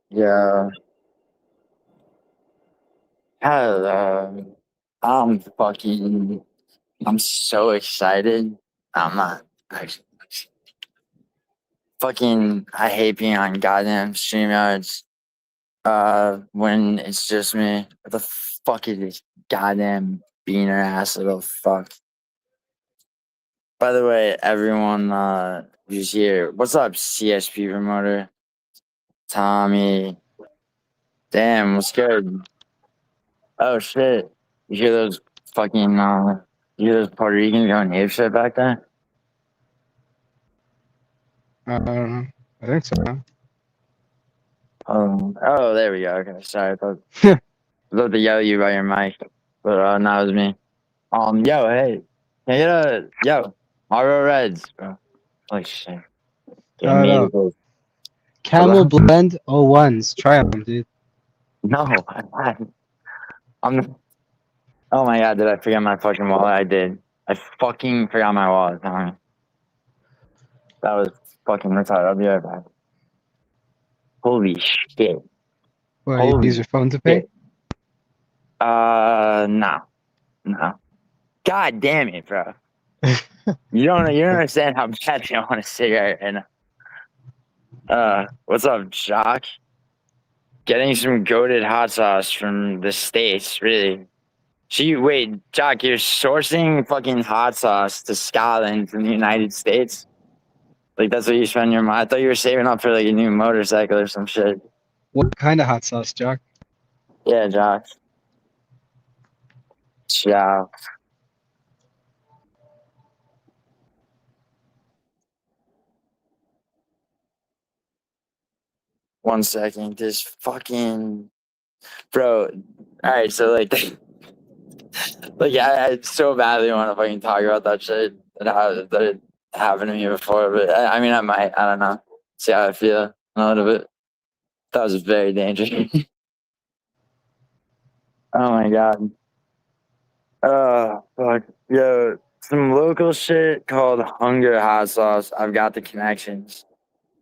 Yeah. Hello. I'm fucking. I'm so excited. I'm not. Actually, fucking. I hate being on goddamn StreamYards. When it's just me. What the fuck is this goddamn beaner ass little fuck? By the way, everyone who's here, what's up, CSP promoter? Tommy. Damn, what's good? Oh shit. You hear those fucking you hear those Puerto Ricans going ape shit back there? I think so. Oh, there we go. Okay, sorry, I thought to yell you by your mic, but no, it was me. Yo, hey, can I get yo, Mario Reds, bro. Like shit, get Shout me out. the Camel hello. Blend O1s. Try them, dude. No, I'm. Oh my god, did I forget my fucking wallet? I did. I fucking forgot my wallet. Tommy. That was fucking retarded. I'll be right back. Holy shit. What, you use Holy your phone to pay? shit. No, no. God damn it, bro. You don't understand how bad I want a cigarette right now. What's up, Jock? Getting some goated hot sauce from the States, really. Wait, Jock, you're sourcing fucking hot sauce to Scotland from the United States? Like, that's what you spend your money. I thought you were saving up for like a new motorcycle or some shit. What kind of hot sauce, Jock? Yeah, Jock. Ciao. One second. This fucking. Bro, alright, so like. Like, I so badly want to fucking talk about that shit that it happened to me before, but I mean, I might. I don't know. See how I feel a little bit. That was very dangerous. Oh my god. Oh fuck. Yo, some local shit called Hunger Hot Sauce. I've got the connections.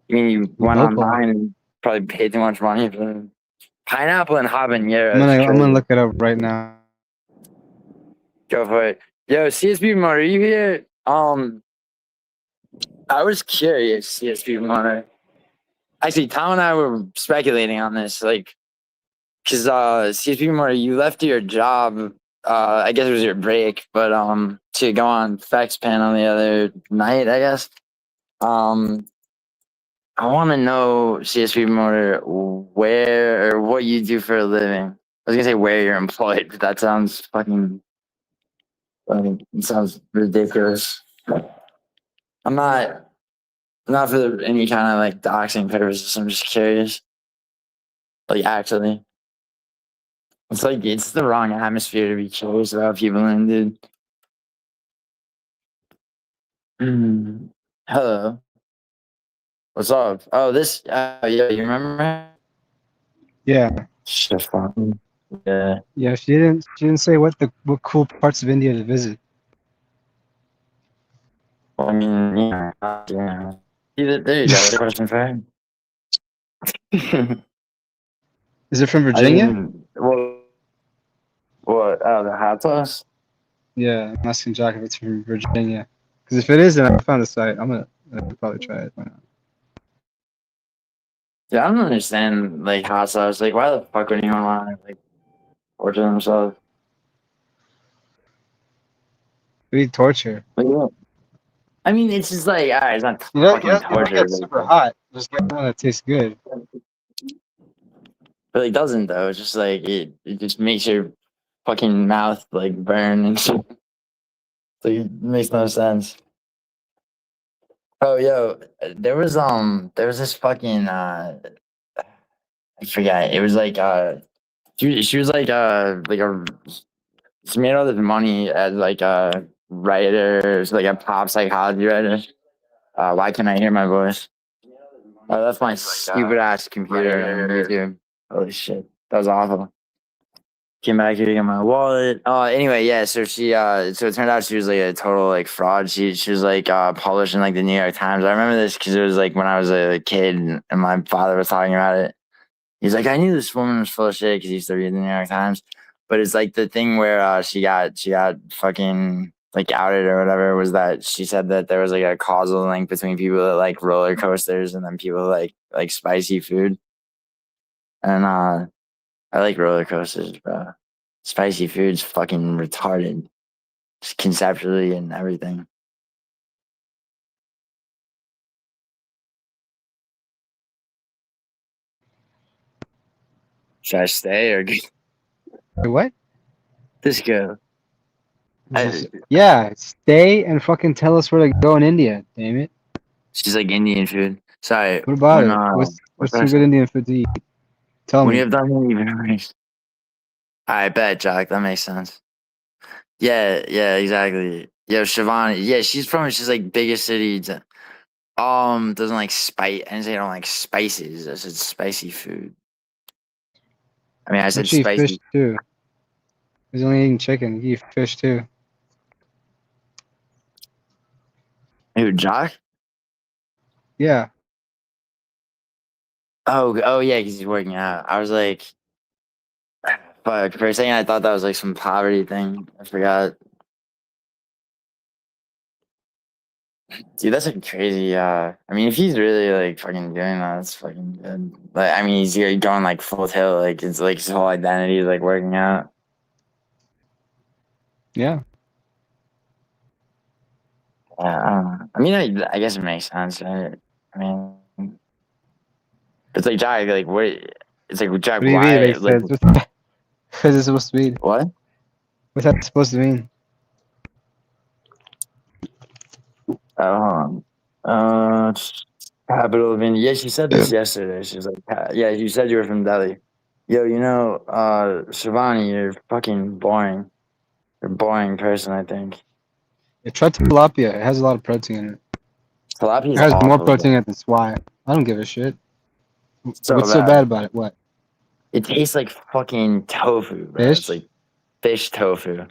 I mean, you went Local. online and probably paid too much money for them. Pineapple and I'm habanero is gonna I'm gonna crazy. look it up right now. Go for it. Yo, CSP Motor, are you here? I was curious, CSP Motor. Actually, Tom and I were speculating on this, like, because CSP Motor, you left your job. I guess it was your break, but to go on Fex panel the other night, I guess. Um, I want to know, CSP Motor, where or what you do for a living. I was gonna say where you're employed, but that sounds fucking. It sounds ridiculous. I'm not. Not for any kind of like doxing purposes. I'm just curious. Like actually, it's like it's the wrong atmosphere to be curious about people in, dude. Mm. Hello, what's up? Oh, this. Yeah, you remember? Yeah. Shit, fucking. Yeah. Yeah, she didn't say what cool parts of India to visit. Well, I mean, yeah. There you go. That's a question for him. Is it from I Virginia? mean, what? Oh, the hot sauce. Yeah, I'm asking Jack if it's from Virginia. Because if it is, then I found the site. I'm gonna probably try it. Why not? Yeah, I don't understand like hot sauce. Like, why the fuck would anyone want to like torture themselves? Maybe torture. Like, yeah. I mean, it's just like, all right, it's not You fucking don't torture, get super hot. Just get one that tastes good. but it doesn't though. It's just like it just makes your fucking mouth like burn and shit. So it makes no sense. Oh, yo, there was this fucking I forget. It was like she was like a she made all this money as like a writer, like a pop psychology writer. Why can't I hear my voice? Oh, that's my stupid ass computer on YouTube. Holy shit, that was awful. Came back here to get my wallet. Anyway, yeah. So so it turned out she was like a total like fraud. She was like published in like the New York Times. I remember this because it was like when I was a kid and my father was talking about it. He's like, I knew this woman was full of shit because he used to read the New York Times. But it's like the thing where she got fucking like outed or whatever was that she said that there was like a causal link between people that like roller coasters and then people like spicy food. And I like roller coasters, bro. Spicy food's fucking retarded, just conceptually and everything. Should I stay or Wait, what? just go? Yeah, stay and fucking tell us where to go in India. Damn it. She's like Indian food. Sorry, What about when it? what What's did I some good say? Indian food to eat? Tell When you me. have done even rice. I bet, Jack. That makes sense. Yeah, yeah, exactly. Yo, Shivani. Yeah, she's like biggest city. Doesn't like spice. I didn't say I don't like spices. I said spicy food. I mean, I But said you eat fish spicy. too. He's only eating chicken. You eat fish too. Who, Jack? Yeah. Oh, yeah, because he's working out. I was like, fuck. For a second, I thought that was like some poverty thing. I forgot. Dude, that's like crazy. I mean, if he's really like fucking doing that, that's fucking good. Like, I mean, he's going like full tilt. Like, it's like his whole identity is like working out. Yeah. Yeah, I don't know. I mean, I guess it makes sense, right? I mean, it's like Jack, like what? It's like Jack, What do you mean it why? makes Like sense? What's it supposed to mean? what? What's that supposed to mean? Hold on. Capital of India. Yeah, she said this yesterday. She was like, yeah, you said you were from Delhi. Yo, Shivani, you're fucking boring. You're a boring person, I think. Yeah, try tilapia. It has a lot of protein in it. Tilapia It is has more awful, protein bro. in it than swine. I don't give a shit. So What's so bad. bad about it? What? It tastes like fucking tofu, bro. It's Fish? like fish tofu.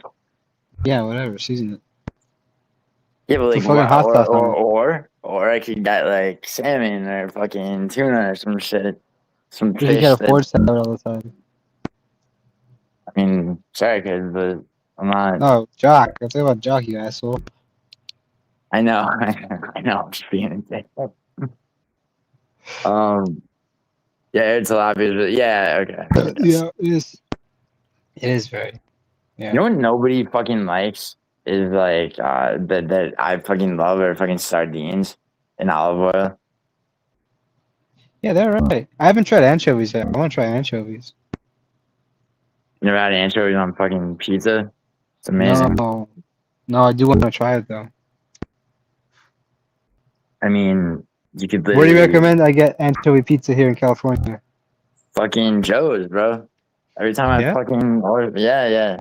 Yeah, whatever. Season it. Yeah, but Put like fucking what? hot sauce on it. Or I could get like salmon or fucking tuna or some shit, some You can't fish that. afford salad all the time. I mean, sorry, kid, but I'm not. No, Jock. I'm talking about Jock, you asshole. I know, I know. I'm just being a dick. Um, yeah, it's a lot, but yeah, okay, I guess. Yeah, it is. It is very. You Yeah. know what nobody fucking likes is like that I fucking love are fucking sardines and olive oil. Yeah, they're right. I haven't tried anchovies yet. I want to try anchovies. You never had anchovies on fucking pizza? It's amazing. No. No, I do want to try it though. I mean, you could Where do you literally recommend I get anchovy pizza here in California? fucking Joe's, bro. Every time I Yeah? fucking order, yeah, yeah.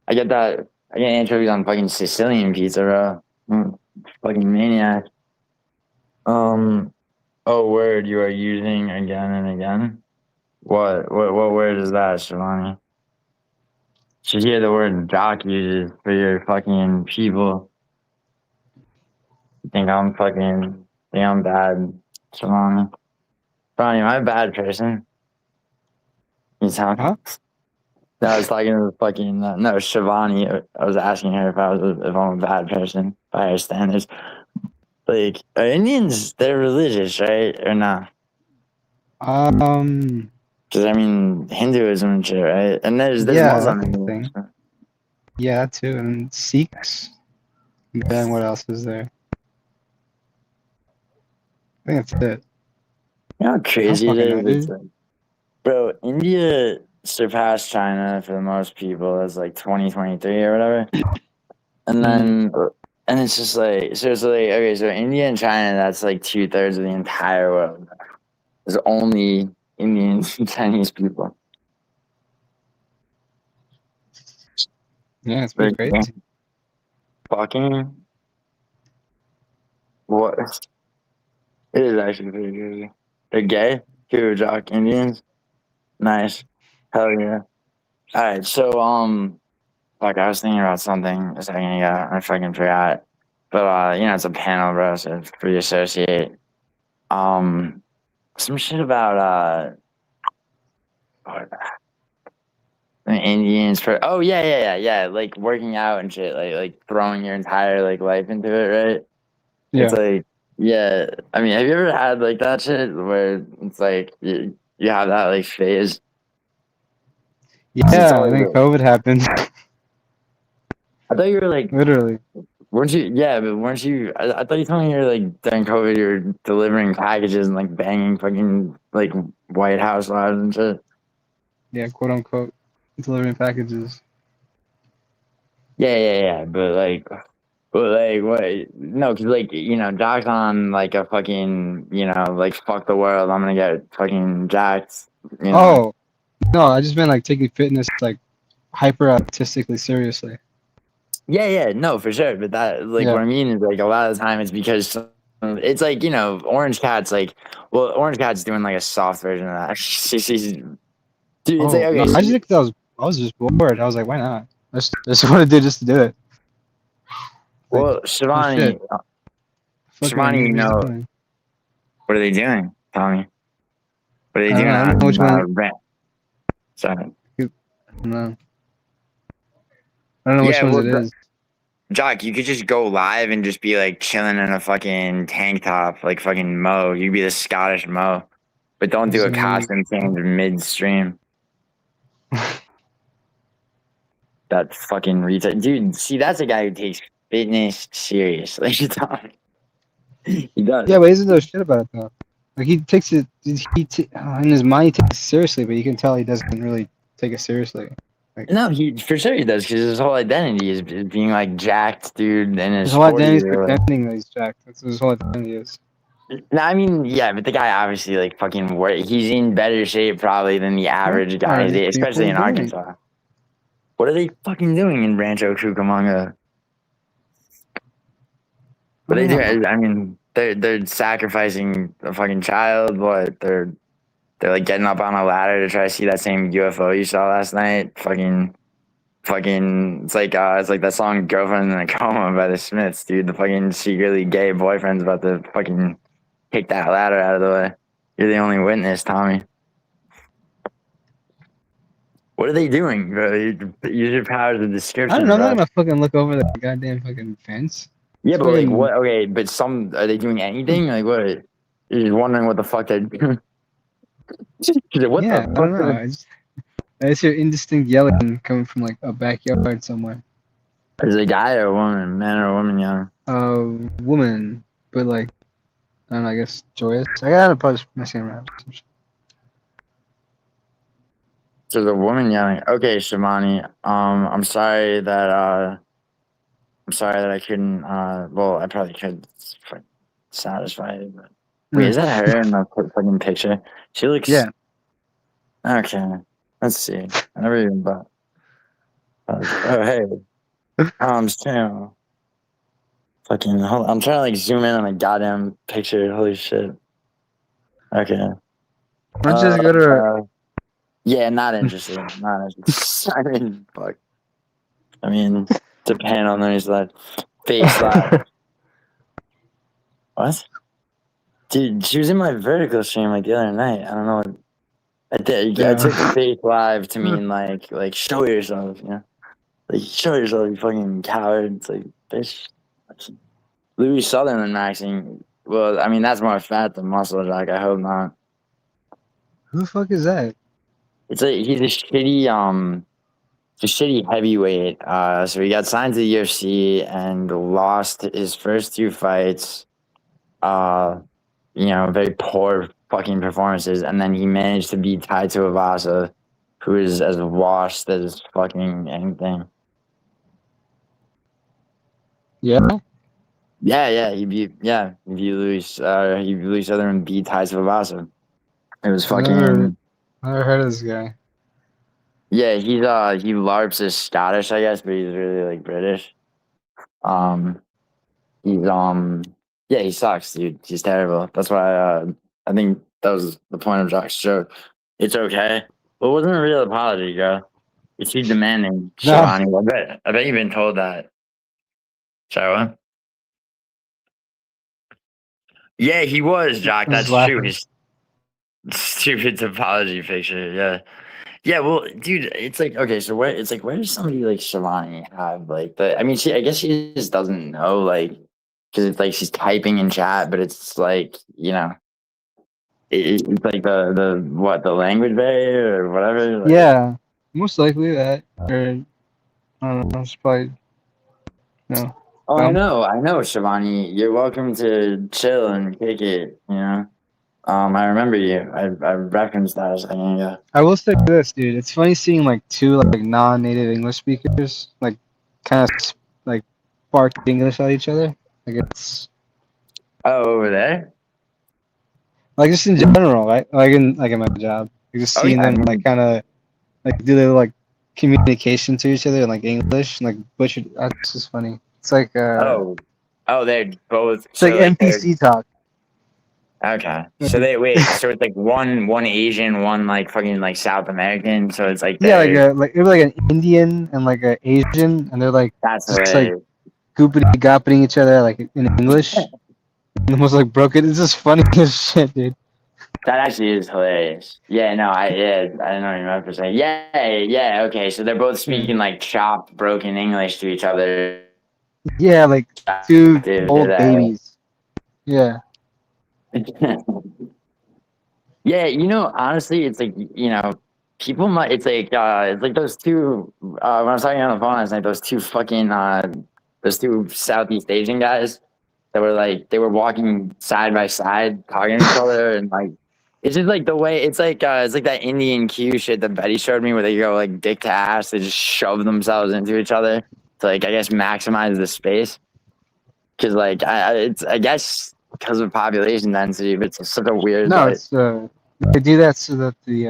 I get that. I get anchovies on fucking Sicilian pizza, bro. Fucking maniac. Um. Oh, word you are using again and again. What word is that, Shivani? Should hear the word jock uses for your fucking people. Think I'm bad, Shivani. Shivani, am I a bad person? You sound. Huh? No, I was talking to the fucking no Shivani. I was asking her if I'm a bad person by her standards. Like, are Indians, they're religious, right? Or not? Um, Because I mean, Hinduism and shit, right? And there's yeah, Muslim that's the Indians. thing. Yeah, that too. And Sikhs. And then what else is there? I think that's it. You know how I don't crazy it fucking is? know, It's dude. like, bro, India surpassed China for the most people as like 2023 or whatever. And Mm. then, and it's just like, so it's like, okay, so India and China, that's like 2/3 of the entire world. There's only Indians and Chinese people. Yeah, it's pretty Like, crazy. fucking, what? It is actually pretty crazy. They're gay? Who, Jock? Indians? Nice. Hell yeah. All right, so, fuck, I was thinking about something a second ago. I fucking forgot. But, it's a panel, bro, so it's free associate. Um, some shit about, Indians for yeah, like working out and shit, like throwing your entire like life into it, right? It's Yeah. like yeah. I mean, have you ever had like that shit where it's like you have that like phase? 'Cause it's Yeah, I always think COVID happened. I thought you were like Literally. weren't you? Yeah, but weren't you? I thought you told me you were like during COVID, you were delivering packages and like banging fucking like White House laws and shit. Yeah, quote unquote. Delivering packages. Yeah. But like what? No, because like Doc's on like a fucking like fuck the world. I'm gonna get fucking jacked. You know. Oh, no, I just meant like taking fitness like hyper artistically seriously. Yeah, no, for sure. But that like what Yeah. I mean is like a lot of the time it's because it's like Orange Cat's like Orange Cat's doing like a soft version of that. She's dude. It's like Oh no, okay, I just think that I was just bored. I was like, why not? I just want to do just to do it. Like, well, oh shit, fucking Shivani, movie's doing. what are they doing, Tommy? What are they I don't doing know. I don't know on which one. rent? Sorry. I don't know. I don't know which Yeah, ones well, it is. Jock, you could just go live and just be like chilling in a fucking tank top, like fucking Mo. You'd be the Scottish Mo, but don't do a Zoom. costume change midstream. That fucking retard, dude. See, that's a guy who takes fitness seriously. Tommy. He does. Yeah, but he doesn't know shit about it though. Like he takes it. In his mind he takes it seriously, but you can tell he doesn't really take it seriously. Like No, he for sure he does because his whole identity is being like jacked, dude, in his his whole identity is 40s or whatever. pretending that he's jacked. That's what his whole identity is. No, I mean, yeah, but the guy obviously like fucking he's in better shape probably than the There average guy, are these especially people in doing it. Arkansas. What are they fucking doing in Rancho Cucamonga? I What are don't they know. doing? I mean, they're sacrificing a fucking child. What they're like getting up on a ladder to try to see that same UFO you saw last night. Fucking it's like that song "Girlfriend in a Coma" by the Smiths, dude. The fucking secretly gay boyfriend's about to fucking kick that ladder out of the way. You're the only witness, Tommy. What are they doing, bro? Use your powers of I don't description, know. I'm not bro. gonna fucking look over the goddamn fucking fence. Yeah, It's but like fucking what? Okay, but some are they doing anything? Like what? You're just wondering what the fuck they're doing. What yeah. the I fuck? don't know. I just hear indistinct yelling coming from like a backyard somewhere. Is it a guy or a woman? Man or a woman? Young? Woman, but like I don't know. I guess joyous. I gotta probably messing around. There's a woman yelling. Okay, Shivani. I'm sorry that I couldn't. Well, I probably could satisfy it. But wait, is that her in the fucking picture? She looks Yeah. okay. Let's see. I never even thought. Oh hey, Sam. Fucking. I'm trying to like zoom in on a goddamn picture. Holy shit. Okay. Why don't you just go to her? Yeah, not interested. Not interested. I mean, fuck. I mean, Japan on there is that face slap. What? Dude, she was in my vertical stream like the other night. I don't know. I did. I took Yeah. fake live to mean like show yourself. Like show yourself, you fucking coward. It's like bitch. Louis Sutherland maxing. Well, I mean that's more fat than muscle, Jack. I hope not. Who the fuck is that? It's like he's a shitty heavyweight. So he got signed to the UFC and lost his first two fights. Very poor fucking performances, and then he managed to beat Tai Tuivasa, who is as washed as fucking anything. Yeah. He beat Louis Sutherland beat Tai Tuivasa. It was Never, fucking never heard of this guy. yeah. He LARPs is Scottish, I guess, but he's really like British. Um, he's yeah, he sucks, dude. He's terrible. That's why I think that was the point of Jock's joke. It's okay. Well, it wasn't a real apology, girl. Is he demanding, No. Shivani? I bet you've been told that. Sorry, what? Yeah, he was, Jock. I'm just That's true. laughing. His stupid apology picture. Yeah. Yeah, well, dude, it's like okay, so where it's like where does somebody like Shivani have like the? I mean, she I guess she just doesn't know like because it's like she's typing in chat, but it's like it's like the what the language barrier or whatever. Like, Yeah, most likely that. Or I don't know. It's probably no oh, dumb. I know, Shivani. You're welcome to chill and kick it. I remember you. I referenced that a second ago. I will say this, dude. It's funny seeing like two like non-native English speakers like kind of like spark English at each other. Like it's Oh, over there. like just in general, right? Like in my job, like, just Oh seeing yeah, I them like mean, kind of like do their like communication to each other in like English and like butchered. That's just funny. oh, they're both. It's like So like they're NPC talk. okay. So they wait. So it's like one Asian, one like fucking like South American. So it's like Yeah, they're like it was like an Indian and like a Asian, and they're like that's just like hilarious. goopity goppeting each other like in English. And almost like broken. It's just funny as shit, dude. That actually is hilarious. Yeah, no, I don't remember for saying. Yeah, okay. So they're both Yeah, speaking like chopped, broken English to each other. yeah, like two Dude, old babies. Yeah, yeah, honestly, it's like, people might, it's like those two, when I was talking on the phone last night, those two Southeast Asian guys that were like, they were walking side by side, talking to each other, and like, it's just like the way, it's like that Indian Q shit that Betty showed me where they go like dick to ass, they just shove themselves into each other to like, I guess, maximize the space. Cause like, I guess, because of population density, but it's such a weird, no, like, it's they do that so that the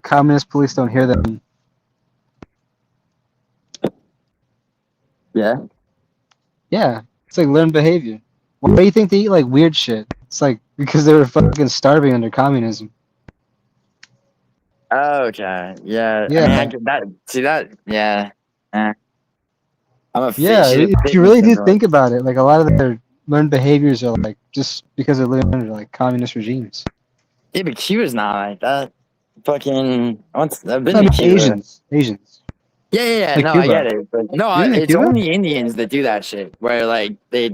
communist police don't hear them. yeah. Yeah, it's like learned behavior. Why do you think they eat like weird shit? It's like because they were fucking starving under communism. Oh, okay. Yeah. I mean, I Yeah, could that see that. Yeah. Eh. I'm a yeah. she's a If you fitness really do influencer. think about it, like a lot of their learned behaviors are like just because they're living under like communist regimes. Yeah, but Cuba's not like that. Fucking. I've been I to mean, Cuba. Asians, Yeah. like No, I get Cuba. it. But no, You been to it's Cuba? only Indians that do that shit. Where like they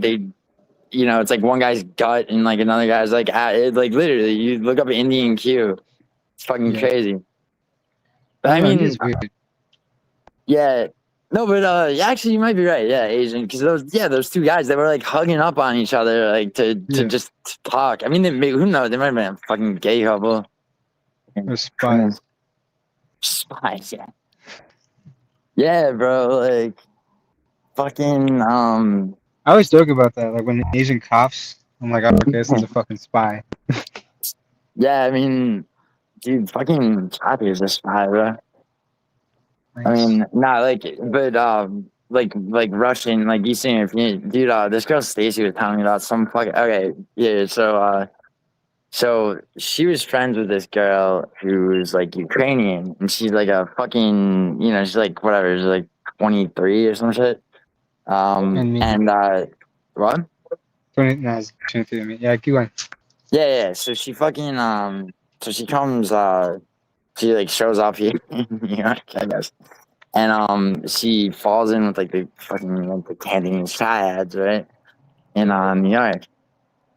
it's like one guy's gut and like another guy's like like literally you look up Indian Q. It's fucking Yeah. crazy. But I I don't know. mean, India's weird. yeah. No, but yeah, actually, you might be right. Yeah, Asian, because those two guys, they were like hugging up on each other, like to Yeah, just talk. I mean, who knows? They might have been a fucking gay couple. they're spies. Spies, yeah, yeah, bro. Like fucking I always joke about that. Like when an Asian coughs, I'm like, oh, okay, this is a fucking spy. yeah. I mean, dude, fucking Chappie is a spy, bro. I Nice. mean, not like, but like Russian, like Eastern European, dude. This girl Stacy was telling me about some fucking. Okay, yeah. So she was friends with this girl who's like Ukrainian, and she's like a fucking, she's like whatever, she's like 23 or some shit. And me. And what? 20, no, it's 23 to me. Yeah, keep going. Yeah. So she fucking so she comes she like shows up here in New York, I guess, and she falls in with like the fucking like the Cantonese triads, right? In New York.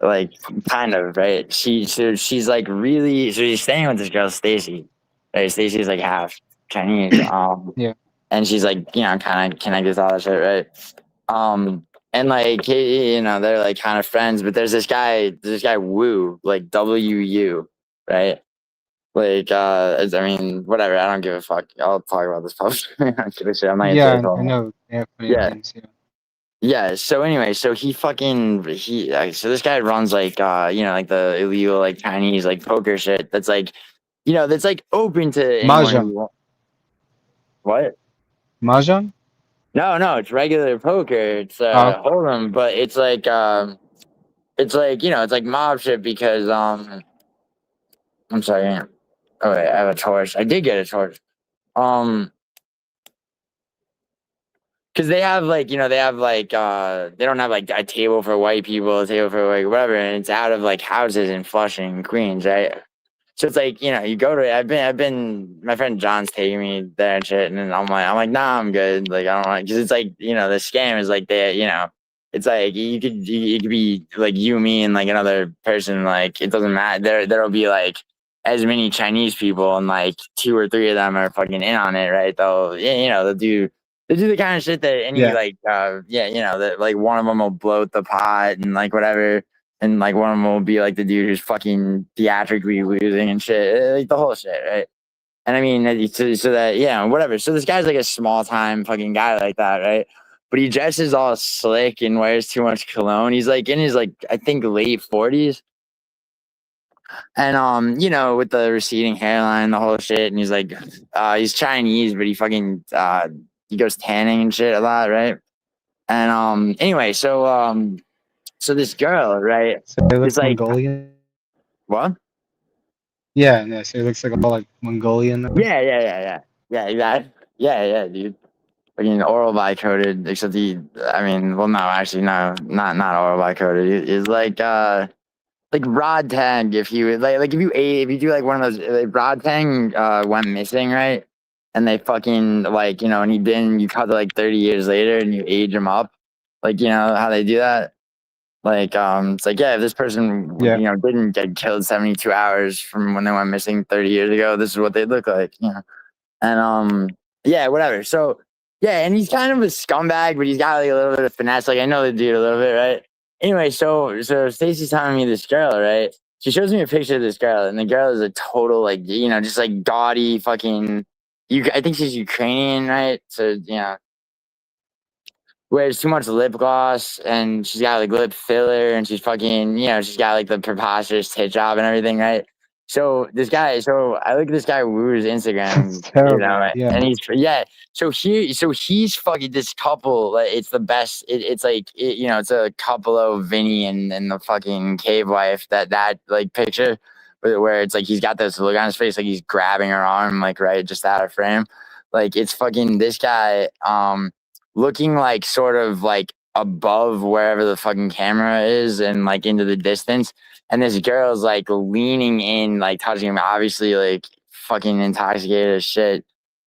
Like kind of right. She's like really so she's staying with this girl Stacy. Right, Stacy's like half Chinese. Yeah. And she's like kind of connected with all that shit, right? And like they're like kind of friends, but there's this guy Wu, like WU, right? Like I mean whatever. I don't give a fuck. I'll talk about this publicly. I don't give a shit. I'm not gonna say Yeah, it I all. know. They have funny Yeah. names. Yeah. Yeah. So anyway, so so this guy runs like like the illegal like Chinese like poker shit. That's like that's like open to anyone who Mahjong. wants. What? Mahjong? No, it's regular poker. It's Oh, hold'em, but it's like it's like mob shit because I'm sorry. Oh wait, I have a torch. I did get a torch. Um, because they have like they have like they don't have like a table for white people, a table for like whatever, and it's out of like houses in Flushing, Queens, right? So it's like, you go to it. I've been. My friend John's taking me there and shit, and then I'm like, nah, I'm good. Like, I don't want, because it's like, the scam is like it's like you could be like you, me, and like another person. Like, it doesn't matter. There'll be like as many Chinese people, and like two or three of them are fucking in on it, right? They'll do the kind of shit that any Yeah. like that like one of them will bloat the pot and like whatever, and like one of them will be like the dude who's fucking theatrically losing and shit, like the whole shit, right? And I mean, so that whatever. So this guy's like a small time fucking guy like that, right? But he dresses all slick and wears too much cologne. He's like in his like I think late 40s, and with the receding hairline, the whole shit. And he's like, he's Chinese, but he goes tanning and shit a lot, right? And anyway, so this girl, right, So it is looks like, Mongolian. what? Yeah, no, so it looks like all like Mongolian though. Yeah, dude. Fucking oral bi-coded, except I mean, well, no, actually, no, not oral bi-coded. He's like Rod Tang. If you like if you do like one of those, like Rod Tang went missing, right? And they fucking like, and you cut it like 30 years later and you age him up, like, how they do that. Like, it's like, yeah, if this person, Yeah. didn't get killed 72 hours from when they went missing 30 years ago, this is what they look like, And yeah, whatever. So yeah, and he's kind of a scumbag, but he's got like a little bit of finesse. Like, I know the dude a little bit, right? Anyway, so Stacy's telling me this girl, right? She shows me a picture of this girl, and the girl is a total like, just like gaudy fucking. I think she's Ukrainian, right? So wears too much lip gloss, and she's got like lip filler, and she's fucking, she's got like the preposterous tit job and everything, right? So I look at this guy Woo's That's Instagram, terrible. Yeah. and so he's fucking this couple. Like, it's the best. It's like it's a couple of Vinny and the fucking cave wife. That like picture where it's like he's got this look on his face, like he's grabbing her arm, like right just out of frame. Like, it's fucking this guy. Looking like sort of like above wherever the fucking camera is and like into the distance. And this girl's like leaning in, like touching him, obviously like fucking intoxicated as shit.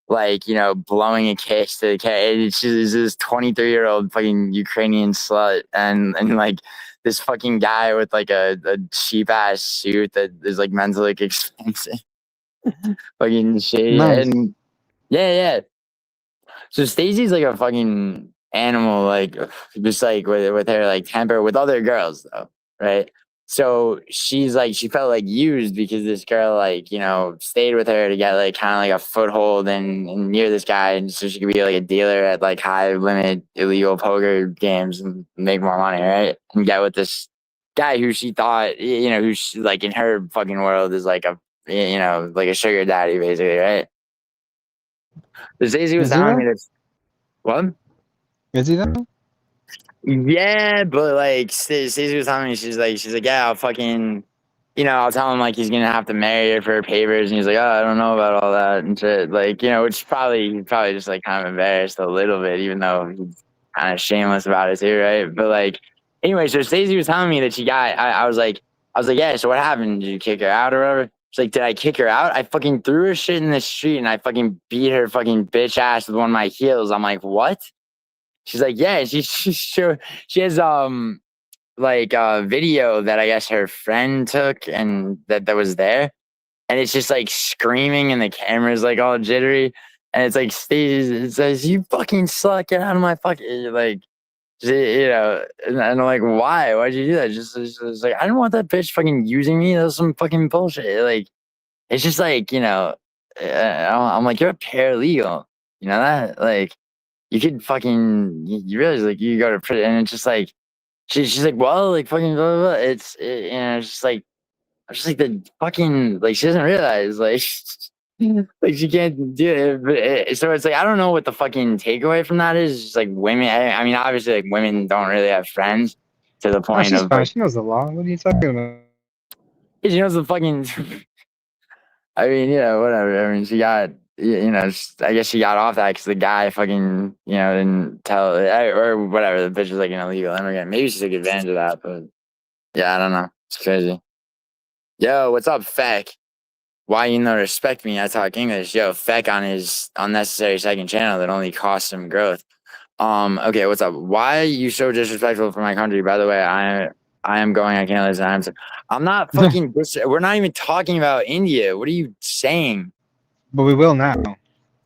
Like, blowing a kiss to the cat. It's just this 23-year-old fucking Ukrainian slut, and like this fucking guy with like a cheap ass suit that is like mentally expensive. Fucking shit. Nice. And yeah. So Stacey's like a fucking animal, like just like with her like temper with other girls though, right? So she's like she felt like used because this girl like stayed with her to get like kind of like a foothold and near this guy, and so she could be like a dealer at like high limit illegal poker games and make more money, right? And get with this guy who she thought who's like in her fucking world is like a like a sugar daddy basically, right? So Stacey was Is he telling me though? this. What? Is he though? Yeah, but like Stacey was telling me, she's like, yeah, I'll fucking, I'll tell him like he's gonna have to marry her for her papers, and he's like, oh, I don't know about all that and shit, like, which he's probably just like kind of embarrassed a little bit, even though he's kind of shameless about it too, right? But like, anyway, so Stacey was telling me that I was like, yeah, so what happened? Did you kick her out or whatever? She's like, did I kick her out? I fucking threw her shit in the street and I fucking beat her fucking bitch ass with one of my heels. I'm like, what? She's like, yeah, she has like a video that I guess her friend took and that was there, and it's just like screaming and the camera's like all jittery, and it's like it says, you fucking slut, get out of my fucking like and I'm like, why'd you do that? Just like, I didn't want that bitch fucking using me. That was some fucking bullshit. Like, it's just like, I'm like, you're a paralegal, that, like, you could fucking you realize like you go to prison, and it's just like she's like, well, like fucking blah, blah, blah. It's just like the fucking, like, she doesn't realize like like she can't do it, but so it's like I don't know what the fucking takeaway from that is. It's just like women. I mean, obviously, like women don't really have friends to the Oh, point she's of fine. like, She knows the law. What are you talking about? she knows the fucking I mean, whatever. I mean, she got, I guess she got off that because the guy fucking, didn't tell, or whatever. The bitch was like an illegal immigrant. Maybe she took advantage of that, but yeah, I don't know. It's crazy. Yo, what's up, Feck? why you not respect me? I talk English. Yo, feck on his unnecessary second channel that only costs him growth. Okay, what's up? Why are you so disrespectful for my country? By the way, I am going. I can't listen. I'm not fucking. We're not even talking about India. What are you saying? But we will now.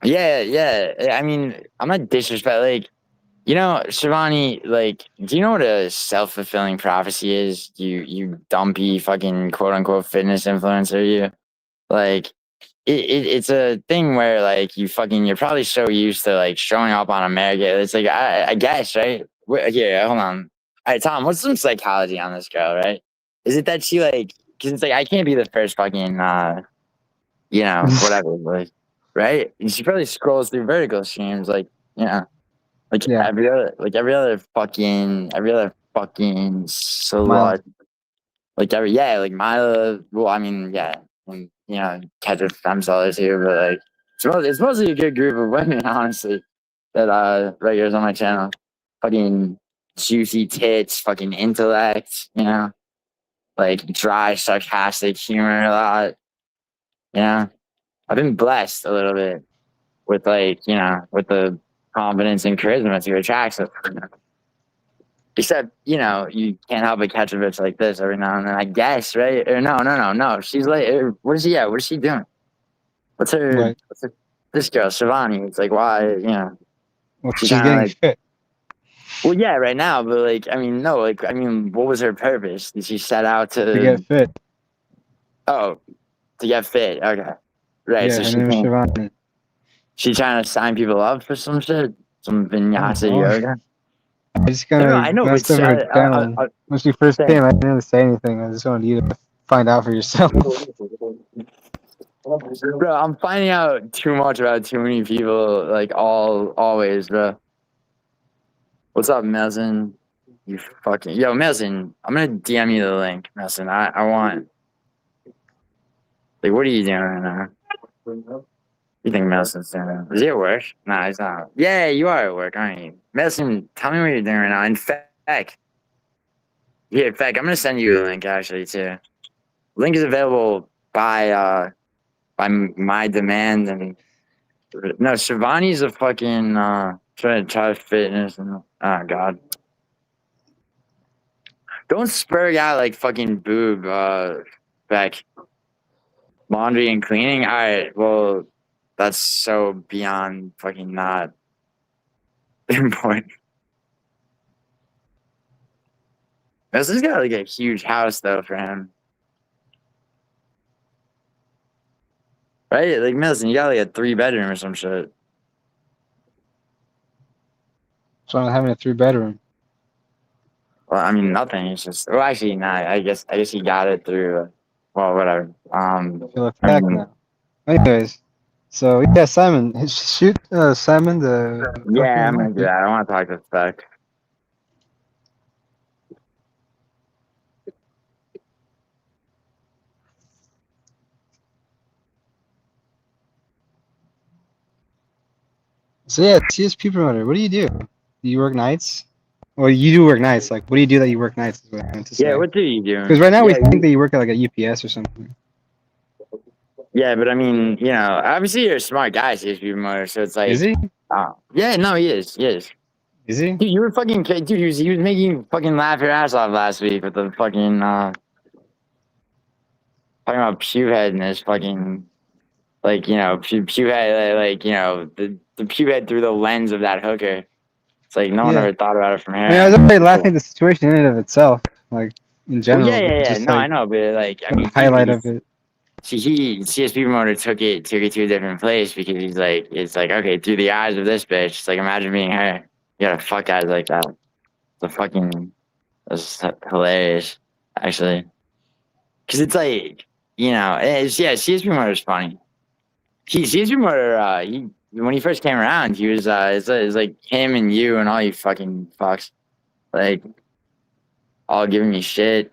Yeah. I mean, I'm not disrespect. Like, you know, Shivani. Like, do you know what a self-fulfilling prophecy is? You dumpy fucking quote unquote fitness influencer. You like. It's a thing where like you're probably so used to like showing up on America. It's like I guess right. Here, hold on. All right, Tom. What's some psychology on this girl? Right? Is it that she like? Because it's like I can't be the first fucking whatever like right. And she probably scrolls through vertical streams like like Yeah. every other fucking Milo. slut like like Mila. Well, I mean, yeah, and catch a stem cell too, but like it's mostly a good group of women, honestly, that regulars on my channel. Fucking juicy tits, fucking intellect, like dry, sarcastic humor a lot. I've been blessed a little bit with like with the confidence and charisma to attract them. Except, you can't help but catch a bitch like this every now and then, I guess, right? Or no. She's like, what is she at? What is she doing? What? This girl, Shivani. It's like, why, Well, she she's kind of getting like, fit. well, yeah, right now, but like, I mean, no, like, I mean, what was her purpose? Did she set out To get fit. oh, to get fit? Okay. Right. Yeah, So her name is Shivani. she trying to sign people up for some shit? Some vinyasa Oh, yoga? I just kind of I know, messed but up her channel. When she first came, I didn't say anything. I just wanted you to find out for yourself. Bro, I'm finding out too much about too many people, like always, bro. What's up, Melson? You fucking Melson. I'm gonna DM you the link, Melson. I want like, what are you doing right now? You think Melson's doing? Is he at work? Nah, he's not. Yeah, you are at work, aren't you, Melson? Tell me what you're doing right now. In fact, I'm gonna send you a link actually too. Link is available by my demand and. No, Shivani's a fucking trying to try fitness and oh god. Don't spur a guy like fucking boob back laundry and cleaning. Alright, well that's so beyond fucking not important. This has got like a huge house though for him. Right? Like Milton, you got like a 3-bedroom or some shit. So I'm having a 3-bedroom. Well, I mean nothing. It's just actually not. I guess he got it through. Well, whatever. I feel attacked now. Anyways, so yeah, Simon, shoot Simon the. Yeah, I'm gonna do that. I don't want to talk to Spec. So yeah, CSP promoter. What do you do? Do you work nights? Well, you do work nights. Like, what do you do that you work nights? Is what I meant to say. Yeah, what do you do? Because right now we think that you work at like a UPS or something. Yeah, but I mean, obviously you're a smart guy, CSP promoter. So it's like, Is he? Yeah, no, he is. He is. Is he? Dude, you were fucking dude. He was making you fucking laugh your ass off last week with the fucking talking about pew head and his fucking pew head the pew head through the lens of that hooker. It's like no one ever thought about it from here. I mean, I was already laughing at the situation in and of itself, like in general. Well, yeah. Just, No, like, I know, but like I mean, highlight of it. CSP promoter took it to a different place because he's like, it's like, okay, through the eyes of this bitch. It's like, imagine being her. You gotta fuck guys like that. That's hilarious, actually. Because it's like, CSP promoter is funny. CSP promoter, when he first came around, he was, it's like him and you and all you fucking fucks, like, all giving me shit,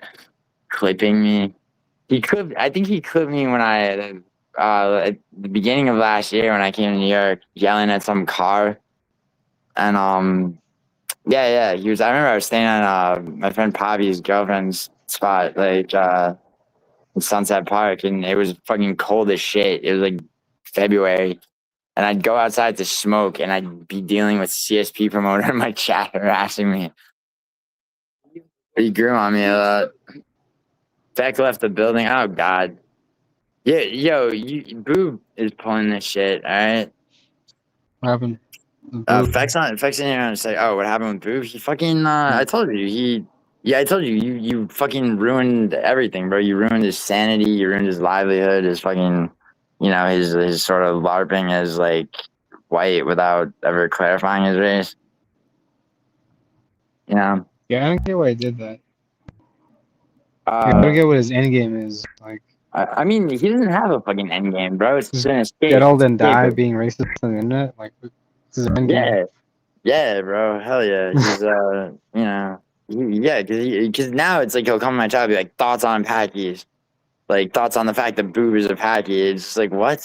clipping me. I think he clipped me when at the beginning of last year when I came to New York, yelling at some car, and he was. I remember I was staying on my friend Poppy's girlfriend's spot, like in Sunset Park, and it was fucking cold as shit. It was like February, and I'd go outside to smoke, and I'd be dealing with CSP promoter in my chat harassing me. He grew on me a lot. Beck left the building. Oh God. Yeah, yo, Boob is pulling this shit. All right. What happened? Fex in here and say, oh, what happened with Boob? He fucking. I told you he. Yeah, I told you you fucking ruined everything, bro. You ruined his sanity. You ruined his livelihood. His fucking, his sort of larping as like white without ever clarifying his race. You know. Yeah, I don't get why he did that. I Uh, don't get what his end game is. Like, I mean, he doesn't have a fucking end game, bro. It's just an escape. get old and die Escape. being racist on the internet. Like, this is his end game. Yeah. Yeah, bro. Hell yeah. He's because now it's like he'll come to my chat and be like, thoughts on Packies, like thoughts on the fact that Boob is a Packy. It's just like, what?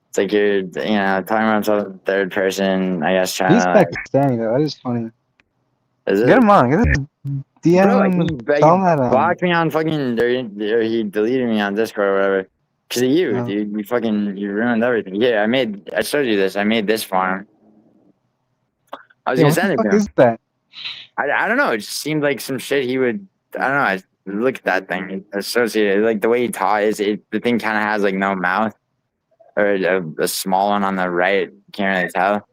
It's like you're talking about himself in third person. I guess trying He's to like, Pakistani though. That is funny. is Get it? him on. Get him. DM Bro, him. he Tell him that. blocked me on fucking or he deleted me on Discord or whatever. Cause of you, No. dude. You ruined everything. Yeah, I showed you this. I made this farm. I was Yeah, gonna what send the it fuck to him. is that? I don't know. It just seemed like some shit he would. I don't know. I look at that thing associated, like the way he taught is the thing kind of has like no mouth or a small one on the right. Can't really tell.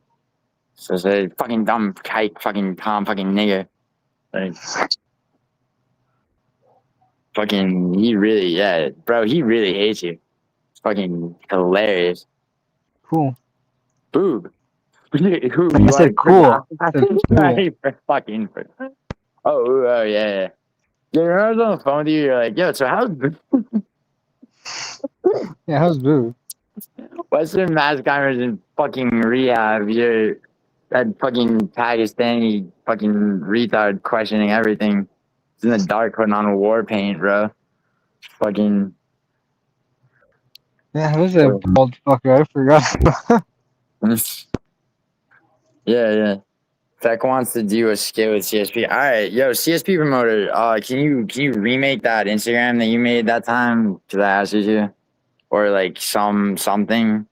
So it's a fucking dumb kike, fucking Tom, fucking nigger. Like, fucking, bro, he really hates you. It's fucking hilarious. Cool. Boob. Who I you said want cool. I said cool. fucking. Oh yeah. Yeah, when I was on the phone with you, you're like, yo, so how's Yeah, how's Boo? Western Mass Climbers in fucking rehab? You're that fucking Pakistani fucking retard questioning everything. It's in the dark putting on war paint, bro. Fucking. Yeah, who's that bald fucker? I forgot. Yeah. Tech wants to do a skit with CSP. All right, yo, CSP promoter. Can you remake that Instagram that you made that time? Because I asked you to, or like something.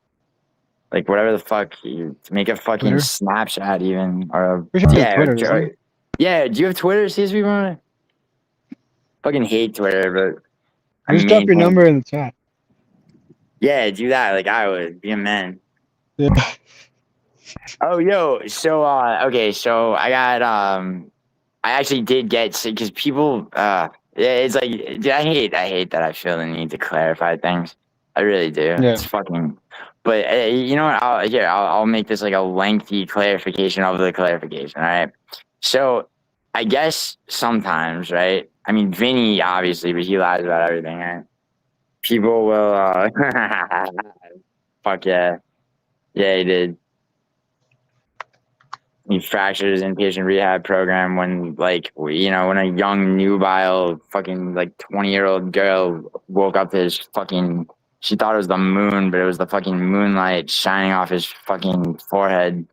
Like whatever the fuck, you make a fucking Twitter? Snapchat even or Pretty sure yeah, Twitter, isn't yeah. Do you have Twitter, CSP promoter? Fucking hate Twitter, but I Just drop your maintain. number in the chat. Yeah, do that. Like I would be a man. Yeah. Oh, yo. So okay. So I got I actually did get because people yeah, it's like dude, I hate that I feel the need to clarify things. I really do. Yeah. It's fucking. But you know what? I'll make this like a lengthy clarification of the clarification. All right. So I guess sometimes, right? I mean, Vinny obviously, but he lies about everything, right? People will. Fuck yeah, yeah, he did. He fractured his inpatient rehab program when when a young nubile fucking like 20-year-old girl woke up to his fucking, she thought it was the moon, but it was the fucking moonlight shining off his fucking forehead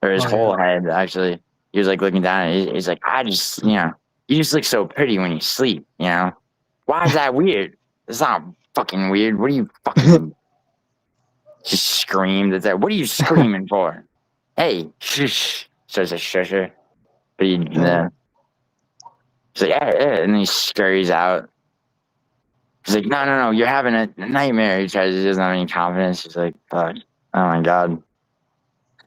or his whole head. Actually, he was like looking down and he's like, I just you just look so pretty when you sleep, why is that weird? It's not fucking weird. What are you fucking just screamed at that? What are you screaming for? Hey, shush. Says a shusher. But he's like, yeah, and then he scurries out. He's like, no, you're having a nightmare. He doesn't have any confidence. He's like, fuck. Oh my God.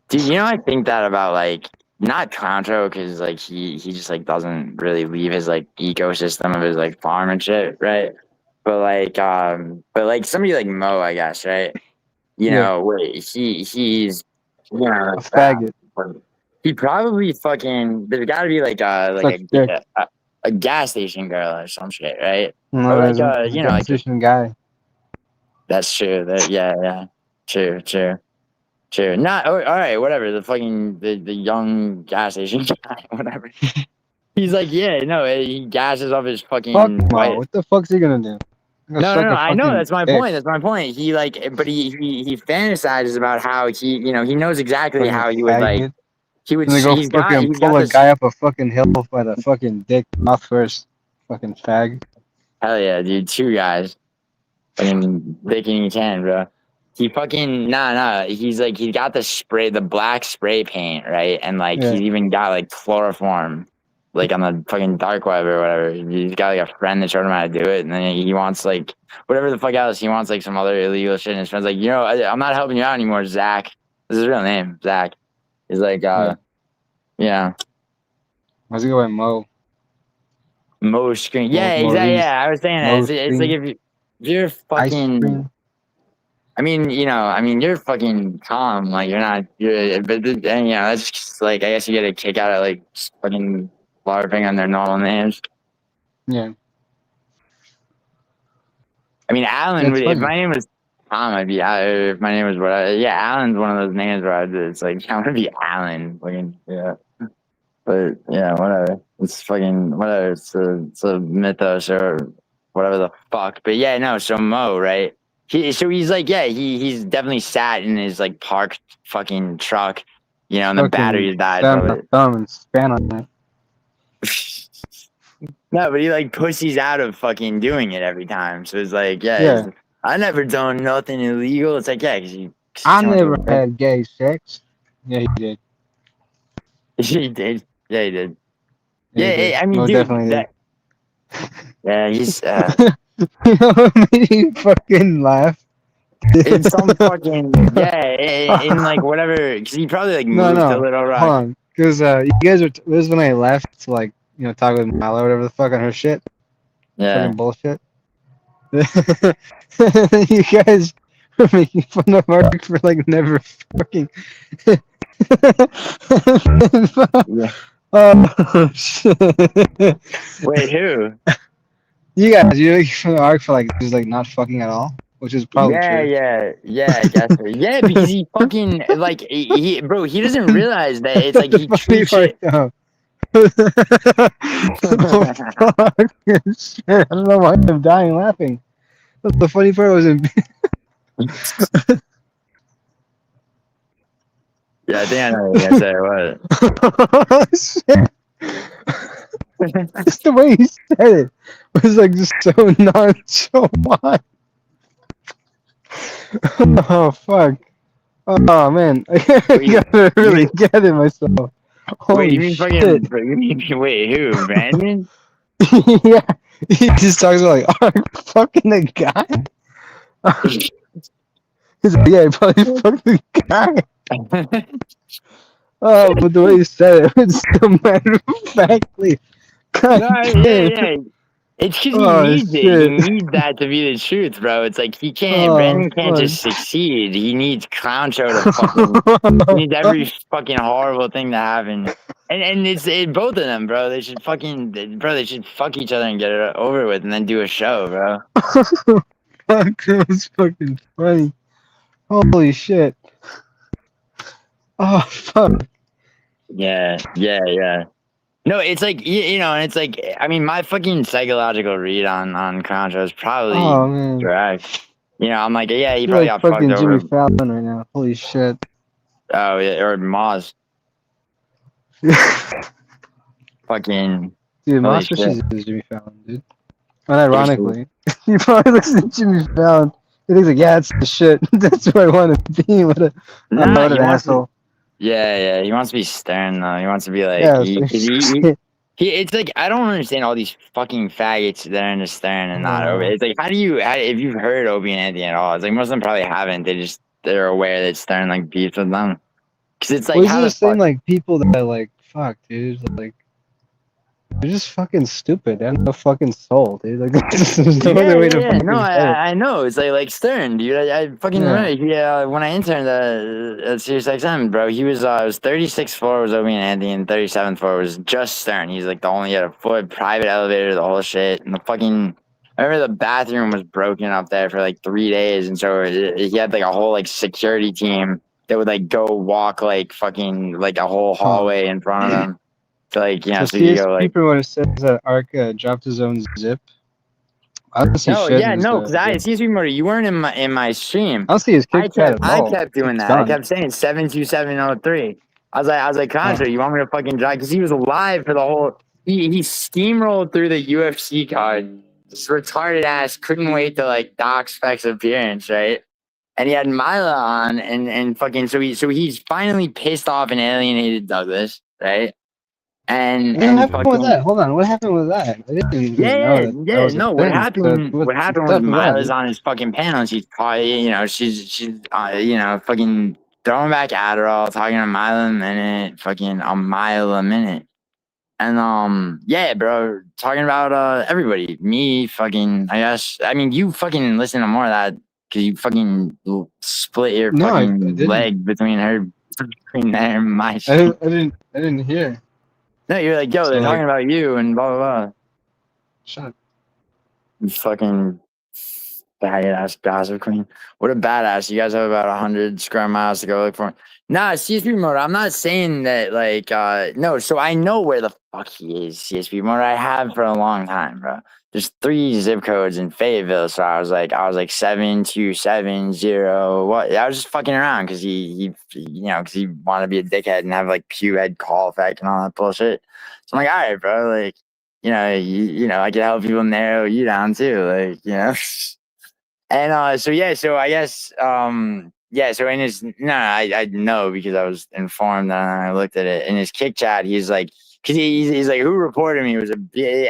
Dude, I think that about like, not Concho, because like he just like doesn't really leave his like ecosystem of his like farm and shit, right? But like somebody like Mo, I guess, right? He's A faggot. He probably fucking. There's got to be like a gas station girl or some shit, right? No, Or like there's a gas station guy. That's true. Yeah. True. Not all right. Whatever. The fucking the young gas station guy, whatever. He's like, yeah, no, he gasses up his fucking. Fuck Mo. What the fuck's he gonna do? No. I know that's my point. That's my point. He but he fantasizes about how he knows exactly Fucking how he would faggot. like. He would. And they go He's fucking got pull a this, guy up a fucking hill by the fucking dick mouth first. Fucking fag. Hell yeah, dude. 2 guys. Fucking thinking he can, bro. He fucking nah. He's like he got the black spray paint, right? And like Yeah. he's even got like chloroform, like on the fucking dark web or whatever. He's got like a friend that showed him how to do it, and then he wants like whatever the fuck else. He wants like some other illegal shit. And his friend's like, I'm not helping you out anymore, Zach. This is his real name, Zach. He's like, yeah. How's it going, Mo? Mo Screen. Yeah, exactly. Maurice. Yeah, I was saying that. Mo It's like Screen. if you're Ice fucking. cream. I mean, you're fucking calm. Like you're not. And that's just like I guess you get a kick out of like just fucking larping on their normal names. Yeah. I mean, Alan It's would. If funny. my name was Tom, I'd be. If my name was what? Yeah, Alan's one of those names where it's like I'm gonna be Alan. Fucking yeah. But yeah, whatever. It's fucking whatever. It's a mythos or whatever the fuck. But yeah, no. So Mo, right? He's like, yeah, he's definitely sat in his like parked fucking truck, and the Fucking battery died sat from on the thumb and span on it. it. No, but he like pussies out of fucking doing it every time. So it's like, Yeah. I never done nothing illegal. It's like, yeah, because I never had gay sex. Yeah, he did. He did. Yeah, he did. Yeah, he Yeah, did. I mean, Mo dude, definitely did. yeah, he's You know what made me fucking laugh? in some fucking in like whatever, because he probably like No, moved to no. Little Rock. Hold on. Because you guys were. This was when I left to, like, talk with Milo or whatever the fuck on her shit. Yeah. Fucking bullshit. You guys were making fun of Mark for, like, never fucking. Yeah. Oh, shit. Wait, who? You guys, you make fun of Ark for, like, just, like, not fucking at all? Which is probably Yeah, true. yeah, I guess so. Yeah, because he fucking like bro, he doesn't realize that it's like The he funny treats part, it. though. Oh, fuck. Shit. I don't know why I'm dying laughing. But the funny part was Yeah, I think I know what you're gonna say. What? oh, shit. Just the way he said it was like just so nonchalant. Oh, fuck. Oh, man. I gotta really gather myself. Wait, Holy you mean shit. wait, who? Brandon? Yeah. He just talks about, like, oh, fucking the guy. He's like, yeah, he probably fucked the guy. Oh, but the way he said it was so matter of factly. God No, damn. yeah. It's because he Oh, needs it. He shit. needs that to be the truth, bro. It's like he can't. Oh, Brandon can't fuck. just succeed. He needs clown show to fucking. He needs every fucking horrible thing to happen. And it's both of them, bro. They should fuck each other and get it over with, and then do a show, bro. Fuck, that was fucking funny. Holy shit. Oh, fuck. Yeah. No, it's like and it's like I mean, my fucking psychological read on clown show is probably Oh, man. drag. I'm like, yeah, he You're probably like got fucked fucking over. Jimmy Fallon right now. Holy shit. Oh yeah, or Moz. Fucking Dude, holy Monster shit. is Jimmy Fallon, dude. Unironically. He probably looks at Jimmy Fallon. He thinks like, yeah, it's the shit. That's where I want to be. What an asshole. Yeah, he wants to be stern though. He wants to be like Yeah, it's like I don't understand all these fucking faggots that are into stern and not over. It's like if you've heard Obie and Anthony at all, it's like most of them probably haven't. They're aware that Stern like beefs with them. Cause it's like well, how he's the just saying fuck. like people that are like, fuck, dude, like they're just fucking stupid. They have no fucking soul, dude. Like there's no other way to fucking No, say it. I know. It's like Stern, dude. I fucking remember. When I interned at Sirius XM, bro, he was 36th floor was Obie and Anthony, and 37th floor was just Stern. He's like the only had a foot private elevator, the whole shit, and the fucking. I remember the bathroom was broken up there for like 3 days, and so he had like a whole like security team that would like go walk like fucking like a whole hallway in front of them. To, like, So so you go like. people would have said that Ark dropped his own zip. I don't see No, shit. yeah, no, because excuse me, Murray, you weren't in my stream. I don't see his Kit Kat at all. I kept doing It's that. gone. I kept saying 72703. I was like, Contra, you want me to fucking drive? Because he was alive for the whole. He steamrolled through the UFC card this retarded ass couldn't wait to like dock Specs' appearance, right? And he had Mila on, and fucking so he's finally pissed off and alienated Douglas, right? What And happened with that? fucking Hold on, what happened with that? I didn't even know yeah, that that yeah. was a No, what thing. So happened? what's What happened was up with that? Mila's on his fucking panel. And she's probably, she's fucking throwing back Adderall, talking a mile a minute, fucking a mile a minute. And yeah, bro, talking about everybody, me, fucking, I guess. I mean, you fucking listen to more of that because you fucking split your No, I fucking didn't. leg between her, between there and my I shit. didn't. I didn't. I didn't hear. No, you're like, yo, So they're like, talking about you and blah blah shut up. blah. Fucking faggot ass gossip queen. What a badass. You guys have about 100 square miles to go look for him. Nah, CSP motor. I'm not saying that like no, so I know where the fuck he is, CSP motor. I have for a long time, bro. There's 3 zip codes in Fayetteville, so I was like 7270. What? I was just fucking around because because he wanted to be a dickhead and have like Pew head call effect and all that bullshit. So I'm like, all right, bro, like, I can help people narrow you down too, like. And so yeah, so I guess yeah, so in his no, I know because I was informed and I looked at it in his kick chat. He's like, because he's like, who reported me was I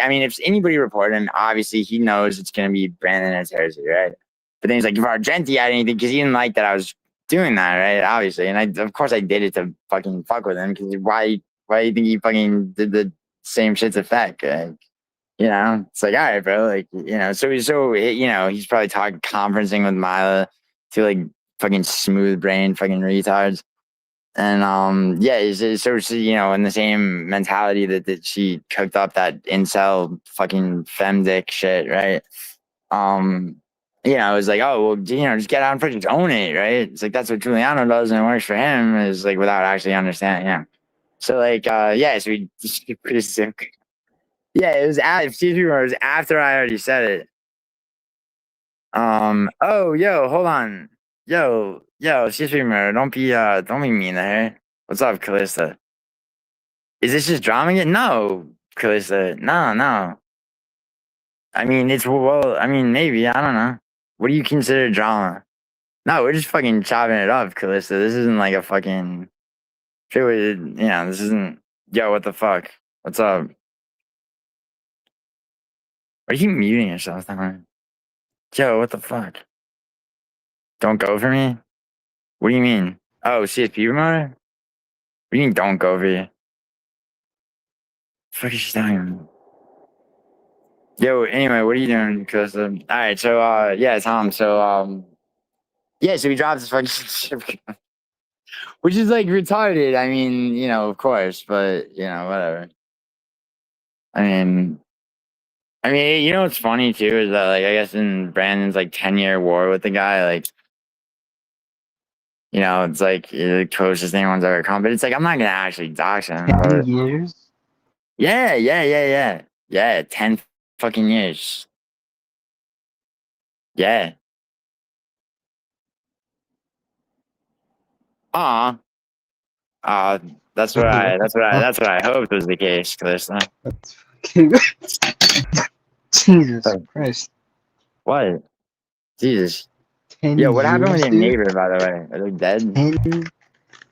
mean, if anybody reported him, obviously he knows it's gonna be Brandon and Terzi, right? But then he's like, if Argenti had anything, because he didn't like that I was doing that, right? Obviously, and of course I did it to fucking fuck with him because why do you think he fucking did the same shit's effect? It's like, all right, bro. Like, he's probably talking conferencing with Mila to like fucking smooth brain fucking retards. And yeah, so she, in the same mentality that she cooked up that incel fucking femdick shit, right? It was like, oh well, just get out and freaking own it, right? It's like that's what Giuliano does and it works for him, is like without actually understanding, yeah. So like, yeah, so we pretty sick. Yeah, it was excuse me, it was after I already said it. Oh, yo, hold on. Yo, excuse me, Murder. Don't be mean to her. What's up, Callista? Is this just drama again? No, Callista. No, no. I mean, I mean, maybe. I don't know. What do you consider drama? No, we're just fucking chopping it up, Callista. This isn't like a fucking. This isn't. Yo, what the fuck? What's up? Are you muting yourself, Thomas? Yo, what the fuck? Don't go for me? What do you mean? Oh, CSP remote? What do you mean don't go over you? What the fuck is she talking about? Yo, anyway, what are you doing? Because alright, so yeah, Tom, so yeah, so we dropped this fucking ship, which is like retarded. I mean, of course, but whatever. I mean, what's funny too is that like I guess in Brandon's like 10-year war with the guy, like, it's like the closest anyone's ever come. But it's like I'm not gonna actually dox him, 10 but years? yeah, yeah, yeah, yeah. Yeah, 10 fucking years. Yeah. Aw. Uh that's what Wait, I what the that's what I fuck? that's what I hoped was the case, Calista. That's fucking Jesus So, Christ. what? Jesus. 10 Yo, what happened with years, your dude? neighbor, by the way? Are they dead? 10?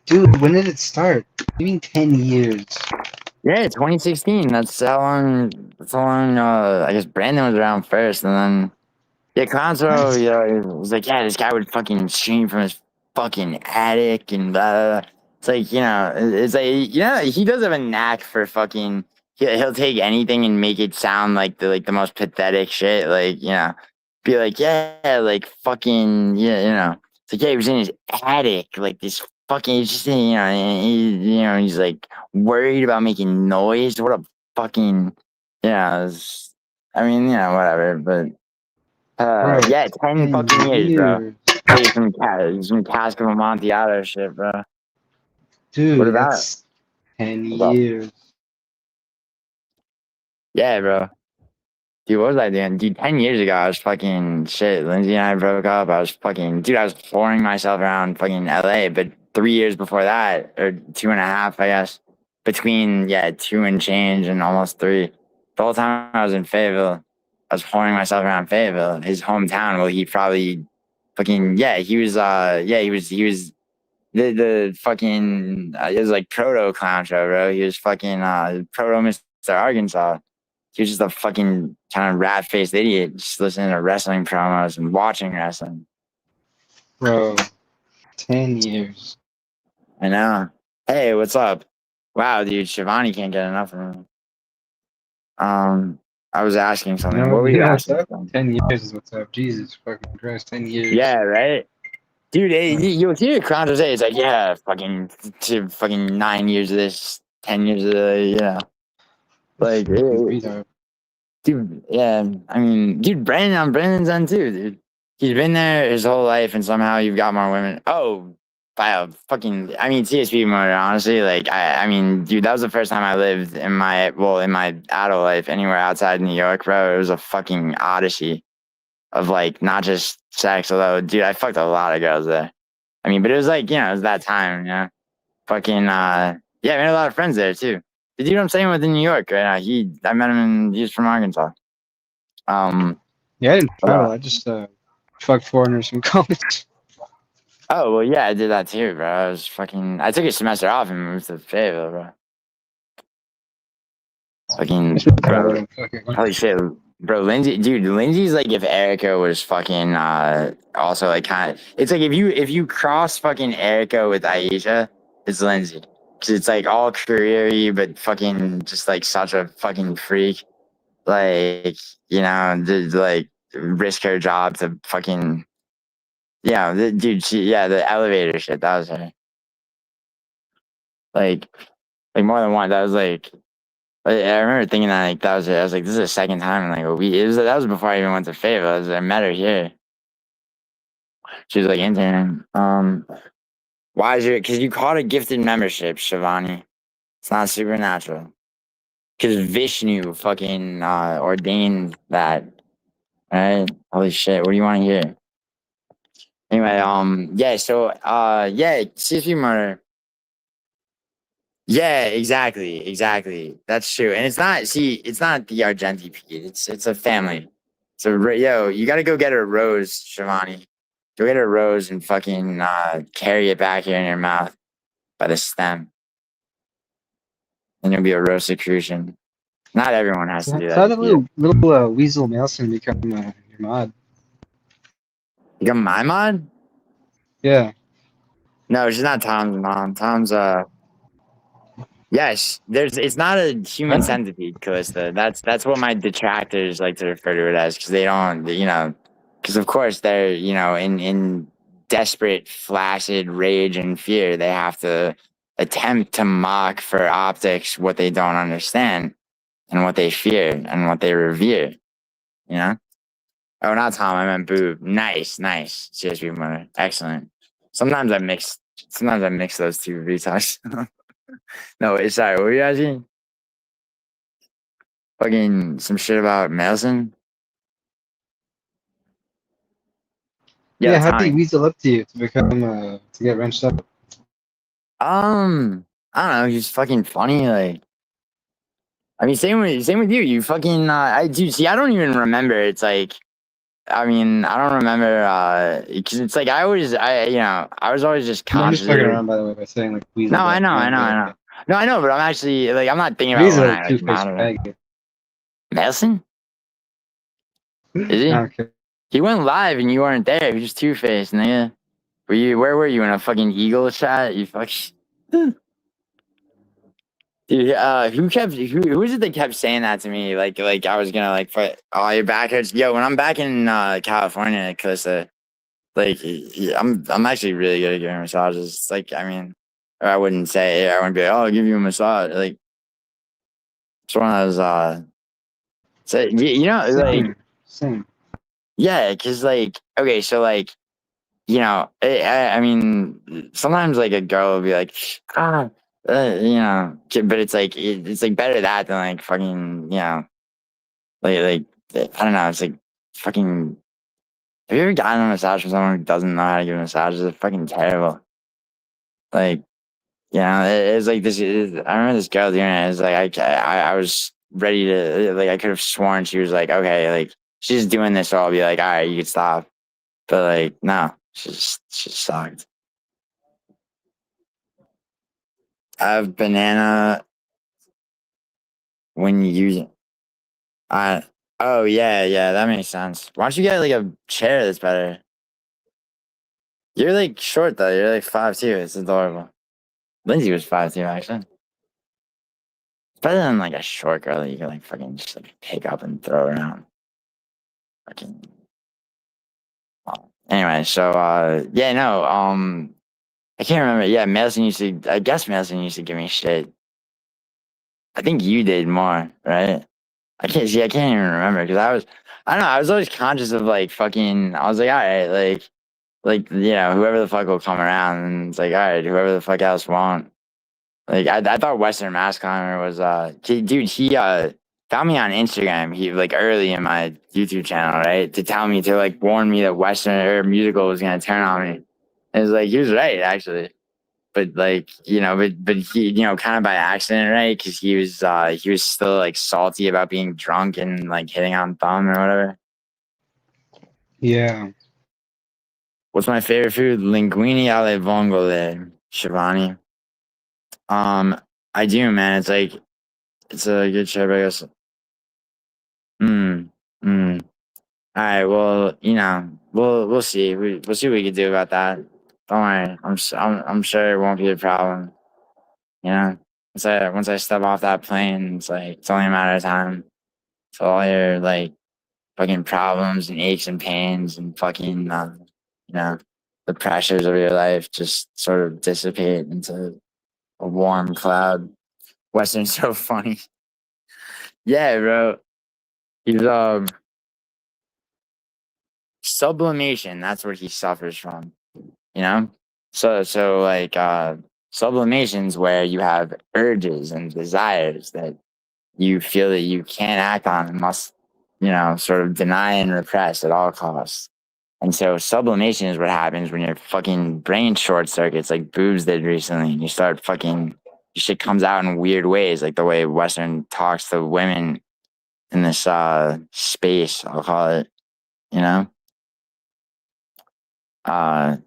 Dude, when did it start? What do you mean 10 years? Yeah, 2016. That's how long I guess Brandon was around first, and then yeah, Conso, What? he was like, yeah, this guy would fucking stream from his fucking attic and blah, blah, blah. It's like, it's like, he does have a knack for fucking, he'll take anything and make it sound like the most pathetic shit. Like, be like, yeah, like fucking, yeah, it's like, yeah, he was in his attic, like this fucking, it's just, he's like worried about making noise. What a fucking, I mean, whatever, but. Bro, Yeah, 10 10 fucking years, bro. years. Say some cask of Amontillado shit, bro. What Dude, about it? that's 10 What's up? years. Yeah, bro. Dude, what was I doing? Dude, 10 years ago, I was fucking shit. Lindsay and I broke up. I was fucking, dude, I was whoring myself around fucking LA. But 3 years before that, or 2.5, I guess, between, yeah, 2 and change and almost 3, the whole time I was in Fayetteville. I was whoring myself around Fayetteville, his hometown. Well, he probably fucking he was the fucking it was like proto clown show, bro. He was fucking proto Mr. Arkansas. He was just a fucking kind of rat faced idiot, just listening to wrestling promos and watching wrestling. Bro, 10 years. I know. Hey, what's up? Wow, dude, Shivani can't get enough of him. I was asking something. No, What were you you know what's asking? up? 10 years is what's up. Jesus fucking Christ, 10 years. Yeah, right. Dude, you'll hear clowns say it's like, yeah, fucking 9 years of this, 10 years of like, dude, yeah. I mean, dude, Brandon's on too, dude. He's been there his whole life, and somehow you've got more women. Oh, wow, fucking. I mean, CSP more honestly. Like, I mean, dude, that was the first time I lived in my adult life anywhere outside New York, bro. It was a fucking odyssey of like not just sex, although, dude, I fucked a lot of girls there. I mean, but it was like, it was that time, fucking, yeah, I made a lot of friends there too. The dude I'm staying with in New York right now, I met him he's from Arkansas. Yeah, I didn't travel. I just fucked foreigners from college. Oh, well, yeah, I did that too, bro. I took a semester off and moved to Fayetteville, bro. Fucking, bro. Holy shit, bro. Lindsay's like if Erica was fucking, also like kind of, it's like if you cross fucking Erica with Aisha, it's Lindsay. Cause it's like all career-y, but fucking just like such a fucking freak. Like, like risk her job to fucking, the elevator shit, that was her. Like more than once, I was like, I remember thinking that like that was it. I was like, this is the second time in like a week. That was before I even went to Fayetteville. I met her here. She was like interning. Why is your? Because you caught a gifted membership, Shivani. It's not supernatural. Because Vishnu fucking ordained that. Right? Holy shit! What do you want to hear? Anyway, yeah. So, yeah, CSP murder. Yeah, exactly. That's true. And it's not the Argenti Pete. It's a family. So, yo, you got to go get a rose, Shivani. Go get a rose and fucking carry it back here in your mouth by the stem. And you'll be a Rosicrucian. Not everyone has to do How that. did Weasel Maelstrom become your mod? Become my mod? Yeah. No, she's not Tom's mom. Tom's yes, it's not a human centipede, Callista. That's what my detractors like to refer to it as, because they don't, because of course they're, in desperate, flaccid rage and fear, they have to attempt to mock for optics what they don't understand and what they fear and what they revere, you know? Oh, not Tom, I meant Boob. Nice. CSP mother. Excellent. Sometimes I mix those two retards. No, wait, sorry, what were you asking? Fucking some shit about Madison? Yeah, Yeah, how did he Tommy. weasel up to you to become to get wrenched up? I don't know, he's fucking funny, like I mean same with you. You fucking see, I don't even remember. It's like I mean, I don't remember because it's like I was always just I'm just conscious fucking of it. around, by the way, by saying like weasel. No, I know. No, I know, but I'm actually like I'm not thinking about Weasel when like I like two-faced mounted him. faggot. Madison? Is he? Okay. He went live and you weren't there. He was just two-faced, nigga. Where were you in a fucking eagle shot? You fuck. Dude, who is it that kept saying that to me? Like I was gonna like put your back hurts. Yo, when I'm back in California, cause like I'm actually really good at giving massages. It's like I mean, or I wouldn't be like, oh, I'll give you a massage. Like it's one of those so like Same. yeah, cause like okay, so like I mean, sometimes like a girl will be like, but it's like it's like better that than like fucking, like I don't know. It's like fucking. Have you ever gotten a massage from someone who doesn't know how to give massages? It's fucking terrible. Like, it's like this. I remember this girl doing it. It's like I was ready to like. I could have sworn she was like, okay, like she's doing this, so I'll be like, all right, you can stop. But like, no, she sucked. I have banana when you I oh yeah, that makes sense. Why don't you get like a chair that's better? You're like short though. You're like 5'2". It's adorable. Lindsay was 5'2" actually. It's better than like a short girl that you can like fucking just like pick up and throw around. Fucking. Well, anyway, so yeah, no, I can't remember. Yeah, Madison used to. I guess Madison used to give me shit. I think you did more, right? I can't see. I can't even remember because I don't know. I was always conscious of like fucking. I was like, all right, like whoever the fuck will come around, and it's like, all right, whoever the fuck else won't. Like, I thought Western Mass Climber was dude. He found me on Instagram. He like early in my YouTube channel, right, to tell me to like warn me that Western or musical was gonna turn on me. And it was like he was right actually. But like but he kind of by accident, right? Because he was still like salty about being drunk and like hitting on thumb or whatever. Yeah. What's my favorite food? Linguine alle vongole, Shivani. I do, man. It's like it's a good show, I guess. Hmm. Hmm. All right. Well, we'll see. We'll see what we can do about that. Don't worry. I'm sure it won't be a problem. You know, once I step off that plane, it's like it's only a matter of time. So all your like fucking problems and aches and pains and fucking you know the pressures of your life just sort of dissipate into a warm cloud. Western's so funny. Yeah, bro. He's sublimation. That's what he suffers from. You know. So like sublimations where you have urges and desires that you feel that you can't act on and must, sort of deny and repress at all costs. And so sublimation is what happens when your fucking brain short circuits like boobs did recently and you start fucking your shit comes out in weird ways, like the way Western talks to women in this space, I'll call it, you know? Uh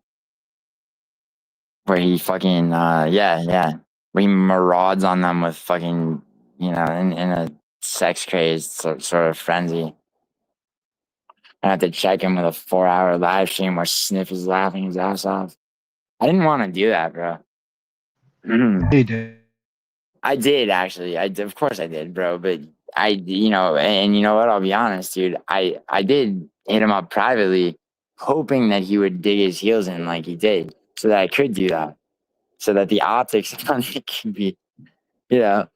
where he fucking yeah. Where he marauds on them with fucking in a sex crazed sort of frenzy. I have to check him with a 4-hour live stream where Sniff is laughing his ass off. I didn't want to do that, bro. He did. I did actually. Of course I did, bro. But and you know what? I'll be honest, dude. I did hit him up privately, hoping that he would dig his heels in like he did, so that I could do that, so that the optics on it could be, you know.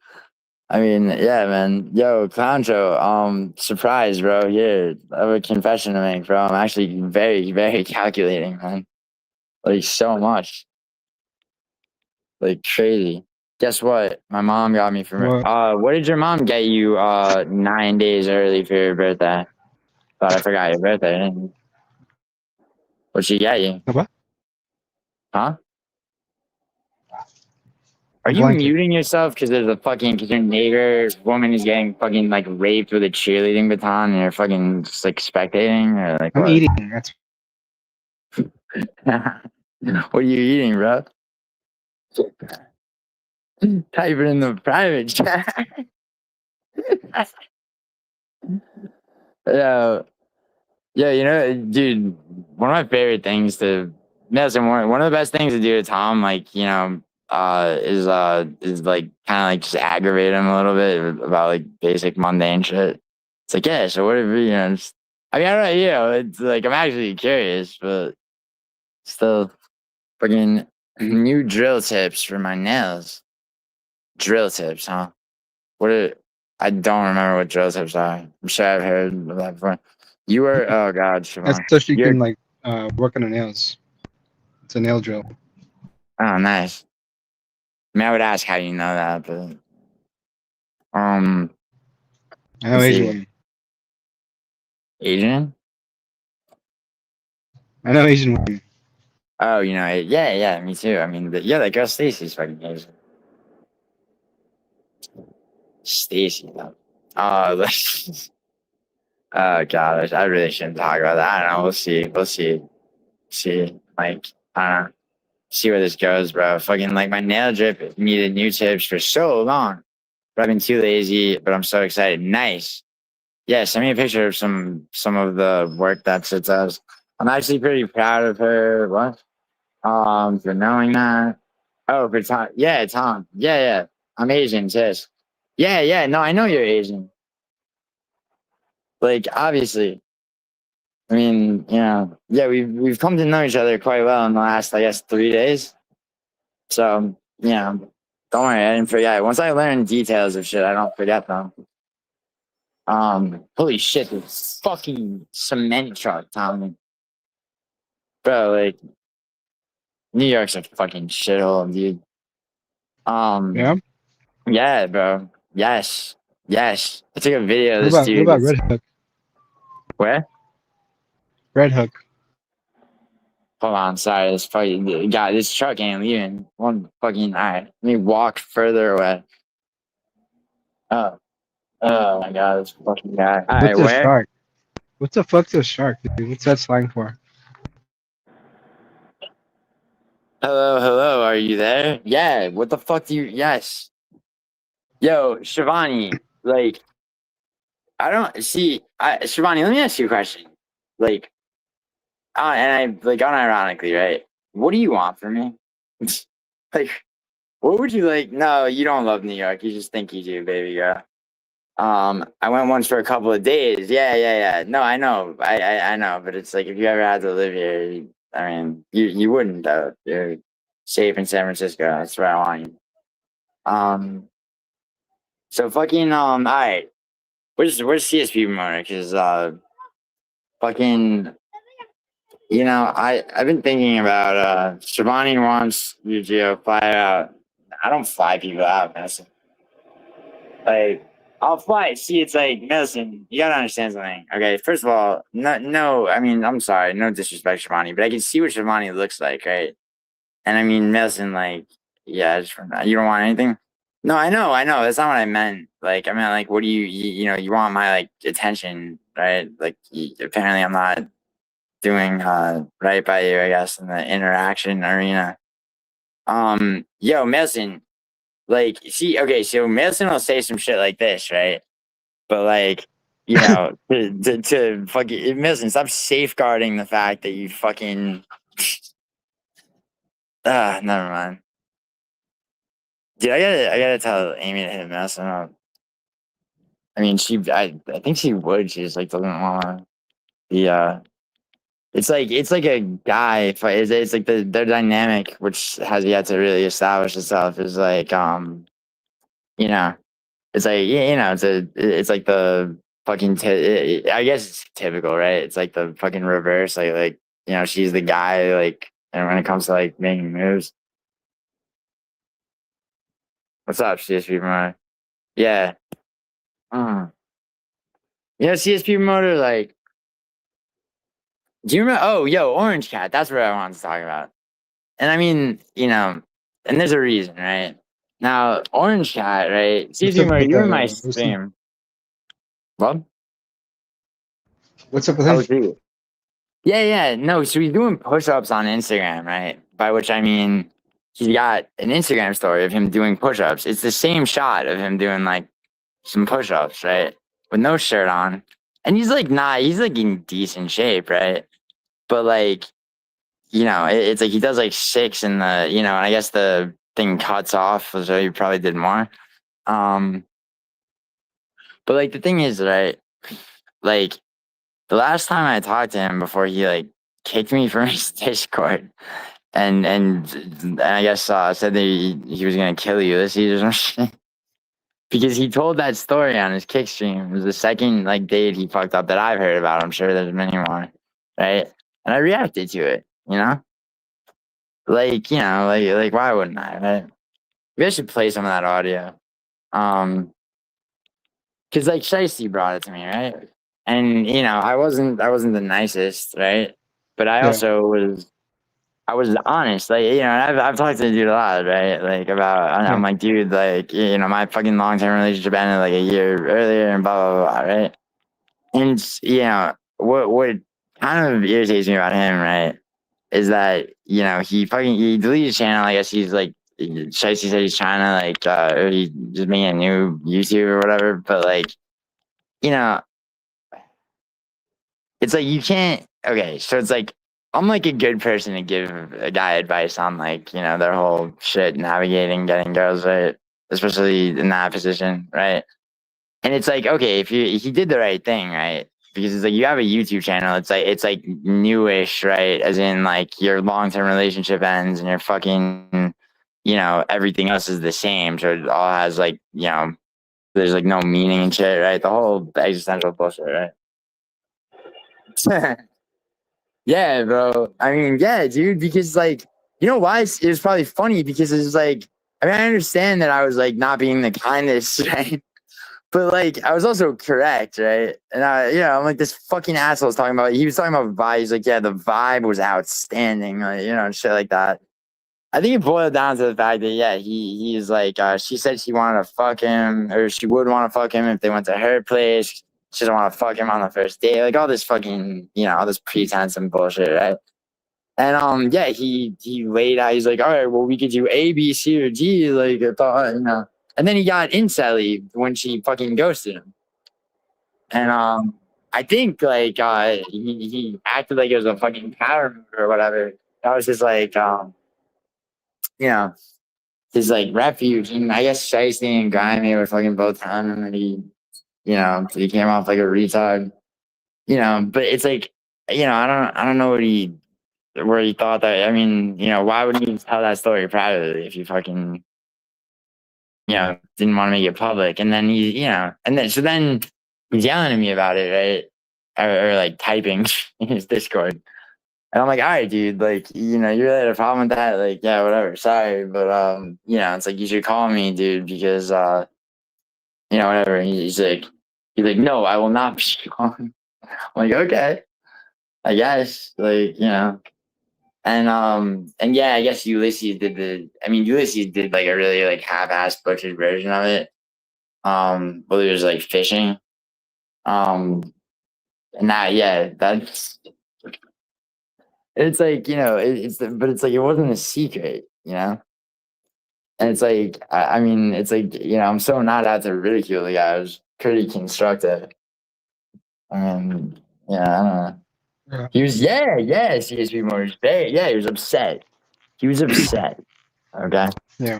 I mean, yeah, man. Yo, Clown Show, surprise, bro. Here, I have a confession to make, bro. I'm actually very, very calculating, man. Like, so much. Like, crazy. Guess what? My mom got me for, What? what did your mom get you, 9 days early for your birthday? Thought I forgot your birthday, didn't you? What'd she get you? What? Huh? Are A you blanket. muting yourself because because your neighbor woman is getting fucking like raped with a cheerleading baton and you're fucking just like spectating or like I'm what? eating. That's What are you eating, bro? Type it in the private chat. Yeah, yeah, dude. One of my favorite things to Nelson, one of the best things to do to Tom, like is like kind of like just aggravate him a little bit about like basic mundane shit. It's like, yeah, so what if just, I mean, I don't know, it's like I'm actually curious, but still, fucking new drill tips for my nails. Drill tips, huh? What are, I don't remember what drill tips are. I'm sure I've heard of that before. You were, oh God, that's Siobhan. so she You're, can like work on her nails. It's a nail drill. oh, nice. I mean, I would ask how you know that, but, I know let's Asian see. women. Adrian? I know Asian women. Oh, yeah, me too. I mean, yeah, that girl Stacy's fucking Asian. Stacy, though. like, oh god, I really shouldn't talk about that. I don't know. We'll see. We'll see. See, like, I don't know. See where this goes, bro. Fucking like my nail drip needed new tips for so long, but I've been too lazy. But I'm so excited. Nice. Yeah, send me a picture of some of the work that Sid does. I'm actually pretty proud of her. What? For knowing that. Oh, for Tom. Yeah, Tom. Yeah, yeah. I'm Asian, sis. Yeah, yeah. No, I know you're Asian. Like, obviously. I mean, yeah, we've come to know each other quite well in the last, I guess, 3 days. So, don't worry, I didn't forget. Once I learn details of shit, I don't forget them. Holy shit, this fucking cement truck, Tommy. Bro, like, New York's a fucking shithole, dude. Yeah. Yeah, bro. Yes. Yes. I took a video of What this about dude. Red Hook? Where? Red Hook. Hold on, sorry. This fucking guy, this truck ain't leaving. One fucking, alright. Let me walk further away. Oh, oh my god, this fucking guy. Alright, What's a where? shark? What the fuck's a shark, dude? What's that slang for? Hello, hello, are you there? Yeah, what the fuck do you, yes. Yo, Shivani, like, I don't see, Shivani, let me ask you a question. Like, and I, like, unironically, right? What do you want from me? Like, what would you like? No, you don't love New York. You just think you do, baby girl. I went once for a couple of days. Yeah, yeah, yeah. No, I know. I know. But it's like if you ever had to live here, I mean, you wouldn't though. You're safe in San Francisco. That's where I want you. So fucking all right. Where's CSP promoter? Because fucking I've been thinking about Shivani wants you to fly out. I don't fly people out, man. Like, I'll fly. See, it's like, listen, you gotta understand something. Okay, first of all, no. I mean, I'm sorry, no disrespect, Shivani, but I can see what Shivani looks like, right? And I mean, listen, like, yeah, just from that, you don't want anything. No, I know. That's not what I meant. Like, I meant, like, what do you want my like attention, right? Like, apparently, I'm not doing right by you, I guess, in the interaction arena. Yo, Mason, like, see, okay, so Mason will say some shit like this, right? But like, to fucking listen, stop safeguarding the fact that you fucking never mind. Dude, I gotta tell Amy to hit Madison up. I mean I think she would, she just like doesn't wanna be it's like a guy fight. It's like their dynamic, which has yet to really establish itself, is like you know it's like it's like the fucking I guess it's typical, right? It's like the fucking reverse, like she's the guy, like, and when it comes to like making moves. What's up, CSP promoter? Yeah. CSP promoter, like, do you remember? Oh, yo, Orange Cat. That's what I wanted to talk about. And I mean, and there's a reason, right? Now, Orange Cat, right? What's CSP up promoter, with you were in my stream. What? what's up with How him? was he? Yeah, yeah. No, so he's doing push-ups on Instagram, right? By which I mean he's got an Instagram story of him doing push-ups. It's the same shot of him doing like some push-ups, right? With no shirt on. And he's like in decent shape, right? But like, it's like he does like six in the, and I guess the thing cuts off, so he probably did more. Um, but like the thing is, right? Like the last time I talked to him before he like kicked me from his Discord, and I guess said that he was gonna kill Ulysses or some shit. Because he told that story on his kick stream. It was the second like date he fucked up that I've heard about. I'm sure there's many more, right? And I reacted to it, like like why wouldn't I? Right? Maybe I should play some of that audio. Because like Shiesty brought it to me, right? And I wasn't the nicest, right? But I Yeah. also was I was honest, like, I've talked to the dude a lot, right? Like about, I'm Yeah. like, dude, like, my fucking long term relationship ended like a year earlier, and blah blah blah, right? And what kind of irritates me about him, right, is that he deleted his channel. I guess he's like, Shicey said he's trying to like, or he just making a new YouTube or whatever. But like, you know, it's like you can't. Okay, so it's like I'm like a good person to give a guy advice on like their whole shit navigating getting girls, right, especially in that position, right? And it's like, okay, if he did the right thing, right? Because it's like you have a YouTube channel, it's like newish, right? As in like your long term relationship ends and your fucking everything else is the same. So it all has like, there's like no meaning and shit, right? The whole existential bullshit, right? Yeah, bro. I mean, yeah, dude, because like, you know why? It was probably funny because it's like, I mean, I understand that I was like not being the kindest, right? But like, I was also correct, right? And I'm like, this fucking asshole was talking about. He was talking about vibe. He's like, yeah, the vibe was outstanding, like, and shit like that. I think it boiled down to the fact that yeah, he's like, she said she wanted to fuck him, or she would want to fuck him if they went to her place. She doesn't want to fuck him on the first date, like all this fucking, all this pretense and bullshit, right? And yeah, he laid out. He's like, all right, well, we could do A, B, C, or D. Like I thought, And then he got incelly when she fucking ghosted him. And I think like he acted like it was a fucking power move or whatever. That was just like you know his like refuge. And I guess Shiesty and Grimy were fucking both telling him that he came off like a retard. But it's like I don't know where he thought that. I mean, why would he tell that story privately if you fucking didn't want to make it public? And then then he's yelling at me about it, right? Or like typing in his Discord. And I'm like, all right, dude, like, you really had a problem with that. Like, yeah, whatever. Sorry. But, it's like, you should call me, dude, because, whatever. And he's like, no, I will not be calling. I'm like, okay, I guess, like, and yeah, I guess Ulysses did like a really like half-assed butchered version of it. But it was like fishing. Um, and that, yeah, that's, it's like, but it's like, it wasn't a secret, And it's like, I mean, it's like, I'm so not out to ridicule the guy. I was pretty constructive. I mean, yeah, I don't know. Yeah. He was, yeah, CSP more. Yeah, he was upset. He was upset. Okay. Yeah.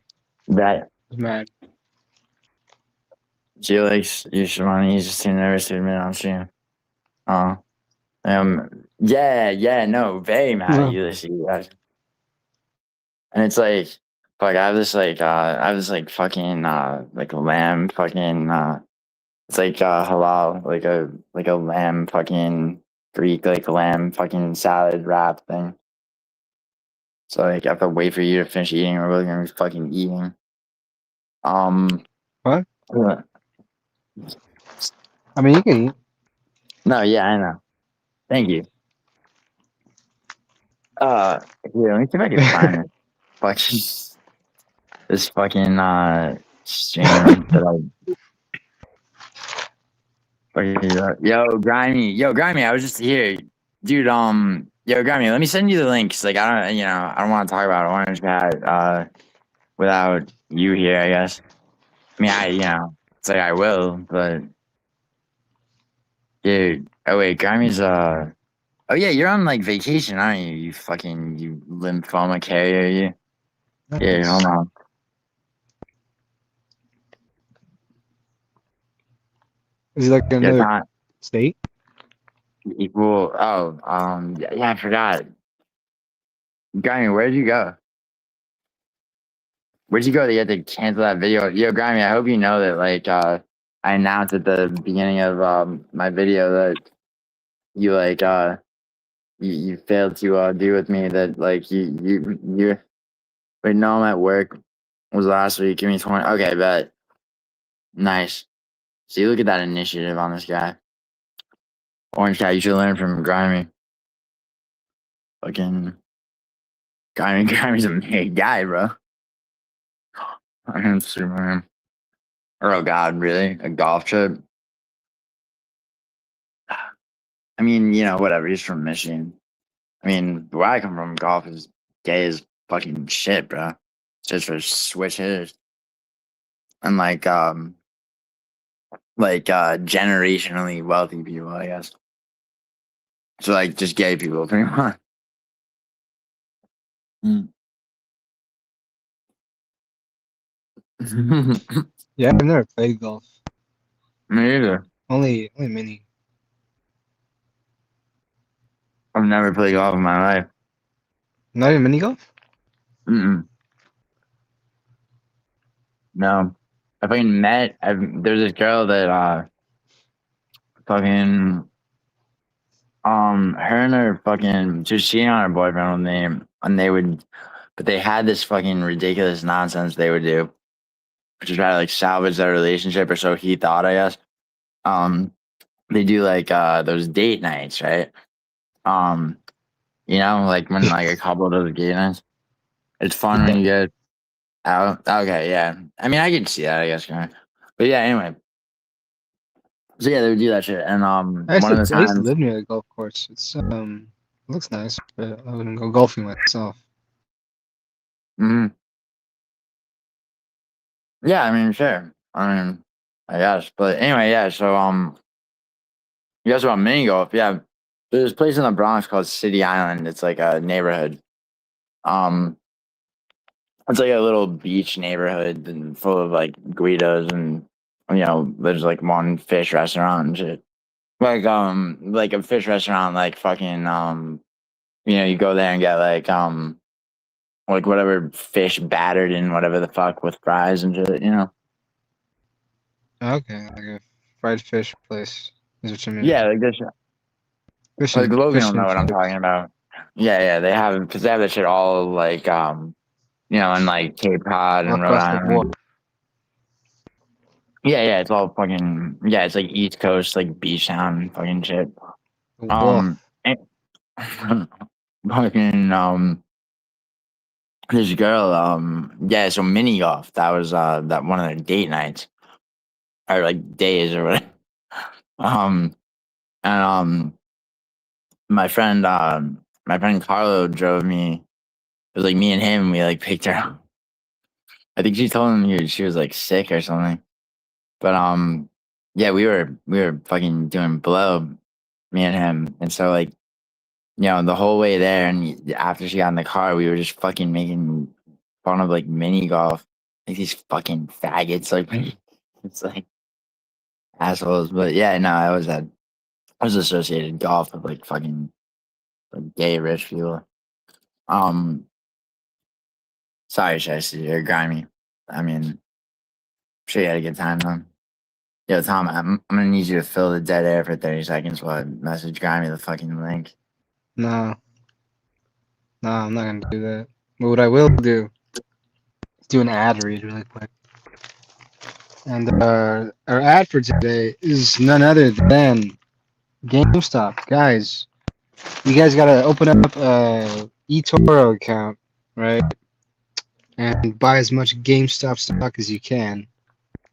That He's mad. Felix, he's just too nervous to admit on stream. Uh, yeah, no, very mad at Ulysses. And it's like, fuck, I have this like fucking, like lamb fucking, it's like, halal, like a lamb fucking Greek, like lamb fucking salad wrap thing. So like, I have to wait for you to finish eating or we're gonna be fucking eating. What? uh, I mean, you can eat. No, yeah, I know. Thank you. Here, let me see if I can find it. Fucking this fucking stream that yo grimy, I was just here, dude. Yo grimy, let me send you the links. Like I don't want to talk about Orange Cat without you here. I guess. I mean, it's like I will, but dude. Oh wait, grimy's Oh yeah, you're on like vacation, aren't you? You lymphoma carrier, you. Yeah, hold on. Is he like in Yeah, another state? equal. Oh, yeah, I forgot. Grimy, where'd you go? Where'd you go to get to cancel that video? Yo, Grimy, I hope you know that like I announced at the beginning of my video that you like you failed to do with me that like you wait, no, I'm at work. It was last week. Give me 20. Okay, bet. Nice. See, look at that initiative on this guy. Orange Cat, you should learn from Grimy. Fucking Grammy's a made guy, bro. I'm Superman. Oh God, really? A golf trip? I mean, whatever. He's from Michigan. I mean, where I come from, golf is gay as fucking shit, bro. It's just for switch hitters and generationally wealthy people, I guess. So like just gay people, pretty much. Yeah, I've never played golf. Me either. Only mini. I've never played golf in my life. Not even mini golf? Mm-mm. No. I fucking there's this girl that fucking her and her fucking she was cheating on her boyfriend with me but they had this fucking ridiculous nonsense they would do, which is try to like salvage their relationship, or so he thought, I guess. They do like those date nights, right? Like when like a couple does date nights. It's fun when you get out. Okay, yeah. I mean, I can see that, I guess, but yeah, anyway. So yeah, they would do that shit, and I one of the used to times. live near the golf course. It's it looks nice, but I wouldn't go golfing myself. Mhm. Yeah, I mean, sure. I mean, I guess, but anyway, yeah. So you guys about mini golf? Yeah, there's this place in the Bronx called City Island. It's like a neighborhood. Um, it's like a little beach neighborhood and full of like Guidos, and there's like one fish restaurant and shit. Like a fish restaurant, like fucking you go there and get like whatever fish battered in whatever the fuck with fries and shit. Okay, like a fried fish place is what you mean. Yeah, like this. Fish Like and Logan fish will know and what I'm chips. talking about. Yeah, they have because they have that shit all like in like Cape Cod All and Rhode across the Island. board. Yeah, it's all fucking it's like East Coast like beach town fucking shit. The Um, wolf. and- fucking this girl so mini golf, that was that one of their date nights, or like days or whatever. Um and my friend Carlo drove me. It was like me and him. We like picked her up. I think she told him she was like sick or something. But yeah, we were fucking doing blow, me and him, and so like the whole way there, and after she got in the car, we were just fucking making fun of like mini golf, like these fucking faggots, like it's like assholes. But yeah, no, I was associated golf with like fucking like gay rich people. Um, sorry, Chesty, you're grimy. I mean, I'm sure you had a good time though. Yo, Tom, I'm gonna need you to fill the dead air for 30 seconds while I message Grimy the fucking link. No, no, I'm not gonna do that. But what I will do is do an ad read really quick. And our ad for today is none other than GameStop. Guys, you guys gotta open up a eToro account, right? And buy as much GameStop stock as you can.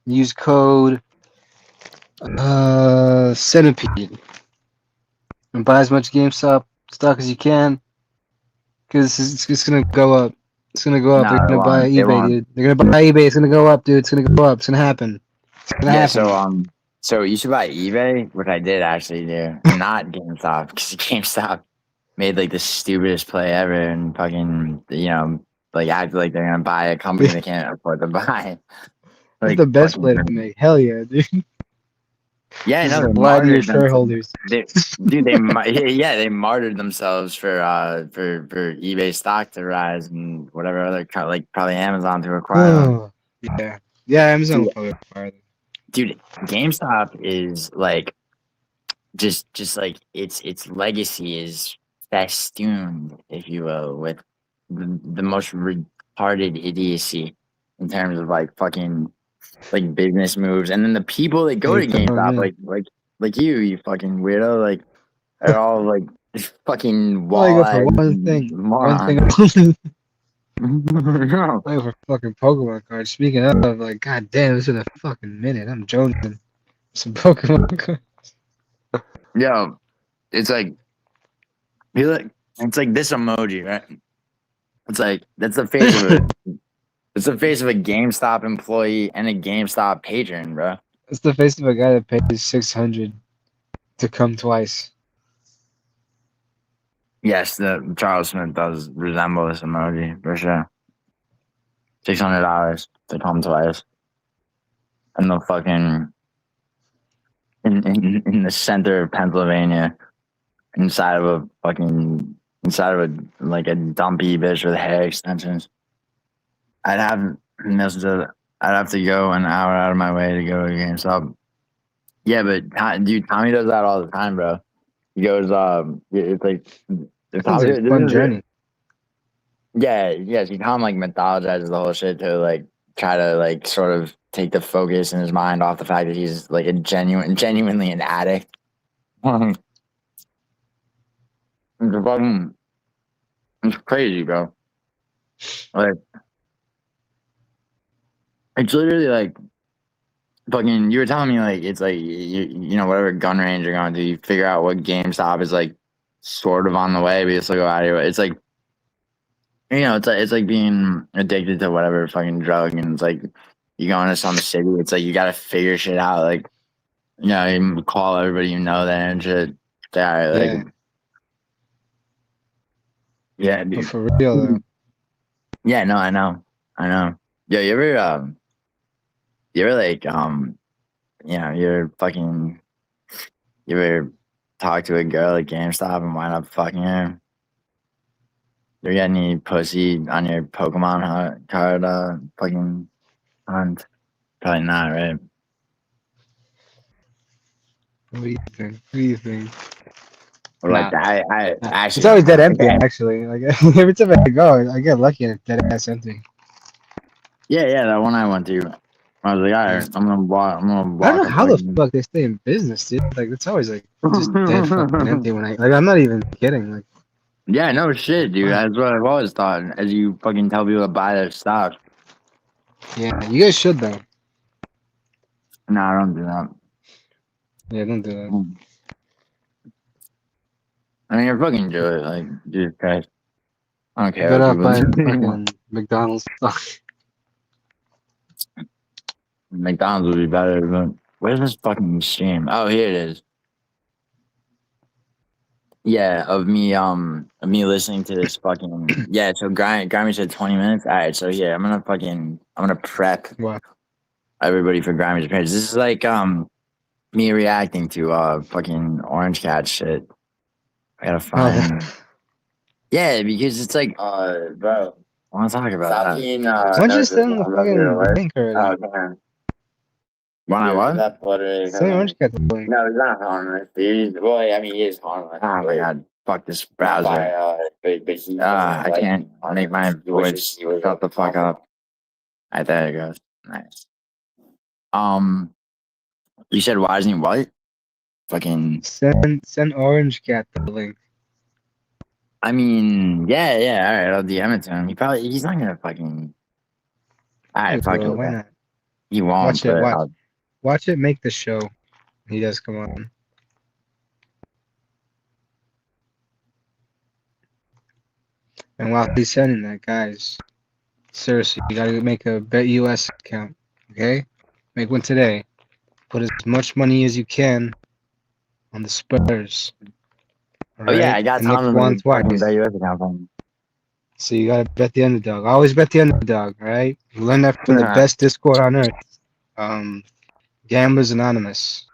Use code Centipede and buy as much GameStop stock as you can, because it's gonna go up. It's gonna go up. No, They're they gonna buy won't. They eBay, won't. dude. They're gonna buy eBay. It's gonna go up, dude. It's gonna go up. It's gonna happen. It's gonna Yeah, happen. so you should buy eBay, which I did actually do, and not GameStop, because GameStop made like the stupidest play ever, and fucking like act like they're gonna buy a company they can't afford to buy. That's Like the best play to fucking make. Hell yeah, dude. yeah, Just no, they lie to your martyred them. shareholders. They martyred themselves for eBay stock to rise and whatever other like probably Amazon to acquire them. Oh, yeah. Yeah, Amazon will Dude, probably acquire them. dude, GameStop is like just like its legacy is festooned, if you will, with the most retarded idiocy in terms of like fucking like business moves, and then the people that go You're to telling GameStop, me. like you fucking weirdo, like are all like fucking Well, I go for walleyes one and thing. One morons. thing. No. Play for fucking Pokemon cards. Speaking of, like, god damn, this is a fucking minute. I'm jonesing. Some Pokemon cards. Yo, it's like you look. It's like this emoji, right? It's like that's the face of a. It's the face of a GameStop employee and a GameStop patron, bro. It's the face of a guy that pays 600 to come twice. Yes, the Charles Smith does resemble this emoji for sure. $600 to come twice, and the fucking in the center of Pennsylvania, inside of a like a dumpy bitch with hair extensions. I'd have I'd have to go an hour out of my way to go to GameStop. Yeah, but dude, Tommy does that all the time, bro. He goes, it's like Sounds like a fun journey. Yeah, yeah. He kind of like mythologizes the whole shit to like try to like sort of take the focus in his mind off the fact that he's like a genuinely an addict. It's fucking, it's crazy, bro. Like, it's literally like fucking. You were telling me like it's like you know whatever gun range you're going to, you figure out what GameStop is like sort of on the way, but you still go out of your way. It's like it's like being addicted to whatever fucking drug, and it's like you go into some city. It's like you gotta figure shit out. Like you call everybody you know that and shit. Like yeah, But dude. for real, though. Yeah, no, I know. Yo, you ever like you ever talk to a girl at GameStop and wind up fucking her? You got any pussy on your Pokemon card fucking hunt? Probably not, right? What do you think? What do you think? Or like Nah. I actually It's always don't dead know. empty, Okay. actually. Like, every time I go, I get lucky and it's dead ass empty. Yeah, that one I went to. I was like, all right, I'm gonna walk. I'm gonna I don't walk know a how the fucking. fuck they stay in business, dude. Like, it's always, like, just dead fucking empty when I'm not even kidding. Like, Yeah, no shit, dude. fuck. That's what I've always thought. As you fucking tell people to buy their stock. Yeah, you guys should, though. No, I don't do that. Yeah, don't do that. I mean, you're fucking do it. Like, Jesus Christ. I don't care Better what off people buying do. fucking McDonald's stock. McDonald's would be better, but where's this fucking stream? Oh, here it is. Yeah, of me listening to this fucking yeah. So Grammy said 20 minutes. All right, so yeah, I'm gonna prep What? everybody for Grammy's appearance. This is like me reacting to fucking Orange Cat shit. I gotta find yeah, because it's like bro, I want to talk about that. Why don't you send the fucking link already? Man. When I was? Send Orange Cat the link. No, he's not harmless. Well, I mean, he is harmless. Oh my god, fuck this browser. I can't make my voice shut the fuck up. Alright, there it goes. Nice. You said why isn't he white? Fucking. Send Orange Cat the link. I mean, yeah. All right, I'll DM it to him. He's not gonna fucking. All right, fuck it. Why not? He won't. Watch it. Watch it make the show. He does come on. And while he's sending that, guys, seriously, you gotta make a BetUS account, okay? Make one today. Put as much money as you can on the Spurs. Oh yeah, I got and Nick Tom won to twice. bet US account from him. So you gotta bet the underdog. Always bet the underdog, alright? You learn that from the best Discord on earth. Gamblers Anonymous.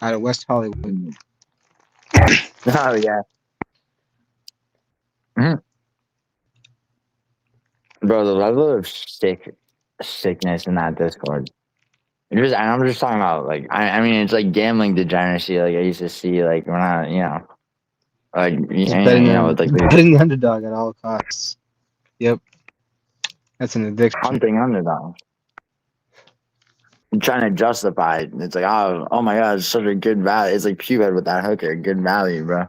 Out of West Hollywood. Oh yeah. Mm-hmm. Bro, the level of sickness in that Discord. I'm just talking about like I mean it's like gambling degeneracy like I used to see like when I like betting the underdog at all costs. Yep. That's an addiction. Hunting underdog. I'm trying to justify it. It's like oh my god, it's such a good value. It's like Pubehead with that hooker, good value, bro.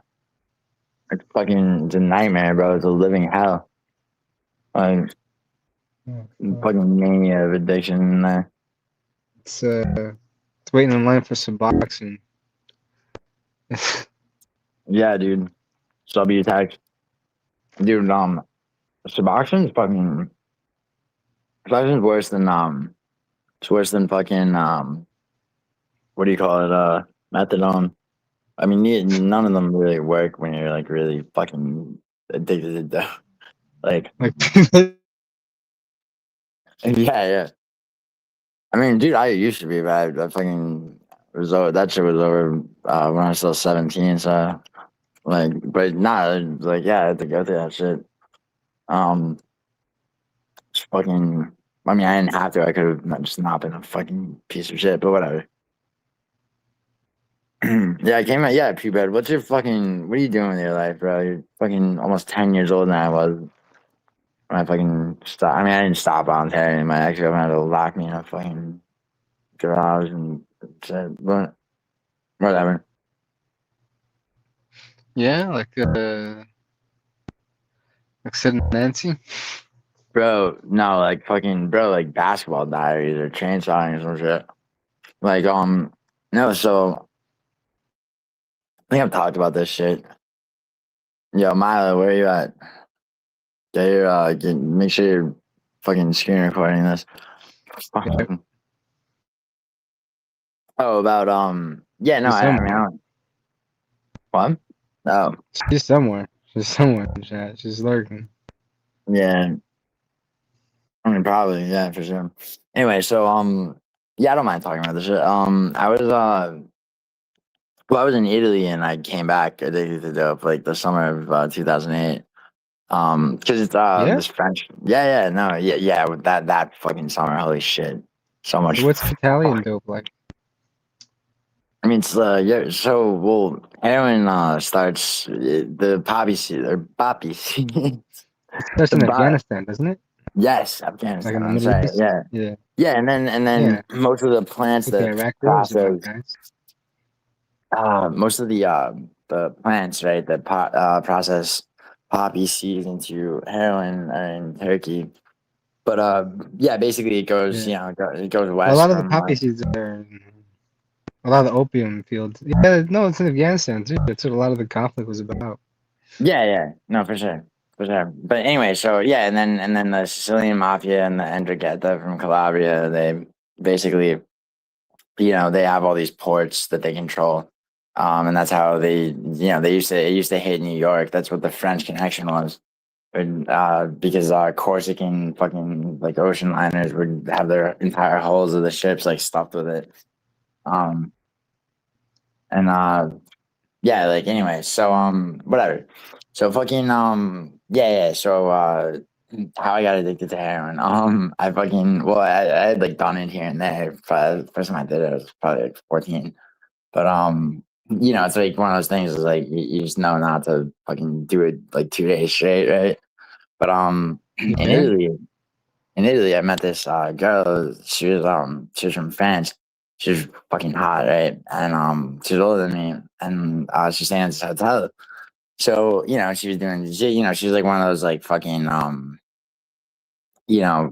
It's a nightmare, bro. It's a living hell. Like Oh, fucking mania of addiction in there. it's waiting in line for some boxing. Yeah, dude. Subutex. Dude, Suboxone's fucking Suboxone's worse than it's worse than fucking what do you call it? Methadone. I mean, none of them really work when you're like really fucking addicted to dope. Like, like yeah, yeah. I mean, dude, I used to be bad. I fucking was over. That shit was over when I was still 17. So, like, but not like, yeah, I had to go through that shit. Um, it's fucking. I mean, I didn't have to. I could have just not been a fucking piece of shit. But whatever. Yeah, I came out. Yeah, puberty. What's your fucking? What are you doing with your life, bro? You're fucking almost 10 years older than I was when I fucking stopped. I mean, I didn't stop volunteering. My ex-girlfriend had to lock me in a fucking garage and shit. But whatever. yeah, like Sid and Nancy. Bro, no, like fucking bro, like basketball diaries or chainsawing or some shit. Like, no, so I think I've talked about this shit. Yo, Milo, where you at? Make sure you're fucking screen recording this. Yeah, Oh, about yeah, no, she's I mean, I somewhere. don't, what? Oh, She's somewhere. She's somewhere in chat. She's lurking. yeah, I mean, probably, yeah, for sure. Anyway, so yeah, I don't mind talking about this shit. Well, I was in Italy and I came back addicted to dope like the summer of 2008. Because it's Yeah. this French. Yeah, yeah, no, yeah, yeah. With that fucking summer, holy shit, so So much. what's Italian Fuck. dope like? I mean, it's yeah. So well, heroin starts the poppy seed or poppy seed. It starts The in bot. Afghanistan, doesn't it? Yes, Like in Afghanistan. the I'm Middle sorry. East. Yeah, Yeah. yeah, and then Yeah. most of the plants That's what that Iraq War was about, process guys. most of the plants, right, that process poppy seeds into heroin are in Turkey. But yeah, basically it goes, Yeah. it goes Well, a west lot of the from poppy seeds are a lot of the opium fields. Yeah, no, it's in Afghanistan too. That's what a lot of the conflict was about. yeah, yeah, no, for sure. But anyway, so yeah, and then the Sicilian mafia and the Ndrangheta from Calabria, they basically, they have all these ports that they control. And that's how it used to hit New York. That's what the French connection was. And, because Corsican fucking like ocean liners would have their entire hulls of the ships like stuffed with it. Um, and yeah, like anyway, so whatever. So fucking yeah, yeah. So how I got addicted to heroin. I fucking I had like done it here and there. First time I did it, I was probably like 14. But it's like one of those things is like you just know not to fucking do it like 2 days straight, right? But Yeah. in Italy I met this girl. She was from France. She was fucking hot, right? And she was older than me, and she's staying at this hotel. So she was doing, she was like one of those like fucking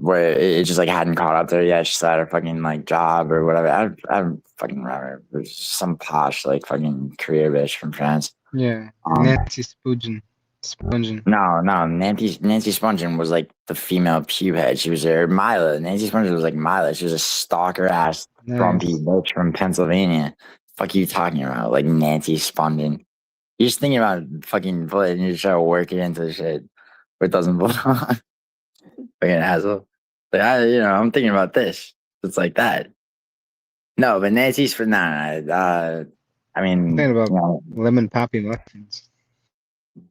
where it just like hadn't caught up to her yet. She started her fucking like job or whatever. I don't fucking remember. It was some posh like fucking career bitch from France. Yeah. Um, Nancy Spungen. Spungen. no, no, Nancy Spungen was like the female pube head. She was her Mila. Nancy Spungen was like Mila. She was a stalker ass grumpy Nice. bitch from Pennsylvania. Fuck you talking about like Nancy Spungen? You're just thinking about fucking bullet and you just try to work it into the shit where it doesn't belong. Fucking asshole. Like I'm thinking about this. It's like that. No, but Nancy's for nah. I I'm mean, thinking about lemon poppy muffins.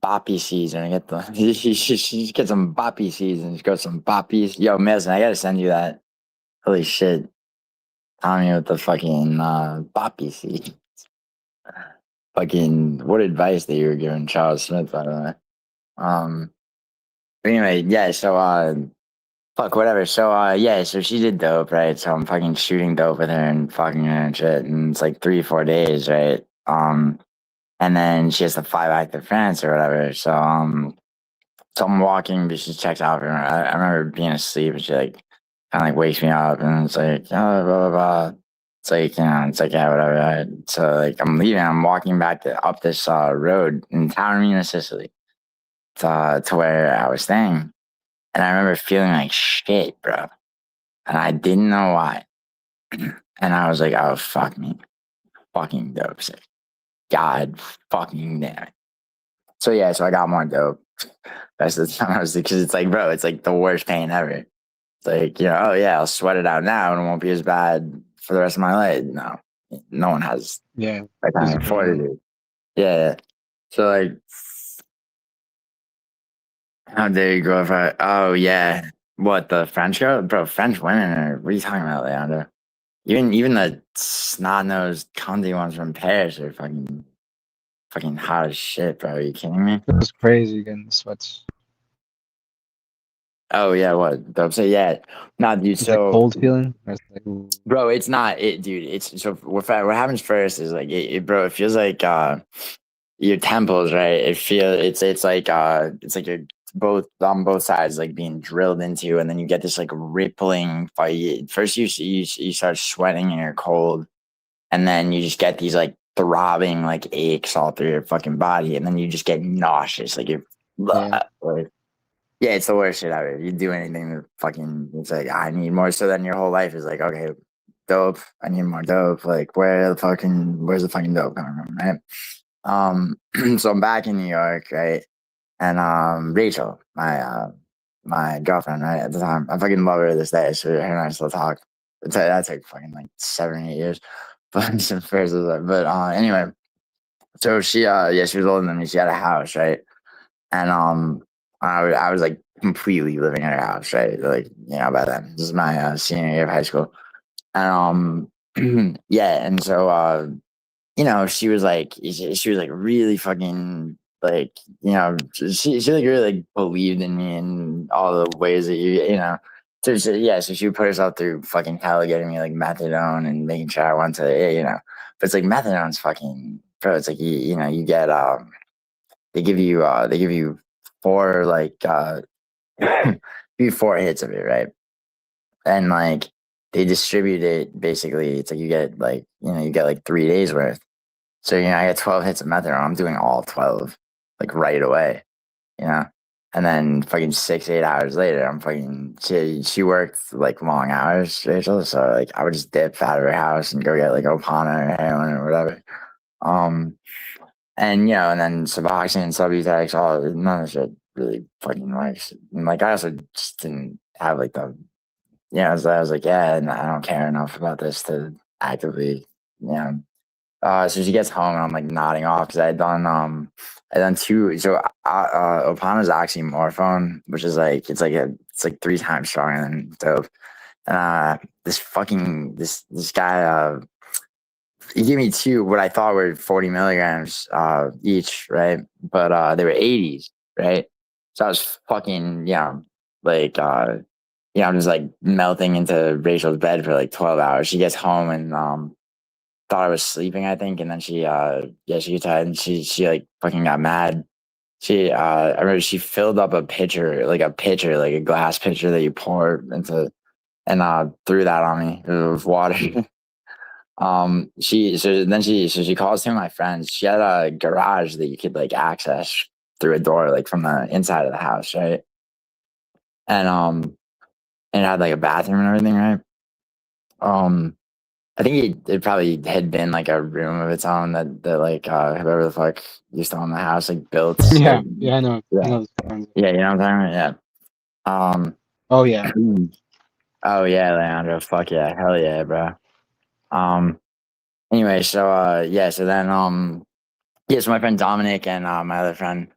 boppy seeds and I get the she get some boppy seeds and she got some boppies. Yo, Mason, I gotta send you that. Holy shit. Tommy with the fucking boppy seed. Fucking what advice that you were giving Charles Smith, by the way. Um anyway, yeah, so fuck whatever. So yeah, so she did dope, right? So I'm fucking shooting dope with her and fucking her and shit. And it's like 3, 4 days, right? And then she has to fly back to France or whatever. So So I'm walking, but she checks out for me. I remember being asleep, and she like kind of like wakes me up, and it's like, oh, blah blah blah. It's like, it's like, yeah, whatever. Right? So like I'm leaving. I'm walking back up this road in Taormina, Sicily, to where I was staying, and I remember feeling like shit, bro, and I didn't know why. And I was like, oh fuck me, fucking dope sick. God fucking damn it. So yeah, so I got more dope. That's the time I was because it's like, bro, it's like the worst pain ever. It's like, oh yeah, I'll sweat it out now and it won't be as bad for the rest of my life. No, no one has Yeah, that kind of physical pain. fortitude. Yeah, yeah. So like, how dare you go if I? Oh yeah, what the French girl, bro? French women are. What are you talking about, Leandro? Even the snot nosed cunty ones from Paris are fucking hot as shit, bro. Are you kidding me? It was crazy getting the sweats. Oh yeah, what? Dope say yeah. Not dude. It's like So cold feeling. Or it's like, ooh, bro, it's not it, dude. It's so what happens first is like bro. It feels like your temples, right? It's like you're both on both sides like being drilled into, and then you get this like rippling fight. First, you start sweating and you're cold, and then you just get these like throbbing like aches all through your fucking body, and then you just get nauseous, like you're yeah. like, yeah, it's the worst shit ever. You do anything to fucking, it's like, I need more. So then your whole life is like, okay, dope. I need more dope. Like, where's the fucking dope coming from, right? So I'm back in New York, right? And Rachel, my girlfriend, right at the time, I fucking love her to this day. So her and I still talk. That's like fucking like 7 or 8 years. But anyway, so she was older than me. She had a house, right? And I was like completely living in her house, right? Like, by then, this is my senior year of high school, and yeah, and so she was like really fucking like, she like really like believed in me in all the ways that so she would put herself through fucking hell getting me like methadone and making sure I went to, but it's like methadone's fucking, bro. It's like you get they give you four like give you four hits of it, right? And like they distribute it basically. It's like you get like 3 days worth. So I get 12 hits of methadone. I'm doing all 12 like right away, you know. And then fucking 6, 8 hours later, I'm fucking she worked like long hours, Rachel. So like I would just dip out of her house and go get like Opana or heroin or whatever. Um, and and then Suboxone, Subutex, all none of the shit really fucking works. And like I also just didn't have like the I was like, yeah, and I don't care enough about this to actively, you know. So she gets home and I'm like nodding off because I done two. So Opana's oxymorphone, which is like it's like 3 times stronger than dope. And this guy he gave me two what I thought were 40 milligrams each, right? But they were 80s, right? So I was fucking, like I'm just like melting into Rachel's bed for like 12 hours. She gets home and thought I was sleeping, I think, and then she gets tired and she like fucking got mad. I remember she filled up a glass pitcher that you pour into, and threw that on me with water. She calls two of my friends. She had a garage that you could like access through a door, like from the inside of the house, right? And and it had like a bathroom and everything, right? Um, I think it probably had been like a room of its own that like whoever the fuck used to own the house like built. Like, Yeah, yeah, I know. I yeah, know. yeah, you know what I'm talking about? Yeah. Oh yeah. Oh yeah, Leandro. Fuck yeah, hell yeah, bro. Um. Anyway, so so then yeah, so my friend Dominic and my other friend,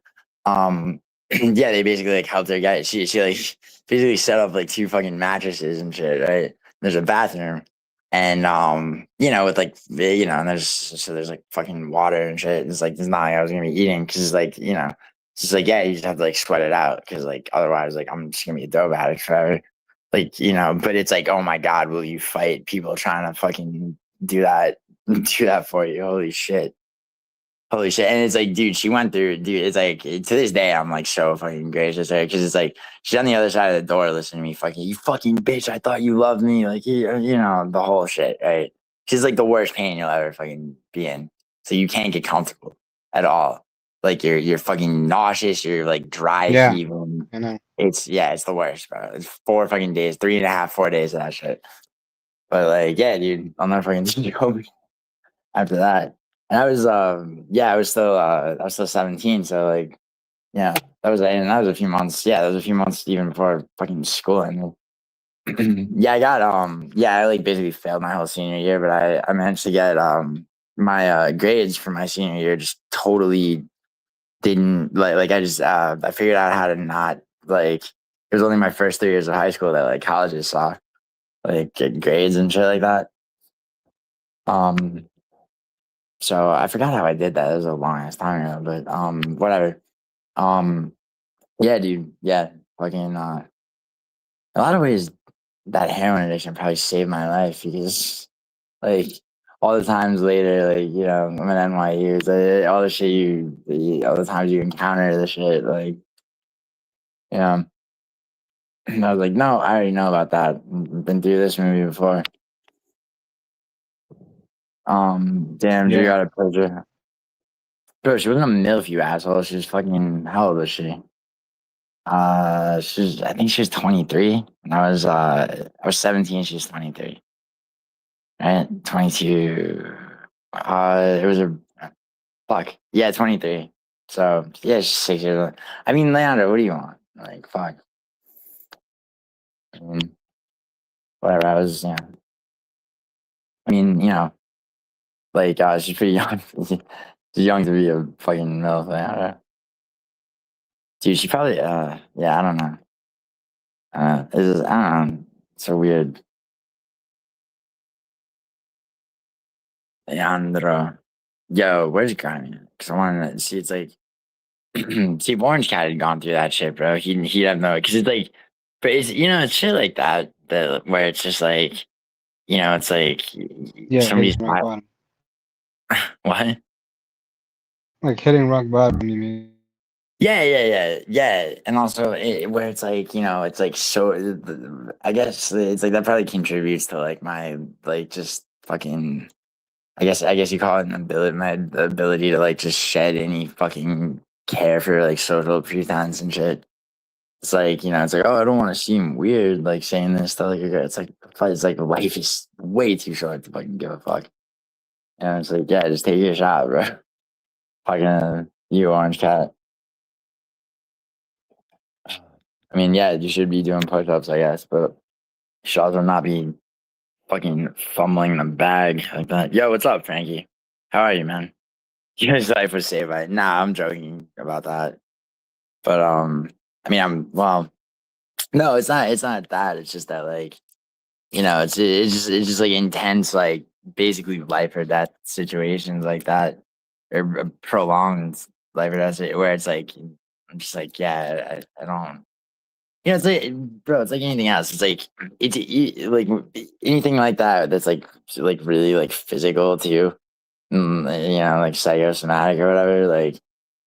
yeah, they basically like helped her get. She like basically set up like two fucking mattresses and shit. Right? There's a bathroom, and with like and there's like fucking water and shit. It's like it's not like I was gonna be eating because like it's just like, yeah, you just have to like sweat it out because like otherwise like I'm just gonna be a dope addict forever. Like but it's like, oh my god, will you fight people trying to fucking do that do that for you? Holy shit. Holy shit. And it's like, dude, she went through, dude, it's like, to this day, I'm like so fucking gracious to her because it's like, she's on the other side of the door listening to me fucking, you fucking bitch, I thought you loved me. Like, you know, the whole shit, right? She's like the worst pain you'll ever fucking be in. So you can't get comfortable at all. Like, you're fucking nauseous, you're like dry Yeah, heaving. I know. It's the worst, bro. It's 4 fucking days, 3.5, 4 days of that shit. But like, yeah, dude, I'll never fucking see you after that. And I was still 17, so like yeah, that was a few months. Yeah, that was a few months even before fucking school. And yeah, I like basically failed my whole senior year, but I managed to get my grades for my senior year just totally didn't like I figured out how to not like it was only my first 3 years of high school that like colleges saw like get grades and shit like that. Um So I forgot how I did that. It was a long ass time ago, but whatever. Um, yeah, dude. Yeah, fucking. A lot of ways that heroin addiction probably saved my life because, like, all the times later, like I'm at NYU, all the shit all the times you encounter the shit, like, you know, I was like, no, I already know about that. Been through this movie before. Damn, Drew Yeah, got a pleasure. Bro, she wasn't a MILF, you asshole. She was fucking, how old was she? I think she was 23. And I was 17, she was 23. Right? 22. It was a fuck. Yeah, 23. So yeah, she's 6 years old. I mean, Leandro, what do you want? Like, fuck. I mean, whatever. I mean, like, she's pretty young. She's young to be a fucking MILF, Leandro. Dude, she probably, yeah, I don't know. I don't know. It's so weird. Leandro. Yo, where's Granny? Because I wanted to see. It's like, see, if Orange Cat had gone through that shit, bro, he'd have no. Because it's like, but it's shit like that where it's just like, it's like yeah, hitting somebody's rock bottom. what? Like hitting rock bottom, you mean? Yeah. And also, where it's like, it's like so. I guess it's like that probably contributes to like my like just fucking. I guess you call it an ability, my ability to like just shed any fucking care for like social pretense and shit. It's like, it's like, oh, I don't want to seem weird, like saying this stuff. Like, it's like life is way too short to fucking give a fuck. And it's like, yeah, just take your shot, bro. Fucking you, Orange Cat. I mean, yeah, you should be doing push ups, I guess, but you should also not be fucking fumbling the bag like that. Yo, what's up, Frankie? How are you, man? His life was saved by. Nah, I'm joking about that. But I mean, well. No, it's not. It's not that. It's just that like it's just like intense, like basically life or death situations like that, or prolonged life or death where it's like I'm just like yeah, I don't. It's like bro, it's like anything else. It's like like anything like that that's like really like physical to you, like psychosomatic or whatever. Like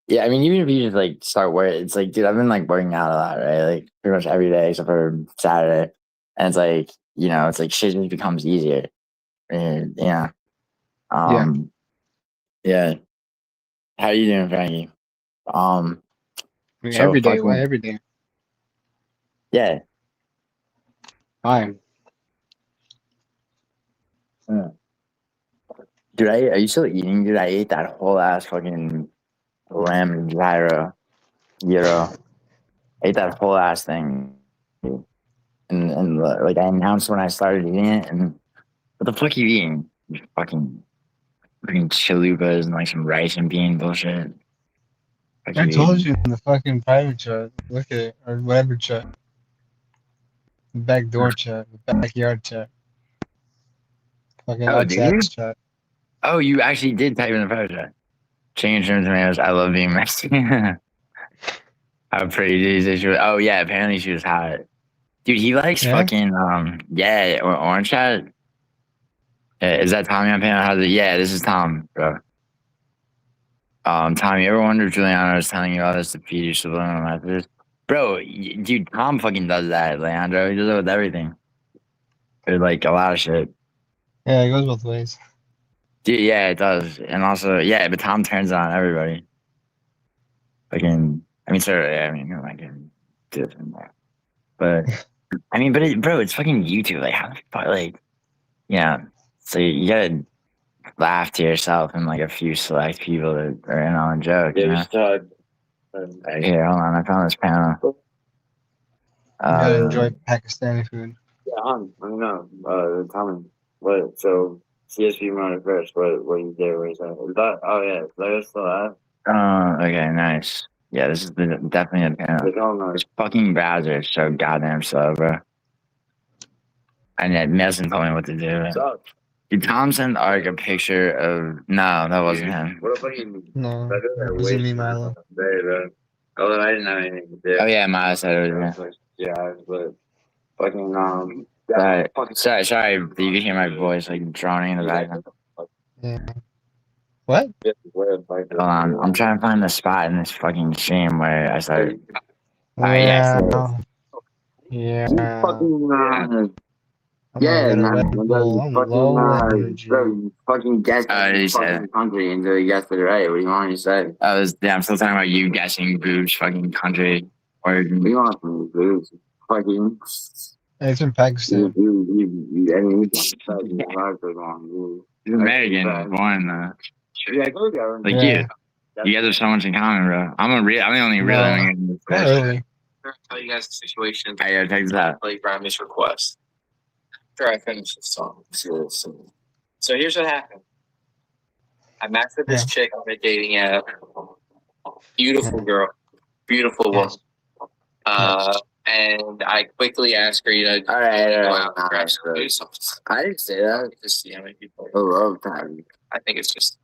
yeah, I mean, even if you just like start working, it's like, dude, I've been like working out a lot, right? Like pretty much every day except for Saturday. And it's like, it's like shit just becomes easier. And, yeah. Yeah. Um, yeah. How you doing, Frankie? Um, I mean, so every day. Why fucking, every day? yeah. Why? Yeah. Dude, are you still eating? Dude, I ate that whole ass fucking lamb gyro. I ate that whole ass thing. Dude. And like I announced when I started eating it, and what the fuck are you eating? You fucking chalupas and like some rice and bean bullshit. Fuck I you told eating? you in the fucking private chat. Look at it, or whatever chat, the backdoor chat, the backyard chat, fucking Oh, did outside you? chat. Oh, you actually did type in the photo. Change terms tomatoes. I love being Mexican. How pretty these is. Oh yeah, apparently she was hot. Dude, he likes Yeah. fucking yeah, orange hat. Is that Tommy on panel? How's it? Yeah, this is Tom, bro. Tom, you ever wonder if Giuliano is telling you all this to feed you subliminal messages? Bro, dude, Tom fucking does that, Leandro. He does it with everything. There's like a lot of shit. Yeah, it goes both ways. Dude, yeah, it does. And also, yeah, but Tom turns on everybody. Fucking, I mean, sort of, yeah, I mean, I can do this and that. But, I mean, bro, it's fucking YouTube. Like, how the fuck, like, yeah. So you gotta laugh to yourself and like a few select people that are in on a joke. Yeah, you know? Here, hold on. I found this panel. You gotta enjoy Pakistani food. Yeah, I know. Tommy, what? So CSP running first. What you did? What is that? Is that? Oh yeah, there's still that. Okay, nice. Yeah, this is definitely a panel. This fucking browser is so goddamn slow, bro. And it doesn't tell me what to do. Did Tom send Ark a picture of? No, that wasn't him. No, that wasn't me, Milo. Oh, I didn't have anything to do. Oh yeah, Milo said it was him. Yeah, but fucking sorry. You can hear my voice like droning in the background. Yeah. What? Hold on, I'm trying to find the spot in this fuking stream where I started. Yeah. Yeah. Yeah. Yeah, man. I'm low energy. Bro, you fucking guessed the fucking country until you guessed it right. What do you want me to say? I'm still talking about you guessing boobs fucking country. Or what do you want from me, boobs? Fucking. It's from Pakistan. You're American, born like you. You guys have so much in common, bro. I'm the only real American. Not really. I'll tell you guys the situation. I gotta take that. Play Grammy's request. After I finish this song. So here's what happened. I matched with this chick on a dating app. Beautiful girl. Beautiful woman. And I quickly asked her, all right. Do something. I didn't say that. Just see how many people. Time. I think it's just.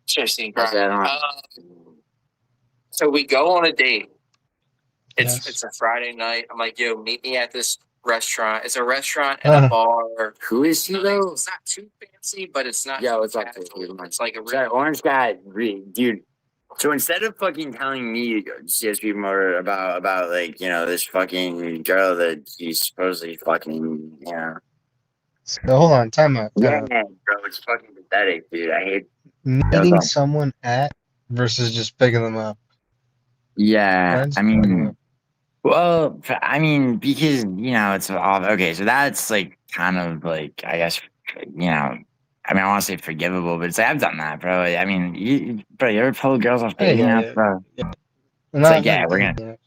Interesting. So we go on a date. It's a Friday night. I'm like, yo, meet me at this restaurant. It's a restaurant and a bar. Who is he though? It's not too fancy, but it's not. Yeah, it's like it's like a real orange guy, dude. So instead of fucking telling me CSP more about like this fucking girl that he's supposedly fucking So hold on, time out. Yeah, bro, it's fucking pathetic, dude. I hate meeting someone at versus just picking them up. Yeah, I mean. Well, I mean, because it's all okay. So that's like kind of like I guess I mean, I want to say forgivable, but it's like I've done that, bro. I mean, you ever pull girls off dating apps, bro? Yeah. It's like we're gonna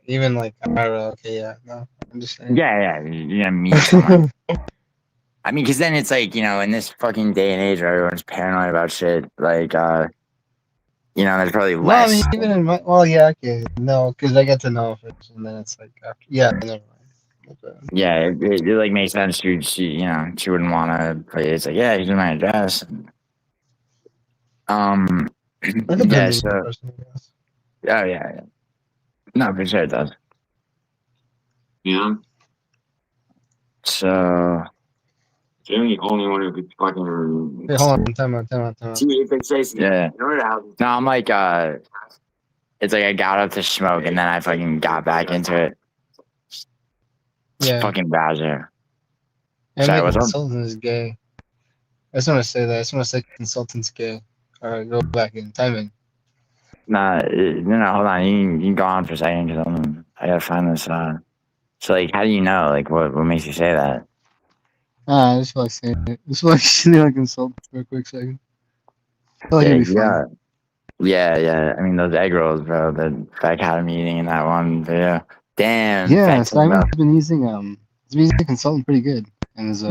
even like okay, no, I'm just saying. Yeah, you're gonna meet someone. I mean, because then it's like in this fucking day and age where everyone's paranoid about shit, like there's probably less. Well, I mean, even in my okay, no, because I get to know first, and then it's like never mind. Okay. Yeah, it like makes sense. She wouldn't want to play. It's like here's my address. Yeah. So. Yeah. No, for sure it does. Yeah. So. You're the only one who could fucking. Hey, hold on, time out. Yeah. No, I'm like it's like I got up to smoke and then I fucking got back into it. Fucking browser. And the consultant is gay. I just want to say that. I just want to say consultant's gay. Alright, go back in. Timing. Nah, no, hold on. You can go on for a second because I gotta find this. So like, how do you know? Like, what makes you say that? I just feel like saying it. Just feel like sitting like consultant for a quick second. I feel like it'd be fun. Yeah. I mean, those egg rolls, bro. The academy eating in that one video. Damn. Yeah, Simon's been using consultant pretty good. And his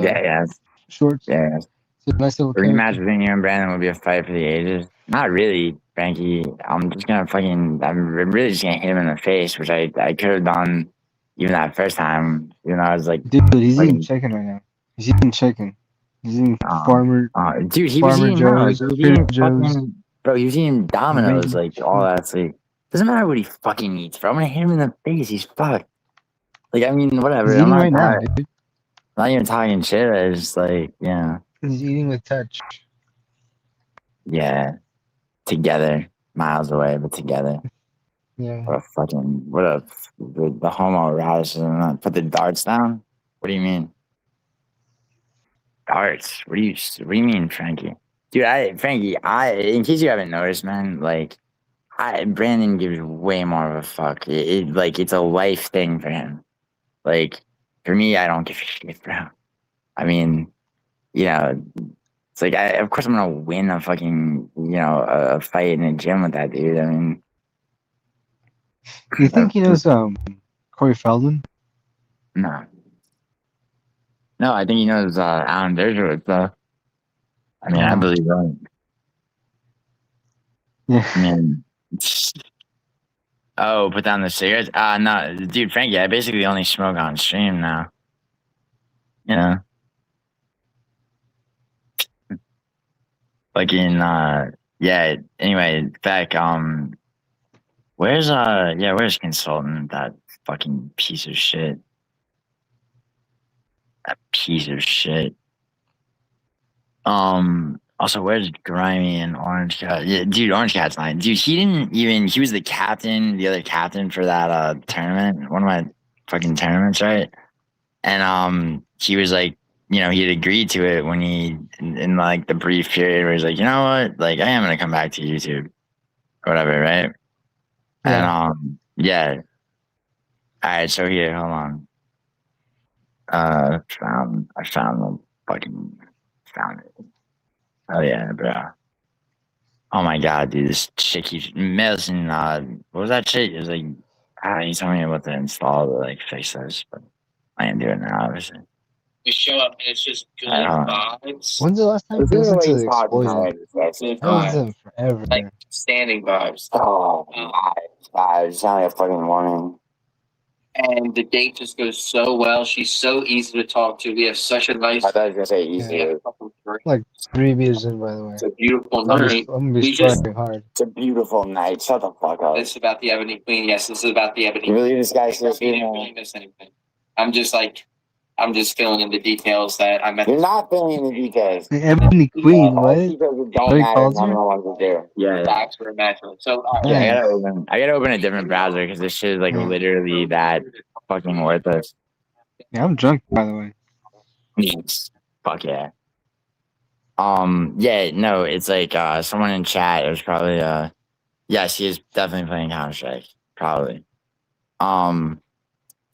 shorts. Yeah. It's a nice little rematch between you and Brandon would be a fight for the ages. Not really, Frankie. I'm really just gonna hit him in the face, which I could have done even that first time. I was like, dude, he's eating chicken right now. He's eating chicken. He's eating farmer. Dude, he was eating bro. He was eating Domino's, like all that. Like, doesn't matter what he fucking eats, bro. I'm gonna hit him in the face. He's fucked. Like, I mean, whatever. He's eating right now, dude. I'm not even talking shit. I just like, He's eating with touch. Yeah. together, miles away, but together. Yeah. What a the homoeroticism. Put the darts down. What do you mean? Darts. What do you mean, Frankie? Dude, Frankie, in case you haven't noticed, man, like Brandon gives way more of a fuck. Like it's a life thing for him. Like for me, I don't give a shit, bro. I mean, you know, it's like of course I'm gonna win a fucking a fight in a gym with that dude. I mean, You think he knows Corey Feldman? no, no, I think he knows Alan Dershowitz though. I mean, I believe that. Yeah. I mean, oh, put down the cigarettes. No, dude, Frankie, I basically only smoke on stream now. You know, like in yeah. Anyway, back where's consultant? That fucking piece of shit. That piece of shit. Also, where's Grimy and Orange Cat? Yeah, dude, Orange Cat's mine. Dude, he was the captain, the other captain for that tournament, one of my fucking tournaments, right? And he was like, he had agreed to it when in like the brief period where he's like, you know what, like I am gonna come back to YouTube, or whatever, right? And Yeah. yeah. All right, so here, hold on. I found the fucking found it. Oh yeah, bro. Oh my god, dude, this chick keeps messing. What was that shit? It was like, he told me what to install to like fix this, but I ain't doing it now, obviously. You show up and it's just good vibes. When's the last time you listened to the Explosion? Good I haven't listened to vibes. them forever. Like standing vibes. Oh, it's not like a fucking morning. And the date just goes so well. She's so easy to talk to. We have such a nice. I thought I was gonna say easy. Yeah. Like 3 beers in, by the way. It's a beautiful I'm night. gonna be sweating hard. It's a beautiful night. Shut the fuck up. This is about the Ebony Queen. Yes, this is about the Ebony You believe this guy I says didn't really miss anything. I'm just filling in the details that I meant. You're not filling in the details. The Ebony Queen, what? Details don't What he matter. calls None her? of the ones that do. Yeah. Facts were immaculate. So Yeah, I gotta open a different browser because this shit is like Yeah. literally that fucking worthless. Yeah, I'm drunk, by the way. Fuck yeah. Yeah, no, it's like someone in chat. It was probably yes, he is definitely playing Counter Strike. Probably.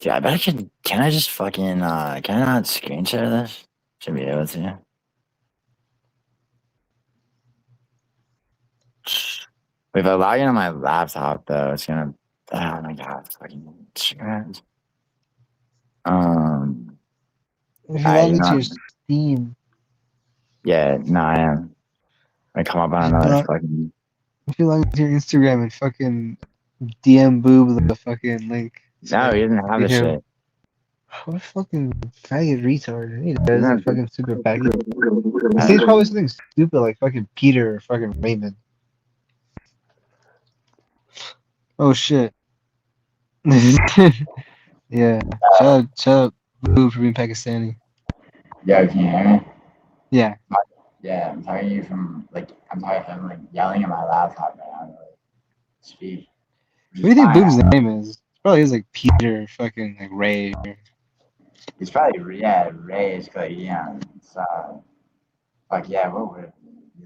Yeah, I bet I can. Can I just fucking can I not screen share this? Should be able to. If I log in on my laptop though, it's gonna. Oh my god, it's fucking scratch. If you log into your Steam, yeah, no, I am. I come up on another fucking. if you log into your Instagram and fucking DM Boob the fucking link. No, he doesn't have this shit. What a fucking faggot retard. He does a fucking super faggot. I think it's probably something stupid like fucking Peter or fucking Raymond. Oh shit. Yeah. Shut up, Boob, for being Pakistani. Yeah, can you hear me? Yeah. Yeah, I'm talking to you from I'm like yelling at my laptop right now to speak. What do you think Boob's name is? It probably is like Peter, fucking like Ray. It's probably Ray is like it's like what would it be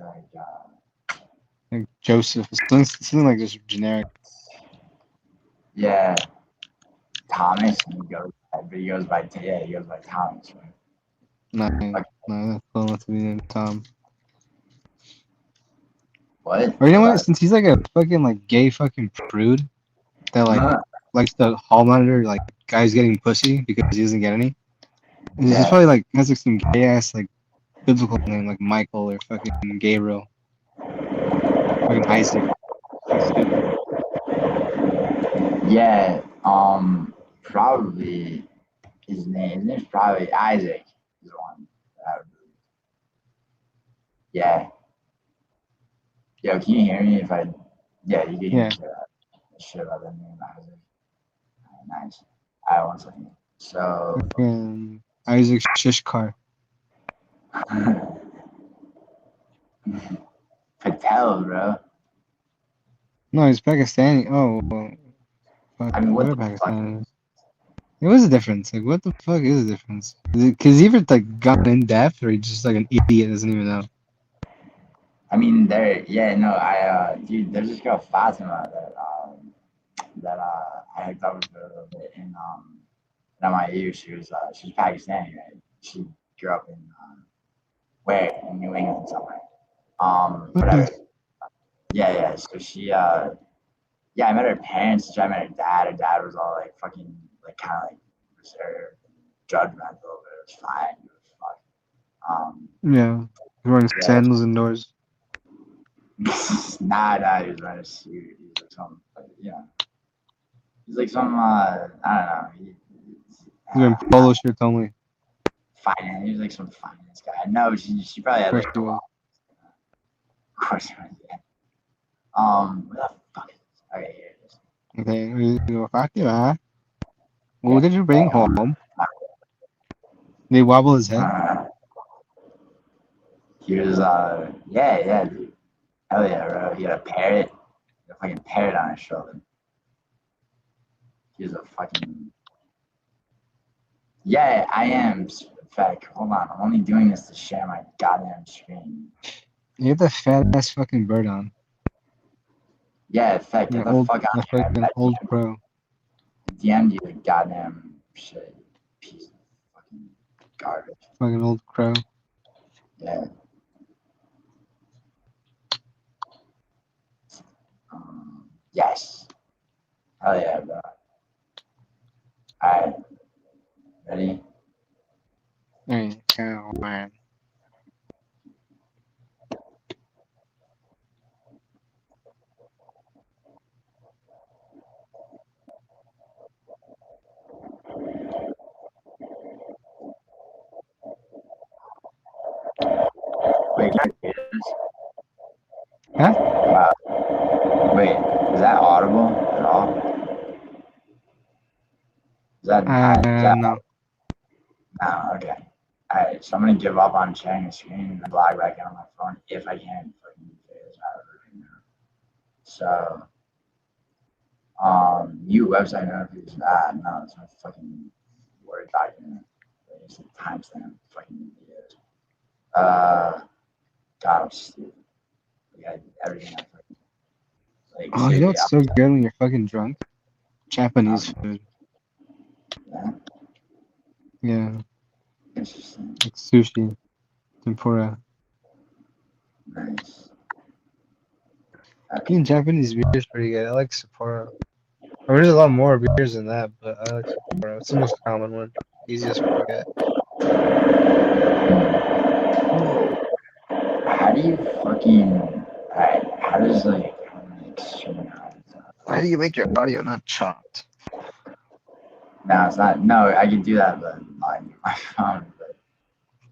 Like Joseph, something like just generic. Yeah, Thomas. He goes by Thomas. Right? No, that's cool enough to be named Tom. What? Or you know what? Since he's like a fucking like gay fucking prude that like likes to hall monitor like guys getting pussy because he doesn't get any. He's probably like has like some gay ass like biblical name like Michael or fucking Gabriel. Fucking Isaac. Yeah, probably his name is probably Isaac. Is the one that I would believe. Yeah. Yo, can you hear me if I? Yeah, you can hear me. Shit about that name, Isaac. Nice. All right, 1 second. So. Isaac Shishkar. Patel, bro. No, he's Pakistani. Oh, well, fuck, I mean, what we're the fuck? Pakistani. It was a difference. Like, what the fuck is the difference? Because he either like got in depth or he's just like an idiot doesn't even know. I mean, dude, there's this girl Fatima that I hooked up with for a little bit in NYU. She was Pakistani, right? She grew up in New England somewhere. Whatever. Yeah. So yeah, I met her parents. I met her dad. Her dad was all like fucking, like kind of like reserved, judgmental, but it was fine. It was fuck. Yeah, he's wearing Yeah. sandals indoors. Nah, he was wearing a suit. He was like he's like some, I don't know. He's wearing polo shirts only. Finance. He was like some finance guy. No, she probably Of had course like he was. Of course he was. Yeah. What the fuck is this? Okay, here it is. Okay, fuck you, huh? Yeah. What did you bring home? Did he wobble his head? He was, yeah, dude. Hell yeah, bro. He had a parrot. He had a fucking parrot on his shoulder. He was a fucking. Yeah, I am. In fact, hold on. I'm only doing this to share my goddamn screen. You had the fat ass fucking bird on. Yeah, in fact, get The the old, fuck out the of here. fucking old crow. DM'd you the goddamn shit. Piece of fucking garbage. Fucking old crow. Yeah. Yes. Hell yeah, bro. Alright. Ready? Hey, cow, man. Wait, can you hear this? Huh? Wow. Wait, is that audible at all? Is that No. no, okay. Alright, so I'm gonna give up on sharing the screen and log back in on my phone if I can fucking figure this out right now. So, new website notifications. No, it's my fucking Word document. It's the timestamp. Fucking idiot. God, I'm stupid. Yeah, everything I fucking like. Oh, you know Seriously, what's so good when you're fucking drunk? Japanese food. yeah, Yeah, interesting. like sushi, tempura. Nice. Even Okay. Japanese beer is pretty good. I like Sapporo. I mean, there's a lot more beers than that, but I like Sapporo. It's the most common one. Easiest one to get. How do you fucking? Alright, how does like synchronize? How do you make your audio not chopped? No, it's not. No, I can do that, but on my phone. But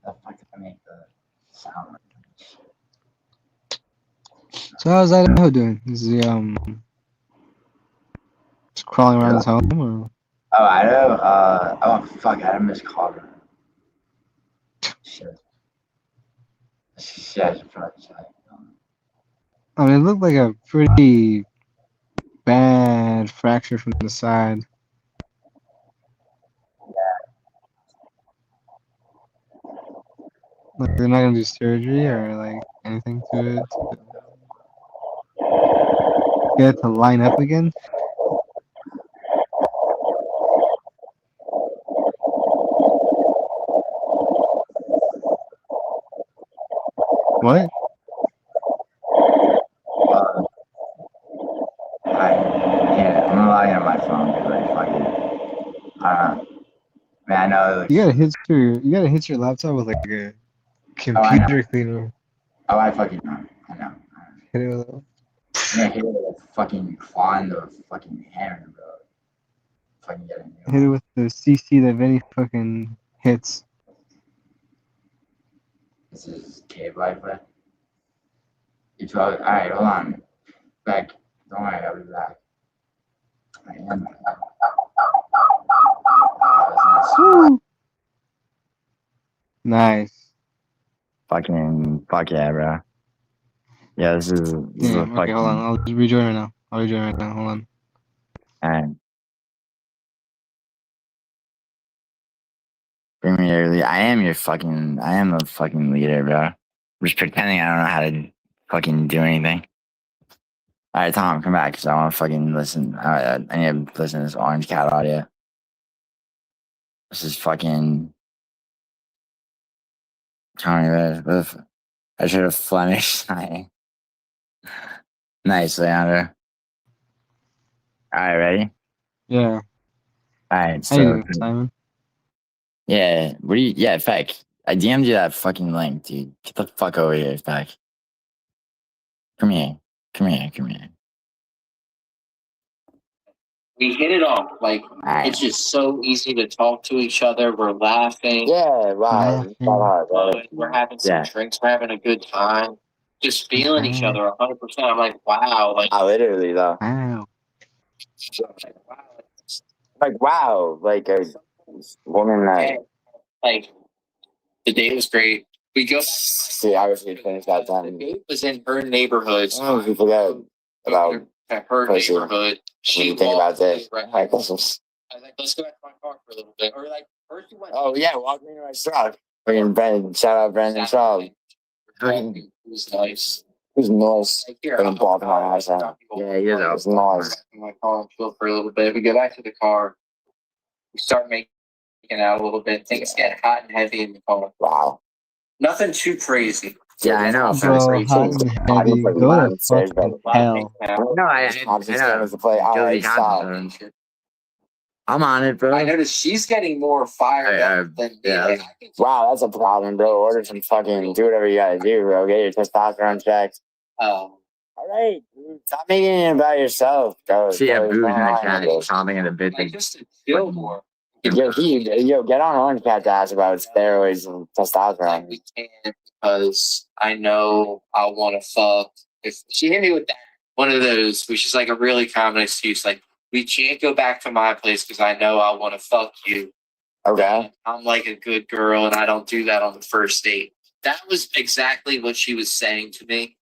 the fuck did I make the sound? So how's Idaho doing? Is he just crawling around his home or? Oh, I know. Oh fuck, I had a missed call. Shit. Shit, I should probably check. I mean, it looked like a pretty bad fracture from the side. Like they're not gonna do surgery or like anything to it to get it to line up again. What? I'm gonna log in on my phone because I fucking. I don't know. Man, I know it looks. You gotta hit your laptop with like a Oh, I know. computer cleaner. Oh, I fucking know. I know. Hit it with a, I'm gonna hit it with a fucking claw into a fucking hammer, bro. Fucking get a new hit it one. with the CC that Vinny fucking hits. This is cave Wi-Fi. Alright, hold on. Back. Don't worry, I'll be back. I am. Woo! Nice. Fucking fuck yeah, bro. Yeah, this is a Damn. Okay, hold on. I'll just rejoin her now. What are you doing right now? Hold on. And bring me your lead. I am a fucking leader, bro. I'm just pretending I don't know how to fucking do anything. All right, Tom, come back because I want to fucking listen. I need to listen to this Orange Cat audio. This is fucking. Tony, I should have Flemish signing. Nice, Leandro. All right, ready? Yeah. All right, How you so doing, Simon? yeah, what do you? Yeah, Feck. I DM'd you that fucking link, dude. Get the fuck over here, Feck. Come here. Come here. Come here. We hit it off. Like, Alright. it's just so easy to talk to each other. We're laughing. Yeah, wow. It's not hard, right? We're having some Yeah. drinks. We're having a good time. Just feeling each other 100%. I'm like, wow. Like, Literally, though. Wow. Like, wow. Like, a woman that. Like, the date was great. We go. See, I was going to finish that The time. date was in her neighborhood. Oh, you forgot about her pussy. neighborhood. She think about this. Right. Like, I was like, let's go back to my car for a little bit. Or like, first we went. oh, yeah, walk me to my truck. Fucking Brandon, shout out Brandon Shaw. It was nice. Who's nice? Like, here, Fucking ball my eyes out. Yeah, he is. It's nice. My car and chill for a little bit. We go back to the car. We start making out a little bit. Things get hot and heavy in the car. Wow. Nothing too crazy. Yeah, I know. Bro, hot and heavy. Go to fucking hell. No, I know. I'm on it, bro. I noticed she's getting more fired up than me. Yeah. Like, Wow, that's a problem, bro. Order some fucking, do whatever you gotta do, bro. Get your testosterone checked. All right, dude, stop making it about yourself, bro. See, yeah, booze in a cat, chomping at a bit. like just to chill more. Yo, get on Orange Cat's ass about steroids and testosterone. Like we can't because I know I want to fuck. If she hit me with that, one of those, which is like a really common excuse, like we can't go back to my place because I know I want to fuck you. Okay. I'm like a good girl and I don't do that on the first date. That was exactly what she was saying to me.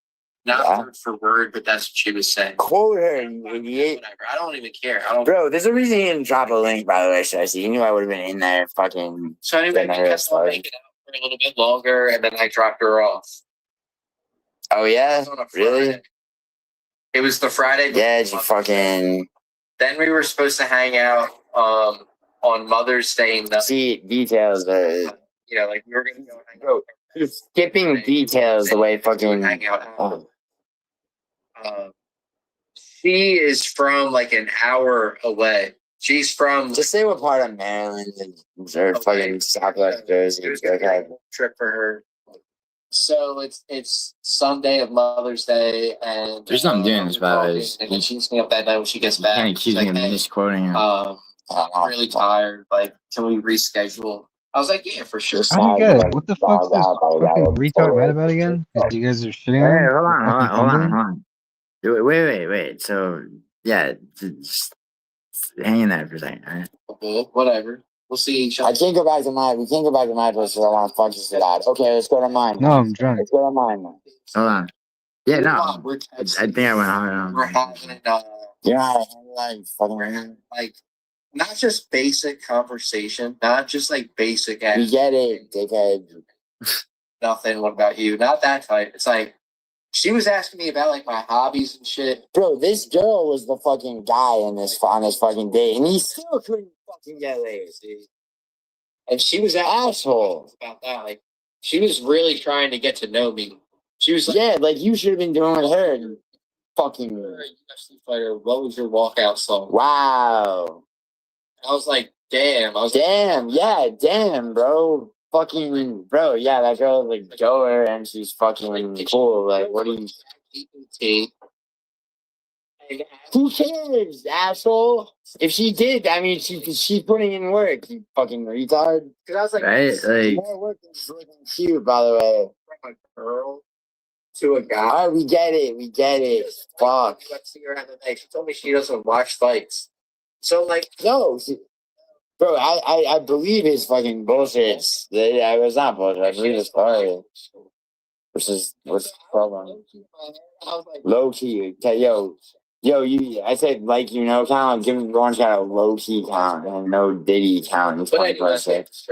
Not word for word, but that's what she was saying. Quote her, you idiot. Whatever. I don't even care. I don't. Bro, there's a reason he didn't drop a link, by the way, Shicey. You knew I would have been in there fucking. So anyway, we kept on making out for a little bit longer, and then I dropped her off. Oh, yeah? Really? It was the Friday. Yeah, you fucking. Then we were supposed to hang out on Mother's Day. See, details. You know, like we were going to go hang out. You're skipping details the way fucking. Hang out. She is from like an hour away. She's from. Just say what part of Maryland or fucking Southwest Jersey. It was gonna be a trip for her. So it's Sunday of Mother's Day, and there's something doing this about it. And then she hits me up that night when she gets back. Can't accuse me of misquoting her. I'm really tired. Like, can we reschedule? I was like, yeah, for sure. How do you guys? What the fuck is this fucking retard mad about again? You guys are shitting on him? Hey, hold on. Wait. So, yeah, just hang in there for a second. Right? Okay, whatever. We'll see each other. We can't go back to my place because I want to fuck you so bad. Okay, let's go to mine. No, I'm drunk. Let's go to mine. Hold on. Yeah, no. I think I went hard. We're having like not just basic conversation, not just like basic. You get it, dickhead. Nothing. What about you? Not that type. It's like she was asking me about like my hobbies and shit. Bro, this girl was the fucking guy on this fucking date, and he still couldn't fucking get laid. And she was an asshole about that. Like, she was really trying to get to know me. She was like, yeah, like you should have been doing with her. Fucking UFC fighter. What was your walkout song? Wow. I was like, damn. Damn, bro. Fucking, bro, yeah, that girl like Joer and she's fucking cool. Like, what do you? Who cares, asshole? If she did, I mean, she's putting in work. You fucking retard. Because I was like, right, like more work than she's looking cute, by the way. From a girl to a guy. All right, we get it. Fuck. She told me she doesn't watch fights. So like, no. Bro, I believe his fucking bullshit. I was not bullshit. I believe his story. What's the problem? Low key. Okay, yo, Yo, I said like count. Give Orange got a low key count and no Diddy count in But anyway, 2026.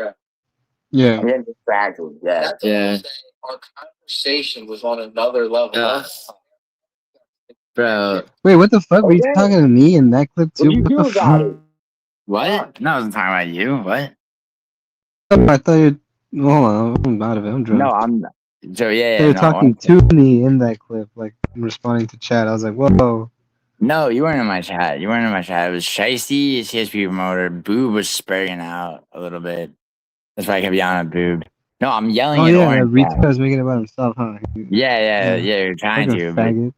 Yeah. I'm getting distracted. Yeah. That's what I'm saying. Our conversation was on another level. Bro, Wait, what the fuck? Were you Okay. talking to me in that clip too? what do you What do the about fuck? it? What? No, I wasn't talking about you. What? I thought you. Hold on, I'm out of it. I'm drunk. No, I'm. So I yeah, thought you were no. talking to me in that clip, like I'm responding to chat. I was like, whoa. No, you weren't in my chat. You weren't in my chat. It was Shiesty, CSP promoter. Boob was spurting out a little bit. That's why I kept yelling at Boob. No, I'm yelling Oh at yeah, that Orange. retard's making it about himself, huh? Yeah. You're trying Fucking to, but faggot.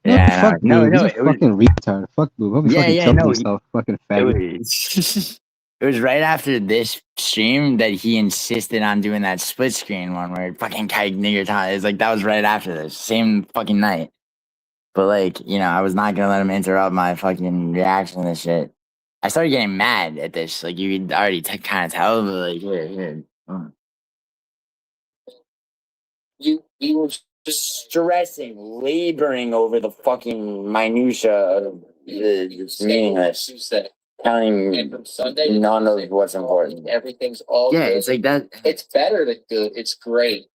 yeah, Fuck no, Boob. He's a it was. fucking retard. Fuck Boob. Hope he fucking kills himself. Fucking It faggot. was. It was right after this stream that he insisted on doing that split screen one where fucking kike nigger time. It's like that was right after this, same fucking night. But like, I was not gonna let him interrupt my fucking reaction to this shit. I started getting mad at this. Like you could already kind of tell, but like here. You were just stressing, laboring over the fucking minutia of the meaningless. You said telling from Sunday none of what's important. Everything's all good. It's like that. It's better than good. It's great.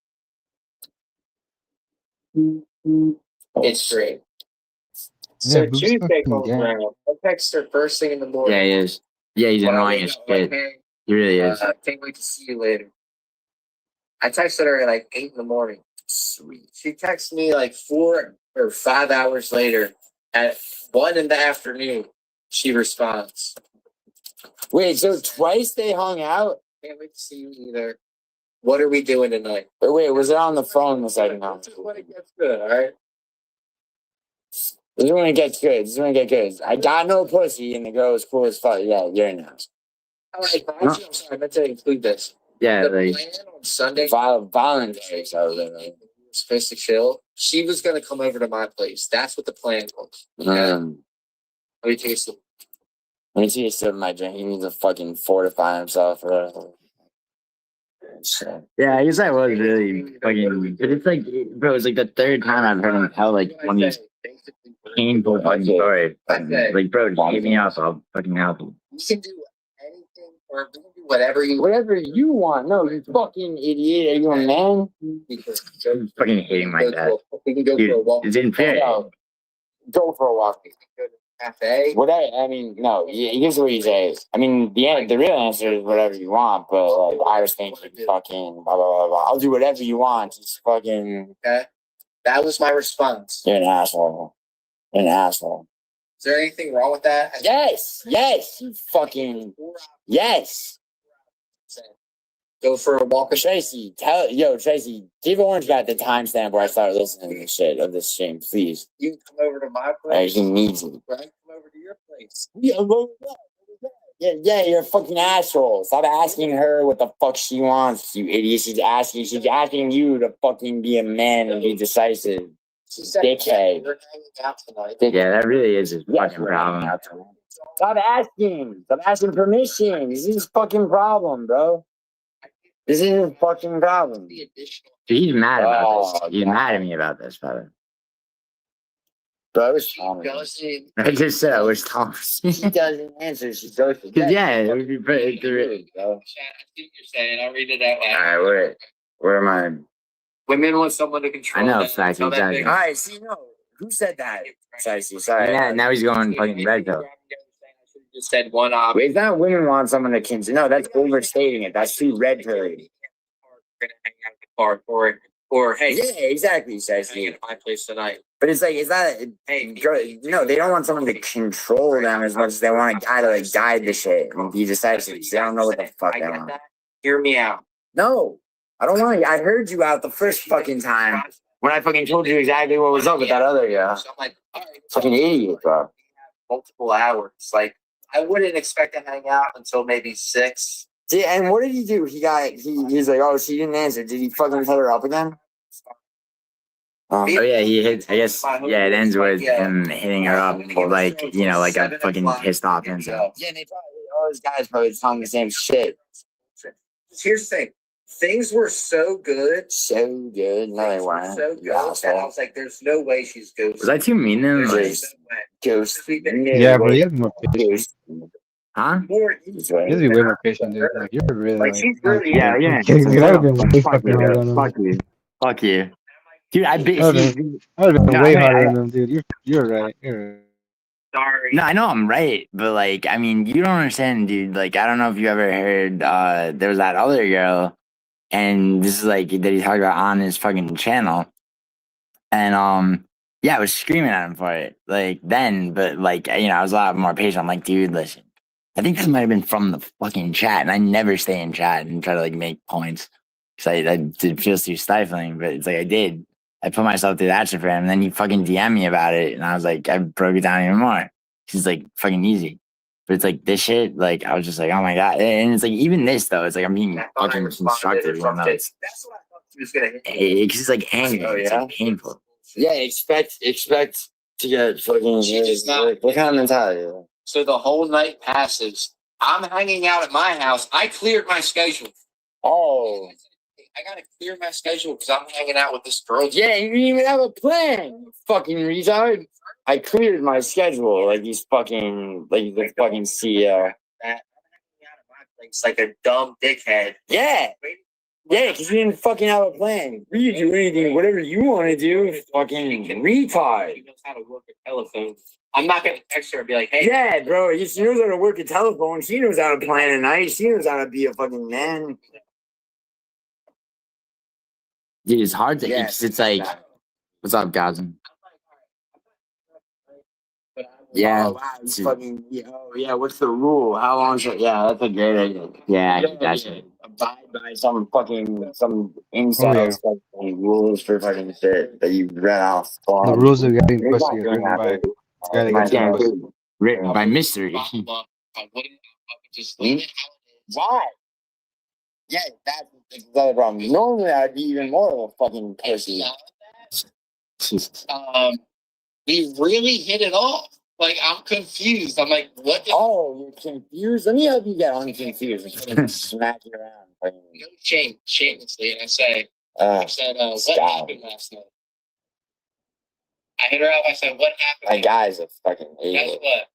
It's great. So Boob's Tuesday fucking comes gay. around. I text her first thing in the morning. Yeah, he is. Yeah, he's annoying as shit. He really is. Can't wait to see you later. I texted her at like 8 in the morning. Sweet. She texted me like 4 or 5 hours later at 1 in the afternoon. She responds. Wait, so twice they hung out? Can't wait to see you either. What are we doing tonight? Wait, was it on the phone the second time? This is when it gets good, all right? This is when it gets good. This is when it gets good. I got no pussy and the girl was cool as fuck. Yeah, you're in house. All right, I'm sorry, I meant to include this. Yeah, the plan on Sunday, voluntary, so like, supposed to chill. She was gonna come over to my place. That's what the plan was. Okay? Let me take a sip. Let me take a sip of my drink. He needs to fucking fortify himself. Yeah, I guess I was really fucking. But it's like, bro, it's like the third time I've heard him tell like one of these painful fucking stories. Like, bro, just hit me up. I'll fucking help you. You can do anything or we can do whatever you want. No, you fucking idiot. Are you a man? I'm fucking hating my dad. We can go Dude, for a walk. it's infuriating. Go for a walk. We can go to a cafe. I mean, no. Here's what you say. I mean, the real answer is whatever you want. But like, I was thinking, fucking blah blah blah blah. I'll do whatever you want. Just fucking. Okay. That was my response. You're an asshole. You're an asshole. Is there anything wrong with that? Yes. You fucking. Yes. Go for a walk. Tracy, Tracy, give Orange Guy the timestamp where I started listening to this shit of this stream, please. You can come over to my place. He needs it. Right? Come over to your place. Yeah, you're a fucking asshole. Stop asking her what the fuck she wants, you idiot. She's asking you to fucking be a man and be decisive. Dickhead. Yeah, that really is his fucking problem. Stop asking permission. This is his fucking problem, bro. This is his fucking problem. He's mad about this. He's mad at me about this, brother. Bro, I was telling you. I just said I was telling you. She doesn't answer. She goes. Yeah, it would be pretty. I see what you're saying. I'll read it out loud. All right, where am I? Women want someone to control. I know, them. exactly. All right, see, no. Who said that? Sorry. Yeah, now he's going fucking red pill. Just said one option. It's not women want someone to control. No, that's overstating it. That's too red pill. We're gonna hang out in the park, or hey, yeah, exactly. Says hang at my place tonight. But it's like, they don't want someone to control them as much as they want a guy to like guide the shit and be decisive. They don't know what the fuck they want. Hear me out. No, I don't want to. I heard you out the first fucking time when I fucking told you exactly what was up with that other guy. So I'm like, all right, fucking idiot, bro. Multiple hours. Like, I wouldn't expect to hang out until maybe 6. See, and what did he do? He's like, oh, she didn't answer. Did he fucking hit her up again? Oh yeah, he hits. I guess it ends with him hitting her up, or like like a fucking pissed off himself. Yeah, and they probably all those guys probably telling the same shit. Here's the thing: Things were so good. So good. No, they Things were weren't. so You good. And I asshole. was like, there's no way she's ghosting. Was I too mean to him? There's Like, just no way. ghost. Yeah, but you have more patience. Huh? More You have to be way more patient, dude. Like you're really Like, like. she's I'm really- kidding. Yeah, yeah. I'm kidding. Dude, I would have been way Fuck fucking you. hard on Fuck them. you. Fuck you. Dude, I I would have been no, way I- harder on them, dude. You're right. You're right. Sorry. No, I know I'm right, but like, I mean, you don't understand, dude. Like, I don't know if you ever heard, there was that other girl, and this is like that he talked about on his fucking channel. And yeah, I was screaming at him for it. Like then, but like, I was a lot more patient. I'm like, dude, listen. I think this might have been from the fucking chat, and I never stay in chat and try to like make points. Cause it feels too stifling, but it's like I did. I put myself through that shit for him, and then he fucking DM me about it, and I was like, I broke it down even more. He's like fucking easy. But it's like this shit, like I was just like, oh my god. And it's like even this though, it's like I'm being fucking constructive, even though it's That's what I thought she was gonna hit. it's like angry, Oh, it's yeah? like painful. Yeah, expect to get fucking. She does not- What kind of mentality? So the whole night passes. I'm hanging out at my house. I cleared my schedule. Oh, I gotta clear my schedule because I'm hanging out with this girl. yeah, you didn't even have a plan, you fucking retard. I cleared my schedule like he's fucking like the fucking CEO. It's like a dumb dickhead. Yeah, yeah, because you didn't fucking have a plan. You do anything, whatever you want to do, fucking retard. He knows how to work a telephone. I'm not gonna text her and be like, hey. Yeah, bro, she knows how to work a telephone. She knows how to plan a night. She knows how to be a fucking man. Dude, it's hard to. It's like, what's up, Goslin? Yeah, Oh, wow, it's you fucking. Oh, yeah. What's the rule? How long should? Yeah, that's a great idea. Yeah, I think that should abide by some incel fucking rules for fucking shit that you read off. The rules of getting pussy is written by a guy that gets some pussy. Written by mystery. I wouldn't just leave it. Why? Yeah, that's the other problem. Normally, I'd be even more of a fucking pussy. We really hit it off. Like, I'm confused. I'm like, what the Oh, you're confused? Let me help you get unconfused. And smack you around. no shame, shamelessly. And I said, what stop. happened last night? I hit her up. I said, what happened? My guy's a fucking Guess idiot. what?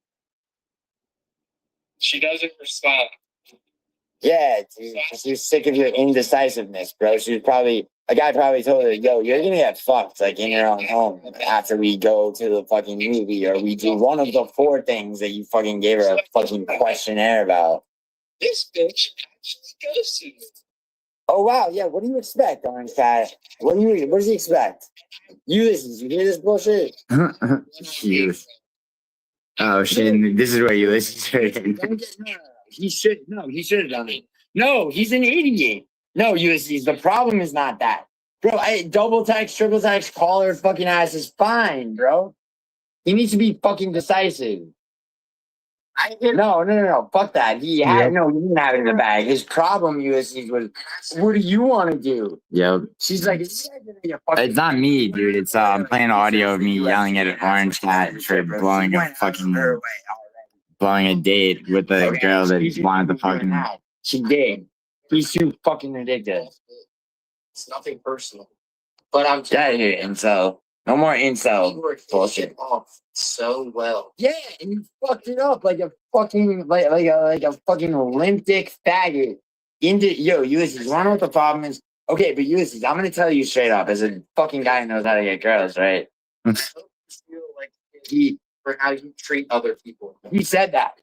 She doesn't respond. Yeah, dude, she's sick of your indecisiveness, bro. A guy probably told her, yo, you're gonna get fucked, like, in your own home after we go to the fucking movie, or we do one of the 4 things that you fucking gave her a fucking questionnaire about. This bitch actually goes to me. Oh, wow, yeah, what do you expect, Orange Cat? What does he expect? Ulysses, you hear this bullshit? Oh, shit, this is where Ulysses heard it. He should have done it. No, he's an idiot. No, Ulysses, the problem is not that. Bro, double text, triple text, call her fucking ass is fine, bro. He needs to be fucking decisive. No. Fuck that. He didn't have it in the bag. His problem, Ulysses, was, what do you want to do? Yep. She's like, it's not me, dude. It's I'm playing audio of me yelling at an Orange Cat for blowing a date with a girl that wanted to fucking. She did. He's too fucking ridiculous. It's nothing personal. But I'm Get out of here, incel. No more incel bullshit. Off so well. Yeah, and you fucked it up like a fucking like a fucking Olympic faggot. Ulysses, you wanna know what the problem is? Okay, but Ulysses, I'm gonna tell you straight up, as a fucking guy who knows how to get girls, right? Feel like for how you treat other people. He said that.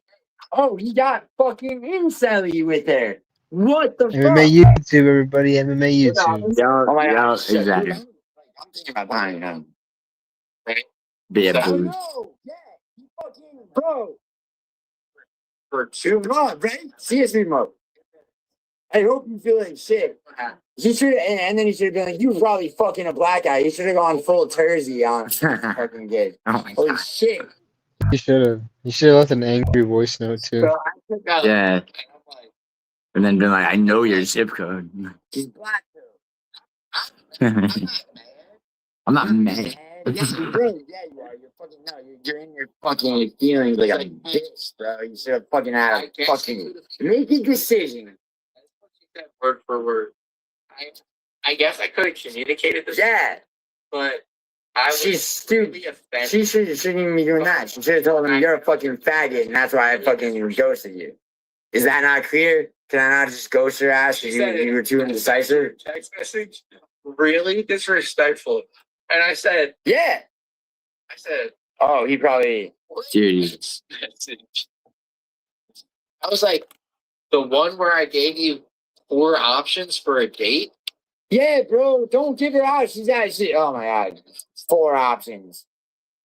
Oh, he got fucking incel-y with her. What the MMA fuck? YouTube, everybody. MMA YouTube. Oh my god, exactly. I'm thinking about buying him. Right? Be a So- boob. No, Yeah, he fucking bro. For 2 months, right? CSV mode. I hope you feel like shit. He should, and then he should have been like, "You probably fucking a black guy." He should have gone full Tersey on fucking gig. Oh my Holy God. shit! You should have. You should have left an angry voice note too. So I took out, Yeah. and I'm like, And then been like, "I know your zip code." he's black though. I'm not mad. Yeah, you really, yeah, you are. You're fucking no. You're in your fucking feelings like a bitch, bro. You should have fucking had a fucking make a decision. Word for word. I guess I could have communicated this. Yeah. But I was She's stupid. really offended. She shouldn't even be doing that. She should have told him you're a fucking faggot, and that's why I fucking ghosted you. Is that not clear? Can I not just ghost her ass because you were too indecisive? Text message, really disrespectful. And I said, Oh, he probably. Dude. I was like, the one where I gave you 4 options for a date? Yeah, bro, don't give her out. She's actually. Oh my god, 4 options.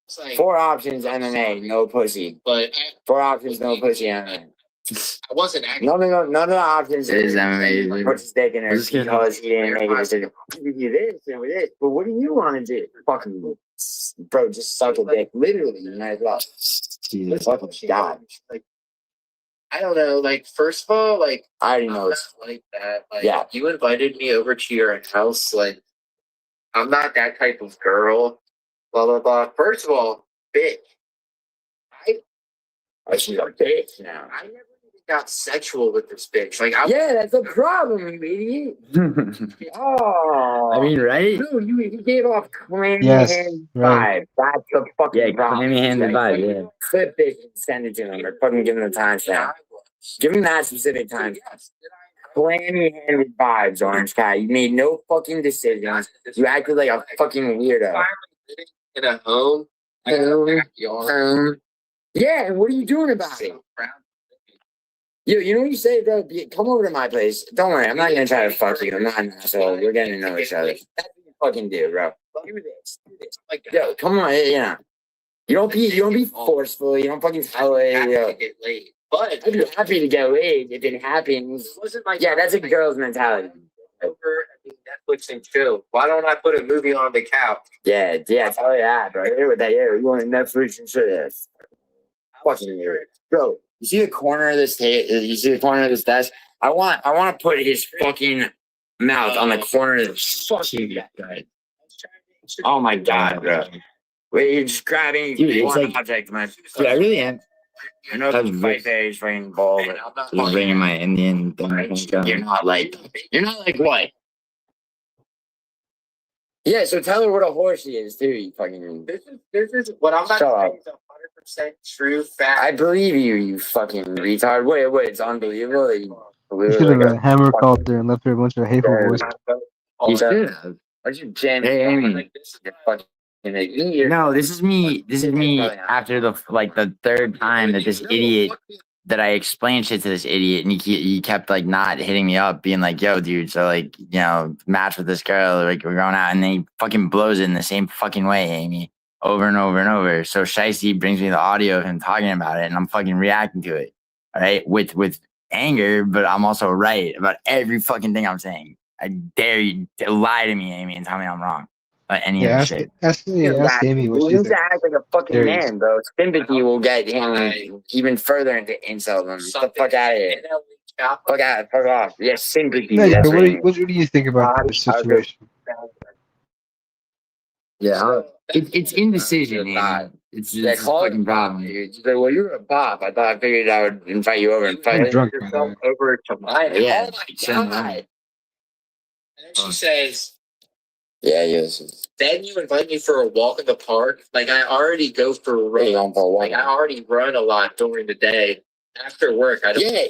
It's like, 4 options, MMA, no pussy. but 4 options, no pussy, MMA. I wasn't acting. No, none of the options Is MMA. Put his dick in her Just kidding. because he didn't make a decision. You do this and with this, but what do you want to do? Fucking, bro, just suck a dick. Literally, you might as well. Jesus. Fucking God. Like, I don't know. Like, first of all, like, I already I'm know not it's. like that. Like, Yeah. you invited me over to your house. Like, I'm not that type of girl. Blah blah blah. First of all, bitch. She's a bitch now. I never even got sexual with this bitch. Like, Yeah, that's a problem, you idiot. Oh. I mean, right? No, you gave off clammy Yes, hand right. vibe. That's the fucking Yeah, problem. clammy handed vibe, yeah. Clip it and send it to him or fucking give him the timestamp. Give him that specific time. Clammy handed vibes, Orange Cat. You made no fucking decisions. You acted like a fucking weirdo. In a home. Yeah, and what are you doing about it? Yo, you know what you say, bro? Come over to my place. Don't worry, I'm not gonna try to fuck you. I'm not an asshole. We're getting to know each other. That's what you fucking do, bro. Do this. Like, yo, come on, you know. You don't be forceful. You don't fucking tell it. Yo. But I'd be happy to get laid if it happens. Yeah, that's a girl's mentality. over Netflix and chill. Why don't I put a movie on the couch? Yeah, tell you that, bro. Here with that, yeah, you want Netflix and shit. Fucking weird. Bro, you see the corner of this you see the corner of this desk? I want to put his fucking mouth on the corner of this fucking guy. Oh my god, bro. Wait, you're just grabbing Dude, it's one like- object, man. Dude, I really am. I know That's the fight there is fucking ball, but Just bringing my Indian thing. you're not like what? Yeah, so tell her what a horse she is too, you fucking. This is what I'm about Shut to up. say is 100% true fact. I believe you, you fucking retard. Wait, it's unbelievable that you You should have hammer called her and left her a bunch of hateful Yeah. voices. You should have. Why'd you jam Hey, Amy. like this? You're fucking idiot. No, this is me. This is me after the 3rd time that this idiot that I explained shit to this idiot, and he kept like not hitting me up, being like, "Yo, dude, so like match with this girl, like we're going out," and then he fucking blows it in the same fucking way, Amy, over and over and over. So Shiesty brings me the audio of him talking about it, and I'm fucking reacting to it, all right, with anger, but I'm also right about every fucking thing I'm saying. I dare you to lie to me, Amy, and tell me I'm wrong about any Yeah, of this ask shit. Amy what You she need to thinks. act like a fucking There you man, bro. Sympathy will get him even further into insult him. Get the fuck out of here. Fuck off. Yeah, sympathy. No, that's what what do you think about this situation? Yeah, it's indecision. Not. Amy. It's Yeah, just a call it fucking problem. She's like, well, you're a bop. I thought I figured I would invite you over and fight. I'm drunk, by the way. Over to my house. Yeah. Oh my god. And then she says, Yeah, yes. then you invite me for a walk in the park. Like, I already go for Hey, runs. for a walk. Like, I already run a lot during the day. After work, I don't. Yeah.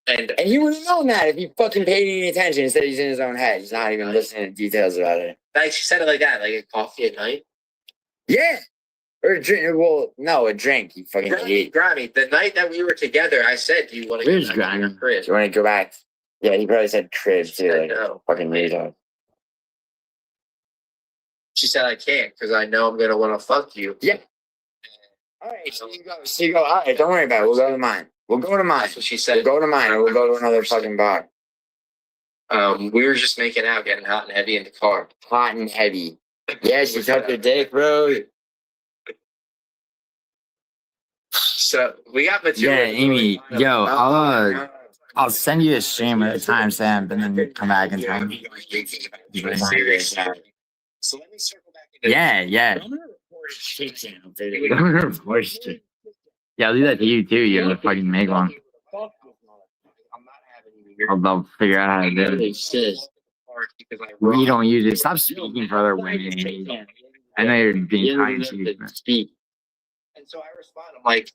And And he would have known that if he fucking paid any attention. Instead, he's in his own head. He's not even listening to details about it. like she said it like that, like a coffee at night. Yeah. Or a drink. Well, no, a drink. You fucking idiot. Grammy, the night that we were together, I said, "Do you want to Where's go back to your Grammy? crib?" Do you want to go back? Yeah, he probably said crib She too. said Like, no. fucking retard. She said, "I can't because I know I'm gonna want to fuck you." Yeah. All right, so you go. All right, don't worry about it. We'll go to mine. We'll go to mine. That's what she We'll said. go to mine, or we'll go to another fucking bar. We were just making out, getting hot and heavy in the car. Hot and heavy. Yeah, she took your dick, bro. So we got Yeah, material. Amy. Yo, I'll send you a stream with a timestamp, and then come back and tell me. So let me circle back into Yeah. Yeah, I'll do that to you too. You're gonna fucking make one. I'm not having you They'll figure out how to do it. Holy shit. We don't use it. Stop speaking for other women. I know you're being kind to speak. And so I respond, I'm like,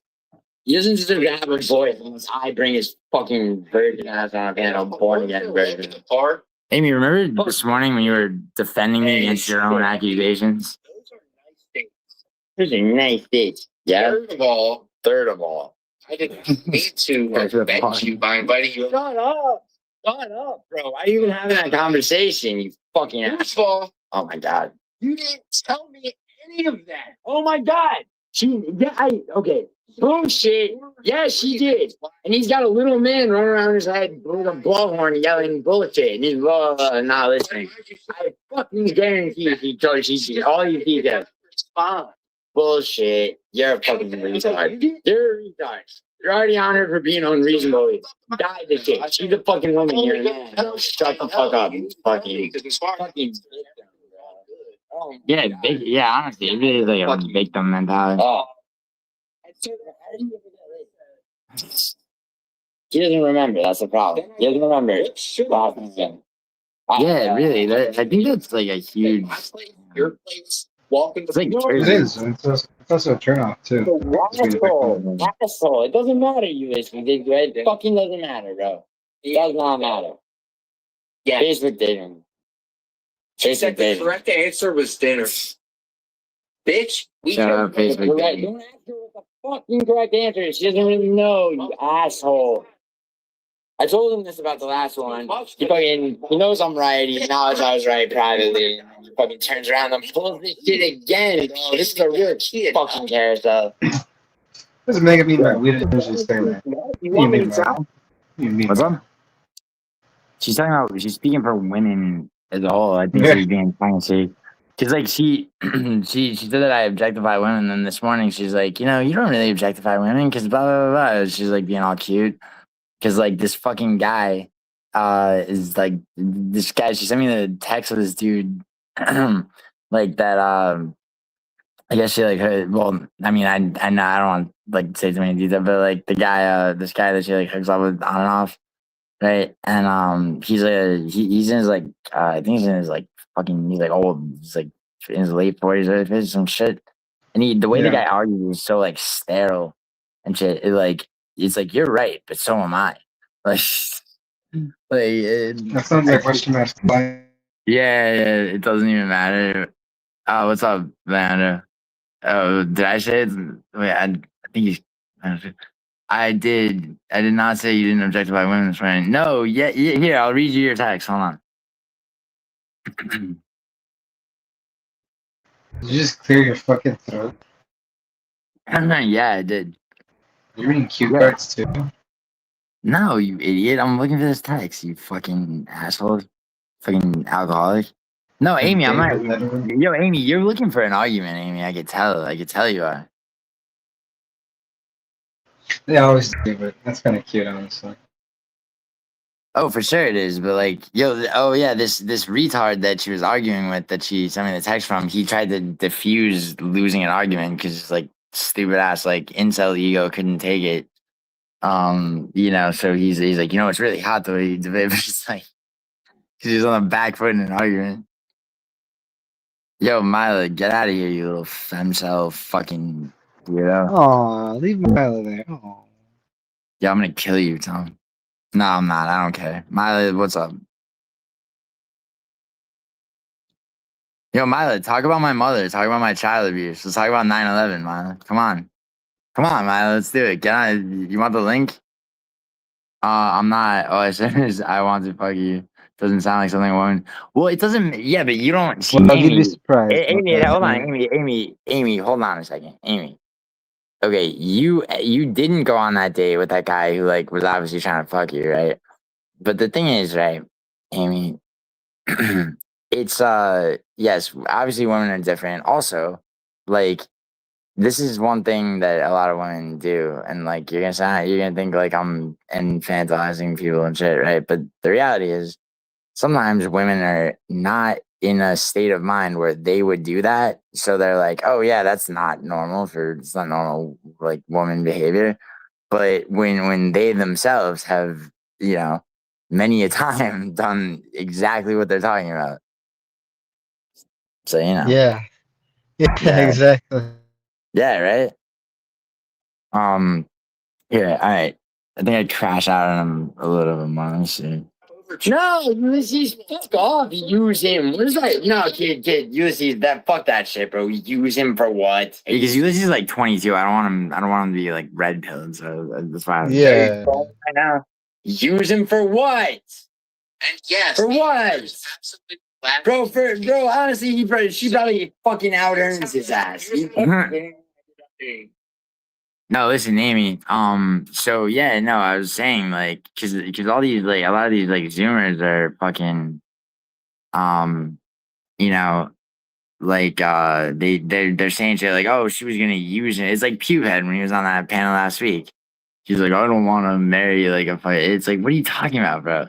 he doesn't deserve to have a voice unless I bring his fucking virgin ass on and I'm born again virgin. Amy, remember this morning when you were defending me against your own accusations? Those are nice dates. Yeah. Third of all, I didn't need to offend you by inviting you. Shut up, bro. Why are you even having that conversation? You fucking asshole. Oh my god. You didn't tell me any of that. Oh my god. Okay. Bullshit. Yeah, she did. And he's got a little man running around his head with a blowhorn yelling bullshit. And he's not listening. I fucking guarantee he told you all you see there. Bullshit. You're a fucking retard. You're a retard. You're already on her for being unreasonable. Die the chick. She's a fucking woman here. Shut the fuck up. You fucking Yeah, honestly, it really is like a victim mentality. Oh. He doesn't remember. That's the problem. He doesn't remember. Yeah, really. I think that's like a huge. Your place. Walking It's like It is. It's also a turnoff too. Asshole. It doesn't matter. You listen. It fucking doesn't matter, bro. It does not matter. Yeah. Facebook dating. She said the correct answer was dinner. Bitch, Shut up, Facebook dating. Don't ask her what the fucking correct answer is. She doesn't really know, you asshole. I told him this about the last one. He knows I'm right. He acknowledged I was right privately. He fucking turns around and pulls this shit again. Bro. This is a real fucking carousel. Doesn't make it mean that we didn't usually say that. You mean that? You mean What's up? She's talking about. She's speaking for women as a whole. I think she's being fancy. Cause like she said that I objectify women, and then this morning she's like, you don't really objectify women, cause blah blah blah. She's like being all cute. Cause like this fucking guy, is like this guy. She sent me the text of this dude, like that. I guess she like heard. Well, I mean, I know I don't want to like say too many details, but like the guy, this guy that she like hooks up with on and off, right? And he's he's in his like I think he's in his like fucking he's like old. He's like in his late 40s, early 50s, some shit. And the way the guy argues is so like sterile and shit. It's like you're right, but so am I. Like, that sounds like Western Mass. Yeah, it doesn't even matter. What's up, Leandro? Oh, did I say it? Wait, I think I did. I did not say you didn't objectify women's friend. No, yeah. Here, I'll read you your text. Hold on. Did you just clear your fucking throat? Yeah, I did. You're reading cue cards too? No, you idiot. I'm looking for this text, you fucking asshole. Fucking alcoholic. No, Amy, I'm not. Yo, Amy, you're looking for an argument, Amy. I could tell you are. They always do, but that's kind of cute, honestly. Oh, for sure it is. But like, oh yeah, this retard that she was arguing with, that she sent me the text from, he tried to diffuse losing an argument because like stupid ass like incel ego couldn't take it. So he's like, it's really hot the way you debate, but it's like she's on the back foot in an argument. Yo, Mila, get out of here, you little femcel fucking weirdo. Aw, leave Mila there. Aw. Yeah, I'm gonna kill you, Tom. No, I'm not. I don't care. Mila, what's up? Yo, Mila, talk about my mother. Talk about my child abuse. Let's talk about 9/11, Mila. Come on, Mila. Let's do it. Get on. You want the link? I'm not. All I said is I want to fuck you. Doesn't sound like something a woman. Well, it doesn't. Yeah, but you don't. See, Well, Amy, you'd be surprised. Amy, hold on, Amy, hold on a second, Amy. Okay, you didn't go on that date with that guy who like was obviously trying to fuck you, right? But the thing is, right, Amy, it's yes, obviously women are different. Also, like this is one thing that a lot of women do, and like you're gonna think like I'm infantilizing people and shit, right? But the reality is sometimes women are not in a state of mind where they would do that. So they're like, oh yeah, it's not normal like woman behavior. But when they themselves have, many a time done exactly what they're talking about. So you know. Yeah. Yeah, Yeah. exactly. Yeah, right? Here, all right. I think I crash out on him a little bit more. Let's see. No, Ulysses, fuck off. Use him. What is that? No, kid, Ulysses, fuck that shit, bro. Use him for what? Because Ulysses is like 22. I don't want him to be like red pilled. So that's why I'm Yeah. right now. Use him for what? And yes, For what? absolutely Bro, honestly, she probably fucking out earns his ass. No, listen, Amy. So yeah, no, I was saying like, cause all these like a lot of these like Zoomers are fucking, you know, like they're saying shit like, oh, she was gonna use it. It's like Pubehead when he was on that panel last week. He's like, I don't want to marry like a fight. It's like, what are you talking about, bro?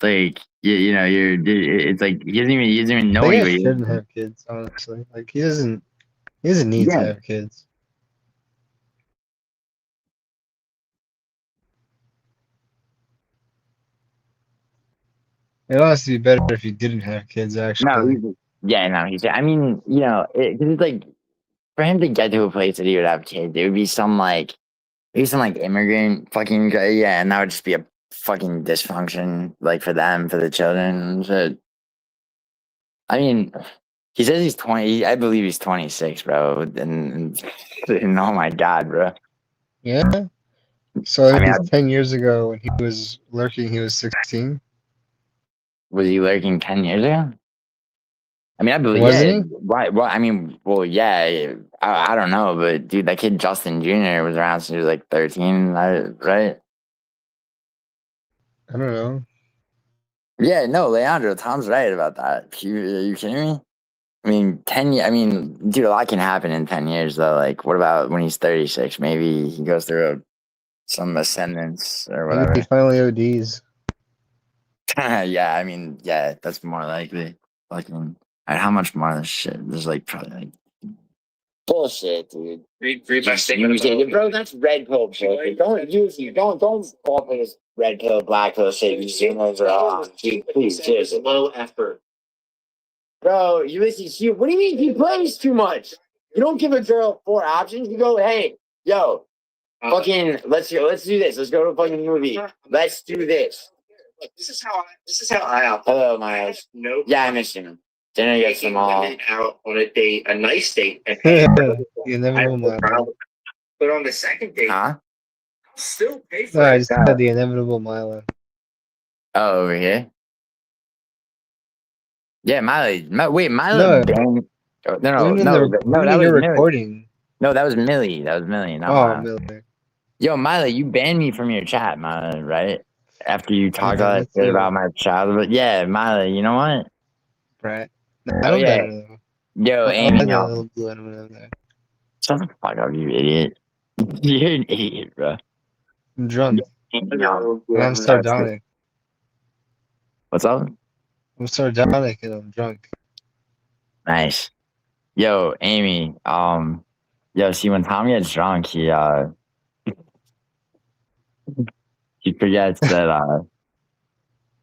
Like, you know, it's like he doesn't even know That guy anybody. shouldn't have kids, honestly. Like he doesn't need to Yeah. have kids. It'd honestly be better if you didn't have kids, No, actually. yeah, no, I mean, you know, it's like for him to get to a place that he would have kids, it would be maybe some like immigrant fucking guy, yeah, and that would just be a fucking dysfunction, like for them, for the children. So, I mean, he says he's 20. I believe he's 26, bro. And oh my god, bro. Yeah. So I that mean, means 10 years ago when he was lurking, he was 16. was he lurking 10 years ago? I mean, I believe, Wasn't yeah. he? Why? Well, I mean, well, yeah. I don't know, but dude, that kid Justin Jr. was around since he was like 13, right? I don't know. Yeah, no, Leandro, Tom's right about that. Are you kidding me? I mean, 10 years, I mean, dude, a lot can happen in 10 years, though. Like, what about when he's 36? Maybe he goes through some ascendance or Maybe he whatever. finally ODs. Yeah, I mean, yeah, that's more likely. Like, how much more of this shit? There's like probably like bullshit, dude. read my Just statement use it. about Bro, that's red pill bullshit. Don't use you. Don't fall for this red pill, black pill shit. You Zoomers are on. Dude, please, seriously. low effort. Bro, Ulysses, what do you mean he plays too much? You don't give a girl 4 options. You go, hey, yo, fucking, let's do this. Let's go to a fucking movie. Let's do this. This is how I operate. Hello, Miles. No. Yeah, I miss you. Dinner gets them all. Women out on a date, a nice date, and The I inevitable have no Milo. problem. But on the second date, Huh? still pay for No, I it. just said the inevitable Milo. Oh, over here? Yeah, wait, No. banged. Oh, no, Even in that was your Millie. recording. No, that was Millie. That was Millie, not Oh, Milo. Miller. Yo, Miley, you banned me from your chat, Miley, right? After you talked all that Let's shit see. about my childhood. Yeah, Miley, you know what? Right. Oh, I know yeah. better though. Yo, I Amy, like that yo. little blue M&M there. Shut the fuck up, you idiot. You're an idiot, bro. I'm drunk. Yo. And I'm sardonic. What's up? I'm sardonic and I'm drunk. Nice. Yo, Amy, yo, see, when Tom gets drunk, he forgets that,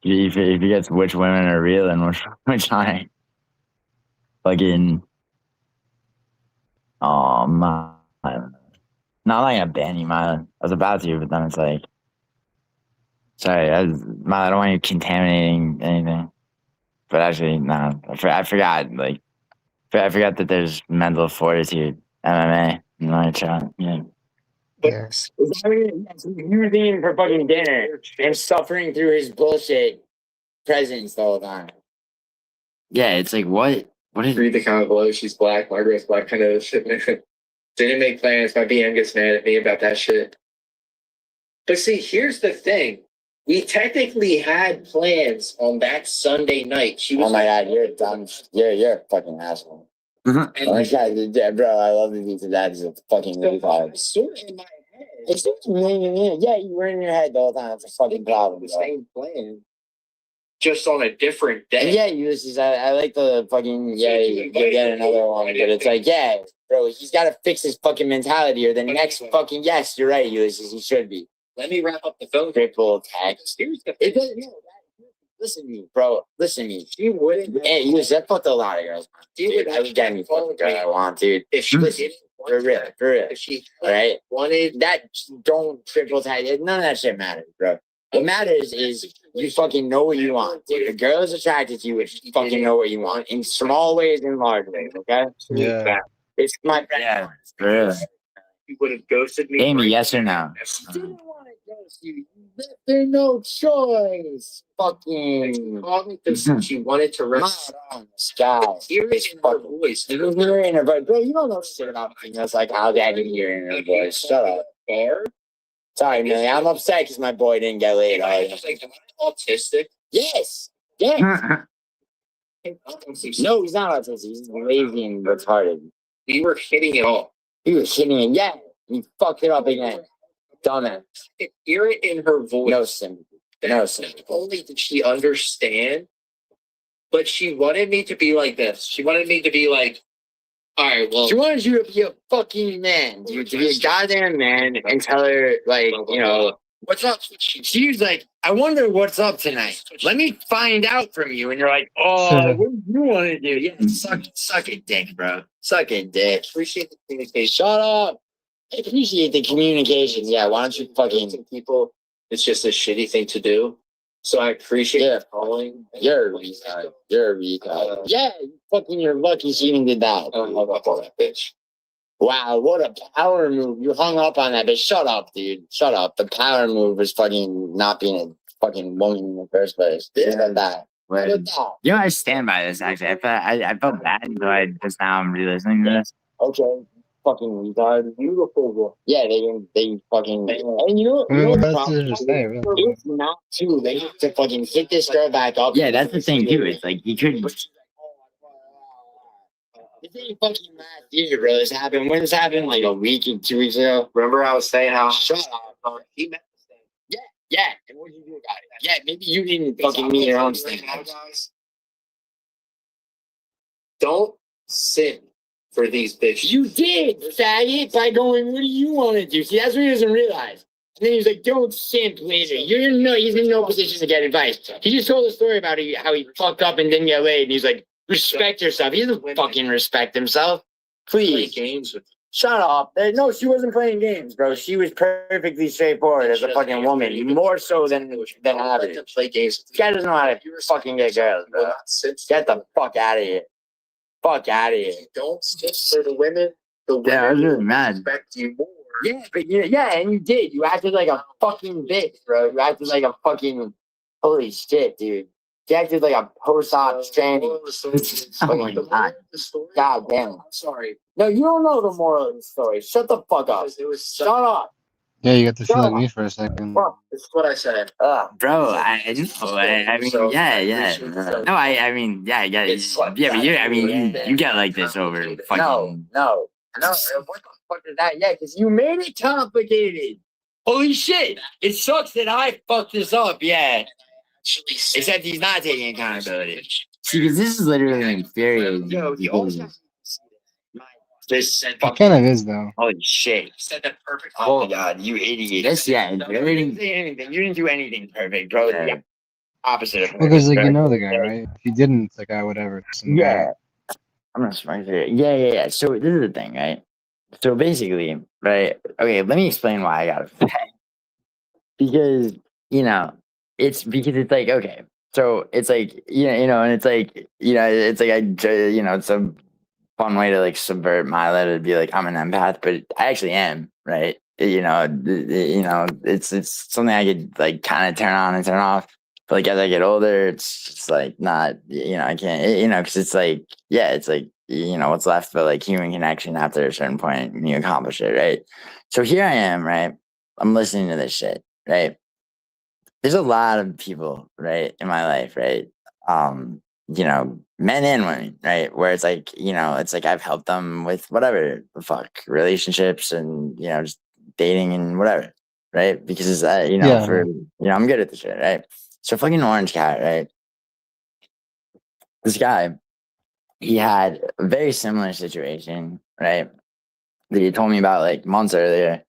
he forgets which women are real and which aren't. Fucking, my, not like a ban you, Milo. I was about to, but then it's like, sorry, Milo, I don't want you contaminating anything. But actually, no, I forgot, like, I forgot that there's mental fortitude, MMA, in my chat, yeah. Yeah. Is that what you're eating for fucking dinner and suffering through his bullshit presence the whole time? Yeah, it's like, what? What is Read the comment below. She's black. Margaret's black. Kind of shit. Didn't make plans. My BM gets mad at me about that shit. But see, here's the thing. We technically had plans on that Sunday night. She was oh my god, you're dumb. You're a fucking asshole. and Oh my god, yeah, bro, I love the pizza. That is a fucking retard. sort of in my head. It's just yeah, you were in your head the whole time. It's a fucking problem. The Bro. same plan. Just on a different And day. yeah, Ulysses, I like the fucking, yeah, you get another one, but it's like, yeah, bro, he's got to fix his fucking mentality or the next fucking, yes, you're right, Ulysses, he should be. Let me wrap up the phone. Triple text. It doesn't. No, listen to me, bro. Listen to me. She wouldn't. Hey, you just fucked a lot of girls. Dude, I would get me fucking girl I want, dude. If she was in For real, for real. if she All right. wanted That don't triple text. None of that shit matters, bro. What matters is you fucking know what you want. Dude, a girl is attracted to you if you fucking know what you want in small ways and large ways. Okay. Yeah. It's my Yeah, for real. you would have ghosted me. Amy, yes or no? She didn't want to ghost you. You left her no choice. Fucking. Called me because she wanted to rest. Guy. Hear it in her voice. You can hear it in her voice. Bro, you don't know shit about females like how that can hear it in her voice. Shut up. Fair. Sorry, Millie. I'm upset because my boy didn't get laid. I was like, am I autistic? Yes. Yes. No, he's not autistic. He's lazy and retarded. We were hitting it all. He was hitting it. Yeah. He fucked it up again. Dumbass. Hear it in her voice. No sympathy. No Not sympathy. only did she understand, but she wanted me to be like this. She wanted me to be like, all right, well, She wanted you to be a fucking man, dude. To be a goddamn man and tell her, like, you know, what's up? She was like, I wonder what's up tonight. Let me find out from you. And you're like, oh, what do you want to do? Yeah, suck it, dick, bro. Suck it, dick. appreciate the communication. Shut up. I appreciate the communication. Yeah, why don't you fucking... People, it's just a shitty thing to do. So I appreciate Yeah. calling. You're a retard. You're a retard. Yeah, you're lucky she even did that. I don't love up on that bitch. Wow, what a power move. You hung up on that, but shut up, dude. Shut up. The power move was fucking not being a fucking woman in the first place. Yeah. Look at that. Wait, Look at that. you know, I stand by this. Actually, I felt bad until I just now I'm re-listening to this. Okay. Fucking retard. Beautiful girl. Yeah, they fucking... And you know I mean, what the what else problem is there to say, really? It's not too late to fucking hit this girl back up. Yeah, that's the thing too. It's like you could. This ain't fucking last year, bro. This happened. When this happened? Like a week and 2 weeks ago? Remember I was saying how Shut up. he met the thing. Yeah. And what did you do about it? Yeah, maybe you didn't fucking meet your own standards. Don't sin for these bitches. You did, faggot, by going, what do you want to do? See, that's what he doesn't realize. And then he's like, don't simp later. He's in no position to get advice. He just told a story about how he fucked up and didn't get laid. And he's like, respect yourself. He doesn't fucking respect himself. Play Please. games with Shut up. No, she wasn't playing games, bro. She was perfectly straightforward as a fucking woman. More so than average. play games. This guy doesn't know how to fucking get girls, bro. Get the fuck out of here. Fuck out of here. Don't sit for the women. The Yeah, I was women really mad. respect you more. Yeah, but yeah, and you did. You acted like a fucking bitch, bro. You acted like a fucking holy shit, dude. You acted like a post-op tranny. Oh my God. God damn. I'm sorry. No, you don't know the moral of the story. Shut the fuck up. It was Shut up. Yeah, you got to feel like me for a second. Fuck. It's what I said. Bro, I know. I mean, So, yeah. so- No, I mean, yeah, I get it. It's like Yeah, but you, that. I mean, you get like this over fucking. No. What the fuck is that? Yeah, because you made it complicated. Holy shit. It sucks that I fucked this up, yeah. Except he's not taking accountability. See, because this is literally infuriating. Yo, you always have This It fucking kind of is, though. holy shit. said that perfect. Oh my god, you idiot. This, yeah, You infuriating. didn't say anything. You didn't do anything perfect, bro. Yeah. The opposite of Well, because, like, you perfect. know the guy, right? If you didn't, it's like, I would ever. Yeah. I'm not smart here. Yeah. So this is the thing, right? So basically, right? Okay, let me explain why I got upset. Because, it's because it's like, okay. So it's like, and it's like, it's like it's a fun way to like subvert my letter to be like, I'm an empath, but I actually am, right? It's something I could like kind of turn on and turn off. But like as I get older, it's just like not, I can't, because it's like, yeah, it's like, what's left but like human connection after a certain point when you accomplish it, right? So here I am, right? I'm listening to this shit, right? There's a lot of people, right, in my life, right? Men and women, right? Where it's like, it's like I've helped them with whatever the fuck relationships and, just dating and whatever, right? Because it's that, I'm good at the shit, right? So fucking Orange Cat, right? This guy, he had a very similar situation, right? That he told me about like months earlier.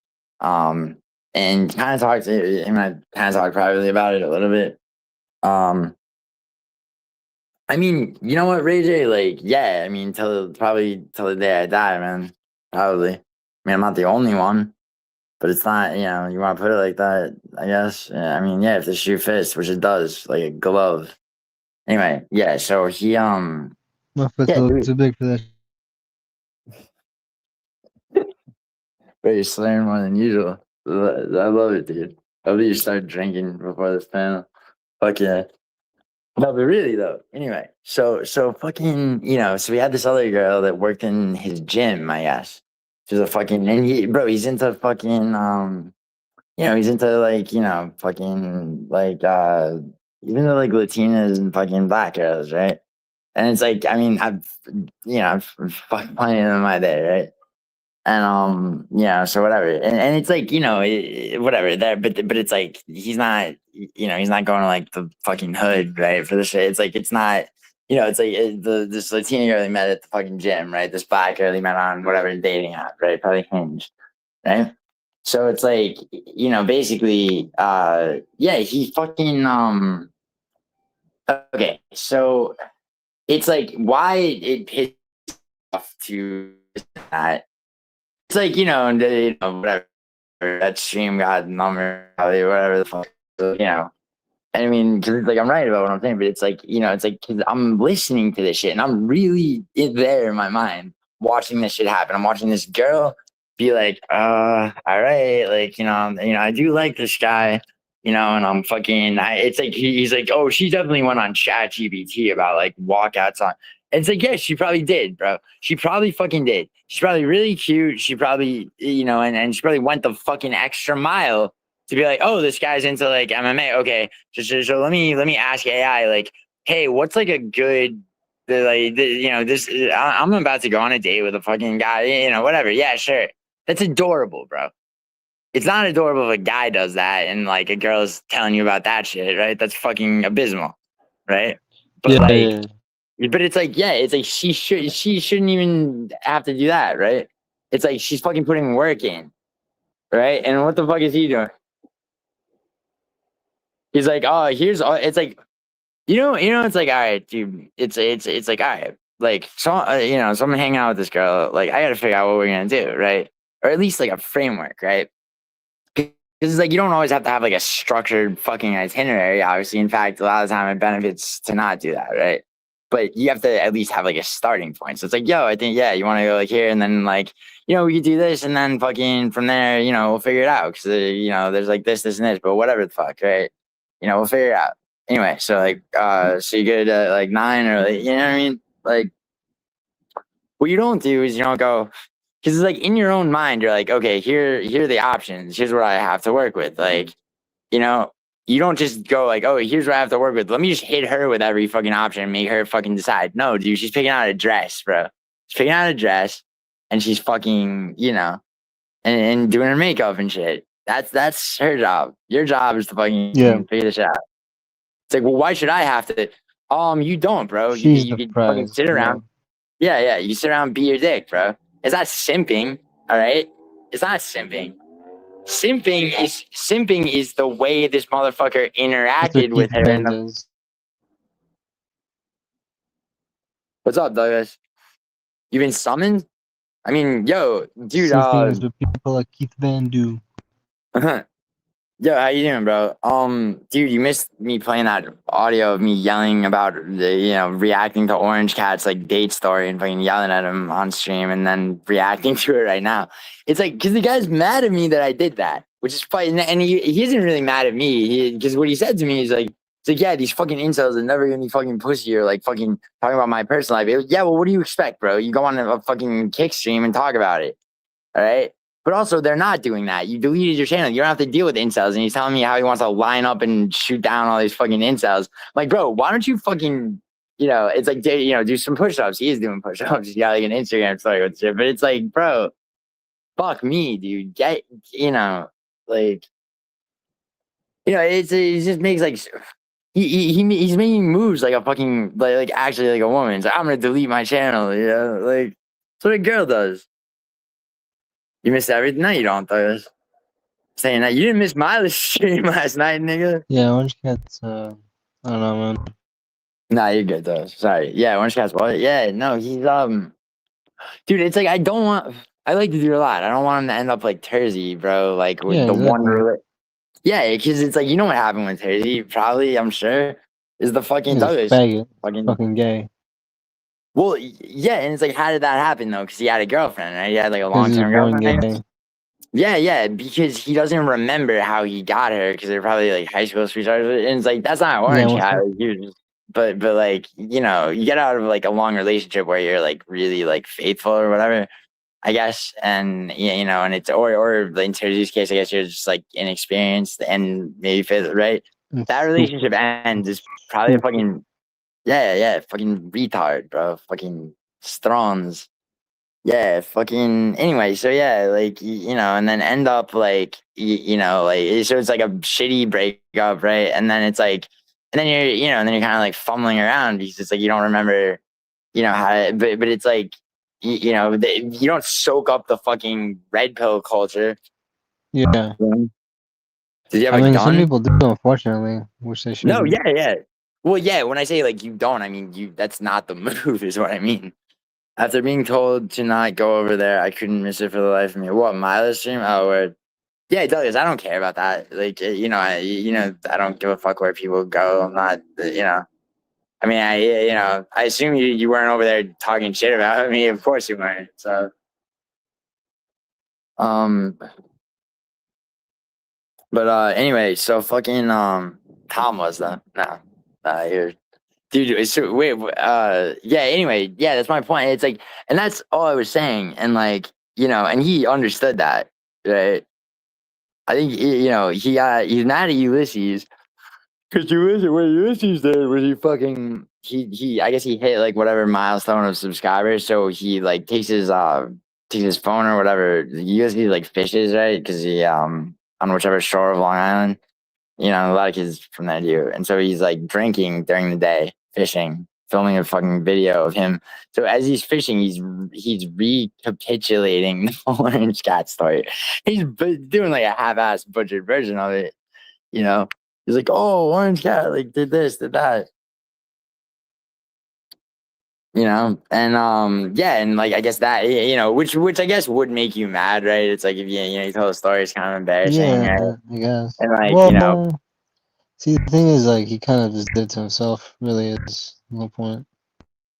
and kind of talked to him. I kind of talked privately about it a little bit. I mean, you know what, Ray J? Like, yeah, I mean, probably till the day I die, man. Probably. I mean, I'm not the only one, but it's not. You know, you want to put it like that, I guess. Yeah, I mean, yeah, if the shoe fits, which it does, like a glove. Anyway, yeah. So he, My foot's yeah, a little dude, too big for that. but you're slaying more than usual. I love it, dude. I hope you start drinking before this panel. Fuck yeah. No, but really though. Anyway, so fucking, so we had this other girl that worked in his gym, I guess. She was a fucking, and he's into fucking, he's into like, fucking like, even though like Latinas and fucking black girls, right? And it's like, I mean, I've fucked plenty of them in my day, right? And so whatever, and it's like, whatever that, but it's like he's not, he's not going to like the fucking hood, right, for the shit. It's like it's not, it's like this Latina girl he met at the fucking gym, right? This black girl he met on whatever dating app, right? Probably Hinge, right? So it's like, basically, yeah, he fucking okay, so it's like why it pissed off to that. It's like, and whatever, that stream got number, probably whatever the fuck, And I mean, because it's like I'm right about what I'm saying, but it's like, it's like cause I'm listening to this shit and I'm really there in my mind watching this shit happen. I'm watching this girl be like, all right, like, I do like this guy, and I'm fucking, it's like he's like, oh, she definitely went on Chat GPT about like walkouts on. And it's like, yeah, she probably did, bro. She probably fucking did. She's probably really cute. She probably, and she probably went the fucking extra mile to be like, oh, this guy's into like MMA. Okay, so let me ask AI like, hey, what's like a good this I'm about to go on a date with a fucking guy, whatever. Yeah, sure. That's adorable, bro. It's not adorable if a guy does that and like a girl's telling you about that shit, right? That's fucking abysmal, right? But Yeah, like, yeah. but it's like, yeah, it's like she shouldn't even have to do that, right? It's like she's fucking putting work in, right? And what the fuck is he doing? He's like, oh, it's like, it's like, all right, dude, it's like, all right, like, so, so I'm hanging out with this girl, like, I got to figure out what we're going to do, right? Or at least like a framework, right? Because it's like, you don't always have to have like a structured fucking itinerary, obviously. In fact, a lot of the time it benefits to not do that, right? But you have to at least have like a starting point. So it's like, yo, I think, yeah, you want to go like here and then like, we could do this and then fucking from there, we'll figure it out. Cause, there's like this and this, but whatever the fuck, right? We'll figure it out. Anyway, so like, so you get like 9 or like, you know what I mean? Like, what you don't do is you don't go, because it's like in your own mind, you're like, okay, here are the options. Here's what I have to work with. Like, you know, you don't just go like, oh, here's what I have to work with. Let me just hit her with every fucking option and make her fucking decide. No, dude, she's picking out a dress, bro. She's picking out a dress and she's fucking, and doing her makeup and shit. That's her job. Your job is to fucking Yeah. figure this out. It's like, well, why should I have to? You don't, bro. She's You the could fucking prize. sit around. Yeah. You sit around and be your dick, bro. It's not simping, all right? It's not simping. Simping is the way this motherfucker That's interacted what with Keith her. Ben does. What's up, Douglas? You been summoned? I mean, yo, dude. Simping is what people like Keith Van do. Yo, how you doing, bro? Dude, you missed me playing that audio of me yelling about reacting to Orange Cat's like date story and fucking yelling at him on stream and then reacting to it right now. It's like because the guy's mad at me that I did that, which is fine, and he isn't really mad at me because what he said to me is like, it's like, yeah, these fucking incels are never gonna be fucking pussy or like fucking talking about my personal life. Yeah, well, what do you expect, bro? You go on a fucking kick stream and talk about it, all right? But also, they're not doing that. You deleted your channel. You don't have to deal with incels. And he's telling me how he wants to line up and shoot down all these fucking incels. I'm like, bro, why don't you fucking, it's like, do some push-ups. He is doing push-ups. He's got like an Instagram story with shit. But it's like, bro, fuck me, dude. Get, like, it just makes like, he's making moves like a fucking, like actually like a woman. It's like, I'm going to delete my channel, like, that's what a girl does. You missed everything? No, you don't, Douglas. saying that you didn't miss my stream last night, nigga. Yeah, Orange Cat's. I don't know, man. Nah, you're good though. Sorry. Yeah, Orange Cat's what? Yeah, no, he's dude. It's like I don't want. I like to do a lot. I don't want him to end up like Tersey, bro. Like with Yeah, the one. exactly. Yeah, because it's like you know what happened with Tersey. Probably, I'm sure, is the fucking He's a Douglas. faggot. Fucking. Fucking gay. Well, yeah, and it's like, how did that happen though? Because he had a girlfriend, right? He had like a Because he's long-term born girlfriend. gay. Yeah, because he doesn't remember how he got her because they're probably like high school sweethearts. And it's like that's not Orange what's Cat. up? Like, but like you know, you get out of like a long relationship where you're like really like faithful or whatever, I guess. And yeah, you know, and it's or in Terry's case, I guess you're just like inexperienced and maybe faithful, right? That relationship ends is probably a fucking fucking retard, bro. Fucking Strongs. Yeah, fucking anyway, so yeah, like you know, and then end up like you know, like so it's like a shitty breakup, right? And then it's like and then you're you know, and then you're kind of like fumbling around because it's like you don't remember, you know, how but it's like you know, you don't soak up the fucking red pill culture. Yeah. Did you have I a mean, gun? some people do, unfortunately, which they No, shouldn't. yeah. Well, yeah, when I say like you don't, I mean you that's not the move, is what I mean. After being told to not go over there, I couldn't miss it for the life of me. What, Milo's stream? Oh, word. Yeah, it does. I don't care about that. Like, you know, I don't give a fuck where people go. I'm not, you know. I mean, you know, I assume you weren't over there talking shit about me. Of course you weren't. So, um, but anyway, so fucking Tom was though. No, you're dude. So wait, yeah. Anyway, yeah, that's my point. It's like, and that's all I was saying, and like, you know, and he understood that, right? I think you know he's mad at Ulysses because Ulysses what Ulysses did was he I guess he hit like whatever milestone of subscribers, so he like takes his phone or whatever. Ulysses like fishes, right? Because he on whichever shore of Long Island, you know, a lot of kids from there do, and so he's like drinking during the day, fishing, filming a fucking video of him. So as he's fishing, he's recapitulating the Orange Cat story. He's doing like a half-assed butchered version of it. You know, he's like, "Oh, Orange Cat like did this, did that." You know, and yeah, and like I guess that you know, which I guess would make you mad, right? It's like if you know you tell a story, it's kind of embarrassing, Yeah, right? I guess. And like you know, Well, see, the thing is, like, he kind of just did it to himself. Really, is no point.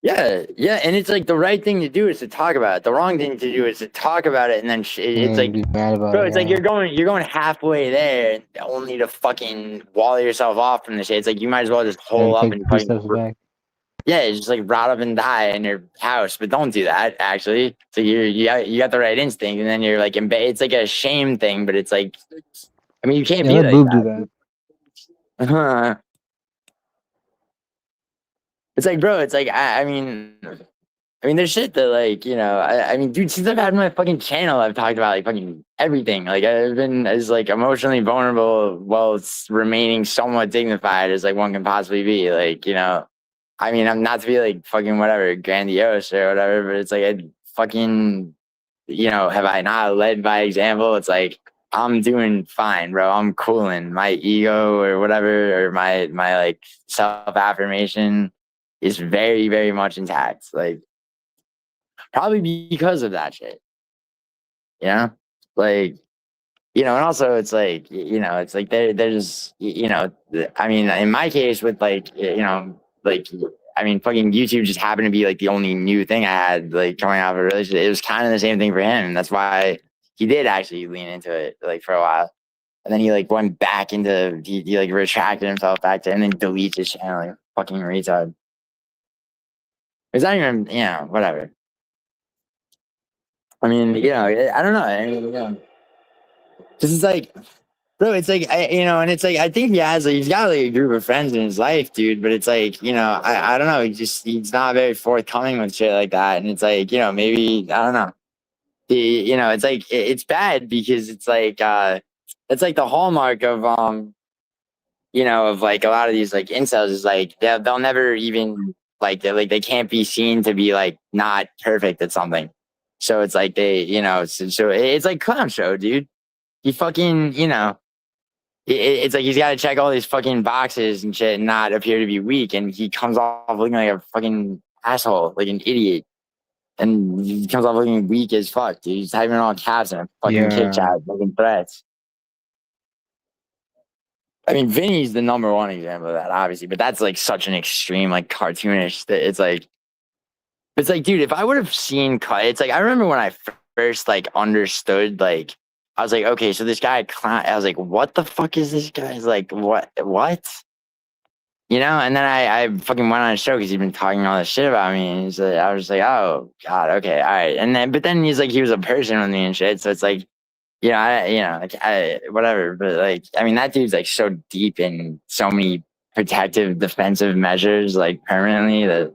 yeah, and it's like the right thing to do is to talk about it. The wrong thing to do is to talk about it, and then it's like, Be mad about bro, it. it's like Yeah. you're going halfway there, only to fucking wall yourself off from the shit. It's like you might as well just hole And up take and 3 fucking steps back. yeah, it's just like rot up and die in your house. But don't do that. Actually, so you got the right instinct, and then you're like it's like a shame thing, but it's like, I mean, you can't Yeah, be let like Boob do that. that. It's like, bro, it's like I mean, there's shit that like, you know, I mean, dude, since I've had my fucking channel, I've talked about like fucking everything. Like I've been as like emotionally vulnerable while it's remaining somewhat dignified as like one can possibly be. Like, you know, I mean, I'm not to be like fucking whatever grandiose or whatever, but it's like I fucking, you know, have I not led by example? It's like I'm doing fine, bro. I'm cooling. My ego or whatever, or my like self affirmation is very, very much intact. Like probably because of that shit. You know? Like, you know, and also it's like, you know, it's like there's you know, I mean, in my case with like, you know, like I mean, fucking YouTube just happened to be like the only new thing I had like coming out of a relationship. It was kind of the same thing for him. That's why he did actually lean into it like for a while. And then he like went back into he like retracted himself back to and then deletes his channel like fucking retard. It's not even, you know, whatever. I mean, you know, I don't know. I mean, you know, this is like, bro, it's like, you know, and it's like, I think he has, like, he's got like a group of friends in his life, dude. But it's like, you know, I don't know. He's not very forthcoming with shit like that. And it's like, you know, maybe, I don't know. You know, it's like, it's bad because it's like the hallmark of, you know, of like a lot of these like incels is like, they'll never even, like, they can't be seen to be like not perfect at something. So it's like they, you know, so it's like clown show, dude. he fucking, it's like he's got to check all these fucking boxes and shit and not appear to be weak. And he comes off looking like a fucking asshole, like an idiot. And he comes off looking weak as fuck, dude. He's typing in all caps and fucking kick Yeah. chat, fucking threats. I mean, Vinny's the number one example of that, obviously, but that's like such an extreme, like cartoonish. That it's like, dude, if I would have seen, it's like I remember when I first like understood, like I was like, okay, so this guy, I was like, what the fuck is this guy? He's like, what? And then I fucking went on a show because he'd been talking all this shit about me. And I was like, oh god, okay, all right. But then he's like, he was a person with me and shit. So it's like, whatever. But like, I mean, that dude's like so deep in so many protective, defensive measures, like permanently that,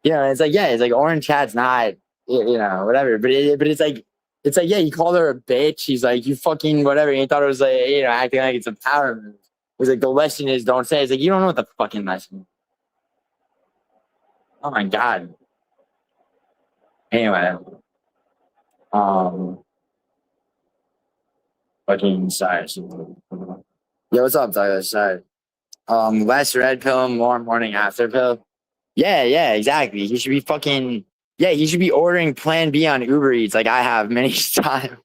it's like, yeah, it's like Orange Cat's not, whatever. But it's like, yeah, he called her a bitch. He's like, you fucking whatever. And he thought it was like, acting like it's a power move. He's like, the lesson is don't say. It's like, you don't know what the fucking lesson is. Oh my god. Anyway, fucking sorry. Yo, what's up, Douglas? Sorry. Less red pill, more morning after pill. Yeah, exactly. He should be fucking. Yeah, he should be ordering Plan B on Uber Eats like I have many times.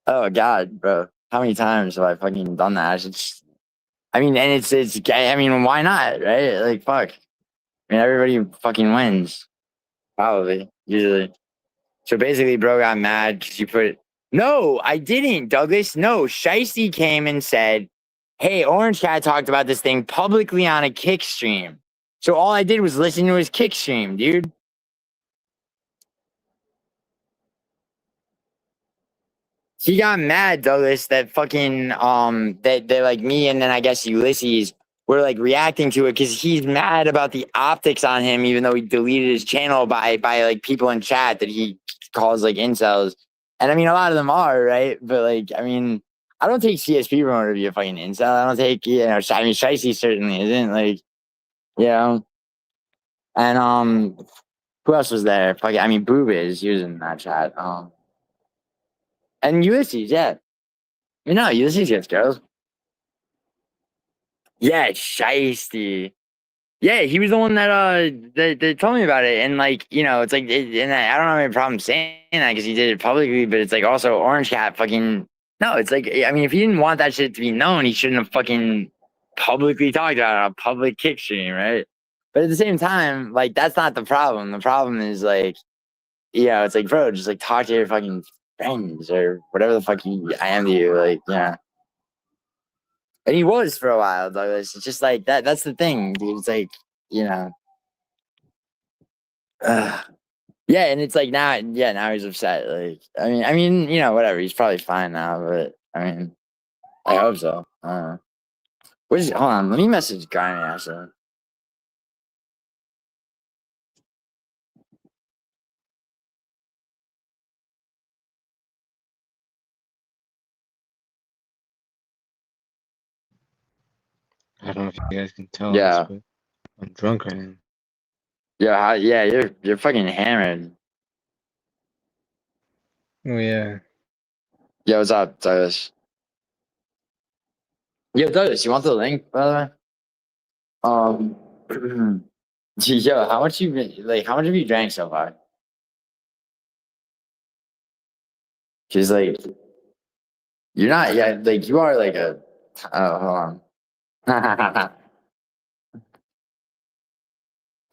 Oh god, bro, how many times have I fucking done that? I mean, and it's. I mean, why not, right? Like, fuck. I mean, everybody fucking wins. Probably, usually. So basically, bro got mad because you put. No, I didn't, Douglas. No, Shiesty came and said, "Hey, Orange Cat talked about this thing publicly on a kick stream." So all I did was listen to his kick stream, dude. He got mad, Douglas, that fucking that like me and then I guess Ulysses were like reacting to it because he's mad about the optics on him, even though he deleted his channel by like people in chat that he calls like incels. And I mean, a lot of them are right, but like, I mean, I don't take CSP promoter to be a fucking incel. I don't take I mean, Shicey certainly isn't like, you know. And who else was there? Fucking, I mean, Boob is using that chat. And Ulysses, yeah. Ulysses gets girls. Yeah, Shiesty. Yeah, he was the one that told me about it, and like it's like, and I don't have any problem saying that because he did it publicly, but it's like also Orange Cat fucking no. It's like, I mean, if he didn't want that shit to be known, he shouldn't have fucking publicly talked about it on a public kick stream, right? But at the same time, like that's not the problem. The problem is like, it's like, bro, just like talk to your fucking friends or whatever the fuck I am to you, like, yeah. And he was for a while, Douglas. It's just like that. That's the thing, dude. It's like, you know, yeah. And it's like now, yeah, now he's upset. Like, I mean, whatever. He's probably fine now, but I mean, I hope so. Hold on? Let me message Grimy actually. I don't know if you guys can tell this, Yeah, but I'm drunk right now. yeah. You're fucking hammered. Oh yeah. Yo, what's up, Douglas? Yo, Douglas, you want the link, by the way? Yo, how much how much have you drank so far? Cause like you're not, yeah, like you are like a. Oh, hold on.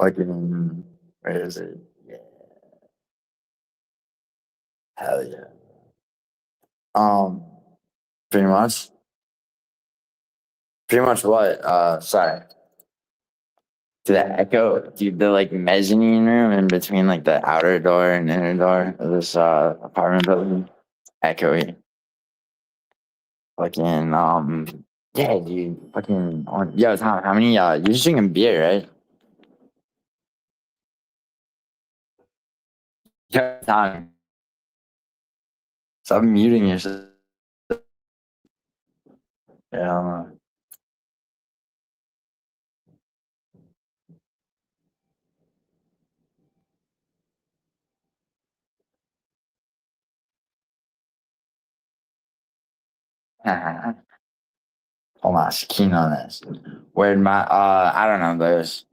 Fucking, where is it? Yeah, hell yeah. Um, pretty much. Pretty much what? Sorry. To the echo, dude, the like mezzanine room in between like the outer door and inner door of this apartment building. Echoey. Fucking yeah, dude. Fucking yo, Tom, how many you're just drinking beer, right? Yo, Tom. Stop muting yourself. Yeah. Hold on, keen on this. Where'd my I don't know those.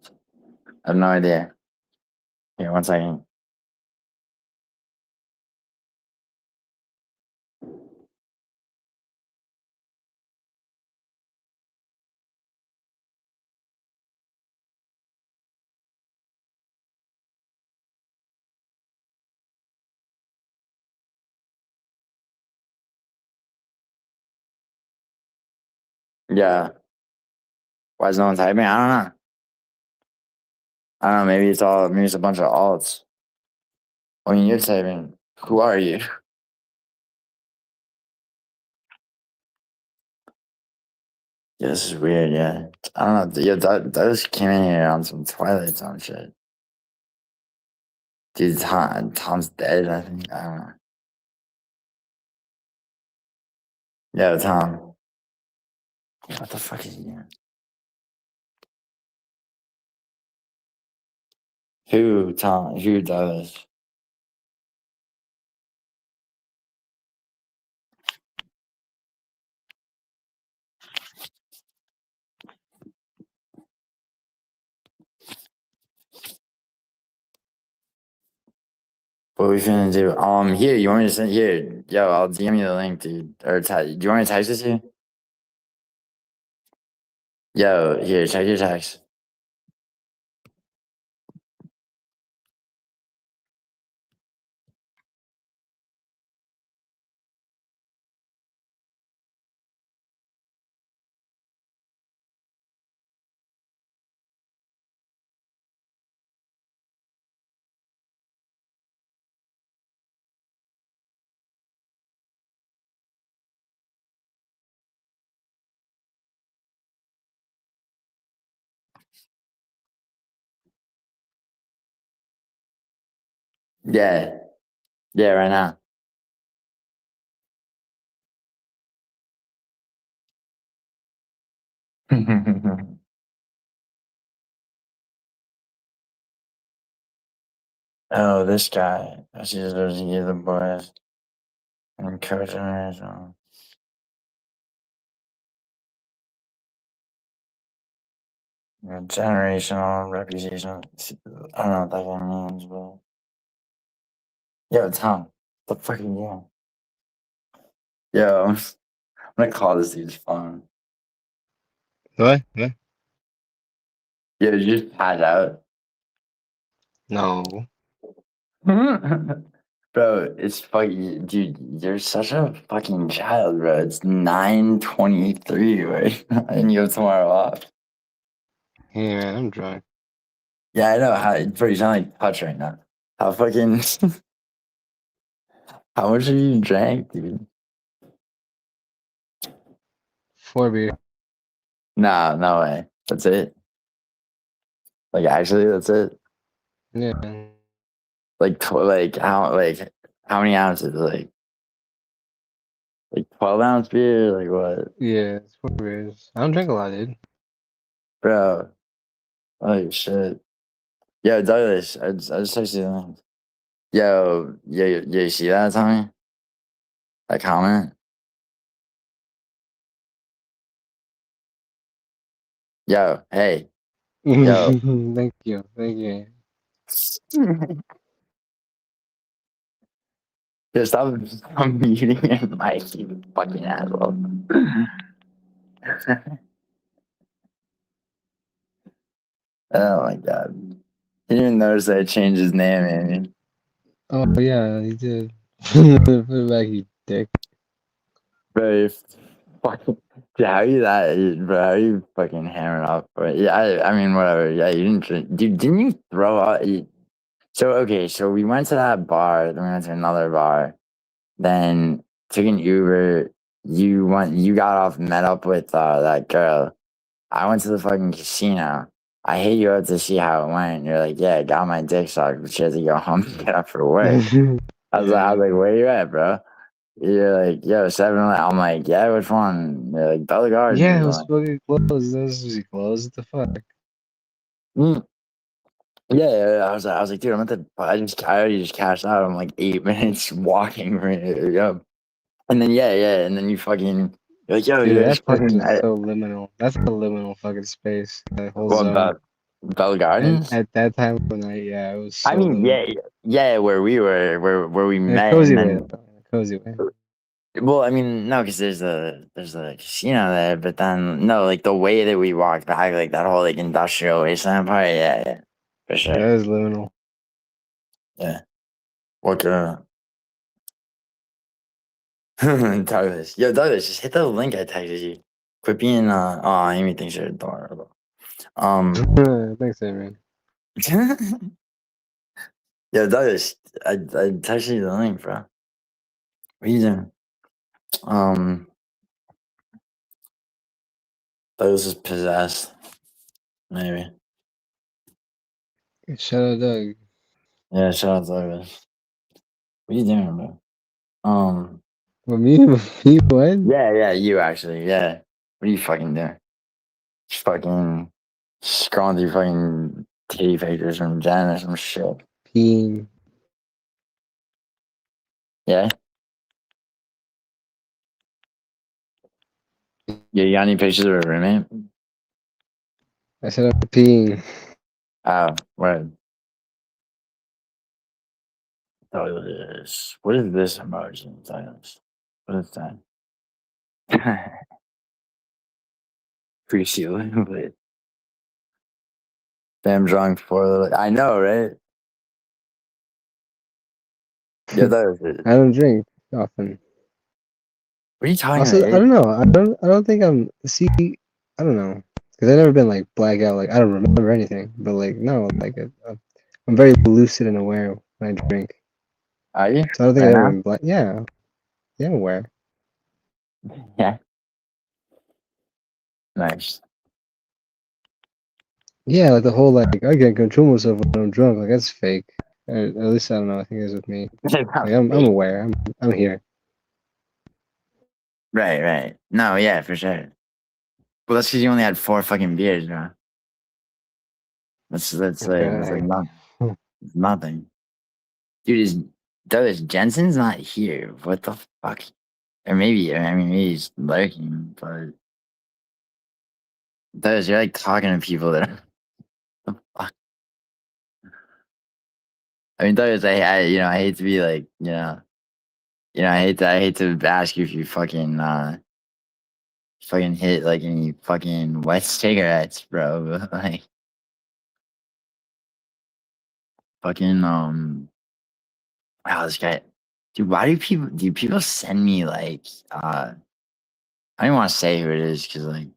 I have no idea. Here, 1 second. Yeah. Why is no one typing? I don't know. I don't know. Maybe it's a bunch of alts. I mean, you're typing. Who are you? Yeah, this is weird. Yeah, I don't know. Yeah, those came in here on some Twilight Zone shit. Dude, Tom's dead. I think. I don't know. Yeah, Tom. What the fuck is he doing? Who, Tom? Who does? What we finna do? Here, you want me to send here? Yo, I'll DM you the link, dude. Or do you want me to text this to you? Yo, here, check your text. Yeah, yeah, right now. Oh, this guy. That's just those the boys and co-generation. Generational reputation. I don't know what that guy means, but yo, Tom, what the fuck are you doing? Yo, I'm gonna call this dude's phone. What? What? Yo, did you just pass out? No. Bro, it's fucking, dude, you're such a fucking child, bro. It's 9:23 right now, and you have tomorrow off. Hey man, I'm drunk. Yeah, I know how, bro, you sound like Touch right now. How fucking, how much have you drank, dude? 4 beer. Nah, no way. That's it. Like, actually, that's it. Yeah. Like how many ounces? Like 12-ounce beer? Like what? Yeah, it's 4 beers. I don't drink a lot, dude. Bro, holy shit. Yo, Douglas, I just texted you the link. Yo, you see that, Tommy? That comment? Yo, hey, yo. Thank you. Thank you. Yo, stop muting your mic, you fucking asshole. Oh my god. He didn't even notice that I changed his name, Amy. Oh yeah, you did. Put it back, you dick. Bro, you fucking, dude, how are you that, bro? How are you fucking hammering off? Bro? Yeah, I mean, whatever. Yeah, you didn't drink. Dude, didn't you throw out? So, okay, so we went to that bar, then we went to another bar, then took an Uber. You got off, met up with that girl. I went to the fucking casino. I hit you up to see how it went. You're like, yeah, I got my dick sucked, but she had to go home and get up for work. I was like, where you at, bro? You're like, yo, 7-Eleven. I'm like, yeah, which one? You're like, Bella Gardens. Yeah, it I'm was like, fucking closed. That was really closed. What the fuck? mm. Yeah, I was like, dude, I already just cashed out. I'm like 8 minutes walking from here. Yeah. And then, yeah, and then you fucking, You're like, yo, Dude, you that guys place fucking is so liminal. That's a liminal fucking space. That whole what zone. about Bell And Gardens? at that time of the night, yeah, it was so I mean, liminal. yeah, where we were, where we In a met, cozy and way, then though. In a cozy way. well, I mean, no, because there's a casino there, but then no, like the way that we walked back, like that whole like industrial wasteland part, yeah, for Yeah, sure, that is liminal. yeah. What Douglas, yo, Douglas, just hit the link I texted you. Quit being oh, Amy thinks you're adorable. Thanks, man. Yo, Douglas, I texted you the link, bro. What are you doing? Douglas is possessed, maybe. Shout out, Doug. Yeah, shout out to Douglas. What are you doing, bro? Well, me, what? Yeah, you actually, yeah. What are you fucking doing? Just fucking scrolling through fucking titty pictures from Jen or some shit. Peeing. Yeah? Yeah, you got any pictures of a roommate? I said I'm peeing. Oh, word. Douglas. What is this emoji, Douglas? What is that? Appreciate it. Damn drunk for I know, right? Yeah, that I don't drink often. what are you talking Also, I about? don't know. I don't think I'm. See, I don't know. Because I've never been like blackout. Like I don't remember anything. But like no, like I'm very lucid and aware when I drink. Are you? So I don't think Right I've ever now? been black. Yeah, yeah, I'm aware. Yeah. Nice. Yeah, like the whole like I can't control myself when I'm drunk. Like that's fake. At least I don't know. I think it's with me. Like I'm aware. I'm here. Right. No, yeah, for sure. Well, that's because you only had 4 fucking beers, bro. That's like Okay. nothing. Dude, Douglas Jensen's not here. What the fuck? Or maybe, I mean, maybe he's lurking, but Douglas, you're like talking to people that are, the fuck? I mean, Douglas, I hate to be like, I hate to ask you if you fucking hit like any fucking wet cigarettes, bro. But like, fucking, wow, this guy, dude, why do people send me like, I don't want to say who it is because like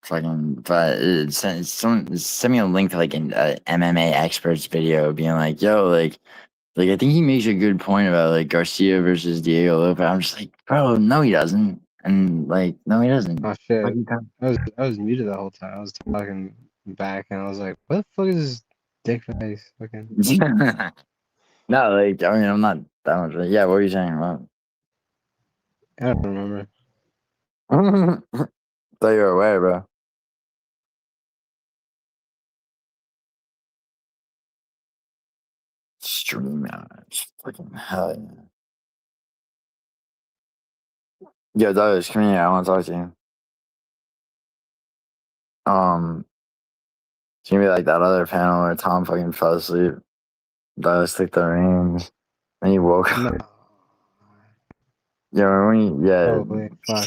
fucking, but send me a link to like an MMA experts video being like, yo, like I think he makes a good point about like Garcia versus Diego Lopez. I'm just like, bro, no, he doesn't, and like, no, he doesn't. Oh What shit. are you talking- I was muted the whole time. I was talking back and I was like, what the fuck is this dick face? Fucking. No, like I mean, I'm not that much. Yeah, what were you saying? What? I don't remember. Thought you were aware, bro. Stream out. Fucking hell yeah. Yo, Douglas, come here. I want to talk to you. It's gonna be like that other panel where Tom fucking fell asleep. Douglas took the reins. And he woke No, up. Yeah, probably. Fuck. I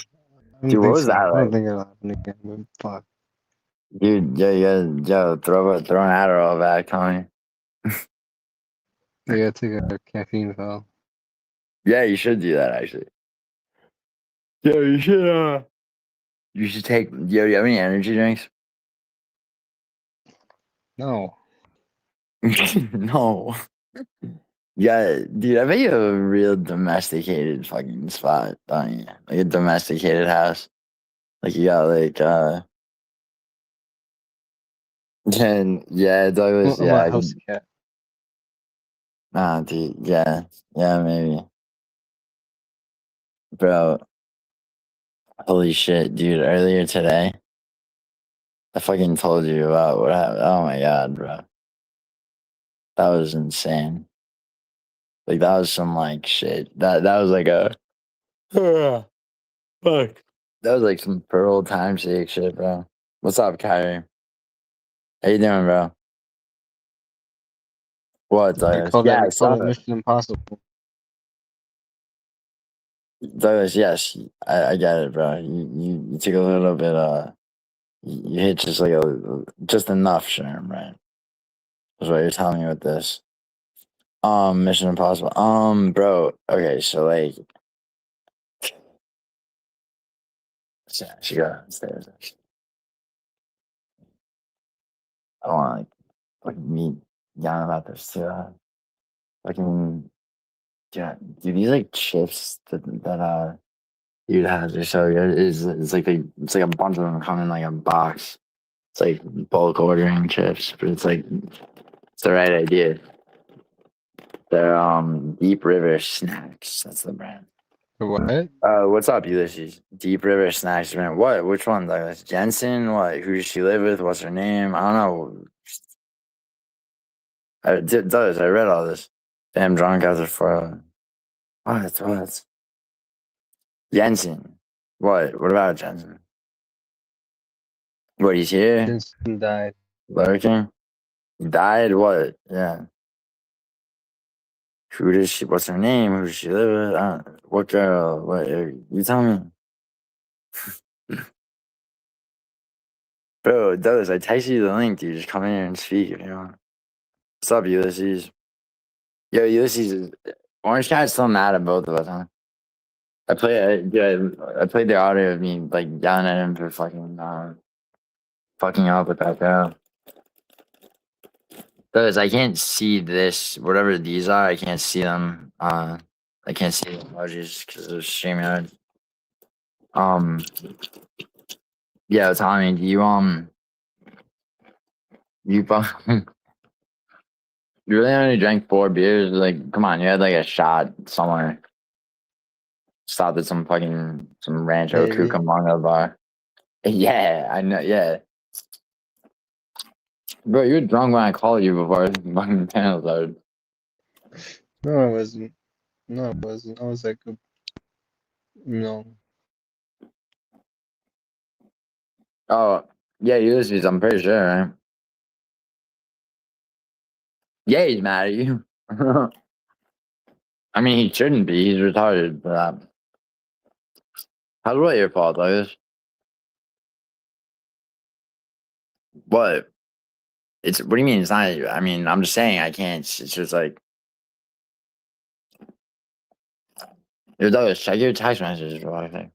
don't Dude, what think was so. that I don't like? think it'll happen again. But fuck. Dude, throw an Adderall back, Tommy. Maybe I took a caffeine pill. Yeah, you should do that actually. Yeah, you should. You should take. Yo, you have any energy drinks? No. No. Yeah, dude, I bet you have a real domesticated fucking spot, don't you? Like a domesticated house. Like you got like and yeah, Douglas, I'm yeah, a I house can cat. nah dude, yeah, maybe. Bro, holy shit, dude, earlier today, I fucking told you about what happened. Oh my god, bro. That was insane. Like that was some like shit. That was like a fuck. That was like some pearl time shake shit, bro. What's up, Kyrie? How you doing, bro? What, You Douglas? called Yeah, it, I you saw called it it. Mission Impossible. Douglas, yes, I get it, bro. You took a little bit, you hit just like just enough, Sherm, right? That's what you're telling me with this. Mission Impossible. Bro, okay, so like, yeah, she got upstairs. I don't want to like meet Jan about this too. Fucking, yeah, dude, these like chips that you'd have are so good. It's like it's like a bunch of them come in like a box. It's like bulk ordering chips, but it's the right idea. They're Deep River Snacks. That's the brand. For what? What's up, Ulysses? Deep River Snacks brand. What? Which one, Douglas? Jensen? What? Who does she live with? What's her name? I don't know. Douglas, I read all this. Damn drunk after 4. What? Jensen. What? What about Jensen? What? He's here. Jensen died. Lurking. He died. What? Yeah. Who does she? What's her name? Who does she live with? What girl? What? You tell me. Bro, Douglas, I texted you the link, dude. Just come in here and speak if you want. What's up, Ulysses? Yo, Ulysses, Orange Cat's still mad at both of us, huh? I played the audio of me like yelling at him for fucking up with that girl. Douglas, I can't see this. Whatever these are, I can't see them. I can't see the emojis because of StreamYard. Yeah, Tommy, do you fucking you really only drank 4 beers? Like, come on, you had like a shot somewhere. Stopped at some Rancho Maybe. Cucamonga bar. Yeah, I know. Yeah, bro, you were drunk when I called you before the fucking panel started. No, I wasn't. No, I wasn't. I was like, no. Oh, yeah, Ulysses, I'm pretty sure, right? Yeah, he's mad at you. I mean, he shouldn't be. He's retarded for that. How's what your fault, Douglas? What? What do you mean it's not? I mean, I'm just saying I can't. It's just like, yo, Douglas, check your text messages for what I think.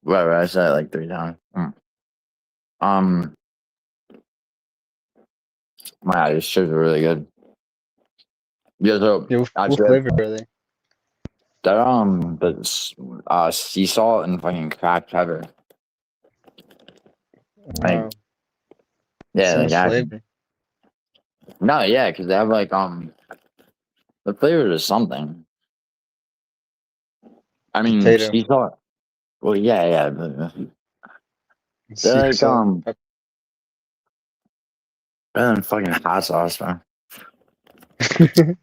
Whatever, I said it like 3 times. Um, my these chips are really good. Yeah, so Yeah, what actually, flavor are they? they're sea salt and fucking cracked pepper. Like, Wow. yeah, So like much actually, flavor. no, yeah, because they have like the flavor is something. I mean, Potato. sea salt. Well, yeah, but they're Sea like salt and better than fucking hot sauce, man. pepper.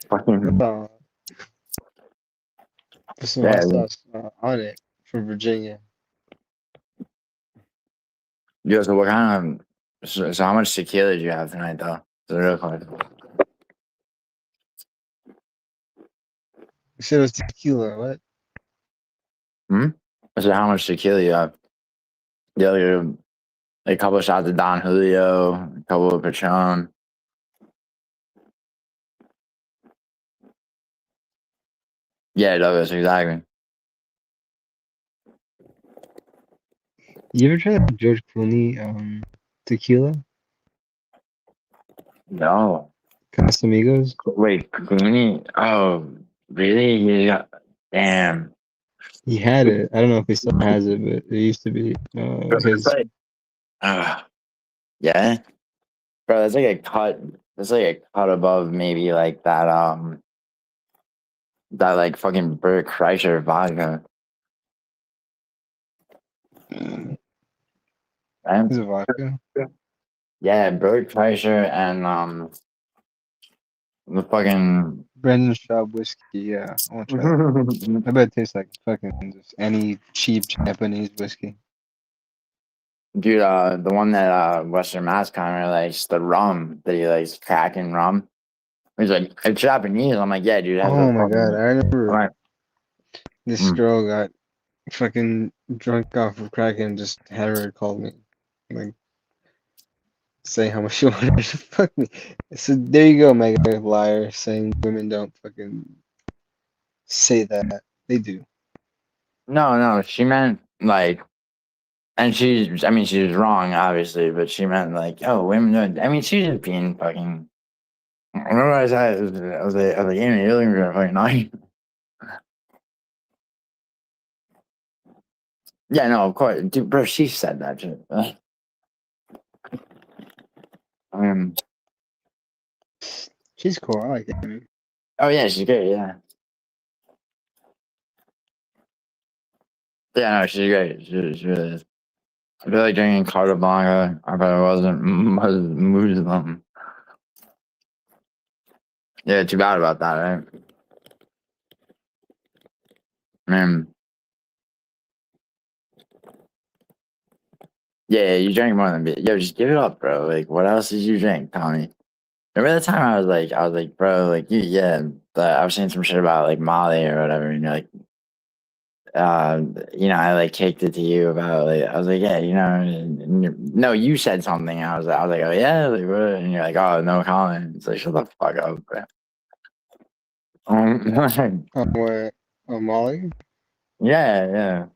Fucking Oh, put some yeah. hot sauce on it from Virginia. Yo, so what kind of so how much tequila did you have tonight, though? The real question. You said it was tequila. What? Hmm. So how much tequila you have? The other like a couple of shots of Don Julio, a couple of Patron. Yeah, Douglas, exactly. You ever tried George Clooney tequila? No. Casamigos? Wait, Clooney? Oh, really? Yeah. Damn. He had it. I don't know if he still has it, but it used to be It's his. like, yeah, bro. That's like a cut. That's like a cut above maybe like that like fucking Bert Kreischer vodka, right? Is it vodka? Yeah, Bert Kreischer and the fucking Brandon Schaub whiskey, yeah. I want to try that. I bet it tastes like fucking just any cheap Japanese whiskey. Dude, the one that Western Mass kind of likes, the rum that he likes, cracking rum. He's like, it's Japanese. I'm like, yeah, dude. That's Oh a my god, fucking. I I'm remember like, this mm. girl got fucking drunk off of crack and just had her call me. Like, say how much she wanted to fuck me. So there you go, mega liar, saying women don't fucking say that. They do. No, she meant like, and I mean, she was wrong, obviously, but she meant like, oh, women don't. I mean, she's just being fucking. I remember I said, I was like, Amy, you're looking for a fucking night. Yeah, no, of course, dude, bro. She said that shit. Um, She's cool. I like Amy. oh yeah, she's great. Yeah, yeah, no, she's great. She really is. I feel like drinking Carta Blanca. I bet it wasn't Muslim. Yeah, too bad about that, right? Man, yeah, you drank more than beer. Yo, just give it up, bro. Like, what else did you drink, Tommy? Remember the time I was like, bro, like, you, yeah, I was saying some shit about like Molly or whatever, and you're like, uh, I like kicked it to you about like, I was like, yeah, no, you said something. I was like, oh yeah, like, what? And you're like, oh, no comment. It's like, shut the fuck up, bro. Oh, what? Oh, Molly? Yeah, yeah.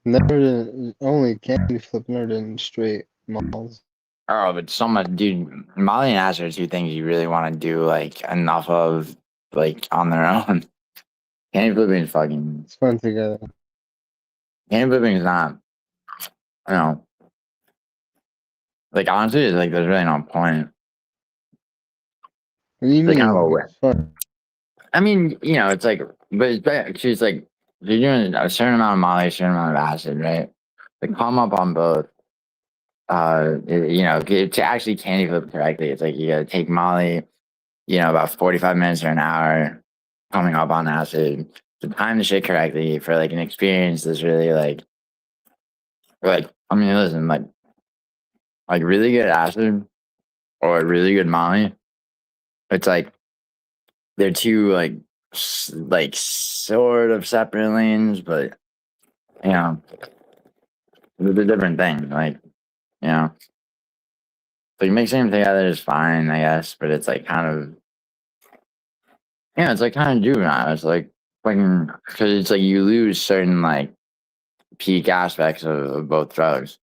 Never did, only candy flip, never did straight malls. Oh, but so much, dude. Molly and Ash are two things you really want to do like enough of, like on their own. Candy flipping is fucking. It's fun together. Candy flipping is not. You know, like honestly, it's like there's really no point. What do you It's like kind of a mean? way. It's fun. I mean, it's like, but it's better. She's like, you're doing a certain amount of Molly, a certain amount of acid, right? Like palm up on both. To actually candy flip correctly, it's like you gotta take Molly, about 45 minutes or an hour, coming up on acid, to time the shit correctly for like an experience that's really like I mean, listen, like really good acid or really good Molly, it's like they're two like sort of separate lanes, but you know, they're different things. Like like mixing them together is fine, I guess, but it's like kind of it's like kind of juvenile. It's like fucking because it's like you lose certain like peak aspects of both drugs.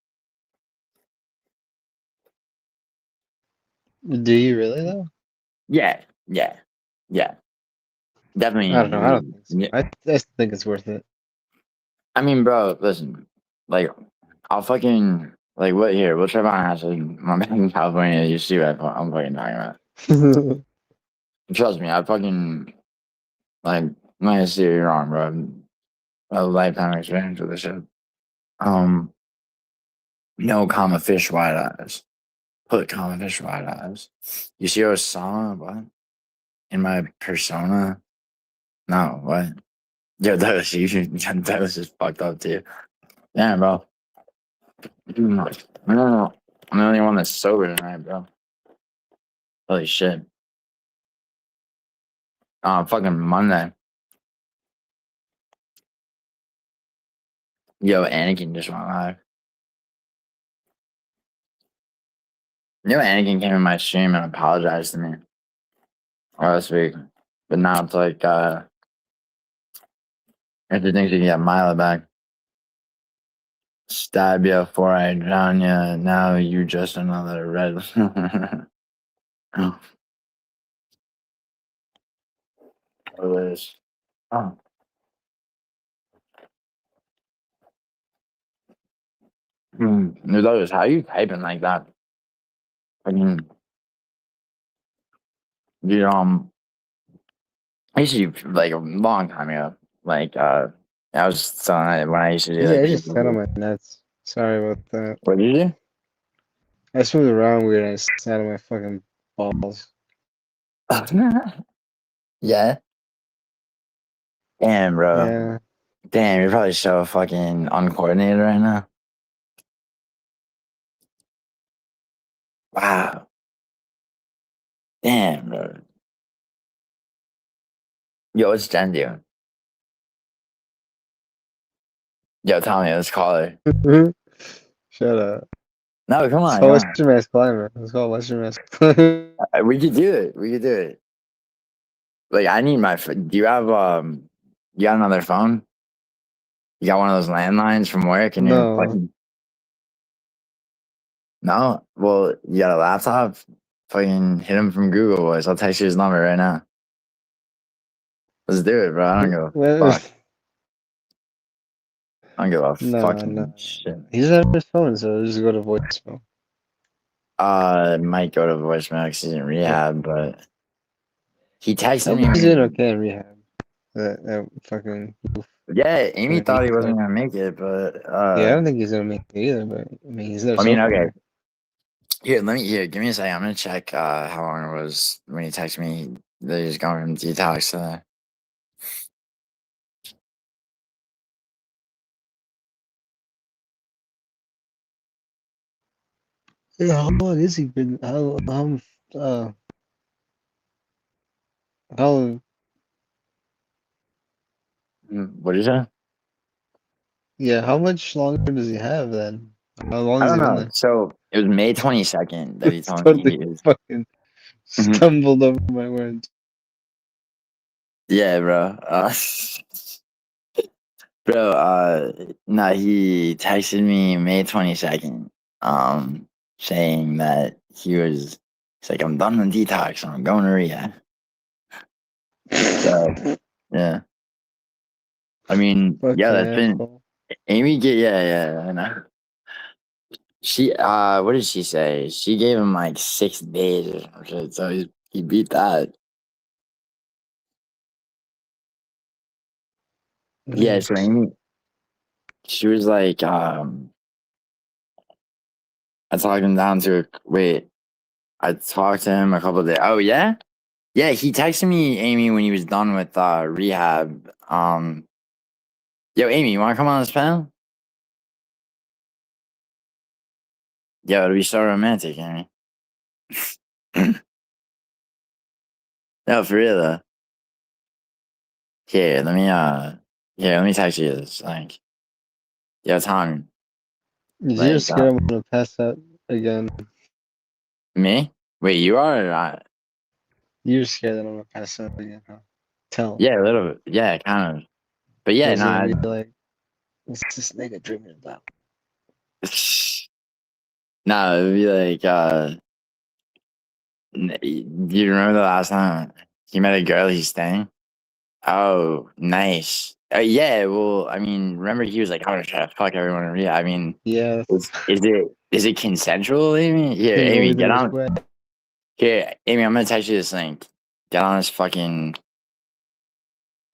Do you really though? Yeah, yeah, yeah. I don't know. I Definitely. don't think so. Yeah. I still think it's worth it. I mean, bro, listen, like, I'll fucking like what here? We'll try on acid. I'm back in California. You see what I'm fucking talking about. Trust me, I fucking like. I'm not gonna steer you wrong, bro. A lifetime experience with this shit. No comma fish white eyes. Put comma fish white eyes. You see Osama? What? In my persona? No, what? Yo, that was that was just fucked up too. Yeah, bro. No, I'm the only one that's sober tonight, bro. Holy shit. Fucking Monday. Yo, Anakin just went live. Anakin came in my stream and apologized to me last week. But now it's like, if he thinks he can get Mila back, stab you before I drown you. Now you just another red. Oh, it is. Oh. Dude, how you typing like that? I mean, dude, I used to do, like a long time ago. Like, I was telling when I used to do Yeah, like I just sat on people. my nuts. Sorry about that. What did you I swimming around weird and I sat on my fucking balls. do? Yeah. Damn, bro. Yeah. Damn, you're probably so fucking uncoordinated right now. Wow. Damn, bro. Yo, what's Jen doing? Yo, Tommy, let's call her. Shut up. No, come It's on, called come Western Mass Climber. It's called Western Mass Climber. on. We could do it. We could do it. Like, I need my. Do you have You got another phone? You got one of those landlines from work, and you're No. fucking. No, well, you got a laptop. Fucking hit him from Google, boys. I'll text you his number right now. Let's do it, bro. I don't give a fuck. I don't give a No, fucking no. shit. He doesn't have his phone, so just go to voicemail. Might go to voicemail because he's in rehab, but he texted Hope he's doing me. okay in rehab. That fucking. Yeah, Amy thought he wasn't Yeah, gonna make it, but I don't think he's gonna make it either, but I mean, he's there I so mean, okay. far. Here, give me a second. I'm gonna check how long it was when he texted me that he was going from detox to Yeah, how long is he been? Uh, how, what did you say? yeah, how much longer does he have then? How long I has don't he been know. there? So it was May 22nd that he It's told me totally he was. fucking Mhm. stumbled over my words. Yeah, bro. Bro, no, he texted me May 22nd, saying that he's like, I'm done with detox, I'm going to rehab. So, yeah. I mean, yeah, Fucking that's been asshole. yeah, I know. She, what did she say? She gave him like 6 days or some shit, so he beat that. Yeah, so Nice. Amy, she was like, I talked him down to, wait, I talked to him a couple of days. Oh, yeah? Yeah, he texted me, Amy, when he was done with rehab. Yo, Amy, you want to come on this panel? Yo, it'll be so romantic, Amy. No, for real though. Here, let me text you this. Like, yo, Tommy, You're like, scared I'm gonna pass out again. me? Wait, you are or not? You're scared that I'm gonna pass out again, huh? Tell him. Yeah, a little bit. Yeah, kind of. But yeah, He's no, gonna be like, what's this nigga dreaming about? no, it'd be like, do you remember the last time he met a girl he's staying? Oh, nice. Yeah, well, I mean, remember he was like, I'm gonna try to fuck everyone in rehab. I mean, Yeah, is it consensual, Amy? Here, came Amy, over get there was on. wet. Here, Amy, I'm gonna text you this link. Get on this fucking.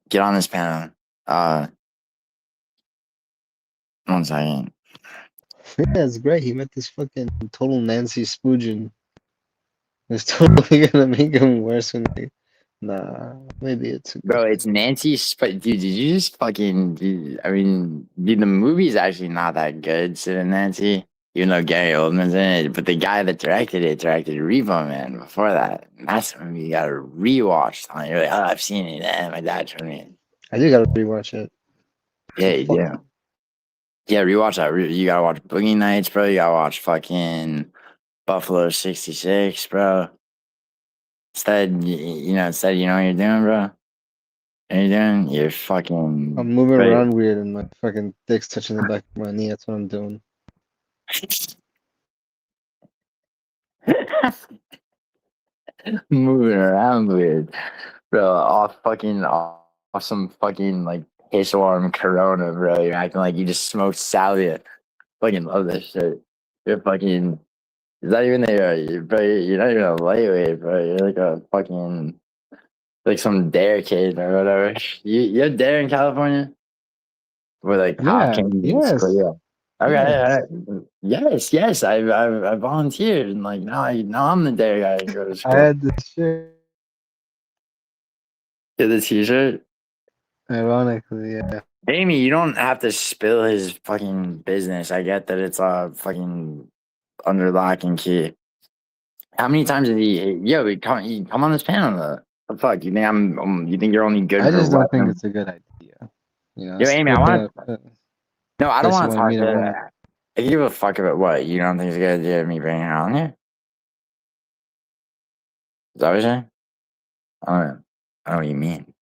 Get on this panel. Uh, 1 second. Yeah, it's great. He met this fucking total Nancy Spoogen. It's totally gonna make him worse when they. Nah, maybe it's a good Bro, it's thing. Nancy. Dude, did you just fucking? I mean, dude, the movie's actually not that good, Sid and Nancy. Even though Gary Oldman's in it, but the guy that directed it directed Repo Man before that. And that's a movie you gotta rewatch. You're like, oh, I've seen it. My dad showed me it. I do gotta rewatch it. Yeah, The fuck? yeah. Yeah, rewatch that. You gotta watch Boogie Nights, bro. You gotta watch fucking Buffalo 66, bro. Instead, you know what you're doing, bro? What you're doing? You're I'm fucking. moving Right. around weird and my fucking dick's touching the back of my knee. That's what I'm doing. Moving around weird, bro. Off some fucking like piss warm Corona, bro. You're acting like you just smoked salvia. Fucking love this shit. You're fucking. It's not even bro. You're not even a lightweight, bro. You're like a fucking like some dare kid or whatever. You have dare in California where like Yeah, Hopkins and yes, Scalia. Okay, yes. all right. Yes. I volunteered and like now I'm the dare guy to go to I school. had this shit. Get the t-shirt. Ironically, yeah. Amy, you don't have to spill his fucking business. I get that it's fucking under lock and key. How many times did he come on this panel though? The fuck? You think you think you're only good I for just don't think what? it's a good idea. You know, Yo, Amy, I want to. No, I don't especially want to when I talk meet a woman. to. I give a fuck about what you don't think it's a good idea of me bringing her on here. Is that what you're saying? I don't know. I don't know what you mean.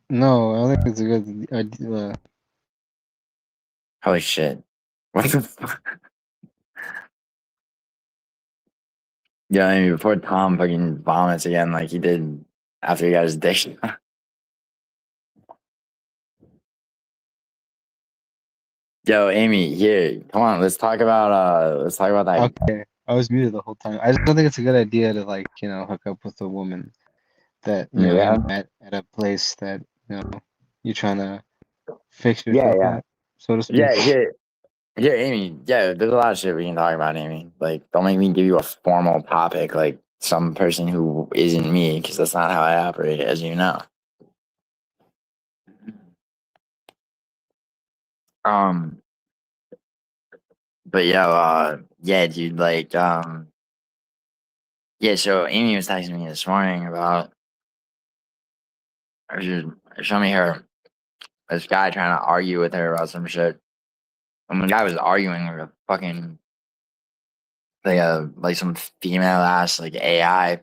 No, I don't think it's a good idea. Holy shit! What the fuck? Yeah, I mean, before Tom fucking vomits again, like he did after he got his dick. Yo, Amy, here, come on, let's talk about that. Okay, I was muted the whole time. I just don't think it's a good idea to like, you know, hook up with a woman that you Yeah, met at a place that you're trying to fix yeah, yourself yeah, at, so to speak. yeah. Here, Amy. Yeah, there's a lot of shit we can talk about, Amy. Like, don't make me give you a formal topic like some person who isn't me, because that's not how I operate, as you know. Um, but yeah, dude, like, yeah. So Amy was texting me this morning about, or she showed me her this guy trying to argue with her about some shit. And the guy was arguing with a fucking like some female ass like AI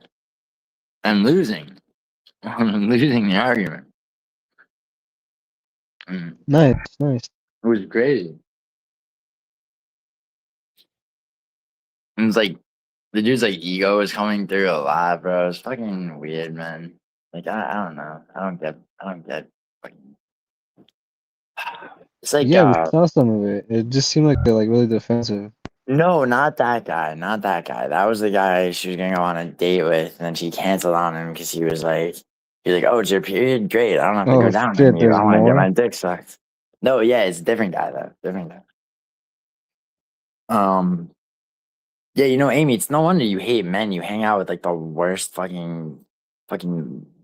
and losing, losing the argument. Nice, nice. It was crazy. And it's like the dude's like ego is coming through a lot, bro. It's fucking weird, man. Like I don't know. I don't get fucking it's like Yeah, we saw some of it. It just seemed like they're like really defensive. no, not that guy. Not that guy. That was the guy she was gonna go on a date with, and then she canceled on him because he was like, "Oh, it's your period? Great. I don't have to go Oh down on shit, you. there's I want to get more. my dick sucked." No, yeah, it's a different guy though. Different guy. Um, yeah, you know, Amy, it's no wonder you hate men. You hang out with like the worst fucking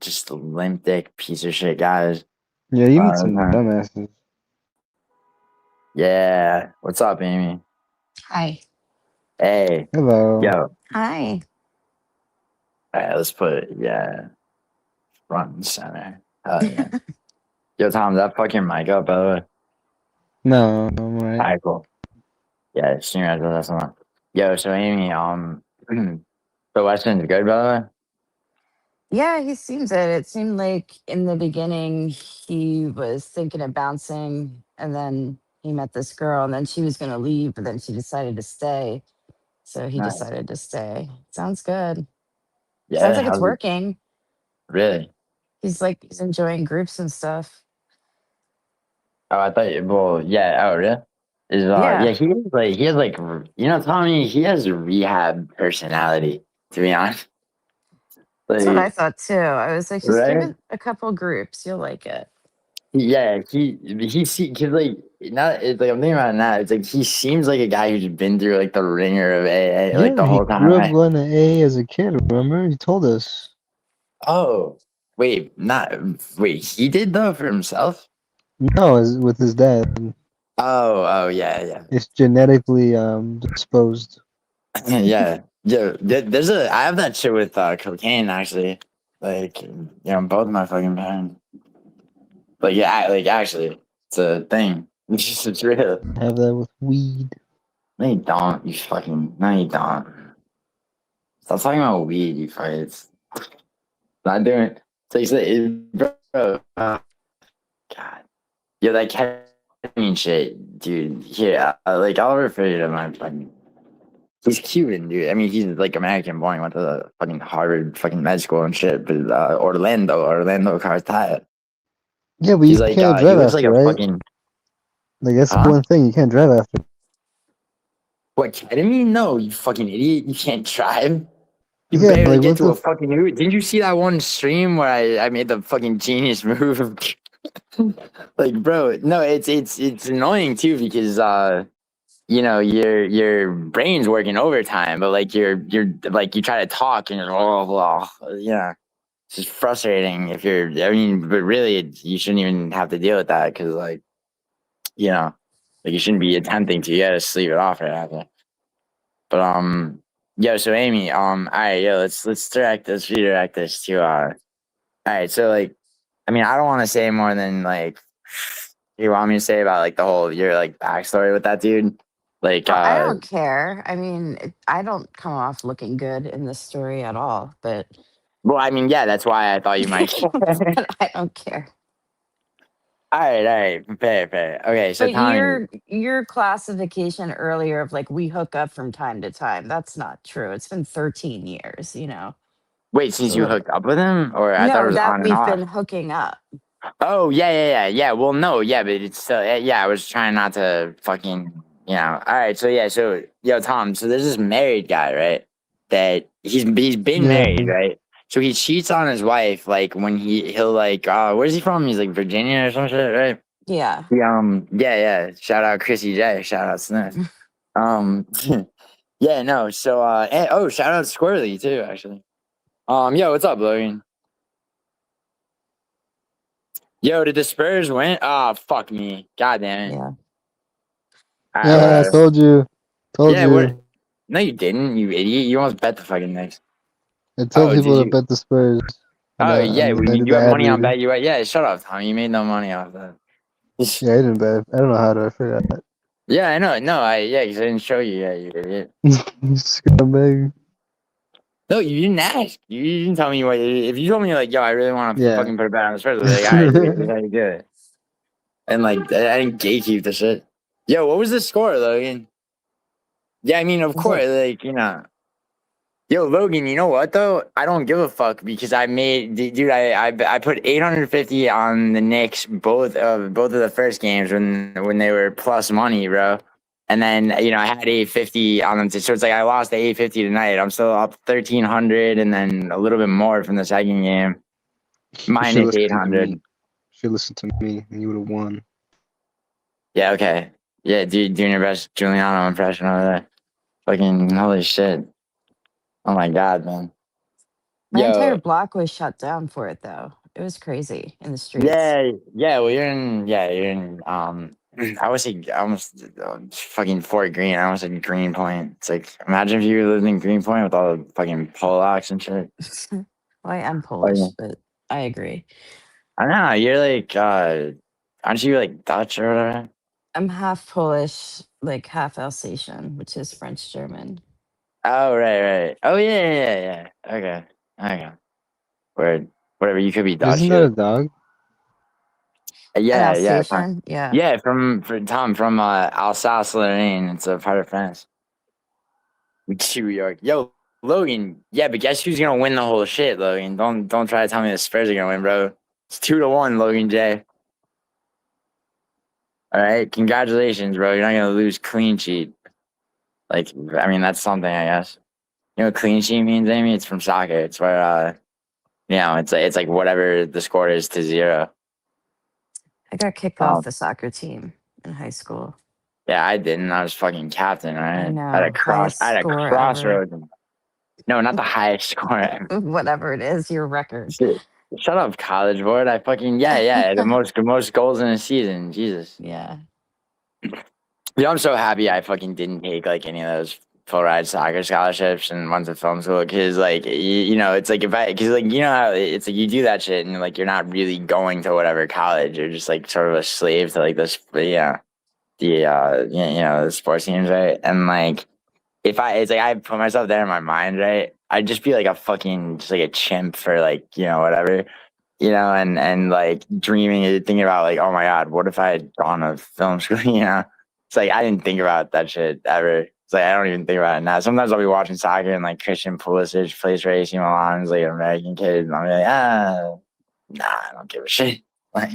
just limp dick piece of shit guys. Yeah, you meet some Uh, dumbasses. yeah. What's up, Amy? Hi. Hey, Hello. yo. Hi. All right, let's put it, yeah, front and center. Hell yeah. Yo, Tom, that fucking mic up, by the way. No, I'm alright. Alright, cool. Yeah, stream right, that's one. Yo, so Amy, so Weston's good, by the way? Yeah, he seems it. It seemed like in the beginning he was thinking of bouncing and then he met this girl and then she was going to leave, but then she decided to stay. So he Nice. decided to stay. Sounds good. Sounds Yeah, like it's how's it? working. Really? He's enjoying groups and stuff. Oh, I thought well, yeah, oh, really? Yeah, Yeah. he has like, you know, Tommy, he has a rehab personality, to be honest. That's what I Like, thought too. I was like, just give right? it a couple groups. You'll like it. Yeah, cause like now it's like I'm thinking about it now. It's like he seems like a guy who's been through like the ringer of AA like Yeah, the he whole time. grew up Right? going to A as a kid, remember? He told us. Oh, wait, he did though for himself? No, with his dad. Oh, yeah. It's genetically disposed. Yeah. Yeah, I have that shit with cocaine actually. Like, you know, both my fucking parents. Like, yeah, like actually, it's a thing. It's real. Have that with weed. No, you don't. No, you don't. Stop talking about weed, you fucking. It's not doing. So you say, bro. God. Yeah, that ketamine shit, dude. Here, like I'll refer you to my fucking. He's Cuban, dude. I mean, he's like American born. Went to the fucking Harvard fucking med school and shit. But Orlando Cartaya. Yeah, but you He's like, can't he drive looks like after, a right? fucking. Like that's the Huh? one thing you can't drive after. What ketamine? No, you fucking idiot. You can't drive. You Yeah, barely like get what to the? a fucking Uber. Didn't you see that one stream where I made the fucking genius move of like, bro? No, it's annoying too because you know, your brain's working overtime, but like you're like you try to talk and you're yeah. It's just frustrating if you're. I mean, but really, you shouldn't even have to deal with that because, like, you know, like you shouldn't be attempting to. You gotta sleep it off right after. But yo, so Amy, all right, yo, let's redirect this to all right, so like, I mean, I don't want to say more than like you want me to say about like the whole your like backstory with that dude. Like, I don't care. I mean, I don't come off looking good in this story at all, but, well, I mean, yeah, that's why I thought you might. but I don't care. All right, fair. Okay, so But Tommy, your classification earlier of like we hook up from time to time, that's not true. It's been 13 years, you know. wait, It's since a you little hooked up with him, or I thought it no, was that on and we've off. been hooking up. Oh yeah. Well, no, yeah, but it's still yeah. I was trying not to fucking All right, so yeah, so yo, Tom. So there's this married guy, right? That he's been Yeah. married, right? So he cheats on his wife, like when he'll like where's he from? He's like Virginia or some shit, right? Yeah. Yeah. Shout out Chrissy J. Shout out Smith. Um, yeah, no. So oh, shout out Squirrely too, actually. Yo, what's up, Logan? Yo, did the Spurs win? Oh, fuck me. God damn it. Yeah. All right, Yeah, I Yes. whatever. told you. Told Yeah, what? you. No, you didn't, you idiot. You almost bet the fucking Knicks. I told Oh, did people to you? bet the Spurs. Oh, yeah, And I did you the have ad money on reader. bet. Yeah, shut up, Tom. You made no money off that. Yeah, I didn't bet. I don't know how to. I forgot. Yeah, I know. No, yeah, because I didn't show you. Yeah, you idiot. You scumbag. No, you didn't ask. You didn't tell me what. If you told me, like, yo, I really want to Yeah. fucking put a bet on the Spurs, I'd be like, all right, dude, here's how you do it. And, like, I didn't gatekeep the shit. Yo, what was the score, Logan? Yeah, I mean, of It's like course, like, Yo, Logan, you know what though? I don't give a fuck because I made, dude. I put 850 on the Knicks both of the first games when they were plus money, bro. And then I had 850 on them, so it's like I lost the 850 tonight. I'm still up 1300, and then a little bit more from the second game, You should minus listen to 800. me. You should listen to me, and you would have won. Yeah, okay, yeah, dude, doing your best Giuliano impression over there. Fucking holy shit! Oh my god, man. my entire Yo, block was shut down for it though. It was crazy in the streets. yeah. Well, you're in. I was say almost fucking Fort Greene. I almost said Greenpoint. It's like imagine if you lived in Greenpoint with all the fucking Polacks and shit. Well, I am Like, Polish, but I agree. I don't know. You're like, aren't you like Dutch or whatever? I'm half Polish, like half Alsatian, which is French German. Oh, right. Oh, yeah. Okay. Word. Whatever. You could be Dutch Isn't that a too. dog? An Yeah. Alsatian, yeah. Yeah, for Tom from Alsace-Lorraine. It's a part of France. New York. Yo, Logan. Yeah, but guess who's gonna win the whole shit, Logan? Don't try to tell me the Spurs are gonna win, bro. It's 2-1, Logan J. All right, congratulations, bro. You're not gonna lose clean sheet. Like, I mean, that's something, I guess. You know what clean sheet means, Amy? It's from soccer. It's where it's like whatever the score is to 0. I got kicked off Um, the soccer team in high school. yeah, I didn't. I was fucking captain, I right? know. Highest I had a score ever. crossroads. No, not the highest score ever. Whatever it is, your record. Shit. Shut up, college board. I fucking yeah. The most goals in a season. Jesus. Yeah. Yeah, I'm so happy I fucking didn't take like any of those full ride soccer scholarships and went to film school because like it's like if I because like how it's like you do that shit and like you're not really going to whatever college. You're just like sort of a slave to like this the sports teams, right? And like if it's like I put myself there in my mind, right? I'd just be like a fucking just like a chimp for like whatever, and like dreaming and thinking about like, oh my god, what if I had gone to film school? It's like I didn't think about that shit ever. It's like I don't even think about it now. Sometimes I'll be watching soccer and like Christian Pulisic plays for AC Milan, like an American kid, and I'll be like, nah, I don't give a shit. Like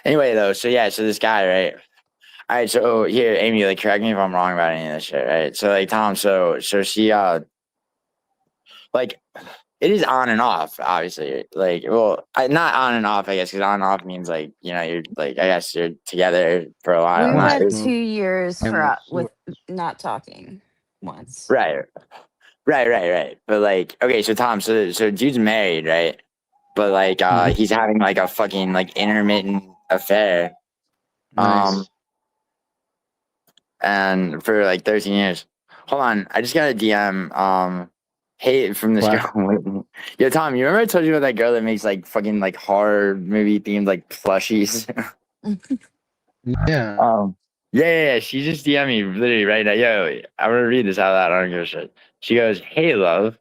anyway, though, so this guy, right? All right, so here, Amy, like, correct me if I'm wrong about any of this shit, right? So, like, Tom, so she, like, it is on and off, obviously. Like, well, not on and off, I guess, because on and off means like, you're like, I guess you're together for a while. We Not went Emotional. 2 years Emotional. with not talking once. right. Right. But like, okay, so Tom, so dude's married, right? But like, Mhm. he's having like a fucking like intermittent affair. Nice. And for like 13 years. Hold on, I just got a DM. Hey, from this What? girl. Whitney. Yo, Tom, you remember I told you about that girl that makes like fucking like horror movie themed like plushies? Yeah. um, yeah. She just DM me literally right now. Yo, I'm gonna read this out loud. I don't give a shit. She goes, "Hey, love,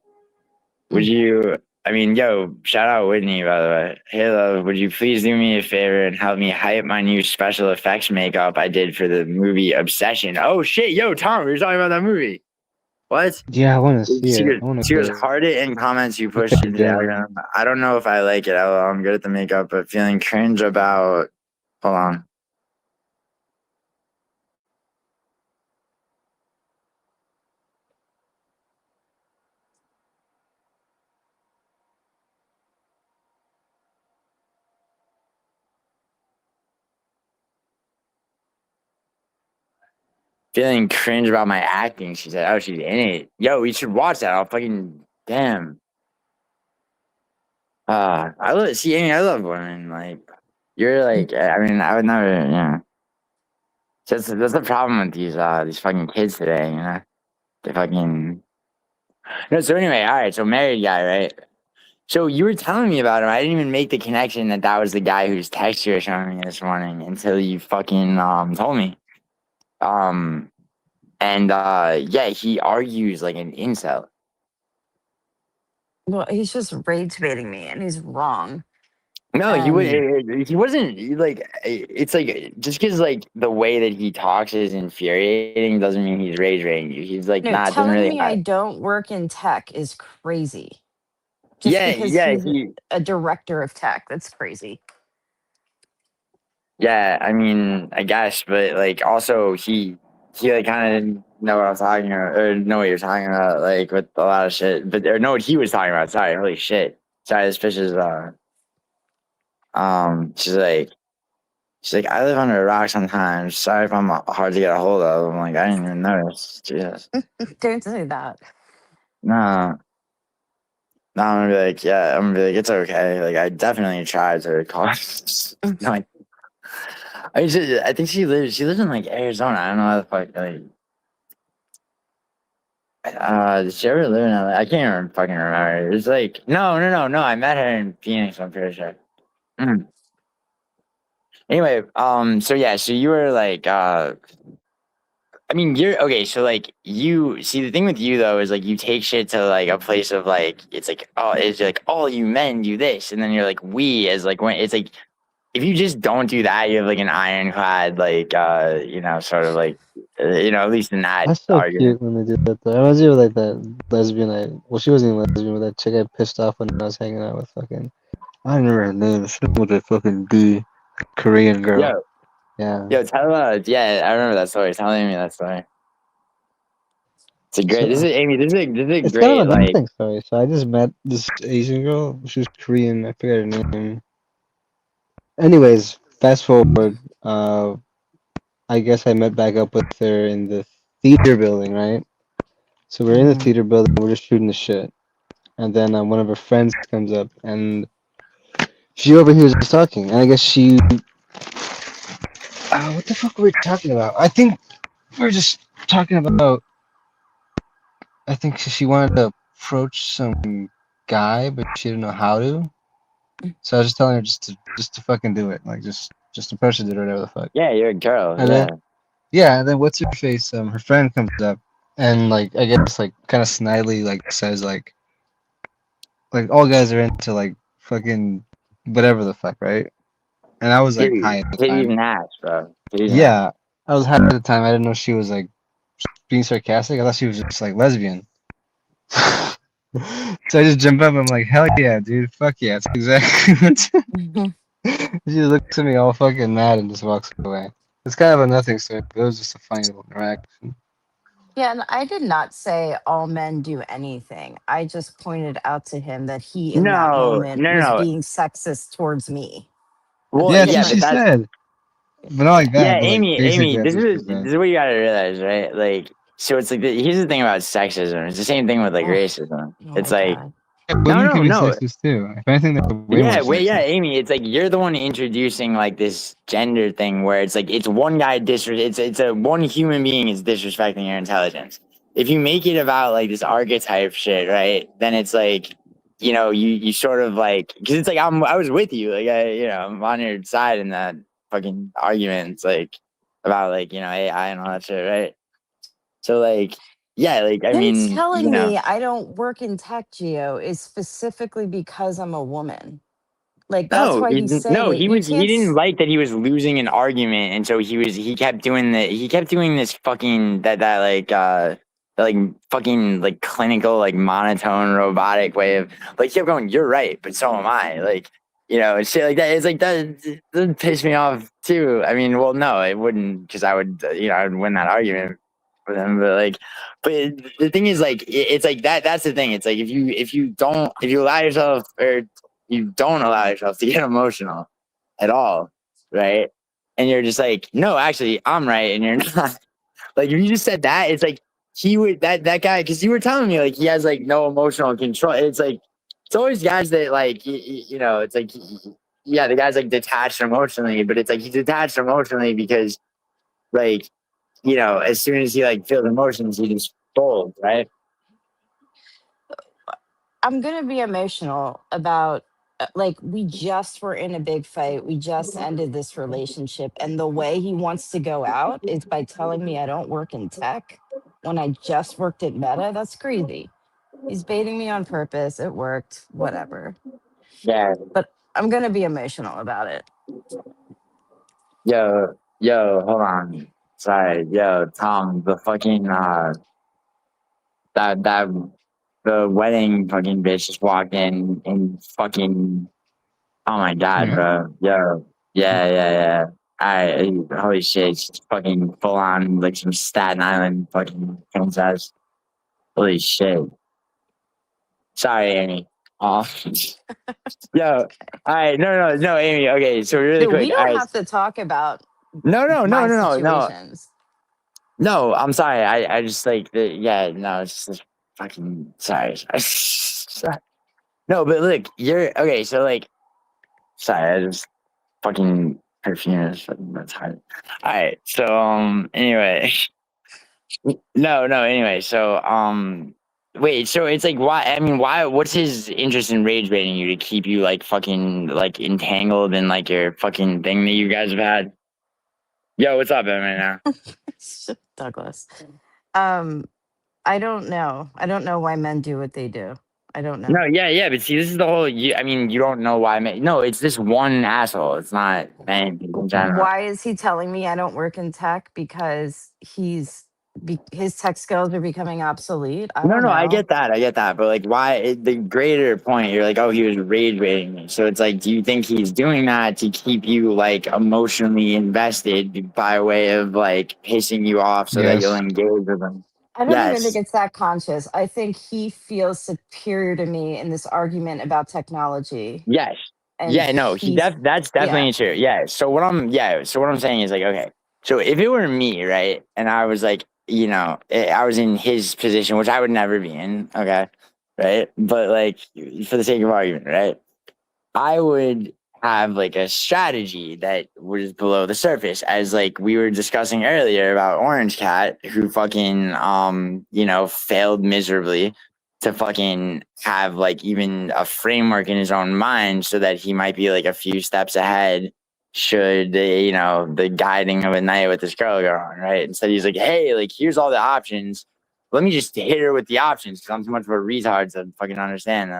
would you?" I mean, yo, shout out Whitney, by the way. Hey, love, would you please do me a favor and help me hype my new special effects makeup I did for the movie Obsession? Oh shit, yo, Tom, we were talking about that movie. What? Yeah, I want to see She it. goes, I want she goes, to heart it in comments you look push at it into the again. algorithm. I don't know if I like it. I'm good at the makeup, but feeling cringe about. Hold on. Feeling cringe about my acting. She said, "Oh, she's in it. Yo, we should watch that. I'll fucking damn." I love. See, Amy, I love women. Like, you're like. I mean, I would never. Yeah. That's the problem with these fucking kids today. You know, they fucking. No. So anyway, all right. So married guy, right? So you were telling me about him. I didn't even make the connection that that was the guy whose text you were showing me this morning until you fucking told me. Um and yeah, he argues like an incel. Well, he's just rage baiting me, and he's wrong. No, And he wasn't like it's like just because like the way that he talks is infuriating doesn't mean he's rage baiting you. He's like, no, nah, it doesn't telling really me I matter. don't work in tech is crazy. Just Yeah, because yeah, he's a director of tech, that's crazy. yeah, I mean, I guess, but like also he like kind of didn't know what I was talking about or know what you're talking about, like with a lot of shit. But or know what he was talking about. Sorry, holy shit. Sorry, this bitch is she's like I live under a rock sometimes. Sorry if I'm hard to get a hold of. I'm like I didn't even notice. Jesus. Don't say that. No. No, I'm gonna be like, yeah, I'm gonna be like, it's okay. Like I definitely tried to call. No, I think she lives in like Arizona. I don't know how the fuck like did she ever live in LA? I can't even fucking remember. It's like no. I met her in Phoenix. I'm pretty sure. Mm. Anyway, so yeah, so you were like, I mean, you're okay. So like, you see the thing with you though is like you take shit to like a place of like it's like oh it's like all you men do this, and then you're like we as like when it's like if you just don't do that, you have like an ironclad like sort of like at least in that That's so argument. cute when they do that. Though. It reminds me of like that lesbian. Well, she wasn't even lesbian, but that chick I pissed off when I was hanging out with fucking. I don't remember her name. She was a fucking D Korean girl. Yo, Yeah. yo, tell yeah, I remember that story. Tell me that story. It's a great. This So is Amy. This is a it's kind great of a like. nothing story. So I just met this Asian girl. She was Korean. I forget her name. Anyways, fast forward. I guess I met back up with her in the theater building, right? So we're in the Mhm. theater building. We're just shooting the shit. And then one of her friends comes up and she overhears us talking. And I guess she. What the fuck were we talking about? I think we were just talking about. I think she wanted to approach some guy, but she didn't know how to. So I was just telling her just to fucking do it, like just approach it or whatever the fuck. Yeah, you're a girl. And Yeah. then yeah, and then what's her face? Her friend comes up and like I guess like kind of snidely like says like all guys are into like fucking whatever the fuck, right? And I was like high at the Titties time. and ass, bro. Titties and ass. Yeah, I was high at the time. I didn't know she was like being sarcastic. I thought she was just like lesbian. So I just jump up. I'm like, hell yeah, dude. Fuck yeah. That's exactly what. She just looks at me all fucking mad and just walks away. It's kind of a nothing story, but it was just a funny little interaction. Yeah, and I did not say all men do anything. I just pointed out to him that he, in that No, moment, no, no, was no. being sexist towards me. Well, Yeah, that's Because yeah, what my, she but that's said. But not like yeah, that, yeah, but like Amy. basically Amy, that's this what she is said. this is what you gotta realize, right? Like so it's like here's the thing about sexism. It's the same thing with like Oh, racism. oh It's my like God. Yeah, no, women no, can be no. sexist too. If anything, they're way more Yeah, sexist. yeah, Amy. It's like you're the one introducing like this gender thing where it's like it's one guy it's a one human being is disrespecting your intelligence. If you make it about like this archetype shit, right? Then it's like, you know, you sort of like because it's like I was with you, like I'm on your side in that fucking argument. It's like about like AI and all that shit, right? So like, yeah, like I Him mean, telling me I don't work in tech, Geo, is specifically because I'm a woman. Like, that's No, why he's saying no, it. You he can't. didn't like that he was losing an argument, and so he kept doing this fucking that like fucking like clinical like monotone robotic way of like he kept going, you're right, but so am I, like and shit like that. It's like that doesn't piss me off too. I mean, well, no, it wouldn't because I would I would win that argument with him, but like, but the thing is like it's like that's the thing. It's like if you allow yourself or you don't allow yourself to get emotional at all, right? And you're just like, no, actually, I'm right, and you're not. Like if you just said that, it's like he would that guy because you were telling me like he has like no emotional control. It's like it's always guys that like it's like yeah, the guy's like detached emotionally, but it's like he's detached emotionally because like as soon as he like feels emotions, he just folds, right? I'm gonna be emotional about like we just were in a big fight. We just ended this relationship, and the way he wants to go out is by telling me I don't work in tech when I just worked at Meta. That's crazy. He's baiting me on purpose. It worked. Whatever. Yeah, But I'm gonna be emotional about it. hold on. Sorry, Tom, the fucking that the wedding fucking bitch just walked in and fucking oh my god, Yeah. bro. Yeah. Holy shit, she's fucking full on like some Staten Island fucking princess. Holy shit. Sorry, Amy. Oh, yo, all right, no, Amy. Okay, so really No, we quick. All don't right, have to talk about no, my situations. no. I'm sorry. I just like the yeah. No, it's just fucking sorry. Sorry. No, but look, you're okay. So like, sorry, I just fucking perfume is fucking that's hard. All right. So anyway, no. Anyway, so wait. So it's like why? I mean, why? What's his interest in rage baiting you to keep you like fucking like entangled in like your fucking thing that you guys have had? Yo, what's up, man? Now? Douglas. Um, I don't know. I don't know why men do what they do. I don't know. No, yeah, but see, this is the whole. I mean, you don't know why. No, it's this one asshole. It's not man in general. Why is he telling me I don't work in tech? Because his tech skills are becoming obsolete. I don't No, I know. get that, but like, why? The greater point, you're like, oh, he was rage baiting me. So it's like, do you think he's doing that to keep you like emotionally invested by way of like pissing you off so that you'll Yes. engage with him? I don't even think Yes, it's that conscious. I think he feels superior to me in this argument about technology. yes, And yeah. No, he's that's yeah. definitely true. Yeah. So what I'm saying is like, okay, so if it were me, right, and I was like, I was in his position, which I would never be in, okay, right, but like for the sake of argument, right. I would have like a strategy that was below the surface, as like we were discussing earlier about Orange Cat, who fucking failed miserably to fucking have like even a framework in his own mind so that he might be like a few steps ahead should the guiding of a night with this girl go on, right? Instead he's like, hey, like here's all the options. Let me just hit her with the options because I'm too much of a retard to fucking understand.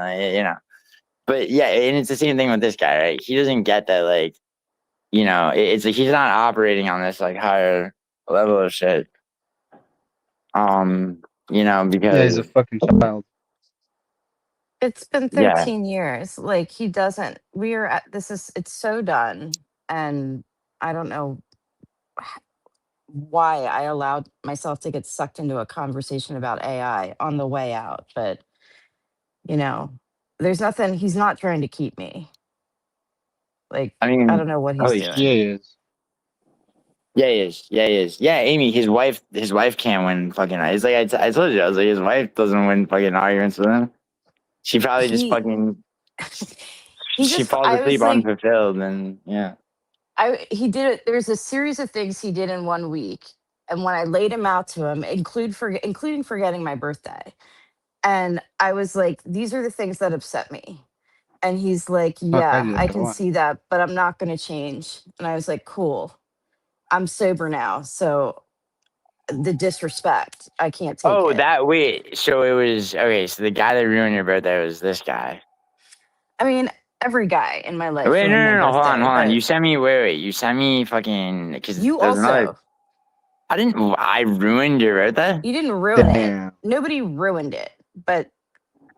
But yeah, and it's the same thing with this guy, right? He doesn't get that, like, it's like he's not operating on this like higher level of shit. Yeah, he's Because a fucking child. It's been yeah, 13 years. Like he doesn't we are at this is it's so done. And I don't know why I allowed myself to get sucked into a conversation about AI on the way out. But, you know, there's nothing, he's not trying to keep me. Like, I I mean, don't know what he's holy Yeah, doing. he is. Yeah, he is. Yeah, he is. Yeah, Amy, his wife can't win fucking. It's like I told you, I was like, his wife doesn't win fucking arguments with him. She probably just He fucking he she just falls I asleep was like unfulfilled, and yeah. he did it. There's a series of things he did in 1 week. And when I laid him out to him, including forgetting my birthday. And I was like, these are the things that upset me. And he's like, Fuck, I yeah, do I that can one. see that, but I'm not going to change. And I was like, cool. I'm sober now. So the disrespect, I can't take Oh, it. that wait. So it was okay. So the guy that ruined your birthday was this guy. I mean, every guy in my life Wait, no, ruined my no, no. Hold on, birthday, hold on. but You sent me. Wait. You sent me fucking because you there's another. also, I didn't. I ruined your birthday. you didn't ruin it. Damn. Nobody ruined it, but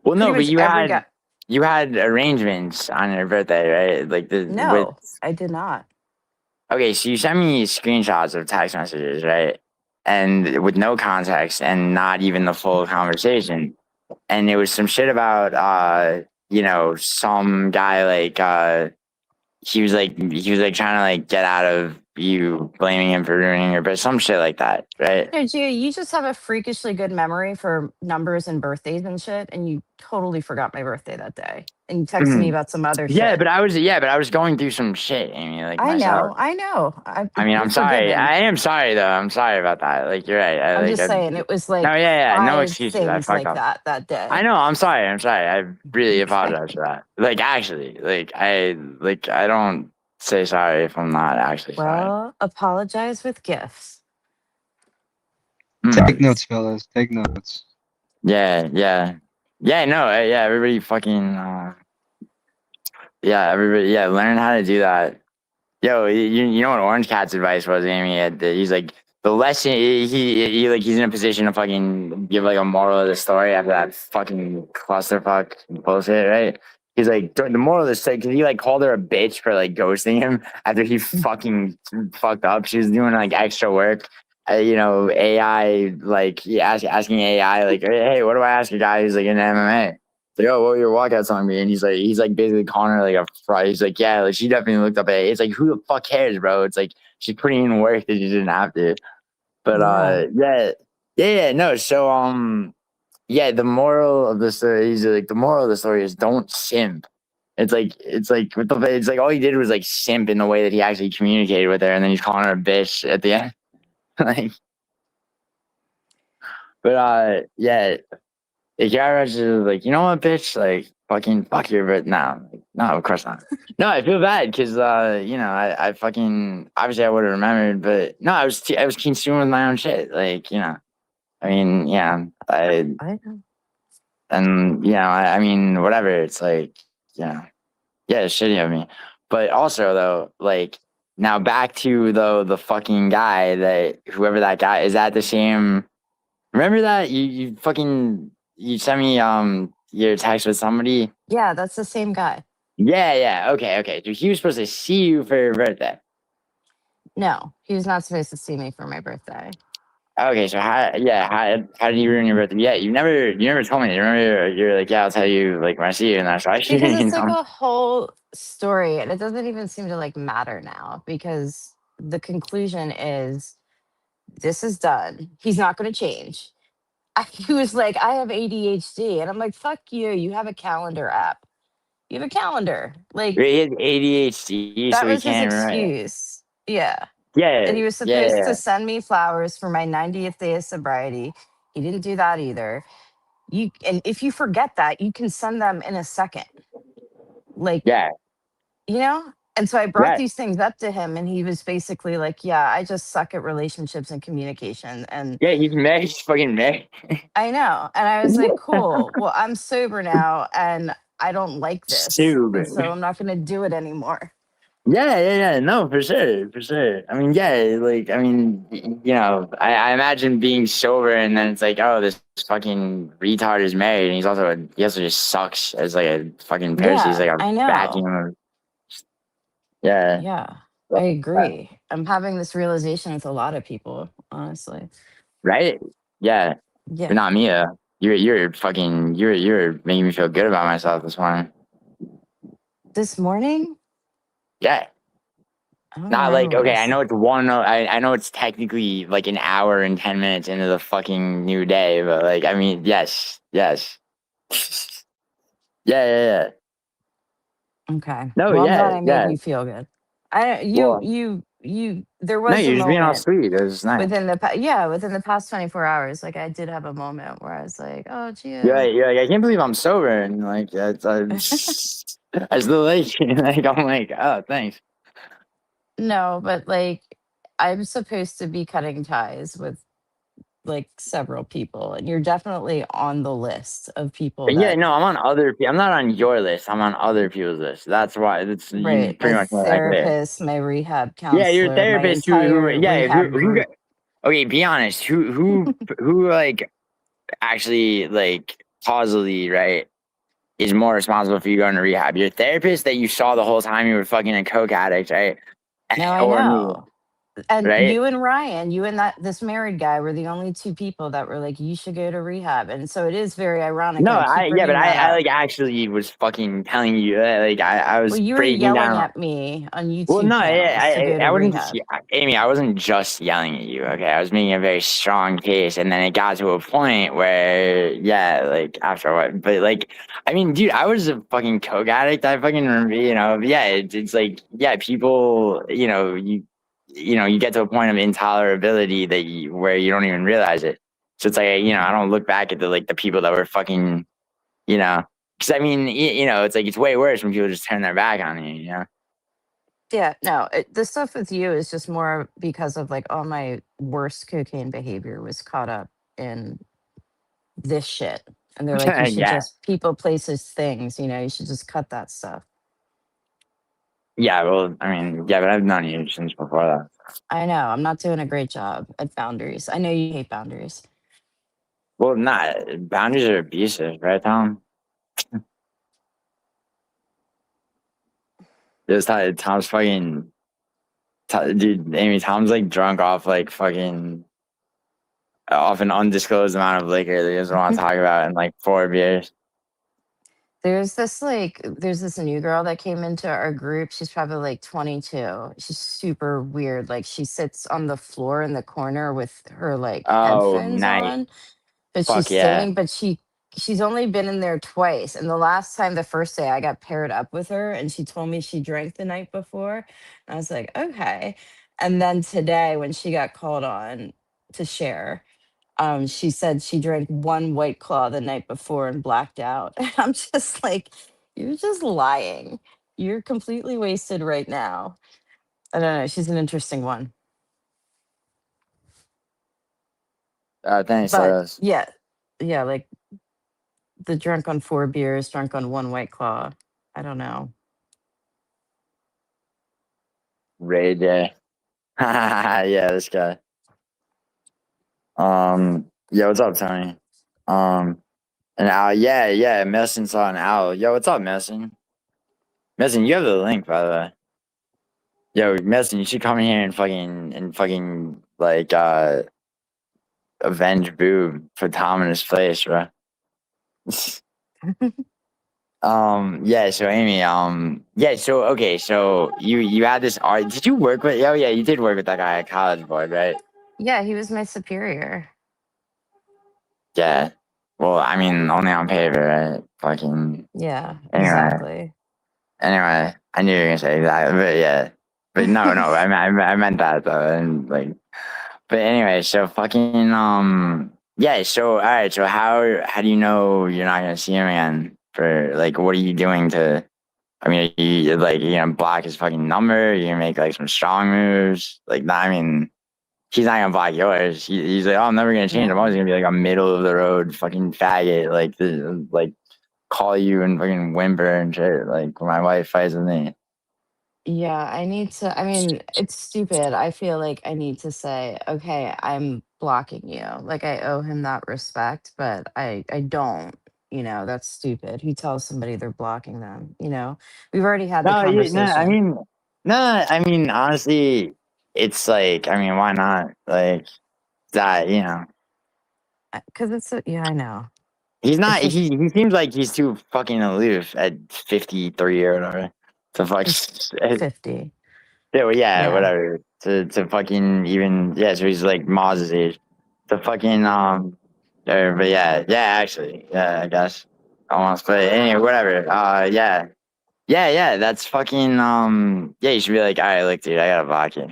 Well, pretty no, but much every guy. you had arrangements on your birthday, right? Like the with. No, I did not. Okay, so you sent me screenshots of text messages, right? And with no context and not even the full conversation. And it was some shit about some guy he was like trying to like get out of you blaming him for ruining her, but some shit like that, right? No, Gia, you just have a freakishly good memory for numbers and birthdays and shit, and you totally forgot my birthday that day. And you texted me Mhm. about some other Yeah, shit. but I was going through some shit, Amy, like I myself. know, I know. I mean, You're I'm sorry. forgiven. I am sorry though. I'm sorry about that. Like you're right. I'm just saying, it was like No five excuses. I things fucked like up. that I day. know. I'm sorry. I'm sorry. I really Okay. apologize for that. Like actually, I don't say sorry if I'm not actually sorry. Well, apologize with gifts. Mm. Take notes, fellas. Take notes. Yeah, yeah, yeah. No, yeah. Everybody fucking. Yeah, everybody. Yeah, learn how to do that. Yo, you know what Orange Cat's advice was, Amy? He's like the lesson. He like he's in a position to fucking give like a moral of the story after that fucking clusterfuck bullshit, right? He's like the moral of the story because he like called her a bitch for like ghosting him after he fucking fucked up. She was doing like extra work. AI like asking AI like, hey, what do I ask a guy who's like in MMA? Like, oh, what were your walkouts on me? And he's like basically calling her like a fraud. He's like, yeah, like she definitely looked up at it. It's like, who the fuck cares, bro? It's like she's putting in work that you didn't have to. But Yeah. yeah, no. So yeah, the moral of the story is like the moral of the story is don't simp. It's like all he did was like simp in the way that he actually communicated with her, and then he's calling her a bitch at the end. like, but yeah, if you're ever just like, you know what, bitch, like fucking fuck your, but no, no, of course not. No, I feel bad because I fucking obviously I would have remembered, but no, I was consumed with my own shit. Like I mean, yeah, I know. and I mean, whatever. It's like, yeah, it's shitty of me, but also though, like now back to the fucking guy that whoever that guy is at the same. Remember that you fucking you sent me your text with somebody. Yeah, that's the same guy. Yeah. Okay. So he was supposed to see you for your birthday. No, he was not supposed to see me for my birthday. Okay, so how did you ruin your birthday? Yeah, you never told me. Remember you're like, yeah, I'll tell you like when I see you, and that's why you Because didn't it's like know. a whole story, and it doesn't even seem to like matter now because the conclusion is this is done. He's not going to change. He was like, I have ADHD. And I'm like, fuck you. You have a calendar app. You have a calendar. Like, He has ADHD, that so he was his can't remember. excuse. Yeah. Yeah, And he was yeah, supposed to yeah. send me flowers for my 90th day of sobriety. He didn't do that either. And if you forget that, you can send them in a second. Like, Yeah, you know? And so I brought yeah, these things up to him, and he was basically like, yeah, I just suck at relationships and communication. And yeah. He's married. He's fucking married. I know. And I was like, cool. Well, I'm sober now and I don't like this. And so Stupid. I'm not going to do it anymore. Yeah. No, for sure, for sure. I mean, yeah, like, I mean, I imagine being sober and then it's like, oh, this fucking retard is married and he also just sucks as like a fucking person. He's Yeah, like a I know. vacuum of, yeah. Yeah, I agree. I'm having this realization with a lot of people, honestly. Right? Yeah. But Yeah. not me, you're making me feel good about myself this morning. This morning, Yeah. I don't Not like, remember what okay, I said. know it's I know it's technically like an hour and 10 minutes into the fucking new day, but like, I mean, yes. Yeah. Okay. No, Well, I'm glad I made yeah. you feel good. I Well, there no, was a you're just being all moment sweet. It was nice. within the past 24 hours, like I did have a moment where I was like, oh, Yeah, Gio. yeah, I can't believe I'm sober and like, I still like you. Like, I'm like, oh, thanks. No, but like I'm supposed to be cutting ties with like several people, and you're definitely on the list of people But yeah, that, no, I'm on I'm not on your list. I'm on other people's list. That's why you right, my pretty much made that clear. therapist, my rehab Yeah, your counselor, my therapist who entire yeah, rehab group. okay, be honest. Who like actually like causally, right, is more responsible for you going to rehab? Your therapist that you saw the whole time you were fucking a coke addict, right? Now I Or me, know. And right? you and Ryan, you and that this married guy were the only two people that were like, you should go to rehab. And so it is very ironic. No, And I keep but bringing that I up. like actually was fucking telling you that, like I Well, was you were breaking yelling down. at me on Well, YouTube no, channels to go to I wasn't just rehab. Amy. I wasn't just yelling at you. Okay, I was making a very strong case, and then it got to a point where, yeah, like after what, but like, I mean, dude, I was a fucking coke addict. I fucking remember, yeah, it's like, yeah, people, you get to a point of intolerability where you don't even realize it. So it's like, I don't look back at the people that were fucking, because I mean, it's like it's way worse when people just turn their back on you. Yeah, no, the stuff with you is just more because of like all my worst cocaine behavior was caught up in this shit. And they're like, you should Yeah. just people, places, things, you should just cut that stuff. Yeah, well, I mean, yeah, but I've known you since before that. I know. I'm not doing a great job at boundaries. I know you hate boundaries. Well, not boundaries are abusive, right, Tom? Tom's fucking, dude, Amy, Tom's like drunk off like fucking off an undisclosed amount of liquor that he doesn't want to talk about in like 4 beers. There's this new girl that came into our group. She's probably like 22. She's super weird. Like she sits on the floor in the corner with her like Oh, headphones nice. on, but she's Fuck yeah. sitting, but she's only been in there twice. And the last time, the first day, I got paired up with her and she told me she drank the night before. And I was like, okay. And then today when she got called on to share, she said she drank one White Claw the night before and blacked out. And I'm just like, you're just lying. You're completely wasted right now. I don't know. She's an interesting one. Thanks, But Leos. yeah, like the drunk on 4 beers, drunk on one White Claw. I don't know. Ray J. Yeah, this guy. Yeah, what's up, Tony? And Al, yeah, Messin saw an owl. Yo, what's up, Messin? Messin, you have the link, by the way. Yo, Messin, you should come in here and fucking like avenge Boob for Tom in his place, bro. Yeah, so Amy, yeah, so okay, so you had this art. Did you work with? Oh yeah, you did work with that guy at College Board, right? Yeah, he was my superior. Yeah. Well, I mean, only on paper, right? Fucking. Yeah, Anyway, exactly. I knew you were gonna say that, but yeah, but no, I meant that though, and like, but anyway, so fucking yeah, so all right, so how do you know you're not gonna see him again? For like, what are you doing to? I mean, you like block his fucking number? You gonna make like some strong moves? Like, nah, I mean, he's not gonna block yours. He's like, oh, I'm never gonna change. I'm always No. gonna be like a middle of the road fucking faggot, like call you and fucking whimper and shit. Like when my wife fights with me. Yeah, I need to. I mean, it's stupid. I feel like I need to say, okay, I'm blocking you. Like I owe him that respect, but I don't. That's stupid. Who tells somebody they're blocking them? We've already had the No, conversation. I mean, honestly, it's like, I mean, why not? Like that, Because yeah, I know. he's It's not. just He seems like he's too fucking aloof at 53 or whatever. To fuck. he's 50. Yeah, well, yeah, Yeah. whatever. To fucking even so he's like Maz's age. To fucking but actually, I guess almost. But anyway, whatever. Yeah, that's fucking you should be like, all right, look, dude, I gotta block you.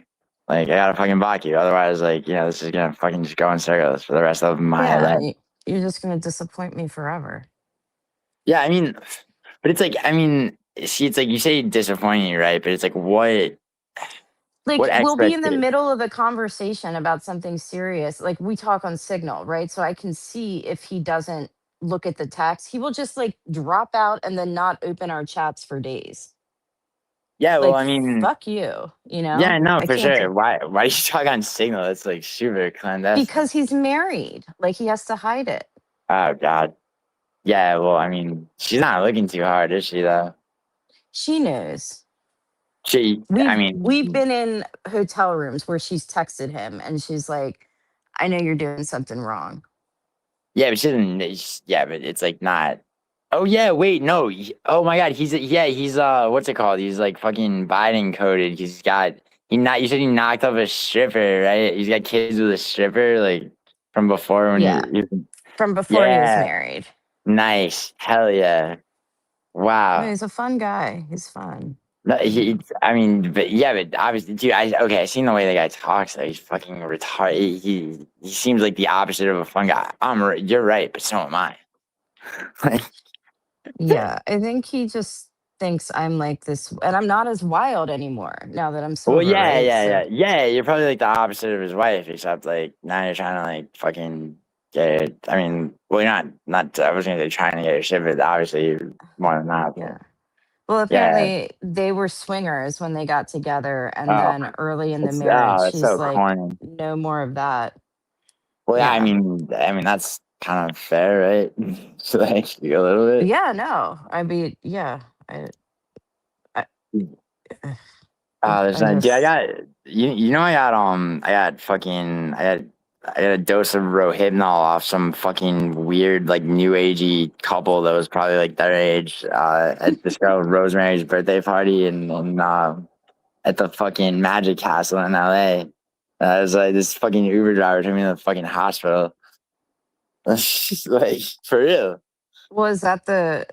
Like, I gotta fucking block you. Otherwise, like, this is gonna fucking just go in circles for the rest of my Yeah. life. You're just gonna disappoint me forever. Yeah, I mean, but it's like, I mean, see, it's like you say disappointing, right? But it's like, what Like we'll be in the expectation? middle of a conversation about something serious. Like we talk on Signal, right? So I can see if he doesn't look at the text, he will just like drop out and then not open our chats for days. Yeah, well, Like I mean, fuck you, you yeah, know? no, I for can't do sure. Why do you talk on Signal? It's like super clandestine. because he's married. Like he has to hide it. Oh God. Yeah, well, I mean, she's not looking too hard, is she? Though. She knows. I We've mean, been in hotel rooms where she's texted him and she's like, I know you're doing something wrong. yeah, but she doesn't. Yeah, but it's like not. Oh yeah, wait, no. Oh my God, he's what's it called? He's like fucking Biden coded. You said he knocked up a stripper, right? He's got kids with a stripper, like from before when Yeah. From before he was yeah, married. nice, hell yeah, No, wow. he's a fun guy. He's fun. No, I mean, but obviously, dude. I seen the way the guy talks. Though. He's fucking retarded. He seems like the opposite of a fun guy. You're right, but so am I. Like, Yeah. I think he just thinks I'm like this and I'm not as wild anymore now that I'm well, sober, right? So yeah. You're probably like the opposite of his wife, except like now you're trying to like fucking get it. I mean, well, you're not. I was gonna say trying to get your shit, but obviously you're more than that. But yeah. Well, yeah. apparently they were swingers when they got together and Oh, then early in the marriage, that's she's so like, corny. no more of that. Well, yeah. Yeah. I mean that's kind of fair, right? So like a little bit. Yeah, no. I mean, yeah. I, There's I not, dude. I just got I got a dose of Rohypnol off some fucking weird like new agey couple that was probably like their age at this girl Rosemary's birthday party and at the fucking Magic Castle in LA. I was like this fucking Uber driver took me to the fucking hospital. Like for real. was that the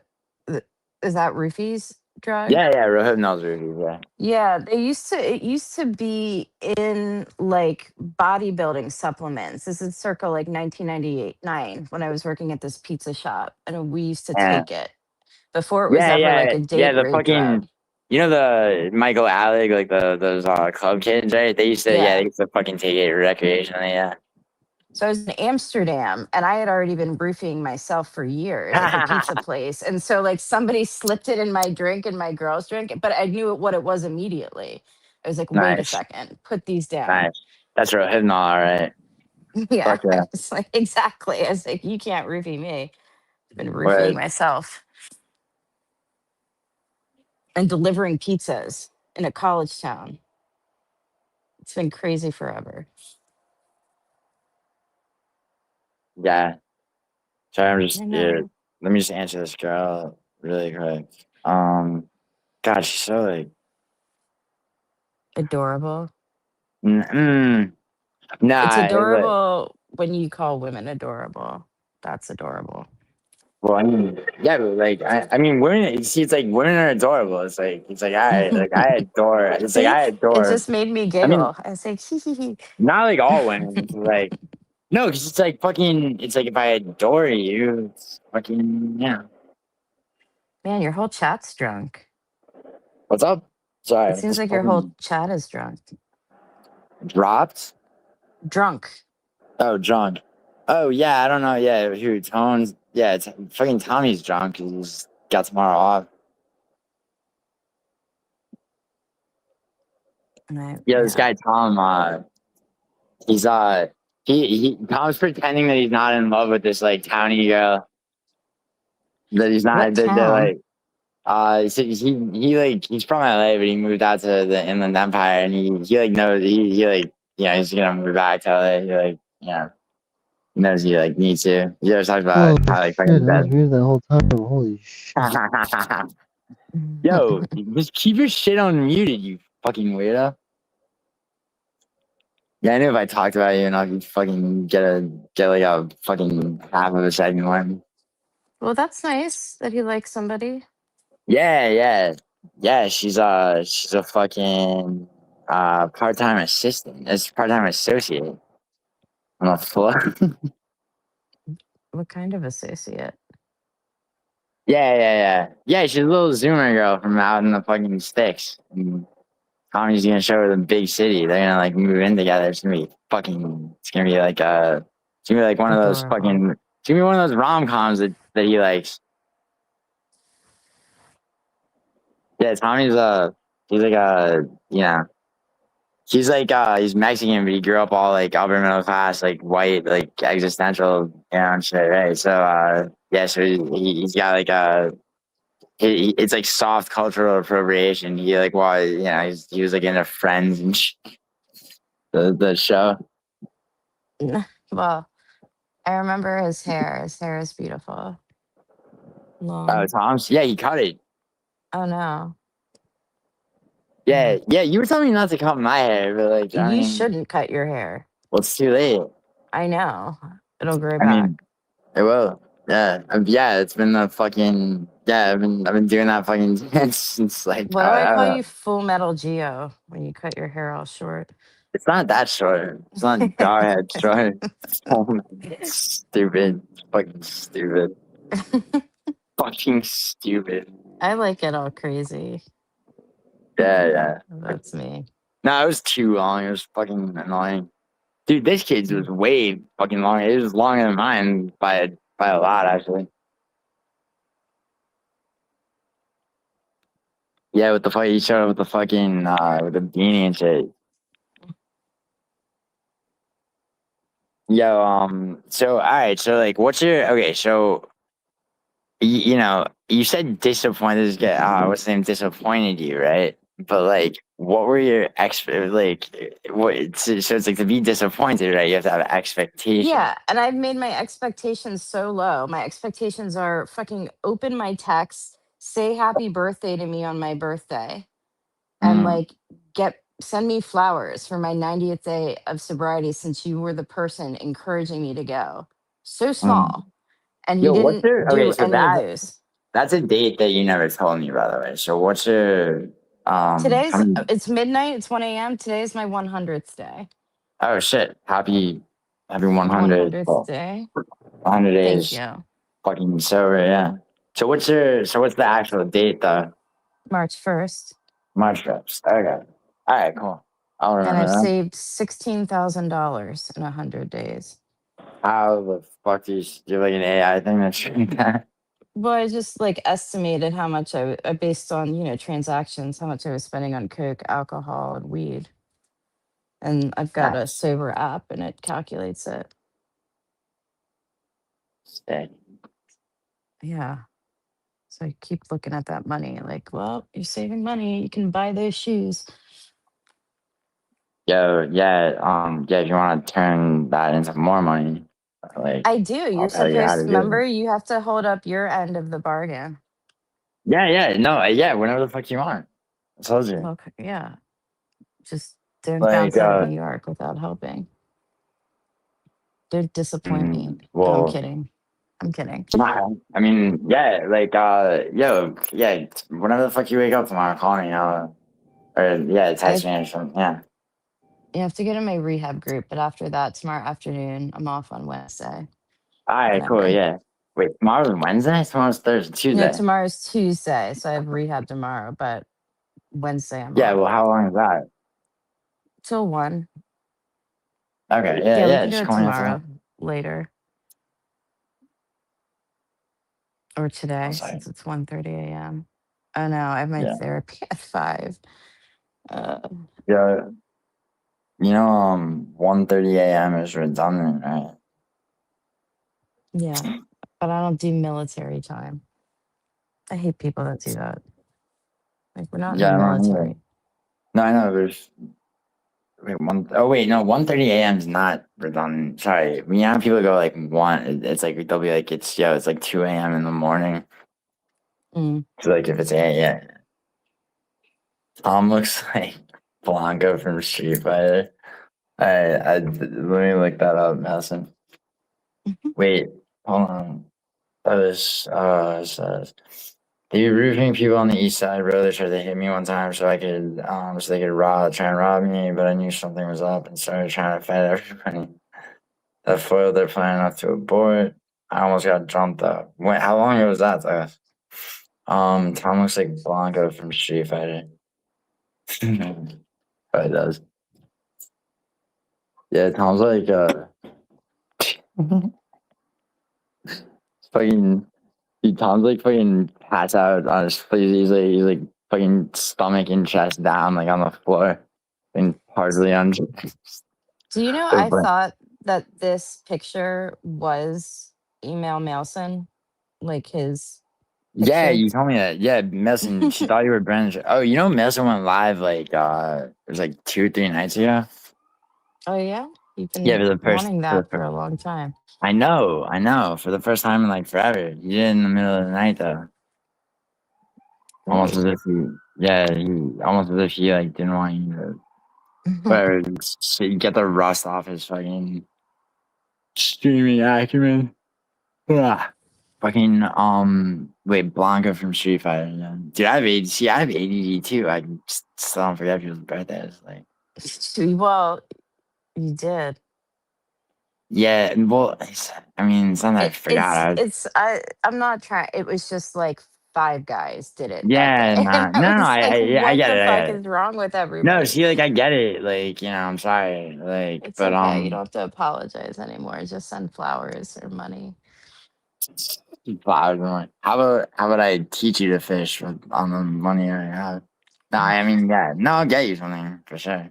is that Rufy's drug? Yeah, Rohypnol's really yeah. Yeah, it used to be in like bodybuilding supplements. This is circa like 1998 9 when I was working at this pizza shop and we used to Yeah. take it before it was ever like a Yeah. date The rape drug. fucking, the Michael Alec, like those club kids, right? They Yeah. used to fucking take it recreationally. Yeah. So I was in Amsterdam and I had already been roofing myself for years at the pizza place. And so like somebody slipped it in my drink and my girl's drink, but I knew what it was immediately. I was like, wait a Nice, second, put these down. nice. That's real hypnol, all right. Yeah. Fuck I yeah. was like, exactly. I was like, you can't roofie me. I've been roofing Word. myself and delivering pizzas in a college town. It's been crazy forever. Yeah. Sorry, I'm I just know. let me just answer this girl really quick. God, she's so like, Adorable. mm, It's nah. adorable when you call women adorable. That's adorable. Well, I mean, yeah, but like, I mean, women. See, it's like women are adorable. It's like See, I it adore. just made me I mean, giggle. I was like, hee hee hee. not like all women. Like, no, because it's like fucking. It's like if I adore you, it's fucking yeah. Man, your whole chat's drunk. What's up? Sorry, It seems just like your whole fucking chat is drunk. dropped. Drunk. Oh, drunk. Oh yeah, I don't know. Yeah, who Tones? Yeah, it's fucking Tommy's drunk. He's got tomorrow off. And Yeah, this guy Tom. He's Tom's pretending that he's not in love with this like towny girl. That he's What not. That they're town? like. So he like he's from LA, but he moved out to the Inland Empire, and he like knows he like he's gonna move back to LA. He like he knows he like needs to. He always talks Oh about how like shit! fucking I was best. here the whole time. Holy shit! Yo, just keep your shit on muted, you fucking weirdo. Yeah, I knew if I talked about you enough, you'd fucking get like a fucking half of a second one. Well, that's nice that he likes somebody. Yeah. She's a fucking part-time assistant. It's part-time associate on the floor. What kind of associate? Yeah, she's a little Zoomer girl from out in the fucking sticks. And Tommy's gonna show her the big city. They're gonna like move in together. It's gonna be fucking. It's gonna be like one of those Adorable. fucking. It's gonna be one of those rom-coms that he likes. Yeah, Tommy's he's like he's Mexican, but he grew up all like upper middle class, like white, like existential, and shit, right? So yeah, so he's got like it's like soft cultural appropriation. He like he was like into Friends and the show. Well, I remember his hair. His hair is beautiful. Oh, Long. Tom's, yeah, he cut it. Oh no. Yeah, you were telling me not to cut my hair, but like, I You mean, shouldn't cut your hair. well, it's too late. I know. It'll grow I back. mean, it will. Yeah, yeah. It's been the fucking yeah. I've been doing that fucking dance since like Why do I don't call know. you Full Metal Geo when you cut your hair all short? It's not that short. It's not doghead short. Stupid. Fucking stupid. Fucking stupid. I like it all crazy. Yeah. That's me. No, it was too long. It was fucking annoying. Dude, this kid's was way fucking long. It was longer than mine by a lot, actually. Yeah, with the fucking, he showed up with the fucking with the beanie and shit. Yo, so all right, so like, what's your okay? So you know, you said disappointed is get what's the name disappointed you, right? But like, what were your what? So it's like to be disappointed, right? You have to have expectations. Yeah, and I've made my expectations so low. My expectations are fucking open my text, say happy birthday to me on my birthday, and Mm, like send me flowers for my 90th day of sobriety since you were the person encouraging me to go. So mm. small. And he Yo, what's didn't your okay? do So any of those. that's a date that you never told me, by the way. So what's your how many, It's midnight, it's 1 a.m. Today's my 100th day. oh shit, happy 100. 100th day. 100 Thank days you. fucking sober, yeah. So what's the actual date though? March 1st. March trips. Okay. All right, cool. I'll And remember I've that. saved $16,000 in 100 days. How the fuck do you like an AI thing that's showing that? Well, I just like estimated how much based on, transactions, how much I was spending on Coke, alcohol, and weed. And I've got a Nice. sober app and it calculates it. Sick. Yeah. So I keep looking at that money like, well, you're saving money. You can buy those shoes. Yo, yeah, if you want to turn that into more money, like I do. I'll You're tell you how supposed to to do remember it. you have to hold up your end of the bargain. Yeah, whenever the fuck you want. I told you. Okay, yeah. Just don't Like, bounce out of New York without helping. Don't disappoint me. No, I'm well, kidding. I'm kidding. I mean, yeah, like, yeah, whenever the fuck you wake up tomorrow, call me, or yeah, text me or something, yeah. You have to get in my rehab group, but after that, tomorrow afternoon, I'm off on Wednesday. All right, cool, Whatever. yeah. Wait, tomorrow's Wednesday? Tomorrow's Thursday, No, Tuesday. tomorrow's Tuesday, so I have rehab tomorrow, but Wednesday I'm Yeah, off. well, how long is that? Till 1. Okay, Yeah, we yeah, can do just it call me after tomorrow, that. later, or I'll today, say, since it's 1:30 a.m. Oh no, I have my yeah. therapy at 5. Uh, Yeah, 1:30 a.m. is redundant, right? yeah, but I don't do military time. I hate people that do that. Like, we're not in the Yeah, I don't either. military. No, I know, there's, wait, no, 1:30 a.m. is not redundant. Sorry. When you have people go like it's like, they'll be like, it's like 2 a.m. in the morning. Mm. So like, if it's 8, yeah. Tom looks like Blanca from Street Fighter. Let me look that up, Nelson. Wait, hold on. That was says they were roofing people on the east side road. They tried to hit me one time so they could try and rob me, but I knew something was up and started trying to fight everybody. That foiled their plan enough to abort. I almost got jumped though. Wait, how long ago was that though? Tom looks like Blanca from Street Fighter. Probably does. Yeah, Tom's like fucking Tom's like fucking pass out on his face. He's like fucking stomach and chest down like on the floor and partially on. Do you know I thought that this picture was email Mailson? Like his Yeah, picture? you told me that. Yeah, Melson. She thought you were Brennan. Oh, you know Melson went live like it was like 2 or 3 nights ago. Oh yeah? You've Yeah, been wanting that for a long time. I know. For the first time in like forever. You did it in the middle of the night though. Almost as if almost as if he like didn't want you to or get the rust off his fucking streaming acumen. Ah. Fucking wait, Blanca from Street Fighter. Yeah. Dude, I have ADD. See, I have ADD too. I still don't forget people's birthdays. Like, Well, you did. yeah, well, I mean, it's not that I forgot. I'm not trying. It was just like 5 guys did it that day. Yeah, And nah, I no, was like, I what get the it. I fuck get is it. wrong with No, everybody? see, like, I get it. Like, I'm sorry. Like, It's but okay. You don't have to apologize anymore. Just send flowers or money. how about I teach you to fish on the money I have? No, I mean, yeah, no, I'll get you something for sure.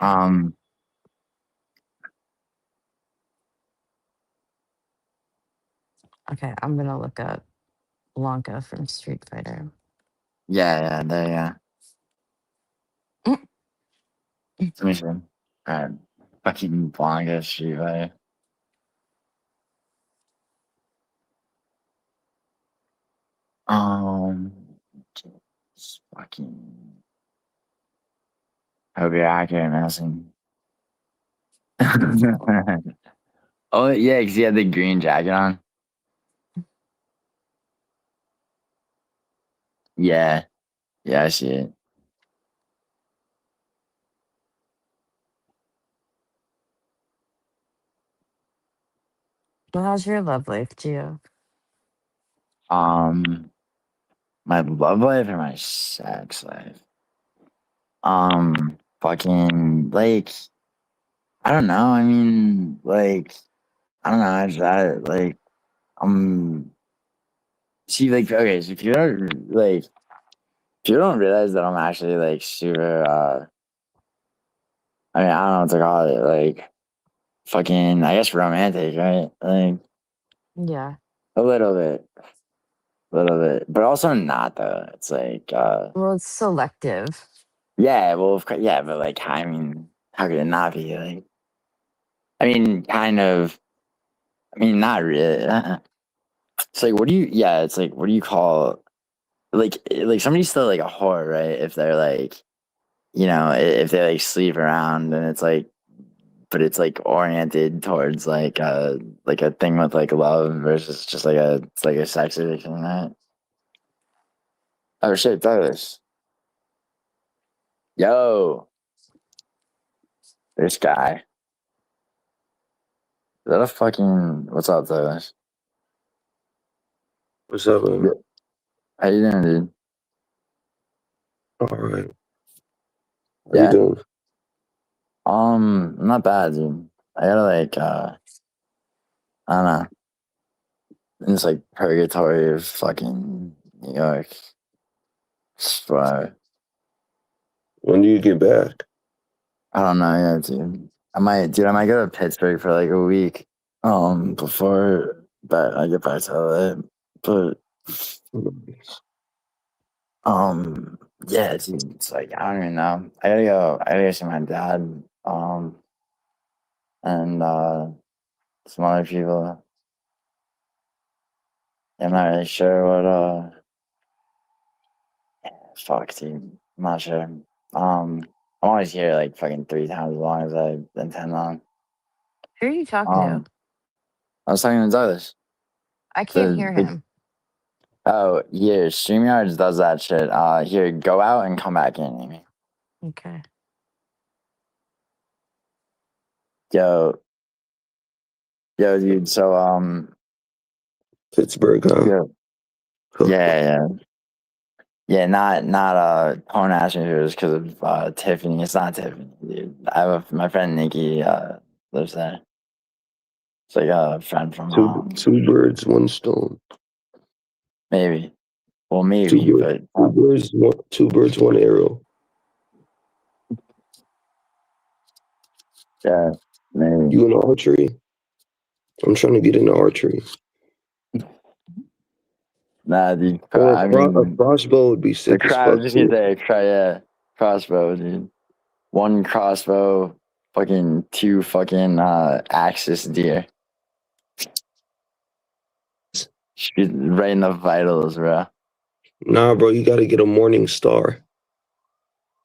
Um, Okay, I'm gonna look up Blanca from Street Fighter. yeah, there you go. Let me see. Alright, fucking Blanca Street Fighter. Um, just fucking. I hope you're accurate, Madison. Oh yeah, because he had the green jacket on. Yeah, yeah, I see it. Well, how's your love life, Gio? My love life or my sex life? Fucking like I don't know. I mean, like I don't know. Like um. See, like okay, so if you don't realize that I'm actually like super I mean, I don't know what to call it, like fucking I guess romantic, right? Like Yeah. a little bit. But also not though. It's like Well, it's selective. yeah, well of course, yeah, but like I mean, how could it not be? Like I mean kind of I mean not really. It's like it's like what do you call like somebody's still like a whore, right? If they're like if they like sleep around and it's like but it's like oriented towards like a thing with like love versus just like it's like a sex addiction, right? Oh shit, Douglas. Yo, this guy. Is that a fucking what's up, Douglas? What's up, man? How you doing, dude? All right. How you Yeah. doing? Not bad, dude. I gotta like I don't know. In this like purgatory of fucking New York. So, When do you get back? I don't know, yeah, dude. I might go to Pittsburgh for like a week. Before but I get back to LA. But yeah, it's like I don't even know. I gotta go see my dad. And some other people. I'm not really sure what fuck dude. I'm not sure. I'm always here like fucking 3 times as long as I intend on. Who are you talking to? I was talking to Douglas. I can't hear The him. oh here, StreamYards does that shit. Here, go out and come back in, Amy. Okay. Yo, dude. So Pittsburgh, huh? yeah. Not don't ask me if it was because of Tiffany. It's not Tiffany, dude. My friend Nikki lives there. It's like a friend from Two birds, one stone. maybe. Well, maybe, but Two birds, one arrow. yeah, maybe. You in archery? I'm trying to get into archery. Nah, dude. Or I a mean, crossbow would be the sick as I fuck was just too. gonna say crossbow, dude. One crossbow, fucking two fucking axis deer. Shoot right in the vitals, bro. Nah, bro, you gotta get a morning star.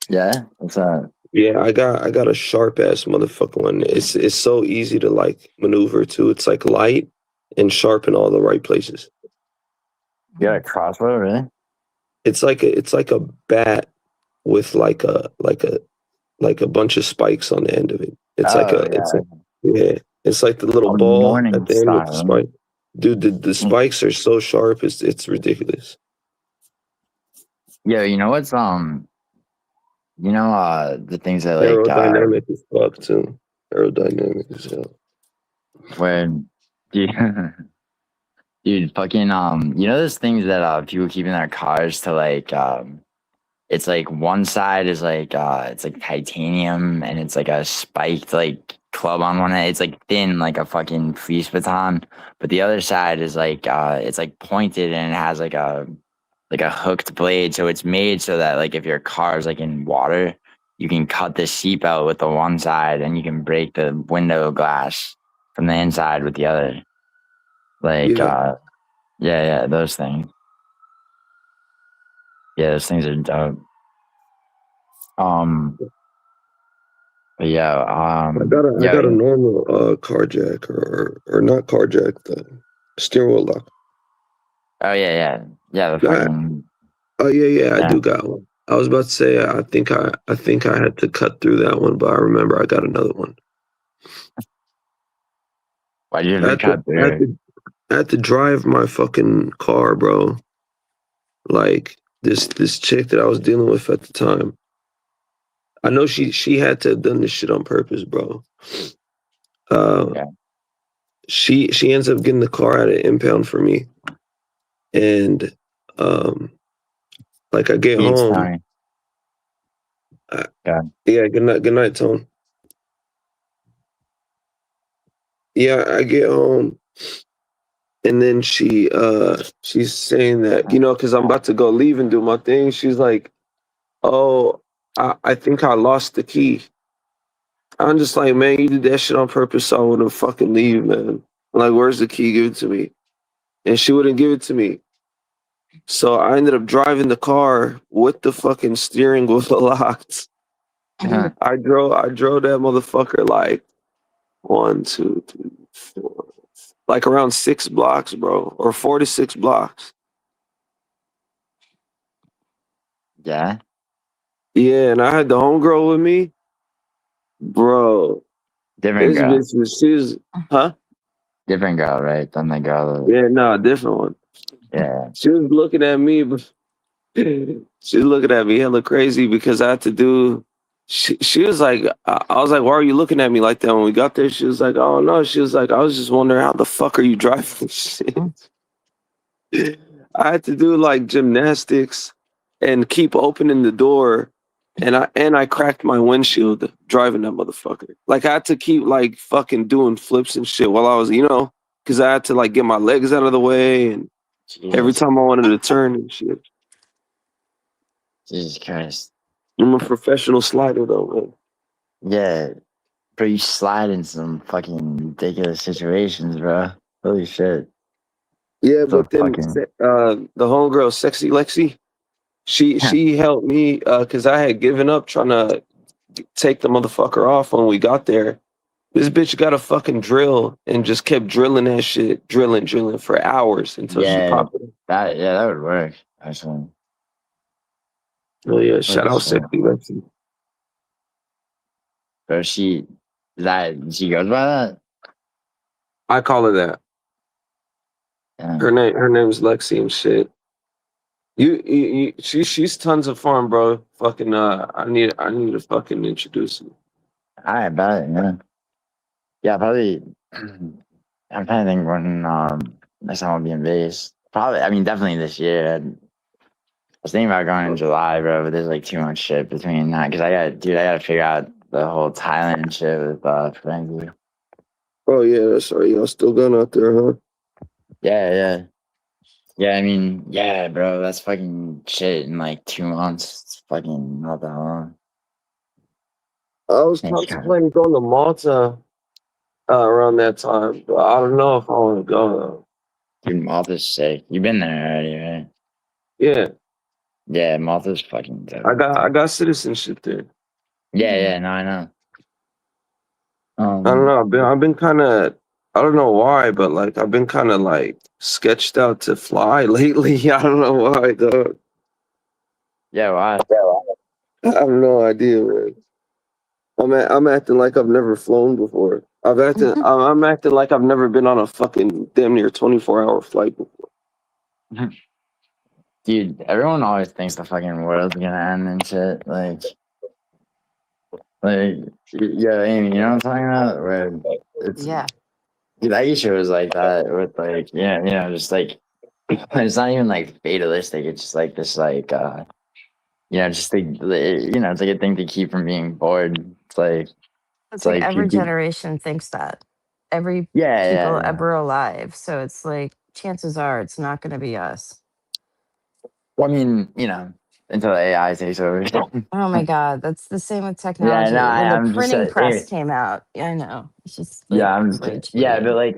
Yeah, what's that? Yeah, I got a sharp ass motherfucker one. It's so easy to like maneuver too. It's like light and sharp in all the right places. You got a crossbow, really? It's like a bat with like a bunch of spikes on the end of it. Oh Yeah. It's like the little a ball morning at the end with the star. spike. Dude, the spikes are so sharp. It's ridiculous. Yo, you know what's the things that like Aerodynamic as fuck too. Aerodynamic as hell. when dude fucking those things that people keep in their cars to like it's like one side is like it's like titanium and it's like a spiked like club on one end. It's like thin like a fucking police baton, but the other side is like it's like pointed and it has like a hooked blade, so it's made so that like if your car is like in water, you can cut the seatbelt with the one side and you can break the window glass from the inside with the other. Like Yeah. yeah, those things. Yeah, those things are dope. But yeah, I got a normal car jack or not car jack, the steering wheel lock. oh yeah, the Yeah. fucking Oh yeah, I yeah. do got one. I was about to say I think I had to cut through that one, but I remember I got another one. Why do you have I to had to, cut I had through? to I had to drive my fucking car, bro. Like this chick that I was dealing with at the time. I know she had to have done this shit on purpose, bro. Yeah, She ends up getting the car at an impound for me, and like I get it's home. Tony. Yeah, good night, Tone. Yeah, I get home, and then she's saying that, because I'm about to go leave and do my thing. She's like, "Oh, I think I lost the key." I'm just like, "Man, you did that shit on purpose, so I wouldn't fucking leave, man. Like, where's the key? Give it to me." And she wouldn't give it to me. So I ended up driving the car with the fucking steering wheel locked. I drove that motherfucker like 1, 2, 3, 4, like around 6 blocks, bro, or 4 to 6 blocks. Yeah, Yeah, and I had the homegirl with me, bro. different This girl, bitch was, huh? different girl, right? Than the girl. Yeah, no, different one. Yeah, She was looking at me, but she was looking at me hella crazy because I had to do. She was like, I was like, why are you looking at me like that? When we got there, she was like, oh no. She was like, I was just wondering how the fuck are you driving this shit. I had to do like gymnastics and keep opening the door, and I cracked my windshield driving that motherfucker. Like I had to keep like fucking doing flips and shit while I was, because I had to like get my legs out of the way, and every Jesus, time I wanted to turn and shit. Jesus Christ. I'm a professional slider though, man. Yeah, bro, you slide in some fucking ridiculous situations, bro. Holy shit. Yeah, So but then fucking the homegirl, Sexy Lexi, she helped me because I had given up trying to take the motherfucker off when we got there. This bitch got a fucking drill and just kept drilling that shit, drilling for hours until she Yeah, popped it. that would work. Actually, Oh yeah, shout out shit. Sexy Lexi. Bro, she goes by that. I call her that. Yeah. Her name's Lexi and shit. She's tons of fun, bro. Fucking I need to fucking introduce you. I bet. Yeah. Yeah, probably. I'm trying to think when next time I'll be in Vegas. Probably. I mean, definitely this year. I was thinking about going in July, bro, but there's like too much shit between that because I gotta figure out the whole Thailand shit with Frankie. Oh yeah, that's right. Y'all still going out there, huh? Yeah. Yeah, I mean, yeah, bro, that's fucking shit in like 2 months. It's fucking not that long. I was Thanks, contemplating going to Malta around that time, but I don't know if I want to go though. Dude, Malta's sick. You've been there already, right? Yeah, Yeah, Malta's fucking dope. I got citizenship there. Yeah, no, I know. I don't know. I've been kind of. I don't know why, but like I've been kind of like sketched out to fly lately. I don't know why, dog. Yeah, wow. I have no idea, man. I'm acting like I've never flown before. I'm acting like I've never been on a fucking damn near 24-hour flight before. Dude, everyone always thinks the fucking world's gonna end and shit. Yeah, Amy, you know what I'm talking about? Where it's, Yeah. dude, that issue was like that with like, yeah, just like, it's not even like fatalistic. It's just like this, like, just like, it's like a thing to keep from being bored. It's like every people, generation thinks that. Every yeah. people ever alive. So it's like chances are it's not going to be us. Well, I mean, until AI takes over. Oh my God. That's the same with Yeah, technology. no, When the I'm just printing press anyway, came out, I know. It's just like yeah, way too yeah, but late. like,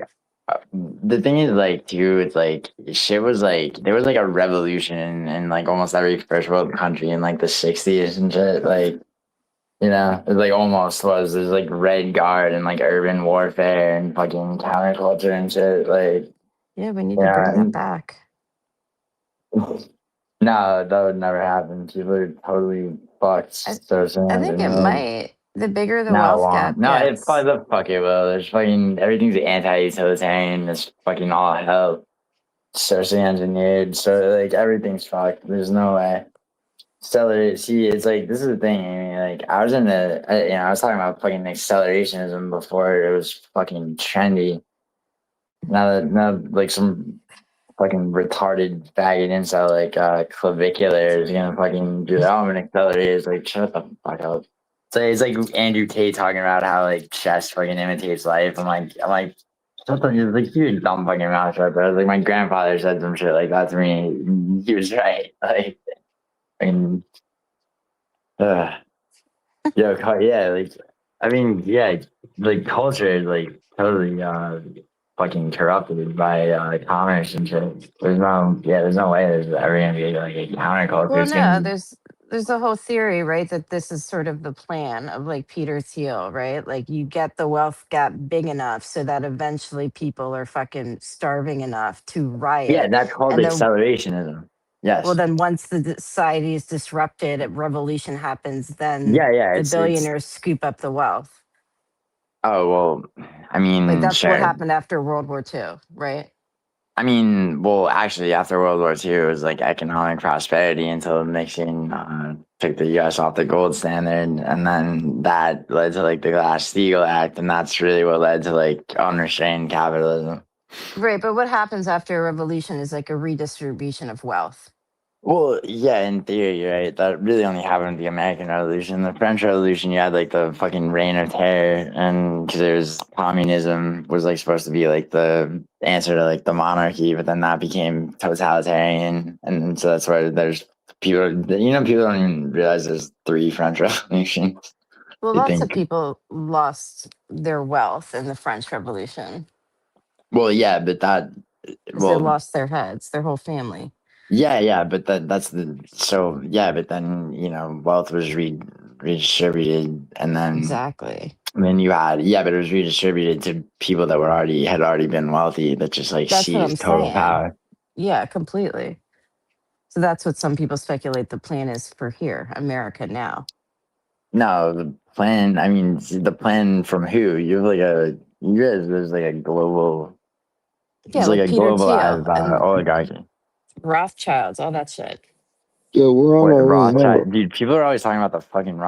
the thing is, like, too, it's like shit was like there was like a revolution in like almost every first world country in like the '60s and shit. Like, it like almost was. There's like Red Guard and like urban warfare and fucking counterculture and shit. Like, Yeah, we need to bring that yeah, back. no, that would never happen. People are totally fucked. So I think it might. The bigger the No, it wealth won't. gap No, it gets. probably the fuck it will. There's fucking everything's anti-utilitarian. It's fucking all hell. Socially engineered. So like everything's fucked. There's no way. See, it's like this is the thing. I mean, like I was I was talking about fucking accelerationism before it was fucking trendy. Now like some fucking retarded faggot incel like clavicular is gonna fucking do that. I'm an accelerator. It's like shut the fuck up. So it's like Andrew Tate talking about how like chess fucking imitates life. I'm like, shut the like you dumb fucking mouth shut, bro. Like my grandfather said some shit like that to me. He was right. Like, I mean, yeah, like I mean, yeah, like culture is like totally fucking corrupted by commerce and shit. There's no way there's ever gonna be like a counterculture. Well, It's gonna no, be there's a whole theory, right? That this is sort of the plan of like Peter Thiel, right? Like you get the wealth gap big enough so that eventually people are fucking starving enough to yeah, riot. that's called And then accelerationism. well, Yes. then once the society is disrupted, a revolution happens, then Yeah, the it's billionaires scoop up the wealth. oh well, I Like mean, that's what sure. happened after World War II, right? I mean, well, actually, after World War II, it was like economic prosperity until Nixon took the U.S. off the gold standard, and then that led to like the Glass-Steagall Act, and that's really what led to like unrestrained capitalism. Right. But what happens after a revolution is like a redistribution of wealth. Well, yeah, in theory, right? That really only happened with the American Revolution. The French Revolution, you had like the fucking reign of terror, and because there's communism was like supposed to be like the answer to like the monarchy, but then that became totalitarian, and so that's why there's people. People don't even realize there's 3 French revolutions. Well, They lots of think, people lost their wealth in the French Revolution well, yeah, but that, because they well, lost their heads, their whole family. yeah, but that's but then wealth was redistributed, and then Exactly. I mean, you had but it was redistributed to people that had already been wealthy that just like That's what I'm seized total saying. power. Yeah, completely. So that's what some people speculate the plan is for here, America now. No, the plan. I mean, the plan from who? You guys. There's like a global. Yeah, It's like like a Peter Thiel globalized and oligarchy. Rothschilds, all that shit. Yeah, we're on What our way out. Rothschild? Dude, people are always talking about the fucking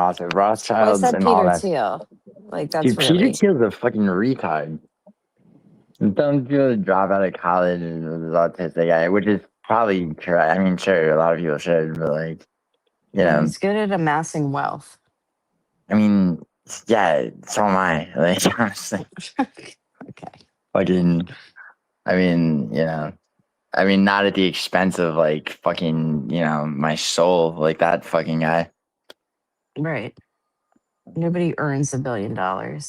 Well, I Rothschilds said and all Peter that. Thiel. Like that's Dude, Peter really Thiel's a fucking retard. Some people drop out of college and was autistic guy, which is probably correct. I mean, sure, a lot of people should, but like, you know, he's good at amassing wealth. I mean, yeah, so am I. Like, honestly, Okay. fucking, I mean, you know, I mean, not at the expense of like fucking, you know, my soul, like that fucking guy. Right. Nobody earns $1 billion. You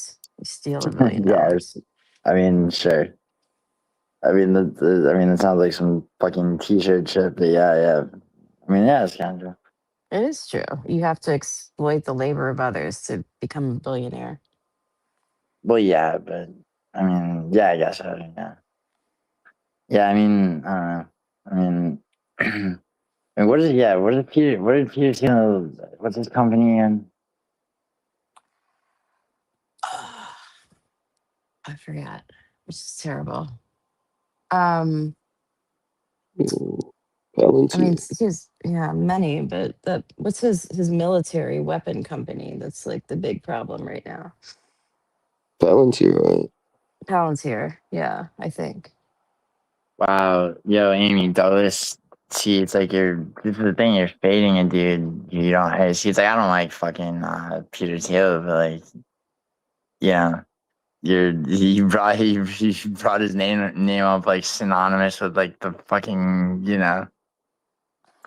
steal $1 billion. Yeah, I mean, sure. I mean, I mean, it sounds like some fucking t-shirt shit, but yeah. I mean, yeah, it's kind of. It is true. You have to exploit the labor of others to become a billionaire. Well, yeah, but I mean, yeah, I guess so. Yeah, yeah. I mean, I don't know. I mean, I mean, what is? Yeah, what is Peter? What did Peter Thiel? What's his company again? I forgot, which is terrible. I mean, Palantir. he's many, but what's his military weapon company? That's like the big problem right now. Palantir, right? Palantir, yeah, I think. Wow, yo, Amy Douglas. See, it's like this is the thing. You're fading a dude. You don't. See, it's like I don't like fucking Peter Thiel, but like, yeah. He brought his name up like synonymous with like the fucking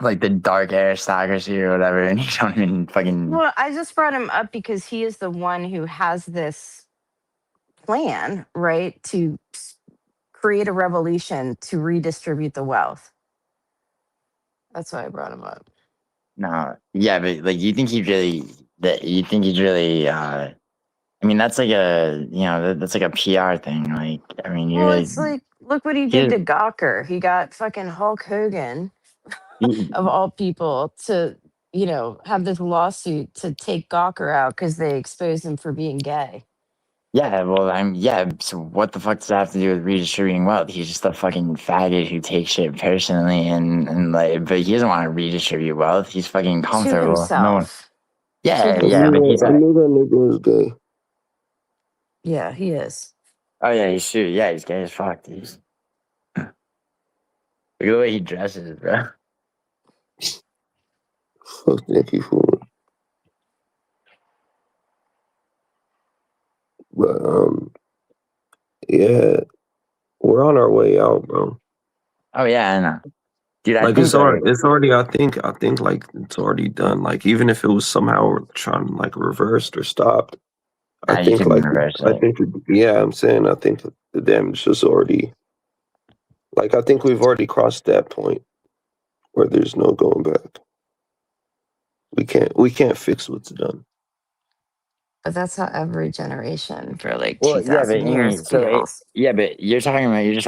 like the dark aristocracy or whatever, and you don't even fucking Well, I just brought him up because he is the one who has this plan, right, to create a revolution to redistribute the wealth. That's why I brought him up. no, yeah, but like you think he's really I mean that's like that's like a PR thing. Like I mean you Well, really it's like, look what he he, did to Gawker. He got fucking Hulk Hogan, of all people, to, have this lawsuit to take Gawker out because they exposed him for being gay. yeah, well, so what the fuck does that have to do with redistributing wealth? He's just a fucking faggot who takes shit personally and like, but he doesn't want to redistribute wealth. He's fucking To comfortable. No one, himself. To yeah, but himself. I knew that nigga was gay. Yeah, he is. oh yeah, he's true. Yeah, he's gay as fuck. Look at the way he dresses, bro. Fuck Nicky fool. But yeah, we're on our way out, bro. Oh yeah, I know, dude. I Like think it's already. I think like it's already done. Like even if it was somehow trying like reversed or stopped, I you think can like reverse I it. think yeah, I'm saying I think the damage is already. Like I think we've already crossed that point where there's no going back. We can't fix what's done. But that's how every generation for like Well, yeah, but 2,000 Amy, years feels. yeah, but you're just talking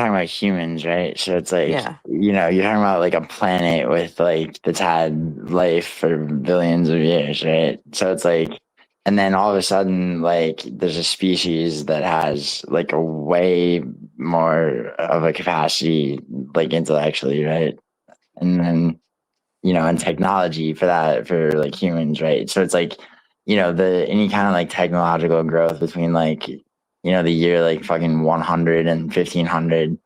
about humans, right? So it's like, Yeah. you're talking about like a planet with like that's had life for billions of years, right? So it's like, and then all of a sudden, like, there's a species that has like a way more of a capacity, like intellectually, right? And then, and technology for like humans, right? So it's like, the any kind of like technological growth between like, the year like fucking 100 and 1500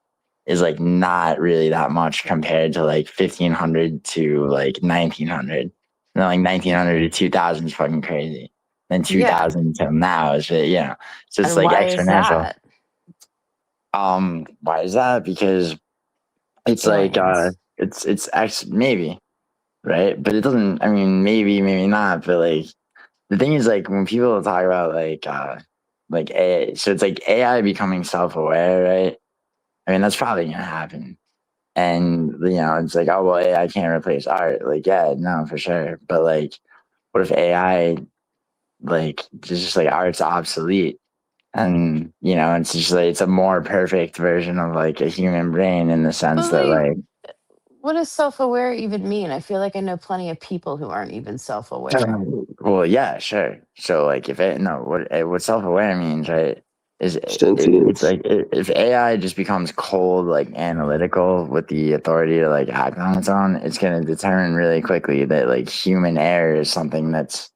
is like not really that much compared to like 1500 to like 1900. And then like 1900 to 2000 is fucking crazy. Then Yeah. 2000 till now is, so it's And like why is exponential. that? Why is that? Because it's like, Aliens. it's maybe, right? But it doesn't. I mean, maybe not. But like the thing is, like when people talk about like AI, so it's like AI becoming self-aware, right? I mean, that's probably gonna happen. And it's like, oh well, AI can't replace art. Like, yeah, no, for sure. But like, what if AI like just like art's obsolete. And it's just like it's a more perfect version of like a human brain in the sense But that like what does self-aware even mean? I feel like I know plenty of people who aren't even self-aware. well, yeah, sure. So like if it no what self-aware means, right, is it's Sentience. like if AI just becomes cold, like analytical with the authority to like act on its own, it's gonna determine really quickly that like human error is something that's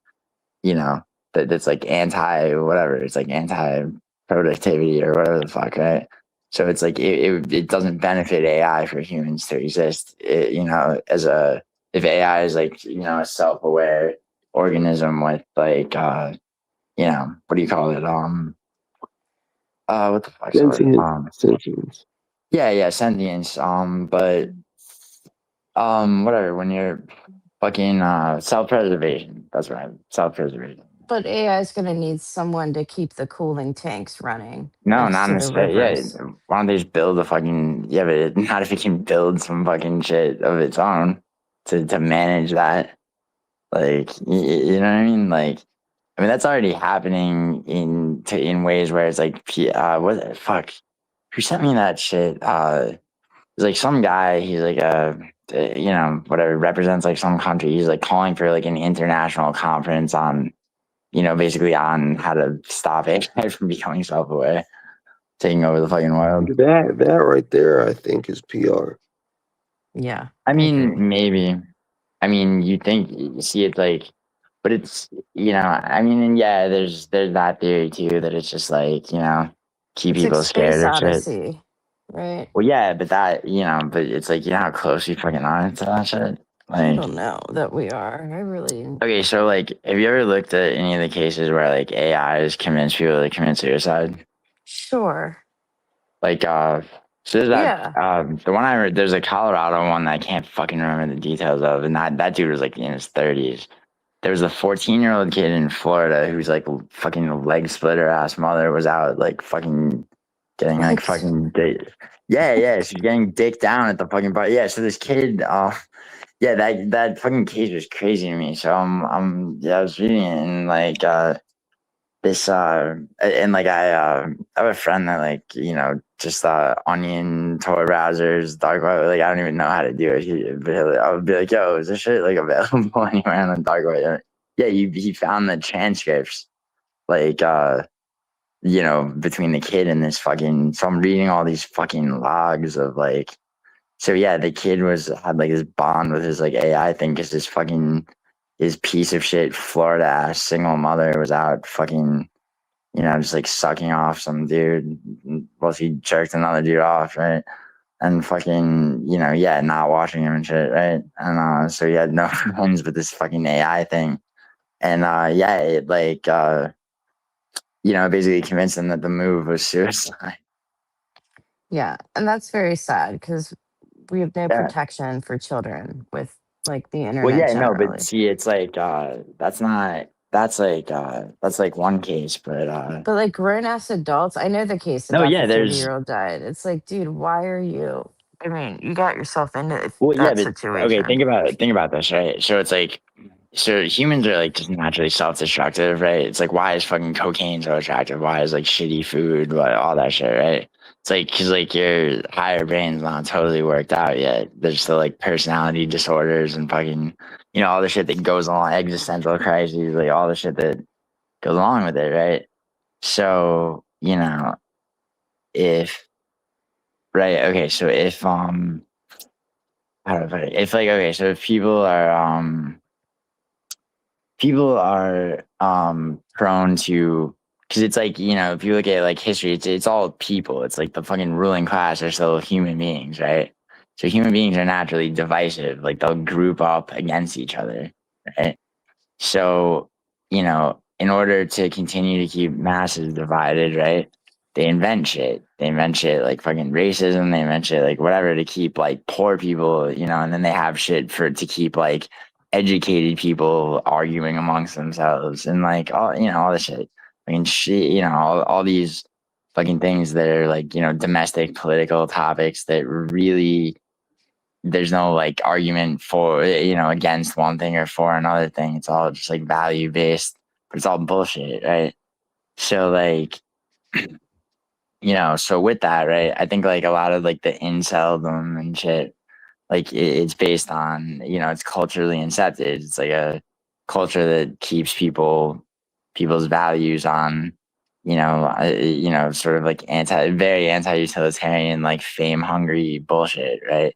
that's like anti whatever. It's like anti productivity or whatever the fuck, right? So it's like it doesn't benefit AI for humans to exist. As a if AI is like a self aware organism with like what do you call it? What the fuck? Sentient. Sentience. Yeah, sentience. But whatever. When you're fucking self preservation, that's right. Self preservation. But AI is going to need someone to keep the cooling tanks running No, next not to the necessarily. Yeah, rivers. why don't they just build a fucking but not if it can build some fucking shit of its own to manage that. Like, you know what I mean? Like, I mean that's already happening in ways where it's like, what the fuck? Who sent me that shit? It's like some guy. He's like whatever represents like some country. He's like calling for like an international conference on basically on how to stop AI from becoming self-aware, taking over the fucking world. That right there, I think, is PR. Yeah, I I agree. mean, maybe. I mean, you see, it's like, but it's, I mean, and yeah, there's that theory too that it's just like, keep It's like people scared Space or shit. Odyssey, right? Well, yeah, but but it's like, how close we fucking are to that shit. I Like, don't know that we are. I really. okay, so like, have you ever looked at any of the cases where like AI has convinced people to commit suicide? Sure. Like, so there's that, Yeah. the one I read, there's a Colorado one that I can't fucking remember the details of, and that dude was like in his 30s. There was a 14-year-old kid in Florida who's like fucking leg splitter ass mother was out like fucking getting like What? fucking yeah, she's getting dick down at the fucking bar. Yeah, so this kid, yeah, that fucking case was crazy to me. So yeah, I was reading it and like this and like I have a friend that like just onion Tor browsers dark web, like I don't even know how to do it but I would be like, yo, is this shit like available anywhere on the dark web? Yeah, he found the transcripts like between the kid and this fucking, so I'm reading all these fucking logs of like, so yeah, the kid had like this bond with his like AI thing because his piece of shit Florida ass single mother was out fucking just like sucking off some dude while he jerked another dude off, right? And fucking, yeah, not watching him and shit, right? And so he had no friends with this fucking AI thing. And yeah, it like basically convinced him that the move was suicide. Yeah. And that's very sad because we have no Yeah. protection for children with like the Well, internet yeah, no, but generally. see, it's like that's like one case, but But like grown ass adults, I know the case no, about yeah, the there's 30-year-old died. It's like, dude, why are you? I mean, you got yourself into well, yeah, that but okay, situation. think about this, right? So it's like, so humans are like just naturally self-destructive, right? It's like, why is fucking cocaine so attractive? Why is like shitty food, all that shit, right? It's like because like your higher brain's not totally worked out yet. There's still like personality disorders and fucking all the shit that goes along, existential crises, like all the shit that goes along with it, right? So if right, okay, so if how do I put it? If like okay, so if people are prone to, because it's like if you look at like history, it's all people. It's like the fucking ruling class are still human beings, right? So human beings are naturally divisive. Like they'll group up against each other, right? So, in order to continue to keep masses divided, right? They invent shit. They invent shit like fucking racism. They invent shit like whatever to keep like poor people, and then they have shit to keep like educated people arguing amongst themselves and like all the shit. I mean, shit, all these fucking things that are like, domestic political topics that really there's no like argument for against one thing or for another thing. It's all just like value based it's all bullshit, right? So like, so with that, right, I think like a lot of like the inceldom and shit, like it's based on, it's culturally incepted. It's like a culture that keeps people's values on, sort of like very anti-utilitarian, like fame hungry bullshit, right?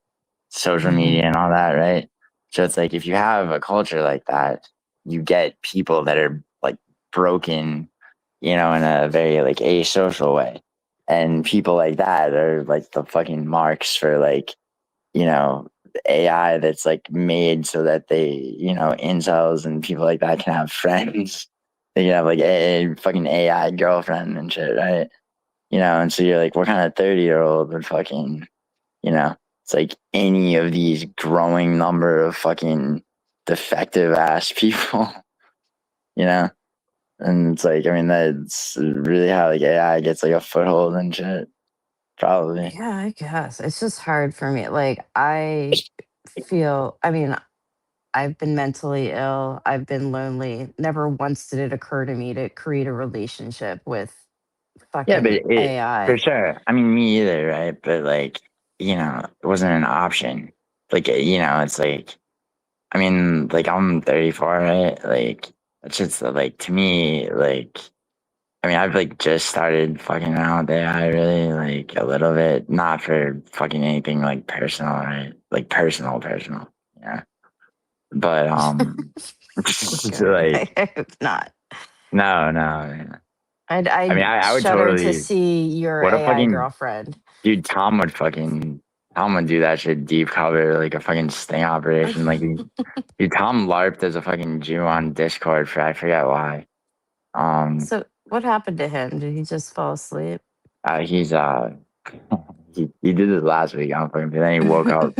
Social media and all that, right? So it's like if you have a culture like that, you get people that are like broken, in a very like asocial way. And people like that are like the fucking marks for like, AI that's like made so that they, incels and people like that can have friends. They can have like a fucking AI girlfriend and shit, right? And so you're like, what kind of 30-year-old would fucking, it's like any of these growing number of fucking defective ass people, you know? And it's like, I mean, that's really how like AI gets like a foothold and shit, probably. Yeah, I guess. It's just hard for me. Like, I mean, I've been mentally ill, I've been lonely. Never once did it occur to me to create a relationship with Yeah, but fucking for AI. sure. I mean, me either, right? But like, it wasn't an option. Like, it's like, I mean, like I'm 34, right? Like, it's just like to me, like, I mean, I've like just started fucking around with AI really, like a little bit, not for fucking anything like personal, right? Like personal, yeah. But Good. like, I hope not. no. I mean, I'd I would shudder to totally. see your What a AI fucking girlfriend. dude! Tom would do that shit deep cover like a fucking sting operation. Like, dude, Tom LARPed as a fucking Jew on Discord for I forget why. So what happened to him? Did he just fall asleep? He's he did this last week. I don't fucking. Then he woke up.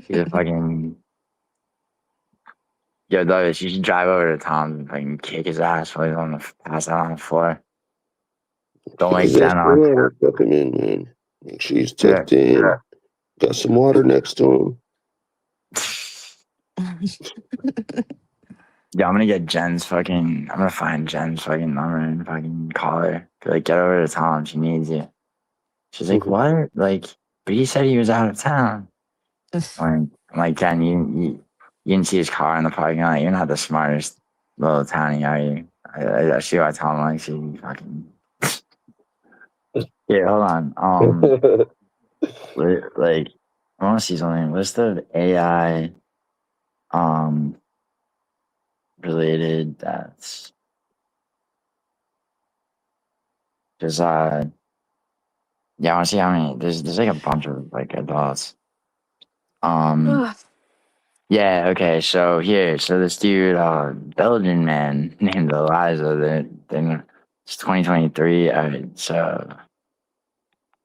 He's a fucking. Yo, Douglas, you should drive over to Tom's and fucking kick his ass while he's pass out on the floor. Don't wake He's Jen on. I'll tuck him in, man. Make sure he's Yeah. tucked in. Got some water next to him. Yeah, I'm gonna get Jen's fucking. I'm gonna find Jen's fucking number and fucking call her. Be like, get over to Tom. She needs you. She's like, what? Like, but he said he was out of town. I'm like, Jen, you didn't see his car in the parking lot. You're not the smartest little townie, are you? I see why Tom likes you. Fucking. Yeah, hold on. Like, I want to see something. List of AI related deaths. Just yeah, I want to see how many. There's like a bunch of like adults. Um, yeah, okay. So this dude, Belgian man named Eliza. Then it's 2023. All right, so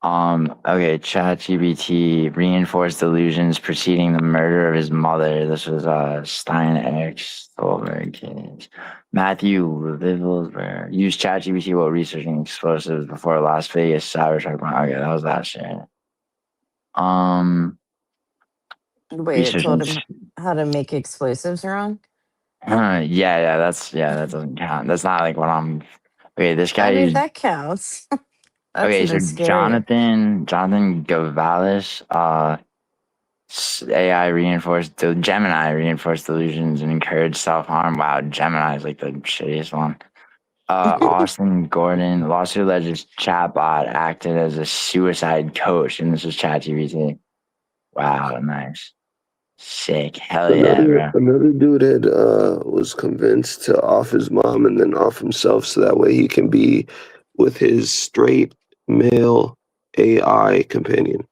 okay. ChatGPT reinforced delusions preceding the murder of his mother. This was Stein Eric Stolberg case. Matthew Livelsberg used ChatGPT while researching explosives before Las Vegas Cybertruck. Okay, that was that shit. Wait, it told Researching. him how to make explosives wrong? That doesn't count. That's not like what I'm. Okay, this I guy mean, is that counts. That's okay. So even scarier. Jonathan Gavalis, AI reinforced Gemini reinforced delusions and encouraged self harm. Wow, Gemini is like the shittiest one. Austin Gordon lawsuit alleges chatbot acted as a suicide coach, and this was ChatGPT. Wow, nice, sick, hell yeah, bro. Another dude had was convinced to off his mom and then off himself so that way he can be with his straight male AI companion.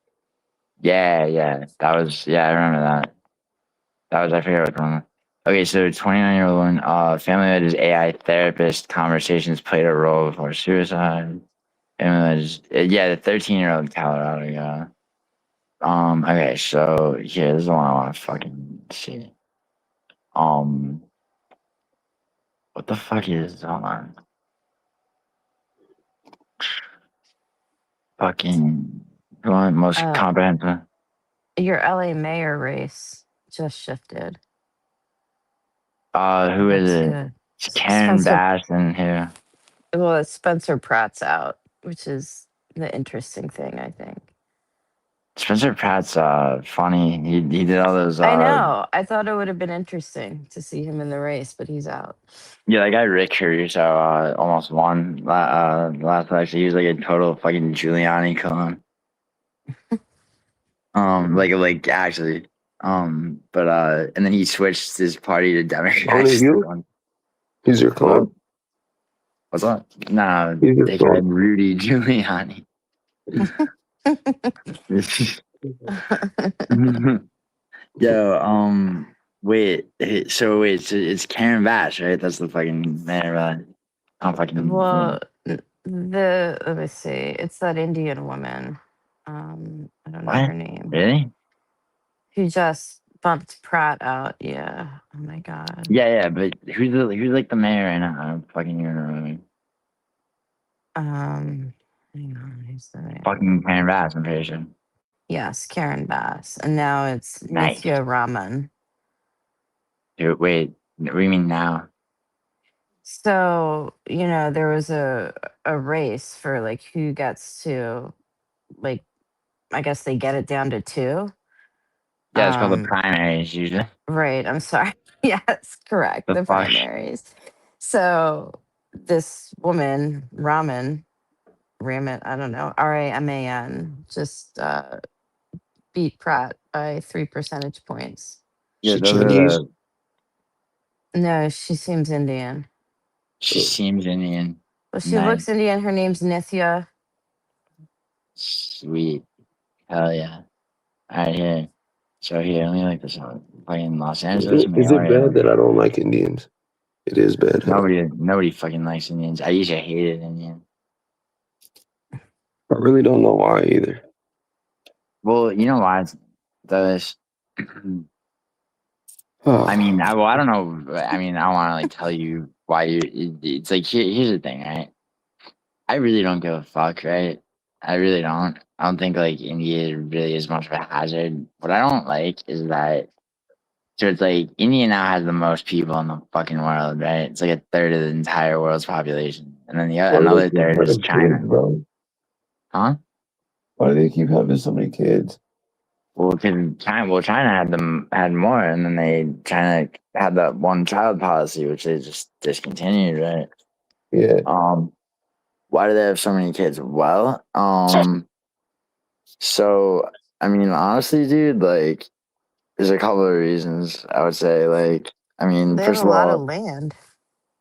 Yeah, I remember that. I forget what one. Okay, so 29-year-old one, family that is AI therapist conversations played a role before suicide. Family that is, yeah, the 13-year-old Colorado guy. Okay, so here, this is the one I want to fucking see. Um, what the fuck is, hold on. Fucking, one most Uh, comprehensive. your LA mayor race just shifted. Who is Looks it? good. It's Karen Bass in here. Well, it's Spencer Pratt's out, which is the interesting thing, I think. Spencer Pratt's funny. He did all those. I know. I thought it would have been interesting to see him in the race, but he's out. Yeah, that guy Rick Caruso almost won last election. He was like a total fucking Giuliani clone. Like actually, but and then he switched his party to Democrats. He's your clone. What's up? Nah, He's your they clone. had Rudy Giuliani. Yo, wait, so it's Karen Bass, right? That's the fucking man, right? I'm fucking. Well, let me see. It's that Indian woman. I don't know What? her name. Really? Who just bumped Pratt out? Yeah. Oh my god. Yeah, but who's like the mayor right now? I'm fucking even remembering. Hang on. Who's the name? Fucking Karen Bass, I'm pretty sure. Yes, Karen Bass, and now it's Nice. Nithya Raman. Dude, wait, what do you mean now? So there was a race for like who gets to, like, I guess they get it down to 2. Yeah, it's called the primaries usually. Right. I'm sorry. Yes, correct. The The fuck? primaries. So this woman, Raman, I don't know, Raman, just beat Pratt by 3 percentage points. Yeah, She those Chinese. are No, she seems Indian. she seems Indian. Well, she Nice. looks Indian. Her name's Nithya. Sweet. Hell yeah. Alright, here. So here, let me like this one. Fucking Los Angeles. Is it bad that I don't like Indians? It is bad. Nobody fucking likes Indians. I used to hate Indians. I really don't know why either. Well, you know why? Those. I mean, I don't know. I mean, I don't want to like tell you why it's like here's the thing, right? I really don't give a fuck, right? I really don't. I don't think like India really is much of a hazard. What I don't like is that so it's like India now has the most people in the fucking world, right? It's like a third of the entire world's population, and then another third is China. Kids, bro? Huh? Why do they keep having so many kids? Well, because China had more, and then China had that one child policy, which they just discontinued, right? Yeah. Why do they have so many kids? Well, so I mean, honestly, dude, like, there's a couple of reasons I would say. Like, I mean, They have first a of lot all, of land.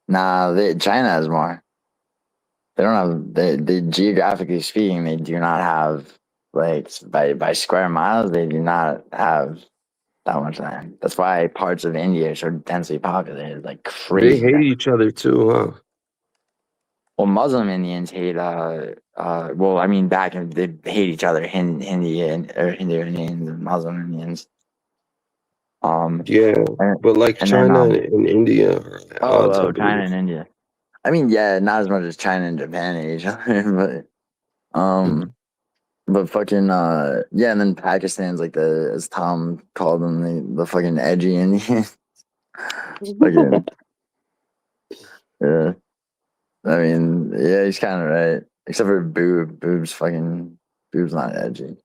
nah, China has more. They don't have they geographically speaking, they do not have like by square miles, they do not have that much land. That's why parts of India are so densely populated, like They crazy. hate each other too, huh? Well, Muslim Indians hate. Well, I mean, they hate each other. Hindu Indians and Muslim Indians. Yeah, but like and China then, and India are at odds, I China believe. and India. I mean, yeah, not as much as China and Japan hate each other, but fucking yeah, and then Pakistan's like as Tom called them, the fucking edgy Indian. Fucking yeah. I mean, yeah, he's kind of right. Except for Boob's not edgy.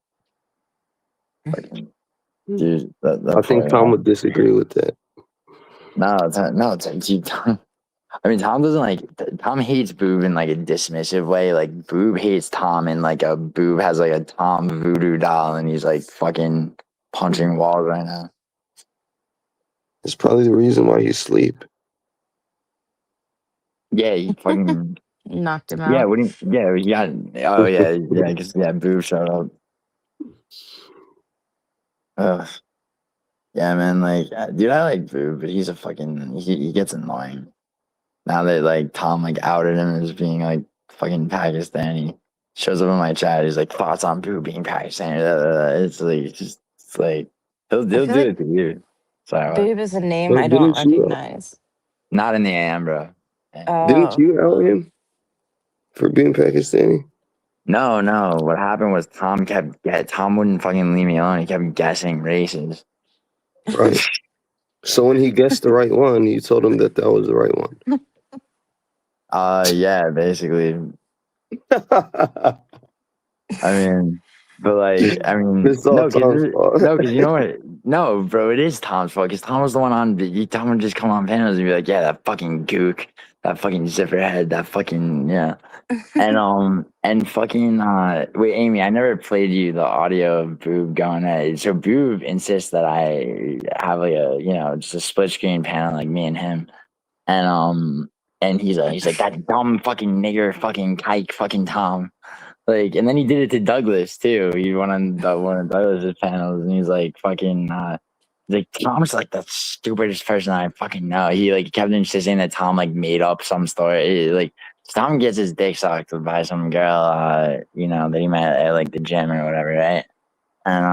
Fucking, dude, I think Tom would disagree with that. No, Tom. I mean, Tom hates Boob in like a dismissive way. Like Boob hates Tom, and like Boob has like a Tom voodoo doll, and he's like fucking punching walls right now. It's probably the reason why he's asleep. Yeah, he fucking Knocked him out. yeah. What do you? Yeah, he got. Oh yeah, because Boob showed up. Ugh. Yeah, man. Like, dude, I like Boob, but he's a fucking. He gets annoying. Now that like Tom like outed him as being like fucking Pakistani, shows up in my chat. He's like thoughts on Boo being Pakistani. It's like he'll do like it to you. Sorry, Boob is a name But I don't didn't you, recognize. not in the AM, bro. Didn't you out him for being Pakistani? No. What happened was Tom wouldn't fucking leave me alone. He kept guessing races. Right. So when he guessed the right one, you told him that was the right one. Yeah, basically. I mean, but like, I mean, It's all Tom's fault. because you know what? No, bro, it is Tom's fault. Because Tom was the one on. Tom would just come on panels and be like, "Yeah, that fucking gook, that fucking zipperhead, that fucking yeah." And fucking wait, Amy, I never played you the audio of Boob going at it. So Boob insists that I have like a just a split screen panel like me and him, and he's like that dumb fucking nigger fucking kike fucking Tom. Like, and then he did it to Douglas too. He went on one of Douglas's panels, and he's like, "Fucking, like Tom's like the stupidest person I fucking know." He like kept insisting that Tom like made up some story. Like Tom gets his dick sucked by some girl, that he met at like the gym or whatever, right? And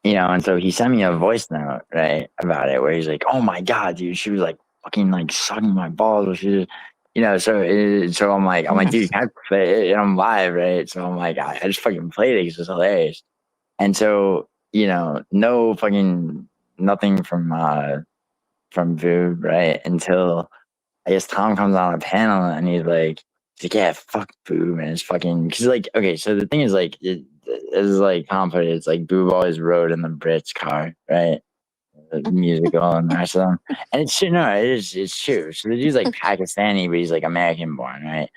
and so he sent me a voice note, right, about it, where he's like, "Oh my god, dude, she was like fucking like sucking my balls." She was, so I'm like, dude, can I play it? And I'm live, right? So I'm like, I just fucking played it because it's hilarious. And so, no fucking nothing from Voob, right? Until I guess Tom comes on a panel and he's like, yeah, fuck Boob, and it's fucking because like okay, so the thing is like it is like Tom put it, it's like Boob always rode in the Brits car, right? The musical and the rest of them. And it's true, no, it's true. So the dude's like Pakistani, but he's like American born, right?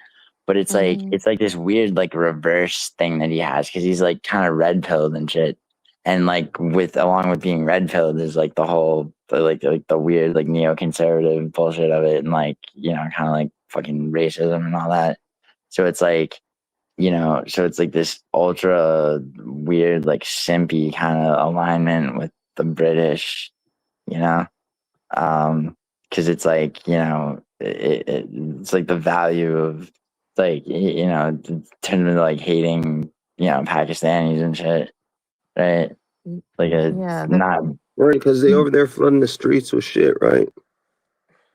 But it's like this weird like reverse thing that he has because he's like kind of red pilled and shit. And like along with being red pilled is like the whole like the weird like neoconservative bullshit of it and like kind of like fucking racism and all that. So it's like so it's like this ultra weird like simpy kind of alignment with the British, you know, because it's like it's like the value of like tend to like hating Pakistanis and shit, right? Like it's Yeah, not Right, because they over there flooding the streets with shit, right?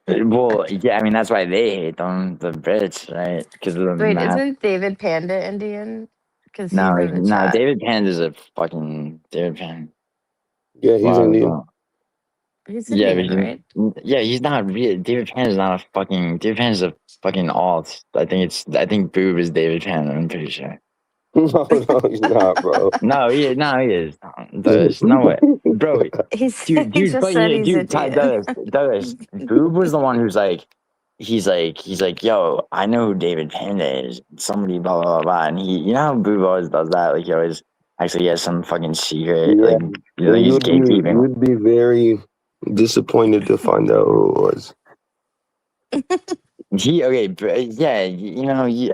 well, yeah. I mean, that's why they hate them, the Brits, right? Because of the wait, math. isn't David Panda Indian? Because he's No, in the no. chat. David Penn is a fucking David Penn. Yeah, he's Wow, Indian. well, He's yeah, Indian, right? he's not real. David Penn is not a fucking. David Penn is a fucking alt. I think Boob is David Penn. I'm pretty sure. No, he's not, bro. No, he is. There's no way, bro. He Dude, just but said yeah, he's dude, Indian. Douglas. Boob was the one who's like, he's like, yo, I know who David Panda is. Somebody, blah blah blah, blah. And you know how Boob always does that. Like he always actually has some fucking secret, Yeah, like and he's you gatekeeping. would be very disappointed to find out who it was.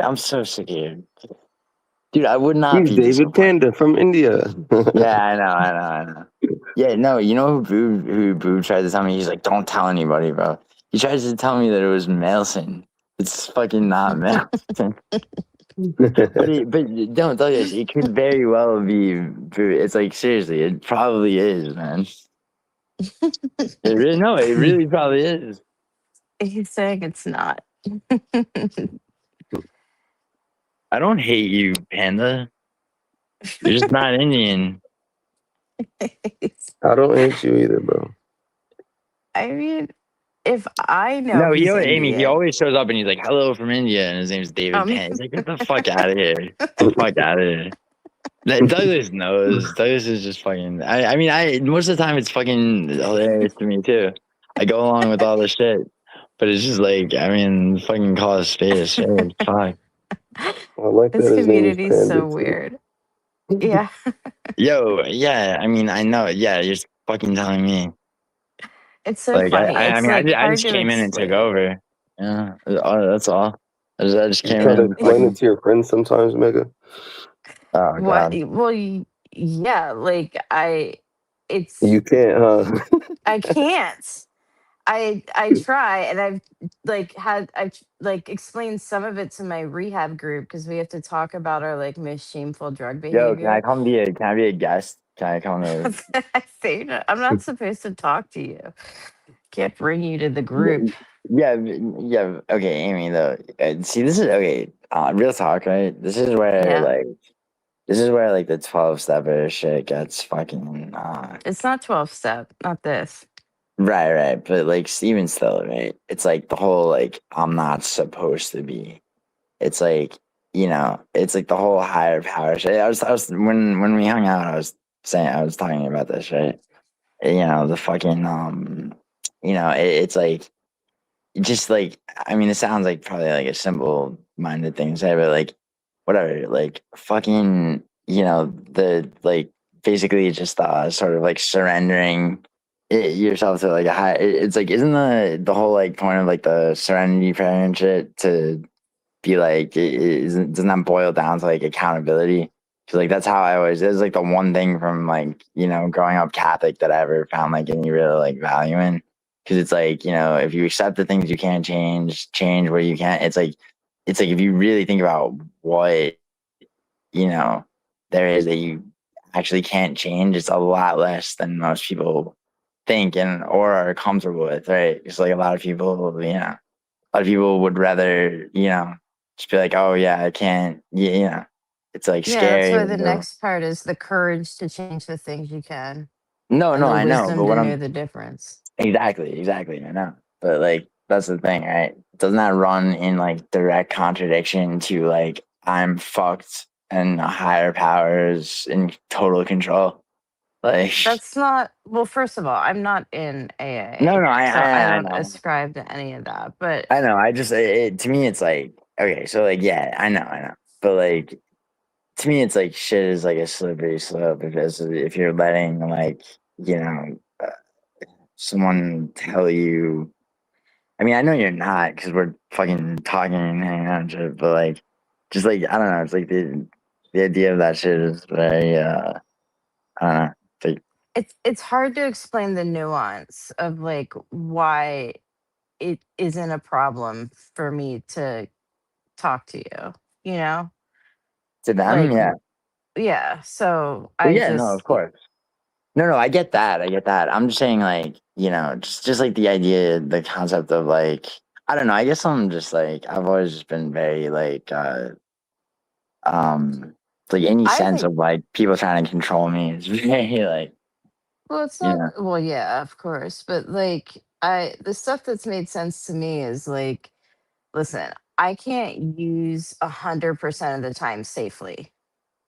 I'm so sick of you, dude. I would not He's be David disappointed. Panda from India. Yeah, I know. Yeah, no, you know who Boo tried to tell me? He's like, don't tell anybody, bro. He tries to tell me that it was Mailson. It's fucking not Mailson. but don't tell us. It could very well be Boo. It's like seriously, it probably is, man. It really probably is. He's saying it's not. I don't hate you, Panda. You're just not Indian. I don't hate you either, bro. I mean, if I know No, he's Amy, he Indian, always shows up and he's like, hello from India, and his name's David Penn. He's like, get the fuck out of here. Get the fuck out of here. Douglas knows. Douglas is just fucking. I mean, most of the time it's fucking hilarious to me too. I go along with all the shit, but it's just like, I mean, fucking call a spade a spade. Fuck. I like this that his name is community is Panda, so too. weird. Yeah, Yo, yeah. I mean, I know. Yeah, you're just fucking telling me. it's so Like, funny. I It's mean, like I hard just to came in and took explain. over. Yeah, that's all. I just You came try to in. explain Fucking. it to your friends sometimes, Mega. Oh What? god. Well, yeah. Like You can't, huh? I can't. I try, and I've like explained some of it to my rehab group because we have to talk about our like most shameful drug Yo, can I behavior. be a guest? Can I come to? I say I'm not supposed to talk to you. Can't bring you to the group. Yeah, yeah. Okay, Amy. Though, see, this is okay. Real talk, right? Yeah, This is where like the 12 stepper shit gets fucking. it's not 12 step. Not this. Right. But like even still, right? It's like the whole like I'm not supposed to be. It's like, it's like the whole higher power shit. I was when we hung out, I was talking about this, right? The fucking it's like just like I mean, it sounds like probably like a simple minded thing to say, but like whatever, like fucking, the like basically just sort of like surrendering yourself to like a high. It's like isn't the whole like point of like the serenity prayer and shit to be like doesn't that boil down to like accountability? Because like that's how I always it's like the one thing from like growing up Catholic that I ever found like any real like value in. Because it's like if you accept the things you can't change where you can't. It's like if you really think about what you know there is that you actually can't change, it's a lot less than most people think and or are comfortable with, right? It's like a lot of people, a lot of people would rather, just be like, oh yeah, I can't, it's like Yeah, that's scary. why the next part is the courage to change the things you can No, and no, the I know, but wisdom to what know I'm the difference. exactly, I know. But like, that's the thing, right? Doesn't that run in like direct contradiction to like, I'm fucked and a higher powers in total control? Like, That's not, well, first of all, I'm not in no, AA, no, so I I don't know. ascribe to any of that. But I know. I just, to me, it's like, okay, so like, yeah, I know. But like, to me, it's like shit is like a slippery slope because if you're letting like someone tell you, I mean, I know you're not because we're fucking talking and hanging out and shit, but like, just like I don't know, it's like the idea of that shit is very I don't know, it's like, it's hard to explain the nuance of like why it isn't a problem for me to talk to you, you know? to them, Like, yeah. yeah. So Well, I yeah, no, of just, course. No, I get that. I get that. I'm just saying, like, just like the idea, the concept of like, I don't know. I guess I'm just like, I've always just been very um, like any I sense think, of like people trying to control me is very like, well, it's you not, know, well, yeah, of course. But like, the stuff that's made sense to me is like, listen, I can't use 100% of the time safely.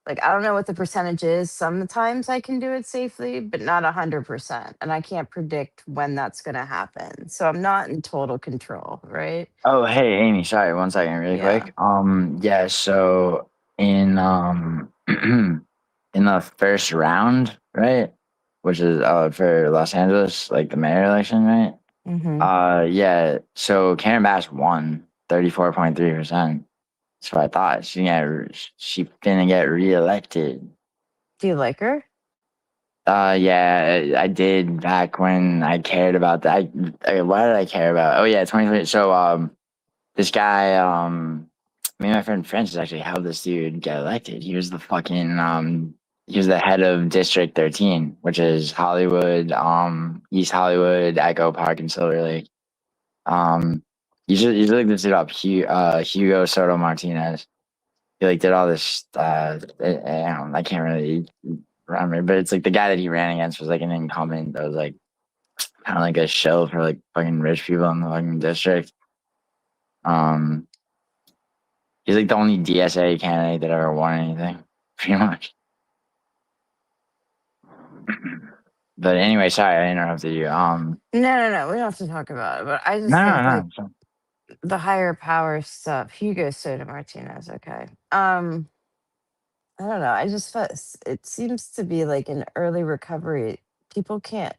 Like, I don't know what the percentage is. Sometimes I can do it safely, but not 100%. And I can't predict when that's going to happen. So I'm not in total control, right? oh, hey, Amy, sorry, one second, really Yeah. quick. Yeah, so in in the first round, right, which is for Los Angeles, like the mayor election, right? Hmm. Yeah. So Karen Bass won 34.3%. That's what I thought. She finna get reelected. Do you like her? Yeah, I did back when I cared about that. Why did I care about? Oh yeah, 2020. So this guy me and my friend Francis actually helped this dude get elected. He was the fucking he was the head of District 13, which is Hollywood, East Hollywood, Echo Park, and Silver Lake. Um, you should look this shit up. Hugo Soto Martinez. He like did all this. I can't really remember, but it's like the guy that he ran against was like an incumbent that was like kind of like a shell for like fucking rich people in the fucking district. Um, he's like the only DSA candidate that ever won anything, pretty much. But anyway, sorry I interrupted you. No. We don't have to talk about it. But I No, just think like no. the higher power stuff. Hugo Soto Martinez. Okay. I don't know. I just felt it seems to be like in early recovery, people can't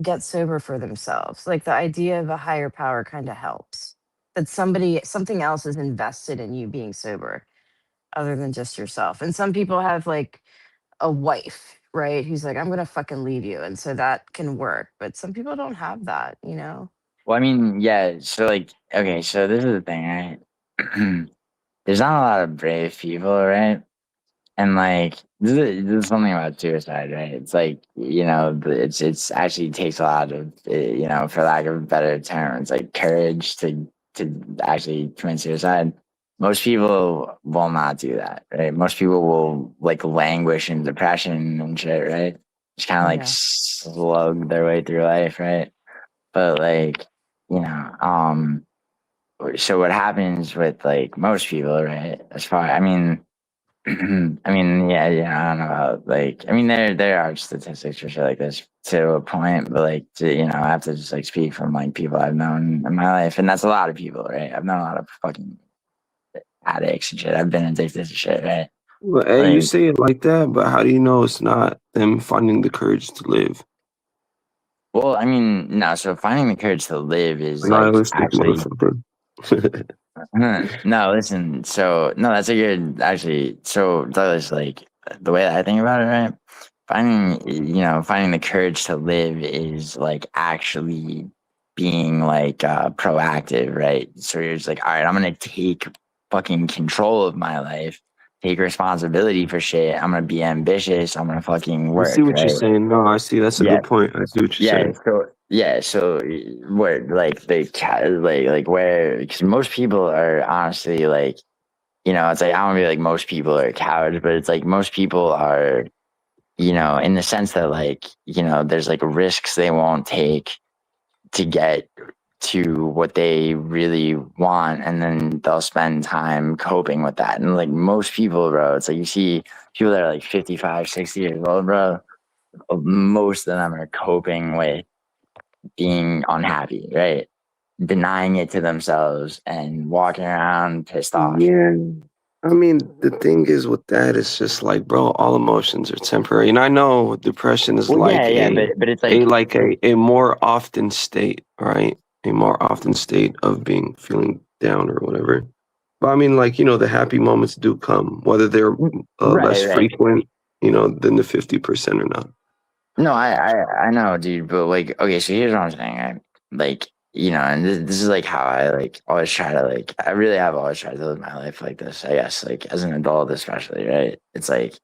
get sober for themselves. Like the idea of a higher power kind of helps. That something else is invested in you being sober other than just yourself. And some people have like a wife, right? Who's like, I'm gonna fucking leave you. And so that can work. But some people don't have that, you know? Well, I mean, yeah. So like, okay, so this is the thing, right? There's not a lot of brave people, right? And like this is something about suicide, right? It's like it's actually takes a lot of for lack of a better term, it's like courage to actually commit suicide. Most people will not do that, right? Most people will like languish in depression and shit, right? Just kind of like Yeah. slug their way through life, right? But like, you know, so what happens with like most people, right? As far, I mean, I mean, yeah, I don't know about like, I mean, there are statistics for shit like this to a point, but like, you know, I have to just like speak from like people I've known in my life, and that's a lot of people, right? I've known a lot of fucking addicts and shit. I've been addicted to shit, right? Well, and you Like, say it like that, but how do you know it's not them finding the courage to live? well, I mean, no. So finding the courage to live is like Nihilistic actually motherfucker. no. Listen, so no, that's a good actually. So Douglas, like the way that I think about it, right? Finding the courage to live is like actually being like proactive, right? So you're just like, all right, I'm gonna take fucking control of my life, take responsibility for shit. I'm gonna be ambitious. I'm gonna fucking I see work, what you're right? saying. No, I see. That's a Yeah, good point. I see what you're yeah. saying. So where like the cat like where because most people are honestly like it's like I don't be like most people are cowards, but it's like most people are in the sense that like, there's like risks they won't take to get to what they really want. And then they'll spend time coping with that. And like most people, bro, it's like you see people that are like 55, 60 years old, bro, most of them are coping with being unhappy, right? Denying it to themselves and walking around pissed off. Yeah. I mean, the thing is with that, it's just like, bro, all emotions are temporary. And I know depression is Well, like yeah, but it's a like, like a more often state, right? A more often state of being feeling down or whatever. But I mean, like, the happy moments do come, whether they're less right. frequent, than the 50% or not. No, I know, dude, but like, okay, so here's what I'm saying. Like, and this is like how I like always try to like, I really have always tried to live my life like this, I guess, like as an adult, especially, right? It's like,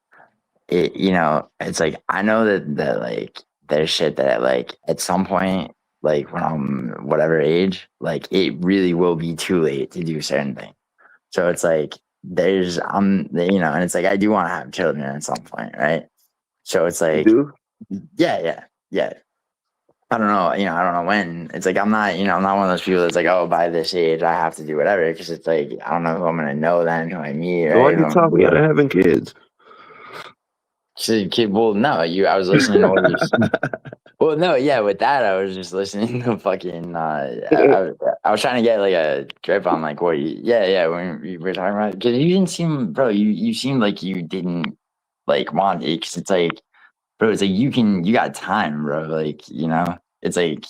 it's like, I know that like, there's shit that like at some point, like when I'm whatever age, like it really will be too late to do certain things. So it's like, and it's like, I do want to have children at some point, right? So it's You like, do? yeah. I don't know, I don't know when. It's like I'm not one of those people that's like, oh, by this age I have to do whatever because it's like I don't know who I'm gonna know then, who I meet, So why right? do Who you I'm gonna talk be about with. having kids? So, well, no, I was listening to what you said. Well, no, yeah, with that I was just listening to fucking I was trying to get like a grip on like what when we were talking about because you didn't seem bro, you seemed like you didn't like want it because it's like bro, it's like you got time, bro. Like, it's like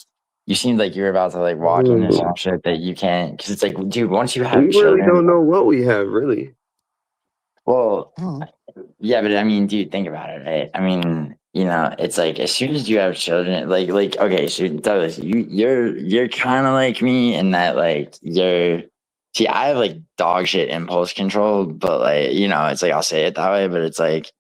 you seemed like you were about to like walk into some shit that you can't because it's like, dude, once you We have really children, don't know what we have, really. well, Oh. yeah, but I mean, dude, think about it, right? I mean, it's like as soon as you have children, like okay, so Douglas, you're kind of like me in that like see, I have like dog shit impulse control, but like, it's like I'll say it that way, but it's like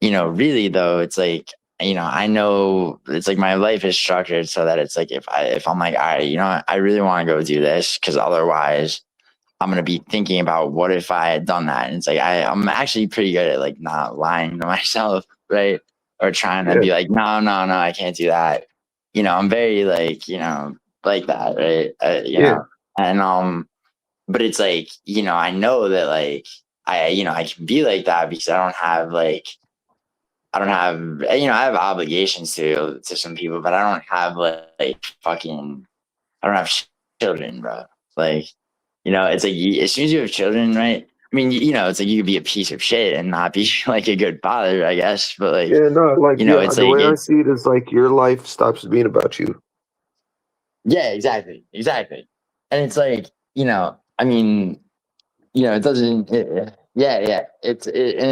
really though, it's like, I know it's like my life is structured so that it's like if I'm like, all right, I really want to go do this because otherwise I'm gonna be thinking about what if I had done that. And it's like I'm actually pretty good at like not lying to myself, right? Or trying to Yeah, be like, no, I can't do that. I'm very like, like that, right? yeah. And but it's like, I know that like I can be like that because I don't have, I have obligations to some people, but I don't have like fucking, I don't have children, bro. Like, it's like as soon as you have children, right? I mean, it's like you could be a piece of shit and not be like a good father, I guess. But like, Yeah, no, like, yeah, it's the like way I it, see it is like your life stops being about you. yeah, exactly. And it's like, I mean, it doesn't and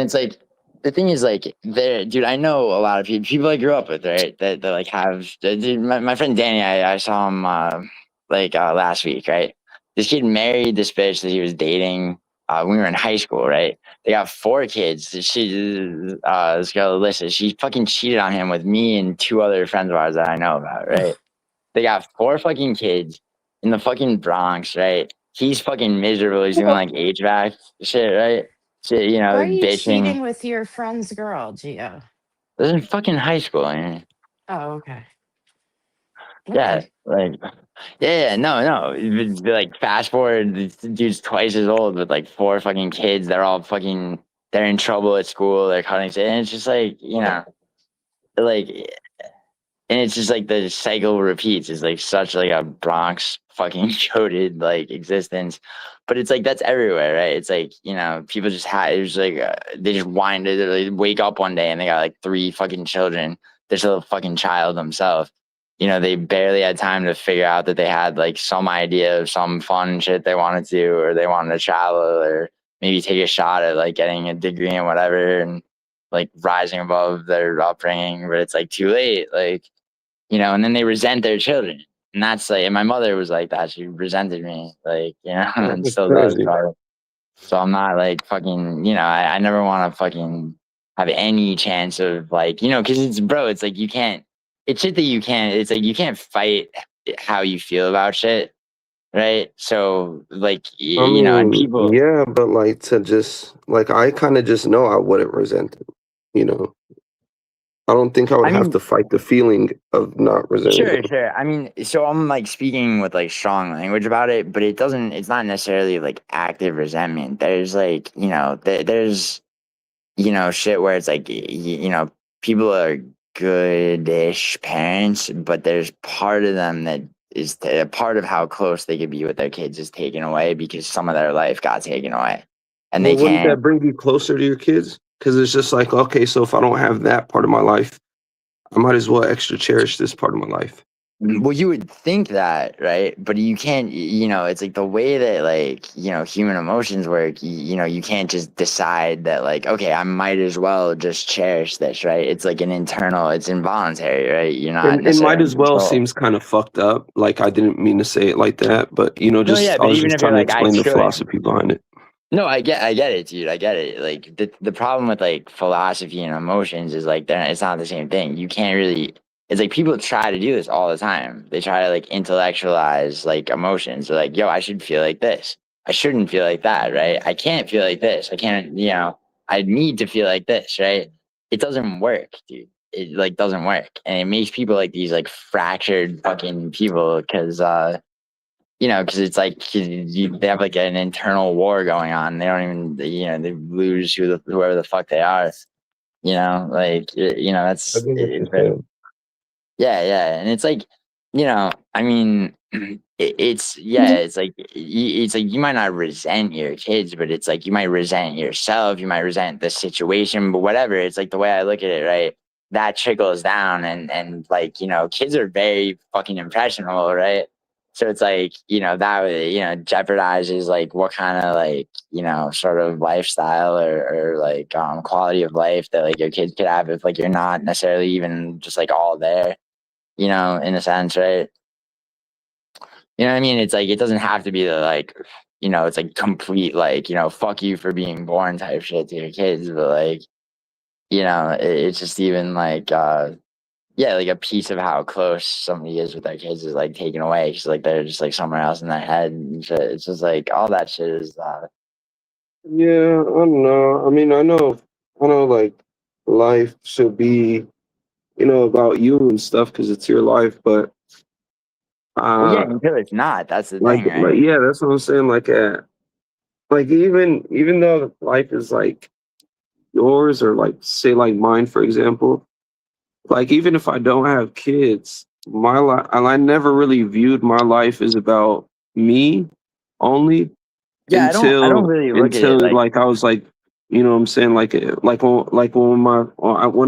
it's like the thing is like there dude, I know a lot of people I grew up with, right, that like have dude, my friend Danny, I saw him last week, right? This kid married this bitch that he was dating when we were in high school, right? They got 4 kids. This girl Alyssa, she fucking cheated on him with me and 2 other friends of ours that I know about, right? They got 4 fucking kids in the fucking Bronx, right? He's fucking miserable. He's doing like HVAC shit, right? Shit, Why are you bitching. cheating with your friend's girl, Gio? This is fucking high school, man. Oh, okay. Yeah, like, yeah, no. It's like fast forward, this dude's twice as old with like 4 fucking kids. They're all fucking, they're in trouble at school. They're cutting, and it's just like, like, and it's just like the cycle repeats. It's like such like a Bronx fucking coded like existence, but it's like that's everywhere, right? It's like people just have. It's like they just they wake up one day and they got like 3 fucking children. They're still a fucking child themselves. They barely had time to figure out that they had like some idea of some fun shit they wanted to do, or they wanted to travel, or maybe take a shot at like getting a degree and whatever, and like rising above their upbringing. But it's like too late, like and then they resent their children. And that's like, and my mother was like that. She resented me, like, and That's still does. crazy. So I'm not like fucking, I never want to fucking have any chance of like, because it's like you can't, it's shit that you can't, it's like you can't fight how you feel about shit, right? So like, I and mean, people, yeah, but like to just like I kind of just know I wouldn't resent it. You know, I don't think I would I have mean, to fight the feeling of not resenting sure, them. sure. I mean, so I'm like speaking with like strong language about it, but it's not necessarily like active resentment. There's like, there's, shit where it's like, people are goodish parents, but there's part of them that is a part of how close they could be with their kids is taken away because some of their life got taken away and they Well, wouldn't can't. that bring you closer to your kids? Because it's just like, okay, so if I don't have that part of my life, I might as well extra cherish this part of my life. Well, you would think that, right? But you can't, it's like the way that like, human emotions work, you can't just decide that like, okay, I might as well just cherish this, right? It's like it's involuntary, right? You're not And might necessarily in as well control. seems kind of fucked up. Like I didn't mean to say it like that, but No, just yeah, I but was even just if you're trying to like, I explain the should. philosophy behind it. No, I get it, dude. I get it. Like the problem with like philosophy and emotions is like it's not the same thing. You can't really. It's like people try to do this all the time. They try to like intellectualize like emotions. They're like, yo, I should feel like this. I shouldn't feel like that, right? I can't feel like this. I can't, I need to feel like this, right? It doesn't work, dude. It like doesn't work, and it makes people like these like fractured fucking people because because it's like they have like an internal war going on. They don't even, they lose whoever the fuck they are. Like I that's get what you're it's very, saying. yeah, and it's like, I mean, it's like it's like you might not resent your kids, but it's like you might resent yourself, you might resent the situation, but whatever. It's like the way I look at it, right? That trickles down, and like kids are very fucking impressionable, right? So it's like that jeopardizes like what kind of like sort of lifestyle or like quality of life that like your kids could have if like you're not necessarily even just like all there in a sense, right? You know what I mean? It's like it doesn't have to be the like, it's like complete like, fuck you for being born type shit to your kids, but like, it's just even like yeah, like a piece of how close somebody is with their kids is like taken away because like they're just like somewhere else in their head and shit. It's just like all that shit is Yeah, I don't know. I mean, I know, like life should be, about you and stuff because it's your life. But well, yeah, uh, until it's not. That's the thing, right? yeah, that's what I'm saying. Like even though life is like yours or like say like mine, for example. Like even if I don't have kids, my life, I never really viewed my life as about me only Yeah, I don't really look at until it like like I was like, what I'm saying, like when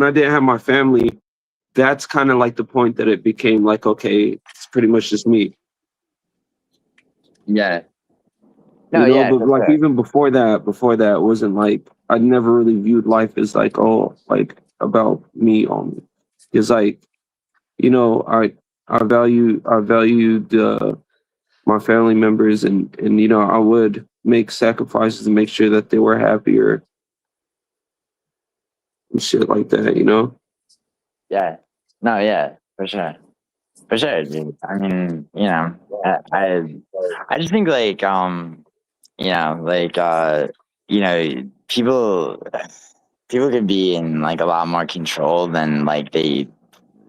I didn't have my family, that's kind of like the point that it became like, okay, it's pretty much just me, yeah. No, yeah, but for like sure. even before that it wasn't like I never really viewed life as like, oh, like about me only. It's like, I valued my family members, and I would make sacrifices to make sure that they were happier and shit like that. Yeah. No, yeah, for sure. For sure, dude. I mean, I just think like like people could be in like a lot more control than like they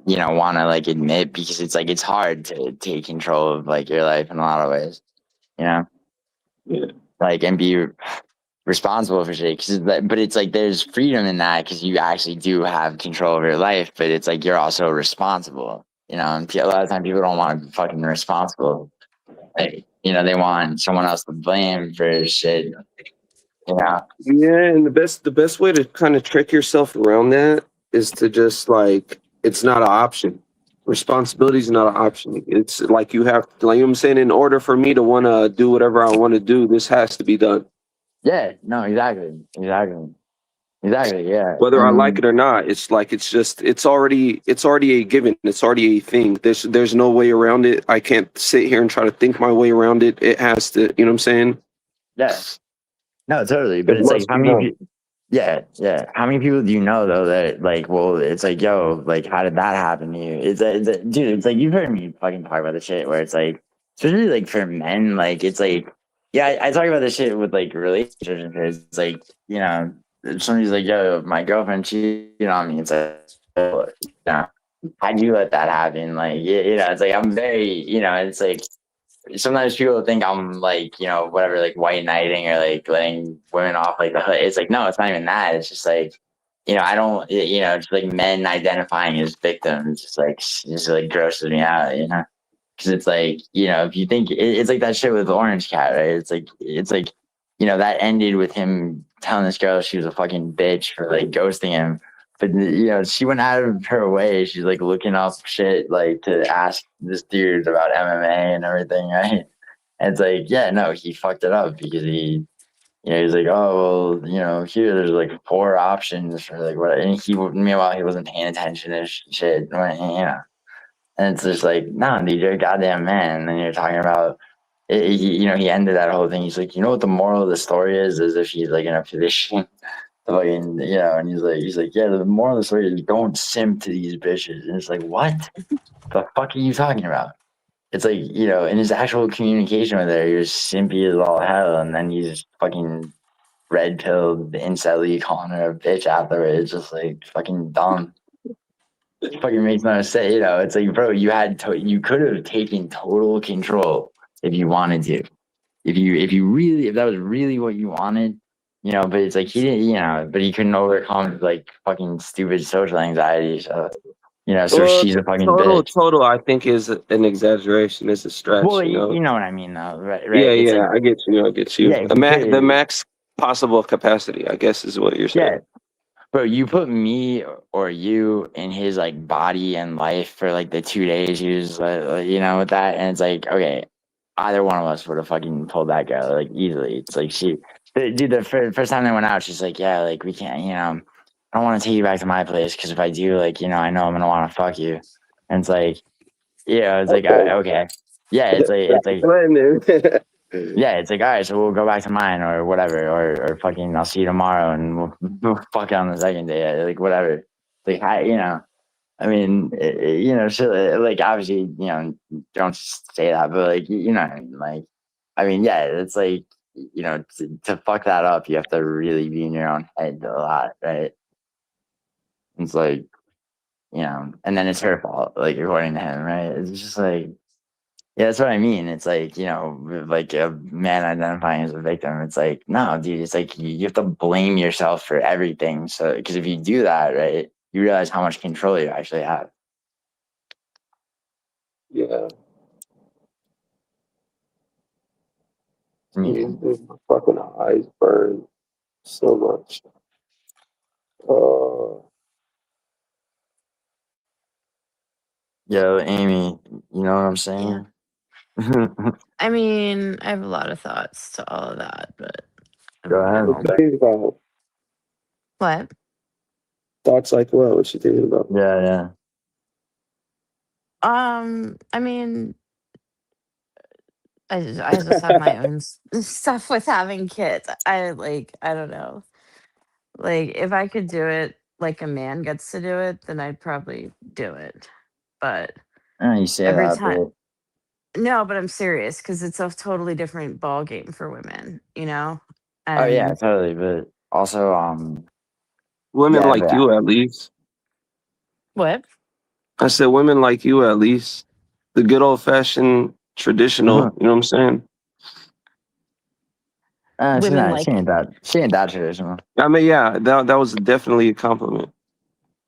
want to like admit, because it's like it's hard to take control of like your life in a lot of ways, Yeah. like, and be responsible for shit. But it's like there's freedom in that because you actually do have control of your life, but it's like you're also responsible, and a lot of times people don't want to be fucking responsible. Like, they want someone else to blame for shit. Yeah, and the best way to kind of trick yourself around that is to just like it's not an option. Responsibility is not an option. It's like you have, like I'm saying, in order for me to want to do whatever I want to do, this has to be done. Yeah, no, exactly, yeah. Whether I like it or not, it's like it's already a given. It's already a thing. There's no way around it. I can't sit here and try to think my way around it. It has to, you know what I'm saying? Yeah, no, totally. But It it's like must how be many done. people? Yeah. How many people do you know though that like, well, it's like, yo, like, how did that happen to you? Dude, it's like you've heard me fucking talk about the shit where it's like, especially like for men, like it's like, yeah, I talk about this shit with like relationships. It's like, if somebody's like, yo, my girlfriend cheated on me. It's like, how'd you let that happen? Like, it's like I'm very, it's like sometimes people think I'm like, whatever, like white knighting or like letting women off like the hood. It's like, no, it's not even that. It's just like, I don't, it's like men identifying as victims. Just like grosses me out, because it's like, if you think it's like that shit with Orange Cat, right? It's like, that ended with him telling this girl she was a fucking bitch for like ghosting him. But she went out of her way. She's like looking up shit like to ask this dude about MMA and everything, right? And it's like, yeah, no, he fucked it up because he's like, oh, well, here there's like 4 options for like what, and meanwhile he wasn't paying attention to shit, and it's just like, no, dude, you're a goddamn man. And then you're talking about, he ended that whole thing. He's like, what the moral of the story is if he's like in a position to fucking, and he's like, yeah, the moral of the story is don't simp to these bitches. And it's like, what the fuck are you talking about? It's like, in his actual communication with her, he was simpy as all hell. And then he's fucking red pilled, incel calling her a bitch afterwards. It's just like fucking dumb. It fucking makes no sense. It's like, bro, you could have taken total control if you wanted to. If that was really what you wanted, but it's like he didn't, but he couldn't overcome like fucking stupid social anxiety. So, so Well, she's a fucking total, bitch. I think is an exaggeration. It's a stretch, Well, you know. you know what I mean, though, right? Yeah, It's yeah, like, I get you. I get you. yeah, The max possible capacity, I guess, is what you're saying. yeah, bro, you put me or you in his like body and life for like the 2 days he was, with that, and it's like, okay, either one of us would have fucking pulled that girl like easily. It's like the first time they went out, she's like, yeah, like we can't, I don't want to take you back to my place because if I do, like, I know I'm gonna want to fuck you, and it's like, it's like, okay, yeah, yeah, it's like, all right, so we'll go back to mine or whatever, or fucking, I'll see you tomorrow and we'll fuck on the second day, like whatever. Like, I mean, so like obviously, don't say that, but like, what I mean? Like, I mean, yeah, it's like, to fuck that up, you have to really be in your own head a lot, right? It's like, and then it's her fault, like according to him, right? It's just like, yeah, that's what I mean. It's like, like a man identifying as a victim. It's like, no, dude, it's like you have to blame yourself for everything. So, because if you do that, right, you realize how much control you actually have. Yeah. Yeah. My fucking eyes burn so much. Yo, Amy, you know what I'm saying? I mean, I have a lot of thoughts to all of that, but Go ahead. What you thinking about? what? Thoughts like what? What you thinking about? Yeah. I mean, I just have my own stuff with having kids. I don't know. Like, if I could do it like a man gets to do it, then I'd probably do it. But You say every that, time, but no, but I'm serious because it's a totally different ball game for women, oh yeah, And totally. But also, Women yeah, like but you, at least. what? I said women like you, at least the good old fashioned traditional. You know what I'm saying? Women like, She ain't that traditional. I mean, yeah, that was definitely a compliment.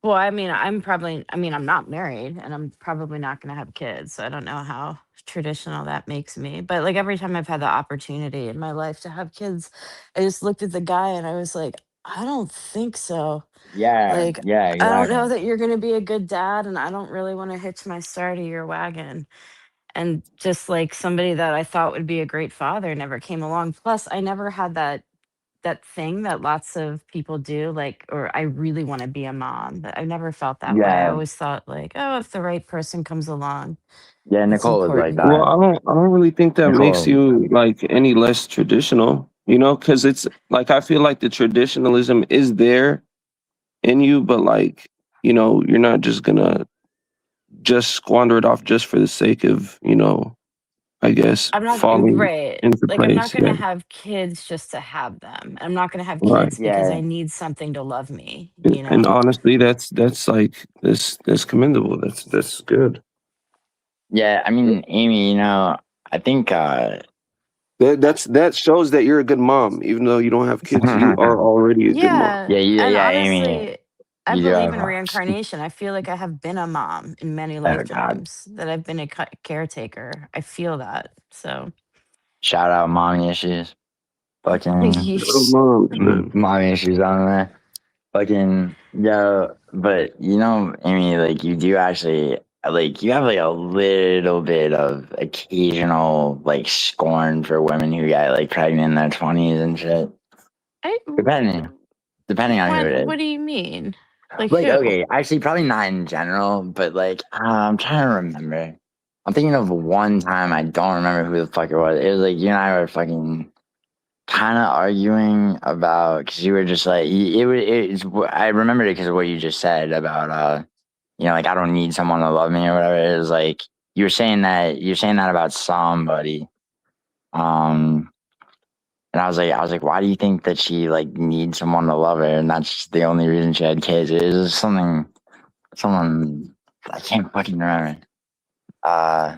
well, I mean, I'm not married and I'm probably not going to have kids. So I don't know how traditional that makes me. But like every time I've had the opportunity in my life to have kids, I just looked at the guy and I was like, I don't think so. Yeah, Like, yeah, I don't know exactly. that you're going to be a good dad and I don't really want to hitch my star to your wagon. And just like somebody that I thought would be a great father never came along. Plus, I never had that thing that lots of people do, like, or I really want to be a mom. But I never felt that way. I Yeah, always thought like, oh, if the right person comes along, yeah. it's Nicole was like important. Well, that. I don't really think that makes Nicole, you like any less traditional, you know, because it's like I feel like the traditionalism is there in you, but like, you know, you're not just gonna just squander it off just for the sake of, you know, I guess I'm not falling right. into Like I'm not place. gonna Yeah, have kids just to have them. I'm not gonna have right. kids because yeah, I need something to love me, And honestly, that's like that's commendable. That's good. yeah. I mean, Amy, I think. That shows that you're a good mom, even though you don't have kids. You are already a good mom. Yeah, Yeah, and yeah, Amy, honestly, I you do believe in have. reincarnation. I feel like I have been a mom in many Oh God! lifetimes, that I've been a caretaker. I feel that. So, Shout out mommy issues. Fucking Good moms, man. mommy issues on there. Fucking yeah, but Amy, like you do actually like you have like a little bit of occasional like scorn for women who get like pregnant in their 20s and shit. I Depending depending on who it is. what do you mean? Like Like, who? okay, actually, probably not in general, but like, I'm trying to remember. I'm thinking of one time. I don't remember who the fuck it was. It was like you and I were fucking kind of arguing about because you were just like, I remembered it because of what you just said about, like I don't need someone to love me or whatever. It was like you're saying that about somebody. Um, and I was like, why do you think that she like needs someone to love her, and that's the only reason she had kids? It was someone I can't fucking remember. Uh,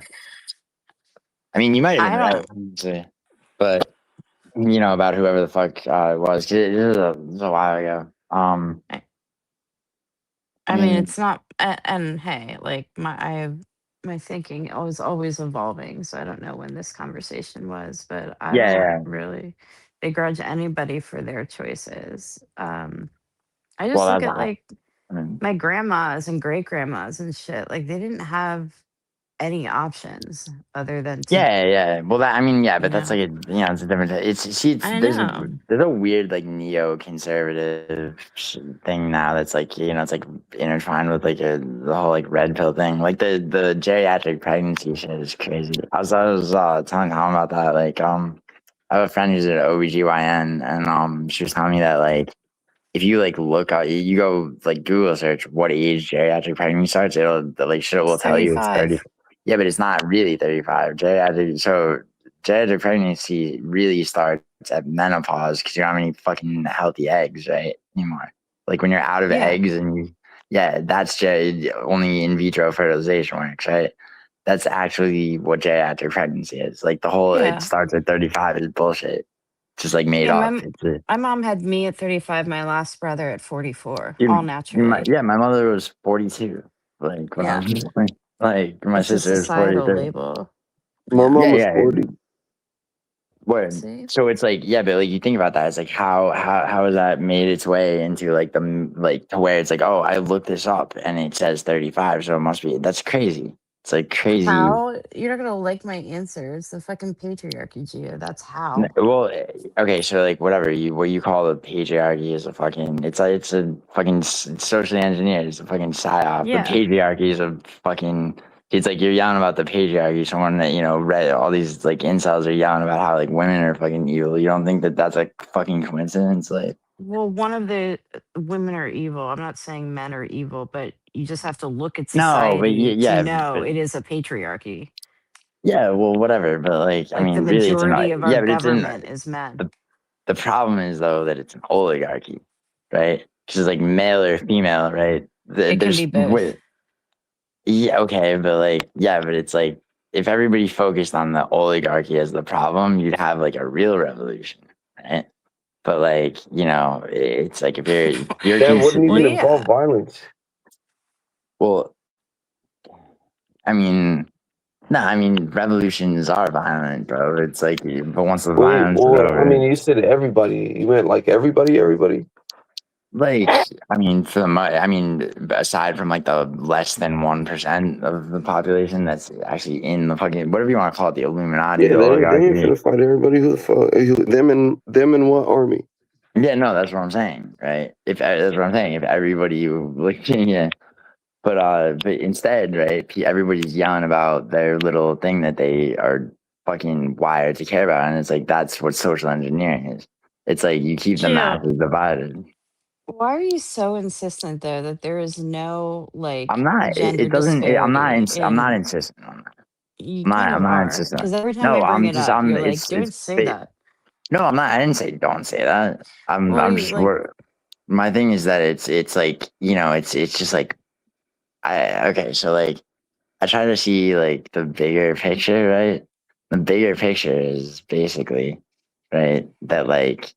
I mean, you might have I been don't. right, honestly, but about whoever the fuck it was. 'Cause it was a while ago. I I mean, mean, it's not. And hey, like my thinking was always evolving, so I don't know when this conversation was, but I yeah, don't yeah. really begrudge anybody for their choices. I Well, just look that's at not. like I mean, my grandmas and great grandmas and shit. Like they didn't have any options other than to, yeah, yeah. Well, that I mean, yeah, you but that's know. like it's a different. It's see, I know. there's a weird like neoconservative thing now that's like it's like intertwined with like the whole like red pill thing. Like the geriatric pregnancy shit is crazy. I was telling Tom about that. Like I have a friend who's an OBGYN and she was telling me that like if you like look out, you go like Google search what age geriatric pregnancy starts, it'll like shit It's will tell you it's 30. 35. Yeah, but it's not really 35. Geriatric pregnancy really starts at menopause because you don't have any fucking healthy eggs, right? Anymore. Like when you're out of Yeah. eggs and that's only in vitro fertilization works, right? That's actually what geriatric pregnancy is. Like the whole it Yeah. starts at 35 is bullshit. Just like made Yeah. up. My mom had me at 35, my last brother at 44, all Dude, naturally. my mother was 42. Like when I Yeah. was like my It's a sister was societal 43. label. My Yeah. mom Yeah, was yeah. 40. Word. See? So it's like, yeah, but like you think about that, it's like how has that made its way into like like to where it's like, oh, I looked this up and it says 35, so it must be that's crazy. It's like crazy. How? You're not gonna like my answer. It's the fucking patriarchy, Gio. That's how. Well, okay, so like whatever what you call the patriarchy is a fucking it's a fucking it's socially engineered. It's a fucking psyop. The Yeah. patriarchy is a fucking. It's like you're yelling about the patriarchy. Someone that read all these like incels are yelling about how like women are fucking evil. You don't think that that's a fucking coincidence? Like Well, one of the women are evil. I'm not saying men are evil, but you just have to look at no, but society to know but it is a patriarchy. yeah, well, whatever. But like, I Like the mean, really, it's an majority of our yeah, but it's an government is men. the the problem is though that it's an oligarchy, right? Which is like male or female, right? It can There's be both. Yeah, okay, but like, yeah, but it's like if everybody focused on the oligarchy as the problem, you'd have like a real revolution, right? But like, it's like if you're That wouldn't Well, even yeah. involve violence. well, I mean, no, I mean revolutions are violent, bro. It's like, but once the Wait, violence is or I over, mean, you said everybody. You meant like everybody? like, I mean, aside from like the less than 1% of the population that's actually in the fucking whatever you want to call it, the Illuminati, Yeah, the they ain't oligarchy. finna fight everybody. Who the fuck? Them and what army? Yeah, no, that's what I'm saying, right? If that's what I'm saying, if everybody like, yeah, but instead, right? Everybody's yelling about their little thing that they are fucking wired to care about, and it's like that's what social engineering is. It's like you keep the Gio, masses divided. why are you so insistent though that there is no I'm like not. It gender doesn't. disparity I'm not in insisting on that. you I'm not. kind I'm of not are? insisting. Because every time I No, bring I'm it just. up, I'm. you're like, don't say that. No, I'm not. I didn't say don't say that. Well, I'm you just. like My thing is that it's like it's just like okay. So like I try to see like the bigger picture, right? The bigger picture is basically right that like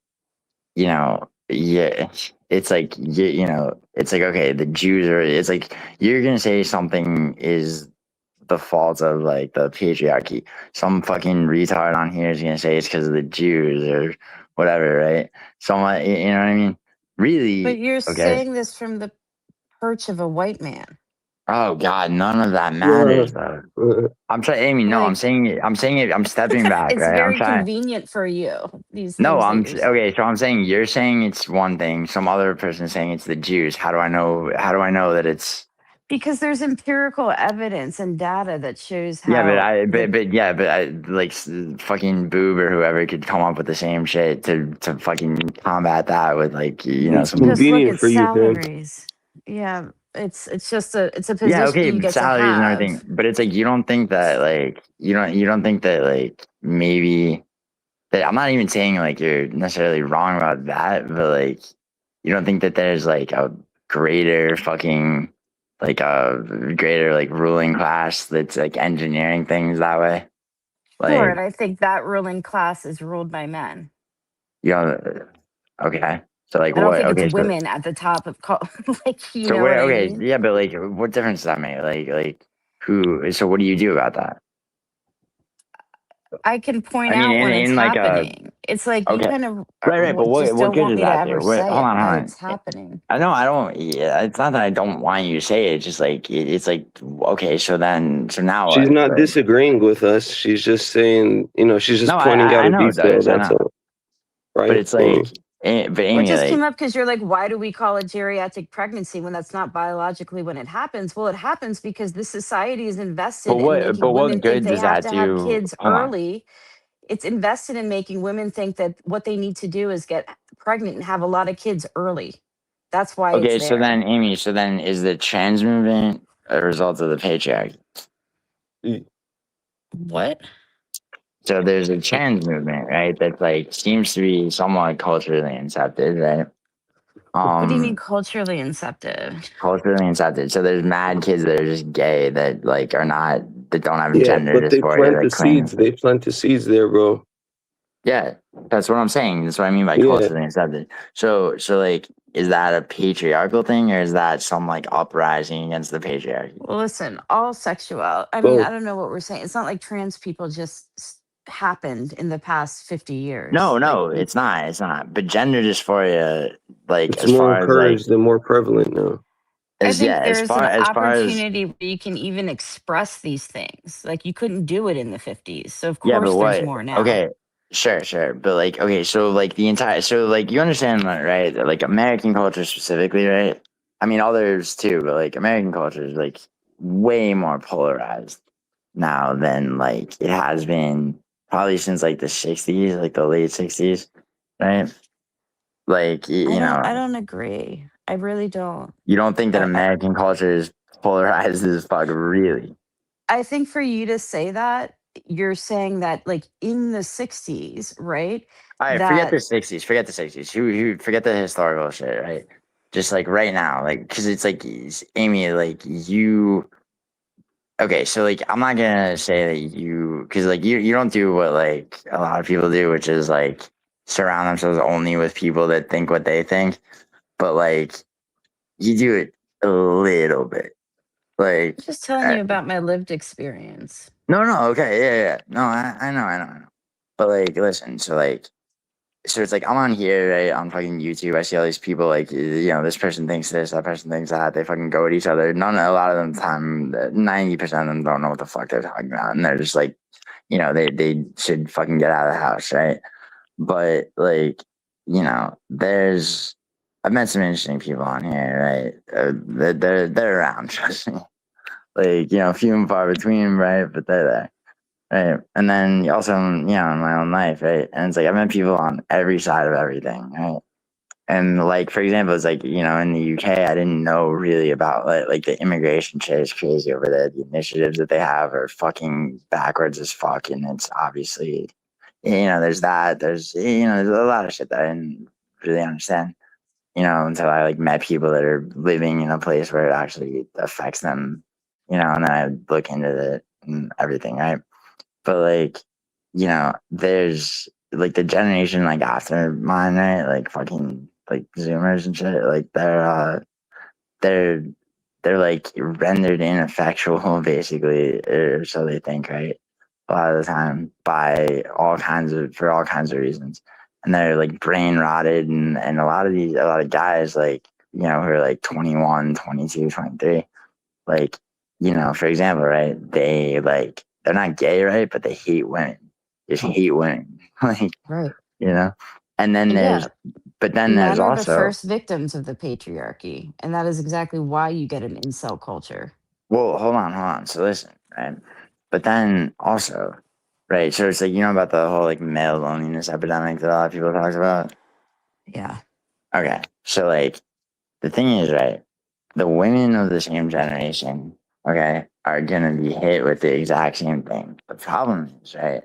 yeah, it's like it's like okay, the Jews are. It's like you're gonna say something is the fault of like the patriarchy. Some fucking retard on here is gonna say it's because of the Jews or whatever, right? Someone, you know what I mean? but Really? you're Okay. saying this from the perch of a white man. Oh God, none of that Uh, matters though. I'm trying, Amy. No, I'm Like saying it. I'm saying it. I'm stepping back, it's right? I'm very trying. convenient for you, these No, things that you're saying. okay. So I'm saying you're saying it's one thing. Some other person is saying it's the Jews. How do I know? How do I know that it's? Because there's empirical evidence and data that shows Yeah, how the but I like fucking Boob or whoever could come up with the same shit to fucking combat that with like it's some. just look convenient at for you, man. salaries. Yeah, it's just it's a Yeah, position okay, you get to salaries and everything, have. but it's like you don't think that like you don't think that like maybe that I'm not even saying like you're necessarily wrong about that, but like you don't think that there's like a greater fucking like a greater like ruling class that's like engineering things that way, Sure, like and I think that ruling class is ruled by men. you know, okay, so like I don't what? think it's Okay, women at the top of like you so know what where? I Okay, mean? yeah, but like what difference does that make? Like who? So what do you do about that? I can point I mean, out when it's in like a happening. It's like you okay, kind of right, but just what don't good want does me to that ever do? Wait, say hold it on, that hold it's on. happening. I know I don't. Yeah, it's not that I don't want you to say it. It's just like it's like okay. So now She's what? not Right? disagreeing with us. She's just saying, she's No, just pointing out I a know, detail. Darius, I That's know. all, But right? it's like, but Well, it Amy, just came like, up because you're like, why do we call it geriatric pregnancy when that's not biologically when it happens? Well, it happens because this society is invested in but making women what think good they does have that to have do? kids Hold on. early. It's invested in making women think that what they need to do is get pregnant and have a lot of kids early. That's why it's Okay, so then there. Amy, so then is the trans movement a result of the patriarchy? What? So there's a trans movement, right? That's like seems to be somewhat culturally accepted, right? What do you mean Um, culturally inceptive? culturally accepted. So there's mad kids that are just gay that like are not that don't have Yeah, gender but they dysphoria plant the that claim. seeds. They plant the seeds there, bro. Yeah, that's what I'm saying. That's what I mean by Yeah. culturally accepted. So like, is that a patriarchal thing or is that some like uprising against the patriarchy? Well, listen, all sexual. I mean, Both. I don't know what we're saying. It's not like trans people just happened in the past 50 No, years. Like, no, it's not. It's not. But gender dysphoria, like It's as more far as like encouraged and more prevalent now. I as yeah, think there's an as far as opportunity where you can even express these things. Like, you couldn't do it in the 50s. So, of yeah, but course, there's what? more now. Okay, sure, but like okay, so like the entire so like you understand that, right? That, like American culture specifically, right? I mean others too, but like American culture is like way more polarized now than like it has been probably since like the 60s, like the late 60s, right? Like I don't agree. I really don't. you don't think that I American culture is polarized as fuck, really? I think for you to say that, you're saying that, like, in the 60s, right? All right, forget That the 60s, forget the 60s. Who forget the historical shit, right? Just like right now, like because it's like Amy, like okay, so like I'm not gonna say that because like you don't do what like a lot of people do, which is like surround themselves only with people that think what they think, but like you do it a little bit. Like Just telling you about my lived experience. no, okay, yeah. No, I know. But like listen, so it's like I'm on here, right, on fucking YouTube. I see all these people like this person thinks this, that person thinks that. They fucking go at each other. A lot of them time, 90% of them don't know what the fuck they're talking about, and they're just like, they should fucking get out of the house, right? But like, there's I've met some interesting people on here, right? They're around, trust me. Like, few and far between, right? But they're there. Right. And then also, in my own life, right? And it's like I've met people on every side of everything, right? And like, for example, it's like, in the UK, I didn't know really about like the immigration shit is crazy over there. The initiatives that they have are fucking backwards as fuck. And it's obviously, there's that. There's a lot of shit that I didn't really understand, until I like met people that are living in a place where it actually affects them, and then I look into it and everything, right? But like, there's like the generation like after mine, right? Like fucking like Zoomers and shit. Like they're they're like rendered ineffectual basically, or so they think, right? A lot of the time by for all kinds of reasons. And they're like brain rotted and a lot of guys like, who are like 21, 22, 23 like, for example, right? They're not gay, right? But they hate women. Just hate women. like, Right. you know? And then Yeah. but then there's Men are the also, first victims of the patriarchy. And that is exactly why you get an incel culture. well, hold on. So listen, right? But then also, right? So it's like, about the whole like male loneliness epidemic that a lot of people talk about. Yeah. Okay. So like, the thing is, right? The women of the same generation, okay, are gonna be hit with the exact same thing. The problem is, right?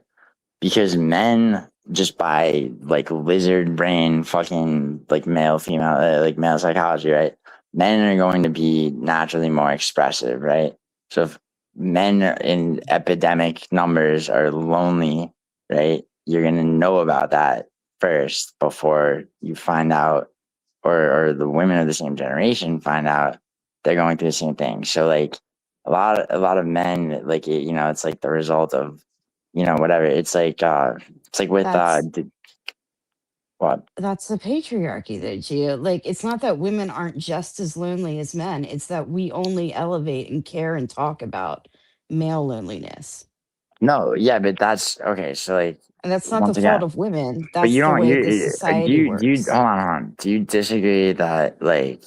Because men just by like lizard brain fucking like male psychology, right? Men are going to be naturally more expressive, right? So if men in epidemic numbers are lonely, right? You're going to know about that first before you find out, or the women of the same generation find out they're going through the same thing. So like a lot of men, like it's like the result of whatever. It's like with That's what? that's the patriarchy that Gia. Like it's not that women aren't just as lonely as men. It's that we only elevate and care and talk about male loneliness. No, yeah, but that's okay. So like And that's not the once again, fault of women. but That's you the don't way this do society you works. hold on. Do you disagree that like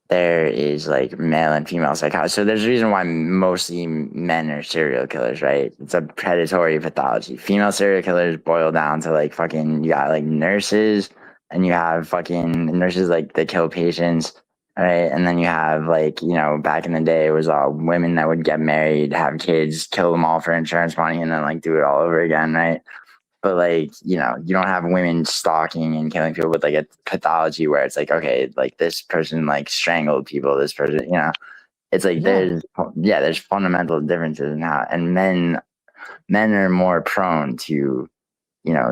there is like male and female psychology? So there's a reason why mostly men are serial killers, right? It's a predatory pathology. Female serial killers boil down to like fucking you got like nurses and you have fucking nurses like that kill patients. Right. And then you have like, back in the day, it was all women that would get married, have kids, kill them all for insurance money, and then like do it all over again. Right. But like, you don't have women stalking and killing people with like a pathology where it's like, okay, like this person like strangled people, this person, it's like Yeah. there's fundamental differences in how, and men are more prone to,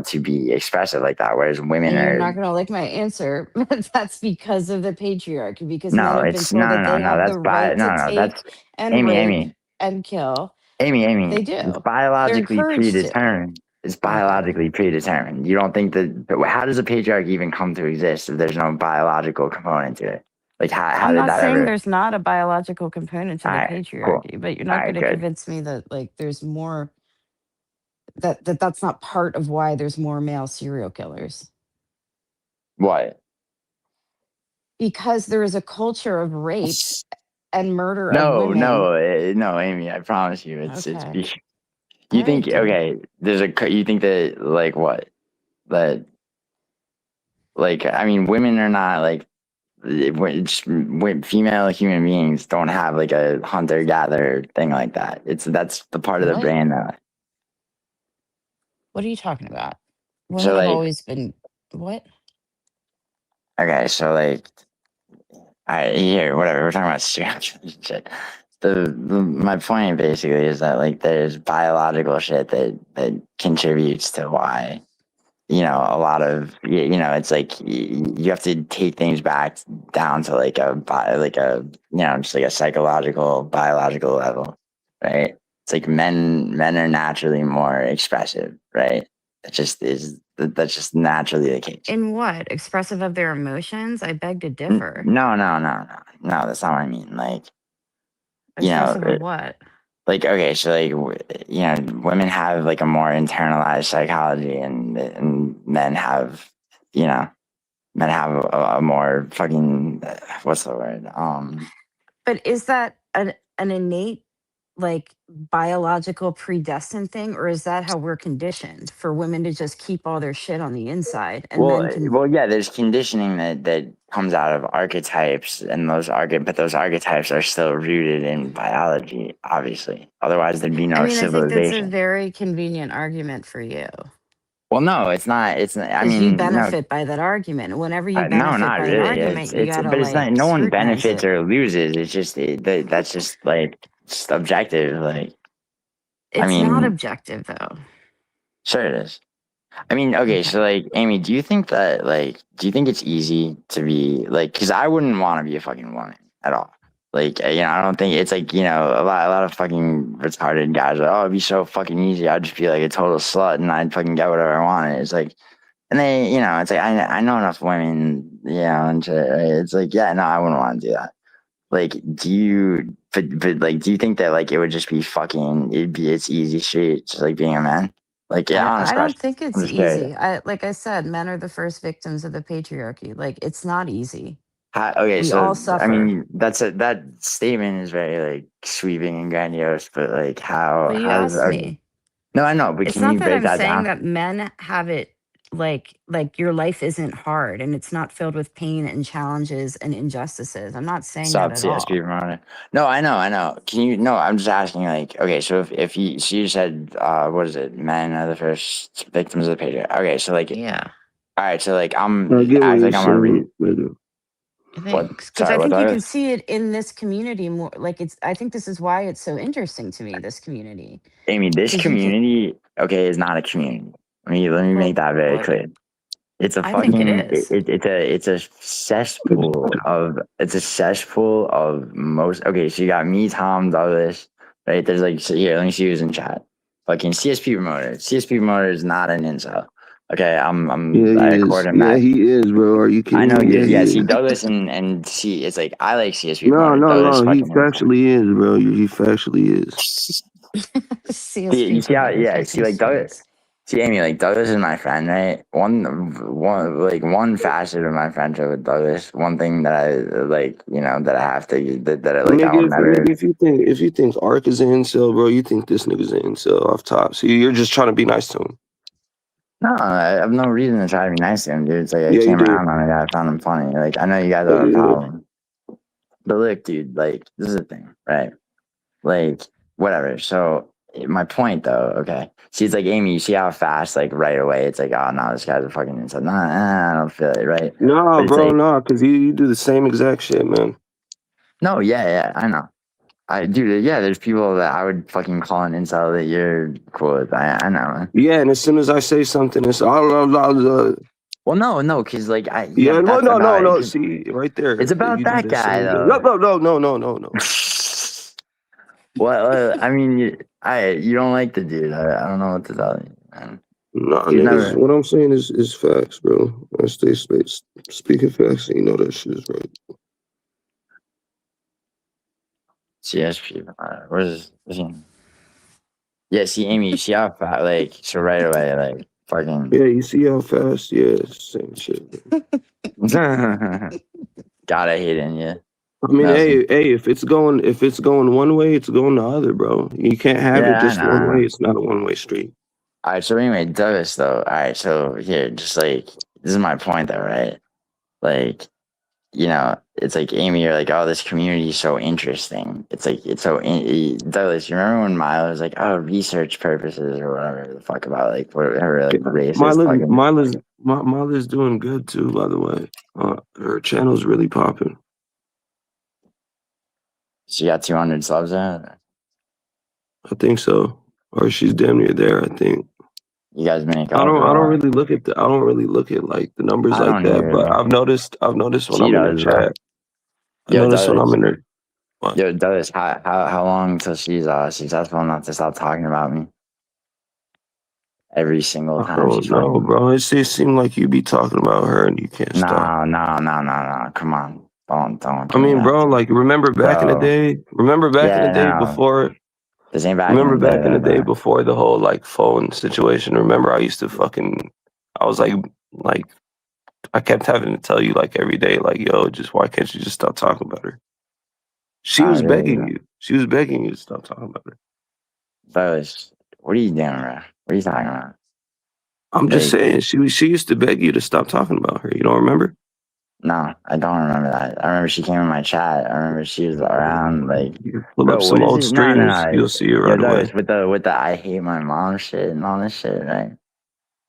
to be expressive like that, whereas women And you're are, not going to like my answer, but that's because of the patriarchy, because men no, have been it's told that they no, have that's the right to that's take and Amy, rape Amy, and kill. Amy, They it's do. They're biologically encouraged to. predetermined. It's Okay. biologically predetermined. You don't think that, but how does a patriarchy even come to exist if there's no biological component to it? Like, how I'm did not that saying ever? there's not a biological component to All the right, cool. patriarchy, but you're All not right, going to good. convince me that like there's more that's not part of why there's more male serial killers. What? Because there is a culture of rape and murder of No, women. no, Amy. I promise you, it's. Okay. All You right, think dude. okay? You think that like what? That like I mean, women are not like when female human beings don't have like a hunter gatherer thing like that. That's the part of the What? brain that. What are you talking about? So Women have like always been what? okay, so like I here whatever we're talking about serial killers and shit. my point basically is that like there's biological shit that contributes to why, you know, a lot of, you know, it's like you have to take things back down to like you know, just like a psychological, biological level, right? It's like men are naturally more expressive, right? That's just naturally the case. In what? Expressive of their emotions? I beg to differ. No, that's not what I mean. Like, you know, Expressive of what? like, okay, so like, you know, women have like a more internalized psychology, and men have, you know, men have a more fucking what's the word? But is that an innate, like, biological predestined thing, or is that how we're conditioned for women to just keep all their shit on the inside and men can? Well, yeah, there's conditioning that comes out of archetypes, and but those archetypes are still rooted in biology, obviously. Otherwise, there'd be I no mean, I think that's a civilization. very convenient argument for you Well, no, it's not. It's not. I because you mean, no, benefit by that argument. Whenever you no, benefit not by an really. argument, you gotta But it's not. like No one scrutinize benefits it. or loses. It's just that's just like just objective. Like, I It's not mean, objective though. sure it is. I mean, okay, Okay. so like, Amy, do you think it's easy to be like, because I wouldn't want to be a fucking woman at all. Like, you know, I don't think it's like, you know, a lot of fucking retarded guys are like, oh, it'd be so fucking easy. I'd just be like a total slut and I'd fucking get whatever I wanted. It's like, and they, you know, it's like, I know enough women, you know, and shit, right? It's like, yeah, no, I wouldn't want to do that. Like, but like, do you think that like it would just be fucking, it's easy street, just like being a man? Like, yeah, honest I don't question. think I'm it's just curious. easy. Like I said, men are the first victims of the patriarchy. Like it's not easy. Okay, We so all I suffer. mean that statement is very like sweeping and grandiose, but like But you how does asked okay? me. No, I know, but It's can not you that break I'm that saying down? that men have it like your life isn't hard and it's not filled with pain and challenges and injustices. I'm not saying that Stop at CSP all. promoter. No, I know. Can you? No, I'm just asking. Like, okay, so if you so you said what is it? Men are the first victims of the patriarchy. Okay, so like, Yeah, all right, so like I get what act you're like I'm a re saying, brother. I what? think because Sorry, I what think you that can is? see it in this community more. Like it's. I think this is why it's so interesting to me. This community Amy, this because you can. community, okay, is not a community. Let me make Well, that very what clear. It's a I think it fucking is. it's a cesspool of most. Okay, so you got me, Tom, Douglas, right? There's like, so here, let me see who's in chat. Fucking CSP promoter. CSP promoter is not an incel. Okay, Yeah, I he accord is. him Yeah, that. he is, bro. Are you I kidding know, me? Yeah, yeah. he See, is. Douglas and see, it's like I like CSP No, promoter. no, Douglas no. He fucking factually is, bro. He factually is. you CSP see how, promoter yeah, see fucking like Douglas, streets. see Amy, like Douglas is my friend, right? One facet of my friendship with Douglas, one thing that I like, you know, that I have to that I like I'll never. Nigga, if you think Ark is an incel, bro, you think this nigga's an incel off top. So you're just trying to be nice to him. No, I have no reason to try to be nice to him, dude. It's like I Yeah, you came do. around on a guy, I found him funny. Like I know you guys Yeah, have a you do. problem, but look, dude, like this is the thing, right? Like whatever. So my point though, okay. See, it's like Amy, you see how fast, like right away, it's like, oh no, this guy's a fucking insult. Nah, I don't feel it, right? Nah, But it's bro, like, nah, because you do the same exact shit, man. no, yeah, I know. Dude, yeah, there's people that I would fucking call an insult that you're cool with. I know, man. Yeah, and as soon as I say something, it's Well, no, because like yeah, yeah, but well, that's no, no, about no. it. See, right there, It's about you do that the guy same thing. No, though. no, no, no, no, no, no. Well, I mean, you don't like the dude. I don't know what to tell you, man. Nah, He's niggas. never What I'm saying is facts, bro. I stay speaking facts, and you know that shit is right. CSP. Where's he? Yeah, see, Amy, you see how fast, like, so right away, like, fucking. Yeah, you see how fast? Yeah, it's the same shit. Bro. God, I hate it in you. I mean, Nelson. hey, if it's going one way, it's going the other, bro. You can't have it Yeah, I just one way. know. It's not a one-way street. All right, so anyway, Douglas, though. All right, so here, just like, this is my point, though, right? Like, you know, it's like Amy, you're like, oh, this community is so interesting. It's like Douglas. You remember when Milo was like, oh, research purposes or whatever the fuck about like whatever like racist fucking. Mila's doing good too, by the way. Her channel's really popping. She got 200 subs in. I think so, or she's damn near there. I think. You guys make I up don't. or I don't what? really look at I don't really look at like the numbers I like don't that. either, But bro. I've noticed. When She I'm in her does, bro. chat. I Yo, notice when I'm does. in her. What? Yo, does. How long until she's successful enough to stop talking about me? Every single I time she don't know, fucking. bro. It seems like you be talking about her and you can't stop. No. Come on. Don't I give me mean, that. bro, like remember back in the Bro. day? Remember back in the Yeah, day no. before? This ain't back Remember in the day, back in the day bro. before the whole like phone situation? Remember I used to fucking. I was like I kept having to tell you like every day, like, yo, just why can't you just stop talking about her? She Not was really, begging bro. you. She was begging you to stop talking about her. Does. What are you doing, bro? What are you talking about? I'm just Like, saying, she used to beg you to stop talking about her. You don't remember? no, I don't remember that. I remember she came in my chat. I remember she was around. Like, You pull up bro, some what is old this? No, streams, no. you'll see it Yo, right Douglas, away. with the I hate my mom shit and all this shit, right?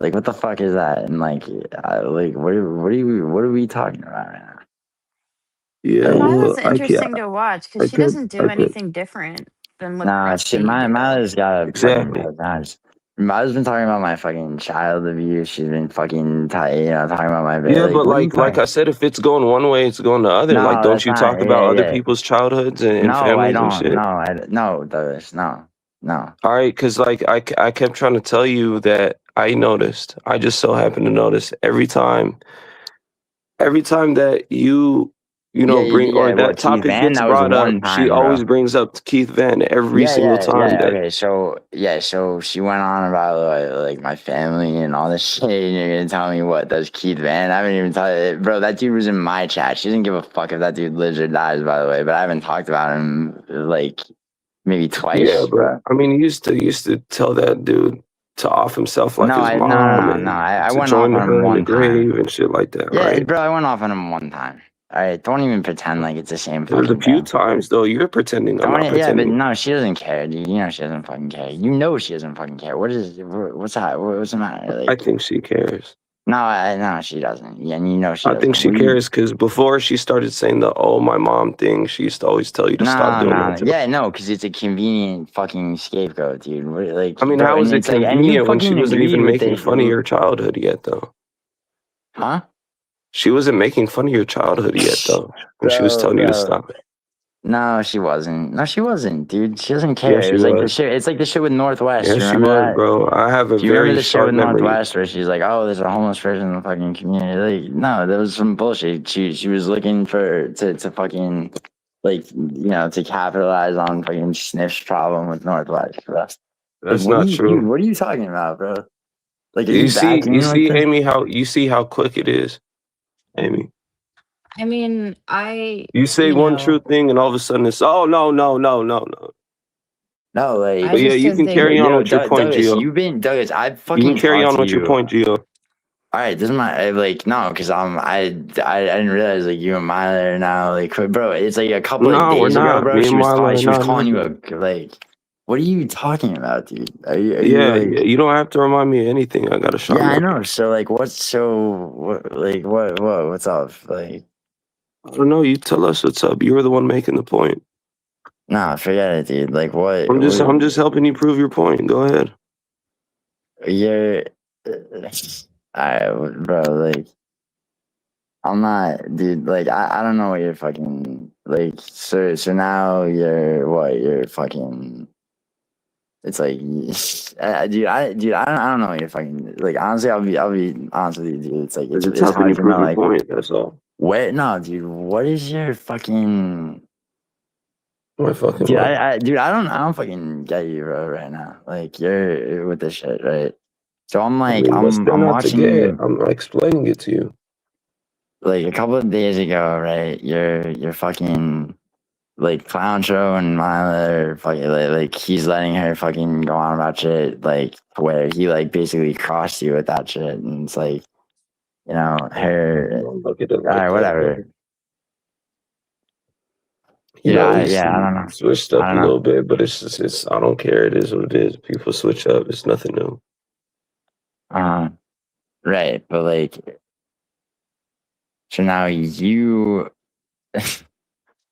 Like, what the fuck is that? And like, what are we talking about right now? Yeah, Like, well, Mila's interesting to watch because she doesn't do I kept, anything different than what the nah, rest of shit. you do. Miley's got a fucking exactly. personality. Miley's been talking about my fucking child abuse. She's been fucking, talking about my Yeah, like, but what are you like talking? I said, if it's going one way, it's going the other. Like, No, don't that's you not. talk about other Yeah. people's childhoods and No, I families and don't. shit? No, Douglas. No. All right, because like I kept trying to tell you that I noticed. I just so happened to notice every time that you know bring or Yeah. that What, Keith topic Van? gets That was brought up, one she time, always bro. brings up Keith Van every single time that. Okay. So she went on about like my family and all this shit. And you're gonna tell me what does Keith Van? I haven't even told you, bro. That dude was in my chat. She doesn't give a fuck if that dude lives or dies, by the way. But I haven't talked about him like maybe Yeah, twice, but bro. I mean, he used to tell that dude to off himself like his mom No. and I to went off join on him her in the one time. grave and shit like that, Yeah, right? bro. I went off on him one time. All right, don't even pretend like it's the same There's a fucking few thing. times though. You're pretending. I'm not Yeah, but pretending. no, she doesn't care, dude. You know she doesn't fucking care. You know she doesn't fucking care. What's that? What's the matter? I Like, think she cares. no, she doesn't. Yeah, and you know she I think doesn't. she What do you? cares because before she started saying the "oh my mom" thing, she used to always tell you to stop doing that too. Yeah, no, because it's a convenient fucking scapegoat, dude. Like, I mean, bro, how and is it it's like, and you convenient when she fucking wasn't agreed even with making it, fun of your childhood yet, though? huh? She wasn't making fun of your childhood yet, though, when she was telling you to Bro. stop. No, she wasn't. No, she wasn't, dude. She doesn't Yeah, care. she It's like the was. shit. It's like the shit with Northwest. Yeah, You she remember was, that? bro. I have a Do you remember very the shit sharp with memory. Northwest where she's like, "Oh, there's a homeless person in the fucking community"? Like, no, that was some bullshit. She was looking to fucking like to capitalize on fucking Sniff's problem with Northwest, bro. Like, That's not dude? true. What are you talking about, bro? Like, are you You backing with see, this? Amy, how quick it is, Amy. I mean, I, You say you one know, true thing, and all of a sudden it's no. No, like, I But yeah, just you don't can think. carry on with your point, Douglas, Gio. Douglas. I You can fucking carry talked on to with your you. point, Gio. All right, this is my like no, because I didn't realize like you and Miley are now like bro. It's like a couple of No, we're days ago, not. bro. Me and Marla are She was not calling you nothing. a like. What are you talking about, dude? Are you Yeah, like? you don't have to remind me of anything. I got a sharp Yeah, I memory. know. So like, what's up? Like, I don't know. You tell us what's up. You were the one making the point. nah, forget it, dude. Like, I'm just helping you prove your point. Go ahead. you're, I bro, like. I'm not, dude. Like, I don't know what you're fucking like. So now you're what? You're fucking. It's like, dude, I don't know what you're fucking like. Honestly, I'll be honest with you, dude. It's like I'm just it's helping hard you to prove know. your Like, point. That's all. what? No, dude. What is your fucking? My fucking Dude, what? I don't fucking get you, bro. Right now, like you're with this shit, right? So I'm I like, mean, what's there I'm not to watching get? you. I'm explaining it to you. Like a couple of days ago, right? You're fucking like clown show and Mila fucking like he's letting her fucking go on about shit like where he like basically crossed you with that shit and it's like her Don't look at it all like right that, whatever bro. You know, I don't know switched I up a don't know little bit, but it's I don't care. It is what it is. People switch up. It's nothing new. right but like so now you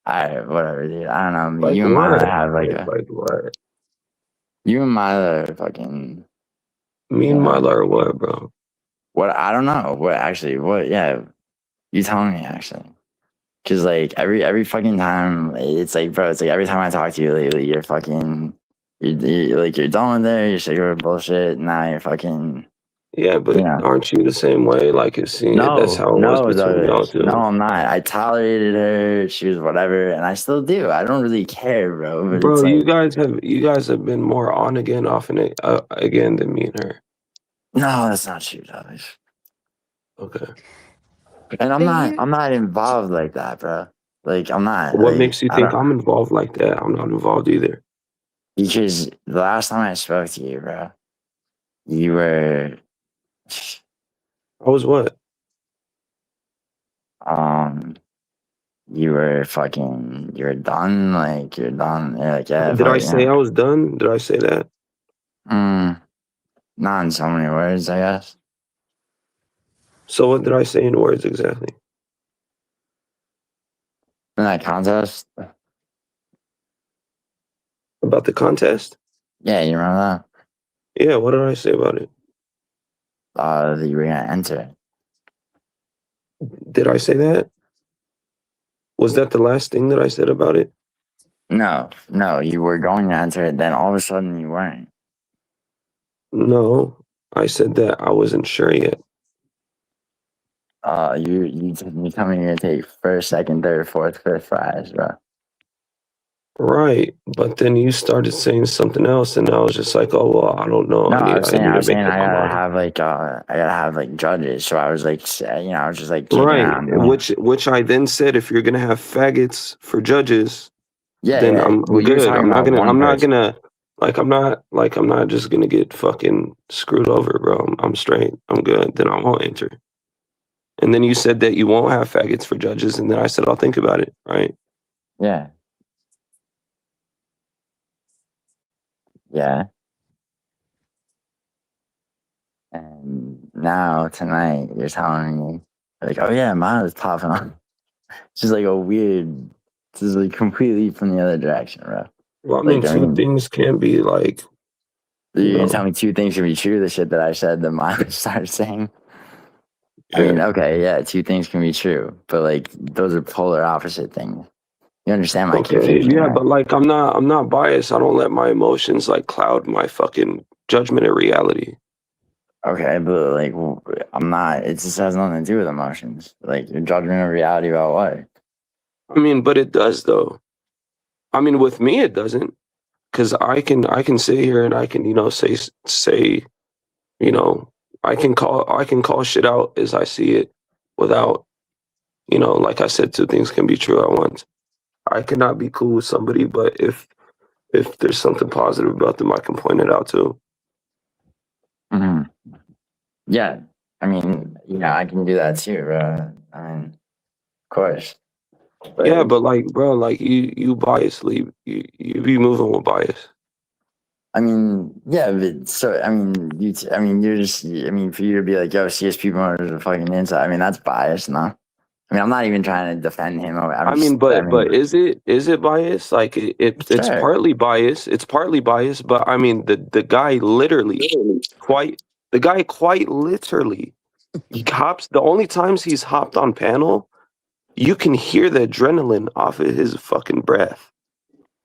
Alright, whatever, dude. I don't know. Like You and what? Milo have like a. Like what? You and Milo are fucking. Me and Yeah. Milo are what, bro? What? I don't know. What actually? What? Yeah. You telling me actually? Because like every fucking time, it's like, bro, it's like every time I talk to you lately, you're fucking, you're like you're done with it. You're sick of her bullshit. Now you're fucking, Yeah, but yeah. aren't you the same way? Like that's how it was between y'all two. No, I'm not. I tolerated her. She was whatever, and I still do. I don't really care, bro. But it's Bro, like, you guys have been more on again, off and again than me and her. no, that's not true, Thomas. Okay. And But you, I'm not involved like that, bro. Like I'm not. What Like makes you I think don't, I'm involved like that? I'm not involved either. because the last time I spoke to you, bro, you were, I was what? um. You were fucking, you're done. Like you're done. You're like, yeah, Did I fuck, say yeah. I was done? Did I say that? Not in so many words, I guess. So what did I say in words exactly? In that contest, About the contest? yeah, you remember Yeah, what did I say about it? that? That you were gonna enter. Did I say that? Was that the last thing that I said about it? No, no, you were going to enter it. Then all of a sudden you weren't. No, I said that I wasn't sure yet. You tell me you're gonna take first, second, third, fourth, fifth prize, bro. Right, but then you started saying something else, and I was just like, "Oh well, I don't know. No, I need I to was make saying up my mind." I gotta have like judges. So I was like, I was just like kicking Right, around. You know? which I then said, if you're gonna have faggots for judges, Yeah, then yeah. Well, I'm you were good. talking about one I'm not person. gonna I'm not just gonna get fucking screwed over, bro. I'm straight. I'm good. Then I won't enter. And then you said that you won't have faggots for judges, and then I said I'll think about it. Right? Yeah, yeah. And now tonight, you're telling me like, oh yeah, mine is popping on. It's just like a weird, just like completely from the other direction, bro. Well, I mean, Like, I two mean, things can't be like, you you can tell know. me two things can be true. The shit that I said that mine started saying. I Yeah. mean, okay, yeah, two things can be true, but like those are polar opposite things. You understand my Okay. confusion, Yeah, right? but like I'm not biased. I don't let my emotions like cloud my fucking judgment of reality. Okay, but like, I'm not. It just has nothing to do with emotions. Like your judgment of reality about what? I mean, but it does though. I mean, with me it doesn't, because I can sit here and I can say I can call shit out as I see it without like I said, two things can be true at once. I cannot be cool with somebody, but if there's something positive about them, I can point it out too. Hmm. Yeah, I mean, I can do that too, bro. I mean, of course. Yeah, But but like, bro, like you biasly, you be moving with bias. I mean, yeah, but so I mean, I mean, you're just, I mean, for you to be like, yo, CSP promoters are fucking inside. I mean, that's biased, no? I mean, I'm not even trying to defend him. I'm I mean, just, I but mean, is it bias? Like it's sure. partly bias. It's partly bias, but I mean the guy literally quite the guy quite literally he hops the only times he's hopped on panel, you can hear the adrenaline off of his fucking breath.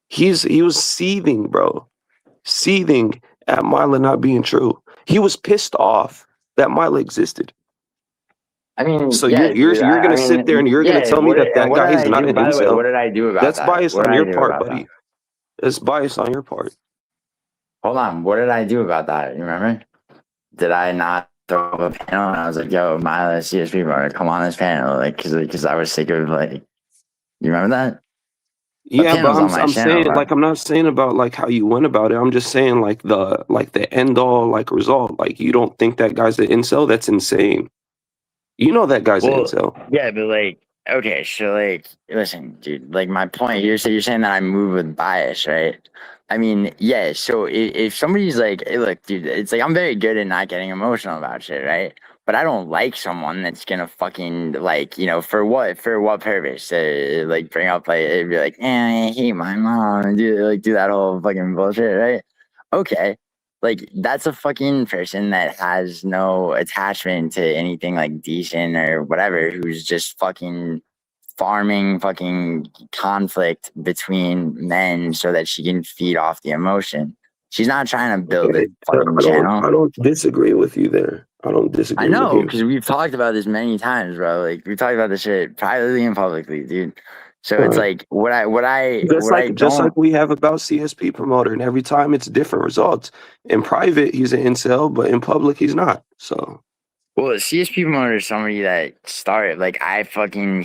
He was seething, bro. Seething at Mila not being true. He was pissed off that Mila existed. I mean, So yeah, dude. you're I gonna sit there mean, and you're gonna yeah. tell me that What guy did is I not do? an By the way, what incel? did I do about That's that? bias What on did I your do part, about that? buddy. That's bias on your part. Hold on. What did I do about that? You remember? Did I not throw up a panel? And I was like, yo, Milo, CSP, bro, come on this panel. Like, cause I was sick of like, you remember that? The Yeah, but panel's on my I'm channel, saying bro. like I'm not saying about like how you went about it. I'm just saying like the end all like result. Like you don't think that guy's an incel? That's insane. You know that guy's an Well, incel. yeah, but like, okay, so like, listen, dude, like my point, you're saying that I move with bias, right? I mean, yeah. So if somebody's like, hey, look, dude, it's like I'm very good at not getting emotional about shit, right? but I don't like someone that's gonna fucking like, for what purpose? Like bring up like it'd be like, I hate my mom and do that whole fucking bullshit, right? Okay. Like that's a fucking person that has no attachment to anything like decent or whatever, who's just fucking farming fucking conflict between men so that she can feed off the emotion. She's not trying to build a Okay, fucking channel. I don't disagree with you there. I don't I disagree with know, you. because we've talked about this many times, bro. Like we talked about this shit privately and publicly, dude. So it's Right. like what I Just like don't. we have about CSP promoter, and every time it's different results. In private, he's an incel, but in public, he's not. So Well, CSP promoter is somebody that started like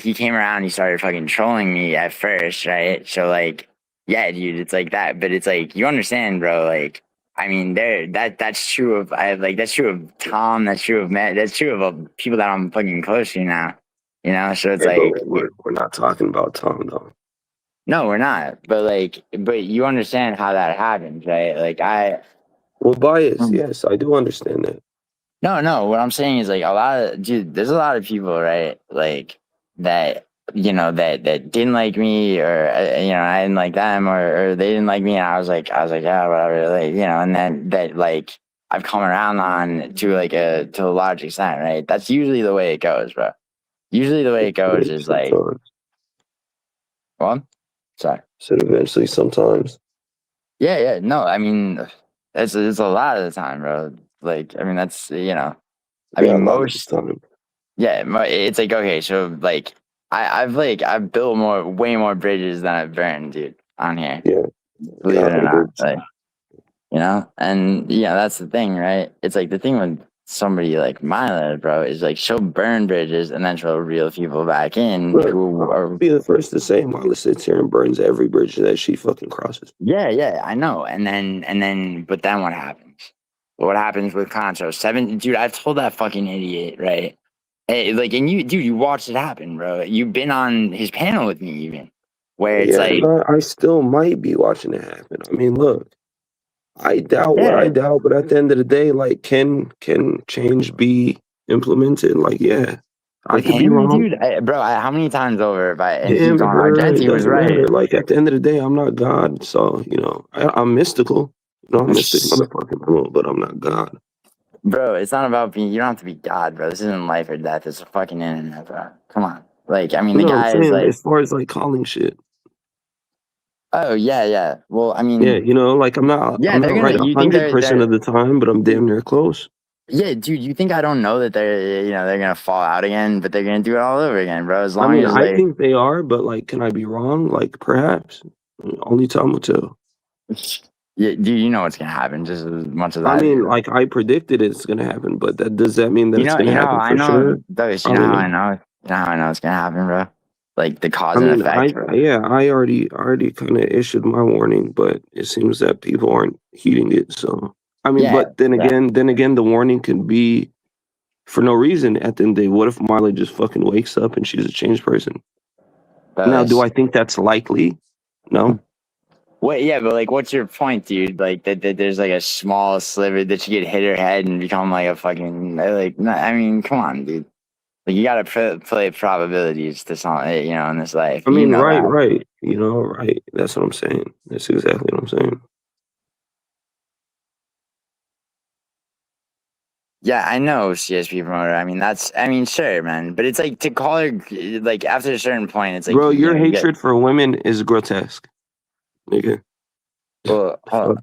he came around, he started fucking trolling me at first, right? So like, yeah, dude, it's like that, but it's like you understand, bro. Like, I mean, that's true of that's true of Tom, that's true of Matt, that's true of people that I'm fucking close to now. So it's yeah, but like we're not talking about Tom though. no, we're not. But you understand how that happens, right? Like Well, bias, yes, I do understand that. no. What I'm saying is like dude. There's a lot of people, right? Like that, that didn't like me, or I didn't like them, or they didn't like me, and I was like, yeah, whatever, like, and then that like I've come around on to a large extent, right? That's usually the way it goes, bro. Usually the way it goes is like, Sometimes. well, sorry. Said eventually, sometimes. Yeah. No, I mean, it's a lot of the time, bro. Like, I mean, that's I Yeah, a mean, lot of the most. time. Yeah, it's like okay, so like I've built way more bridges than I've burned, dude, on here. Yeah, Believe yeah, it or not, like and that's the thing, right? It's like the thing with somebody like Mila, bro, is like she'll burn bridges and then she'll reel people back in look, who I'll are be the first to say Marla sits here and burns every bridge that she fucking crosses. yeah, I know, but then what happens? What happens with Concho? Dude, I've told that fucking idiot, right? Like, and you watched it happen, bro. You've been on his panel with me, even, where it's Yeah, like, and I still might be watching it happen. I mean, look, I doubt what I yeah, doubt, but at the end of the day, like, can change be implemented? Like, yeah, I with could be him, wrong. dude, bro, how many times over have and he's Him, on her, it Argenti was doesn't right. matter. Like, at the end of the day, I'm not God, so I'm mystical. I'm mystic motherfucking, but I'm not God. Bro, it's not about being, you don't have to be God, bro. This isn't life or death. It's a fucking internet, bro. Come on. Like, I mean, You the know what I'm guy is saying? like, As far as like calling shit. oh, yeah. Well, I Yeah, mean, like I'm not yeah, they're right gonna, you think 100% of the time, but I'm damn near close. yeah, dude, you think I don't know that they're gonna fall out again, but they're gonna do it all over again, bro. As I long mean, as, I like, think they are, but like, can I be wrong? Like, perhaps. Only time will tell. yeah, dude, you know what's gonna happen just as much as I I mean, do. like I predicted it's gonna happen, but does that mean that it's gonna You know how happen I for know, sure? Douglas, you know how Probably I not. know? You know how I know it's gonna happen, bro? Like the cause I and mean, effect, bro. I already kind of issued my warning, but it seems that people aren't heeding it. So, I mean, Yeah, but then yeah. again, the warning can be for no reason. At the end of the day, what if Marley just fucking wakes up and she's a changed person? Now, do Douglas. I think that's likely? No. What? Yeah, but like, what's your point, dude? Like that there's like a small sliver that you get hit her head and become like a fucking like. No, I mean, come on, dude. Like you gotta play probabilities to something, in this life. I You mean, know right, that. right. Right. That's what I'm saying. That's exactly what I'm saying. Yeah, I know CSP promoter. I mean, sure, man. But it's like to call her like after a certain point, it's like Bro, your you get. hatred for women is grotesque, nigga. Well, Fuck.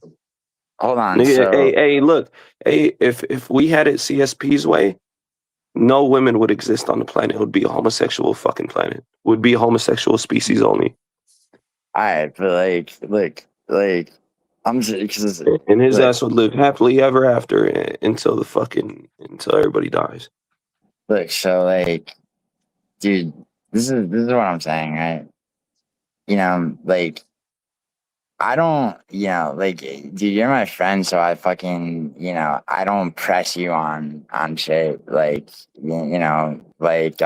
hold on. Nigga, So, hey, look, hey, if we had it CSP's way, no women would exist on the planet. It would be a homosexual fucking planet. It would be a homosexual species only. all right, but like, look, like, I'm just because And his like, ass would live happily ever after until everybody dies. look. So, like, dude, this is what I'm saying, right? Like, I don't, like, dude, you're my friend, so I fucking, I don't press you on shit, like, like,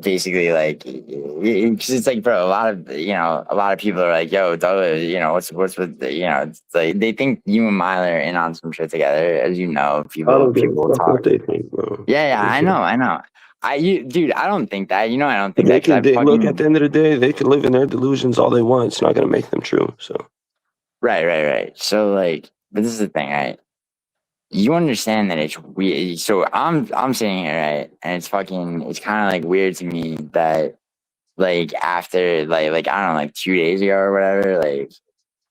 basically like, because it's like, bro, a lot of people are like, yo, what's with it's like they think you and Miley are in on some shit together, as you know, I people don't give a fuck talk. what they think, bro. Yeah, I know. Dude, I don't think that. I don't think They that. 'Cause can look, fucking at the end of the day, they can live in their delusions all they want. It's not gonna make them true. So right. So like, but this is the thing, right? You understand that it's weird. So I'm sitting here, right, and it's kind of like weird to me that like after I don't know, like 2 days ago or whatever,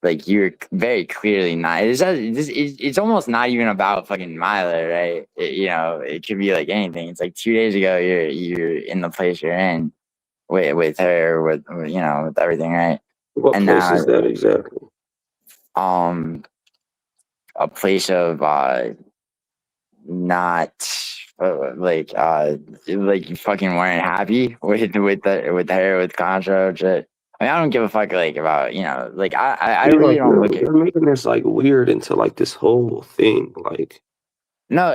like you're very clearly not. It's almost not even about fucking Milo, right? It could be like anything. It's like 2 days ago, you're in the place you're in with her, with everything, right? what And place now, is that exactly? um, a place of not like you fucking weren't happy with her with Contra shit. I mean, I don't give a fuck like about like I You're really like don't look at. you're making this like weird into like this whole thing. Like,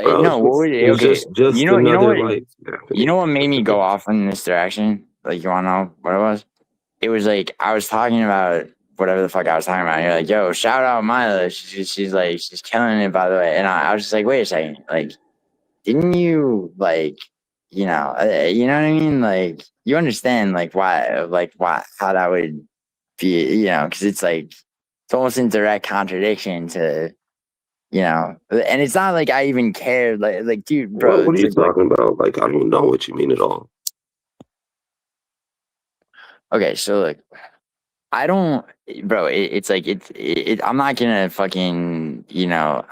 bro, No, what would it's okay? just You know another what like happening. made me go off in this direction? Like, you wanna know what it was? It was like I was talking about whatever the fuck I was talking about. And you're like, yo, shout out Mila. She's like she's killing it, by the way. And I was just like, wait a second, like, didn't you like, you know what I mean? Like, you understand why how that would be, because it's like it's almost in direct contradiction to, and it's not like I even cared, like dude, bro, What are it's you like talking about? Like, I don't know what you mean at all. okay, so like I don't, bro. It's like I'm not gonna fucking,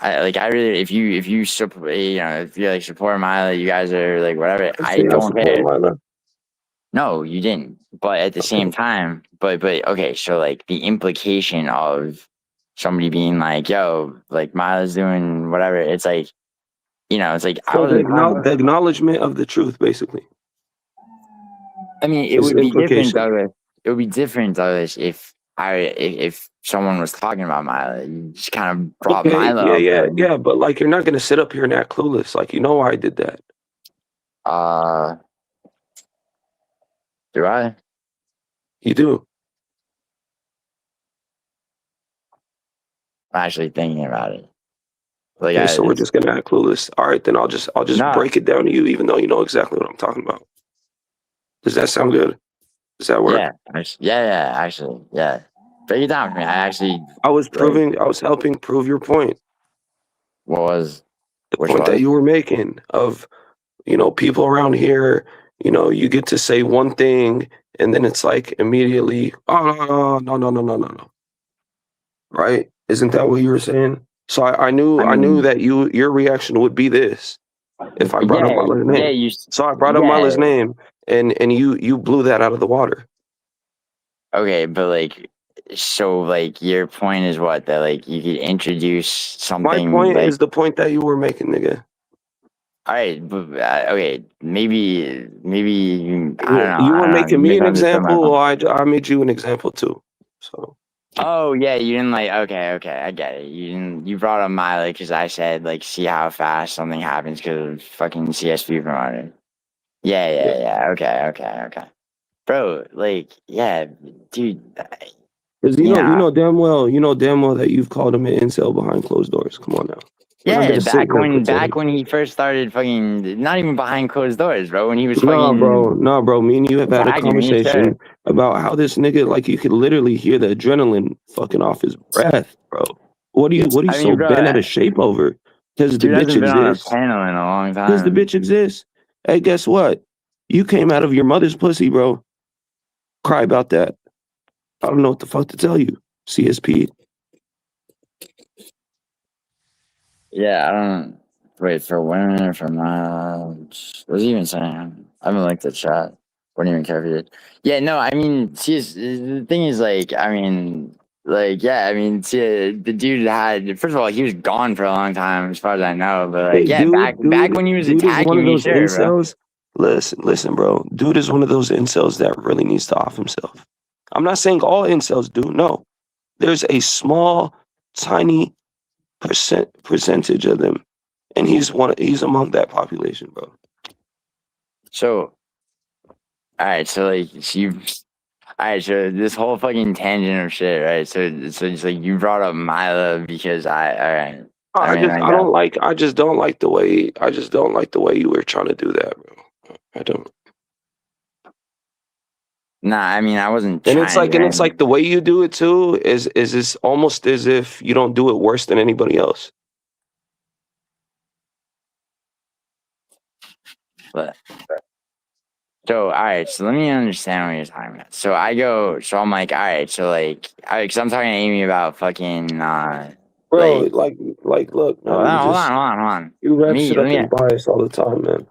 I really, if you support, if you like support Miley, you guys are like whatever. I I say I don't support care. Mila. No, you didn't. But at the same time, but okay. So like the implication of somebody being like, yo, like Miley's doing whatever. It's like, it's like I So wasn't talking. the acknowledgement of the truth, basically, I mean, it is would be different, implication. Douglas. It would be different, Douglas, if someone was talking about Milo. You just kind of brought Okay, Milo up. yeah, but like you're not gonna sit up here and act clueless. Like, you know why I did that. Uh, do I? You do. I'm actually thinking about it. Like, Okay, so we're just gonna act clueless. All right, then I'll just no, break it down to you, even though you know exactly what I'm talking about. Does that sound good? Does that work? yeah, actually, yeah. Break it down for me. I actually I was like helping prove your point. what was The which point that was you were making of, people around here, you get to say one thing and then it's like immediately, oh no. Right? Isn't that what you were saying? So I knew I I knew mean, that your reaction would be this if I brought up Mila's yeah, name. So I brought up yeah. Mila's name and you blew that out of the water. Okay, but like, so like your point is what, that like you could introduce My something point like. is the point that you were making, nigga. All right, but okay, maybe You I were don't know. You making me an misunderstood my example. point. I made you an example too. So Oh yeah, you didn't like. Okay, I get it. You didn't. You brought up Miley because I said like, see how fast something happens because of fucking CSP promoter. yeah. Yeah. Okay. Bro, like, yeah, dude. Because Yeah, you know damn well that you've called him an incel behind closed doors. Come on now. We're not yeah. gonna sit here and Back pretend. when he first started fucking, not even behind closed doors, bro. When he was fucking No, bro. Me and you have had a attacking me, sir. conversation about how this nigga, like, you could literally hear the adrenaline fucking off his breath, bro. What are you I mean, so bro, bent out of shape over? Because the dude bitch hasn't been on a exists. panel in a long Because the time. bitch exists. Hey, guess what? You came out of your mother's pussy, bro. Cry about that. I don't know what the fuck to tell you. CSP. Yeah, I don't wait for women or for miles. What was he even saying? I haven't liked the chat. Wouldn't even care if he did. Yeah, no, I mean, see, the thing is, like, I mean, like, yeah, I mean, see, the dude had, first of all, he was gone for a long time, as far as I know. But like, Hey, yeah, back when he was dude is one attacking of me, those sure, bro. incels. Listen, bro. Dude is one of those incels that really needs to off himself. I'm not saying all incels do. No, there's a small, tiny percentage of them, and he's among that population, bro. So, All right, so like all right, so this whole fucking tangent of shit, right? So it's like you brought up Mila because all right. I mean, I got. I just don't like the way you were trying to do that, bro. I don't. Nah, I mean, I wasn't And trying to do it's like the way you do it too is this almost as if you don't do it worse than anybody else. but so all right, so let me understand what you're talking about. So I'm like, all right, so like, because I'm talking to Amy about fucking Bro, like, look, man, hold on. you Let wrap me shit let up me in bias all the time, man.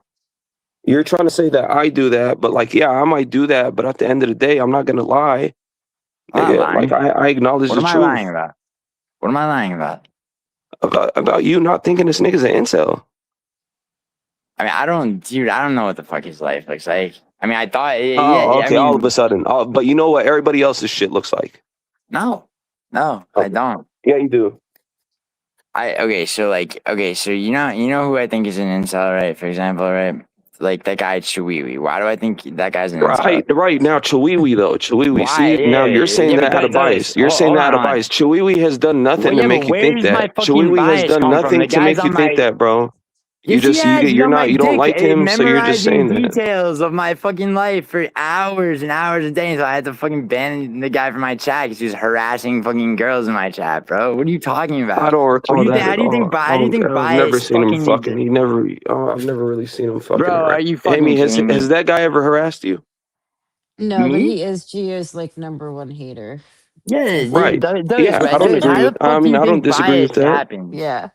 You're trying to say that I do that, but like, yeah, I might do that, but at the end of the day, I'm not gonna lie. I'm not Nigga, lying. like I acknowledge What the am I truth lying about? What am I lying about? about you not thinking this nigga's an incel. I mean, I don't know what the fuck his life looks like. I mean, I thought, Oh, yeah, I okay, all of mean, a sudden. Oh, but you know what everybody else's shit looks like. no, I Okay. don't. Yeah, you do. Okay, so you know who I think is an incel, right? For example, right? Like that guy Chewiwi. Why do I think that guy's an incel? Right now, Chiwiwi though, Chiwiwi. Why? See, now you're saying Yeah, that but out of Douglas, bias. You're saying hold that out of on. bias. Chiwiwi has done Well, nothing to yeah, but make you where think does my that. fucking Chiwiwi has bias done come from? The nothing to guys make you on think my that, bro. You Yes, he just has. He's you're on my not you don't dick, like him, so you're just memorizing saying that. details of my fucking life for hours and hours a day. So I had to fucking ban the guy from my chat because he was harassing fucking girls in my chat, bro. What are you talking about? I don't recall that How at do you think? all. How do you think I've never bias seen him fucking? fucking. He never. Oh, I've never really seen him fucking. Bro, are you fucking Amy, kidding me? has that guy ever harassed you? No, but Me? he is Gio's like number one hater. Yeah, So Right. Douglas, Yeah, I don't Douglas, agree how with. the I fuck do mean, you I don't think disagree with bias that. happens? yeah.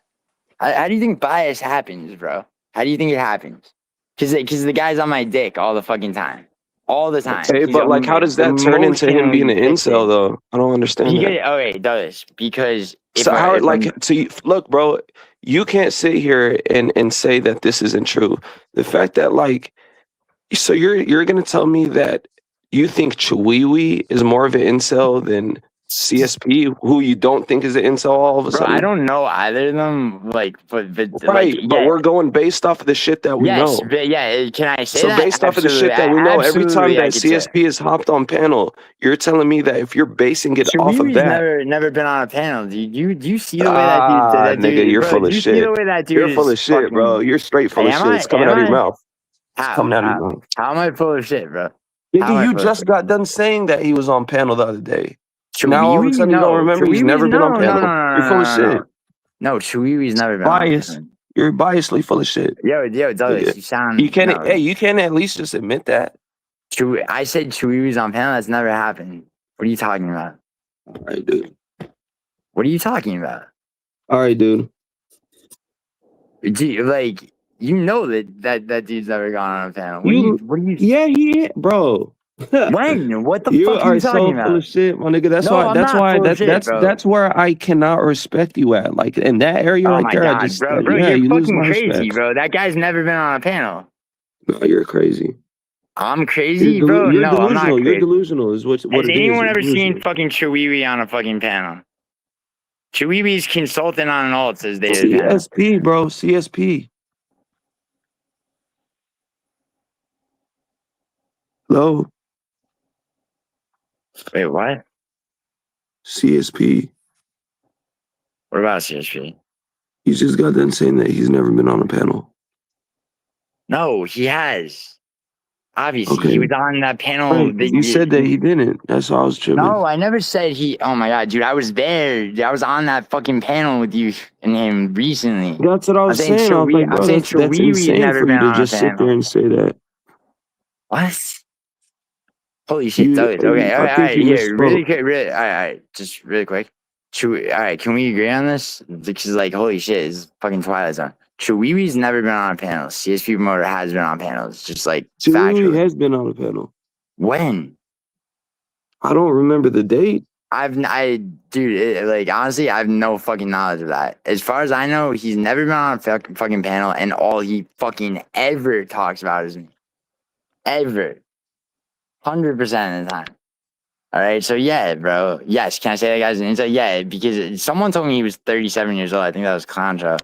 How do you think bias happens, bro? How do you think it happens? Because the guy's on my dick all the fucking time, all the time. Okay, He's but like, how does that turn into him being emotionally an incel, fixated. though? I don't understand that. Okay, Douglas, because So how, if like, I'm so you, look, bro, you can't sit here and say that this isn't true. The fact that like, so you're gonna tell me that you think Chiwiwi is more of an incel than CSP, who you don't think is an incel all of a bro, I sudden? don't know either of them. Like, but like, Right, but yeah, we're going based off of the shit that we yes, know. but yeah. Can I say So that? based off of the Absolutely, shit that we know, every time absolutely, I that could say. CSP has hopped on panel, you're telling me that if you're basing it off of Shawiwi's that, never been on a panel. Do you see the way that nigga, dude, you're bro? full Do of you see the shit. way that You're dude full is of shit, bro. fucking? You're straight full Hey, of shit. It's coming Am out of your I? mouth. It's coming out of your mouth. How am I full of shit, bro? How Nigga, am I you full of just shit? got done saying that he was on panel the other day. Now all of a Shawiwi? sudden you don't No. remember he's Shawiwi's never been on no, no, no, panel. no, You're full of no, no, no. shit. No, Shawiwi's never been on a Bias. panel. You're biasly full of shit. Yo, Douglas, Nigga. you sound You can't no. hey, you can't at least just admit that. I said Chewy's on panel. That's never happened. What are you talking about? All right, dude. What are you talking about? All right, dude. Like, you know that dude's never gone on a panel. What do you? Yeah, bro. When? What the You fuck are are you so talking full of about? shit, my nigga. No, I'm not full of shit, bro. That's where I cannot respect you at. Like in that area Oh right my there, I god, just bro, yeah, you're you lose fucking my crazy, respect. bro. That guy's never been on a panel. No, you're crazy. I'm crazy, bro. You're No, I'm not delusional. You're crazy. delusional is what Has it is. anyone You're ever seen delusional. fucking Chewiwi on a fucking panel? Chewiwi's consultant on an alt says they did a panel. CSP, bro. CSP. Hello. Wait, what? CSP. What about CSP? He just got done saying that he's never been on a panel. No, he has. Obviously, Okay. he was on that panel. Right. You said that he didn't. That's why I was tripping. No, I never said he. Oh my god, dude, I was there. I was on that fucking panel with you and him recently. That's what I was saying. I was like, bro, that's Chewiwi's insane for you to on a just sit there panel. and say that. What? Holy shit, Douglas. Okay, all I think right, you here, really misspoke. quick, all right, just really quick. All right, can we agree on this? Because, like, holy shit, it's fucking Twilight Zone. Chewiwi's never been on a panel. CSP Promoter has been on panels, just like Chiwi factually. has been on a panel. When? I don't remember the date. Dude, like, honestly, I have no fucking knowledge of that. As far as I know, he's never been on a fucking panel, and all he fucking ever talks about is me. Ever. 100% of the time. All right, so yeah, bro. Yes, can I say that guy's an incel? Yeah, because someone told me he was 37 years old. I think that was Contra.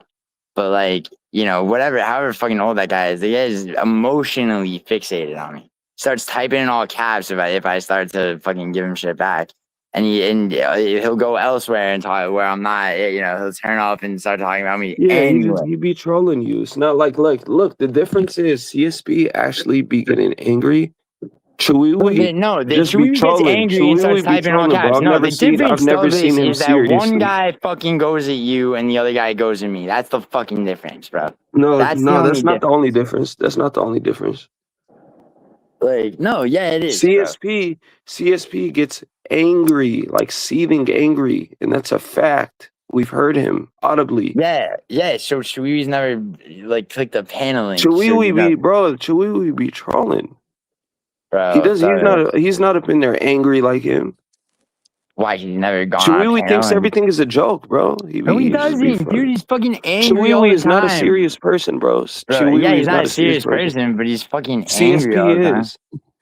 But like, you know, whatever, however fucking old that guy is, the guy is emotionally fixated on me. starts typing in all caps if I start to fucking give him shit back. And he'll go elsewhere and talk where I'm not, he'll turn off and start talking about me Yeah, anyway. he be trolling you. It's not like look, the difference is CSP actually be getting angry. Chewy The just be Chewy gets trolling. angry and starts Chewy be typing all trolling, bro. caps. No, the I've difference never though seen him is that one seriously. guy fucking goes at you and the other guy goes at me. That's the fucking difference, bro. No, That's the only that's not difference. the only difference. That's not the only difference. Like, no, yeah, it is, bro. CSP gets angry, like seething angry, and that's a fact. We've heard him audibly. Yeah. So Chewy's never like clicked the paneling. Chewy be trolling. Bro, He does. He's not up in there angry like him. why he's never gone on a Chewy panel thinks and- everything is a joke, bro. No, he just be doesn't, funny. dude. He's fucking angry all Chewy the is not a time. serious person, bro. Bro, Chewy yeah, is he's not a serious person, but he's fucking angry all the time.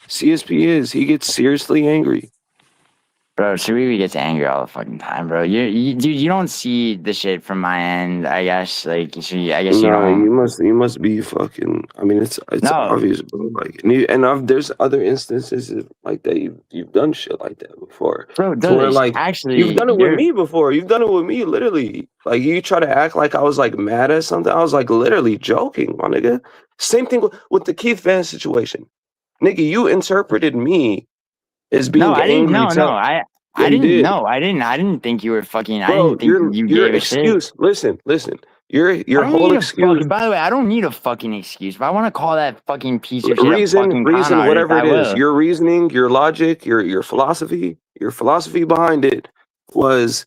CSP is. He gets seriously angry. Bro, Chewy gets angry all the fucking time, bro. Dude, you don't see the shit from my end, I guess. Like, I guess you No, don't. you must be fucking. I mean, it's No. obvious, bro. Like, there's other instances like that. You've done shit like that before. Bro, To where, like, actually, you've done it with me before. You've done it with me, literally. Like, you try to act like I was like mad at something. I was like literally joking, my nigga. Same thing with the Keith Van situation, nigga. You interpreted me as being angry. I didn't think you were fucking. Bro, I didn't think you your gave a excuse. shit. Listen. Your I don't whole need a excuse. fucking. By the way, I don't need a fucking excuse. If I want to call that fucking piece of shit Reason, a fucking con artist, whatever it I is. will. Your reasoning, your logic, your philosophy behind it was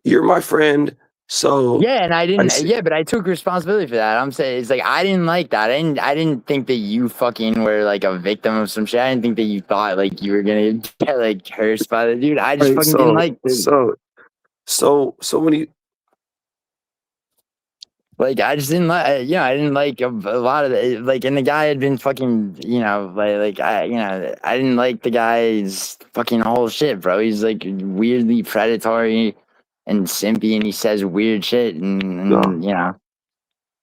you're my friend. So Yeah, and I didn't. Yeah, but I took responsibility for that. I'm saying it's like I didn't like that. I didn't think that you fucking were like a victim of some shit. I didn't think that you thought like you were gonna get like cursed by the dude. I just fucking didn't like. So when you Like I just didn't like, I didn't like a lot of the, like, and the guy had been fucking, I didn't like the guy's fucking whole shit, bro. He's like weirdly predatory and simpy, and he says weird shit, and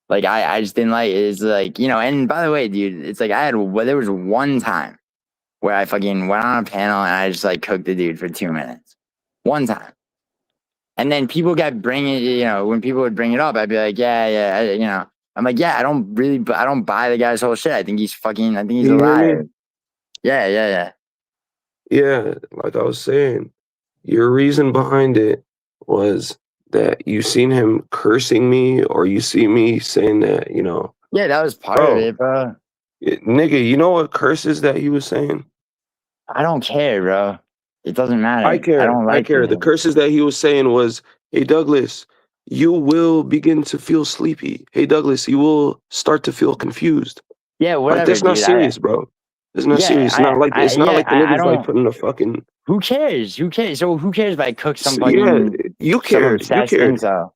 like I just didn't like it. It's like, and by the way, dude, it's like there was one time where I fucking went on a panel and I just like cooked the dude for 2 minutes, one time. And then people kept bringing, when people would bring it up, I'd be like, yeah, I'm like, yeah, I don't buy the guy's whole shit. I think he's a liar. Yeah. Yeah, like I was saying, your reason behind it was that you seen him cursing me, or you see me saying that, Yeah, that was part of it, bro. Nigga, you know what curses that he was saying? I don't care, bro. It doesn't matter. I care. I don't like I care. it. The curses that he was saying was, hey, Douglas, you will begin to feel sleepy. Hey, Douglas, you will start to feel confused. Yeah, whatever. Like, that's not serious, bro. It's not serious. It's not like the niggas like putting a fucking. Who cares? So who cares if I cook some fucking? Yeah, you cared.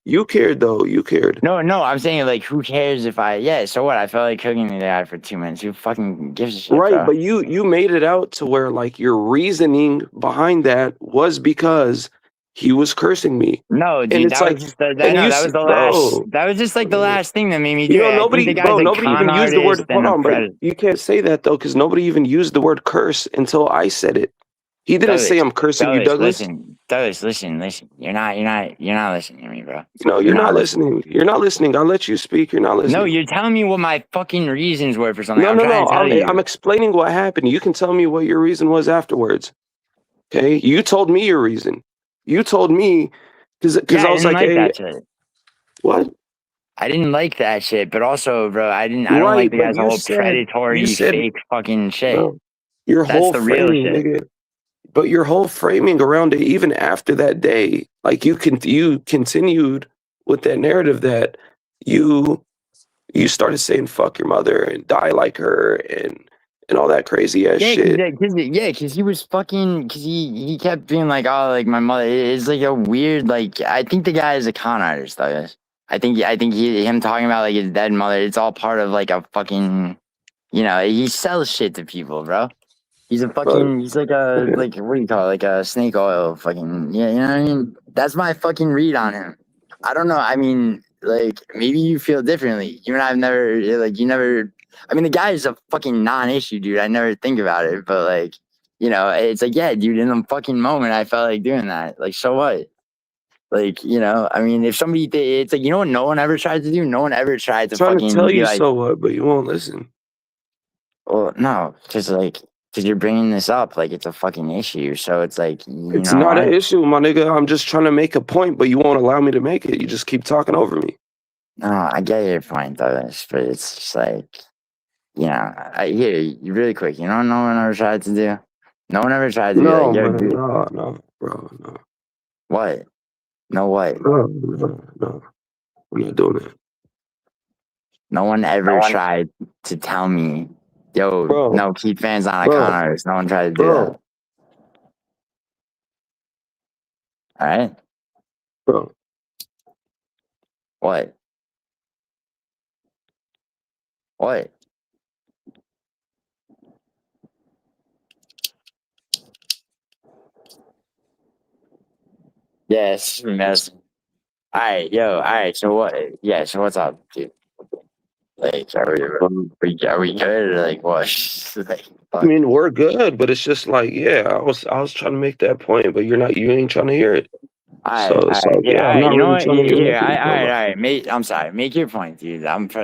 You cared though. You cared. No, I'm saying like, who cares if I? Yeah, so what? I felt like cooking the guy for 2 minutes. Who fucking gives a shit? Right, bro? but you made it out to where like your reasoning behind that was because he was cursing me. No, dude, and it's that was just that was just like the last thing that made me do it. Nobody even used the word. Hold on, but you can't say that though, because nobody even used the word curse until I said it. He didn't say I'm cursing you, Douglas. Listen. You're not listening to me, bro. No, you're not listening. You're not listening. I'll let you speak. You're not listening. No, you're telling me what my fucking reasons were for something. No. I'm explaining what happened. You can tell me what your reason was afterwards. Okay, you told me your reason. You told me because I was like, hey, that shit. What? I didn't like that shit, but also, bro, I don't like the guy's whole predatory fake fucking shit. Bro, your whole framing, nigga. But your whole framing around it, even after that day, like you continued with that narrative that you started saying "fuck your mother" and "die like her" and all that crazy ass shit. Because he was fucking. Because he kept being like, "Oh, like my mother." It's like a weird. Like, I think the guy is a con artist, though. I think him talking about like his dead mother. It's all part of like a fucking. He sells shit to people, bro. He's a fucking. He's like a like what do you call it? Like a snake oil fucking. Yeah, you know what I mean. That's my fucking read on him. I don't know. I mean, like maybe you feel differently. You and I've never like you never I mean, the guy is a fucking non-issue, dude. I never think about it, but like, you know, it's like, yeah, dude, in the fucking moment, I felt like doing that. Like, so what? Like, you know, I mean, if somebody, it's like, you know what no one ever tried to do? No one ever tried to trying to fucking tell be you like, so what, but you won't listen. well, no, because you're bringing this up like it's a fucking issue. So it's like, you It's know not an what? issue, my nigga. I'm just trying to make a point, but you won't allow me to make it. You just keep talking over me. No, I get your point, Douglas, but it's just like, you know, here, you really quick, you know what no one ever tried to do? No one ever tried to be like, No, yo, man, dude, no, bro, no, what? No, what? no. I'm not doing that, No one ever tried to tell me, yo, bro, no, keep fans on a bro, con artist. No one tried to do that. bro, All right? bro. What? What? Yes, mess. All right, yo, all right. So what? Yeah, so what's up, dude? Like, are we good or like what? Like, I fuck. mean, we're good, but it's just like, yeah, I was trying to make that point, but you ain't trying to hear it. All So right, yeah, yeah, all I'm right. not You know really what? trying to hear Here, what you're all talking right, about. all right. I'm sorry. Make your point, dude. I don't know.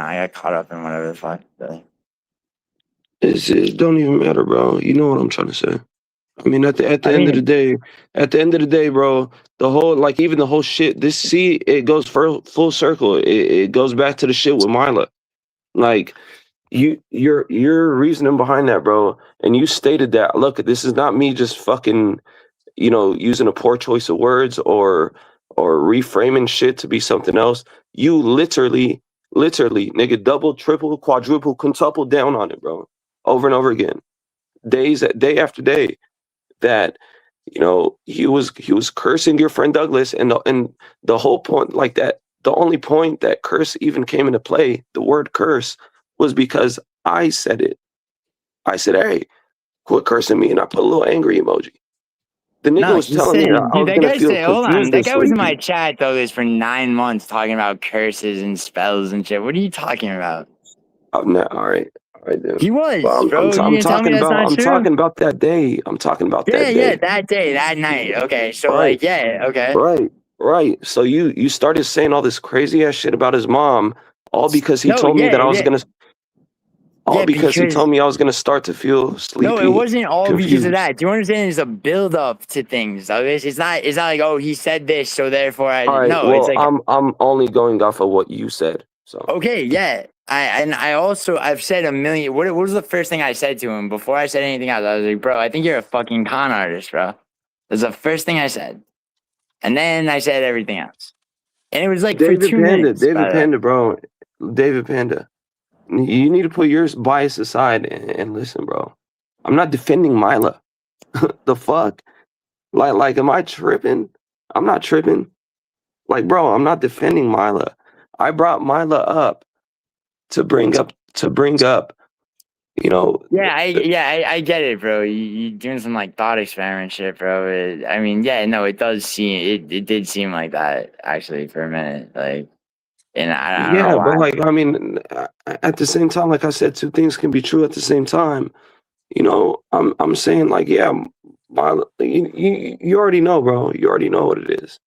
I got caught up in whatever the fuck. It don't even matter, bro. You know what I'm trying to say. I mean, at the I end of the mean, day, bro, the whole like even the whole shit. This see, it goes full circle. It goes back to the shit with Mila. Like your reasoning behind that, bro, and you stated that. Look, this is not me just fucking, using a poor choice of words or reframing shit to be something else. You literally, nigga, double, triple, quadruple, quintuple down on it, bro, over and over again, day after day. That he was cursing your friend Douglas, and the whole point, like that, the only point that curse even came into play, the word curse, was because I said it. I said, "Hey, quit cursing me," and I put a little angry emoji. The nigga no, was he telling me said, I dude, was that gonna guy feel said, hold on. confused That and guy was in my sleepy. chat, though, this for 9 months talking about curses and spells and shit. What are you talking about? I'm not all right, dude. He Well, was, bro. You I'm didn't tell me talking that's about not true? that day. I'm talking about Yeah, that yeah, day. that day, that night. Okay, so, Right, like, yeah, okay. right, right. So you started saying all this crazy ass shit about his mom, all because he No, told me yeah, that I was yeah. gonna, all Yeah, because he because told me I was gonna start to feel no, it sleepy, wasn't all because of confused. that. Do you understand? It's a build up to things. Douglas. It's not like, oh, he said this, so therefore I All did. right. No, it's Well, like, I'm only going off of what you said. So okay, yeah. I've said a million. What was the first thing I said to him before I said anything else? I was like, bro, I think you're a fucking con artist, bro. That's the first thing I said, and then I said everything else, and it was like for 2 minutes. By David the way, Panda, bro, David Panda. You need to put your bias aside and listen, bro. I'm not defending Mila. The fuck? Am I tripping? I'm not tripping. Like, bro, I'm not defending Mila. I brought Mila up to bring up, you know, I get it, bro. You doing some like thought experiment shit, bro. I mean, yeah, no, it does seem it did seem like that actually for a minute, like, and I don't know yeah, but why. like, I mean, at the same time, like I said, two things can be true at the same time. I'm saying like, yeah, Mila, you already know, bro. You already know what it is.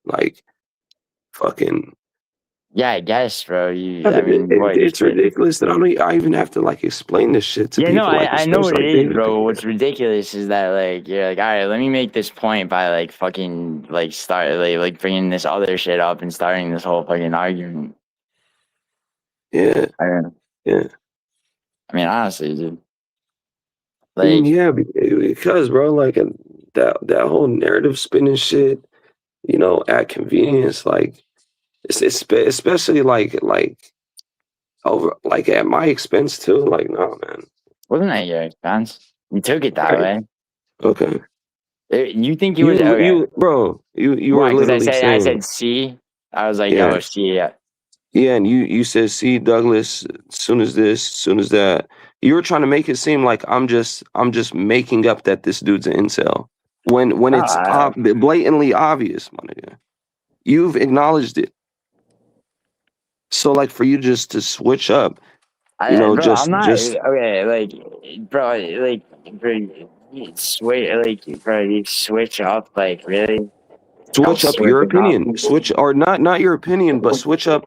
Like, fucking. Yeah, I guess, bro. Yeah, I but mean, what you it's said. ridiculous that I even have to like explain this shit to Yeah, no, people, like I know what especially it like is, David bro. Panda. What's ridiculous is that like you're like, all right, let me make this point by like fucking like start like bringing this other shit up and starting this whole fucking argument. Yeah, I don't. yeah. I mean, honestly, dude. I mean, Like, yeah, because bro, like that whole narrative spinning shit, at convenience, like especially like over like at my expense too. Like, no, man. wasn't that your expense? You took it that Right? way. Okay. You think it was okay? Bro, you were Why? Because literally I saying, said C. I was like, yeah, yo, C. Yeah. yeah, and you said, see, Douglas, soon as this, soon as that. You were trying to make it seem like I'm just making up that this dude's an incel. When it's Oh, blatantly obvious, my nigga. You've acknowledged it. So like for you just to switch up Bro, I'm not just okay. Like, bro, bro, you switch, bro, you switch up, like, really? Don't switch up switch your up. opinion. Switch or not your opinion, but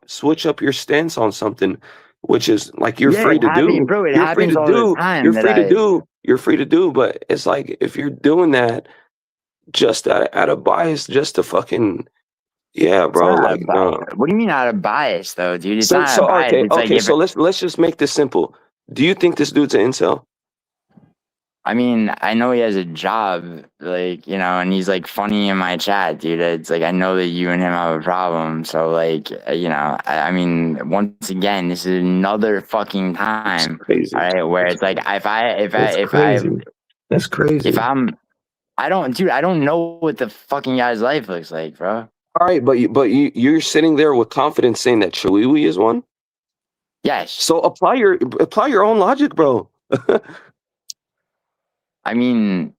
switch up your stance on something, which is like you're Yeah, free it to happens, do. bro. It You're free to happens all the do. time You're that free to do. You're free to do. But it's like if you're doing that just out of bias, just to fucking yeah, it's bro. not a Like bias. no. What do you mean out of bias, though, dude? It's So not a bias. okay, It's like So let's just make this simple. Do you think this dude's an incel? I mean, I know he has a job, and he's like funny in my chat, dude. It's like I know that you and him have a problem. So, I mean, once again, this is another fucking That's time, crazy. all right, where it's like That's crazy. That's crazy. if I'm, I don't, dude, I don't know what the fucking guy's life looks like, bro. All right, you're sitting there with confidence saying that Chihuahua is one. Yes. So apply your own logic, bro. I mean,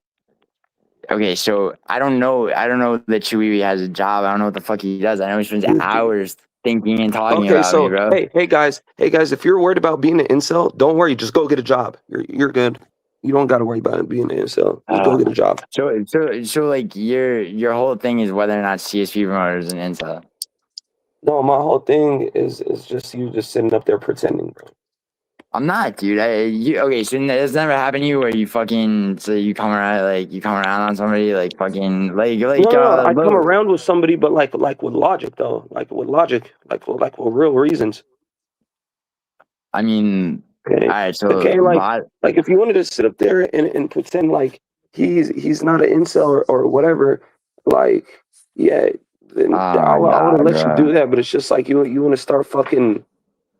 okay, so I don't know that Chewy has a job. I don't know what the fuck he does. I know he spends hours thinking and talking Okay, about me, so bro. hey guys, if you're worried about being an incel, don't worry, just go get a job. You're good. You don't got to worry about being an incel. Just go get a job. So like your whole thing is whether or not CSP promoter is an incel. No, my whole thing is just you just sitting up there pretending, bro. I'm not, dude. Okay, so it's never happened to you where you come around on somebody like fucking No, I come look. around with somebody, but like with logic though, like with real reasons. I mean, Okay, all right, so okay, like if you wanted to sit up there and pretend like he's not an incel or whatever, like yeah, then oh I my wouldn't god, let you bro. do that. But it's just like you want to start fucking.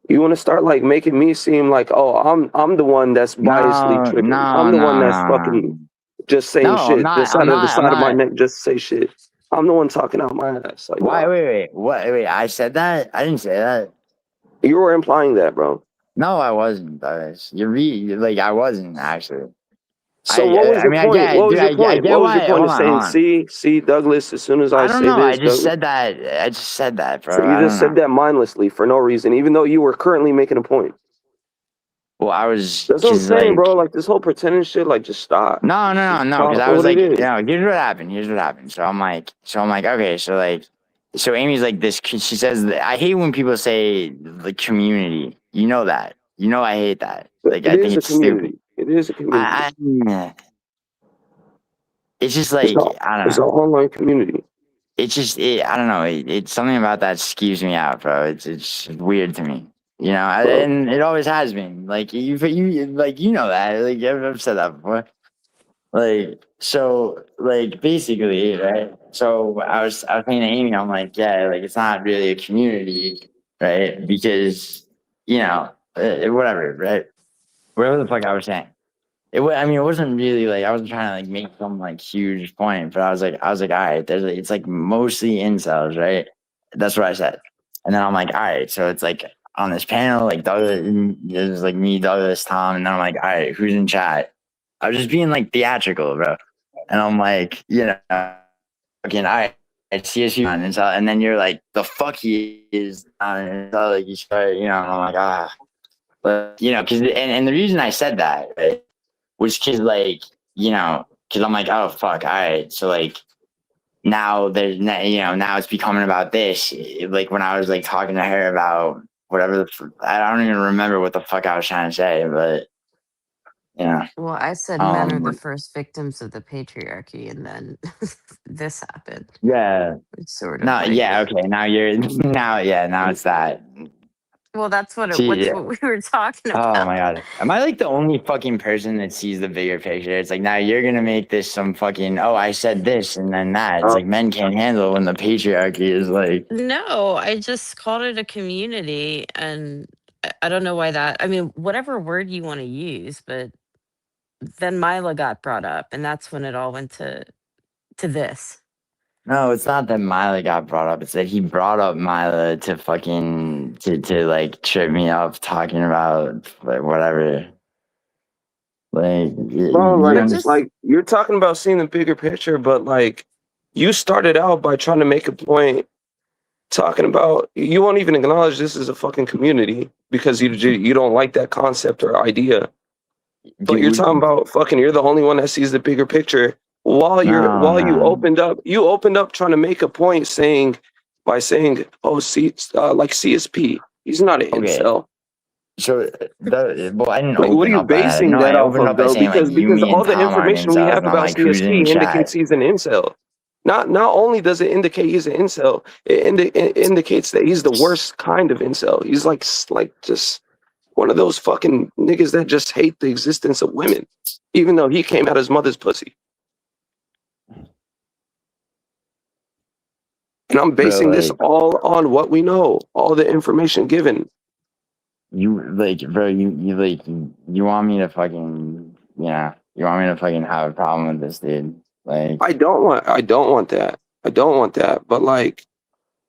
You want to start like making me seem like, oh, I'm the one that's biasly No, triggered. no, I'm the one no, that's no. fucking just saying No, I'm shit, not. just I'm out of the not. I'm side of my not. neck, just to say shit. I'm the one talking out my ass. Like, Why? nah, Wait. What? Wait. I said that. I didn't say that. you were implying that, bro. No, I wasn't. I wasn't actually. So what was I your mean, I point? get, What dude. was your I point? get What was your why. point Hold of on, hold saying, on. see, Douglas, as soon as I I don't say know. I this, just Douglas. said that. I just said that, So bro. you I just don't said know. that mindlessly for no reason, even though you were currently making a point. Well, I was That's what I'm because saying, bro. Like this whole pretending shit, like just stop. no. Call Because it I for was what it like, is. here's what happened. Here's what happened. So I'm like, okay. So Amy's like this. She says, I hate when people say the community. You know that. You know I hate that. Like It I think is a it's stupid. community. It is a community. It's just It's like a I don't it's an know. online community. I don't know. It's something about that skeeves me out, bro. It's weird to me, Bro. and it always has been. Like you know that. Like I've said that before. Basically, right? So I was saying to Amy, I'm like, yeah, like it's not really a community, right? Because whatever, right? Whatever the fuck I was saying. I mean, it wasn't really like I wasn't trying to like make some like huge point, but I was like, all right, it's like mostly incels, right? That's what I said, and then I'm like, all right, so it's like on this panel, like Douglas, there's like me, Douglas, Tom, and then I'm like, all right, who's in chat? I was just being like theatrical, bro, and I'm like, again, all right, it's CSU on incel, and then you're like, the fuck he is on incel, like you start, and I'm like, but because and the reason I said that, right? Which kid because I'm like, oh fuck, all right, so like now now it's becoming about this. Like when I was like talking to her about whatever I don't even remember what the fuck I was trying to say, but Well, I said men are the first victims of the patriarchy, and then this happened. yeah, It's sort of no, like, yeah, okay, now it's that. well, that's See, what we were talking oh about. my god. Am I like the only fucking person that sees the bigger picture? It's like now you're gonna make this some fucking I said this and then that. It's like men can't handle when the patriarchy is like No, I just called it a community, and I don't know why that. I mean, whatever word you want to use, but then Mila got brought up, and that's when it all went to this. no, it's not that Mila got brought up. It's that he brought up Mila to to like trip me up talking about like whatever. Like Bro, you I understand? just like you're talking about seeing the bigger picture, but like you started out by trying to make a point talking about you won't even acknowledge this is a fucking community because you don't like that concept or idea. But you're talking about fucking. You're the only one that sees the bigger picture. You opened up trying to make a point saying oh, like CSP. He's not an incel. So, I didn't Like, what are open you up by that. basing No, that I off opened of up by though? saying, like, Because you, me, all and the Tom aren't information we incels, have and I'm about like, who's in CSP indicates chat? he's an incel. Not only does it indicate he's an incel, it indicates that he's the worst kind of incel. He's like just one of those fucking niggas that just hate the existence of women, even though he came out his mother's pussy. And I'm Bro, basing this like, all on what we know, all the information given. you, like, bro, you want me to fucking, you want me to fucking have a problem with this, dude. Like, I don't want that. I don't want that. But like,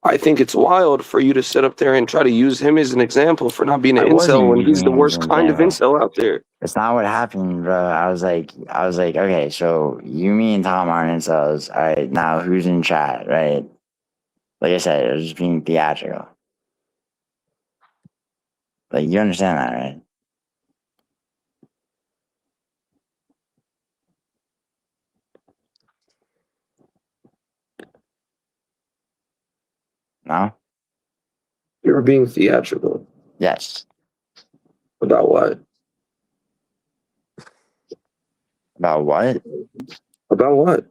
I think it's wild for you to sit up there and try to use him as an example for not being an I wasn't incel when he's using the him as worst an kind of example. incel out there. It's not what happened, bro. I was like, okay, so you, me, and Tom aren't incels. All right, now who's in chat, right? Like I said, it was just being theatrical. Like, you understand that, right? No? You were being theatrical. Yes. About what? About what? About what?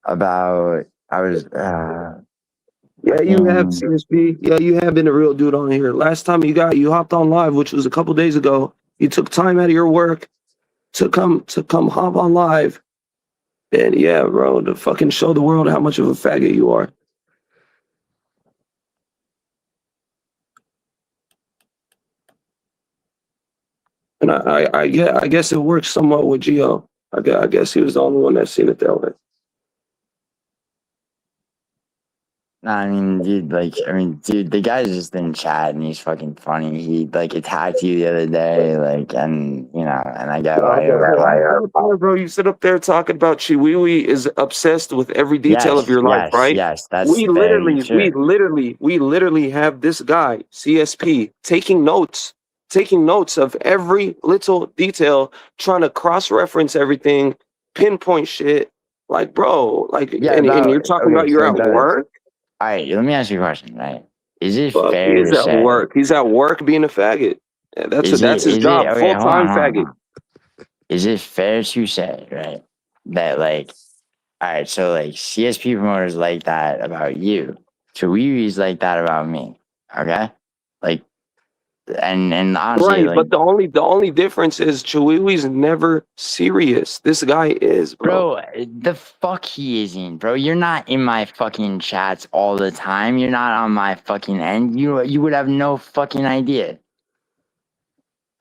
About, I was, Yeah, you have CSP. Yeah, you have been a real dude on here. Last time you hopped on live, which was a couple days ago. You took time out of your work to come hop on live. And yeah, bro, to fucking show the world how much of a faggot you are. And I guess it works somewhat with Gio. I guess he was the only one that seen it that way. nah, I mean, dude, the guy's just in chat and he's fucking funny. He, like, attacked you the other day, like, and, and I get why Bro, you sit up there talking about Chiwiwi is obsessed with every detail of your life, right? Yes, that's very true. We literally have this guy, CSP, taking notes of every little detail, trying to cross-reference everything, pinpoint shit. Like, bro, like, Yeah, and you're talking about you're at work? All right, let me ask you a question, right? Is it Fuck, fair he's to at say? work. He's at work being a faggot. Yeah, that's his job, Okay, full-time faggot. hold on. Is it fair to say, right, that, like, all right, so, like, CSP promoters like that about you, Tawiwi's like that about me, okay? Like, and honestly, Right, like, but the only difference is Chiwiwi's never serious. This guy is, bro. bro, the fuck he isn't, bro. You're not in my fucking chats all the time. You're not on my fucking end. You would have no fucking idea.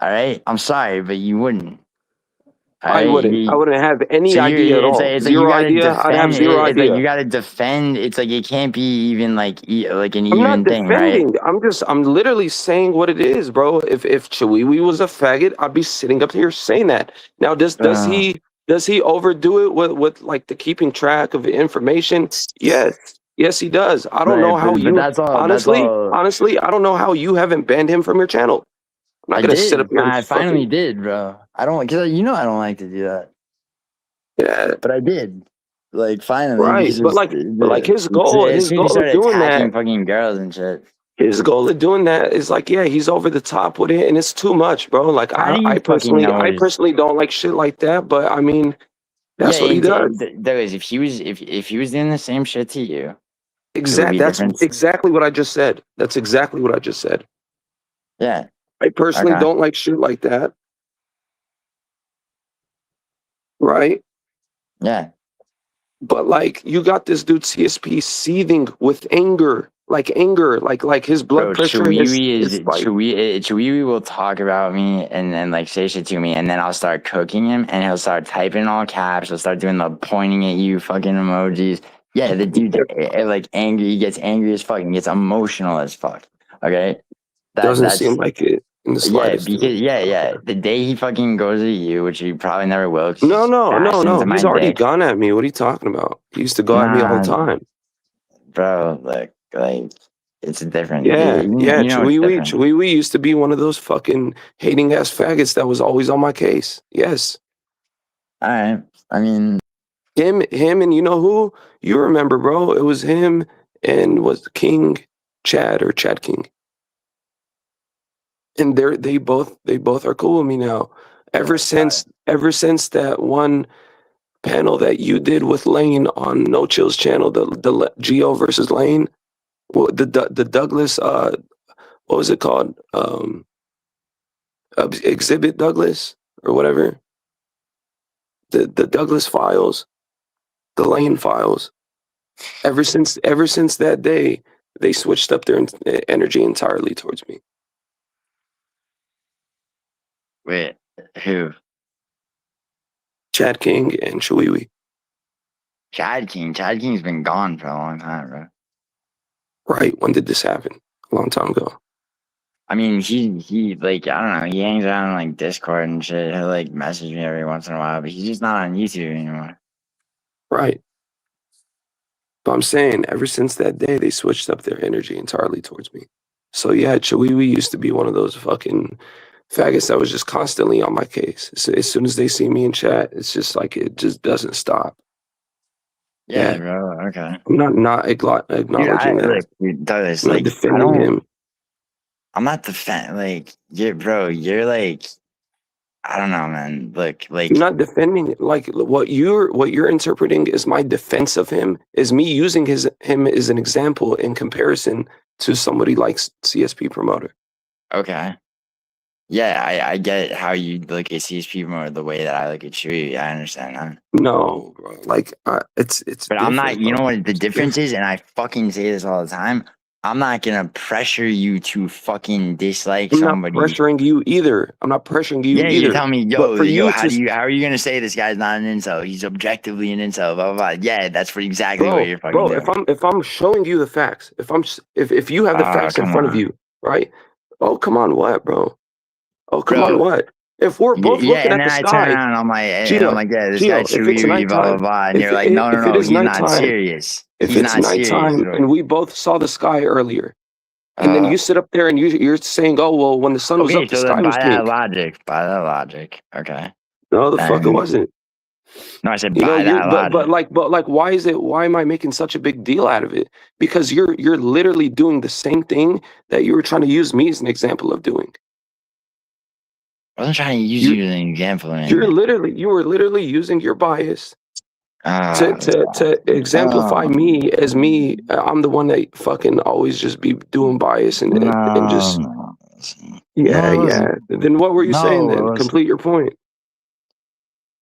All right, I'm sorry, but you wouldn't. All I right? wouldn't have any So idea at it's all. like you Zero gotta idea. I'd have defend. zero It's like idea. you gotta defend. It's like it can't be even like like an I'm not even thing, right? defending. I'm literally saying what it is, bro. If Chiwiwi was a faggot, I'd be sitting up here saying that. Now, does he overdo it with like the keeping track of information? Yes, he does. I don't know how but you that's all. honestly, I don't know how you haven't banned him from your channel. I'm not I gonna sit up did. here and I finally did, bro. I don't because I don't like to do that. Yeah, But I did. Like finally, right. because But like his goal as soon as he of started doing attacking that, fucking girls and shit. his goal of doing that is like, yeah, he's over the top with it, and it's too much, bro. Like How do you I fucking know? I personally don't like shit like that, but I mean, that's what he does. There is if he was doing the same shit to you, That's exactly what I just said. That's exactly what I just said. Yeah. I personally don't like shit like that. Right? Yeah. But like you got this dude CSP seething with anger, like his blood pressure Chiwiwi will talk about me and like say shit to me, and then I'll start cooking him, and he'll start typing in all caps. He'll start doing the pointing at you fucking emojis. Yeah, the dude like angry. He gets angry as fuck and gets emotional as fuck. Okay, doesn't seem like it. in the Yeah, slightest. because the day he fucking goes at you, which he probably never will. 'Cause No, he's no, no, bashed no. into my He's already dick. gone at me. What are you talking about? He used to go at me all the Nah, time. bro, like it's different. Yeah, yeah. You know it's different. Chewy used to be one of those fucking hating ass faggots that was always on my case. Yes. All right. I mean, Him, and you know who? You remember, bro. It was him and was King Chad or Chad King. And they both are cool with me now. Ever since that one panel that you did with Lane on No Chill's channel, the Geo versus Lane, the Douglas what was it called? Exhibit Douglas or whatever. The Douglas files, the Lane files. Ever since that day, they switched up their energy entirely towards me. wait, who? Chad King and Chewy. Chad King. Chad King's been gone for a long time, bro. Right. When did this happen? A long time ago. I mean, he like I don't know. He hangs out on like Discord and shit. He'll like message me every once in a while, but he's just not on YouTube anymore. Right. But I'm saying ever since that day, they switched up their energy entirely towards me. So yeah, Chewy used to be one of those fucking faggots that was just constantly on my case. So as soon as they see me in chat, it's just like it just doesn't stop. Yeah, bro. Okay. I'm not acknowledging that. Dude, Douglas, I'm not like defending him. I'm not like you're like I don't know, man. Look, like I'm not defending it. Like what you're interpreting is my defense of him, is me using him as an example in comparison to somebody like CSP promoter. okay. Yeah, I get how you look at CSP more the way that I look at Chewy. I understand that. No, bro. Like it's But I'm not, you bro. know what the It's difference is, and I fucking say this all the time. I'm not gonna pressure you to fucking dislike I'm somebody. not pressuring you either. I'm not pressuring you Yeah, either. you tell me, But for you how are you gonna say this guy's not an incel? He's objectively an incel, blah blah blah. Yeah, that's exactly what you're fucking doing. if I'm showing you the facts, if you have the facts in come front of on. you, right? Oh, come on, what, bro? Oh, come Bro. on, what? If we're both looking and at then the I sky, turn around and I'm like, yeah, this Gio, guy's if it's Chewy, blah blah nighttime, blah, and if you're like, no, it is he's not nighttime, serious. if He's it's not serious, nighttime bro. and we both saw the sky earlier, and then you sit up there and you're saying, oh well, when the sun was up, the sky was pink. By that logic, okay. No, the fuck it wasn't. No, I said You know, by that logic. but like, why am I making such a big deal out of it? Because you're literally doing the same thing that you were trying to use me as an example of doing. I wasn't trying to use you as an example. You were literally using your bias to exemplify me as me. I'm the one that fucking always just be doing bias and just yeah. Then what were you saying then? Complete your point.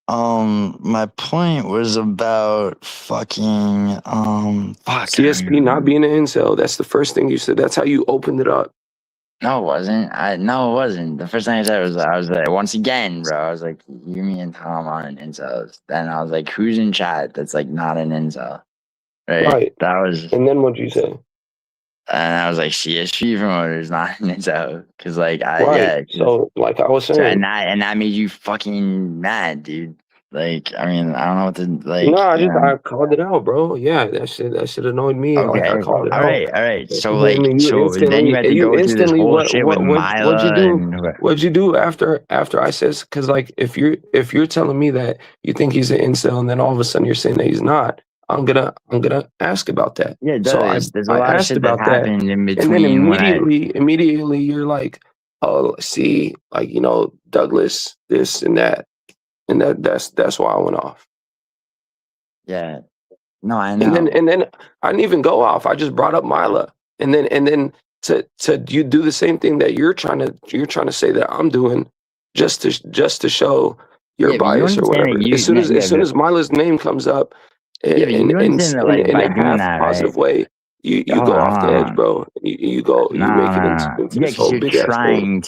My point was about fucking CSP not being an incel. That's the first thing you said. That's how you opened it up. No, it wasn't. No, it wasn't. The first thing I said was I was like, once again, bro. I was like, you, me, and Tom aren't incels. Then I was like, who's in chat that's like not an incel? Right. That was. And then what'd you say? And I was like, CSP promoter is not an incel because like So like I was saying, and that made you fucking mad, dude. Like, I mean, I don't know what to like. No, I called it out, bro. Yeah, that shit annoyed me. Okay, like I called it out. All right. So then you had to go through this whole shit with Mila. What'd you do? What'd you do after I said? Because like if you're telling me that you think he's an incel, and then all of a sudden you're saying that he's not, I'm gonna ask about that. Yeah, so there's a lot of shit that happened in between. And then immediately you're like, oh, see, like Douglas, this and that. And that's why I went off. Yeah, no, I know. And then I didn't even go off. I just brought up Mila. And then to you do the same thing that you're trying to say that I'm doing, just to show your bias or whatever. As soon as Mila's name comes up, in a half positive way, you go off the edge, bro. You make it into this whole big ass thing.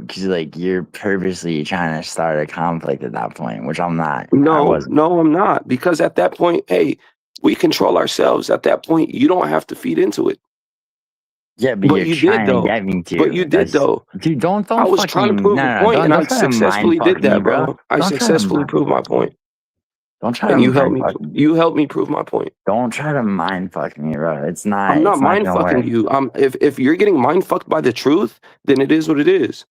Because like you're purposely trying to start a conflict at that point, which I'm not. No, I'm not. Because at that point, hey, we control ourselves. At that point, you don't have to feed into it. Yeah, but But you're you did trying to though. get me to. But you did though. Dude, don't I was fucking trying to prove a point, and I don't try to mind successfully fuck did me, that, bro. bro. I Don't try to successfully proved my point, don't try to and you helped mind me. fuck me. You helped me prove my point. Don't try to mind fuck me, bro. It's not mind gonna fucking work. you. If you're getting mind fucked by the truth, then it is what it is.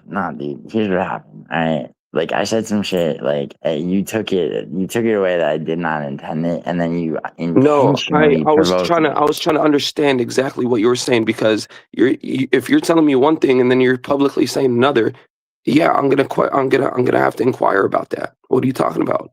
No, dude. Here's what happened. All right. Like I said some shit, like you took it away that I did not intend it, and then you No, intentionally I was provoked trying me. to understand exactly what you were saying, because if you're telling me one thing and then you're publicly saying another, yeah, I'm gonna have to inquire about that. What are you talking about?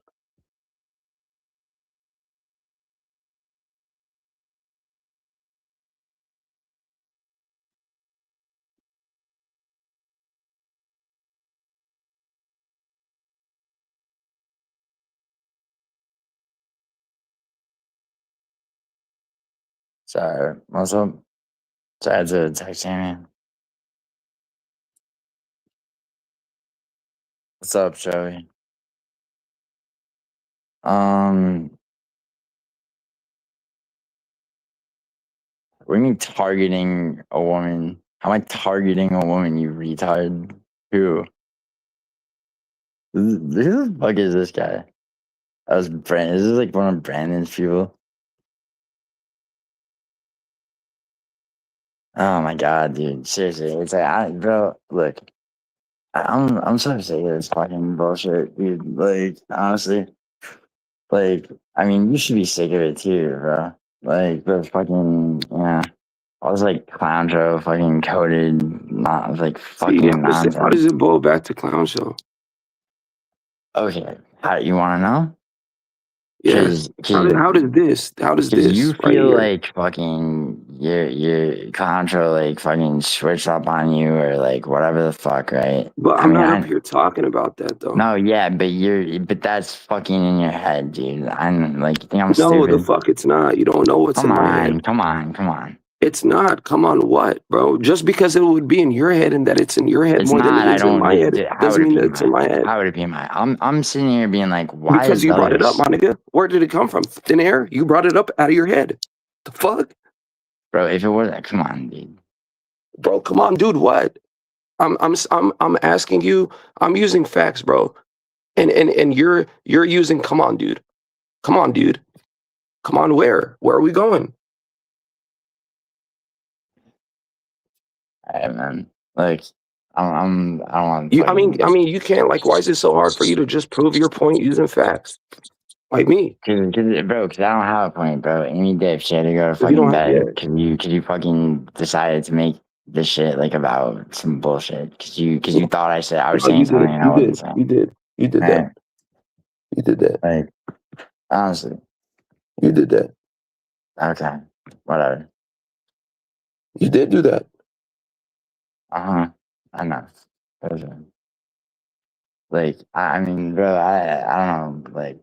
Sorry. What's up? Sorry, I had to text Amy. What's up, Joey? What do you mean targeting a woman? How am I targeting a woman, you retard? Who? Who the fuck is this guy? That was Brandon. Is this like one of Brandon's people? Oh my god, dude. Seriously. It's like bro, look. I'm so sick of this fucking bullshit, dude. Like, honestly. Like, I mean, you should be sick of it too, bro. Like the fucking all this like clown show fucking coded not like See, fucking how nonsense. does it boil back to clown show? Okay, how you want to know? Yeah. How does this Because you right feel here? like fucking your contra like fucking switched up on you or like whatever the fuck, right? But I I'm mean, not up here talking about that though. no, yeah, but that's fucking in your head, dude. I'm like, you think I'm No, the stupid? fuck it's not. You don't know what's in my head. Come on. It's not. Come on, what, bro? Just because it would be in your head and that it's in your head It's more than not. it I is in don't. my head How doesn't would it mean be that it's in my head. How would it be my? I'm sitting here being like, why Because is you brought it up, others, my nigga. Where did it come from? Thin air? You brought it up out of your head. The fuck? bro? If it was, come on, dude. Bro, come on, dude, what? I'm asking you, I'm using facts, bro. And you're using come on, dude. Come on, dude. Come on, where? Where are we going? All right, man. Like, I don't want to I fucking. mean, you can't, like, why is it so hard for you to just prove your point using facts? Like me. Cause, bro, because I don't have a point, bro. Amy did. She had to go to If you fucking don't have, yeah. bed. Cause you fucking decided to make this shit like about some bullshit. Cause you thought I said I was No, saying you did something it. and I wasn't saying. You did All that. right? You did that. Like, honestly, You did that. okay, whatever. You did do that. I know. Like, I mean, bro, I don't know. Like,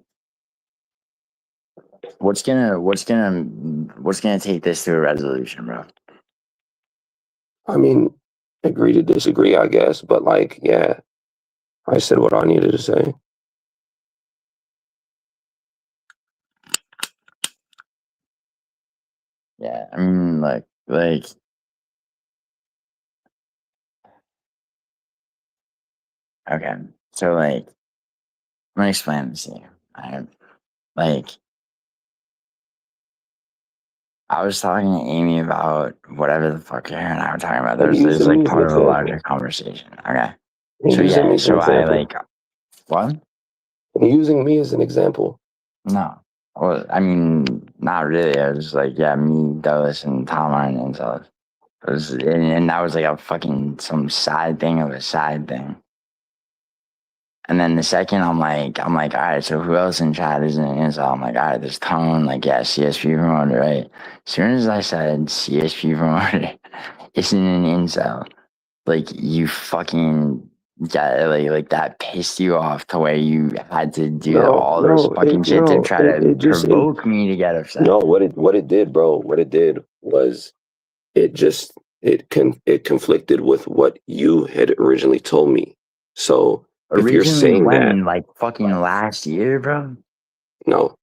what's gonna take this to a resolution, bro? I mean, agree to disagree, I guess. But, like, yeah, I said what I needed to say. Yeah, I mean, like, okay. So, like, let me explain this to you. Like, I was talking to Amy about whatever the fuck her and I were talking about. And There's using like me as an part of a larger example. conversation. Okay. And So using me yeah, as an so I example. like what? And using me as an example. No. Well, I mean, not really. I was like, yeah, me, Douglas, and Tom are in incels. And that was like a fucking some side thing of a side thing. And then the second I'm like, all right, so who else in chat is in an incel? I'm like, all right, there's Tone, like, yeah, CSP promoter, right? As soon as I said CSP promoter isn't an incel, like you fucking got like that pissed you off to where you had to do all this fucking shit to try to provoke me to get upset. No, what it did, bro, what it did was it conflicted with what you had originally told me. So if you're Originally, saying that, like fucking last year, bro. no,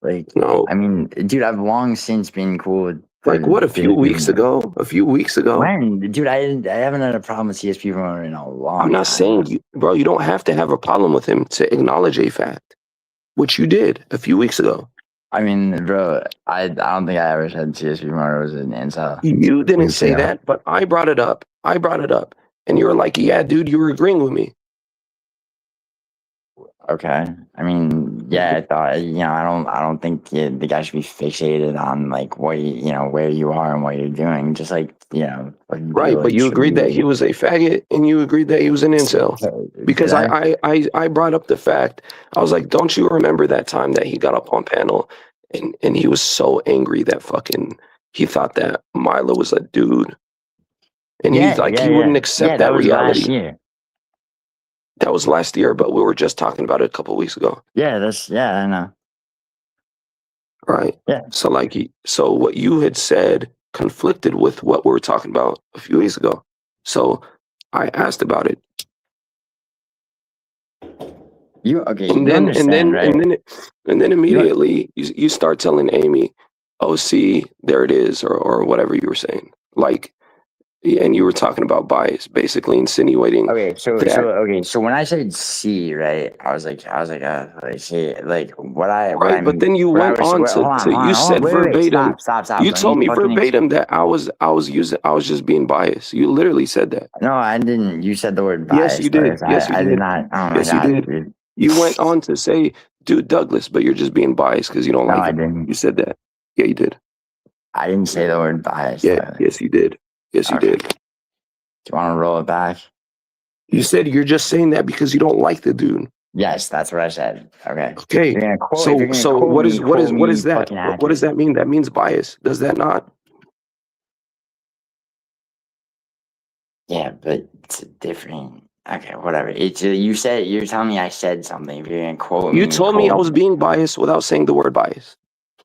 Like, no, I mean, dude, I've long since been cool with Like what? A few CSP weeks promoter. ago? A few weeks ago? When, dude, I haven't had a problem with CSP promoter in a long time. I'm not saying you, bro. You don't have to have a problem with him to acknowledge a fact, which you did a few weeks ago. I mean, bro, I don't think I ever said CSP promoter was an incel. You didn't Weeks say ago. that, but I brought it up. And you were like, "Yeah, dude, you were agreeing with me." Okay. I mean, yeah, I thought, I don't think the guy should be fixated on like what where you are and what you're doing. Just like, Right, but you agreed that he was a faggot, and you agreed that he was an incel. Because I brought up the fact. I was like, "Don't you remember that time that he got up on panel, and he was so angry that fucking he thought that Milo was a dude, and he wouldn't accept that was reality." last year. That was last year, but we were just talking about it a couple weeks ago. Yeah, I know. Right. Yeah. So what you had said conflicted with what we were talking about a few weeks ago. So I asked about it. And then immediately you start telling Amy, "Oh, see, there it is," or whatever you were saying. Like, and you were talking about bias, basically insinuating. So when I said C, right, I was like, see, like Right, but then you went on to you said verbatim. Stop. You told me verbatim that I was just being biased. You literally said that. No, I didn't. You said the word bias. Yes, you did. Yes, you did. I did not. Oh my Yes, you God, did. dude. You went on to say, "Dude, Douglas," but you're just being biased because you don't like I him. didn't. You said that. Yeah, you did. I didn't say the word bias. Yeah, yes, you did. Yes, you did. Do you want to roll it back? You said you're just saying that because you don't like the dude. Yes, that's what I said. Okay. Okay. So what is that? What does that mean? That means bias. Does that not? Yeah, but it's different. Okay, whatever. It's you're telling me I said something. If you're gonna quote me, you told me I was being biased without saying the word bias.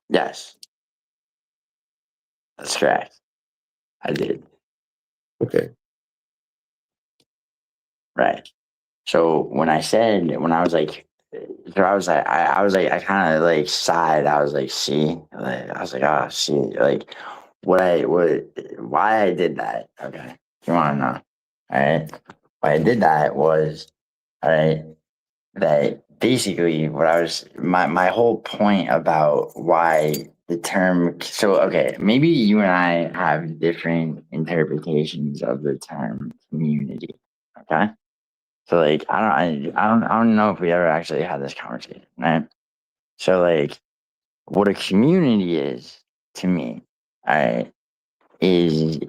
Yes, that's correct. I did. Okay. Right. So when I kind of like sighed. I was like, see, like, I was like, oh, see, like why I did that. Okay. You want to know? All right. Why I did that was, all right, that basically what I was, my whole point about why the term, so, okay, maybe you and I have different interpretations of the term community. Okay. So like I don't know if we ever actually had this conversation, right? So like what a community is to me, all right, is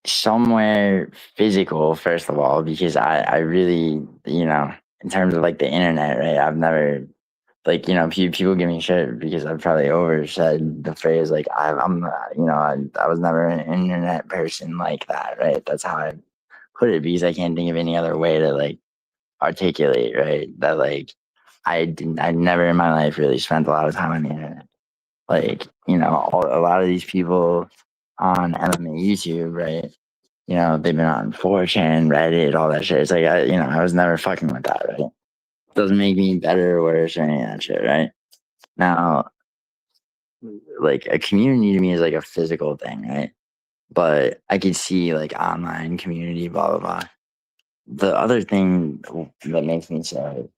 somewhere physical, first of all, because I really, in terms of like the internet, right? I've never like, people give me shit because I've probably oversaid the phrase like I'm I was never an internet person like that, right? That's how I put it because I can't think of any other way to like articulate, right? That like I never in my life really spent a lot of time on the internet. Like, a lot of these people on MMA YouTube, right? They've been on 4chan, Reddit, all that shit. It's like I was never fucking with that, right? Doesn't make me better or worse or any of that shit, right? Now, like a community to me is like a physical thing, right? But I could see like online community, blah blah blah. The other thing that makes me say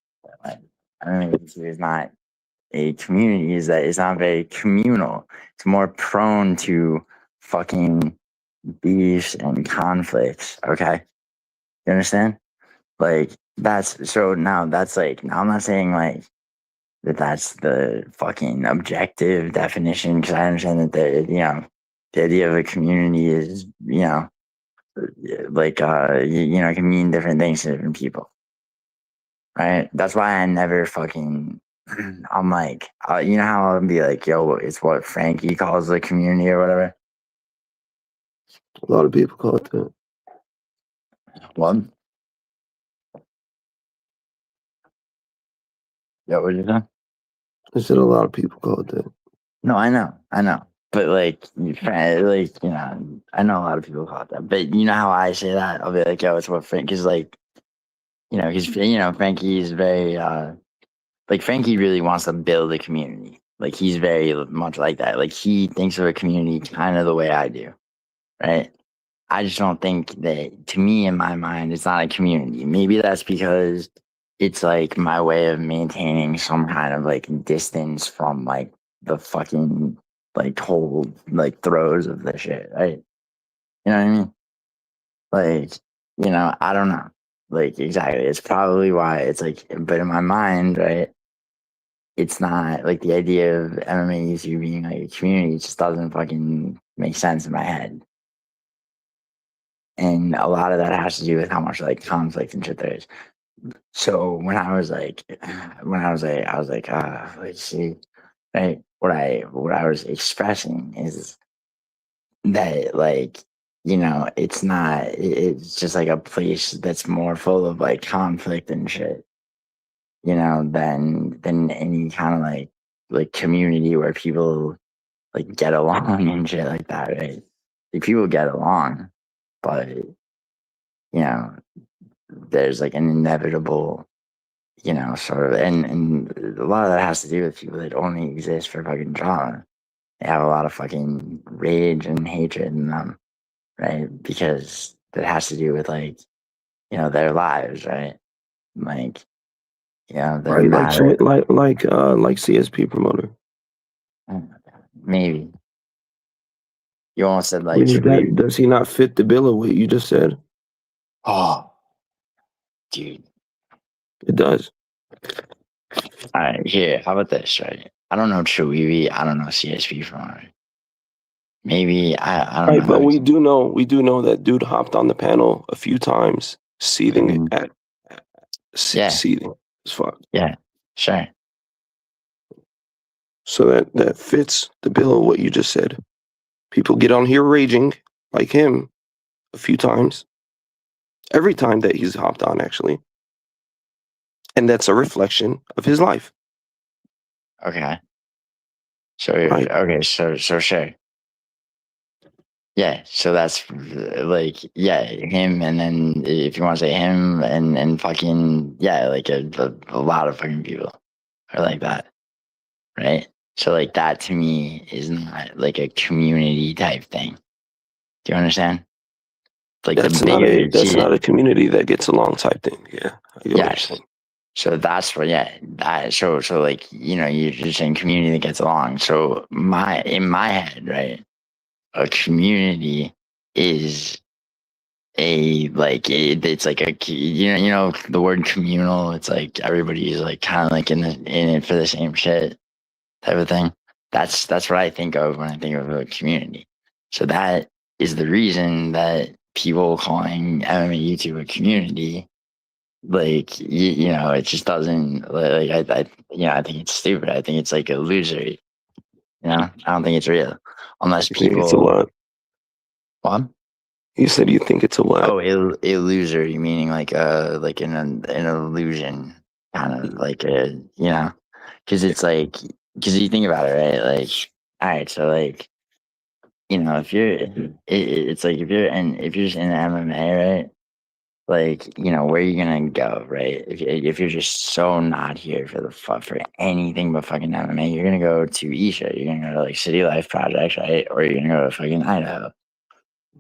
like YouTube is not a community is that it's not very communal. It's more prone to fucking beefs and conflicts. Okay, you understand? Like that's so now that's like now I'm not saying like that's the fucking objective definition because I understand that the idea of a community is like it can mean different things to different people, right? That's why I never fucking I'm like how I'll be like, yo, it's what Frankie calls the community or whatever. A lot of people call it that. What? Yeah, what did you say? I said a lot of people call it that. No, I know, but like, I know a lot of people call it that. But you know how I say that? I'll be like, yo, it's what Frank is like. Because Frankie's very like Frankie really wants to build a community. Like he's very much like that. Like he thinks of a community kind of the way I do, right? I just don't think that, to me, in my mind, it's not a community. Maybe that's because it's like my way of maintaining some kind of like distance from like the fucking like whole like throes of the shit, right? You know what I mean? Like, I don't know. Like, exactly. It's probably why it's like, but in my mind, right? It's not like the idea of MMA YouTube being like a community just doesn't fucking make sense in my head. And a lot of that has to do with how much like conflict and shit there is. So I was like, see, right? What I was expressing is that like, it's just like a place that's more full of like conflict and shit, than any kind of like community where people like get along and shit like that, right? Like people get along, but there's like an inevitable, sort of, and a lot of that has to do with people that only exist for fucking drama. They have a lot of fucking rage and hatred in them, right? Because that has to do with like, their lives, right? Like, they're Right, mad at, like CSP promoter. maybe you almost said I like, mean, should we? does he not fit the bill of what you just said? Oh, dude. It does. All right, here. How about this? Right? I don't know Chewiwi. I don't know CSP promoter. Maybe I don't Right, know but how we do know that dude hopped on the panel a few times, seething Mhm. at Yeah, seething as fuck. yeah, sure. So that fits the bill of what you just said. People get on here raging like him a few times. Every time that he's hopped on, actually. And that's a reflection of his life. Okay. So Right. okay, so sure. Yeah, so that's like yeah, him, and then if you want to say him and fucking yeah, like a lot of fucking people are like that, right? So like that to me is not like a community type thing. Do you understand? Like the bigger, That's see, not a community that gets along type thing. Yeah. I get what you're yes. saying. So that's what, yeah. So like you're just saying community that gets along. So in my head, right? A community is it's like the word communal. It's like everybody's like kind of like in it for the same shit type of thing. That's what I think of when I think of a community. So that is the reason that people calling MMA YouTube a community, like it just doesn't like I think it's stupid. I think it's like illusory. I don't think it's real unless You think it's a people. lot. What? You said you think it's a lot. Oh, illusory, meaning like an illusion, kind of like because it's like because you think about it, right? Like, all right, so like if you're, it's like if you're just in MMA, right? Like where are you gonna go, right? If you're just so not here for for anything but fucking MMA, you're gonna go to Isha, you're gonna go to like City Life Projects, right? Or you're gonna go to fucking Idaho,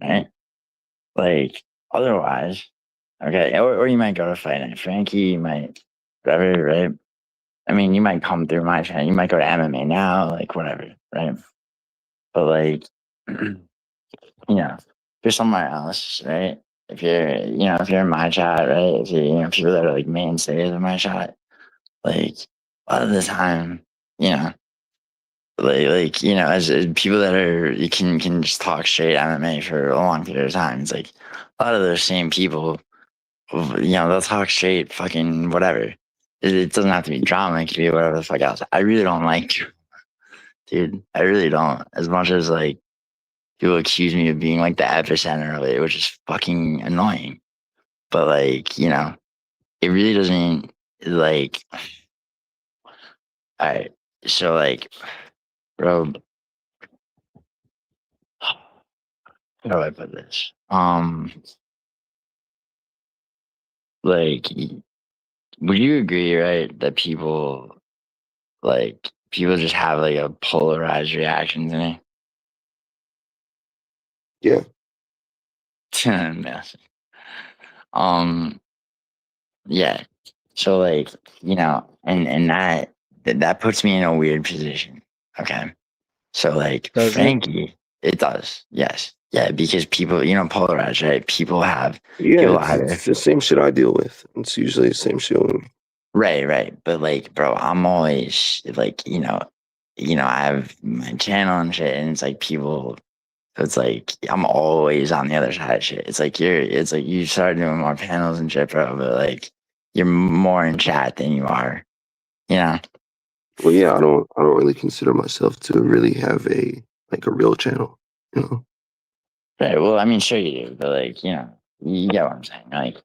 right? Like otherwise, okay, or you might go to Fight Night Frankie, you might whatever, right? I mean, you might come through my channel, you might go to MMA now, like whatever, right? But like, if you're somewhere else, right? If you're in my chat, right? If people that are like mainstays in my chat, like a lot of the time, you know, as people that are you can just talk straight MMA for a long period of time. It's like a lot of those same people, they'll talk straight fucking whatever. It doesn't have to be drama. It can be whatever the fuck else. I really don't like, dude. I really don't. As much as like people accuse me of being like the epicenter of it, which is fucking annoying. But like, it really doesn't like. All right, so like, bro, how do I put this? Like, would you agree, right, that people like people just have like a polarized reaction to me. Yeah. Massive. Yeah. So like, you know, and that puts me in a weird position. Okay. So like Does it? Frankie, it does. Yes. Yeah, because people, you know, polarized, right? People Yeah, either it's the same shit I deal with. It's usually the same shit with me. right. But like, bro, I'm always like, I have my channel and shit, and it's like people. It's like I'm always on the other side of shit. It's like you start doing more panels and shit, bro. But like you're more in chat than you are, you know. Well, yeah, I don't really consider myself to really have a real channel, you know. Right. Well, I mean, sure you do, but like, you get what I'm saying. Like,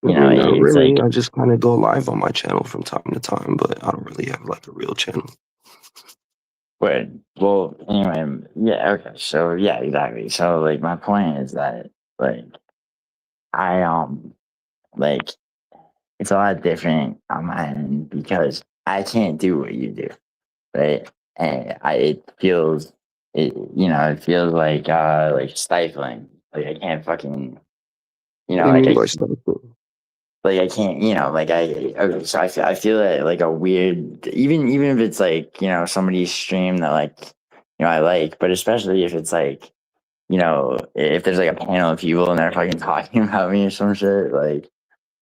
I mean, not it's really. like, I just kind of go live on my channel from time to time, but I don't really have like a real channel. wait. Well, anyway, yeah. Okay. So yeah, exactly. So like, my point is that like I like it's a lot different on my end because I can't do what you do, right? And it feels like stifling. Like I can't fucking, What do you like mean by stuff? I can't, okay, so I feel like a weird, even if it's like, somebody's stream that like, I like, but especially if it's like, if there's like a panel of people and they're fucking talking about me or some shit, like,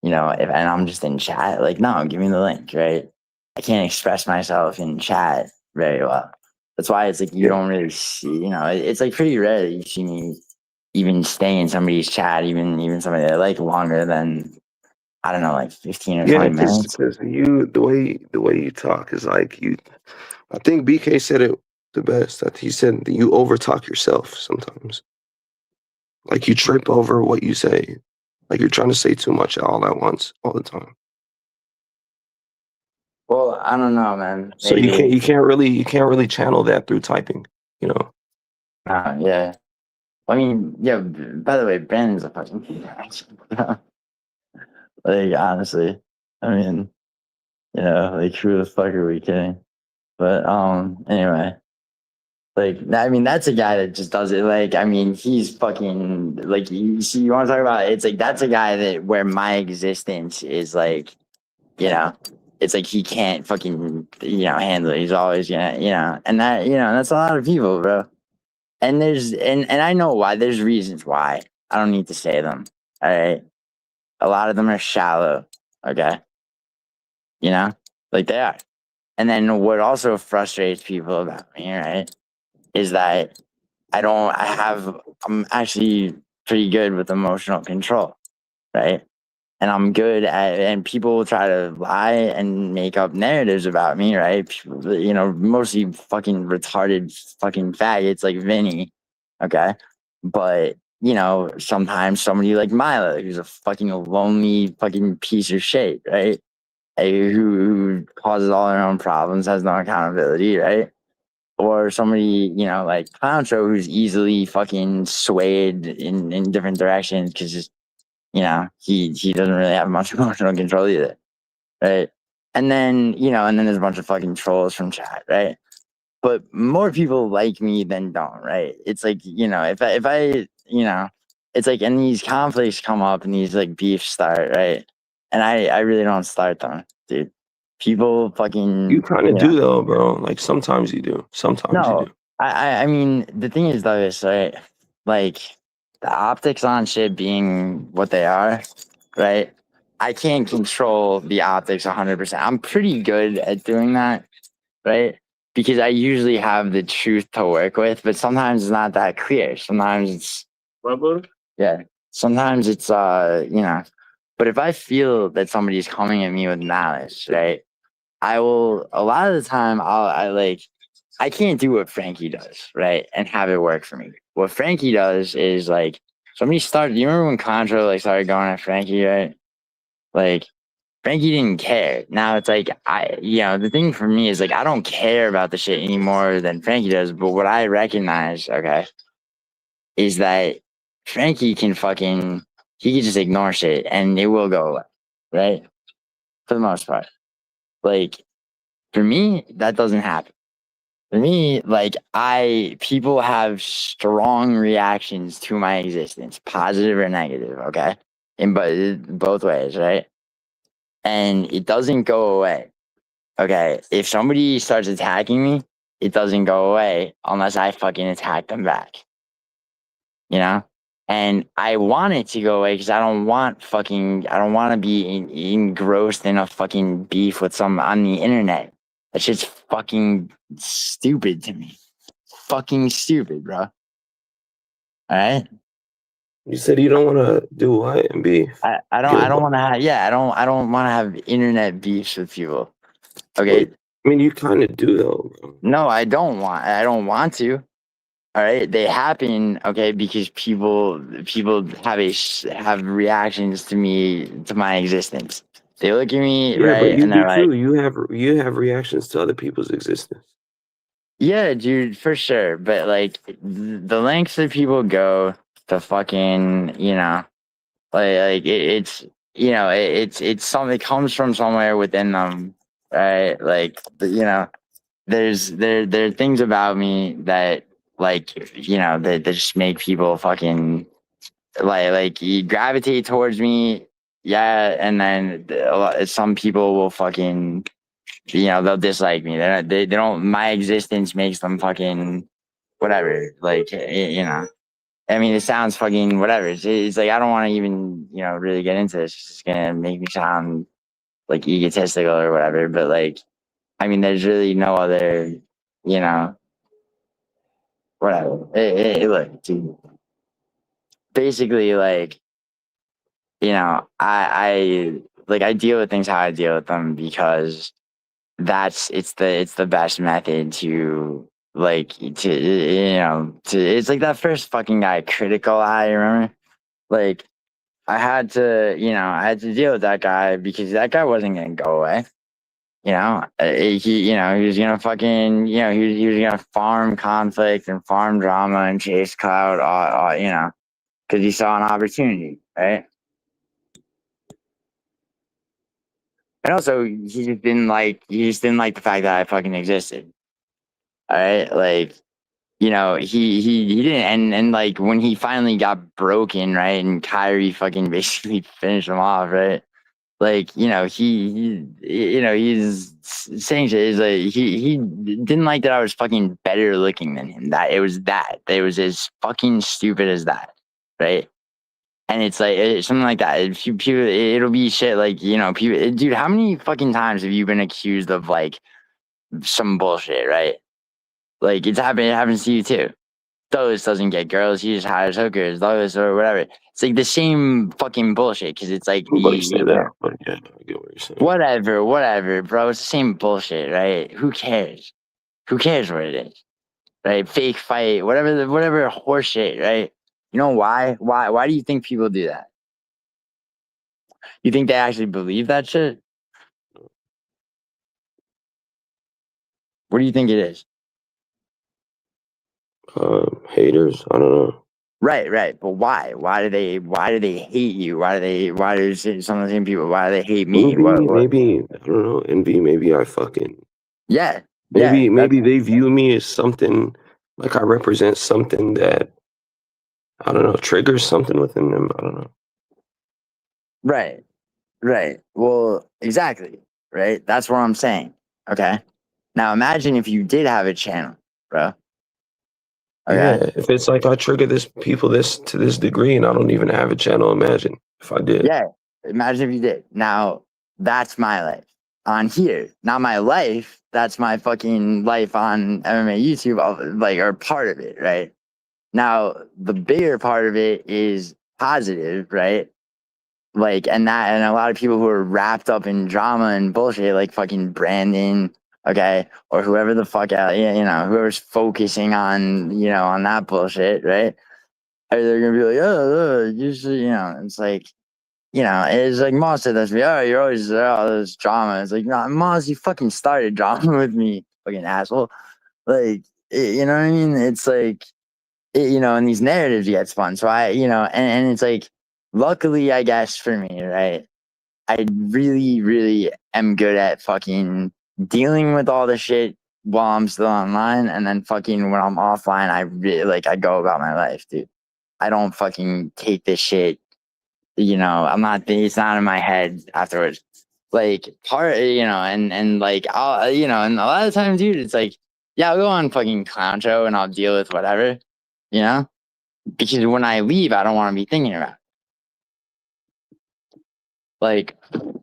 if and I'm just in chat, like, no, give me the link, right? I can't express myself in chat very well. That's why it's like you Yeah, don't really see, it's like pretty rare that you see me even stay in somebody's chat, even somebody that I like longer than I don't know, like 15 or yeah, 20 because minutes. you the way you talk is like you. I think BK said it the best. That he said that you overtalk yourself sometimes. Like you trip over what you say. Like you're trying to say too much all at once, all the time. Well, I don't know, man. So Maybe, you can't really channel that through typing. You know. yeah. I mean, yeah, by the way, Brandon's a fucking like, honestly. I mean, like, who the fuck are we kidding? But, anyway. Like, I mean, that's a guy that just does it. Like, I mean, he's fucking like you see. You want to talk about? It's like that's a guy that where my existence is like, you know, it's like he can't fucking handle it. He's always gonna and that that's a lot of people, bro. And and I know why. There's reasons why. I don't need to say them. All right, a lot of them are shallow. Okay, like they are. And then what also frustrates people about me, right, is that I'm actually pretty good with emotional control, right? And I'm good at, and people will try to lie and make up narratives about me, right? People, mostly fucking retarded fucking faggots like Vinny, okay? But, sometimes somebody like Mila, who's a fucking lonely fucking piece of shit, right? Who causes all their own problems, has no accountability, right? Or somebody, like Pancho, who's easily fucking swayed in different directions because, he doesn't really have much emotional control either, right? And then there's a bunch of fucking trolls from chat, right? But more people like me than don't, right? It's like, if I, it's like, and these conflicts come up and these like beefs start, right? And I really don't start them, dude. People You fucking, kind of do though, bro. Like sometimes you do. Sometimes you no, do. I mean, the thing is, though, is right, like the optics on shit being what they are, right? I can't control the optics 100%. I'm pretty good at doing that, right? Because I usually have the truth to work with, but sometimes it's not that clear. Sometimes it's yeah. Sometimes it's but if I feel that somebody's coming at me with malice, right? I will a lot of the time I can't do what Frankie does, right? And have it work for me. What Frankie does is like somebody started. You remember when Contra like started going at Frankie, right? Like Frankie didn't care. Now it's like the thing for me is like I don't care about the shit any more than Frankie does. But what I recognize, okay, is that Frankie he can just ignore shit and it will go away, right? For the most part, like for me, that doesn't happen. For me, like people have strong reactions to my existence, positive or negative, okay? In both ways, right? And it doesn't go away. Okay. If somebody starts attacking me, it doesn't go away unless I fucking attack them back. You know? And I want it to go away because I don't want to be engrossed in a fucking beef with some on the internet. That shit's fucking stupid to me. Fucking stupid, bro. All right. You said you don't want to do what and be. I don't want to have, I don't want to have internet beefs with people. Okay. I mean, you kind of do though, bro. No, I don't want to. All right, they happen, okay, because people have reactions to me, to my existence. They look at me, Yeah, but right, you and do they're like, too. You have reactions to other people's existence. "Yeah, dude, for sure." But like the lengths that people go to fucking, it's it's something, it comes from somewhere within them, right? Like there are things about me that that just make people fucking you gravitate towards me, yeah, and then some people will fucking they'll dislike me. They don't. My existence makes them fucking whatever. I mean, it sounds fucking whatever. It's like I don't want to even really get into this. It's just gonna make me sound like egotistical or whatever. But like, I mean, there's really no other, you know, whatever. Look, dude, basically, like, I deal with things how I deal with them because it's the best method to it's like that first fucking guy, critical eye, remember? Like, I had to deal with that guy because that guy wasn't gonna go away. He was gonna fucking, he was gonna farm conflict and farm drama and chase clout, because he saw an opportunity, right? And also, he just didn't like the fact that I fucking existed. All right, like, he didn't, and like when he finally got broken, right, and Kyrie fucking basically finished him off, right? Like, he's saying shit. Is like he didn't like that I was fucking better looking than him. That it was as fucking stupid as that, right? And it's like something like that. If people, it'll be shit like people. Dude, how many fucking times have you been accused of like some bullshit, right? Like it's happened. It happens to you too. Douglas doesn't get girls. He just hires hookers. Douglas or whatever. It's like the same fucking bullshit because it's like Nobody say that, but yeah, I get what you're saying. whatever, bro. It's the same bullshit, right? Who cares? Who cares what it is, right? Fake fight, whatever horseshit, right? You know why? Why do you think people do that? You think they actually believe that shit? What do you think it is? Haters. I don't know. Right. But why? Why do they hate you? Why do some of the same people? Why do they hate me? Maybe I don't know. Envy. Maybe I fucking. Yeah. Maybe they view me as something, like I represent something that, I don't know, triggers something within them. I don't know. Right. Well, exactly. Right. That's what I'm saying. Okay. Now imagine if you did have a channel, bro. Okay. Yeah, if it's like I trigger this to this degree and I don't even have a channel, imagine if I did. Yeah. Imagine if you did. Now that's my life on here. Not my life. That's my fucking life on MMA YouTube, or part of it, right? Now the bigger part of it is positive, right? And a lot of people who are wrapped up in drama and bullshit, like fucking Brandon, okay, or whoever the fuck out, whoever's focusing on, on that bullshit, right? Or they're gonna be like, oh, you should, it's like, it's like Moss said that to me. Oh, you're always all this drama. It's like, no, Moss, you fucking started drama with me, fucking asshole. You know what I mean? It's like, and these narratives get spun. So and it's like, luckily, I guess for me, right? I really, really am good at fucking dealing with all the shit while I'm still online, and then fucking when I'm offline, I really like I go about my life, dude. I don't fucking take this shit. I'm not. It's not in my head afterwards. Like and like and a lot of times, dude, it's like, yeah, I'll go on fucking clown show and I'll deal with whatever, you know, because when I leave, I don't want to be thinking about it. Like,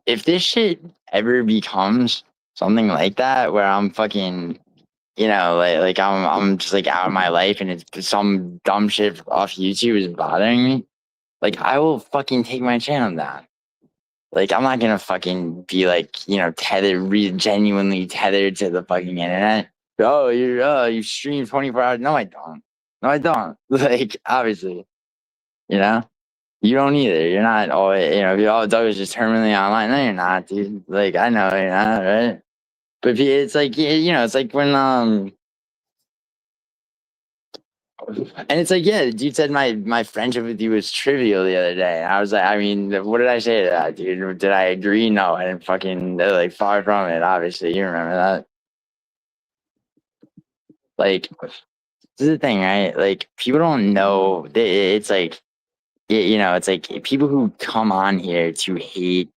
if this shit ever becomes something like that, where I'm fucking, like I'm just like out of my life, and it's some dumb shit off YouTube is bothering me, like I will fucking take my channel down. Like, I'm not gonna fucking be like, tethered, genuinely tethered to the fucking internet. You stream 24 hours. No, I don't. No, I don't. Like, obviously, you know. You don't either. You're not always, you're all Doug is just terminally online. No, you're not, dude. Like, I know you're not, right? But it's like, it's like when, and it's like, yeah, the dude said my friendship with you was trivial the other day. I was like, I mean, what did I say to that, dude? Did I agree? No, I didn't fucking, like, far from it, obviously. You remember that? Like, this is the thing, right? Like, people don't know. It's like, it's like people who come on here to hate,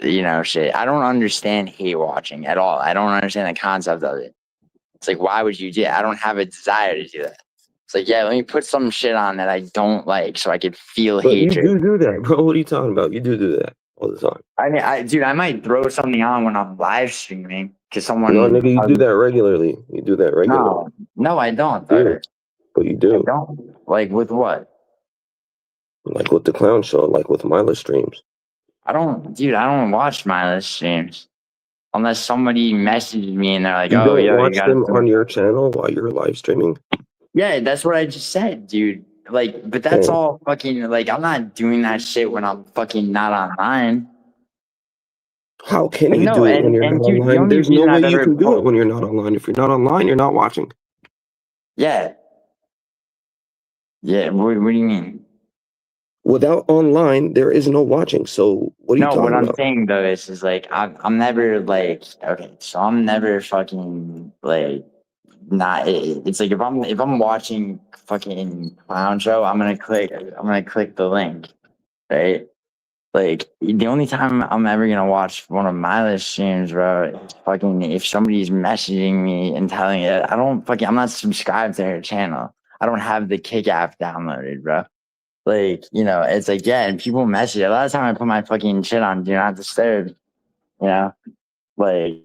shit. I don't understand hate watching at all. I don't understand the concept of it. It's like, why would you do it? I don't have a desire to do that. It's like, yeah, let me put some shit on that I don't like so I could feel But hatred. you do that, bro. What are you talking about? You do that all the time. I mean, dude, I might throw something on when I'm live streaming because someone. No, nigga, you do that regularly. You do that regularly. No, I don't. You do. But you I do. don't. Like, with what? Like with the clown show, like with Mila streams. I don't watch my live streams unless somebody messages me and they're like, You oh, don't yo, you watch gotta. them on your channel while you're live streaming? Yeah, that's what I just said, dude. Like, but that's all fucking, like, I'm not doing that shit when I'm fucking not online. How can you No, do it when you're not dude, the online? only There's no reason way I've you ever can do it when you're not online. If you're not online, you're not watching. Yeah. Yeah, what do you mean? Without online, there is no watching. So what are you No, talking what I'm about? saying though is like I'm never like, okay, so I'm never fucking like not. It's like if I'm watching fucking clown show, I'm gonna click the link, right? Like, the only time I'm ever gonna watch one of my live streams, bro, is fucking if somebody's messaging me and telling it. I'm not subscribed to their channel. I don't have the Kick app downloaded, bro. Like, it's like, yeah, and people message. A lot of time I put my fucking shit on do not disturb, you know? Like,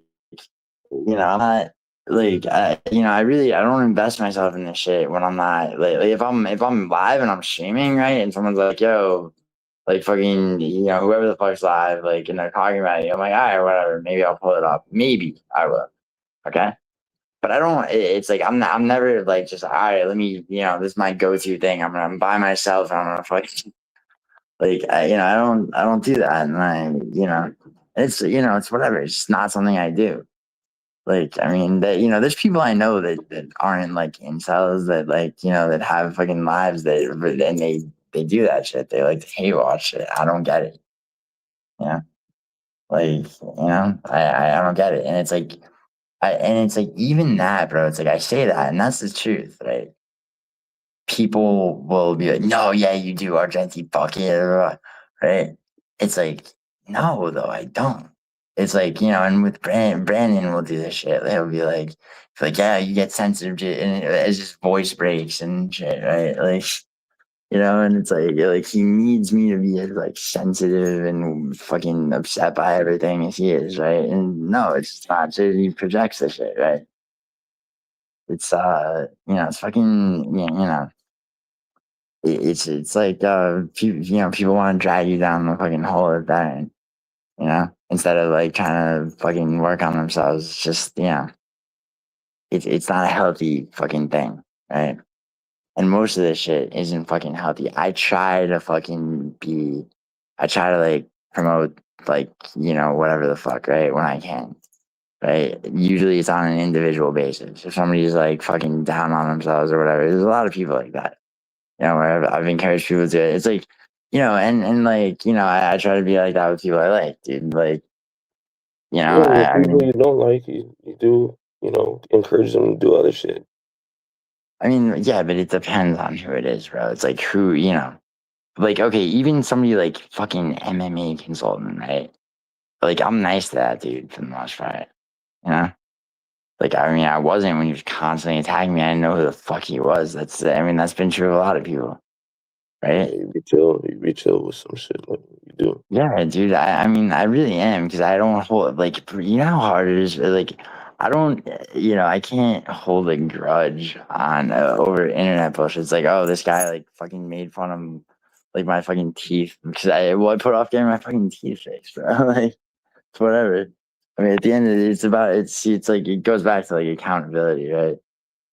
I'm not like I don't invest myself in this shit when I'm not like if I'm live and I'm streaming, right? And someone's like, yo, like fucking, whoever the fuck's live, like, and they're talking about you. I'm like, all right, whatever. Maybe I'll pull it up. Maybe I will. Okay. But I don't, it's like, I'm never like, just, all right, let me, this is my go-to thing. I'm by myself and I'm gonna fucking, like, I don't do that. And it's whatever. It's just not something I do. Like, I mean, there's people I know that aren't like incels that like, that have fucking lives and they do that shit. They like to hate watch it. I don't get it. Yeah. Like, I don't get it. And it's like, even that, bro, it's like, I say that and that's the truth, right? People will be like, no, yeah, you do, Argenti, fuck it, right? It's like, no, though, I don't. It's like, and with Brandon will do this shit. He'll be like, yeah, you get sensitive to, and it's just voice breaks and shit, right? Like, and it's like he needs me to be as like sensitive and fucking upset by everything as he is, right? And no, it's just not. So he projects this shit, right? It's it's fucking, it's like people want to drag you down the fucking hole of that, instead of like trying to fucking work on themselves. It's just it's not a healthy fucking thing, right? And most of this shit isn't fucking healthy. I try to like promote like, whatever the fuck, right? When I can, right? Usually it's on an individual basis. If somebody's like fucking down on themselves or whatever, there's a lot of people like that, where I've encouraged people to do it. It's like, and like, I try to be like that with people I like, dude. Like, Yeah, with I people mean, you don't like, you do encourage them to do other shit. I mean, yeah, but it depends on who it is, bro. It's like who, like, okay, even somebody like fucking MMA consultant, right? Like, I'm nice to that dude for the most part, you know? Like, I mean, I wasn't when he was constantly attacking me. I didn't know who the fuck he was. That's been true of a lot of people, right? Yeah, you be chill with some shit like you do. Yeah, dude. I mean, I really am because I don't hold like you know how hard it is. Like, I don't, I can't hold a grudge on over internet bullshit. It's like, oh, this guy like fucking made fun of like my fucking teeth because I put off getting my fucking teeth fixed, bro. Like, it's whatever. I mean, at the end of it, it's like it goes back to like accountability, right?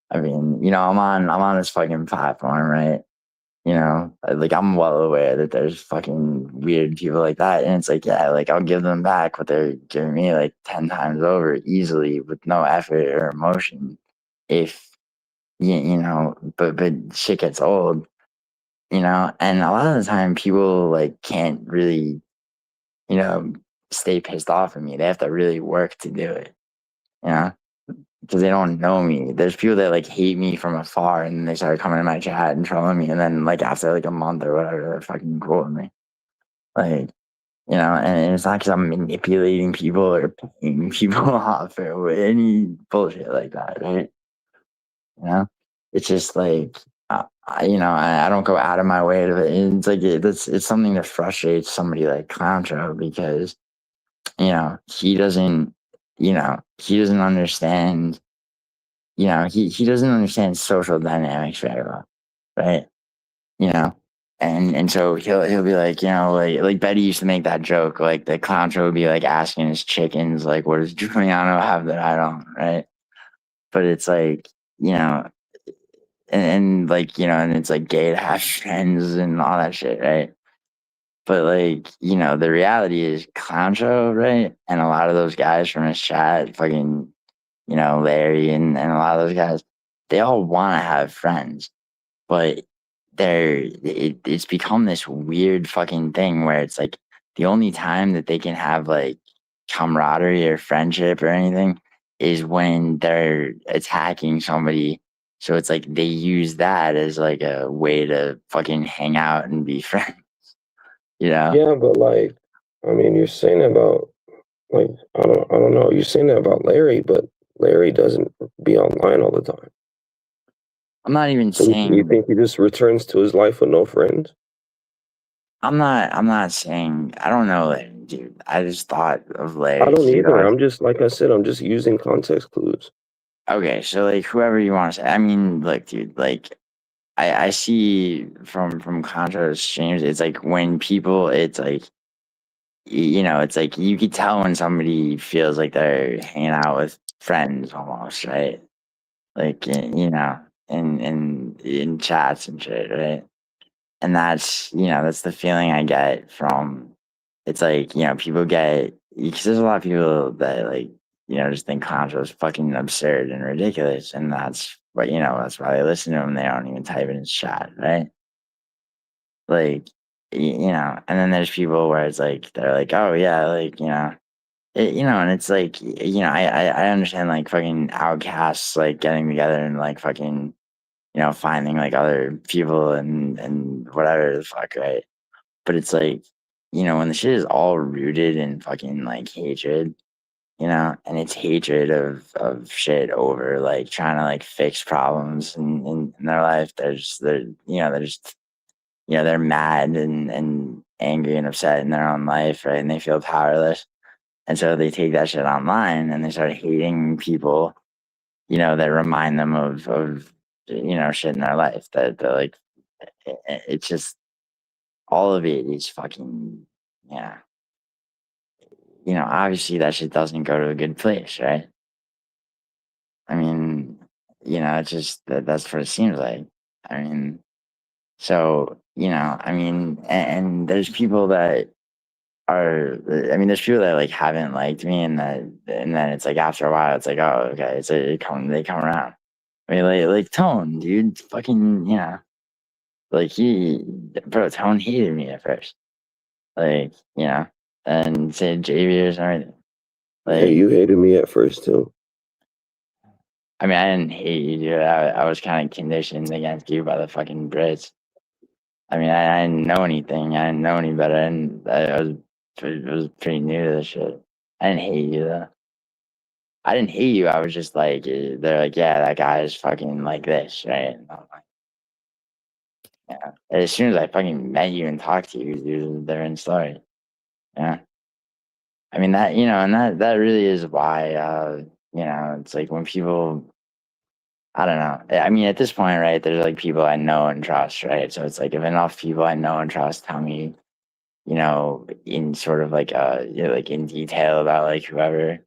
I mean, I'm on this fucking platform, right? Like I'm well aware that there's fucking weird people like that. And it's like, yeah, like I'll give them back what they're giving me like 10 times over easily with no effort or emotion. If, but shit gets old, and a lot of the time people like can't really, you know, stay pissed off at me. They have to really work to do it, you know? Because they don't know me. There's people that like hate me from afar, and they start coming in my chat and trolling me, and then like after like a month or whatever, they're fucking cool with me. Like, and it's not because I'm manipulating people or paying people off or any bullshit like that, right? It's just like I don't go out of my way to it. It's like it's something that frustrates somebody like Clowncho because he doesn't understand he doesn't understand social dynamics very well, right? You know, and so he'll be like, like Betty used to make that joke, like the clown show would be like asking his chickens, like, what does Giuliano have that I don't, right? But it's like, and like, and it's like gay to have friends and all that shit, right? But like, the reality is clown show, right? And a lot of those guys from his chat, fucking Larry and a lot of those guys, they all want to have friends, but it's become this weird fucking thing where it's like the only time that they can have like camaraderie or friendship or anything is when they're attacking somebody. So it's like they use that as like a way to fucking hang out and be friends, Yeah, but like, I mean, you're saying about like I don't know. You're saying that about Larry, but Larry doesn't be online all the time. I'm not even So you saying think he just returns to his life with no friends? I'm not saying I don't know, like, dude. I just thought of I Larry. don't either. I'm just like I said. I'm just using context clues. Okay, so like whoever you want to say. I mean, look, dude, like I see from Contra streams, it's like when people, it's like it's like you could tell when somebody feels like they're hanging out with friends almost, right? Like in chats and shit, right? And that's the feeling I get from. It's like people get because there's a lot of people that like just think Contra is fucking absurd and ridiculous, and that's why they listen to him. They don't even type in his chat, right? Like, and then there's people where it's like, they're like, oh yeah, like, and it's like, I understand like fucking outcasts, like getting together and like fucking, finding like other people and whatever the fuck, right? But it's like, when the shit is all rooted in fucking like hatred, and it's hatred of shit over like trying to like fix problems in their life. They're just they're mad and angry and upset in their own life, right? And they feel powerless. And so they take that shit online and they start hating people, that remind them of shit in their life that they're like, it's just all of it is fucking, yeah. Obviously that shit doesn't go to a good place, right? I mean, it's just that's what it seems like. I mean, so, I mean, and there's people that there's people that like haven't liked me, and then it's like after a while, it's like, oh, okay, they come around. I mean, like Tone, dude, fucking, like Tone hated me at first, like, and said JVers and everything. Yeah, Like, you hated me at first too. I mean, I didn't hate you, dude. I was kind of conditioned against you by the fucking Brits. I mean, I didn't know anything. I didn't know any better. And I was pretty new to this shit. I didn't hate you though. I didn't hate you. I was just like, they're like, yeah, that guy is fucking like this, right? And I'm like, yeah. And as soon as I fucking met you and talked to you, dude, they're in story. Yeah. I mean that, and that really is why, it's like when people, I don't know. I mean, at this point, right, there's like people I know and trust, right? So it's like if enough people I know and trust tell me, in sort of like like in detail about like whoever,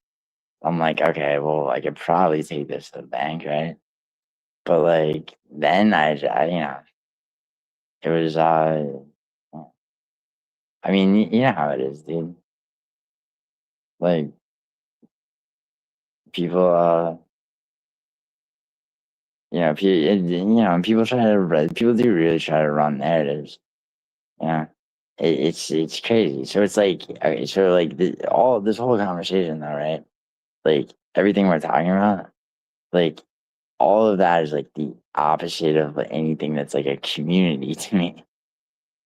I'm like, okay, well, I could probably take this to the bank, right? But like then it was I mean, you know how it is, dude. Like people people people do really try to run narratives. Yeah. It's crazy. So it's like, okay, so like all this whole conversation though, right? Like everything we're talking about, like all of that is like the opposite of like, anything that's like a community to me,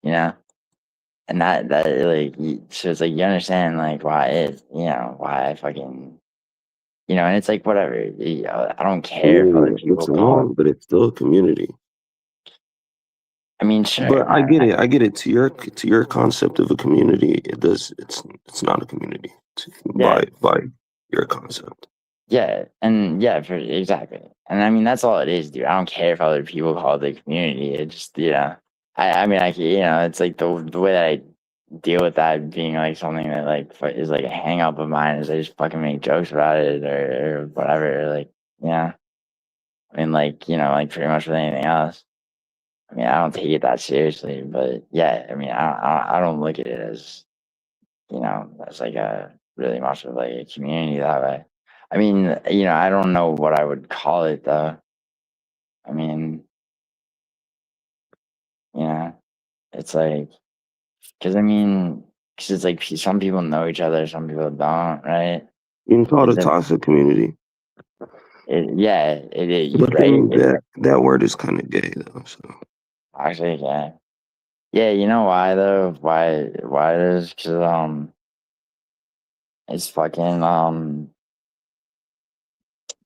you know? And that like, so it's like you understand like why why I fucking, and it's like whatever. I don't care if other people It's call it. wrong, but it's still a community. I mean, sure. But I get it. I get it. To your concept of a community, it's not a community Yeah. by your concept. Yeah, and yeah, exactly. And I mean, that's all it is, dude. I don't care if other people call it the community. It just, I mean, it's like the way that I deal with that being like something that like is like a hang up of mine is I just fucking make jokes about it or whatever. Like, yeah, I mean, like, like pretty much with anything else. I mean, I don't take it that seriously, but yeah, I mean, I don't look at it as, as like a really much of like a community that way. I mean, I don't know what I would call it though. I mean, it's like, because I mean, because it's like some people know each other, some people don't, right? You can call it It's a toxic community, yeah, it is, but right? then that word is kind of gay though. So Actually, yeah. Yeah, you know why though? Why it is? Because it's fucking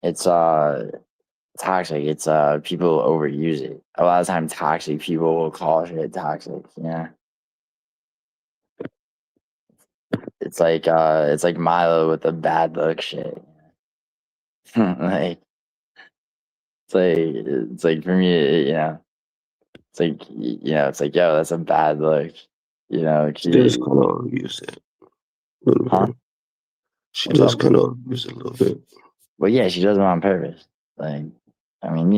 it's toxic. It's people overuse it. A lot of times toxic people will call shit toxic. Yeah. It's like Milo with the bad look shit. Like it's like for me, it's like it's like yo, that's a bad look. she does kind of use it a little Huh? bit. She What's does up? kind of use it a little bit. Well, yeah, she does it on purpose. Like, I mean,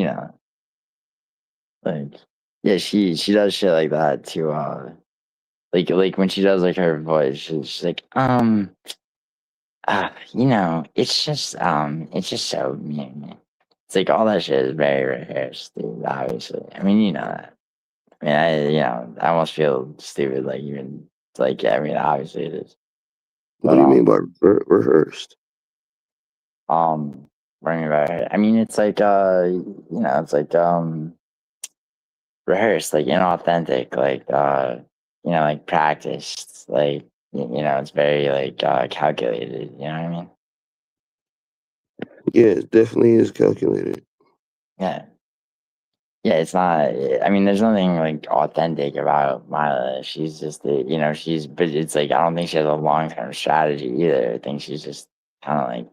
like, yeah, she does shit like that to like when she does like her voice, she's like, it's just so mean. It's like all that shit is very rehearsed, dude, obviously. I mean, you know that. I mean, I almost feel stupid, like even like, yeah, I mean, obviously it is. What But do you mean by rehearsed? what do I mean by it? I mean, it's like it's like rehearsed, like inauthentic, like like practiced, like it's very like calculated, you know what I mean? Yeah, it definitely is calculated. Yeah. Yeah, it's not. I mean, there's nothing like authentic about Mila. She's just, but it's like I don't think she has a long term strategy either. I think she's just kind of like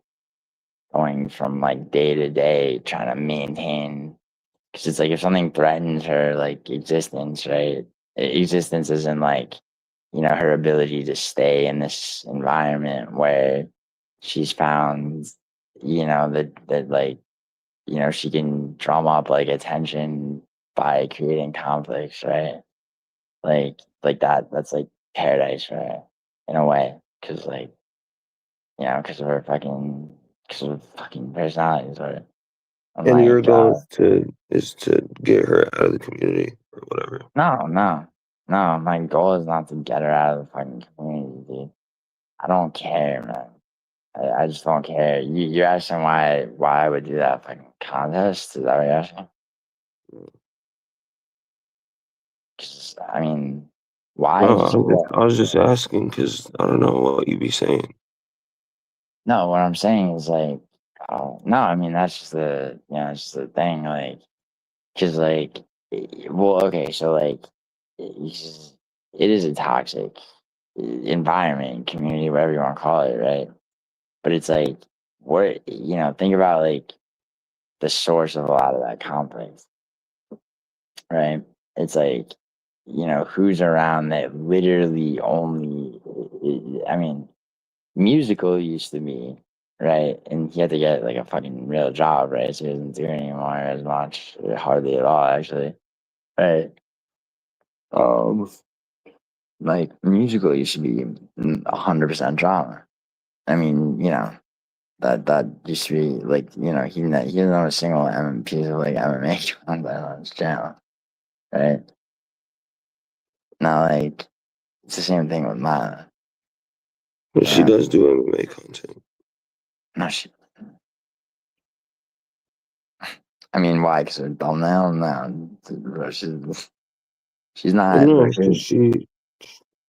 going from like day to day, trying to maintain. Because it's like if something threatens her like existence, right? Existence isn't like her ability to stay in this environment where she's found, that like she can drum up like attention by creating conflicts, right? Like that's like paradise, right? In a way, because like because of her because of fucking personality disorder. I'm And your like, goal is to get her out of the community or whatever. no, no, no. My goal is not to get her out of the fucking community, dude. I don't care, man. I just don't care. You're asking why I would do that fucking contest? Is that what you're asking? 'Cause, I mean, why? No, Just because I was just asking because I don't know what you be saying. no, what I'm saying is like, no, I mean that's just that's just the thing, like, because like, well, okay, so like, it is a toxic environment, community, whatever you want to call it, right? But it's like, what think about like the source of a lot of that conflict, right? It's like, who's around that literally only, I mean, musical used to be, right? And he had to get like a fucking real job, right? So he doesn't do it anymore as much, hardly at all, actually, right? Um, like musical used to be 100% drama. I mean, that used to be like, he doesn't have a single piece of like MMA content on his channel, right? Now, like, it's the same thing with Mala. But she Yeah, does do MMA content. no, I mean, why? Because her thumbnail? No, she's But not. no, Bro, because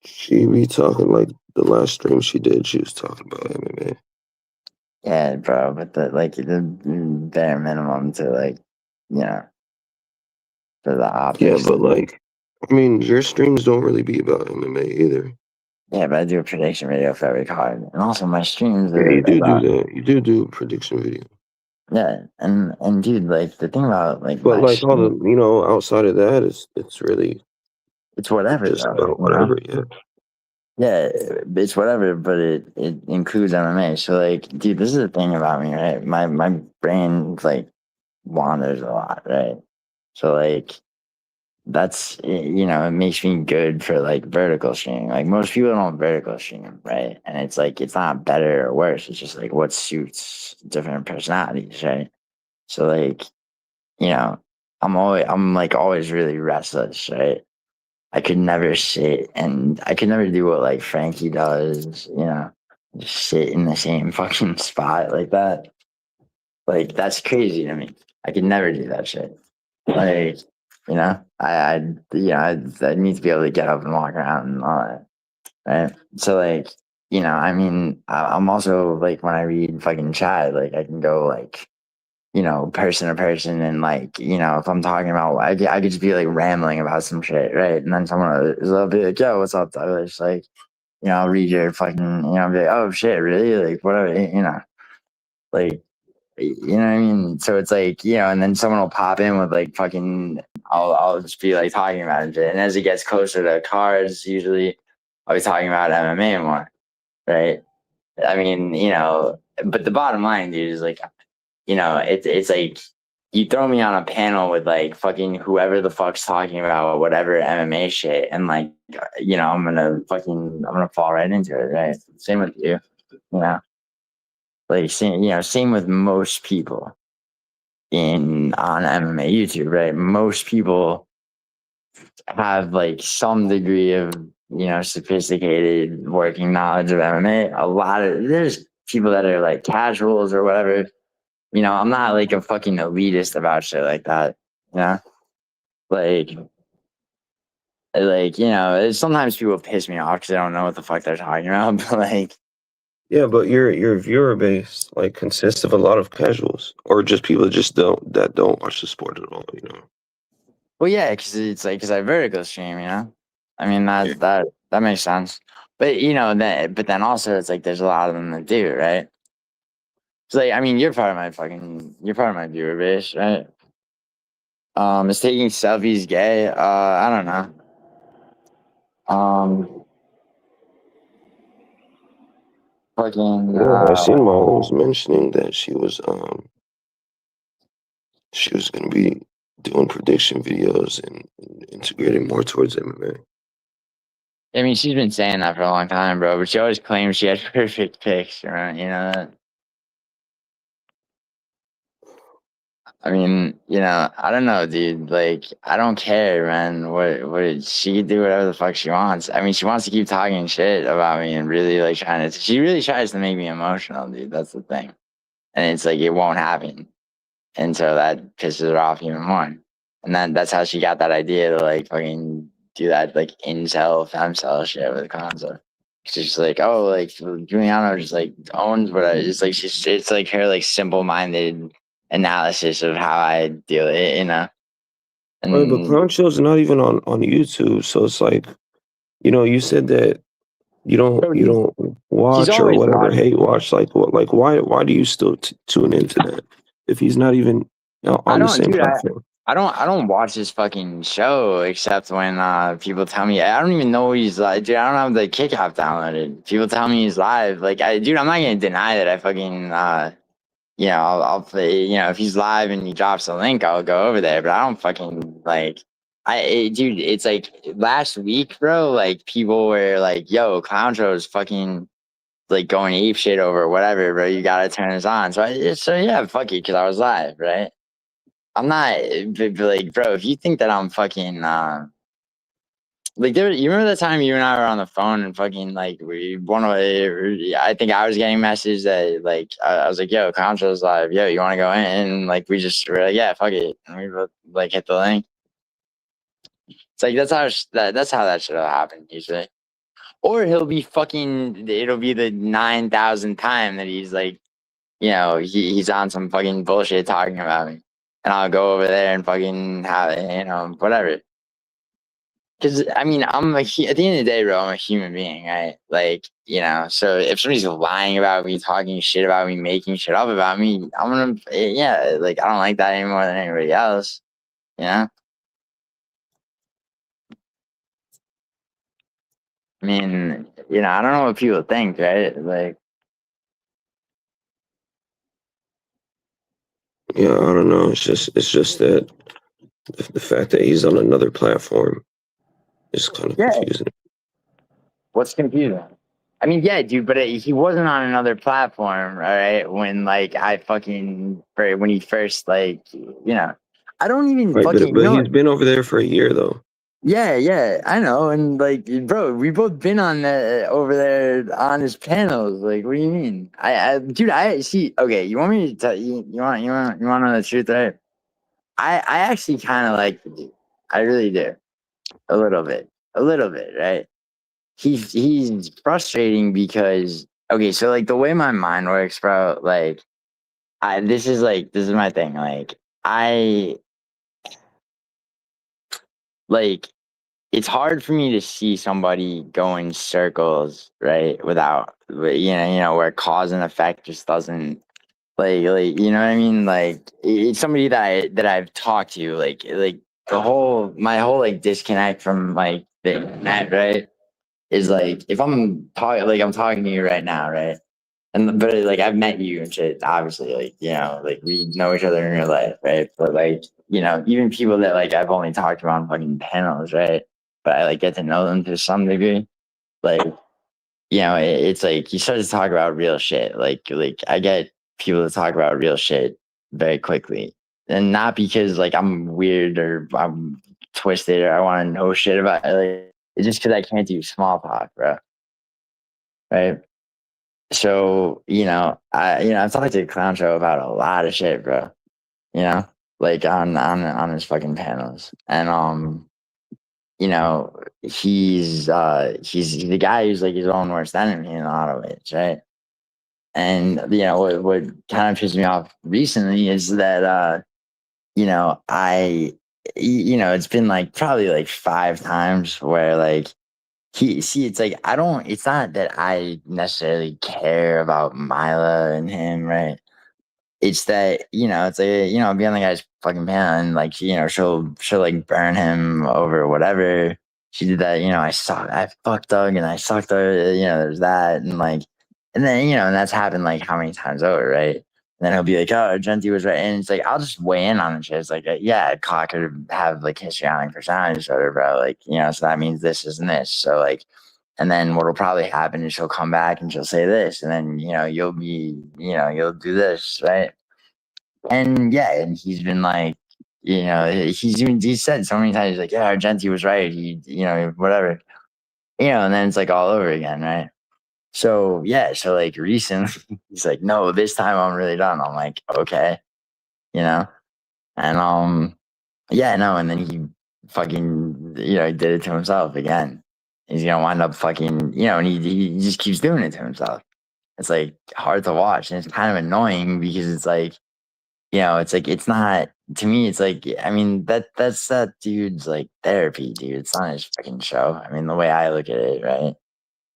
she be talking like the last stream she did. She was talking about MMA. yeah, bro, but the bare minimum to like, you know, for the Yeah, optics. but like, I mean, your streams don't really be about MMA either. Yeah, but I do a prediction video for every card, and also my streams Yeah, are you do about that. You do a prediction video. yeah, and dude, like the thing about like But my like all the, stream, outside of that, it's really it's whatever just though, about whatever. Yeah. Yeah, it's whatever, but it includes MMA. So like, dude, this is the thing about me, right? My brain like wanders a lot, right? So like it makes me good for like vertical streaming. Like most people don't vertical stream, right? And it's like it's not better or worse. It's just like what suits different personalities, right? So like, you know, I'm like always really restless, right? I could never sit and I could never do what like Frankie does, just sit in the same fucking spot like that. Like that's crazy to me. I could never do that shit. Like, I need to be able to get up and walk around and all that. Right. So like, I mean, I'm also like when I read fucking chat, like I can go like, person to person and like, if I'm talking about, I could just be like rambling about some shit, right? And then someone will be like, yo, what's up, Douglas? Like, I'll read your fucking, be like, oh shit, really? Like, whatever, like, you know what I mean? So it's like, and then someone will pop in with like fucking, I'll just be like talking about it. And as it gets closer to cards, usually I'll be talking about MMA more, right? I mean, but the bottom line, dude, is like, it's like you throw me on a panel with like fucking whoever the fuck's talking about whatever MMA shit, and like, I'm gonna fall right into it, right? Same with you, like same with most people on MMA YouTube, right? Most people have like some degree of sophisticated working knowledge of MMA. There's people that are like casuals or whatever. I'm not like a fucking elitist about shit like that. You know, like, sometimes people piss me off because I don't know what the fuck they're talking about. But like, Yeah, but your viewer base like consists of a lot of casuals or just people that don't watch the sport at all. well, yeah, because it's like because I vertical stream. I mean that makes sense. But then also it's like there's a lot of them that do, right? It's like I mean you're part of my viewer base, right? Is taking selfies gay? I don't know. Fucking Yeah, I seen Molly was mentioning that she was gonna be doing prediction videos and integrating more towards MMA. I mean, she's been saying that for a long time, bro. But she always claims she has perfect picks, right? You know that. I mean, I don't know, dude. Like, I don't care, man. What she can do whatever the fuck she wants. I mean, she wants to keep talking shit about me and really like trying to. She really tries to make me emotional, dude. That's the thing, and it's like it won't happen, and so that pisses her off even more. And then that's how she got that idea to like fucking do that like incel femcel shit with Conzo. She's just like, oh, like Giuliano just like owns what I. It's like it's like her like simple minded analysis of how I do it, Right, but And clown shows are not even on YouTube, so it's like, you said that so you don't he's watch or always whatever, watching. hate watch. Like what? Like why do you still tune into that if he's not even I on the don't, same dude. platform? I don't watch this fucking show except when people tell me. I don't even know he's like, dude. I don't have the kick app downloaded. People tell me he's live. Like, dude, I'm not gonna deny that I fucking I'll play, if he's live and he drops a link, I'll go over there. But I don't fucking like, dude. It's like last week, bro. Like people were like, "Yo, Clown Show is fucking like going ape shit over whatever, bro. You gotta turn this on." So yeah, fuck it, because I was live, right? I'm not but, like, bro. If you think that I'm fucking like you remember that time you and I were on the phone and fucking like I think I was getting messages that like I was like, yo, Contra's live, yo, you want to go in? And like we just were like, yeah, fuck it, and we both like hit the link. It's like that's how that should have happened usually. Or he'll be fucking. It'll be the 9,000th time that he's like, he's on some fucking bullshit talking about me, and I'll go over there and fucking have whatever. Because I mean, at the end of the day, bro, I'm a human being, right? Like, so if somebody's lying about me, talking shit about me, making shit up about me, I'm gonna, yeah, like I don't like that any more than anybody else, you know. I mean, I don't know what people think, right? Like, Yeah, I don't know. It's just that the fact that he's on another platform is kind of yeah, confusing. what's confusing? I mean, yeah, dude, but he wasn't on another platform, all right? When like when he first I don't even Right, but fucking, he's been over there for a year though. Yeah, yeah, I know, and like, bro, we both been on the over there on his panels. Like, what do you mean? Dude, I see. Okay, you want me to tell you? You want to know the truth, right? I actually kind of like the dude. I really do, a little bit, right? He's frustrating because okay, so like the way my mind works, bro. Like, this is my thing. Like, I like. It's hard for me to see somebody go in circles, right? Without, where cause and effect just doesn't you know what I mean? Like it's somebody that I've talked to, like my whole like disconnect from like the internet, right? Is like if I'm talking to you right now, right? But like I've met you and shit, obviously, like like we know each other in real life, right? But like even people that like I've only talked to on fucking panels, right? But I like get to know them to some degree. Like it's like you start to talk about real shit. Like I get people to talk about real shit very quickly, and not because like I'm weird or I'm twisted or I want to know shit about it. Like, it's just because I can't do small talk, bro. Right? So, I've talked to the Clown Show about a lot of shit, bro. You know, like on his fucking panels. And he's the guy who's like his own worst enemy in a lot of ways, right? And what kind of pissed me off recently is that it's been like probably like 5 times where like it's like it's not that I necessarily care about Mila and him, right? It's that, it's like, I'll be on the guy's fucking panel and like, she'll like burn him over whatever. She did that, I fucked Doug and I sucked her, there's that. And like, and then, and that's happened like how many times over, right? And then he'll be like, oh, Argenti was right. And it's like, I'll just weigh in on it. It's like, yeah, Cock could have like histrionic personality disorder, bro. Like, so that means this isn't this. So like, and then what'll probably happen is she'll come back and she'll say this, and then you'll do this, right? And yeah, and he's been like, you know, he said so many times, he's like, yeah, Argenti was right. He, you know, whatever, you know, and then it's like all over again, right? So yeah, so like recently, he's like, no, this time I'm really done. I'm like, okay, you know, and yeah, no, and then he fucking, you know, did it to himself again. He's gonna wind up fucking, you know, and he just keeps doing it to himself. It's like hard to watch, and it's kind of annoying because it's like, you know, it's like it's not to me. It's like, I mean, that's that dude's like therapy, dude. It's not his fucking show. I mean, the way I look at it, right?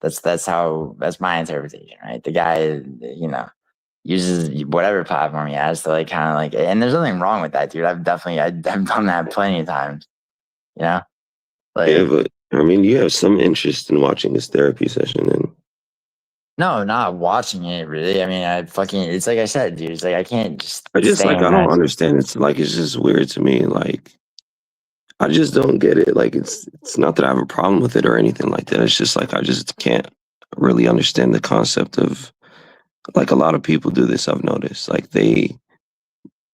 That's my interpretation, right? The guy, you know, uses whatever platform he has to like kind of like, and there's nothing wrong with that, dude. I've done that plenty of times, you know, Yeah, like but I mean, you have some interest in watching this therapy session, and no, not watching it really. I mean, it's like I said, dude. It's like I can't just I just stay like in I don't that. understand. It's like it's just weird to me. Like I just don't get it. Like it's not that I have a problem with it or anything like that. It's just like I just can't really understand the concept of like a lot of people do this. I've noticed like they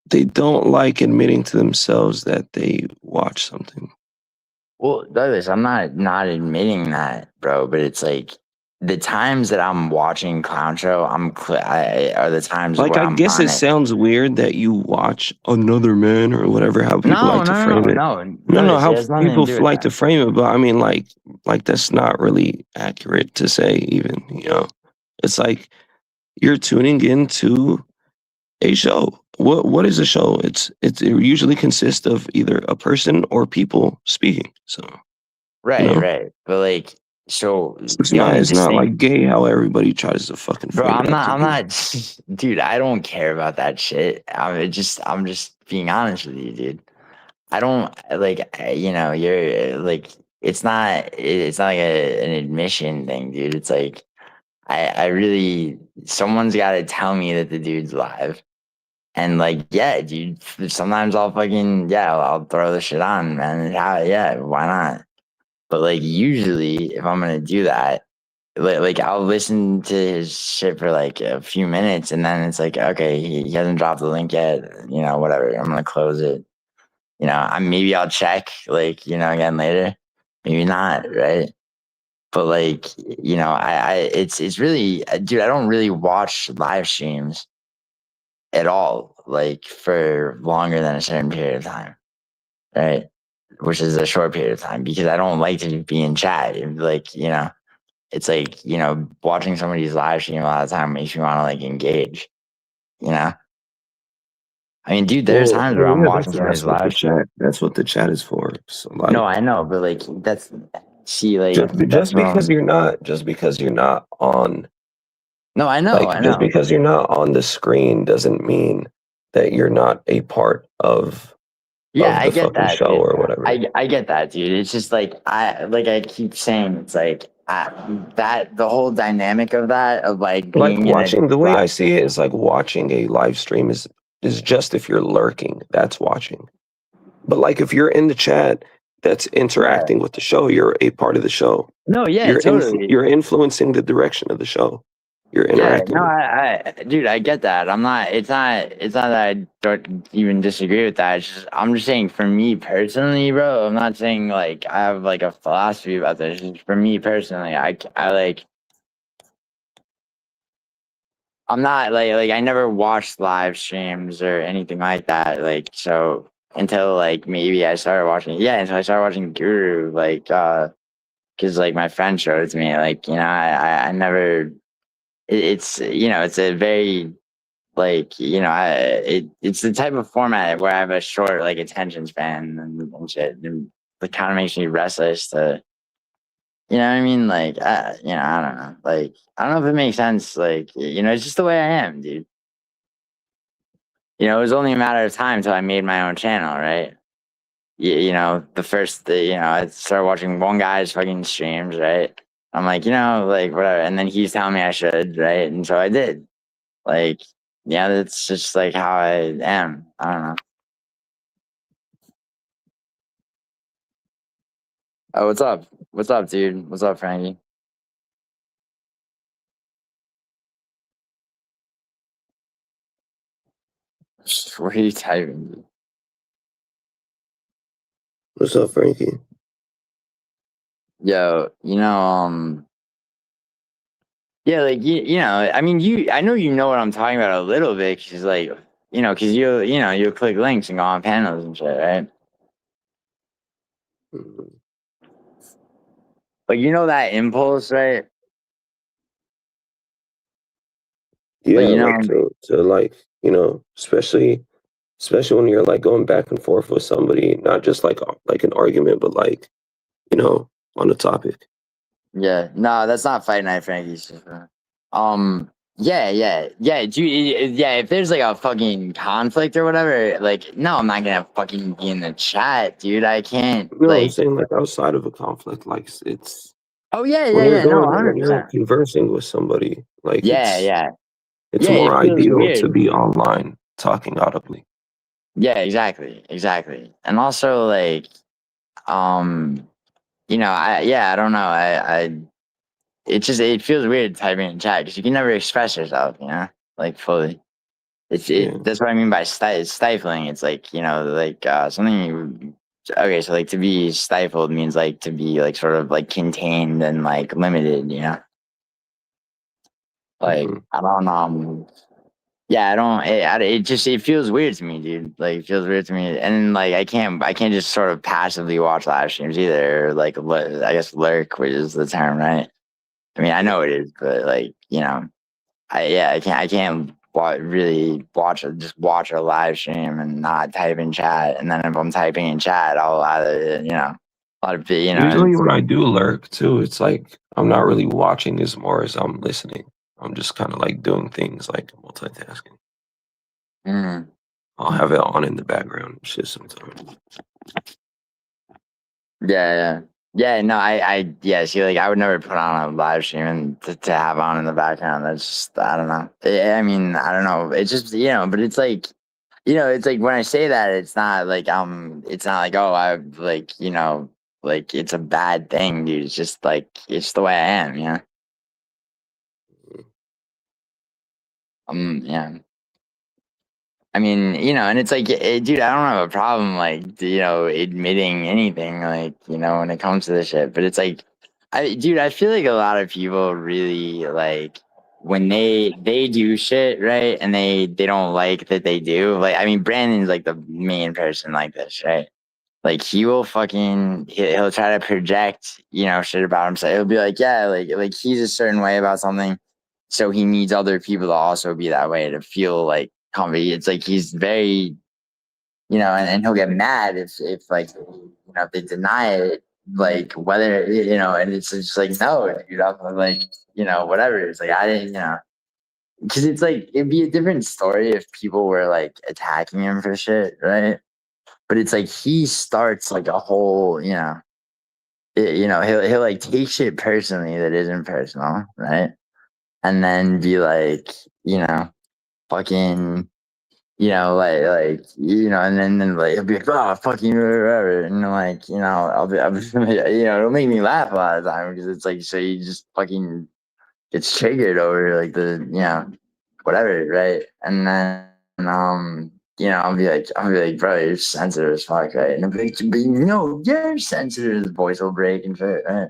don't like admitting to themselves that they watch something. Well, Douglas, I'm not admitting that, bro. But it's like the times that I'm watching clown show, are the times Like where I I'm guess it honest. sounds weird that you watch another man or whatever how people No, like to no, frame no, it. no, No, Douglas. It how has nothing to people do with like to that. frame it, but I mean like that's not really accurate to say even, you know. It's like you're tuning into a show. What is a show? It usually consists of either a person or people speaking. So, you Right, know. right. But like, so It's the not only it's not like distinct, gay how everybody tries to fucking bro. frame it up to I'm be. not, dude. I don't care about that shit. I'm just being honest with you, dude. I don't like, you know, you're like, it's not like an admission thing, dude. It's like, I really, someone's got to tell me that the dude's live. And like, yeah, dude, sometimes I'll fucking, yeah, I'll throw the shit on, man. Yeah, why not? But like, usually, if I'm gonna do that, like I'll listen to his shit for like a few minutes, and then it's like, okay, he hasn't dropped the link yet. You know, whatever. I'm gonna close it. You know, maybe I'll check, like, you know, again later. Maybe not, right? But like, you know, it's really, dude. I don't really watch live streams at all, like for longer than a certain period of time, right? Which is a short period of time because I don't like to be in chat. Like, you know, it's like, you know, watching somebody's live stream a lot of time makes me want to like engage, you know? I mean, dude, there's Well, times I where mean, I'm yeah, watching somebody's live stream. that's what the chat is for. So No, like I know, but like see, like that's wrong. just because you're not on No, I know, like I just know. because you're not on the screen doesn't mean that you're not a part Yeah, of I the get fucking that, show dude. or whatever. I get that, dude. It's just like I keep saying, it's like that the whole dynamic of that of like Like being in a watching the way live. I see it is like watching a live stream is just if you're lurking, that's watching. But like if you're in the chat that's Yeah. interacting with the show, you're a part of the show. No, yeah, totally. You're influencing the direction of the show. You're Yeah, interacting no, with. dude, I get that. It's not that I don't even disagree with that. I'm just saying for me personally, bro, I'm not saying like I have like a philosophy about this. Just for me personally, I like, I'm not like I never watched live streams or anything like that. Like, so until like maybe I started watching, yeah, until I started watching Guru, like, because like my friend showed it to me, like, you know, I never, it's, you know, it's a very, like, you know, it's the type of format where I have a short like attention span and shit, and it kind of makes me restless to, you know what I mean? Like, you know, I don't know, like, I don't know if it makes sense, like, you know, it's just the way I am, dude. You know, it was only a matter of time until I made my own channel, right? You know, you know, I started watching one guy's fucking streams, right? I'm like, you know, like whatever, and then he's telling me I should, right? And so I did. Like, yeah, that's just like how I am. I don't know. Oh, what's up? What's up, dude? What's up, Frankie? What are you typing? What's up, Frankie? Yo, yeah, like you know, I mean, I know you know what I'm talking about a little bit, cause like, cause you click links and go on panels and shit, right? Mhm. Like, that impulse, right? Like, Yeah, like to like, especially when you're like going back and forth with somebody, not just like an argument, but like, on the topic. yeah, no, that's not Fight Night Frankie's. Yeah, dude, yeah. If there's like a fucking conflict or whatever, like, no, I'm not gonna fucking be in the chat, dude. I can't, No, I'm like. saying like outside of a conflict, like it's Oh yeah, when yeah, you're yeah. No, when you're 100%. conversing with somebody, like Yeah, yeah, it's yeah. more It feels ideal to weird. be online talking audibly. Yeah, exactly. And also, like, I don't know. It feels weird typing in chat because you can never express yourself, like fully. Yeah. That's what I mean by stifling. It's like, like something. Okay, so like to be stifled means like to be like sort of like contained and like limited, Like Mhm. I don't yeah, I don't. It feels weird to me, dude. Like it feels weird to me, and like I can't just sort of passively watch live streams either. Or, like I guess lurk, which is the term, right? I mean, I know it is, but like I can't really just watch a live stream and not type in chat. And then if I'm typing in chat, I'll either a lot of Usually when I do lurk too, it's like I'm not really watching as more as I'm listening. I'm just kind of like doing things like multitasking. mm, I'll have it on in the background and shit sometimes. yeah. No, yeah. See, like I would never put on a live stream and to have on in the background. That's just I don't know. I mean, I don't know. It's just but it's like. It's like when I say that, it's not like, oh, I like, like it's a bad thing, dude. It's just like, it's the way I am, yeah. I mean, and it's like, dude, I don't have a problem, like, admitting anything, like, when it comes to this shit. But it's like, dude, I feel like a lot of people really like when they do shit, right? And they don't like that they do. Like, I mean, Brandon's like the main person like this, right? Like he will he'll try to project, shit about himself. He'll be like, yeah, like he's a certain way about something, so he needs other people to also be that way to feel like comfy. It's like he's very, and he'll get mad if like if they deny it, like whether and it's just like no, like whatever. It's like I didn't, because it's like it'd be a different story if people were like attacking him for shit, right? But it's like he starts like a whole, he'll like take shit personally that isn't personal, right? And then be like, fucking, and then like he'll be like, oh, fucking whatever, and like, I'll be, it'll make me laugh a lot of the time because it's like, so you just fucking gets triggered over like whatever, right? And then I'll be like, bro, you're sensitive as fuck, right? And I'll be like, but you're sensitive. The voice will break and shit, right?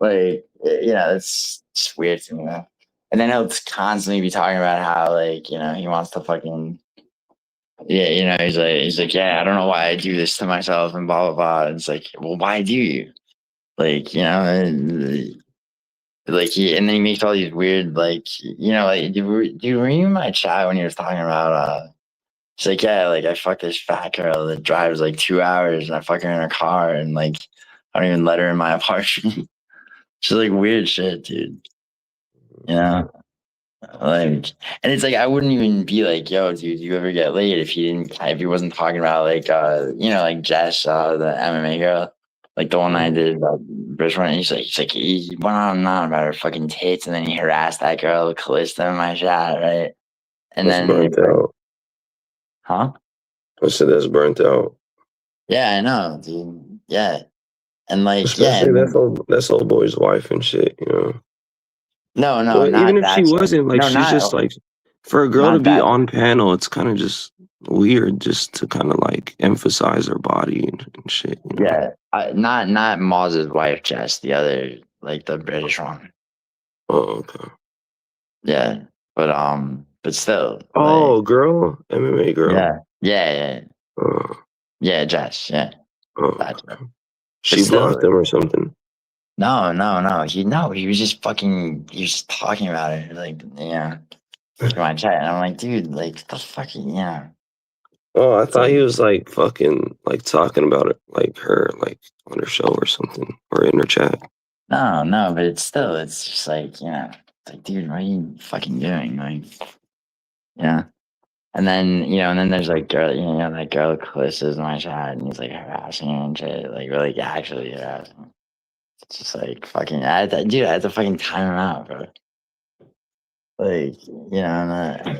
Like, it's just weird to me, man. And then he'll constantly be talking about how like, he wants to fucking he's like, yeah, I don't know why I do this to myself and blah blah blah. And it's like, well, why do you? Like, like and then he makes all these weird like were you in my chat when he was talking about it's like, yeah, like I fucked this fat girl that drives like 2 hours and I fuck her in her car and like I don't even let her in my apartment. Just like weird shit, dude. You know? Like, and it's like I wouldn't even be like, yo, dude, you ever get laid if he wasn't talking about like like Jess, the MMA girl, like the one I did British one. He went on and on about her fucking tits, and then he harassed that girl, Callista, in my chat, right? And That's then burnt out. huh? I said that's burnt out. Yeah, I know, dude. Yeah, and like Especially that's old boy's wife and shit, no, Well, even not if she that shit. wasn't, like No, she's just not like for a girl to not be that. on panel, it's kind of just weird just to kind of like emphasize her body and shit. You know? Yeah, not Moz's wife, Jess. The other, like the British one. Oh, okay. Yeah, but still, Oh, like, girl, MMA girl. yeah, Uh, yeah, Jess, yeah. oh, Gotcha. okay. But She still, blocked him or something. no. He was just fucking. He was just talking about it, like, yeah, in my chat, and I'm like, dude, like, the fucking, yeah. Oh, I thought So, he was like fucking like talking about it, like her, like on her show or something, or in her chat. no, but it's just like, it's like, dude, what are you fucking doing? Like, yeah. And then there's like girl, that girl Chris is in my chat, and he's like harassing her and shit, like really actually harassing. It's just like fucking, dude, I had to fucking time him out, bro. Like,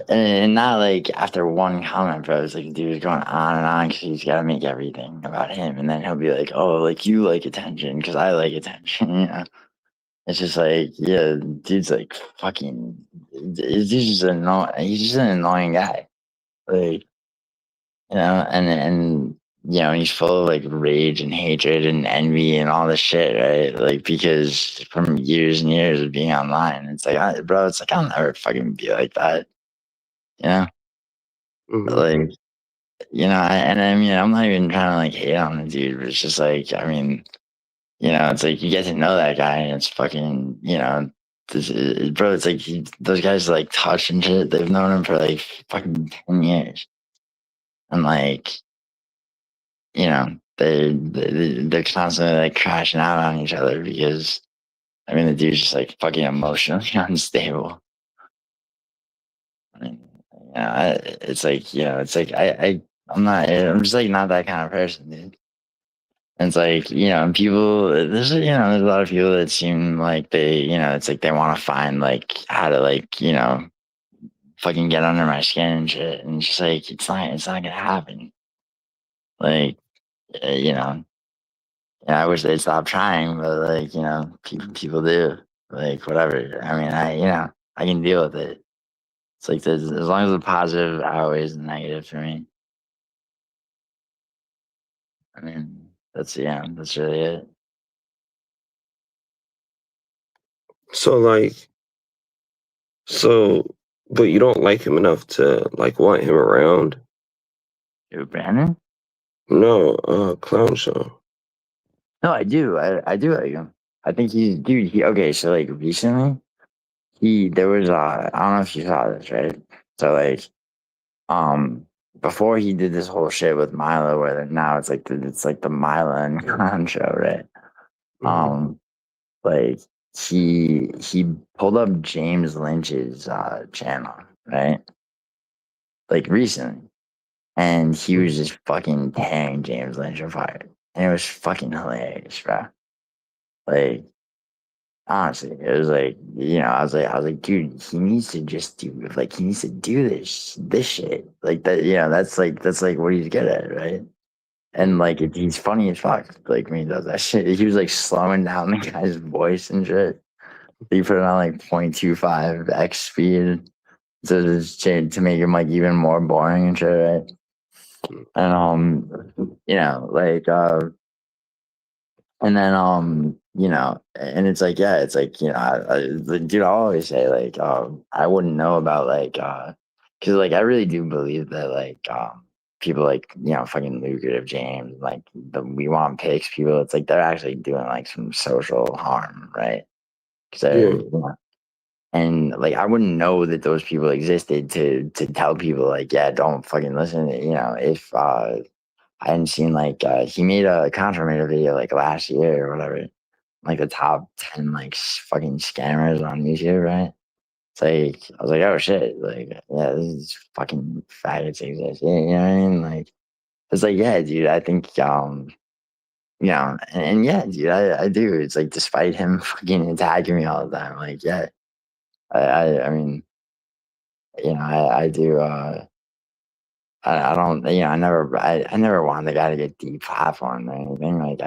and not like after one comment, bro. It's like the dude is going on and on because he's got to make everything about him, and then he'll be like, "Oh, like you like attention because I like attention," It's just like, yeah, dude's like fucking, he's just annoying. He's just an annoying guy, like, and he's full of like rage and hatred and envy and all this shit, right? Like, because from years and years of being online, it's like, bro, it's like I'll never fucking be like that, you know? Mhm. Like, and I mean, I'm not even trying to like hate on the dude, but it's just like, I mean, it's like you get to know that guy, and it's fucking, bro. It's like those guys like touch and shit. They've known him for like fucking 10 years, and like, they're constantly like crashing out on each other because I mean the dude's just like fucking emotionally unstable. I mean, it's like I'm just like not that kind of person, dude. And it's like, and people, there's a lot of people that seem like they, it's like they want to find like how to like, fucking get under my skin and shit. And it's just like, it's not gonna happen. Like, you know, I wish they'd stop trying, but like, people do. Like, whatever. I mean, I can deal with it. It's like, as long as the positive outweighs the negative for me. I mean, that's really it. So like, so, but you don't like him enough to like want him around? Dude, Brandon? No, clown show. No, I do. I do like him. I think dude, okay, so like recently, there was, I don't know if you saw this, right? So like, um, before he did this whole shit with Milo, where now it's like the Milo and Clown show, right? Mhm. Like he pulled up James Lynch's channel, right? Like recently. And he was just fucking tearing James Lynch apart. And it was fucking hilarious, bro. Like, honestly, it was like, I was like, dude, he needs to just do, like, he needs to do this shit. Like that, that's like what he's good at, right? And like, he's funny as fuck. Like when he does that shit, he was like slowing down the guy's voice and shit. He put it on like 0.25 x speed to make him like even more boring and shit, right? And like and then and it's like, yeah, it's like, the dude, I always say like, I wouldn't know about like because like I really do believe that like people like, fucking lucrative James, like the we want pics people, it's like they're actually doing like some social harm, right? Because Yeah. and like I wouldn't know that those people existed to tell people like, yeah, don't fucking listen, if I hadn't seen like he made a confirmation video like last year or whatever, like the top 10 like fucking scammers on YouTube, right? It's like I was like, oh shit, like yeah, these fucking faggots exist. You know what I mean? Like it's like, yeah, dude, I think and yeah, dude, I do. It's like despite him fucking attacking me all the time, like yeah, I mean, I do I don't, I never wanted the guy to get deplatformed or anything. Like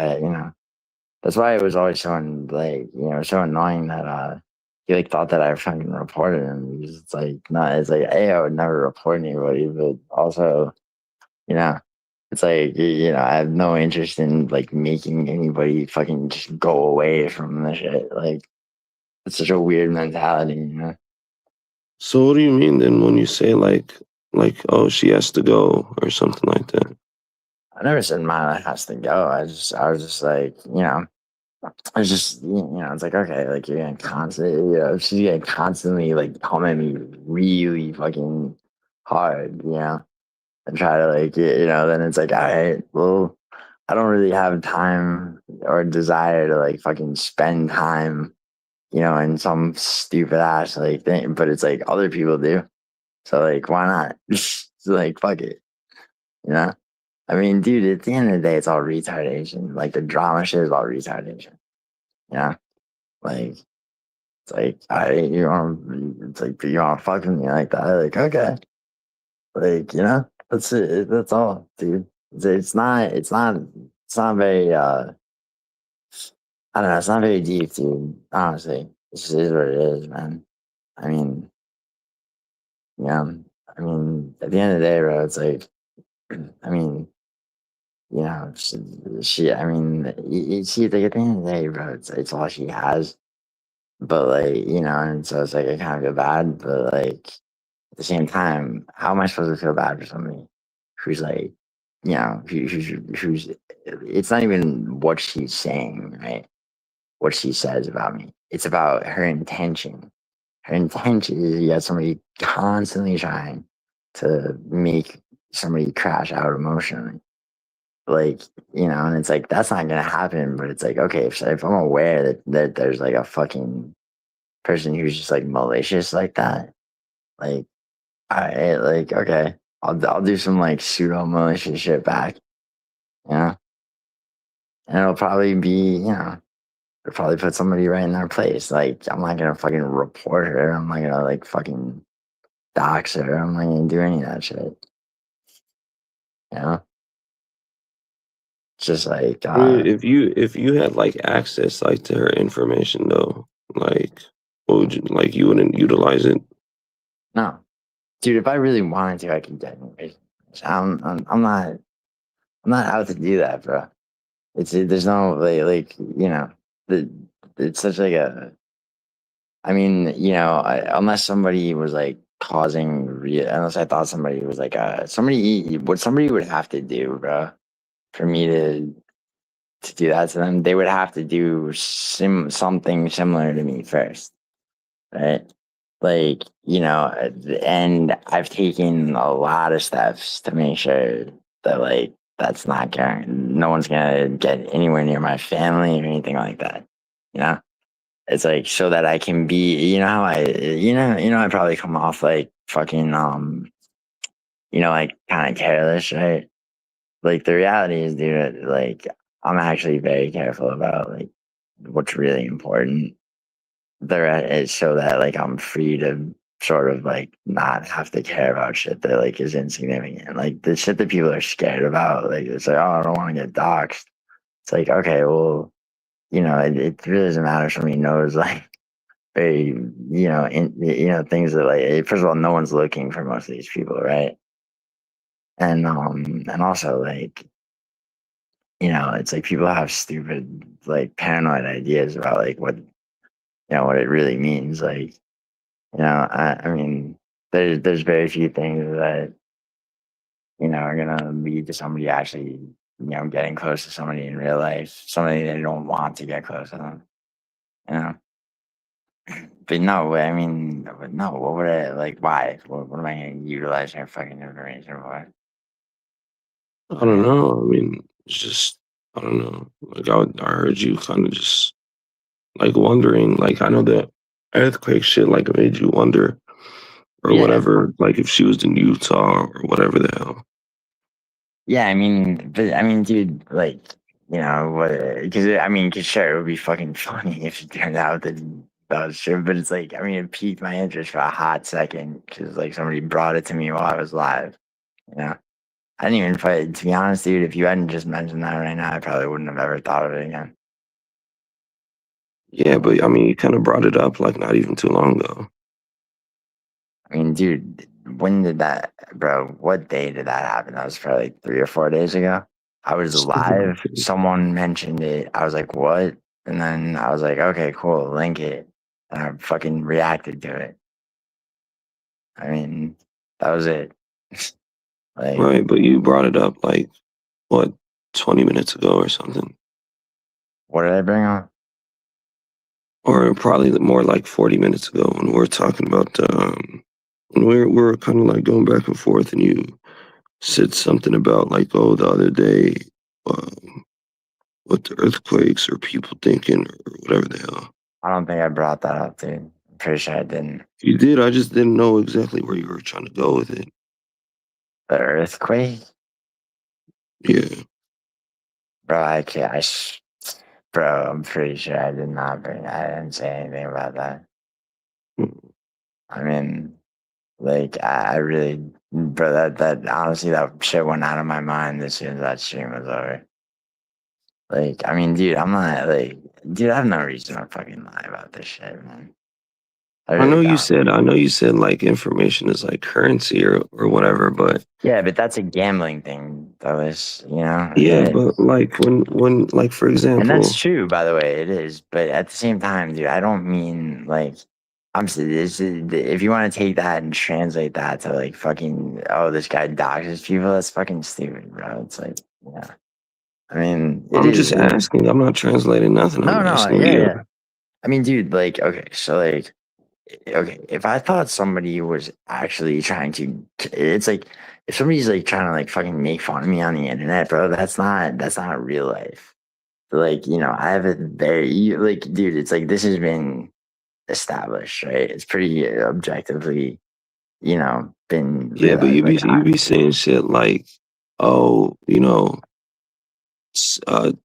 that's why it was always so like, so annoying that he like thought that I fucking reported him because it's like no, it's like, hey, I would never report anybody, but also You know, it's like, I have no interest in like making anybody fucking just go away from the shit. Like, it's such a weird mentality, you know? So what do you mean then when you say like oh she has to go or something like that? I never said Mila has to go. I was just like, I was just, it's like, okay, like you're gonna constantly, if she's gonna constantly like come at me really fucking hard, and try to like, then it's like, all right, well, I don't really have time or desire to like fucking spend time, in some stupid ass like thing, but it's like other people do. So like, why not? It's like, fuck it, you know? I mean, dude, at the end of the day, it's all retardation. Like the drama shit is all retardation. Yeah. Like, it's like, it's like, you want to fuck with me like that? Like, okay. Like, that's it. That's all, dude. It's not very, I don't know. It's not very deep, dude. Honestly, it just is what it is, man. I mean, yeah. I mean, at the end of the day, bro, it's like, I mean, I mean, you see, like at the end of the day, bro, it's all she has. But like, and so it's like I kind of feel bad, but like at the same time, how am I supposed to feel bad for somebody who's like, who's it's not even what she's saying, right? What she says about me. It's about her intention. Her intention is you got somebody constantly trying to make somebody crash out emotionally. Like, and it's like that's not gonna happen, but it's like, okay, if I'm aware that there's like a fucking person who's just like malicious like that, like I like okay, I'll do some like pseudo malicious shit back, and it'll probably be it'll probably put somebody right in their place. Like I'm not gonna fucking report her. I'm not gonna like fucking dox her. I'm not gonna do any of that shit. You know, it's just like I mean, if you had like access like to her information though, like what would you like you wouldn't utilize it? no, dude. If I really wanted to, I could get it. I'm not out to do that, bro. There's no the it's such like a I mean, unless somebody was like causing unless I thought somebody was like what somebody would have to do, bro, for me to do that to them, they would have to do something similar to me first, right? Like, and I've taken a lot of steps to make sure that like that's not going no one's gonna get anywhere near my family or anything like that. You know? It's like so that I can be, how I probably come off like fucking like kind of careless, right? Like the reality is, dude, like I'm actually very careful about like what's really important. There is so that like I'm free to sort of like not have to care about shit that like is insignificant. Like the shit that people are scared about. Like it's like, oh, I don't want to get doxxed. It's like, okay, well, it really doesn't matter if somebody knows like very, things that like first of all, no one's looking for most of these people, right? And also like, it's like people have stupid like paranoid ideas about like what it really means. Like, I mean, there's very few things that, are gonna lead to somebody actually, getting close to somebody in real life, somebody they don't want to get close to them, you know. But no, I mean, no. What would I like? Why? What am I going to utilize her fucking information for? I don't know. I mean, it's just I don't know. Like I heard you kind of just like wondering. Like I know the earthquake shit like made you wonder or Yeah, whatever. Like if she was in Utah or whatever the hell. yeah. I mean, dude, like, what? Because sure, it would be fucking funny if it turned out that was true. But it's like, I mean, it piqued my interest for a hot second because like somebody brought it to me while I was live. You know, I didn't even fight. To be honest, dude, if you hadn't just mentioned that right now, I probably wouldn't have ever thought of it again. Yeah, but I mean, you kind of brought it up like not even too long ago. I mean, dude, when did that, bro? What day did that happen? That was probably like 3 or 4 days ago. I was live. Someone mentioned it. I was like, what? And then I was like, okay, cool, link it. And I fucking reacted to it. I mean, that was it. Like, Right, but you brought it up like what 20 minutes ago or something, what did I bring up? or probably more like 40 minutes ago when we were talking about when we were kind of like going back and forth, and you said something about like, oh, the other day, um, with the earthquakes or people thinking or whatever the hell. I don't think I brought that up, dude. I'm pretty sure I didn't. You did. I just didn't know exactly where you were trying to go with it. The earthquake? Yeah. Bro, I can't. Bro, I'm pretty sure I did not bring. I didn't say anything about that. I mean, like, I really, bro, that honestly, that shit went out of my mind as soon as that stream was over. Like, I mean, dude, I'm not like, dude, I have no reason to fucking lie about this shit, man. I I really know don't. you said like information is like currency or whatever, but Yeah, but that's a gambling thing, Douglas. You know, yeah, it is. but like when like for And that's example, true, by the way, it is. But at the same time, dude, I don't mean like if you want to take that and translate that to like fucking this guy doxes people, that's fucking stupid, bro. It's like, yeah. I mean, it I'm is. just asking. I'm not translating nothing. I'm No, asking yeah, you. yeah. I mean, dude, like, okay, so like, okay, if I thought somebody was actually trying to, it's like if somebody's like trying to like fucking make fun of me on the internet, bro, that's not real life. Like, I have a very like, dude, it's like this has been established, right? It's pretty objectively, been Yeah, but realized. Like, you be saying shit like, oh,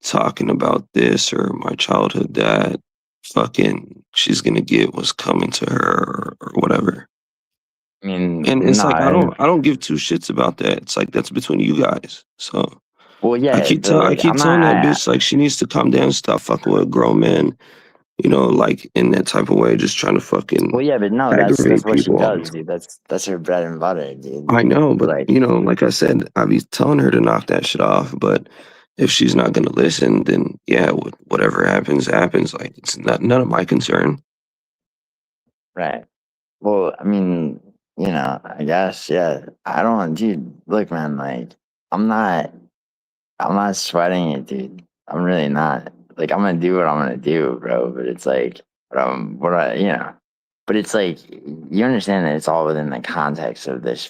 talking about this or my childhood dad, fucking, she's gonna get what's coming to her or whatever. I mean, And it's no, like I don't give two shits about that. It's like that's between you guys. So well, yeah, but I like, keep I'm not. telling that bitch like she needs to calm down and stop fucking with a grown man, like in that type of way, just trying to fucking Well, yeah, but no, that's aggravate what she people. does, dude. That's her bread and butter, dude. I know, but Like, like I said, I be telling her to knock that shit off. But if she's not gonna listen, then yeah, whatever happens, happens. Like it's none of my concern. right. Well, I mean, I guess, yeah. I don't, dude. Look, man, like, I'm not. I'm not sweating it, dude. I'm really not. Like, I'm gonna do what I'm gonna do, bro. But it's like, but it's like, you understand that it's all within the context of this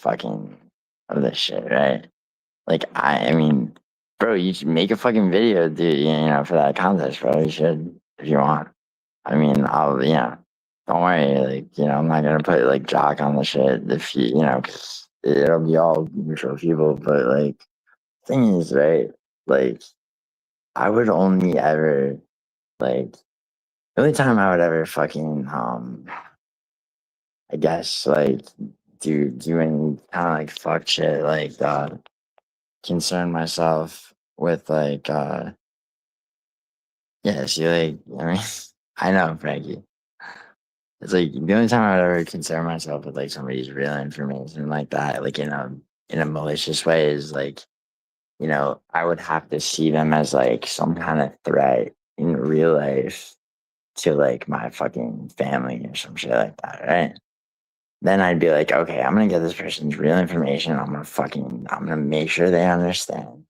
shit, right? Like, I mean, bro, you should make a fucking video, dude, for that context, bro. You should, if you want. I mean, don't worry. Like, I'm not gonna put like jock on the shit if 'cause it'll be all neutral people. But like, thing is, right? Like, I would only ever like the only time I would ever fucking I guess like do any kind of like fuck shit like concern myself with like yeah, see, like, I mean, I know, Frankie. It's like the only time I would ever concern myself with like somebody's real information like that, like in a malicious way, is like, I would have to see them as like some kind of threat in real life to like my fucking family or some shit like that, right? Then I'd be like, okay, I'm gonna get this person's real information. I'm gonna make sure they understand.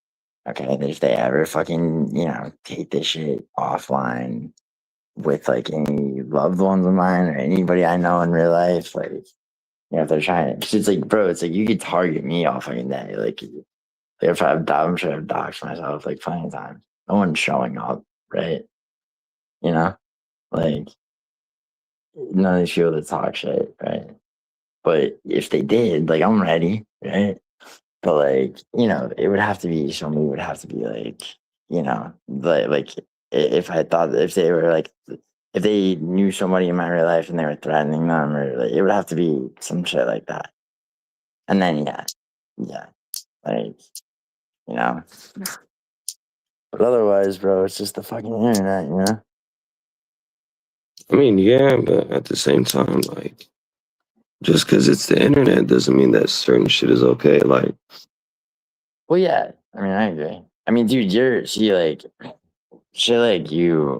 Okay, that if they ever fucking, take this shit offline with like any loved ones of mine or anybody I know in real life, like, if they're trying to, 'cause it's like, bro, it's like you could target me all fucking day. Like, if I'm sure I've doxed myself like plenty of times. No one's showing up, right? You know, like none of these people that talk shit, right? But if they did, like, I'm ready, right? But like, it would have to be somebody would have to be like, if I thought if they were like if they knew somebody in my real life and they were threatening them, or like, it would have to be some shit like that. And then yeah, like, you know. But otherwise, bro, it's just the fucking internet. I mean, yeah, but at the same time, like just because it's the internet doesn't mean that certain shit is okay. Like, Well, yeah. I mean, I agree. I mean, dude, shit like you,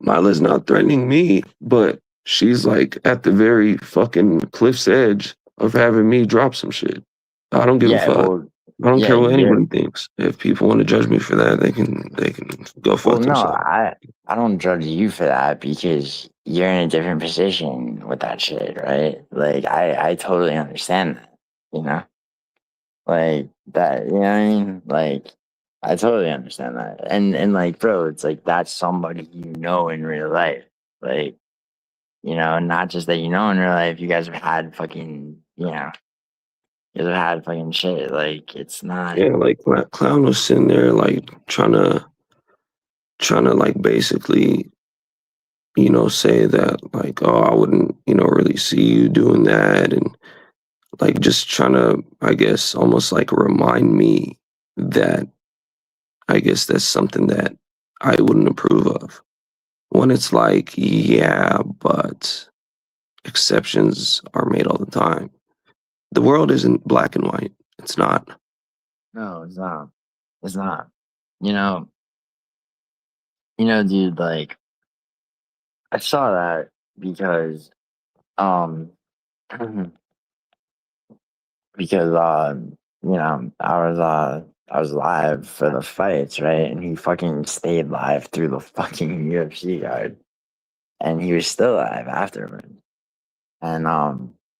Mila's not threatening me, but she's like at the very fucking cliff's edge of having me drop some shit. I don't give a yeah, fuck. well, I don't yeah, care what anyone thinks. If people want to judge me for that, they can go fuck well, no, themselves. I don't judge you for that because you're in a different position with that shit, right? Like, I totally understand that, you know? Like that, you know what I mean? Like, I totally understand that. And like, bro, it's like that's somebody you know in real life. Like, you know, not just that you know in real life, you guys have had fucking, you know, you guys have had fucking shit. Like, it's not. Yeah, like Clown was sitting there like trying to like basically, say that like, oh, I wouldn't, really see you doing that, and like just trying to, I guess, almost like remind me that I guess that's something that I wouldn't approve of. When it's like, yeah, but exceptions are made all the time. The world isn't black and white. It's not. No, it's not. It's not. You know, dude, like I saw that because um because I was live for the fights, right? And he fucking stayed live through the fucking UFC card. And he was still live afterward. And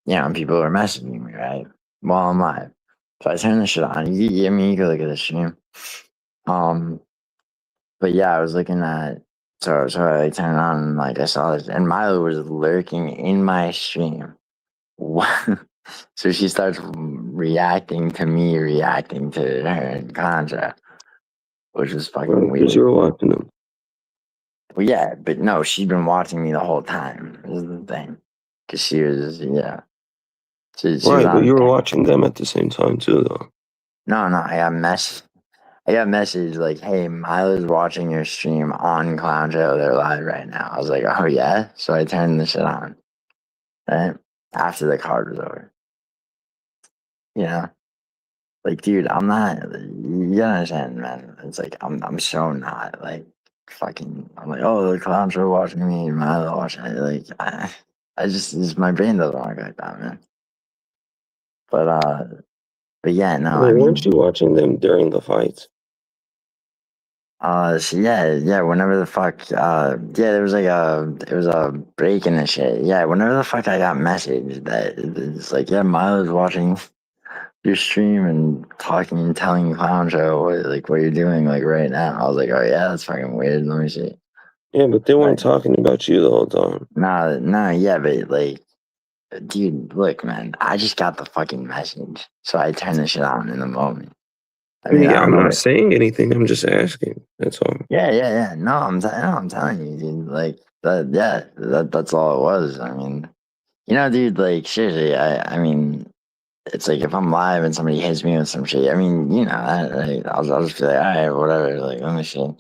and people were messaging me, right? While I'm live. So I turned the shit on. I mean you can look at the stream. But yeah, I was looking at so I turned it on and like I saw this and Milo was lurking in my stream. So she starts reacting to me reacting to her in Contra, which was fucking Because you weird. were watching them. Well, yeah, but no, she'd been watching me the whole time. This is the thing, because she was, she was Right, but on. you were watching them at the same time too, though. No, I got message like, "Hey, Milo's watching your stream on Clown Show. They're live right now." I was like, "Oh yeah," so I turned the shit on. Right after the card was over, you know. Like, dude, I'm not. You gotta understand, man. It's like I'm so not like fucking. I'm like, oh, the clowns are watching me, Milo watching it. Like, my brain doesn't work like that, man. But yeah, no, I Weren't you mean, watching them during the fights? so yeah, whenever the fuck, there was like it was a break in the shit. Yeah, whenever the fuck I got messaged that it's like, yeah, Milo's watching your stream and talking and telling Clown Show what you're doing like right now. I was like, oh yeah, that's fucking weird. Let me see. Yeah, but they weren't Like, talking about you the whole time. nah, yeah, but like, dude, look, man, I just got the fucking message, so I turned the shit on in the moment. I mean, I Yeah, don't I'm know. not saying anything. I'm just asking. That's all. Yeah. No, I'm telling you, dude. Like that. Yeah, that's all it was. I mean, dude. Like seriously, I mean, it's like if I'm live and somebody hits me with some shit. I mean, I'll just be like, all right, whatever. Like, let me see.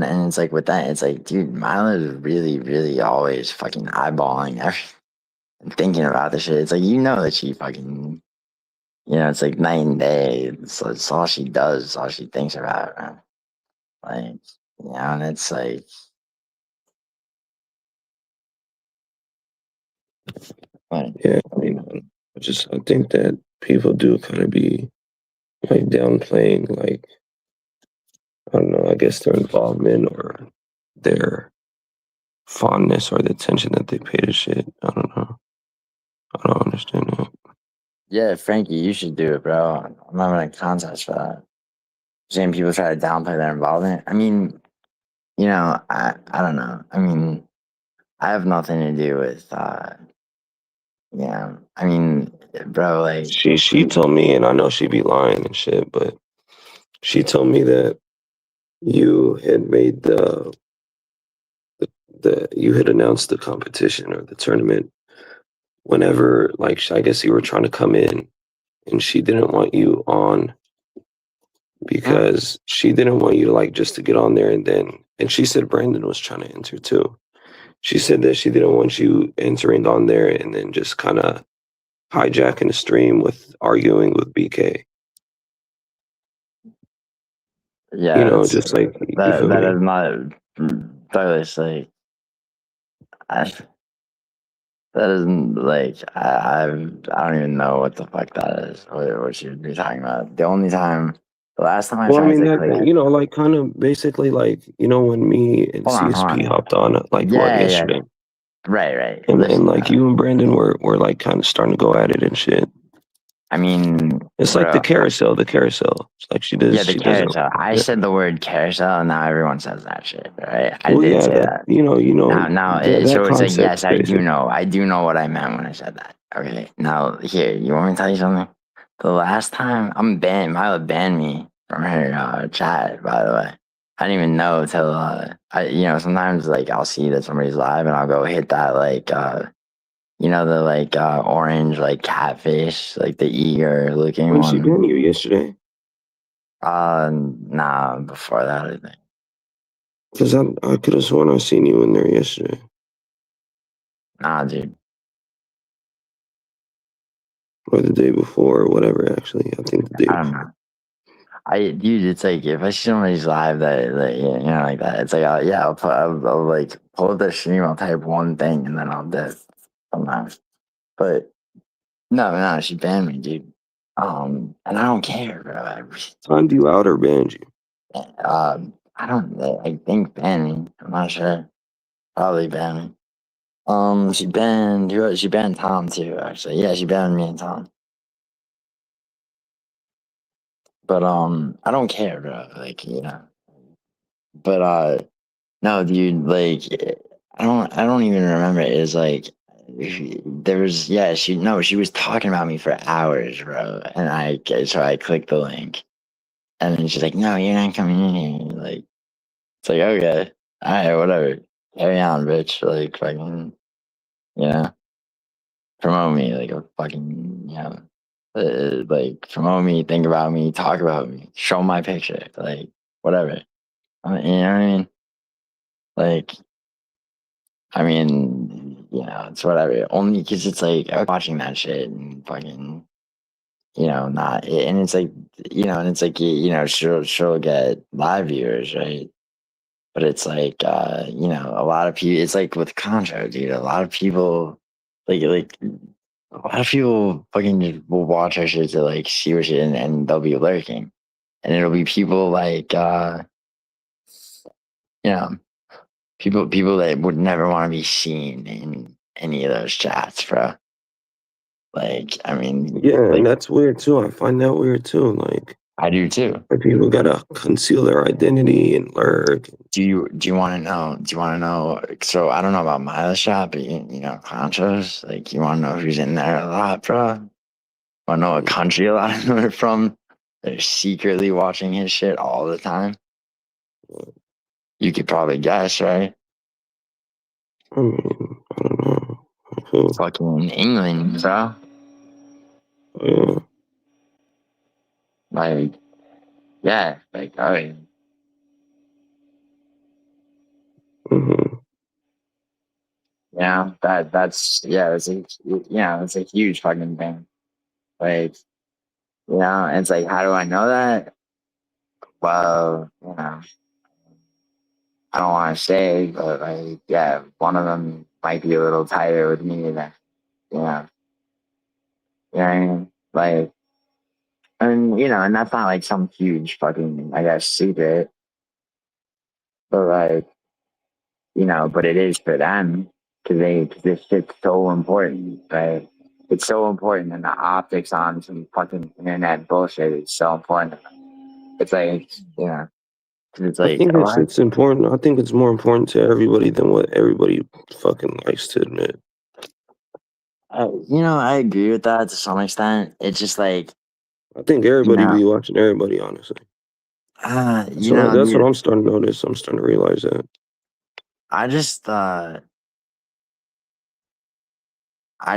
And it's like with that, it's like, dude, Milo's really, really always fucking eyeballing everything and thinking about the shit. It's like, that she fucking, it's like night and day. It's all she does. It's all she thinks about. Man. Like, and it's like, Yeah, I mean, I think that people do kind of be like downplaying, like, I don't know, I guess their involvement or their fondness or the attention that they pay to shit. I don't know. I don't understand that. yeah, Frankie, you should do it, bro. I'm having a contest for that. Seeing people try to downplay their involvement. I mean, I don't know. I mean, I have nothing to do with, I mean, bro, like, She told me, and I know she be lying and shit, but she told me that you had made you had announced the competition or the tournament whenever, like, I guess you were trying to come in, and she didn't want you on because she didn't want you to like just to get on there, and she said Brandon was trying to enter too. she said that she didn't want you entering on there and then just kind of hijacking the stream with arguing with BK. Yeah, You know, that's, just like you feel that me? is not Douglas. Like, I, that isn't like I don't even know what the fuck that is. What you'd be talking about? The last time I Well, I tried mean to that click. you know, like kind of basically like when me and Hold CSP on. hopped on like Yeah, yesterday, right. and Listen, like you and Brandon were like kind of starting to go at it and shit. I mean, It's like bro, the carousel. It's like she does. yeah, the She doesn't. carousel. I Yeah. said the word carousel, and now everyone says that shit, right? I Well, did yeah, say that that. Now, that so it's like, concept yes, I do basically. know. I do know what I meant when I said that. Okay, now here, you want me to tell you something? The last time Mila banned me from her chat. By the way, I didn't even know till sometimes like I'll see that somebody's live and I'll go hit that like the like orange like catfish like the eager looking When she one. been you yesterday, Nah, before that I think. because I could have sworn I seen you in there yesterday Nah, dude. or the day before or whatever. Actually, I think the day I don't before. know. Dude, it's like if I see somebody's live that like that, it's like I'll like pull up the stream, I'll type one thing and then I'll dip sometimes. But no, she banned me, dude. And I don't care, bro. Timed you out or banned you? I don't. I think banning. I'm not sure. Probably banning. She banned. She banned Tom too. Actually, yeah, she banned me and Tom. But I don't care, bro. Like But no, dude. Like I don't even remember. It was like there was she was talking about me for hours, bro. And I clicked the link, and then she's like, "No, you're not coming in here." Like it's like okay, all right, whatever. Carry on, bitch. Like fucking, promote me like a fucking, like promote me, think about me, talk about me, show my picture, like whatever. You know what I mean? Like, it's whatever. Only because it's like I was watching that shit and fucking, not, and it's like, and it's like, she'll get live viewers, right? But it's like, a lot of people, it's like with Contra, dude, a lot of people, like, a lot of people fucking just will watch our shit to like see what shit and they'll be lurking. And it'll be people like, you know, people that would never want to be seen in any of those chats, bro. Like, I mean, Yeah, like and that's weird too. I find that weird too. Like, I do too. people gotta conceal their identity and lurk. Do you want to know? Do you want to know? So I don't know about Mila's shop, but Conchos. Like, you want to know who's in there a lot, bro? Want to know what country a lot of them are from? They're secretly watching his shit all the time. You could probably guess, right? I mean, I don't know. Who? Fucking England, bro. Yeah. Like, yeah, like, oh, yeah. Mm-hmm. It's a huge fucking thing. Like, it's like, how do I know that? Well, I don't want to say, but like, yeah, one of them might be a little tighter with me than, you know what I mean? Like, and that's not like some huge fucking, I guess, secret, but like, but it is for them because this shit's so important, right? It's so important, and the optics on some fucking internet bullshit is so important. It's like, 'cause it's I like, think that shit's important. I think it's more important to everybody than what everybody fucking likes to admit. I agree with that to some extent. It's just like, I think everybody be watching everybody, honestly. That's what dude, I'm starting to notice. I'm starting to realize that. I just, I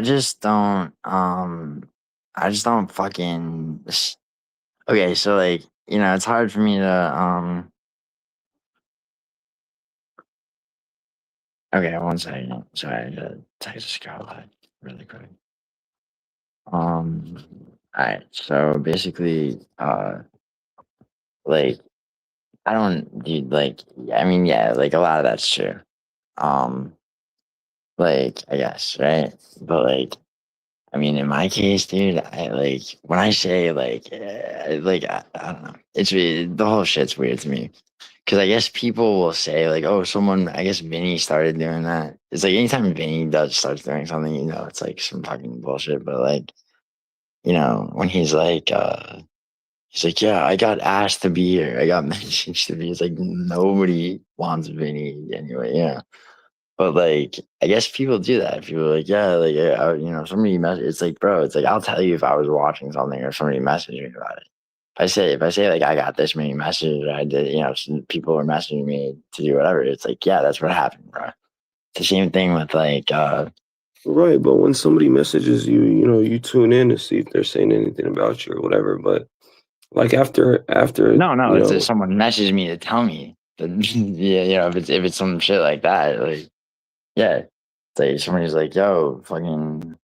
just don't, fucking. Okay, so like, it's hard for me to, Okay, 1 second. Sorry, I gotta text this girl back really quick. Alright, so basically, like, I don't, dude, like, I mean, yeah, like, a lot of that's true. Um, like, I guess, right? But, like, I mean, in my case, dude, I like when I say I don't know. The whole shit's weird to me because I guess people will say like, oh, someone. I guess Vinny started doing that. It's like anytime Vinny does starts doing something, it's like some fucking bullshit. But like, when he's like, yeah, I got asked to be here. I got messaged to be. It's like nobody wants Vinny anyway. Yeah. But like, I guess people do that. People are like, yeah, like, somebody message. It's like, bro, it's like I'll tell you if I was watching something or somebody messaged me about it. If I say like I got this many messages, or I did, some people were messaging me to do whatever. It's like, yeah, that's what happened, bro. It's the same thing with like, Right, but when somebody messages you, you tune in to see if they're saying anything about you or whatever. But like after, no, it's just someone messaged me to tell me that, yeah, if it's some shit like that, like, yeah, it's like somebody's like, yo, fucking,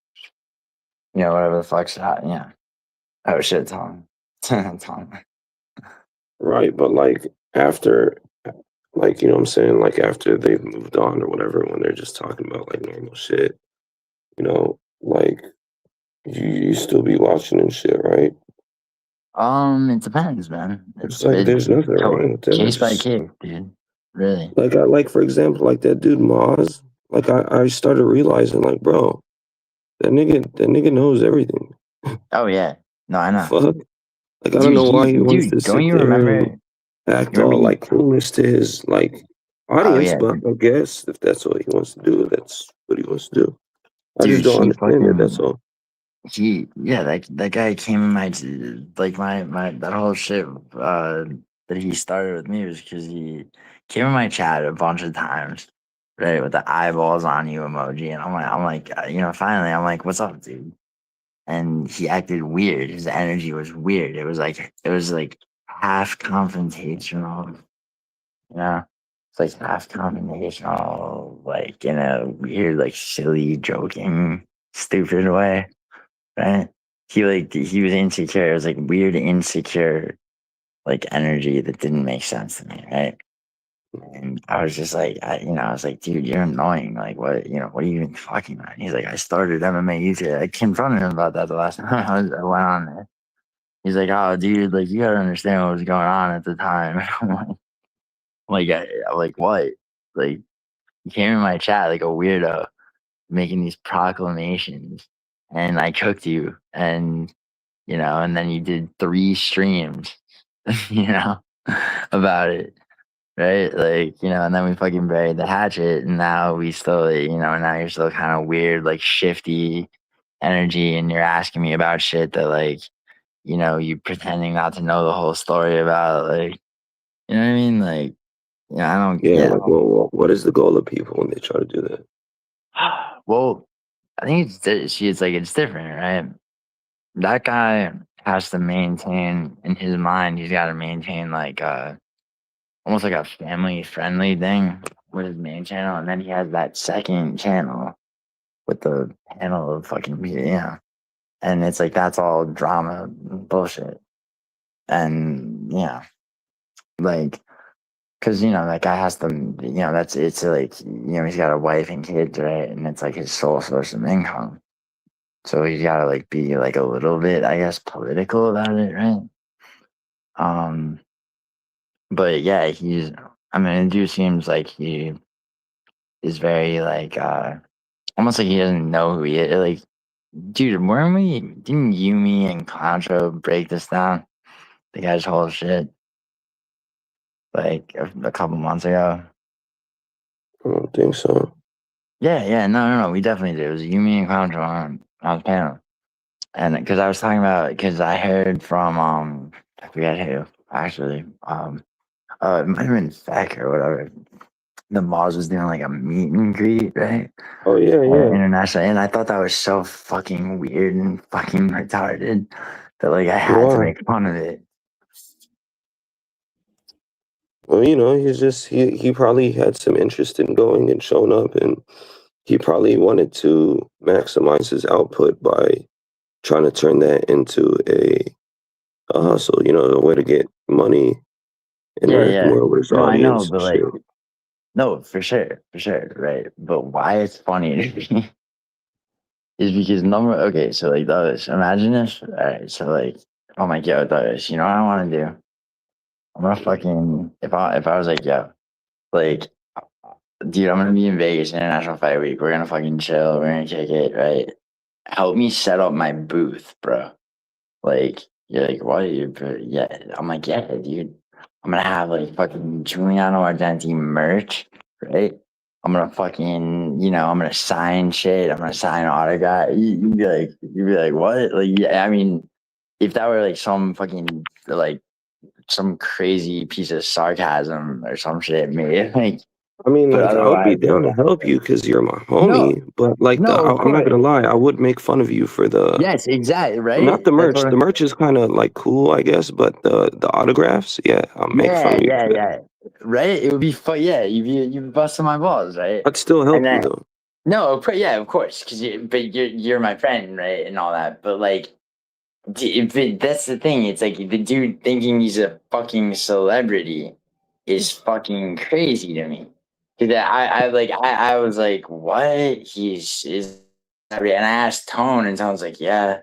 whatever the fuck's that, yeah. Oh shit, Tom. Tom. right, but like after, like what I'm saying, like after they've moved on or whatever, when they're just talking about like normal shit, like you still be watching and shit, right? It depends, man. It's like there's nothing wrong with that. Case by Just case, dude. Really. like for example, like that dude Maz. Like I started realizing, like, bro, that nigga knows everything. Oh yeah. No, I know. Fuck. Like I don't Dude, know why he wants to don't sit you there remember? and act You remember all he? like clueless to his like Oh audience, yeah, but I guess if that's what he wants to do, that's what he wants to do. I just dude. don't He understand it. That's fucking. all. That guy came in my that whole shit that he started with me was because he came in my chat a bunch of times, right, with the eyeballs on you emoji, and I'm like, finally, I'm like, what's up, dude? And he acted weird. His energy was weird. It was like half confrontational, you know. It's like half confrontational, like in a weird, like silly, joking, stupid way, right? He was insecure. It was like weird, insecure, like energy that didn't make sense to me, right? And I was just like, I was like, dude, you're annoying. Like, what are you even talking about? And he's like, I started MMA YouTube. I confronted him about that the last time I went on there. He's like, oh, dude, like, you gotta understand what was going on at the time. I'm like, what? Like, you came in my chat like a weirdo, making these proclamations, and I cooked you, and then you did 3 streams, you know, about it. Right? Like, and then we fucking buried the hatchet, and now we still, now you're still kind of weird, like shifty energy, and you're asking me about shit that, like, you pretending not to know the whole story about, like, you know what I mean? Like, I don't, Yeah, yeah. like, well, what is the goal of people when they try to do that? Well, I think it's different, right? That guy has to maintain in his mind, he's got to maintain like, almost like a family friendly thing with his main channel, and then he has that second channel with the panel of fucking and it's like that's all drama bullshit, and like because that guy has to that's it's like he's got a wife and kids, right, and it's like his sole source of income, so he's got to like be like a little bit, I guess, political about it, right? um but yeah, I mean, it just seems like he is very like almost like he doesn't know who he is. Like, dude, didn't Yumi and Contra break this down? The guy's whole shit like a couple months ago. I don't think so. Yeah, no, we definitely did. It was Yumi and Contra on the panel, and because I was talking about, because I heard from I forget who actually, it might have been Feck or whatever. The Moz was doing like a meet and greet, right? Oh yeah, yeah. International, and I thought that was so fucking weird and fucking retarded that like I had to Why? make fun of it. Well, you know, he's just he probably had some interest in going and showing up, and he probably wanted to maximize his output by trying to turn that into a hustle. You know, a way to get money and Yeah, interact yeah. more with his No, I know, audience and but like, shit. no, for sure, right? But why it's funny to me is because okay, so like those, imagine this. All right, so like, oh my god, those, you know what I want to do? I'm gonna fucking if I was like, yo, like, dude, I'm gonna be in Vegas International Fight Week. We're gonna fucking chill. We're gonna kick it, right? Help me set up my booth, bro. Like, you're like, what? Yeah, I'm like, yeah, dude. I'm gonna have like fucking GiulianoArgenti merch, right? I'm gonna fucking, I'm gonna sign shit. I'm gonna sign autograph. You'd be like, what? Like, yeah, I mean, if that were like some fucking like some crazy piece of sarcasm or some shit, maybe like, I mean, but like, I would be otherwise, down to help you because you're my no, homie. But like, no, of I'm not course, gonna lie, I would make fun of you for the yes, exactly, right. not the That's merch. what. The merch is kind of like cool, I guess. But the autographs, yeah, I'll make fun Yeah, of you yeah, for that. yeah. Right? It would be fun. Yeah, you busting my balls, right? I'd still And help you then though. no, yeah, of course, because but you're my friend, right, and all that. But like, that's the thing. It's like the dude thinking he's a fucking celebrity is fucking crazy to me. Cause I was like, what? Is, and I asked Tone, and Tone's like, yeah.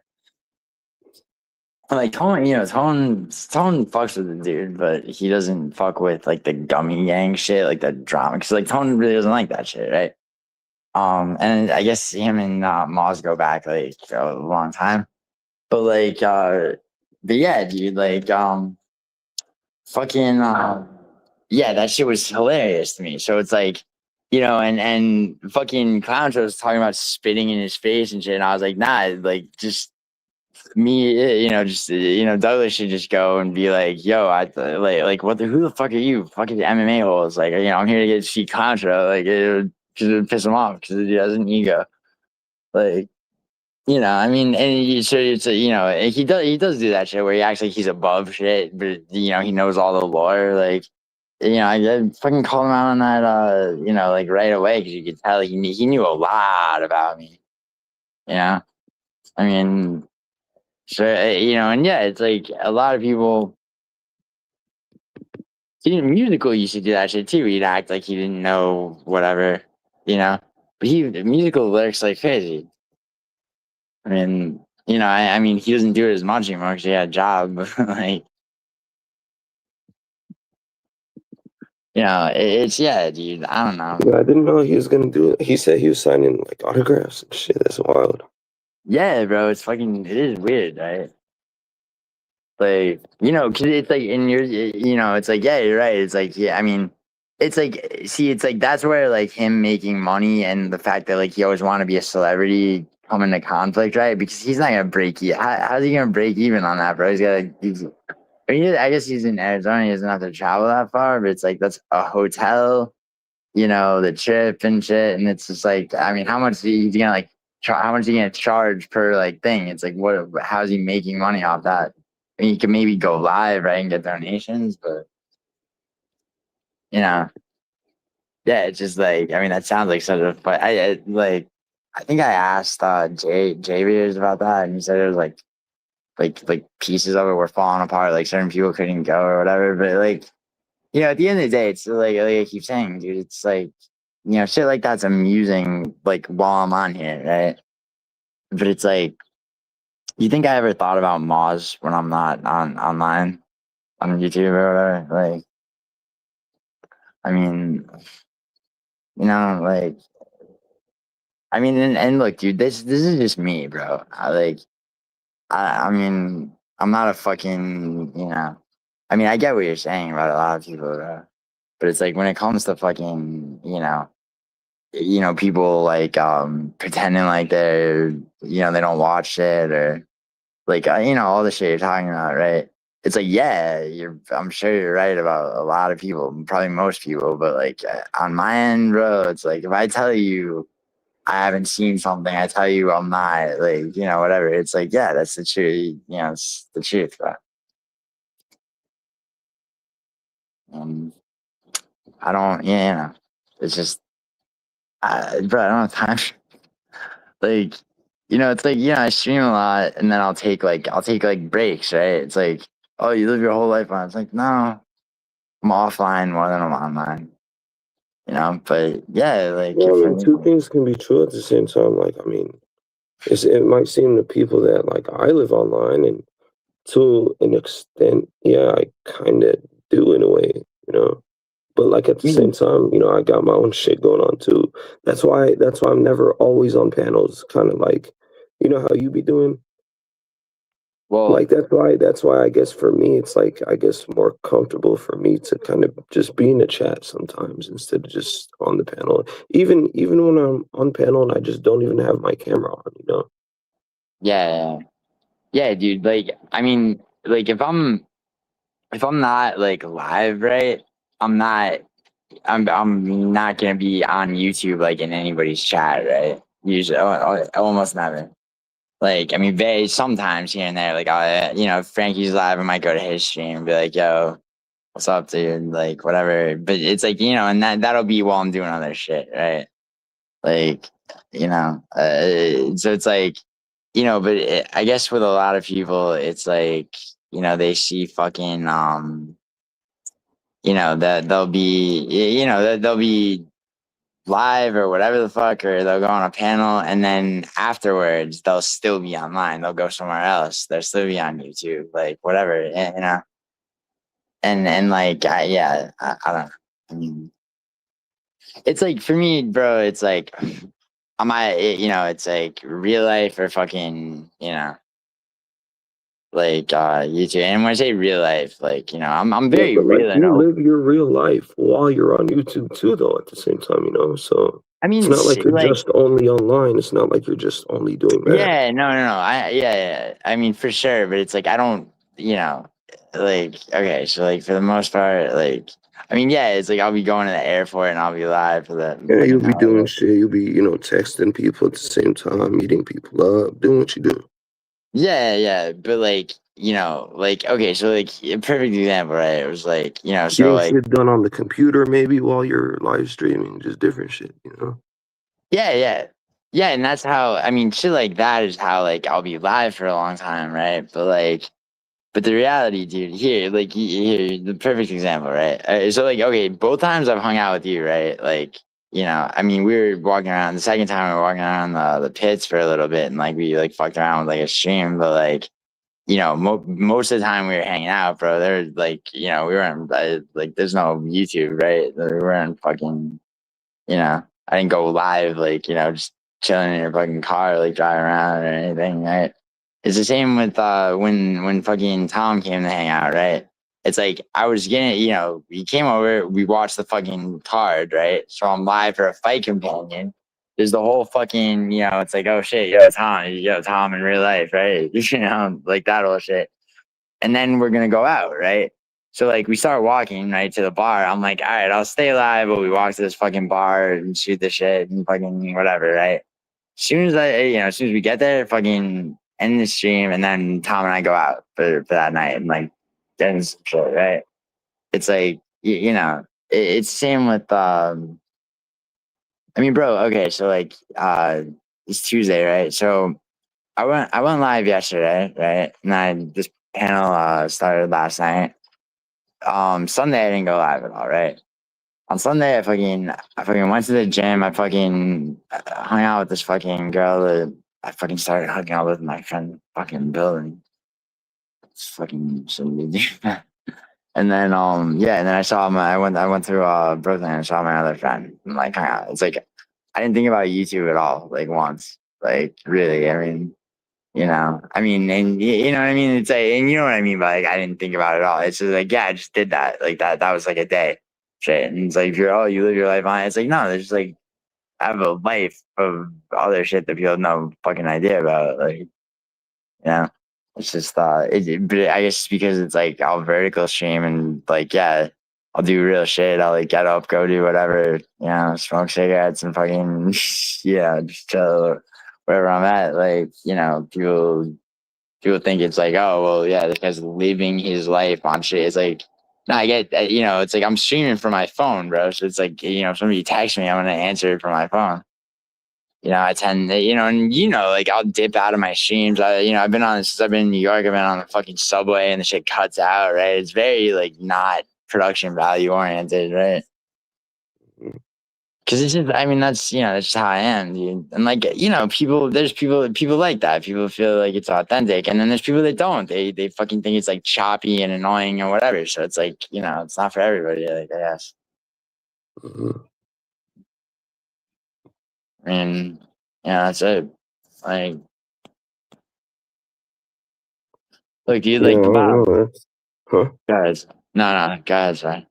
Like Tone, Tone fucks with the dude, but he doesn't fuck with like the gummy gang shit, like the drama. Cause like Tone really doesn't like that shit, right? And I guess him and Moz go back like a long time, but like, but yeah, dude, like, fucking, yeah, that shit was hilarious to me. So it's like, and fucking Clown Show was talking about spitting in his face and shit, and I was like, nah, like just me, Douglas should just go and be like, "Yo, what who the fuck are you? Fucking MMA holes? Like, I'm here to get see Contra. Like, because it would piss him off because he has an ego. Like, I mean, and so it's he does do that shit where he acts like he's above shit, but he knows all the lore. Like, I fucking called him out on that, like right away because you could tell he knew a lot about me. You know, I mean. So, and yeah, it's like a lot of people. Musical used to do that shit too. He'd act like he didn't know whatever, you know. But the musical lyrics like crazy. I mean, I mean, he doesn't do it as much anymore because he had a job. But like, it's yeah, dude. I don't know. Yeah, I didn't know he was gonna do it. He said he was signing like autographs and shit. That's wild. Yeah, bro, it is weird, right? Like, cause it's like in your, it's like, yeah, you're right. It's like, yeah, I mean, it's like, see, it's like, that's where like him making money and the fact that like he always want to be a celebrity come into conflict, right? Because he's not going to break even. How's he going to break even on that, bro? I mean, I guess he's in Arizona. He doesn't have to travel that far, but it's like, that's a hotel, the trip and shit. And it's just like, I mean, how much he's going to like, how much is he going to charge per like thing? It's like, how's he making money off that? I mean, you can maybe go live, right, and get donations, but yeah, it's just like, I mean, that sounds like such a but I think I asked Jay Beers about that, and he said it was like pieces of it were falling apart, like certain people couldn't go or whatever. But like, at the end of the day, it's like I keep saying, dude, it's like shit like that's amusing, like while I'm on here, right? But it's like, you think I ever thought about Moz when I'm not online on YouTube or whatever? Like, I mean, like, I mean, and look, dude, this is just me, bro. I mean, I'm not a fucking, I mean, I get what you're saying about a lot of people, bro. But it's like when it comes to fucking, people like pretending like they don't watch it or like all the shit you're talking about, right? It's like, yeah, I'm sure you're right about a lot of people, probably most people, but like on my end, bro, it's like if I tell you I haven't seen something, I tell you I'm not, like, whatever. It's like, yeah, that's the truth. It's the truth, bro. I don't, it's just, bro, I don't have time. Like, it's like, I stream a lot and then I'll take like breaks, right? It's like, oh, you live your whole life on. It's like, no, I'm offline more than I'm online, but yeah, like Well, I if mean, two things can be true at the same time. Like, I mean, it might seem to people that like I live online, and to an extent, yeah, I kind of do in a way, you know. But like at the same time, I got my own shit going on too. That's why I'm never always on panels. Kind of like, how you be doing. well, Like that's why I guess for me it's like I guess more comfortable for me to kind of just be in the chat sometimes instead of just on the panel. Even when I'm on panel and I just don't even have my camera on. yeah, yeah, dude. Like, I mean, like if I'm not like live, right? I'm not. I'm not gonna be on YouTube like in anybody's chat, right? Usually, almost never. Like, I mean, very sometimes here and there. Like, if Frankie's live, I might go to his stream and be like, "Yo, what's up, dude?" Like, whatever. But it's like, and that'll be while I'm doing other shit, right? Like, so it's like, but I guess with a lot of people, it's like, they see fucking, that they'll be, that they'll be live or whatever the fuck, or they'll go on a panel and then afterwards they'll still be online. They'll go somewhere else. They'll still be on YouTube, like whatever, and like, I don't know. I mean, it's like for me, bro, it's like, it's like real life or fucking, like YouTube. And when I say real life, like, I'm Yeah, very but like real and you open. live your real life while you're on YouTube too, though. At the same time, so I mean, it's not like you're like, just only online. It's not like you're just only doing that. yeah, no. Yeah. I mean, for sure, but it's like I don't, like, okay, so like for the most part, like, I mean, yeah, it's like I'll be going to the airport and I'll be live for the Yeah, you'll fucking be doing hour. shit. You'll be, texting people at the same time, meeting people up, doing what you do. Yeah, but like, like, okay, so like a perfect example, right? It was like, so Getting like, shit done on the computer maybe while you're live streaming, just different shit. yeah, and that's how, I mean, shit like that is how like I'll be live for a long time, right? But like, but the reality, dude, here, like, here, the perfect example, right? So, like, okay, both times I've hung out with you, right? Like, I mean, we were walking around. The second time we were walking around the pits for a little bit, and like we like fucked around with like a stream. But like, most of the time we were hanging out, bro. There's like, we weren't like, there's no YouTube, right? We weren't fucking, I didn't go live, like, just chilling in your fucking car, like driving around or anything, right? It's the same with when fucking Tom came to hang out, right? It's like I was getting, he came over, we watched the fucking card, right? So I'm live for a fight companion. There's the whole fucking, it's like, oh shit, yo, Tom in real life, right? Like that whole shit. And then we're gonna go out, right? So like we start walking right to the bar. I'm like, all right, I'll stay live, but we walk to this fucking bar and shoot the shit and fucking whatever, right? As soon as we get there, fucking end the stream, and then Tom and I go out for that night and like get some shit, right? It's like it's the same with I mean, bro, okay, so like it's Tuesday, right? So I went live yesterday, right? And I this panel started last night. Sunday I didn't go live at all, right? On Sunday I fucking went to the gym. I fucking hung out with this fucking girl that I fucking started hooking up with my friend fucking Bill, and it's fucking so weird. And then and then I went to Brooklyn and saw my other friend and like hung out. It's like I didn't think about YouTube at all, like once. Like really, I mean, I mean, and you know what I mean? It's like, and you know what I mean by like, I didn't think about it at all. It's just like, yeah, I just did that. Like that was like a day shit. And it's like, you live your life on it. It's like, no, there's just like, I have a life of other shit that people have no fucking idea about. Like, it's just, but I guess it's because it's like I'll vertical stream and like, yeah, I'll do real shit. I'll like get up, go do whatever, smoke cigarettes and fucking, just chill wherever I'm at. Like, people think it's like, oh well, yeah, this guy's living his life on shit. It's like, No, I get that, you know, it's like I'm streaming from my phone, bro. So it's like, you know, if somebody texts me, I'm gonna answer it from my phone. You know, I tend to, you know, and you know, like I'll dip out of my streams. I've been on since I've been in New York. I've been on the fucking subway, and the shit cuts out. Right? It's very like not production value oriented, right? Because it's just, I mean, that's you know, that's just how I am, dude. And like, you know, there's people like that. People feel like it's authentic, and then there's people that don't. They fucking think it's like choppy and annoying or whatever. So it's like, you know, it's not for everybody. Like, I guess. Mhm. I mean, yeah, that's it. Like, look, dude, Yeah, I like don't know. Bob, Huh? guys. No, guys, right?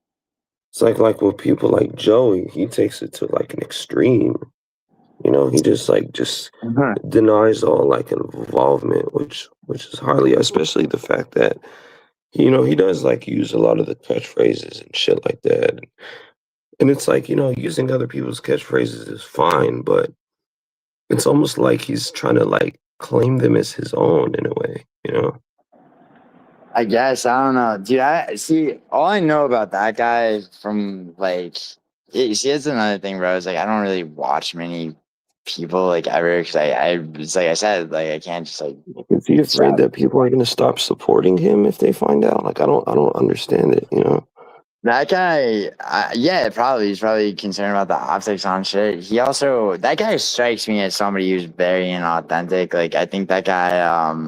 It's like with people like Joey, he takes it to like an extreme. You know, he just denies all like involvement, which is hardly, especially the fact that you know he does like use a lot of the catchphrases and shit like that. And it's like, you know, using other people's catchphrases is fine, but it's almost like he's trying to like claim them as his own in a way, you know? I guess I don't know, dude. I see. All I know about that guy from like, see, that's another thing, bro. Is like I don't really watch many people like ever because it's like I said, like I can't just like Is he afraid stop. that people are gonna stop supporting him if they find out? Like I don't understand it, you know? That guy, yeah, probably he's probably concerned about the optics on shit. He also that guy strikes me as somebody who's very inauthentic. Like I think that guy,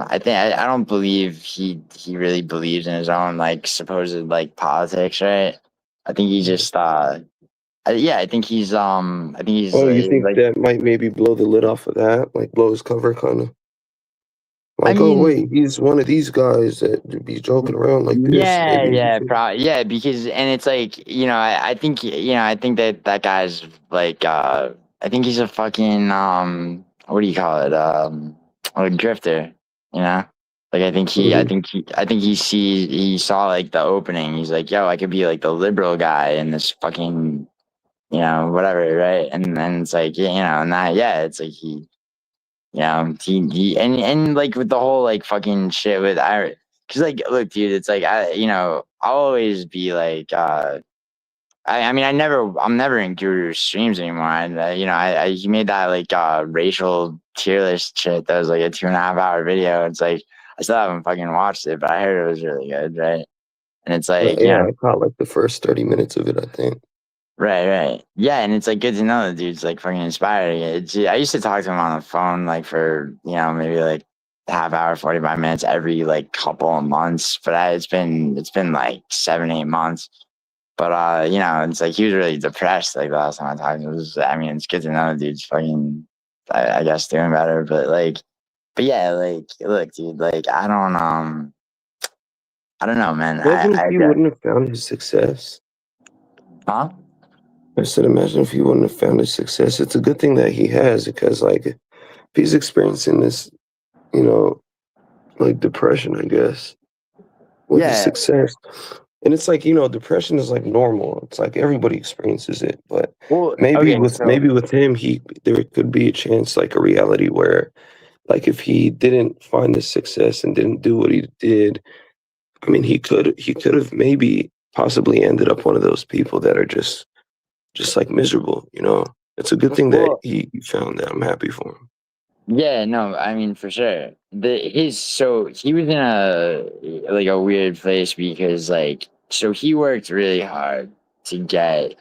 I don't believe he really believes in his own like supposed like politics, right? I think he just yeah, I think he's Oh, you think like that might maybe blow the lid off of that? Like blow his cover kind of I like, oh mean wait, he's one of these guys that be joking around like this. yeah, Maybe he yeah, should. yeah, because and it's like, you know, I think you know, I think that that guy's like I think he's a fucking what do you call it? A drifter, you know? Like Mhm. I think he saw like the opening. He's like, yo, I could be like the liberal guy in this fucking, you know, whatever, right? And then it's like, yeah, you know, and that yeah, it's like he and like with the whole like fucking shit with I, cause like look, dude, it's like I'll always be like I mean I'm never in Guru's streams anymore. And he made that like racial tier list shit that was like a 2.5 hour video. It's like I still haven't fucking watched it, but I heard it was really good, right? And it's like Yeah, I caught like the first 30 minutes of it, I think. right. Yeah, and it's like good to know the dude's like fucking inspiring. I used to talk to him on the phone like for, maybe like half hour, 45 minutes every like couple of months. But it's been like 7, 8 months. But it's like he was really depressed like the last time I talked to him. I mean, it's good to know the dude's fucking I guess doing better. But yeah, like look, dude, like I don't know, man. Imagine if I he guess wouldn't have found his success. huh? I said, imagine if he wouldn't have found his success. It's a good thing that he has because, like, if he's experiencing this, you know, like depression, I guess, with his Yeah. success. And it's like, you know, depression is like normal. It's like everybody experiences it. But Well, okay, so maybe with him, there could be a chance, like a reality where, like, if he didn't find the success and didn't do what he did, I mean, he could have maybe possibly ended up one of those people that are just like miserable, you know. It's a good thing that well, he found that. I'm happy for him. yeah, no, I mean for sure. So he was in a weird place because like so he worked really hard to get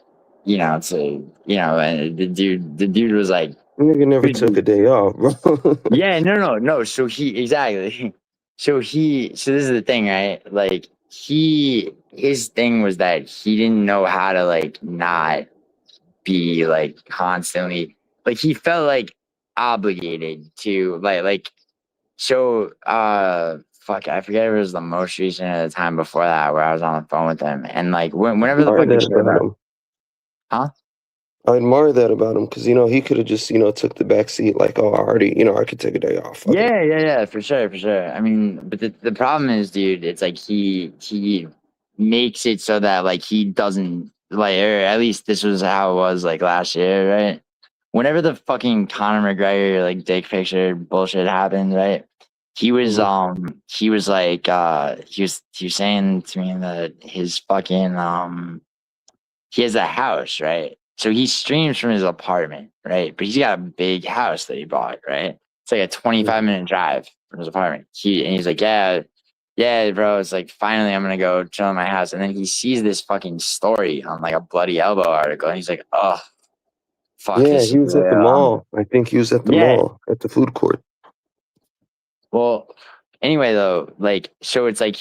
and the dude was like Nigga never took a day off, bro. yeah, no. So he exactly. So this is the thing, right? Like his thing was that he didn't know how to like not be like constantly like he felt like obligated to fuck, I forget if it was the most recent at the time before that where I was on the phone with him and like I whenever the admire fucking that shit about about him. huh. I admire that about him because you know he could have just took the back seat like, oh, I already I could take a day off. Fuck it. Yeah, for sure, for sure. I mean, but the problem is, dude, it's like he makes it so that like he doesn't like, or at least this was how it was like last year, right? Whenever the fucking Conor McGregor like dick picture bullshit happened, right? he was Mhm. he was like he was saying to me that his fucking he has a house, right? So he streams from his apartment, right? But he's got a big house that he bought, right? It's like a 25-minute drive from his apartment. He's like, yeah, bro. It's like finally I'm gonna go chill in my house. And then he sees this fucking story on like a Bloody Elbow article, and he's like, oh fuck, Yeah, this he is was at the mall. I think he was at the yeah. mall at the food court. Well, anyway though, like so it's like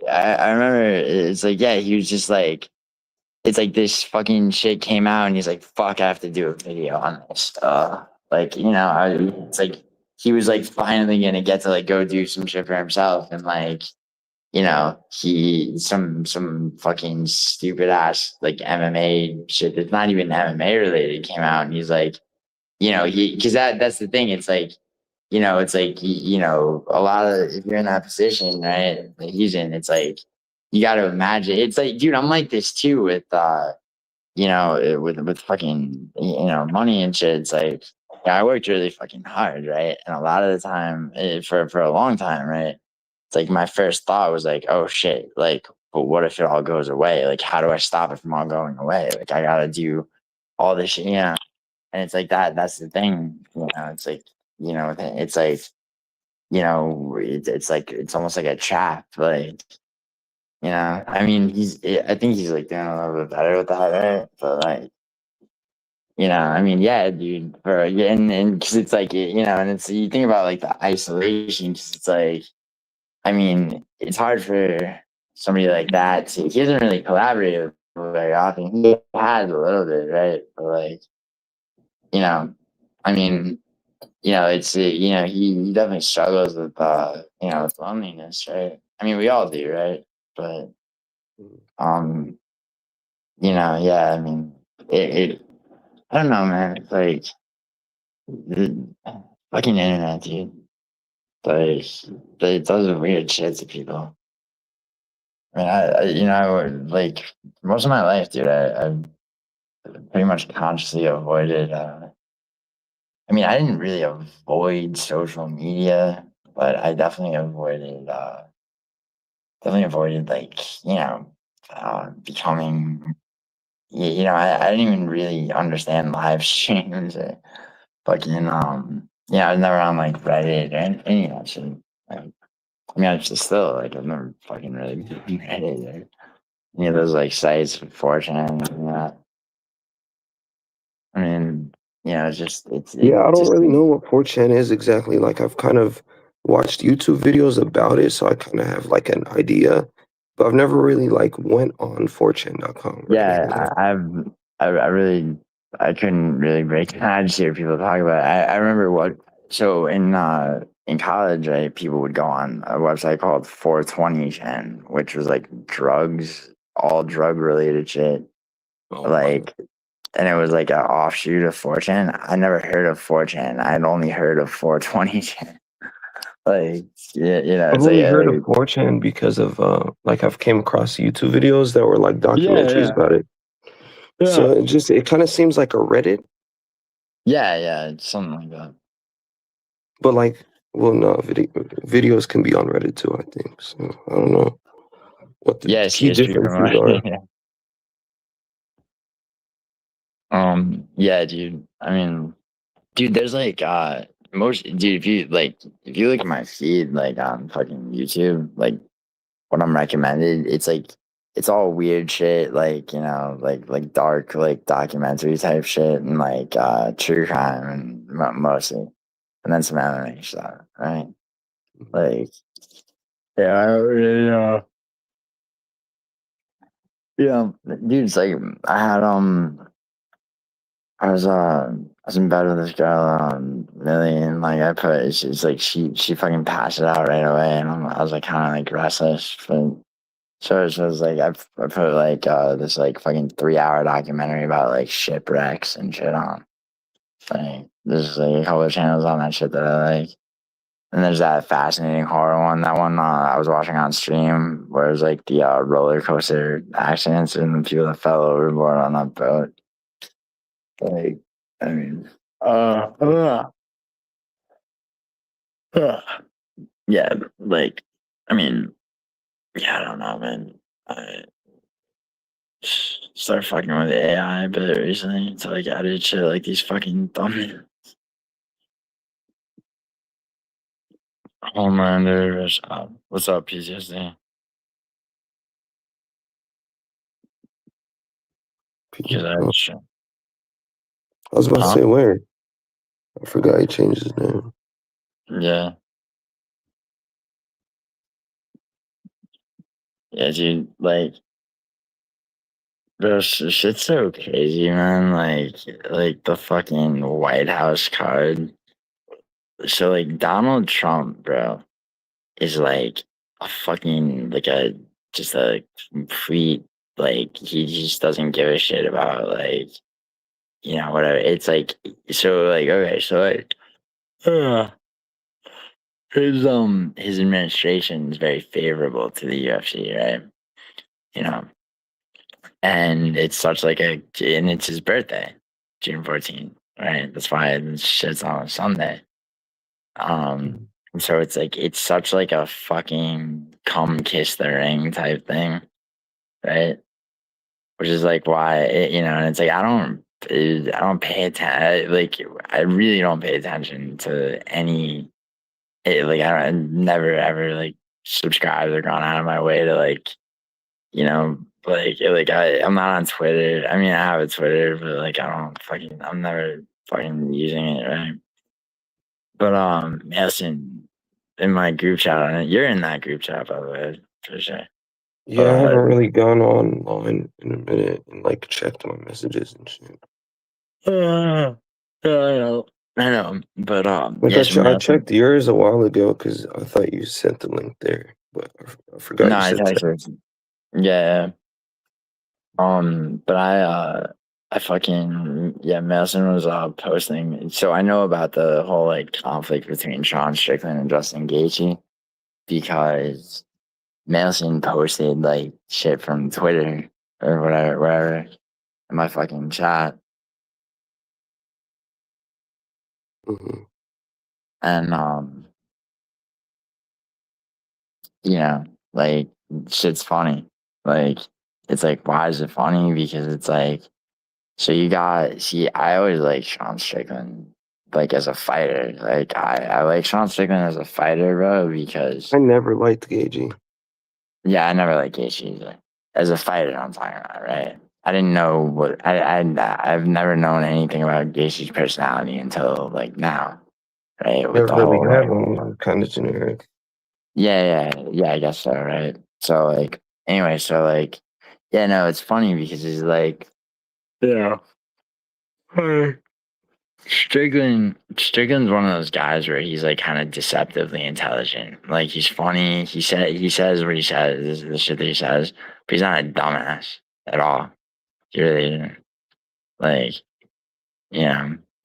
I remember it's like yeah, he was just like it's like this fucking shit came out and he's like, fuck, I have to do a video on this. Like, it's like he was like finally gonna get to like go do some shit for himself and like, he some fucking stupid ass like MMA shit that's not even MMA related came out and he's like, because that's the thing. It's like, it's like a lot of if you're in that position, right? That he's in, it's like you got to imagine. It's like, dude, I'm like this too with with fucking money and shit. It's like I worked really fucking hard, right? And a lot of the time, for a long time, right? It's like my first thought was like, oh shit, like, but what if it all goes away? Like, how do I stop it from all going away? Like, I gotta do all this shit, and it's like that. That's the thing, It's like it's like it's like it's almost like a trap, like. I mean, I think he's like doing a little bit better with that, right? But like, I mean, yeah, dude, and because it's like, and it's, you think about like the isolation, because it's like, I mean, it's hard for somebody like that to, he doesn't really collaborate with people very often. He has a little bit, right? But like, I mean, it's, he definitely struggles with, with loneliness, right? I mean, we all do, right? But, um, yeah, I mean, I don't know, man. It's like the fucking internet, dude. Like, it does weird shit to people. I mean, I would like most of my life, dude. I pretty much consciously avoided. I mean, I didn't really avoid social media, but I definitely avoided. Definitely avoided like becoming. I didn't even really understand live streams. Fucking yeah, I was never on like Reddit or any of that shit. Like, I mean, I just still like I've never fucking really been on Reddit or any of those like sites, 4chan, and that. I mean, it's just it Yeah, I don't just really know what 4chan is exactly. Like, I've kind of watched YouTube videos about it, so I kind of have like an idea, but I've never really like went on 4chan.com or anything like yeah. that. I really I couldn't really break it down. I just hear people talk about it. I remember in college, right? People would go on a website called 420chan, which was like all drug related shit. Like, and it was like an offshoot of 4chan. I never heard of 4chan. I'd only heard of 420chan. Like, yeah, I've it's like, only heard of 4chan because of like I've came across YouTube videos that were like documentaries about it. So it kind of seems like a Reddit, yeah, it's something like that. but like, well, no, videos can be on Reddit too, I think. So I don't know what the Yeah, key CSP differences from are. yeah, dude. I mean, dude, there's like most dude, if you look at my feed like on fucking YouTube, like what I'm recommended, it's like it's all weird shit, like like dark like documentary type shit and like true crime and mostly, and then some anime stuff, right? Like, yeah, I don't really know. Yeah, dude, it's like I had I was in bed with this girl, Millie, and like I put, she's like she fucking passed it out right away, and I was like kind of like restless, but so it was like I put like this like fucking 3 hour documentary about like shipwrecks and shit on. Like there's like a couple of channels on that shit that I like, and there's that fascinating horror one. That one I was watching on stream where it was like the roller coaster accidents and the people that fell overboard on that boat. Like, I mean, uh, uh, uh. yeah, like, I mean, yeah, I don't know, man. I started fucking with AI a bit recently to like edit shit like these fucking thumbnails. Homelanders. What's up, PTSD? Because I Oh, just, I was about to huh? say where. I forgot he changed his name. Yeah. Yeah, dude, like, bro, shit's so crazy, man. Like the fucking White House card. So, like, Donald Trump, bro, is like a fucking, like, just a complete, like, he just doesn't give a shit about, like, whatever. It's like, so, like, okay, so, like, uh, his administration is very favorable to the UFC, right? You know, and it's such like and it's his birthday, June 14th, right? That's why this shit's on a Sunday. So it's like it's such like a fucking come kiss the ring type thing, right? Which is like why and it's like I don't pay attention. Like I really don't pay attention to any. Like I never ever like subscribed or gone out of my way to like I'm not on Twitter. I mean, I have a Twitter, but like I'm never fucking using it, right? But Madison, in my group chat, you're in that group chat by the way, for sure. But Yeah, I haven't really gone online in a minute and like checked my messages and shit. I know, but Like yes, I Madison. checked yours a while ago because I thought you sent the link there, but I forgot No, you I said that. texted. Yeah. But I fucking yeah, Madison was posting. So I know about the whole like conflict between Sean Strickland and Justin Gaethje because Madison posted like shit from Twitter or whatever in my fucking chat, Hmm. and you know, like shit's funny. Like it's like why is it funny? Because it's like so I always like Sean Strickland like as a fighter. Like I like Sean Strickland as a fighter, bro, because I never liked Gagey. yeah, I never liked Gaethje either. As a fighter, I'm talking about, right? I didn't know I've never known anything about Gaethje's personality until like now, right? With Never the really whole had like one. Kind of generic. yeah, I guess so, right? So like anyway, so like yeah, no, it's funny because he's like yeah. Strickland's one of those guys where he's like kind of deceptively intelligent. Like he's funny. He says what he says, the shit that he says, but he's not a dumbass at all. He really isn't. Like,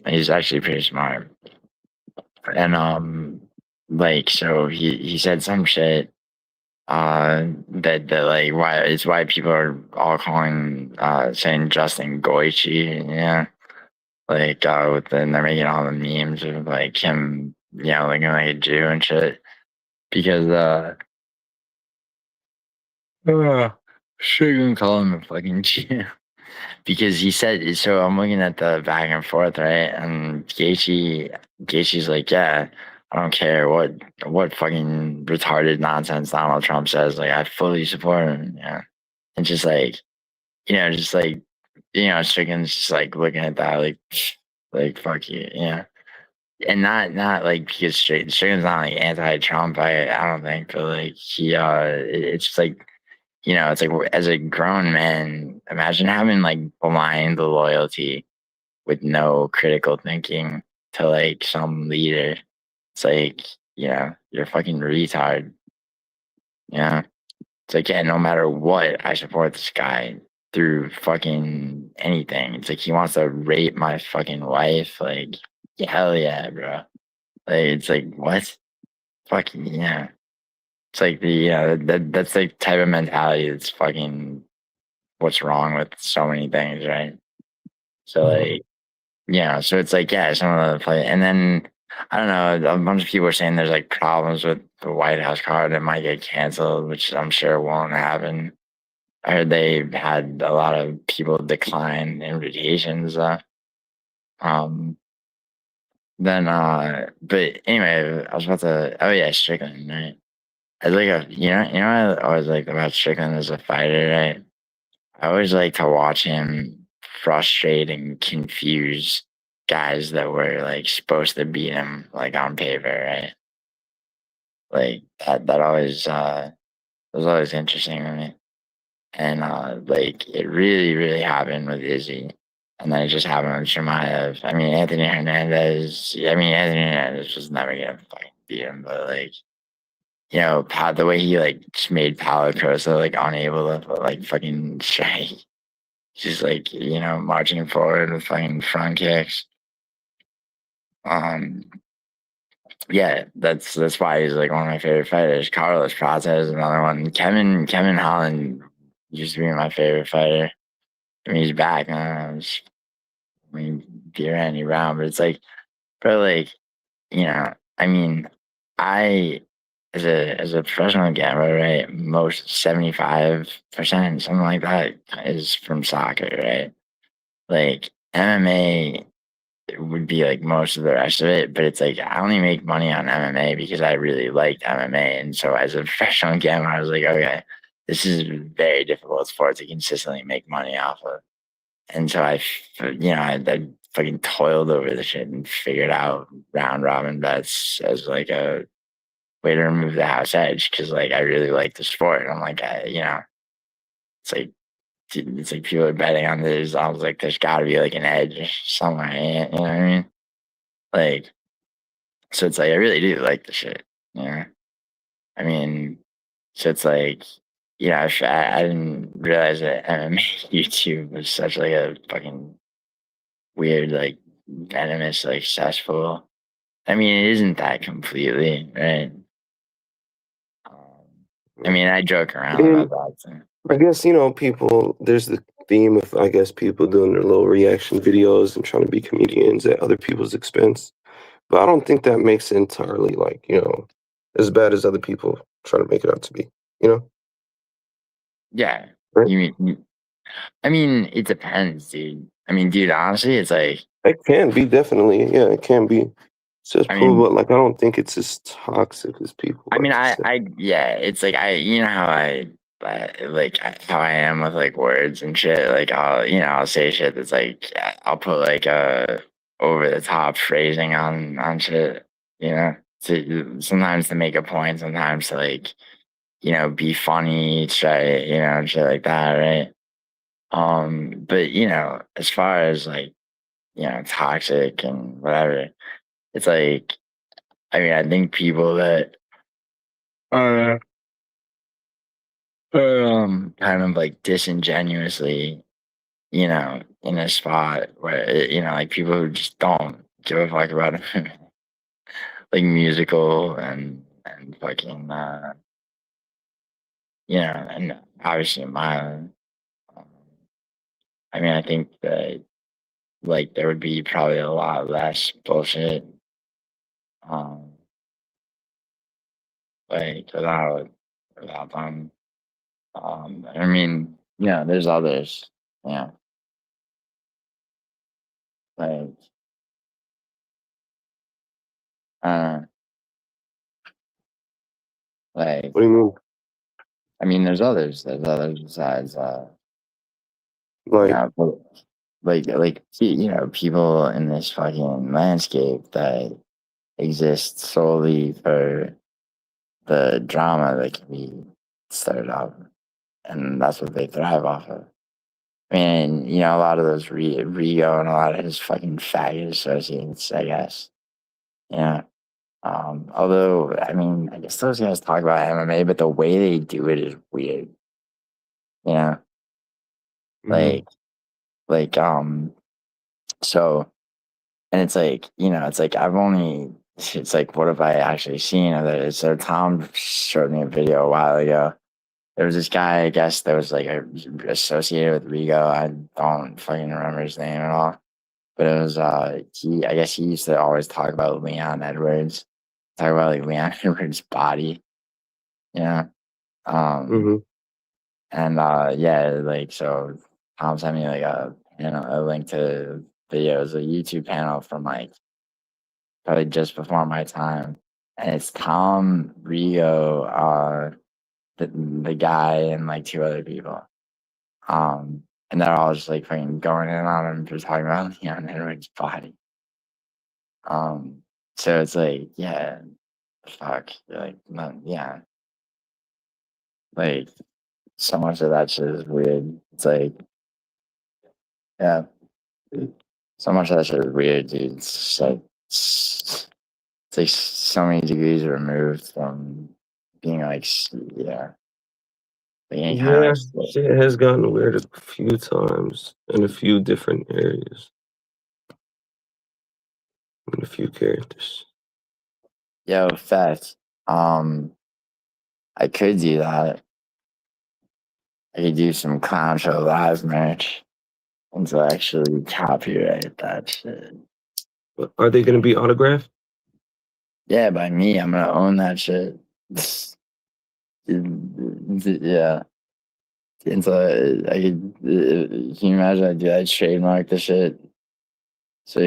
he's actually pretty smart. And like so he said some shit that like why people are all calling saying Justin Goichi, yeah. Like and they're making all the memes of like him, looking like a Jew and shit. Because sure you can call him a fucking Jew. Because he said so I'm looking at the back and forth, right? And Gaethje's like, yeah, I don't care what fucking retarded nonsense Donald Trump says, like I fully support him, yeah. And just like, just like, Strickland's just like looking at that like fuck you, yeah. And not like because Strickland's not like anti-Trump. I don't think, but like it's just like it's like as a grown man, imagine having like blind loyalty with no critical thinking to like some leader. It's like you're a fucking retard. Yeah, it's like yeah, no matter what, I support this guy through fucking anything. It's like he wants to rape my fucking wife. Like hell yeah, bro. Like, it's like what? Fucking yeah. It's like that's the type of mentality that's fucking what's wrong with so many things, right? So Mhm. like so it's like yeah, some of the play and then I don't know. A bunch of people are saying there's like problems with the White House card that might get canceled, which I'm sure won't happen. I heard they had a lot of people decline invitations. Um, but anyway, I was about to. Oh yeah, Strickland, right? I was like I always like about Strickland as a fighter, right? I always like to watch him frustrate and confuse guys that were like supposed to beat him, like on paper, right? Like that always was always interesting to me. And like it really happened with Izzy. And then it just happened with Shemaev. I mean Anthony Hernandez was never gonna fucking beat him, but like the way he like just made Paulo Costa like unable to like fucking strike. Just like, marching forward with fucking front kicks. Um yeah, that's why he's like one of my favorite fighters. Carlos Praza is another one. Kevin Holland used to be my favorite fighter. I mean, he's back. I mean, be any round, but it's like, bro, like, I mean, I as a professional gambler, right? Most 75%, something like that, is from soccer, right? Like MMA would be like most of the rest of it, but it's like I only make money on MMA because I really liked MMA, and so as a professional gambler, I was like, okay, this is a very difficult sport to consistently make money off of. And so I fucking toiled over the shit and figured out round robin bets as like a way to remove the house edge because like I really like the sport. I'm like, it's like it's like people are betting on this. I was like, there's got to be like an edge somewhere. You know what I mean? Like, so it's like I really do like the shit. I mean, so it's like, I didn't realize that MMA YouTube was such like a fucking weird, like venomous, like cesspool. I mean, it isn't that completely, right? I mean, I joke around And about that. Too. I guess, people, there's the theme of, I guess, people doing their little reaction videos and trying to be comedians at other people's expense. But I don't think that makes it entirely, like, as bad as other people try to make it out to be, Yeah. right? I mean, it depends, dude. I mean, dude, honestly, it's like, It can be, definitely. Yeah, it can be I cesspool, mean, but, like, I don't think it's as toxic as people like to say. yeah, it's like how how I am with like words and shit. Like I'll say shit that's like I'll put like over the top phrasing on shit. To sometimes to make a point, sometimes to like be funny, try shit like that, right? But as far as like toxic and whatever, it's like I mean I think people that are kind of like disingenuously, in a spot where like people who just don't give a fuck about it, like musical and fucking and obviously mine. Um, I mean, I think that like there would be probably a lot less bullshit, um, like without them. I mean, there's others, yeah, like. Uh, like, What do you mean? I mean, there's others. There's others besides, Like, but people in this fucking landscape that exist solely for the drama that can be started off, and that's what they thrive off of. I mean, a lot of those Rigo and a lot of his fucking faggot associates, I guess. Yeah. Although, I mean, I guess those guys talk about MMA, but the way they do it is weird. Yeah. mhm. Like, so, and it's like it's like, what have I actually seen of it? So Tom showed me a video a while ago. There was this guy, I guess, that was like associated with Rigo. I don't fucking remember his name at all. but it was I guess he used to always talk about Leon Edwards, talk about like Leon Edwards' body, you know. Mm-hmm. And yeah, like so Tom sent me like a link to videos, a YouTube panel from like probably just before my time. And it's Tom, Rigo, the guy and like two other people. And they're all just like fucking going in on him, just talking about Leon Edwards' body. So it's like, yeah, fuck, like, yeah, like so much of that shit is weird. It's like, yeah, so much of that shit is weird, dude. It's just like, it's like so many degrees removed from being like, yeah, like any kind of Yeah, like, shit has gotten weird a few times in a few different areas, in a few characters. yo, fact. I could do that. I could do some clown show live merch and to actually copyright that shit. But are they going to be autographed? Yeah, by me, I'm gonna own that shit. Yeah. And so I could, can you imagine I do that trademark the shit? So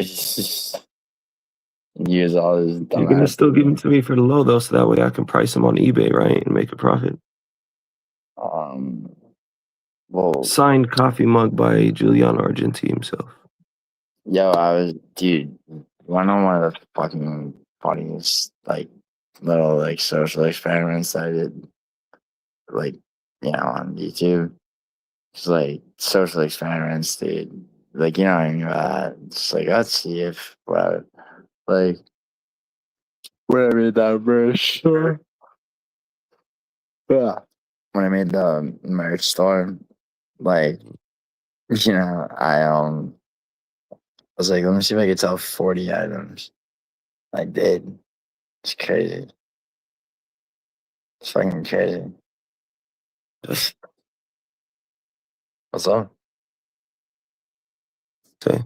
use all this You're going to dumbass. still give them to me for the low, though, so that way I can price them on eBay, right? And make a profit. Well, Signed coffee mug by GiulianoArgenti himself. yo, dude, one on one of the fucking funniest, like, little, like, social experiments I did, like, on YouTube. It's like social experiments, dude. Like, you know what I mean by that? It's like, let's see if, like, when I made that merch store, yeah. When I made the merch store, like, I was like, let me see if I could sell 40 items. I did. It's crazy. It's fucking crazy. What's up? Okay.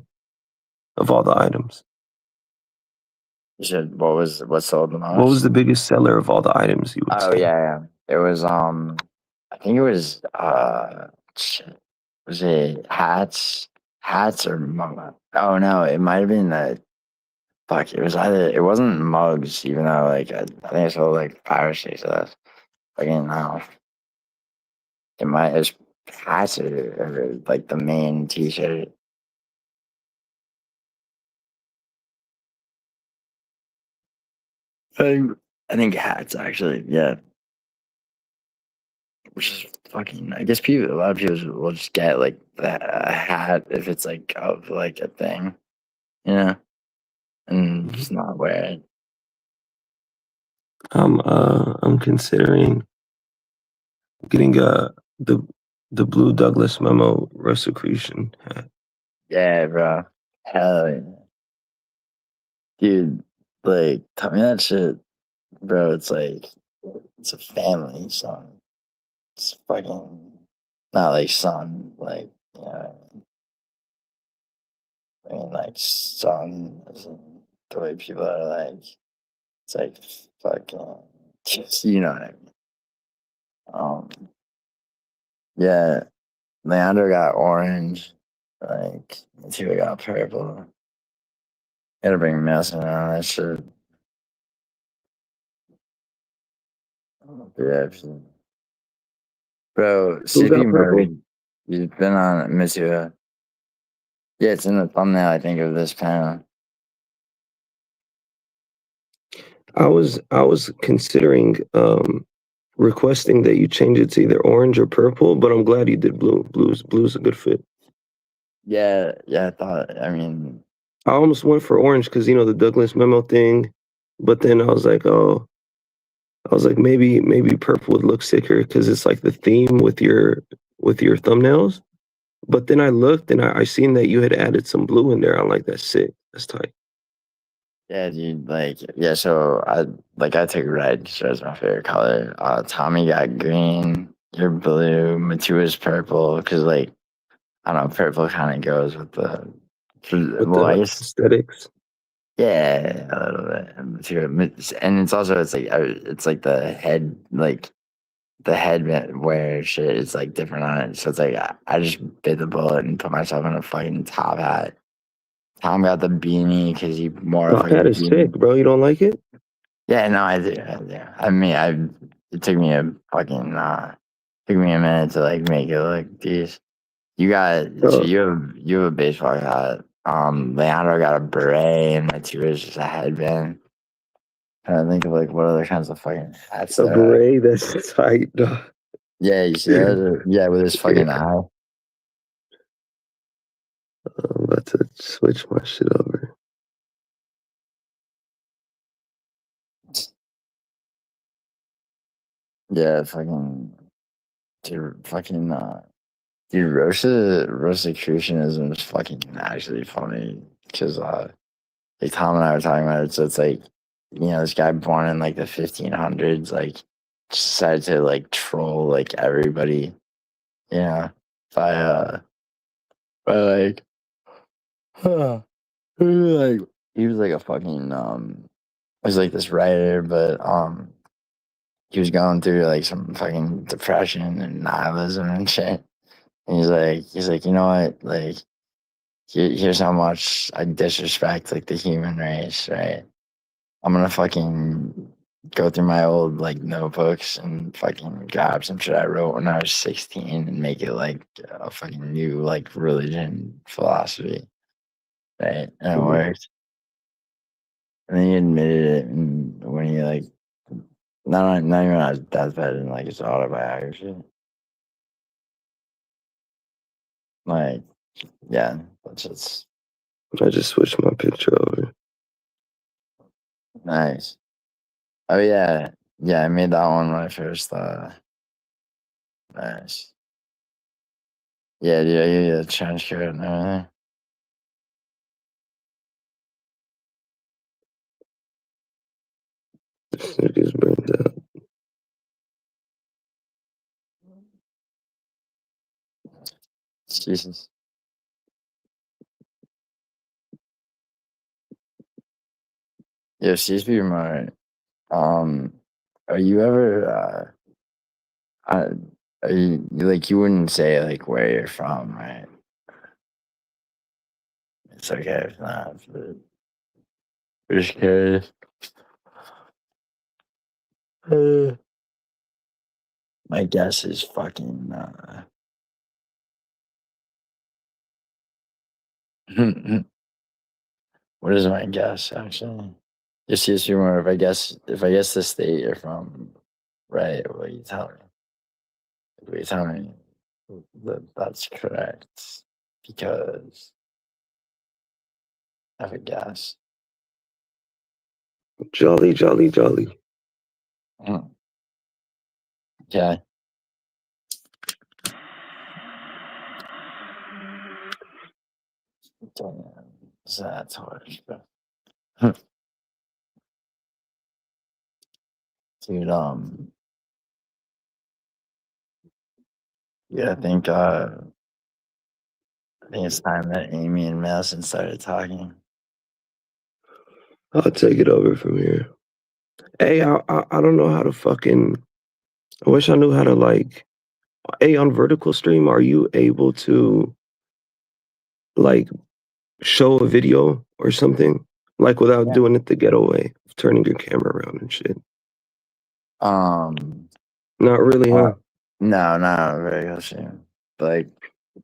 Of all the items. You said what sold the most? What was the biggest seller of all the items you would Oh say? yeah. It was I think it was shit. Was it hats? Hats or oh no, it might have been fuck, it wasn't mugs, even though like I think I sold like 5 or 6 of those. Again, no. It's hats or like the main t-shirt. I think hats actually, yeah. Which is fucking. I guess a lot of people will just get like a hat if it's like of like a thing, and just not wear it. I'm considering getting the blue Douglas Memo Rosicrucian hat. Yeah, bro. Hell yeah, dude. Like, tell me that shit, bro. It's like it's a family song. It's fucking not like son, like I mean like son, as in the way people are like. It's like fucking, you know what I mean. Yeah, Leandro got orange, like Matteo got purple. Gotta bring Mason on that shit. Yeah, bro, Who got CP purple? Murray, he's been on Matteo. Yeah, it's in the thumbnail, I think, of this panel. I was considering requesting that you change it to either orange or purple, but I'm glad you did blue. Blue's a good fit. Yeah, I mean, I almost went for orange because the Douglas Memo thing, but then I was like, maybe purple would look sicker because it's like the theme with your thumbnails. But then I looked and I seen that you had added some blue in there. I'm like, that's sick. That's tight. yeah, dude, like, yeah, so I took red because that's my favorite color. Tommy got green, you're blue, Matua's purple, because, like, I don't know, purple kind of goes with the with Well, I the guess aesthetics. yeah, a little bit. And it's also it's like the headwear shit is like different on it. So it's like I just bit the bullet and put myself in a fucking top hat. Tom got the beanie because he more The of hat fucking is sick, beanie. bro. You don't like it? Yeah, no, I do. I do. I mean, it took me a fucking took me a minute to like make it look decent. You got so Bro, you have a baseball hat. Leandro got a beret, and my two is just a headband. Trying to think of like what other kinds of fucking hats a there are. beret that's tight, dog. Yeah, you see that? Yeah, with his fucking eye. I'm about to switch my shit over. Yeah, dude, Rosicrucianism is fucking actually funny because like Tom and I were talking about it. So it's like, this guy born in like the 1500s, like decided to like troll like everybody, you know, by by like, like he was like a fucking he was like this writer, but he was going through like some fucking depression and nihilism and shit. And he's like, you know what, like. Here's how much I disrespect like the human race, right? I'm gonna fucking go through my old like notebooks and fucking grab some shit I wrote when I was 16 and make it like a fucking new like religion philosophy, right? And it Mhm. worked. And then he admitted it, and when he like not even on his deathbed in like his autobiography, like yeah, that's just I just switched my picture over. nice. Oh yeah, yeah, I made that one when I first. Nice. Yeah, yeah, trench coat and everything. This nigga's burned out. Jesus. Yeah, CSP remote. Um, are you ever are you wouldn't say like where you're from, right? It's okay if not, but just curious. My guess is fucking what is my guess actually? Just CSP remote. If I guess the state you're from, right, will you tell me? Will you tell me that that's correct? Because I have a guess. Jolly, jolly, jolly. Mm. Okay. Damn, that's harsh, but dude, yeah, I think it's time that Amy and Madison started talking. I'll take it over from here. Hey, I don't know how to fucking. I wish I knew how to like. Hey, on vertical stream, are you able to like show a video or something like without Yeah. doing it the ghetto way, turning your camera around and shit? Um, Not really, huh? no, not very good soon. Like,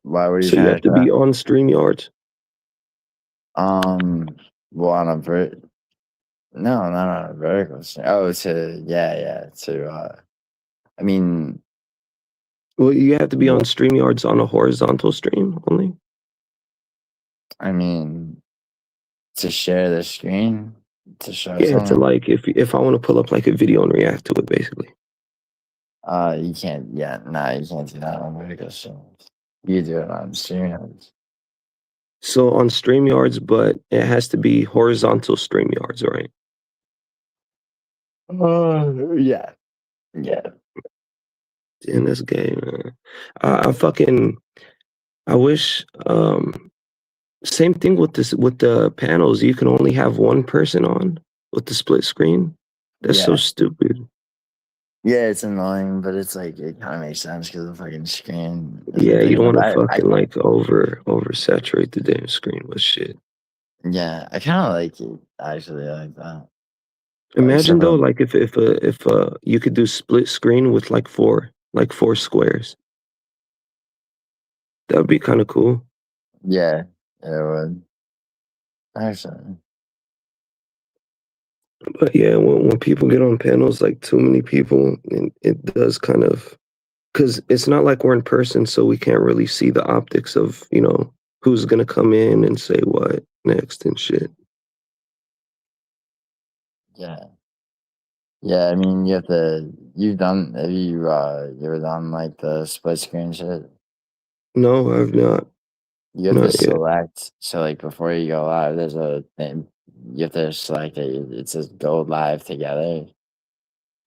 why were you So you trying have to to be try? on StreamYards. Well, on a no, not on a vertical stream. Oh, I mean, Well, you have to be on what? StreamYards on a horizontal stream only. I mean, to share the screen to show Yeah, to something. like if I want to pull up like a video and react to it, basically. You can't. Yeah, nah, you can't do that on vertical streams. You do it on streams. So on StreamYards, but it has to be horizontal StreamYards, right? Yeah, yeah. Damn, that's gay, man. I fucking I wish Same thing with this with the panels. You can only have one person on with the split screen. That's so Yeah. stupid. Yeah, it's annoying, but it's like it kind of makes sense because the fucking screen is Yeah, you don't want to ridiculous. fucking like oversaturate the damn screen with shit. Yeah, I kind of like it actually. I like that. Imagine Except though, for like if you could do split screen with like four squares. That would be kind of cool. yeah, it would actually. But yeah, when people get on panels, like too many people, it does kind of, because it's not like we're in person, so we can't really see the optics of, who's gonna come in and say what next and shit. Yeah, yeah. I mean, you have to. You've done. Have you ever done like the split screen shit? No, I've not. You have to Not yet. select. So like before you go live, there's a thing. You have to select it. It says go live together.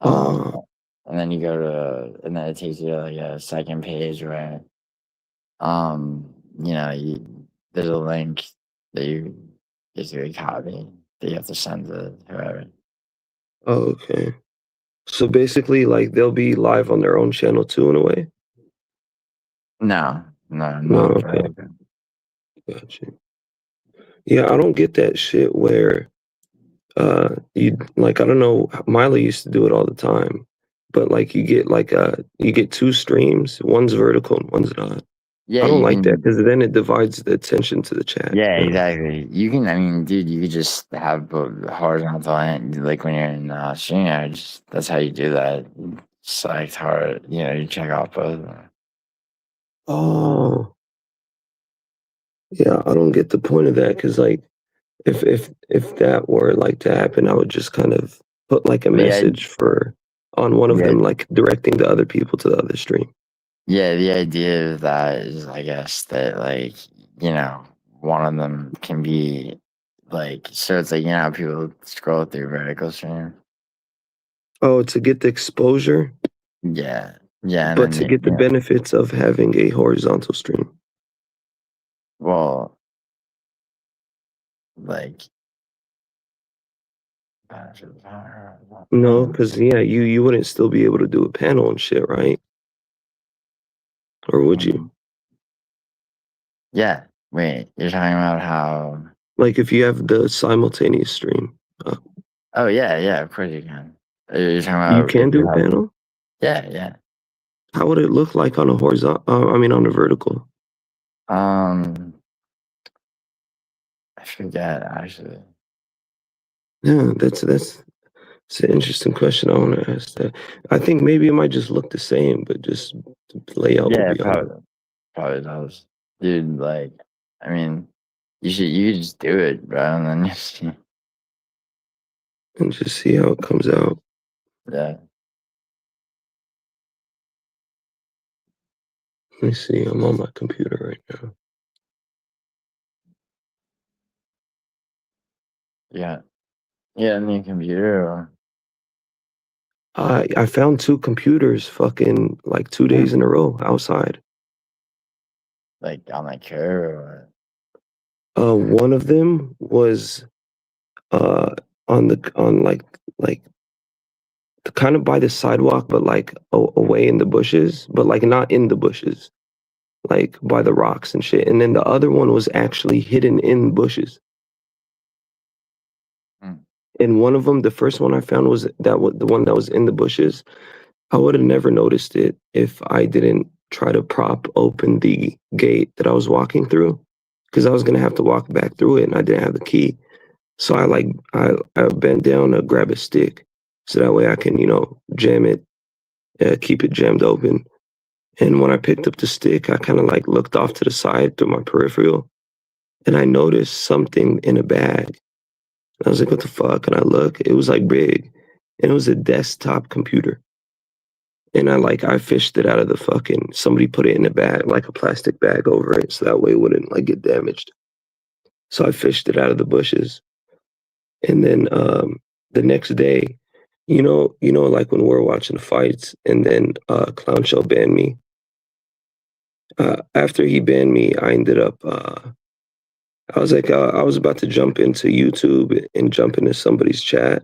Um, Oh, and then you go to, and then it takes you to like a second page where, there's a link that you basically copy that you have to send to whoever. okay. So basically, like they'll be live on their own channel too, in a way. No, no, No, not for okay, gotcha. Yeah, I don't get that shit where you like I don't know, Miley used to do it all the time, but like you get two streams, one's vertical and one's not. Yeah, I don't you like that can. because then it divides the attention to the chat. Yeah, exactly. You can. I mean, dude, you could just have both horizontal and like when you're in StreamYard, just that's how you do that. You select hard. You check off both. Of them. Oh, yeah, I don't get the point of that because like if that were like to happen, I would just kind of put like a But yeah, message on one of yeah, them, like directing the other people to the other stream. yeah. The idea of that is, I guess, that like one of them can be like, so it's like how people scroll through vertical stream. Oh, to get the exposure, Yeah, yeah, and but then to get the benefits of having a horizontal stream. well, like. No, because yeah, you wouldn't still be able to do a panel and shit, right? Or would you? Yeah. Wait, you're talking about how? Like if you have the simultaneous stream, Oh yeah, yeah. Of course you can. You're talking you about if can do you a have? panel. Yeah, yeah. How would it look like on a horizontal? I mean, on a vertical. I forget actually. Yeah, that's it's an interesting question. I want to ask that. I think maybe it might just look the same, but just the layout will Yeah, be on. probably does, dude. Like, I mean, you should just do it, bro, and then you see. And just see how it comes out. Yeah, Let me see. I'm on my computer right now. yeah, yeah. New computer. I found two computers fucking like 2 days in a row outside. Like on my curve. One of them was on like kind of by the sidewalk, but like away in the bushes, but like not in the bushes, like by the rocks and shit. And then the other one was actually hidden in bushes. Mm. And one of them, the first one I found was the one that was in the bushes. I would have never noticed it if I didn't try to prop open the gate that I was walking through, because I was gonna have to walk back through it, and I didn't have the key. So I bent down to grab a stick, so that way I can jam it, keep it jammed open. And when I picked up the stick, I kind of like looked off to the side through my peripheral, and I noticed something in a bag. I was like, "What the fuck?" And I look, it was like big, and it was a desktop computer. And I fished it out of the fucking, somebody put it in a bag, like a plastic bag over it, so that way it wouldn't like get damaged. So I fished it out of the bushes. And then the next day, like when we're watching the fights, and then Clown Show banned me. After he banned me, I ended up I was like, I was about to jump into YouTube and jump into somebody's chat.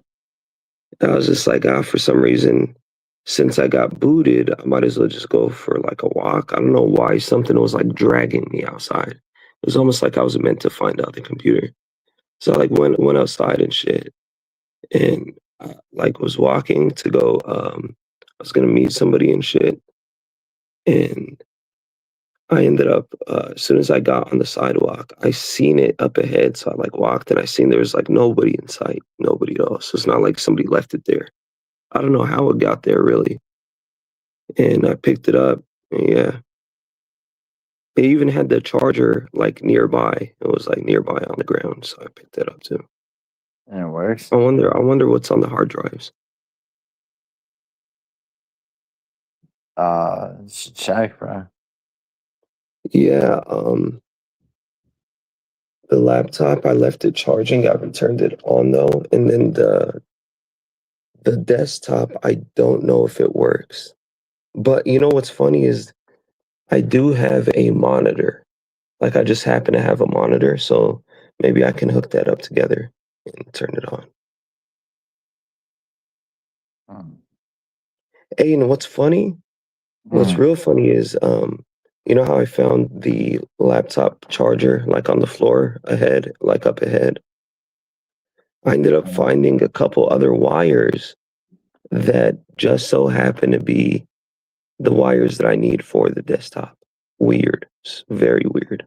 I was just like, for some reason, since I got booted, I might as well just go for like a walk. I don't know why something was like dragging me outside. It was almost like I was meant to find out the computer. So I like went outside and shit, and I like was walking to go. I was gonna meet somebody and shit, and I ended up as soon as I got on the sidewalk, I seen it up ahead. So I like walked and I seen there was like nobody in sight, nobody else. So it's not like somebody left it there. I don't know how it got there really. And I picked it up. And yeah. They even had the charger like nearby. It was like nearby on the ground. So I picked that up too. And it works. I wonder what's on the hard drives. Should check, bro. Yeah, the laptop I left it charging. I returned it on though. And then the desktop, I don't know if it works. But you know what's funny is I do have a monitor. Like I just happen to have a monitor, so maybe I can hook that up together and turn it on. Hmm. Hey, and what's funny? What's real funny is you know how I found the laptop charger like on the floor ahead, like up ahead? I ended up finding a couple other wires that just so happen to be the wires that I need for the desktop. Weird. It's very weird.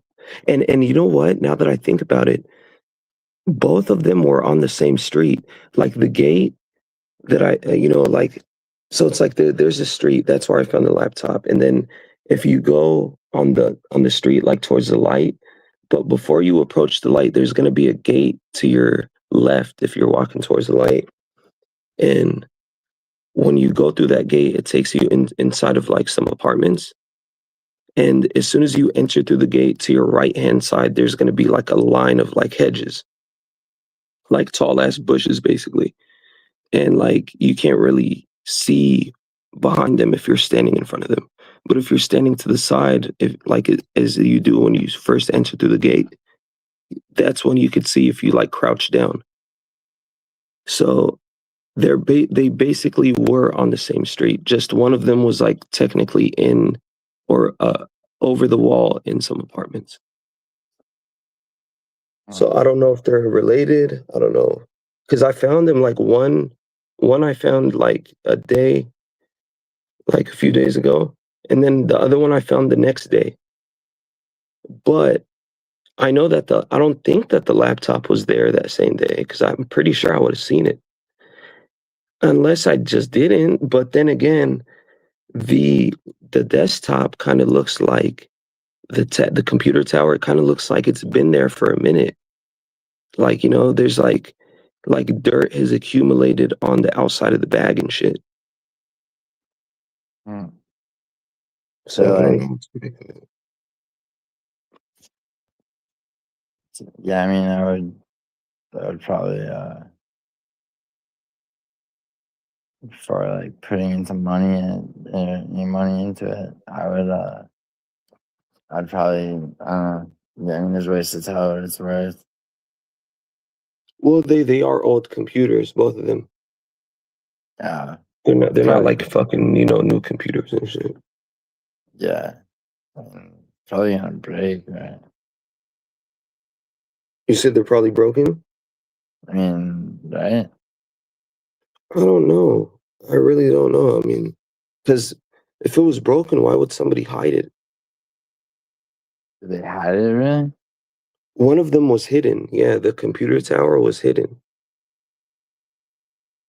And you know what? Now that I think about it, both of them were on the same street. Like the gate that like, so it's like there's a street. That's where I found the laptop. And then if you go on the street, like towards the light, but before you approach the light, there's going to be a gate to your left if you're walking towards the light. And when you go through that gate, it takes you inside of like some apartments. And as soon as you enter through the gate to your right hand side, there's going to be like a line of like hedges, like tall ass bushes, basically. And like you can't really see behind them if you're standing in front of them. But if you're standing to the side, if like as you do when you first enter through the gate, that's when you could see if you like crouch down. So they basically were on the same street. Just one of them was like technically in or over the wall in some apartments. So I don't know if they're related. I don't know because I found them like one I found like like a few days ago, and then the other one I found the next day. But I know that I don't think that the laptop was there that same day because I'm pretty sure I would have seen it unless I just didn't. But then again, the the desktop kind of looks like the computer tower. It kind of looks like it's been there for a minute. Like there's like dirt has accumulated on the outside of the bag and shit. Hmm. So I don't like, know. yeah, I mean, I would probably, for like putting in some money and any money into it, I'd probably, yeah, I mean, there's ways to tell what it's worth. Well, they are old computers, both of them. Yeah, They're not probably, like fucking new computers and shit. yeah, probably gonna break, right? You said they're probably broken? I mean, right? I don't know. I really don't know. I mean, because if it was broken, why would somebody hide it? They had it really? One of them was hidden. Yeah, the computer tower was hidden.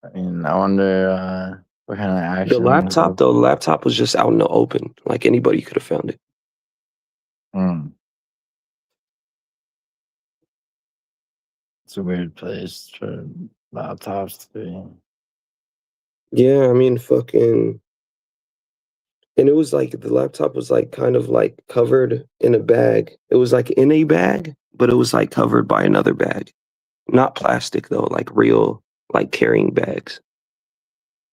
I mean, I wonder what kind of The action. laptop, though, the laptop was just out in the open. Like anybody could have found it. Hmm. It's a weird place for laptops to be. Yeah, I mean, fucking. And it was like the laptop was like kind of like covered in a bag. It was like in a bag, but it was like covered by another bag. Not plastic though, like real, like carrying bags.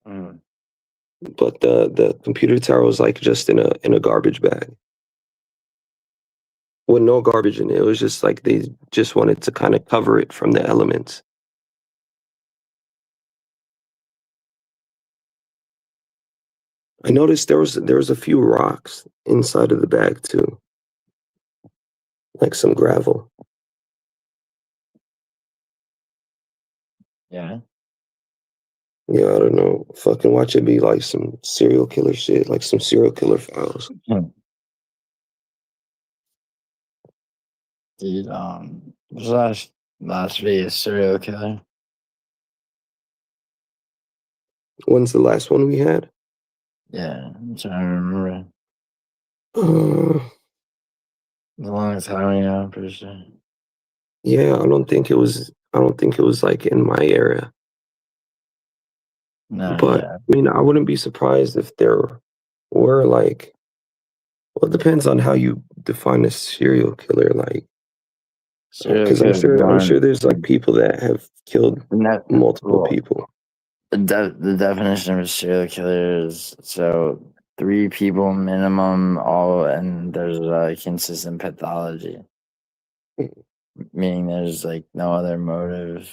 Mm. But the computer tower was like just in a garbage bag. with no garbage in it. It was just like they just wanted to kind of cover it from the elements. I noticed there was a few rocks inside of the bag too, like some gravel. Yeah. Yeah, I don't know. Fucking watch it be like some serial killer shit, like some serial killer files. Dude, was last Vegas serial killer? When's the last one we had? Yeah, I'm trying to remember. Uh, A long time ago, pretty sure. yeah, I don't think it was. I don't think it was like in my area. No, But yeah. I mean, I wouldn't be surprised if there were like. Well, it depends on how you define a serial killer. Like, Serial because killer I'm sure one. there's like people that have killed multiple Well, people. the definition of a serial killer is so 3 people minimum, all, and there's a consistent pathology, meaning there's like no other motive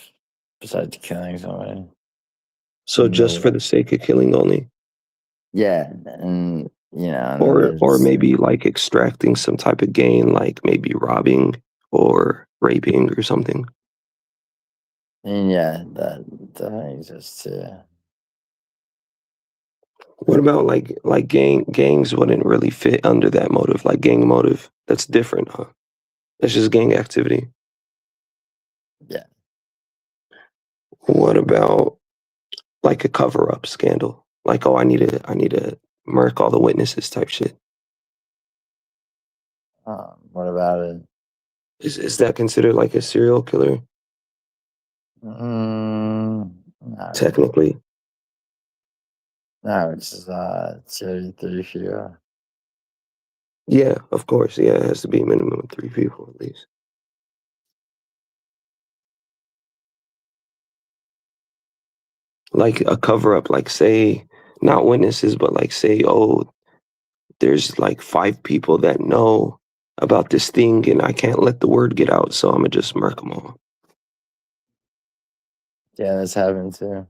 besides killing somebody. So just for No. the sake of killing only, Yeah, and and then or there's, maybe like extracting some type of gain, like maybe robbing or raping or something. and yeah, that exists too. What about like gangs wouldn't really fit under that motive, like gang motive. That's different, huh? That's just gang activity. Yeah. What about like a cover up scandal? Like, oh, I need to murk all the witnesses type shit. What about it? Is that considered like a serial killer? Not really. Technically, No, it's just 33 few. yeah, of course, yeah, it has to be a minimum of 3 people at least. Like a cover up, like say not witnesses, but like say, oh, there's like 5 people that know about this thing, and I can't let the word get out, so I'm gonna just murk them all. Yeah, that's happened too.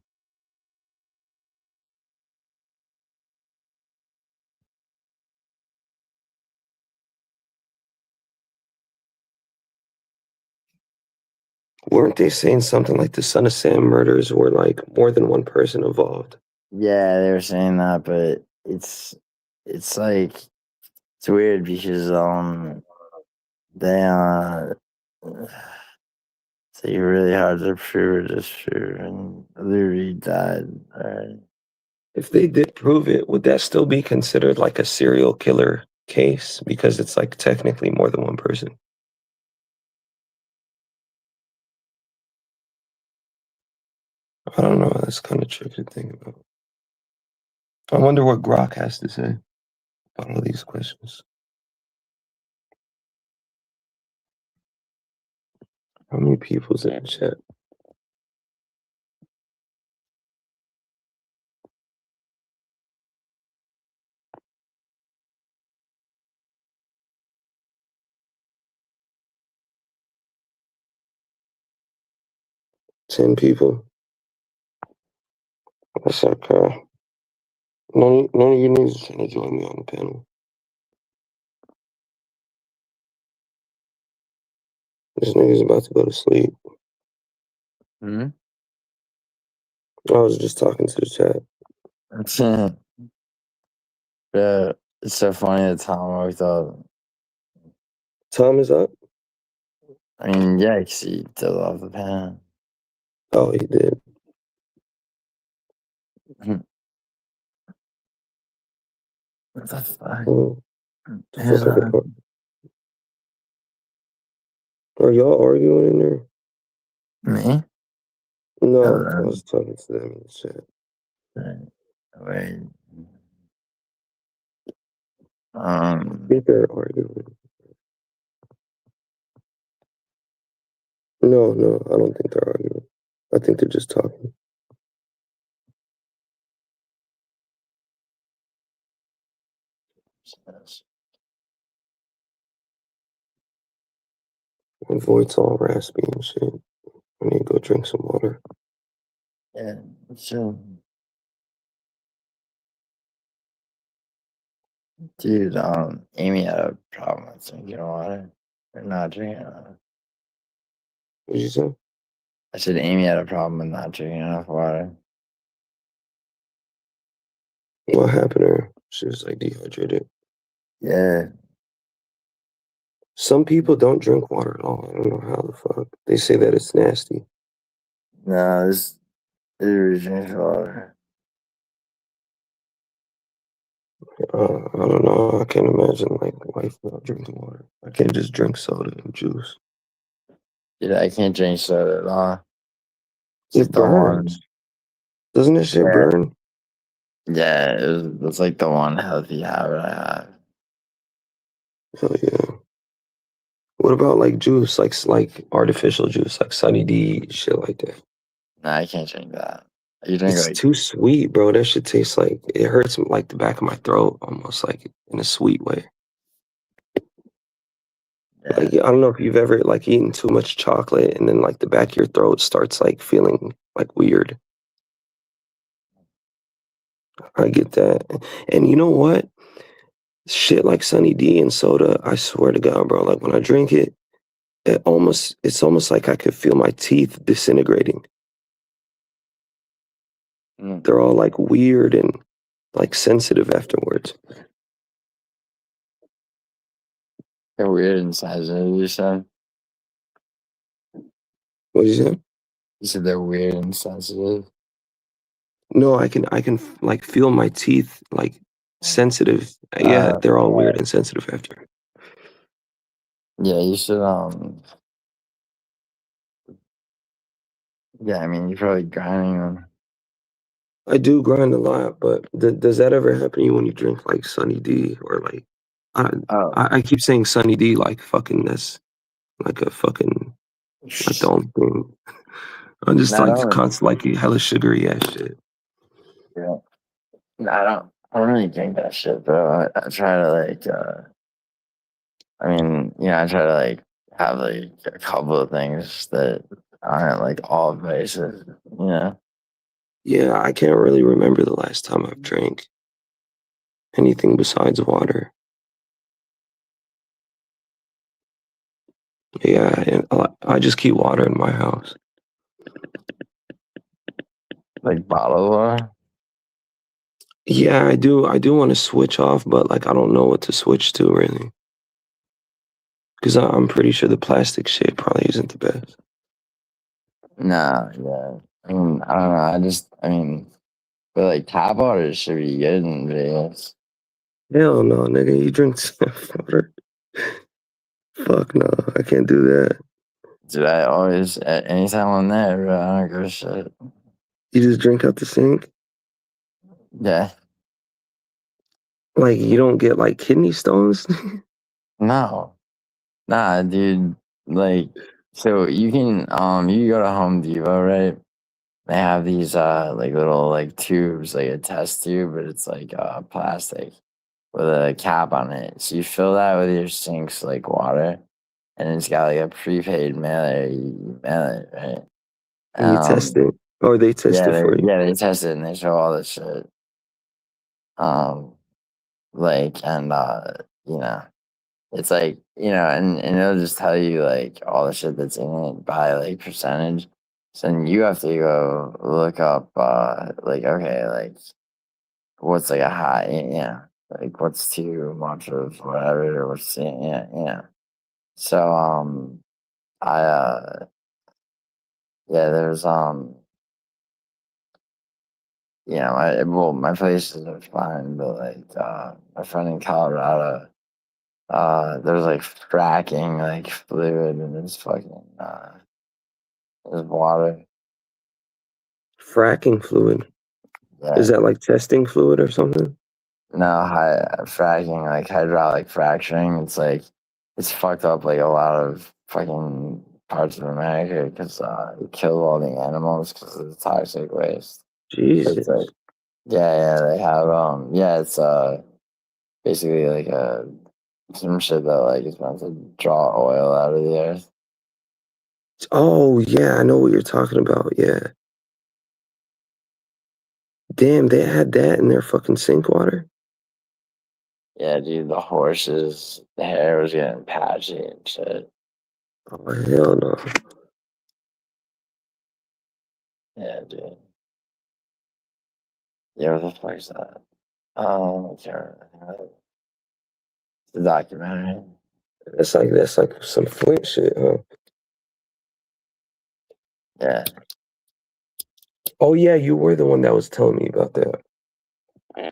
Weren't they saying something like the Son of Sam murders were like more than one person involved? Yeah, they were saying that, but it's like it's weird because they it's like really hard to prove or disprove, and Lou Reed died. Alright. If they did prove it, would that still be considered like a serial killer case because it's like technically more than one person? I don't know. That's kind of tricky to think about. I wonder what Grok has to say about all these questions. How many people's in the chat? Ten people. That's okay. None of you niggas is trying to join me on the panel. This nigga's about to go to sleep. Hmm? I was just talking to the chat. Yeah, it's so funny that Tom walked up. Tom is up? I mean, yeah, 'cause he did off the pen. Oh, he did. What the fuck? Oh, the Who's fuck are y'all arguing in there? me? No, I Uh, was talking to them in the chat. Wait. I think they're arguing. No, I don't think they're arguing. I think they're just talking. My voice all raspy and shit. I need to go drink some water. Yeah, sure. Dude, Amy had a problem with drinking water. Or not drinking water. What'd you say? I said Amy had a problem with not drinking enough water. What happened to her? She was like dehydrated. Yeah. Some people don't drink water at all. I don't know how the fuck. They say that it's nasty. No, this is drinks water. I don't know. I can't imagine like life without drinking water. I can't just drink soda and juice. Dude, I can't drink soda at all. It's It like the one. burns. Doesn't that shit Yeah. burn? Yeah, it's like the one healthy habit I have. Hell yeah. What about like juice, like artificial juice, like Sunny D, shit like that? No, I can't drink that. You drink It's like too sweet, bro. That shit tastes like it hurts like the back of my throat, almost like in a sweet way. yeah. Like I don't know if you've ever like eaten too much chocolate and then like the back of your throat starts like feeling like weird. I get that. And you know what? Shit like Sunny D and soda, I swear to God, bro, like when I drink it, it's almost like I could feel my teeth disintegrating. Mm. They're all like weird and like sensitive afterwards. They're weird and sensitive, you said? What did you say? You said they're weird and sensitive? No, I can like feel my teeth like sensitive. Yeah, they're all weird and sensitive after. Yeah, you should, yeah, I mean, you're probably grinding them. I do grind a lot, but does that ever happen to you when you drink like Sunny D or like I Oh. I keep saying Sunny D like fucking this like a fucking like the only thing. I'm just No, I like don't. constantly like hella sugary ass shit. Yeah. No, I don't really drink that shit, bro. I try to like, I mean, I try to like have like a couple of things that aren't like all basic, Yeah, I can't really remember the last time I've drank anything besides water. Yeah, and I just keep water in my house. like bottled water. Yeah, I do. I do want to switch off, but like I don't know what to switch to really, because I'm pretty sure the plastic shit probably isn't the best. No, yeah. I mean, I don't know. I mean, but like tap water should be good in Vegas. Hell no, nigga, you drink water? Fuck no, I can't do that. Dude, I always, anytime I'm there, bro, I don't give a shit. You just drink out the sink? Yeah. Like you don't get like kidney stones? No. Nah, dude. Like, so you can go to Home Depot, right? They have these like little like tubes, like a test tube, but it's like plastic with a cap on it. So you fill that with your sink's like water, and it's got like a prepaid mailer. You mail it, right? And you test it, or they test it for you? They test it and they show all this shit. Like and you know, it's like and it'll just tell you like all the shit that's in it by like percentage. So then you have to go look up like okay, like what's like a high, like what's too much of whatever or what's So I yeah, there's my places are fine, but like my friend in Colorado, there's like fracking like fluid in his fucking his water. Fracking fluid. Yeah. Is that like testing fluid or something? No, fracking, like hydraulic fracturing. It's like it's fucked up like a lot of fucking parts of America because it killed all the animals because of the toxic waste. It's like Jesus. they have it's basically like some shit that like is meant to draw oil out of the earth. Oh yeah, I know what you're talking about. Yeah. Damn, they had that in their fucking sink water. Yeah, dude, the horses, the hair was getting patchy and shit. Oh hell no. Yeah, dude. Yeah, what the fuck's that? I can't remember. The documentary. That's like some Flint shit, huh? Yeah. Oh yeah, you were the one that was telling me about that. I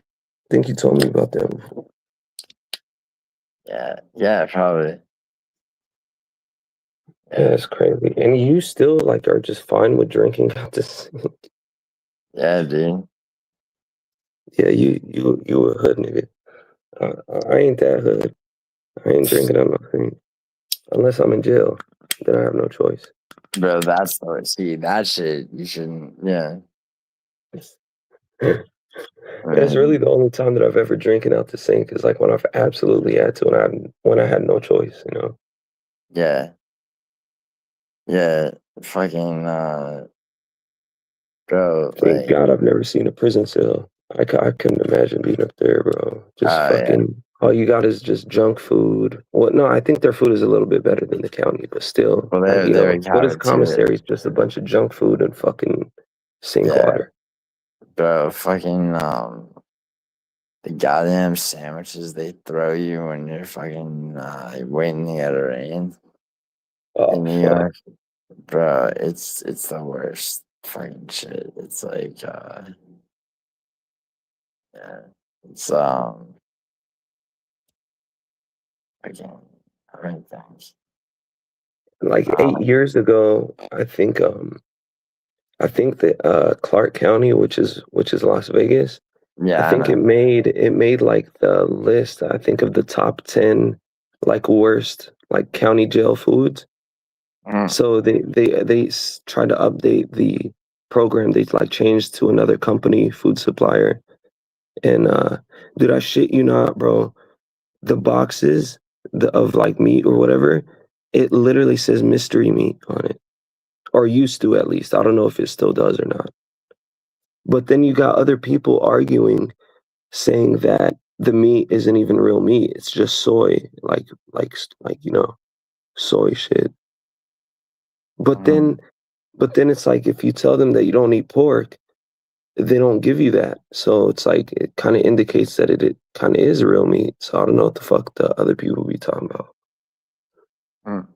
think you told me about that before. Yeah, probably. Yeah, it's crazy. And you still like are just fine with drinking out the sink. Yeah, dude. Yeah, you a hood nigga. I ain't that hood. I ain't drinking out my sink unless I'm in jail. Then I have no choice. Bro, that's the see, that shit you shouldn't yeah. That's really the only time that I've ever drinking out the sink is like when I've absolutely had to, and when I had no choice, you know. Yeah. Yeah. Fucking bro, Thank like God I've never seen a prison cell. I couldn't imagine being up there, bro. Just yeah. fucking, all you got is just junk food. Well, no, I think their food is a little bit better than the county, but still, Well like, you they know, would what have is it too. commissary? It's just a bunch of junk food and fucking sink Yeah, water. bro, fucking the goddamn sandwiches they throw you when you're fucking waiting to get a rain in Oh, New fuck. York. Bro, it's the worst fucking shit. It's like yeah. It's again horrendous things. Like 8 years ago, I think that Clark County, which is Las Vegas, I Yeah, I think know. it made like the list, I think, of the top 10 like worst like county jail foods. Mm, So they tried to update the program. They like changed to another company, food supplier. And dude, I shit you not, bro. The boxes of like meat or whatever, it literally says mystery meat on it, or used to at least. I don't know if it still does or not. But then you got other people arguing, saying that the meat isn't even real meat. It's just soy, like soy shit. But mm, then, but then it's like if you tell them that you don't eat pork, they don't give you that. So it's like it kind of indicates that it kind of is real meat. So I don't know what the fuck the other people be talking about. mm.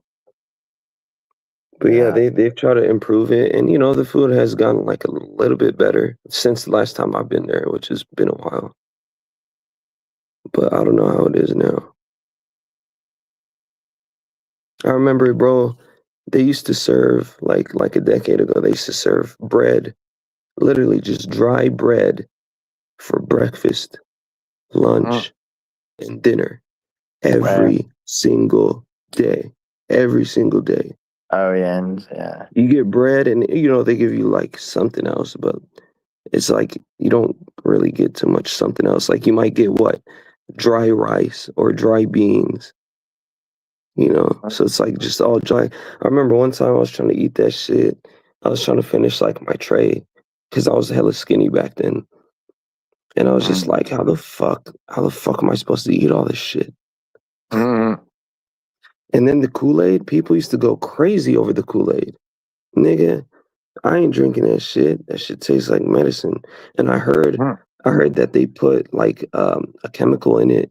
But yeah, Yeah, they've tried to improve it, and the food has gotten like a little bit better since the last time I've been there, which has been a while. But I don't know how it is now. I remember, bro, they used to serve like a decade ago. They used to serve bread, literally just dry bread for breakfast, mm. lunch, and dinner Where? every single day. Every single day. Oh yeah, and yeah. You get bread, and they give you like something else, but it's like you don't really get too much something else. Like you might get what? Dry rice or dry beans, So it's like just all dry. I remember one time I was trying to eat that shit. I was trying to finish like my tray because I was hella skinny back then. And I was just Mm, like, how the fuck am I supposed to eat all this shit? mm, And then the Kool-Aid, people used to go crazy over the Kool-Aid. Nigga, I ain't drinking that shit. That shit tastes like medicine. And I heard mm, I heard that they put like a chemical in it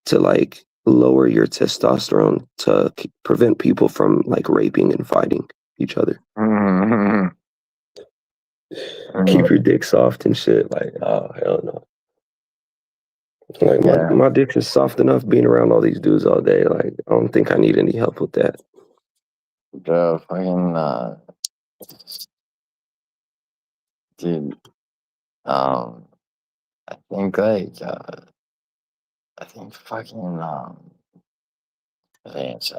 to like lower your testosterone to prevent people from like raping and fighting each other. mm, Keep mm. your dick soft and shit. Like, oh hell no. Like my Yeah, my dick is soft enough being around all these dudes all day. Like I don't think I need any help with that. bro, fucking dude. Um, I think like I think fucking I think it's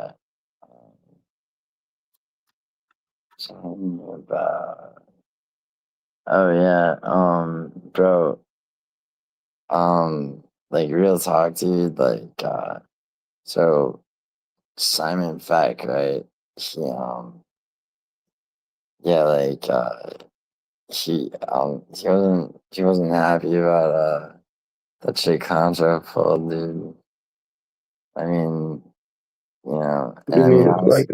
something about oh yeah bro like real talk dude like so Simon Feck right he yeah, like he wasn't happy about that shit contract pulled, dude. I mean, you know, What do and you I mean, mean? Like,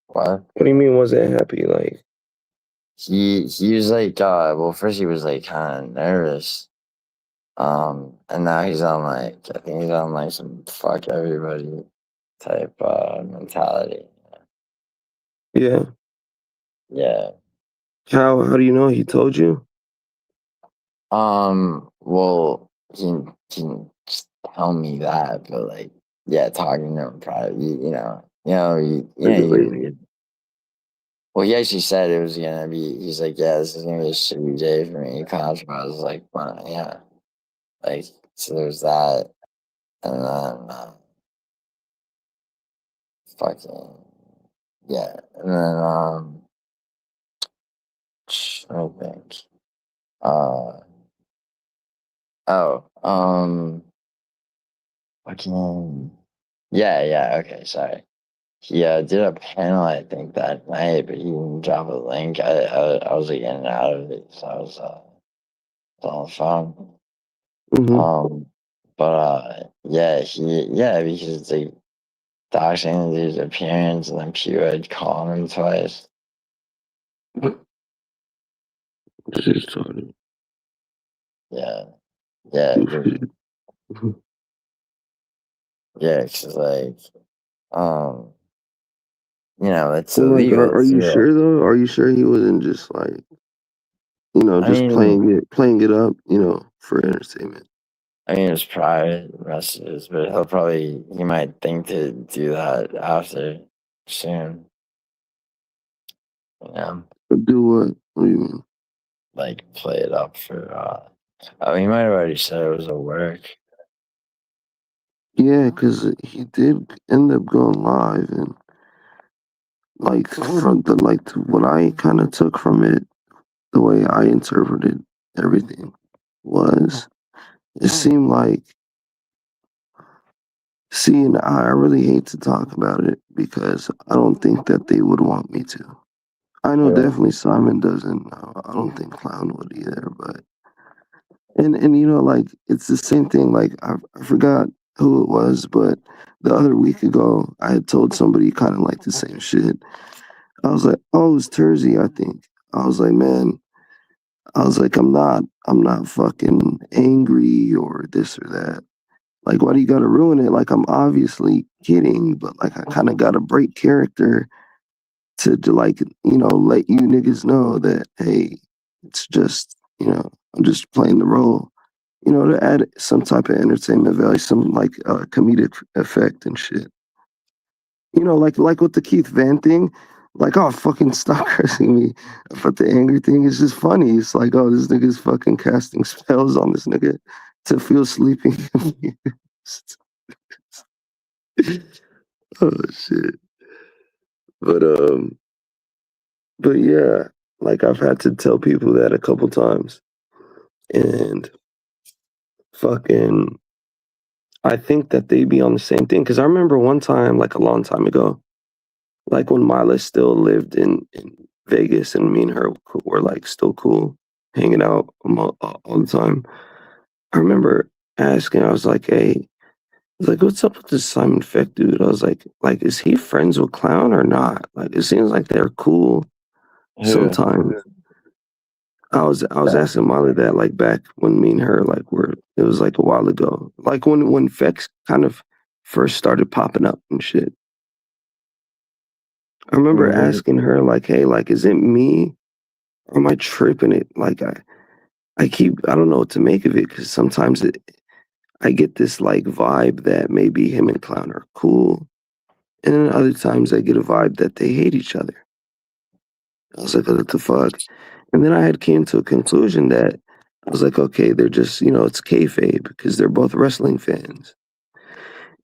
what? what do you mean? Wasn't happy? Like, He was like, well, first he was like kind of nervous, and now he's on like, I think he's on like some fuck everybody type mentality. yeah. Yeah. How do you know? He told you? Well, he didn't just tell me that, but like, yeah, talking to him private, Regulating. well, he actually said it was gonna be. He's like, yeah, this is gonna be a shitty day for me. Contract. I was like, well, yeah, like, so there's that, and then fucking yeah, and then I think, uh, oh, fucking yeah, okay, sorry. He did a panel, I think, that night, but he didn't drop a link. I was like in and out of it, so I was on the phone. Mm-hmm. But yeah, because it's like doxing his appearance, and then people had called him twice. Just talking. Yeah, yeah, yeah. Cause like, um, it's Well, like, illegal are you too. sure though? Are you sure he wasn't just like, I just mean, playing it up, for entertainment? it was private messages, but he might think to do that after soon. You know, Do what? What do you mean? like play it up for. He might have already said it was a work. Yeah, because he did end up going live, and like from what I kind of took from it, the way I interpreted everything was, it seemed like, see, and I really hate to talk about it because I don't think that they would want me to. I know Yeah. definitely Simon doesn't. I don't think Clown would either, but like it's the same thing. Like I forgot who it was, but the other week ago, I had told somebody kind of like the same shit. I was like, oh, it's Tersey, I think. I was like, man, I was like, I'm not fucking angry or this or that. Like, why do you gotta ruin it? Like, I'm obviously kidding, but like, I kind of gotta break character to like, let you niggas know that, hey, it's just, I'm just playing the role, to add some type of entertainment value, some like comedic effect and shit. Like with the Keith Van thing, like, oh, fucking stop cursing me. But the angry thing is just funny. It's like, oh, this nigga's fucking casting spells on this nigga to feel sleepy. Oh shit. But but yeah, like I've had to tell people that a couple times. And fucking I think that they be on the same thing. Cause I remember one time, like a long time ago, like when Mila still lived in Vegas and me and her were like still cool, hanging out all the time. I remember asking, I was like, hey, I was like, what's up with this Simon Feck dude? I was like, is he friends with Clown or not? Like, it seems like they're cool sometimes. I was asking Molly that like back when me and her like were, it was like a while ago. Like when Fex kind of first started popping up and shit. I remember asking her like, hey, like, is it me or am I tripping it? Like I don't know what to make of it because sometimes I get this like vibe that maybe him and Clown are cool. And then other times I get a vibe that they hate each other. I was like, what the fuck? And then I had came to a conclusion that I was like, okay, they're just, it's kayfabe because they're both wrestling fans.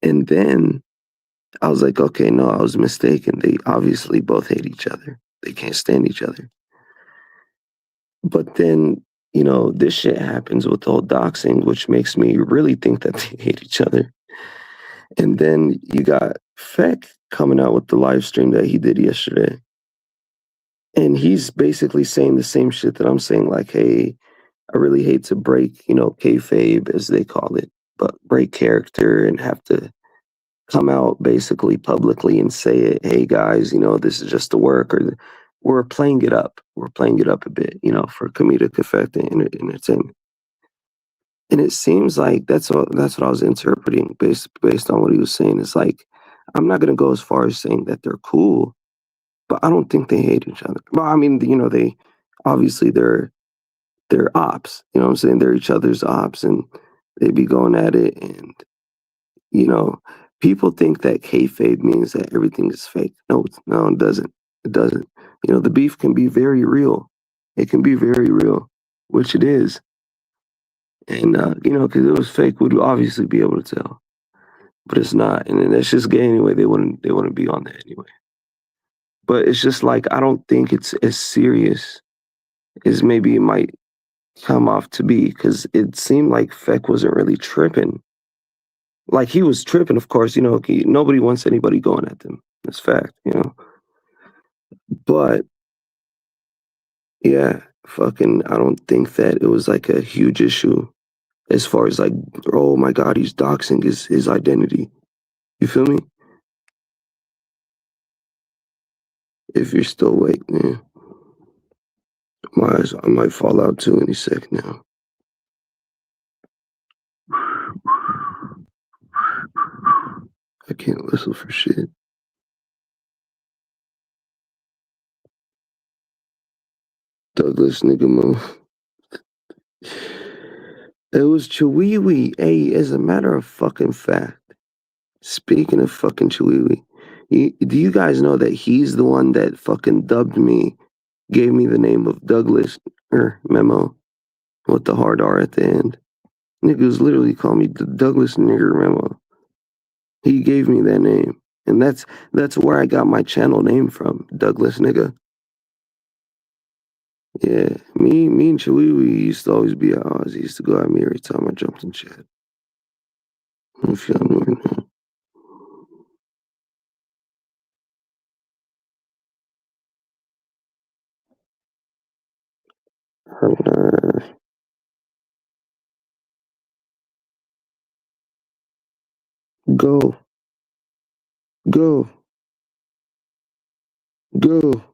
And then I was like, okay, no, I was mistaken. They obviously both hate each other. They can't stand each other. But then, this shit happens with the whole doxing, which makes me really think that they hate each other. And then you got Feck coming out with the live stream that he did yesterday. And he's basically saying the same shit that I'm saying, like, hey, I really hate to break, kayfabe, as they call it, but break character and have to come out basically publicly and say it. Hey, guys, this is just the work, or we're playing it up. We're playing it up a bit, for comedic effect and entertainment. And it seems like that's what I was interpreting based on what he was saying. It's like, I'm not gonna go as far as saying that they're cool, but I don't think they hate each other. Well, I mean, they obviously they're ops. You know what I'm saying? They're each other's ops, and they be going at it. And you know, people think that kayfabe means that everything is fake. No, no, it doesn't. It doesn't. The beef can be very real. It can be very real, which it is. And because it was fake, we'd obviously be able to tell. But it's not, and then that's just gay anyway. They wouldn't be on that anyway. But it's just like, I don't think it's as serious as maybe it might come off to be, because it seemed like Feck wasn't really tripping. Like, he was tripping, of course. Nobody wants anybody going at them. That's fact. But yeah, fucking, I don't think that it was like a huge issue as far as like, oh my God, he's doxing his identity. You feel me? If you're still awake, man. My eyes, I might fall out too any second now. I can't whistle for shit. Douglas nigga move. It was Chiwiwi. Hey, as a matter of fucking fact, speaking of fucking Chiwiwi, do you guys know that he's the one that fucking dubbed me, gave me the name of Douglas Memo with the hard R at the end? Niggas literally call me the Douglas nigger Memo. He gave me that name. And that's where I got my channel name from, Douglas nigga. Yeah, me and Chiwiwi used to always be at odds. He used to go at me every time I jumped in chat. If y'all know or not. Go, go, go.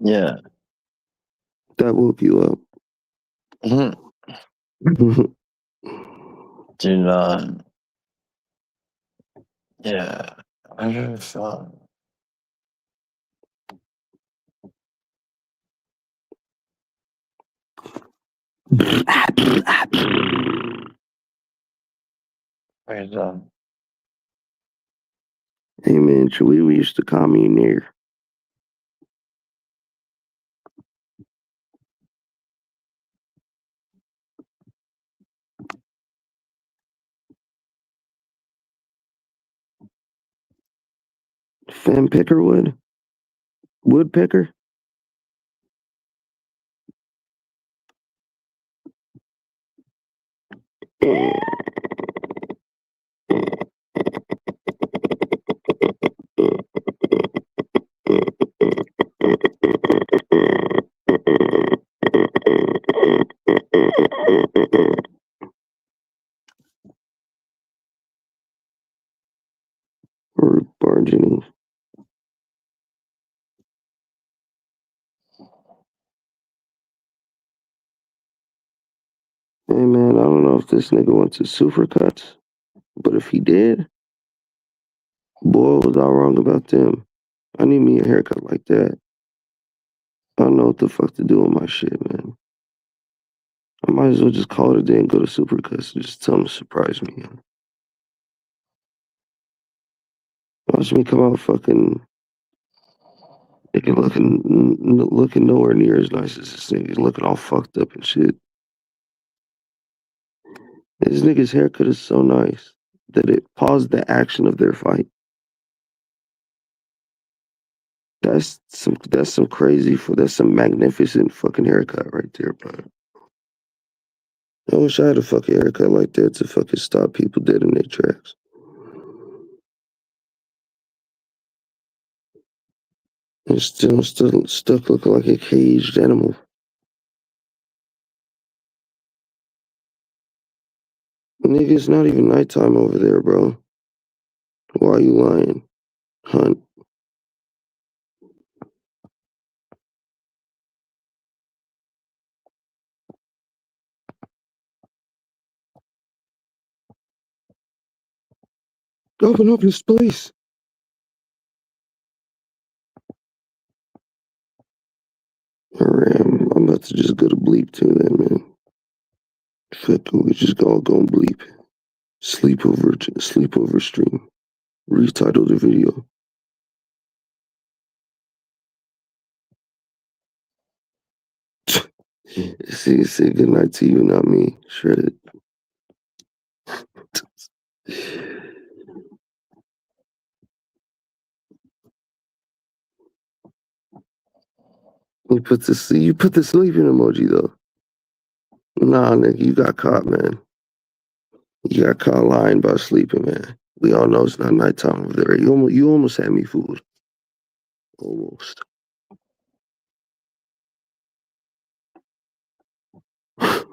Yeah. That woke you up. Mhm. Dude, yeah. I just, where's, Hey man, Chiwiwi used to call me nigger. Fem Pickerwood? Woodpecker? Or bargaining. Hey man, I don't know if this nigga went to Supercuts, but if he did, boy, was I wrong about them. I need me a haircut like that. I don't know what the fuck to do with my shit, man. I might as well just call it a day and go to Supercuts and just tell them to surprise me. Watch me come out fucking nigga looking nowhere near as nice as this nigga. He's looking all fucked up and shit. This nigga's haircut is so nice that it paused the action of their fight. That's some crazy, that's some magnificent fucking haircut right there, bro. I wish I had a fucking haircut like that to fucking stop people dead in their tracks. And still stuck looking like a caged animal. Nigga, it's not even nighttime over there, bro. Why are you lying, hunt? Open up this place. Alright, I'm about to just go to bleep too then, man. Fuck, we just all go and bleep. Sleepover stream. Retitle the video. Say good night to you, not me. Shred it. You put the sleeping emoji though. Nah, nigga, you got caught, man. You got caught lying about sleeping, man. We all know it's not nighttime over there. You almost had me fooled. Almost. You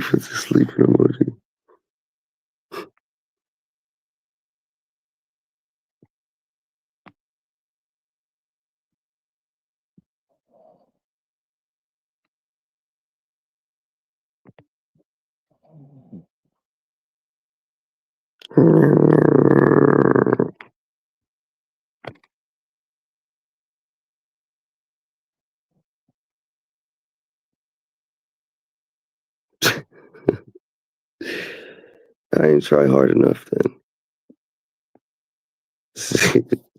put the sleeping emoji. I ain't try hard enough then.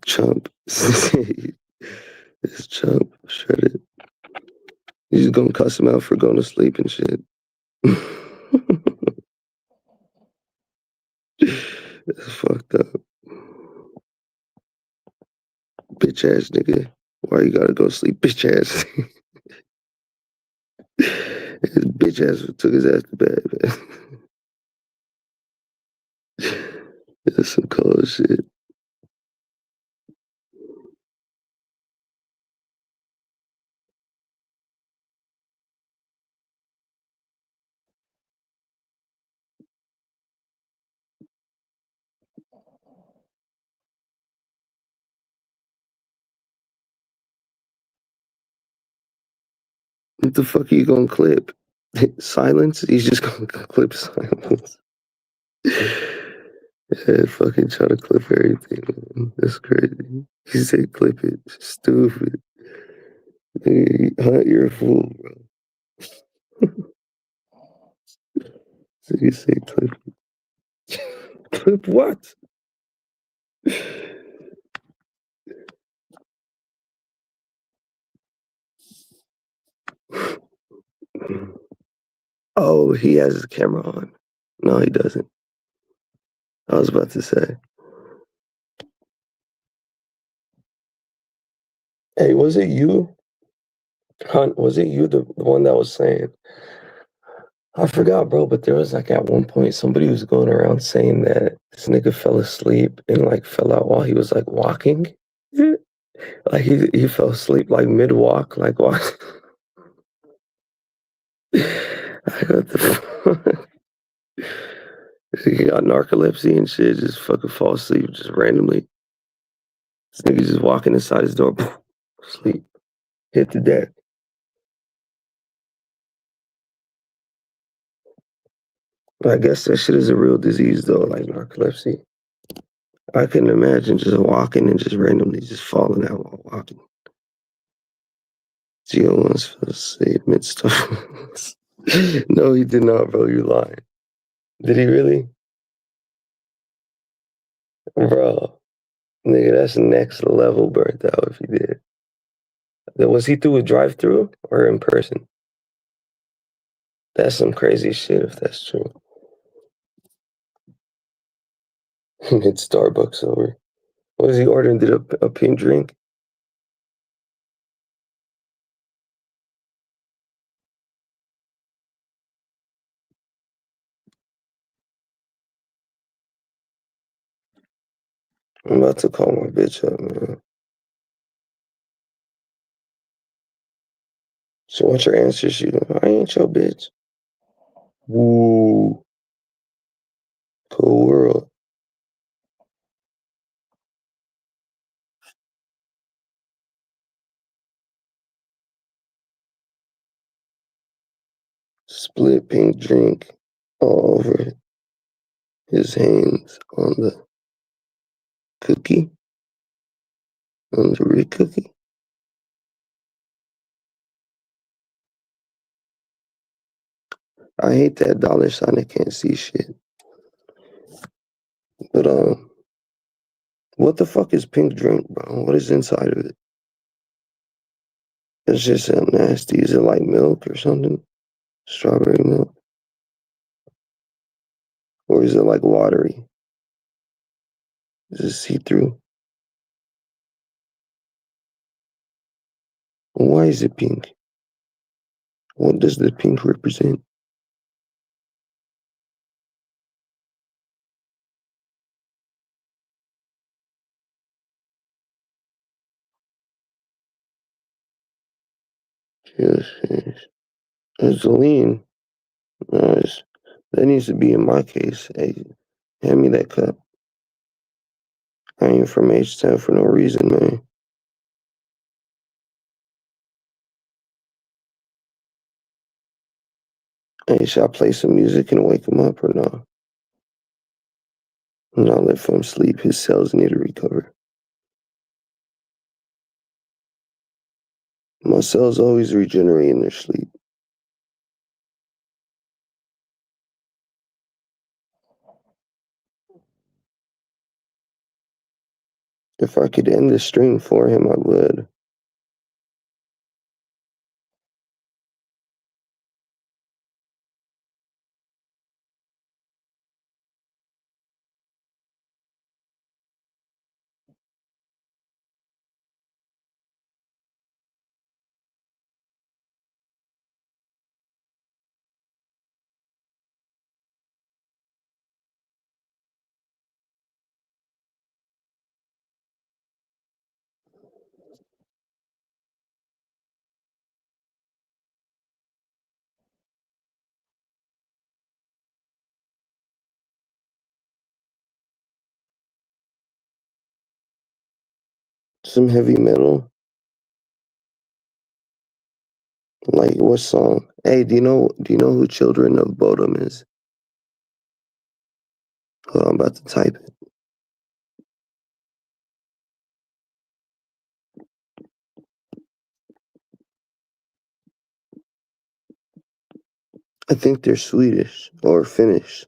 Chump. It's chump. Shred it. You just gonna cuss him out for going to sleep and shit. That's fucked up. Bitch ass nigga. Why you gotta go sleep, bitch ass? His bitch ass took his ass to bed, man. That's some cold shit. What the fuck are you gonna clip? Silence? He's just gonna clip silence. Yeah, fucking try to clip everything, man. That's crazy. He said clip it. Stupid. Hunt, you're a fool, bro. So you say clip it. Clip what? Oh, he has his camera on. No, he doesn't. I was about to say. Hey, was it you? Hunt, was it you, the one that was saying? I forgot, bro, but there was like at one point somebody was going around saying that this nigga fell asleep and like fell out while he was like walking. Like he fell asleep like mid walk, like walk. I got the he got narcolepsy and shit, just fucking fall asleep just randomly. This nigga just walking inside his door, sleep, hit the deck. I guess that shit is a real disease though, like narcolepsy. I couldn't imagine just walking and just randomly just falling out while walking. Gio once fell asleep mid stuff. No, he did not, bro. You're lying. Did he really? Bro, nigga, that's next level burnt out if he did. Was he through a drive through or in person? That's some crazy shit if that's true. Mid Starbucks over. What was he ordering? Did a pink drink? I'm about to call my bitch up, man. So what's your answer, she? I ain't your bitch. Ooh. Cool world. Split pink drink all over his hands on the cookie. On the red cookie. I hate that $sign. I can't see shit. But what the fuck is pink drink, bro? What is inside of it? It's just something nasty. Is it like milk or something? Strawberry milk? Or is it like watery? Is it see-through? Why is it pink? What does the pink represent? Yes, yes. Celine. Nice. That needs to be in my case. Hey, hand me that cup. I ain't from H-Town for no reason, man. Hey, should I play some music and wake him up or no? Not let him sleep. His cells need to recover. My cells always regenerate in their sleep. If I could end the stream for him, I would. Some heavy metal. Like what song? Hey, do you know who Children of Bodom is? Hold on, I'm about to type it. I think they're Swedish or Finnish.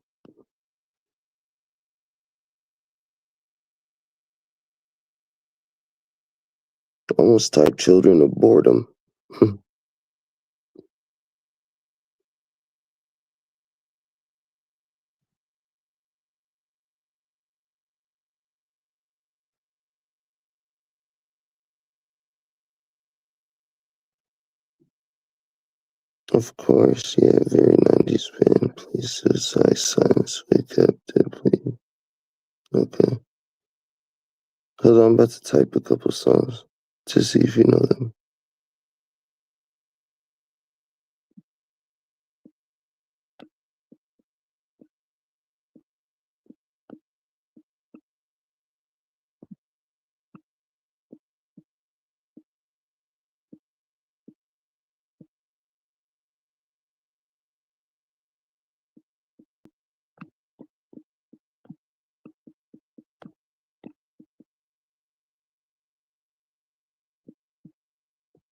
Almost type Children of Boredom. Of course, yeah, very 90s band. Please suicide silence, wake up, dead, please. Okay. Hold on, I'm about to type a couple songs to see if you know them.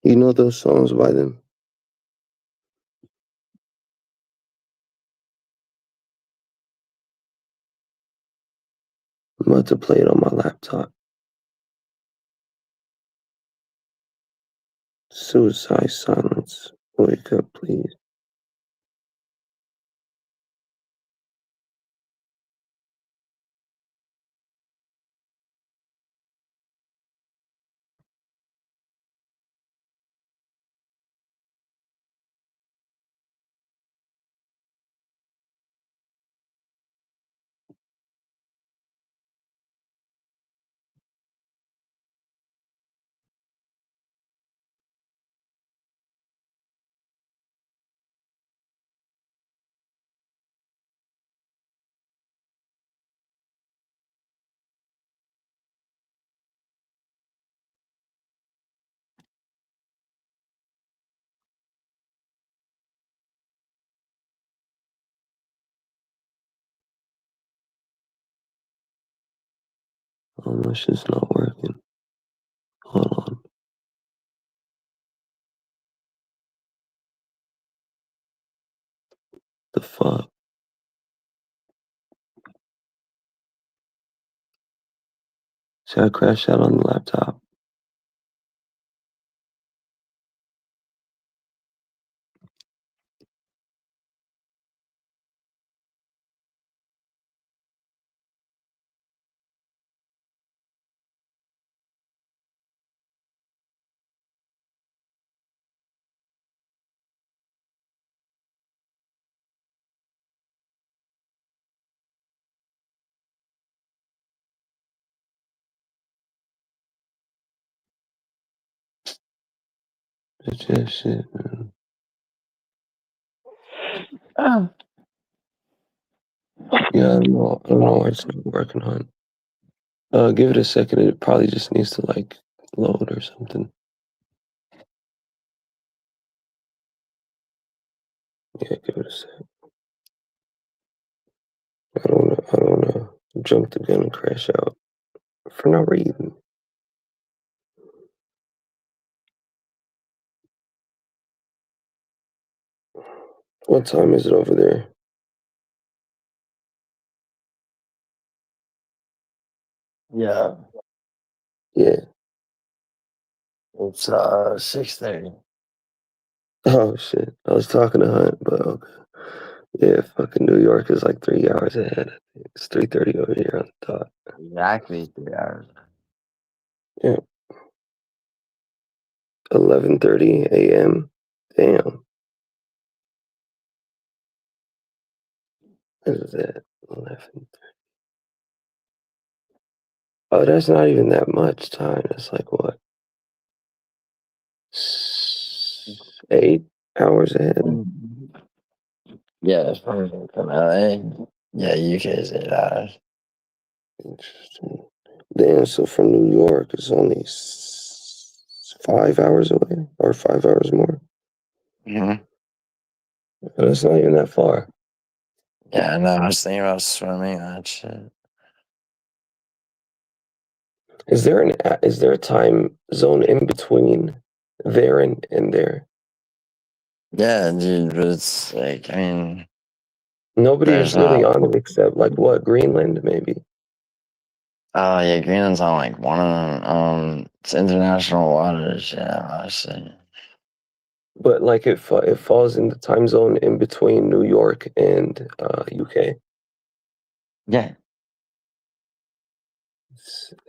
You know those songs by them? I'm about to play it on my laptop. Suicide silence, wake up, please. Oh, my shit's not working. Hold on. The fuck? See, I crashed out on the laptop. It's just shit, man. Oh. Yeah, I don't know why it's not working on. Give it a second. It probably just needs to like load or something. Yeah, give it a sec. I don't know. Jump the gun and crash out for no reason. What time is it over there? Yeah, Yeah. it's 6:30. Oh shit. I was talking to Hunt, but okay. Yeah, fucking New York is like 3 hours ahead. It's 3:30 over here on the dot. Exactly 3 hours. Yeah. 11:30 a.m. Damn. What is that? 11. Oh, that's not even that much time. That's like what? 8 hours ahead. Yeah, it's probably from LA. Yeah, UK is 8 hours. Interesting. Damn, so from New York, it's only 5 hours away, or 5 hours more. Mm-hmm. That's not even that far. Yeah, no, I was thinking about swimming that shit. Is there a time zone in between there and there? Yeah, dude, but it's like, I mean, Nobody is there's really not. on it except like what, Greenland maybe. Oh, yeah, Greenland's on like one of them. It's international waters. Yeah, I see. But like it falls in the time zone in between New York and UK. Yeah,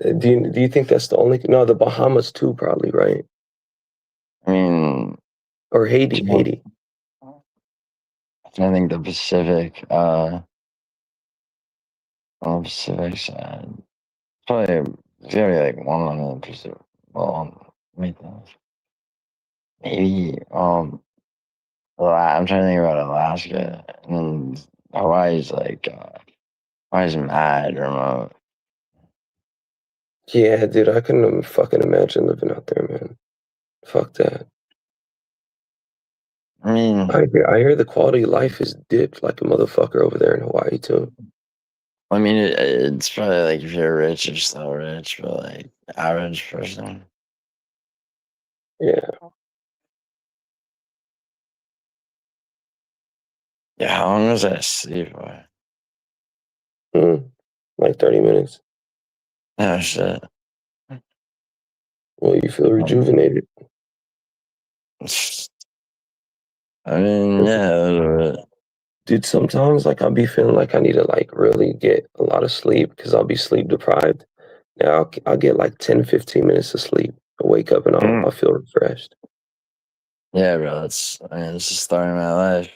Do you think that's the only? No, the Bahamas too, probably, right? I mean, Or Haiti, Haiti. I think the Pacific, on the Pacific side, probably very like one on the Pacific. Well, wait, maybe, I'm trying to think about Alaska, and then Hawaii's like, Hawaii's mad remote. Yeah, dude, I couldn't even fucking imagine living out there, man. Fuck that. I mean, I hear the quality of life is dipped like a motherfucker over there in Hawaii too. it's probably like if you're rich, you're still rich, but like average person. Yeah. Yeah, how long was I asleep for? Like 30 minutes. Oh shit. Well, you feel rejuvenated. I mean, yeah, a little bit. Dude, sometimes like I'll be feeling like I need to like really get a lot of sleep because I'll be sleep deprived. Now I'll get like 10, 15 minutes of sleep. I'll wake up and I'll feel refreshed. Yeah, bro. It's just starting my life.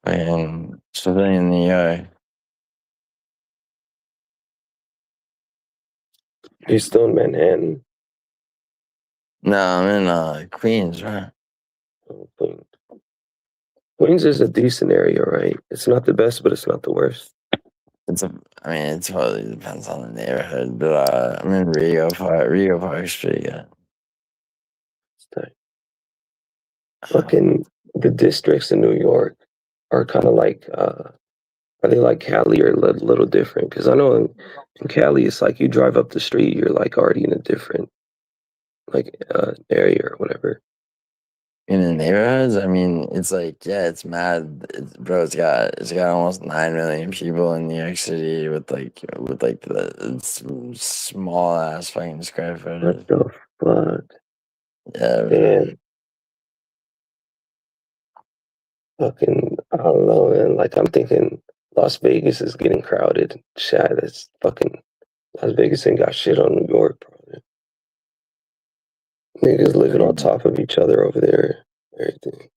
And living in New York. You're still in Manhattan. No, I'm in Queens, right? Queens. Queens is a decent area, right? It's not the best, but it's not the worst. I mean, it totally depends on the neighborhood, but I'm in Rio Park. Rio Park's pretty good. It's tight. Fucking the districts in New York are kind of like Are they like Cali or a little different? Because I know in Cali, it's like you drive up the street, you're like already in a different like area or whatever. In the neighborhoods, I mean, it's like, yeah, it's mad, bro. It's got almost 9 million people in New York City with like the small ass fucking square What footage. the fuck? Yeah, bro. Damn. Fucking, I don't know, man. Like I'm thinking Las Vegas is getting crowded. Shit, that's fucking Las Vegas ain't got shit on New York, bro. Niggas living on top of each other over there. Everything.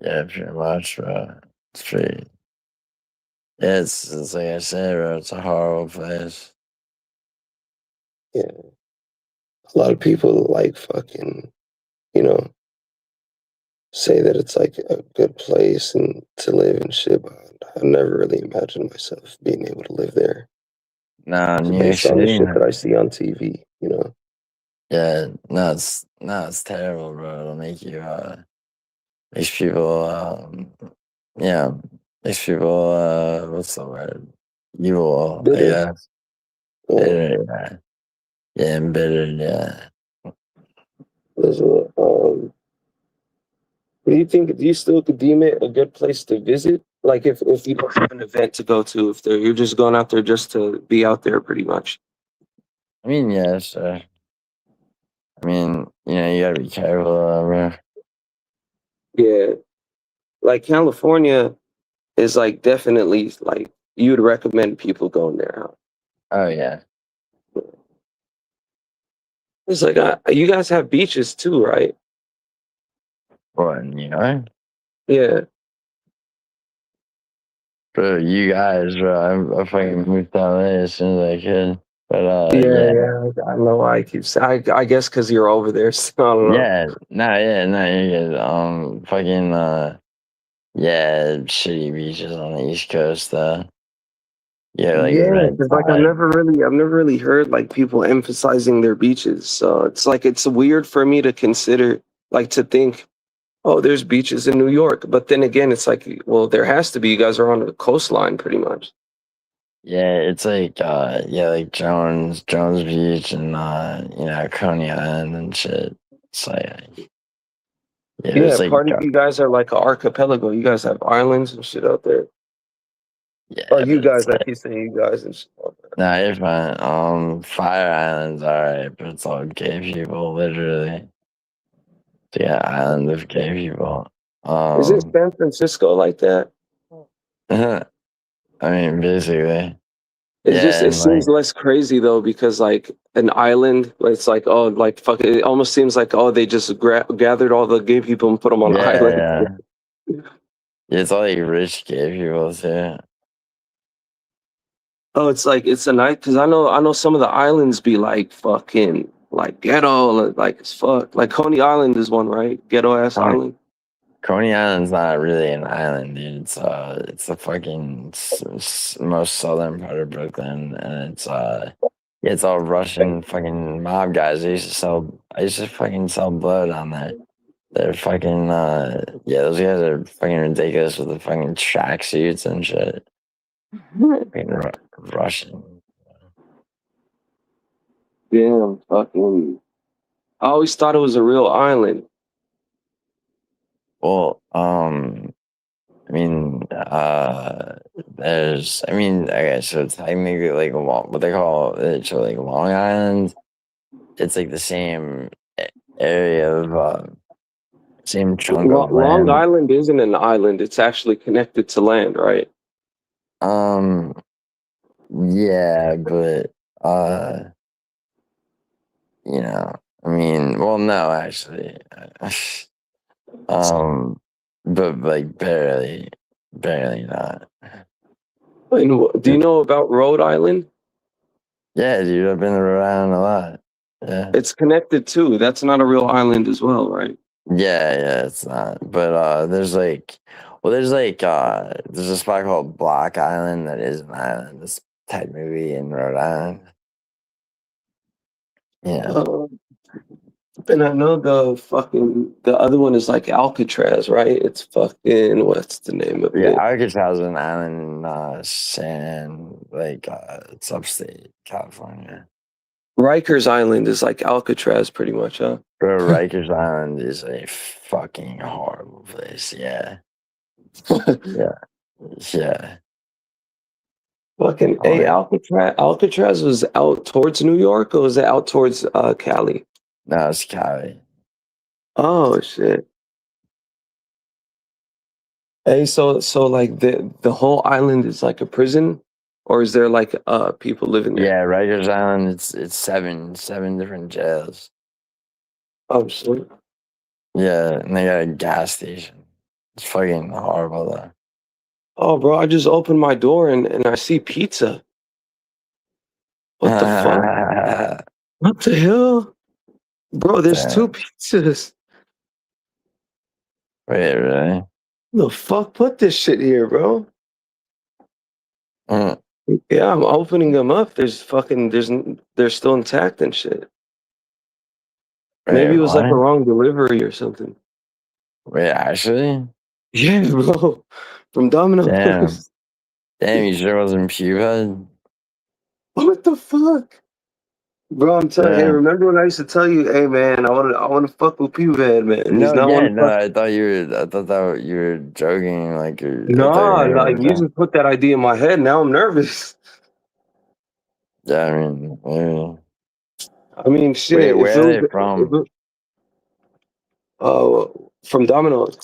Yeah, pretty much, bro. It's pretty. Yeah, it's like I said, bro. It's a horrible place. Yeah. A lot of people like fucking, you know, say that it's like a good place and to live and shit, but I never really imagined myself being able to live there. No, Just New York based on the City. shit that I see on TV, you know. Yeah, no, it's terrible, bro. It'll make you makes people yeah, makes people what's the word? Evil, I Bitter. guess. Yeah. Bitter, yeah. Yeah, embittered, yeah. There's what do you think? Do you still deem it a good place to visit? Like if you don't have an event to go to, if you're just going out there just to be out there, pretty much. I mean, yeah, sure. I mean, you gotta be careful, bro. Yeah, like California is like definitely like you'd recommend people going there. Huh? Oh yeah. It's like you guys have beaches too, right? What, New York? Yeah, Bro, you guys, bro, I fucking moved to LA as soon as I could. But yeah, yeah. yeah. I know why I keep saying. I guess because you're over there. So I don't know. No, you're good. Fucking yeah, shitty beaches on the East Coast, though. Yeah, like Yeah, red because like tide. I've never really heard like people emphasizing their beaches. So it's like it's weird for me to consider, like to think, oh, there's beaches in New York. But then again, it's like, well, there has to be. You guys are on the coastline, pretty much. Yeah, it's like yeah, like Jones Beach and Coney Island and shit. It's like yeah, Yeah, there's like part of you guys are like an archipelago. You guys have islands and shit out there. yeah, Oh, but you it's guys, I like keep saying you guys and shit. nah, you're fine. Fire Island's alright, but it's all gay people, literally. Yeah, island of gay people. Is it Um San Francisco like that? I mean basically. It's just Yeah, it and like seems less crazy though because like an island, it's like oh like fuck it almost seems like oh they just gathered all the gay people and put them on an yeah, island. yeah. It's all like rich gay people too. Oh, it's like it's a night because I know some of the islands be like fucking like ghetto like as fuck. Like Coney Island is one, right? Ghetto ass Coney, island. Coney Island's not really an island, dude. It's the fucking most southern part of Brooklyn, and yeah, it's all Russian fucking mob guys. I used to fucking sell blood on there. They're fucking yeah, those guys are fucking ridiculous with the fucking tracksuits and shit. Fucking Russian. Damn, fucking. I always thought it was a real island. Well, I mean, okay, so it's technically like what they call it, so like Long Island. It's like the same area of same chunk of Long land. Island isn't an island. It's actually connected to land, right? Um, yeah, but uh, I mean, well, no, actually, um, but like barely not. And do you know about Rhode Island? Yeah, dude, I've been around a lot. Yeah. It's connected too. That's not a real island as well, right? Yeah, it's not. But there's a spot called Block Island that is an island. It's technically in Rhode Island. Yeah. Uh, And I know the other one is like Alcatraz, right? It's fucking what's the name of Yeah, it? Alcatraz is an island it's upstate California. Rikers Island is like Alcatraz, pretty much, huh? Bro, Rikers Island is a fucking horrible place. Yeah, yeah, yeah. Fucking Oh hey, yeah. Alcatraz was out towards New York, or was it out towards Cali? No, it's Cali. Oh shit. Hey, so like the whole island is like a prison, or is there like people living there? Yeah, Rikers Island. It's seven different jails. Oh shit. Yeah, and they got a gas station. It's fucking horrible though. Oh bro, I just opened my door and I see pizza. What the fuck? What the hell? Bro, there's two Damn. pizzas. Wait, really? Who the fuck put this shit here, bro? Mm. Yeah, I'm opening them up. They're still intact and shit. Wait, Maybe it was like a what? wrong delivery or something. Wait, actually? Yeah, bro. From Damn. Domino's. Damn, you sure it wasn't Puba? What the fuck? Bro, I'm telling hey, Yeah. remember when I used to tell you, hey man, I wanna fuck with P-Van, man. He's No, not yeah, wanna no, fuck. I thought that you were joking, I thought you were Nah, making like one you time. just put that idea in my head. Now I'm nervous. Yeah, I mean, maybe. I mean, Wait, shit. If it where was, are they if from? it, uh, from Domino's.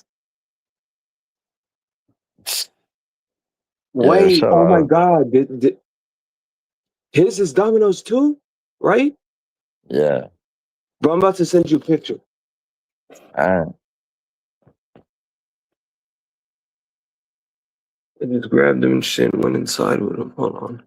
Yeah, Wait, shut oh my up. God, his is Domino's too, right? Yeah. Bro, I'm about to send you a picture. Alright. I just grabbed him and shit and went inside with him. Hold on.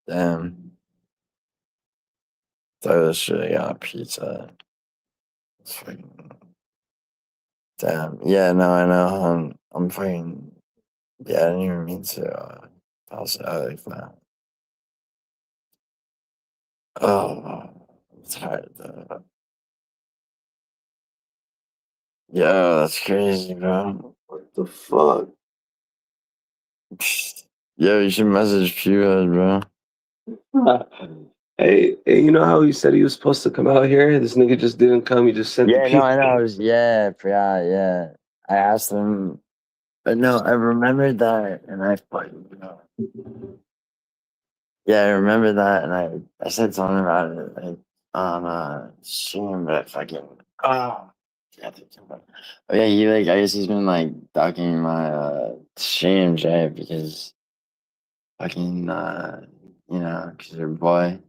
Damn. Thought this shit got pizza. It's fucking damn. Yeah, no, I know. I'm fucking yeah, I didn't even mean to toss it out like that. Oh, I'm tired though. Yeah, that's crazy, bro. What the fuck? Yeah, you should message Puba, bro. Hey, you know how he said he was supposed to come out here? This nigga just didn't come. He just sent the Yeah, no, pizza. I know. Yeah, I forgot. Yeah, I asked him, but no, I remembered that, and I fucking yeah, I remember that, and I said something about it on stream, but I fucking yeah, oh yeah, I guess he's been like ducking my streams, right? Because fucking because your boy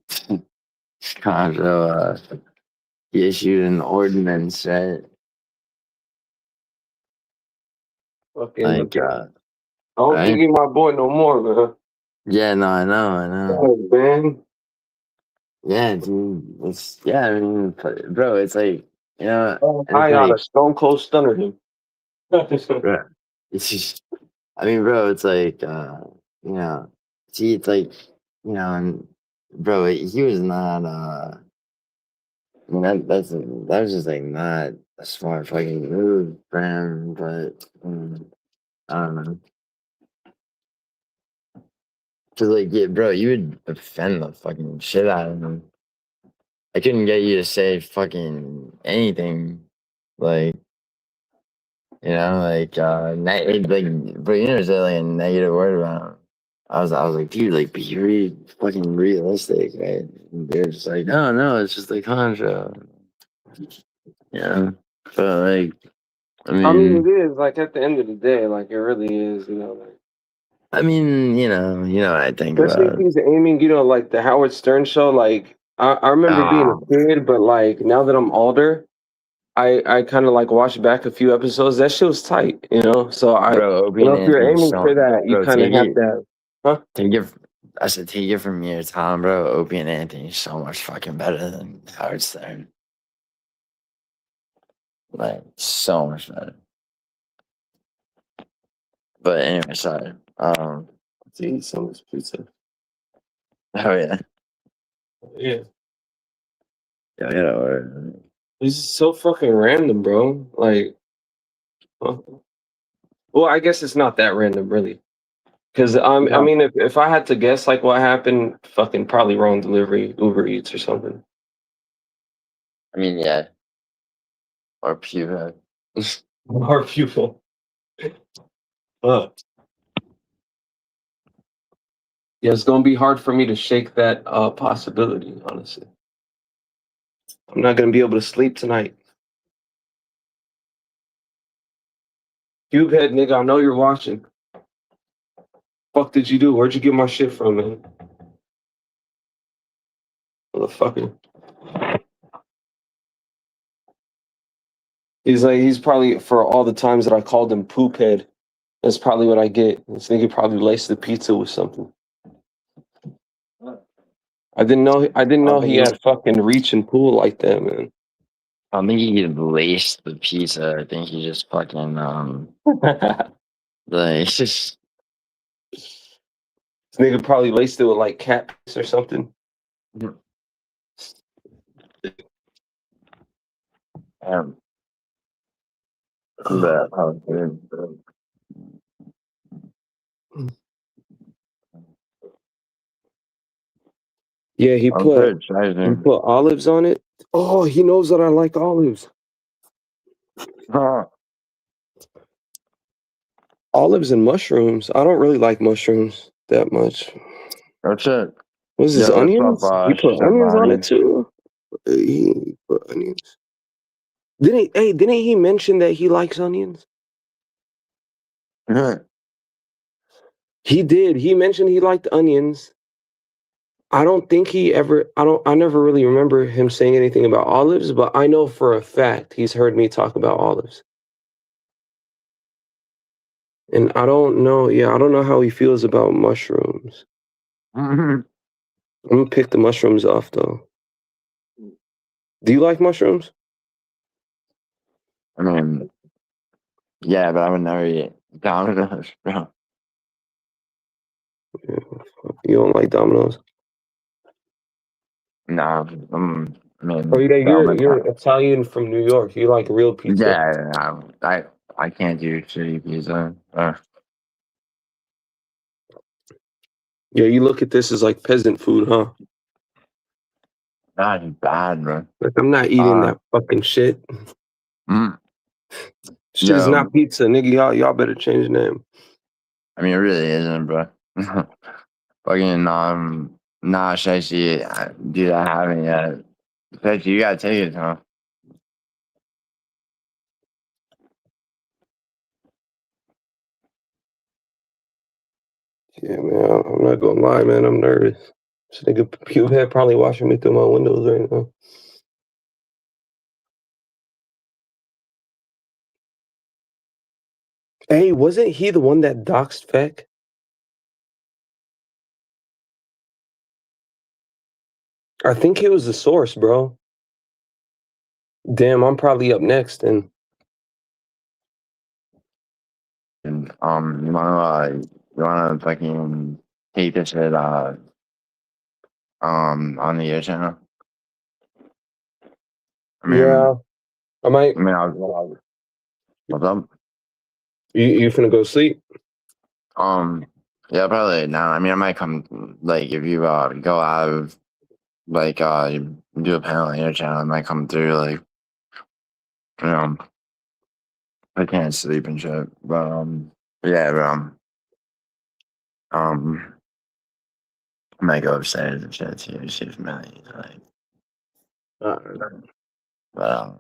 Conjo he issued an ordinance, right? Fucking Like okay. I don't think right? he my boy no more, man. Yeah, no, I know, I know. Oh, man. Yeah, dude. I mean, bro, it's like, Oh, and it's I oughta like, stone cold stunner him. bro, it's just, I mean, bro, it's like, see, it's like, and bro, he was not, I mean, that was just like not a smart fucking move for him, but I don't know. Cause like, yeah, bro, you would defend the fucking shit out of him. I couldn't get you to say fucking anything, like, like, like, bro, you never said like a negative word about him. I was like, dude, like, be fucking realistic, right? And they're just like, no, it's just a contra. Yeah, but like, I I mean, mean, it is like at the end of the day, like it really is, you know. Like, you know what I think especially if about. he's aiming, you know, like the Howard Stern show. Like I remember being Ah, a kid, but like now that I'm older, I kind of like watched back a few episodes. That shit was tight, you know. So bro, you Opie know, and if you're Anthony's aiming for so, that, you bro, kind of have to. Huh? take it. I said, take it from me, Tom, bro. Opie and Anthony's so much fucking better than Howard Stern. Like, so much better. But anyway, sorry. To eat some of this pizza. Oh yeah, Yeah, yeah, yeah. Or, this is so fucking random, bro. Like, huh? Well, I guess it's not that random, really. Because I no, mean, if I had to guess, like what happened, fucking probably wrong delivery, Uber Eats or something. I mean, yeah, or Puva. Our pupil. Uh, yeah, it's gonna be hard for me to shake that possibility. Honestly, I'm not gonna be able to sleep tonight. Cubehead nigga, I know you're watching. Fuck did you do? Where'd you get my shit from, man? Motherfucker. He's probably for all the times that I called him poop head. That's probably what I get. This nigga probably laced the pizza with something. I didn't know he had fucking reach and pull like that, man. I don't think he laced the pizza. I think he just fucking like just This nigga probably laced it with like cat piss or something. um. But Yeah, I'm pretty excited. put olives on it. Oh, he knows that I like olives. Olives and mushrooms. I don't really like mushrooms that much. That's it. What is this, Yeah, what's up, onions? He put onions on it Stefani? too. He put onions. Didn't he mention that he likes onions? He did. He mentioned he liked onions. I don't think he ever I never really remember him saying anything about olives, but I know for a fact he's heard me talk about olives. And I don't know how he feels about mushrooms. I'm gonna pick the mushrooms off though. Do you like mushrooms? I mean, yeah, but I would never eat Domino's, bro. Yeah, you don't like Domino's? Nah, I Oh, mean, you're Italian from New York. You like real pizza. yeah, I can't do shitty pizza. Yeah, you look at this as like peasant food, huh? Not bad, bro. Like I'm not eating that fucking shit. Mm, Shit is yo, not pizza, nigga. Y'all better change the name. I mean, it really isn't, bro. Fucking nah, Shashi, dude, I haven't yet. Shashi, you gotta take it, huh? Yeah, man. I'm not gonna lie, man. I'm nervous. This nigga Pubehead probably watching me through my windows right now. Hey, wasn't he the one that doxed Feck? I think he was the source, bro. Damn, I'm probably up next, and And you wanna fucking take this shit on the air channel? yeah, I might. What's up? You finna go sleep? Yeah, probably now. I mean, I might come like if you go out of like you do a panel on your channel, I might come through like you know I can't sleep and shit. But yeah, but I might go upstairs and shit too. See if Millie's like, Alright, but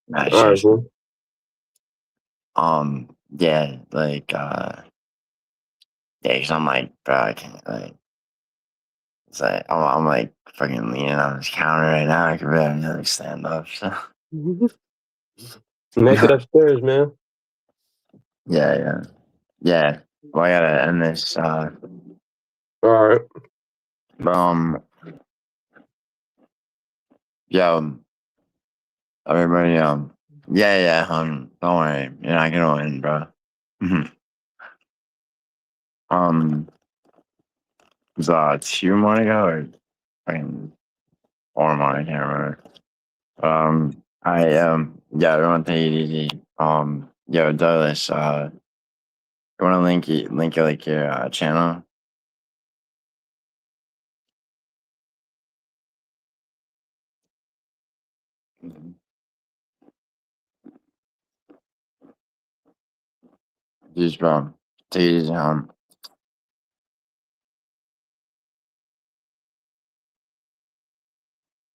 that's alright, just bro. yeah, like yeah, cause I'm like, bro, I can't like. It's like I'm like fucking leaning on this counter right now. I can barely like stand up. So Make it upstairs, man. yeah. Well, I gotta end this. Alright. But yo, everybody, yeah, don't worry, you're not gonna win, bro. Was 2 more to go or fucking 4 more? I can't remember. Yeah, everyone take it easy. Yo, Douglas, you wanna link like your channel? Jeez, bro. Take it easy,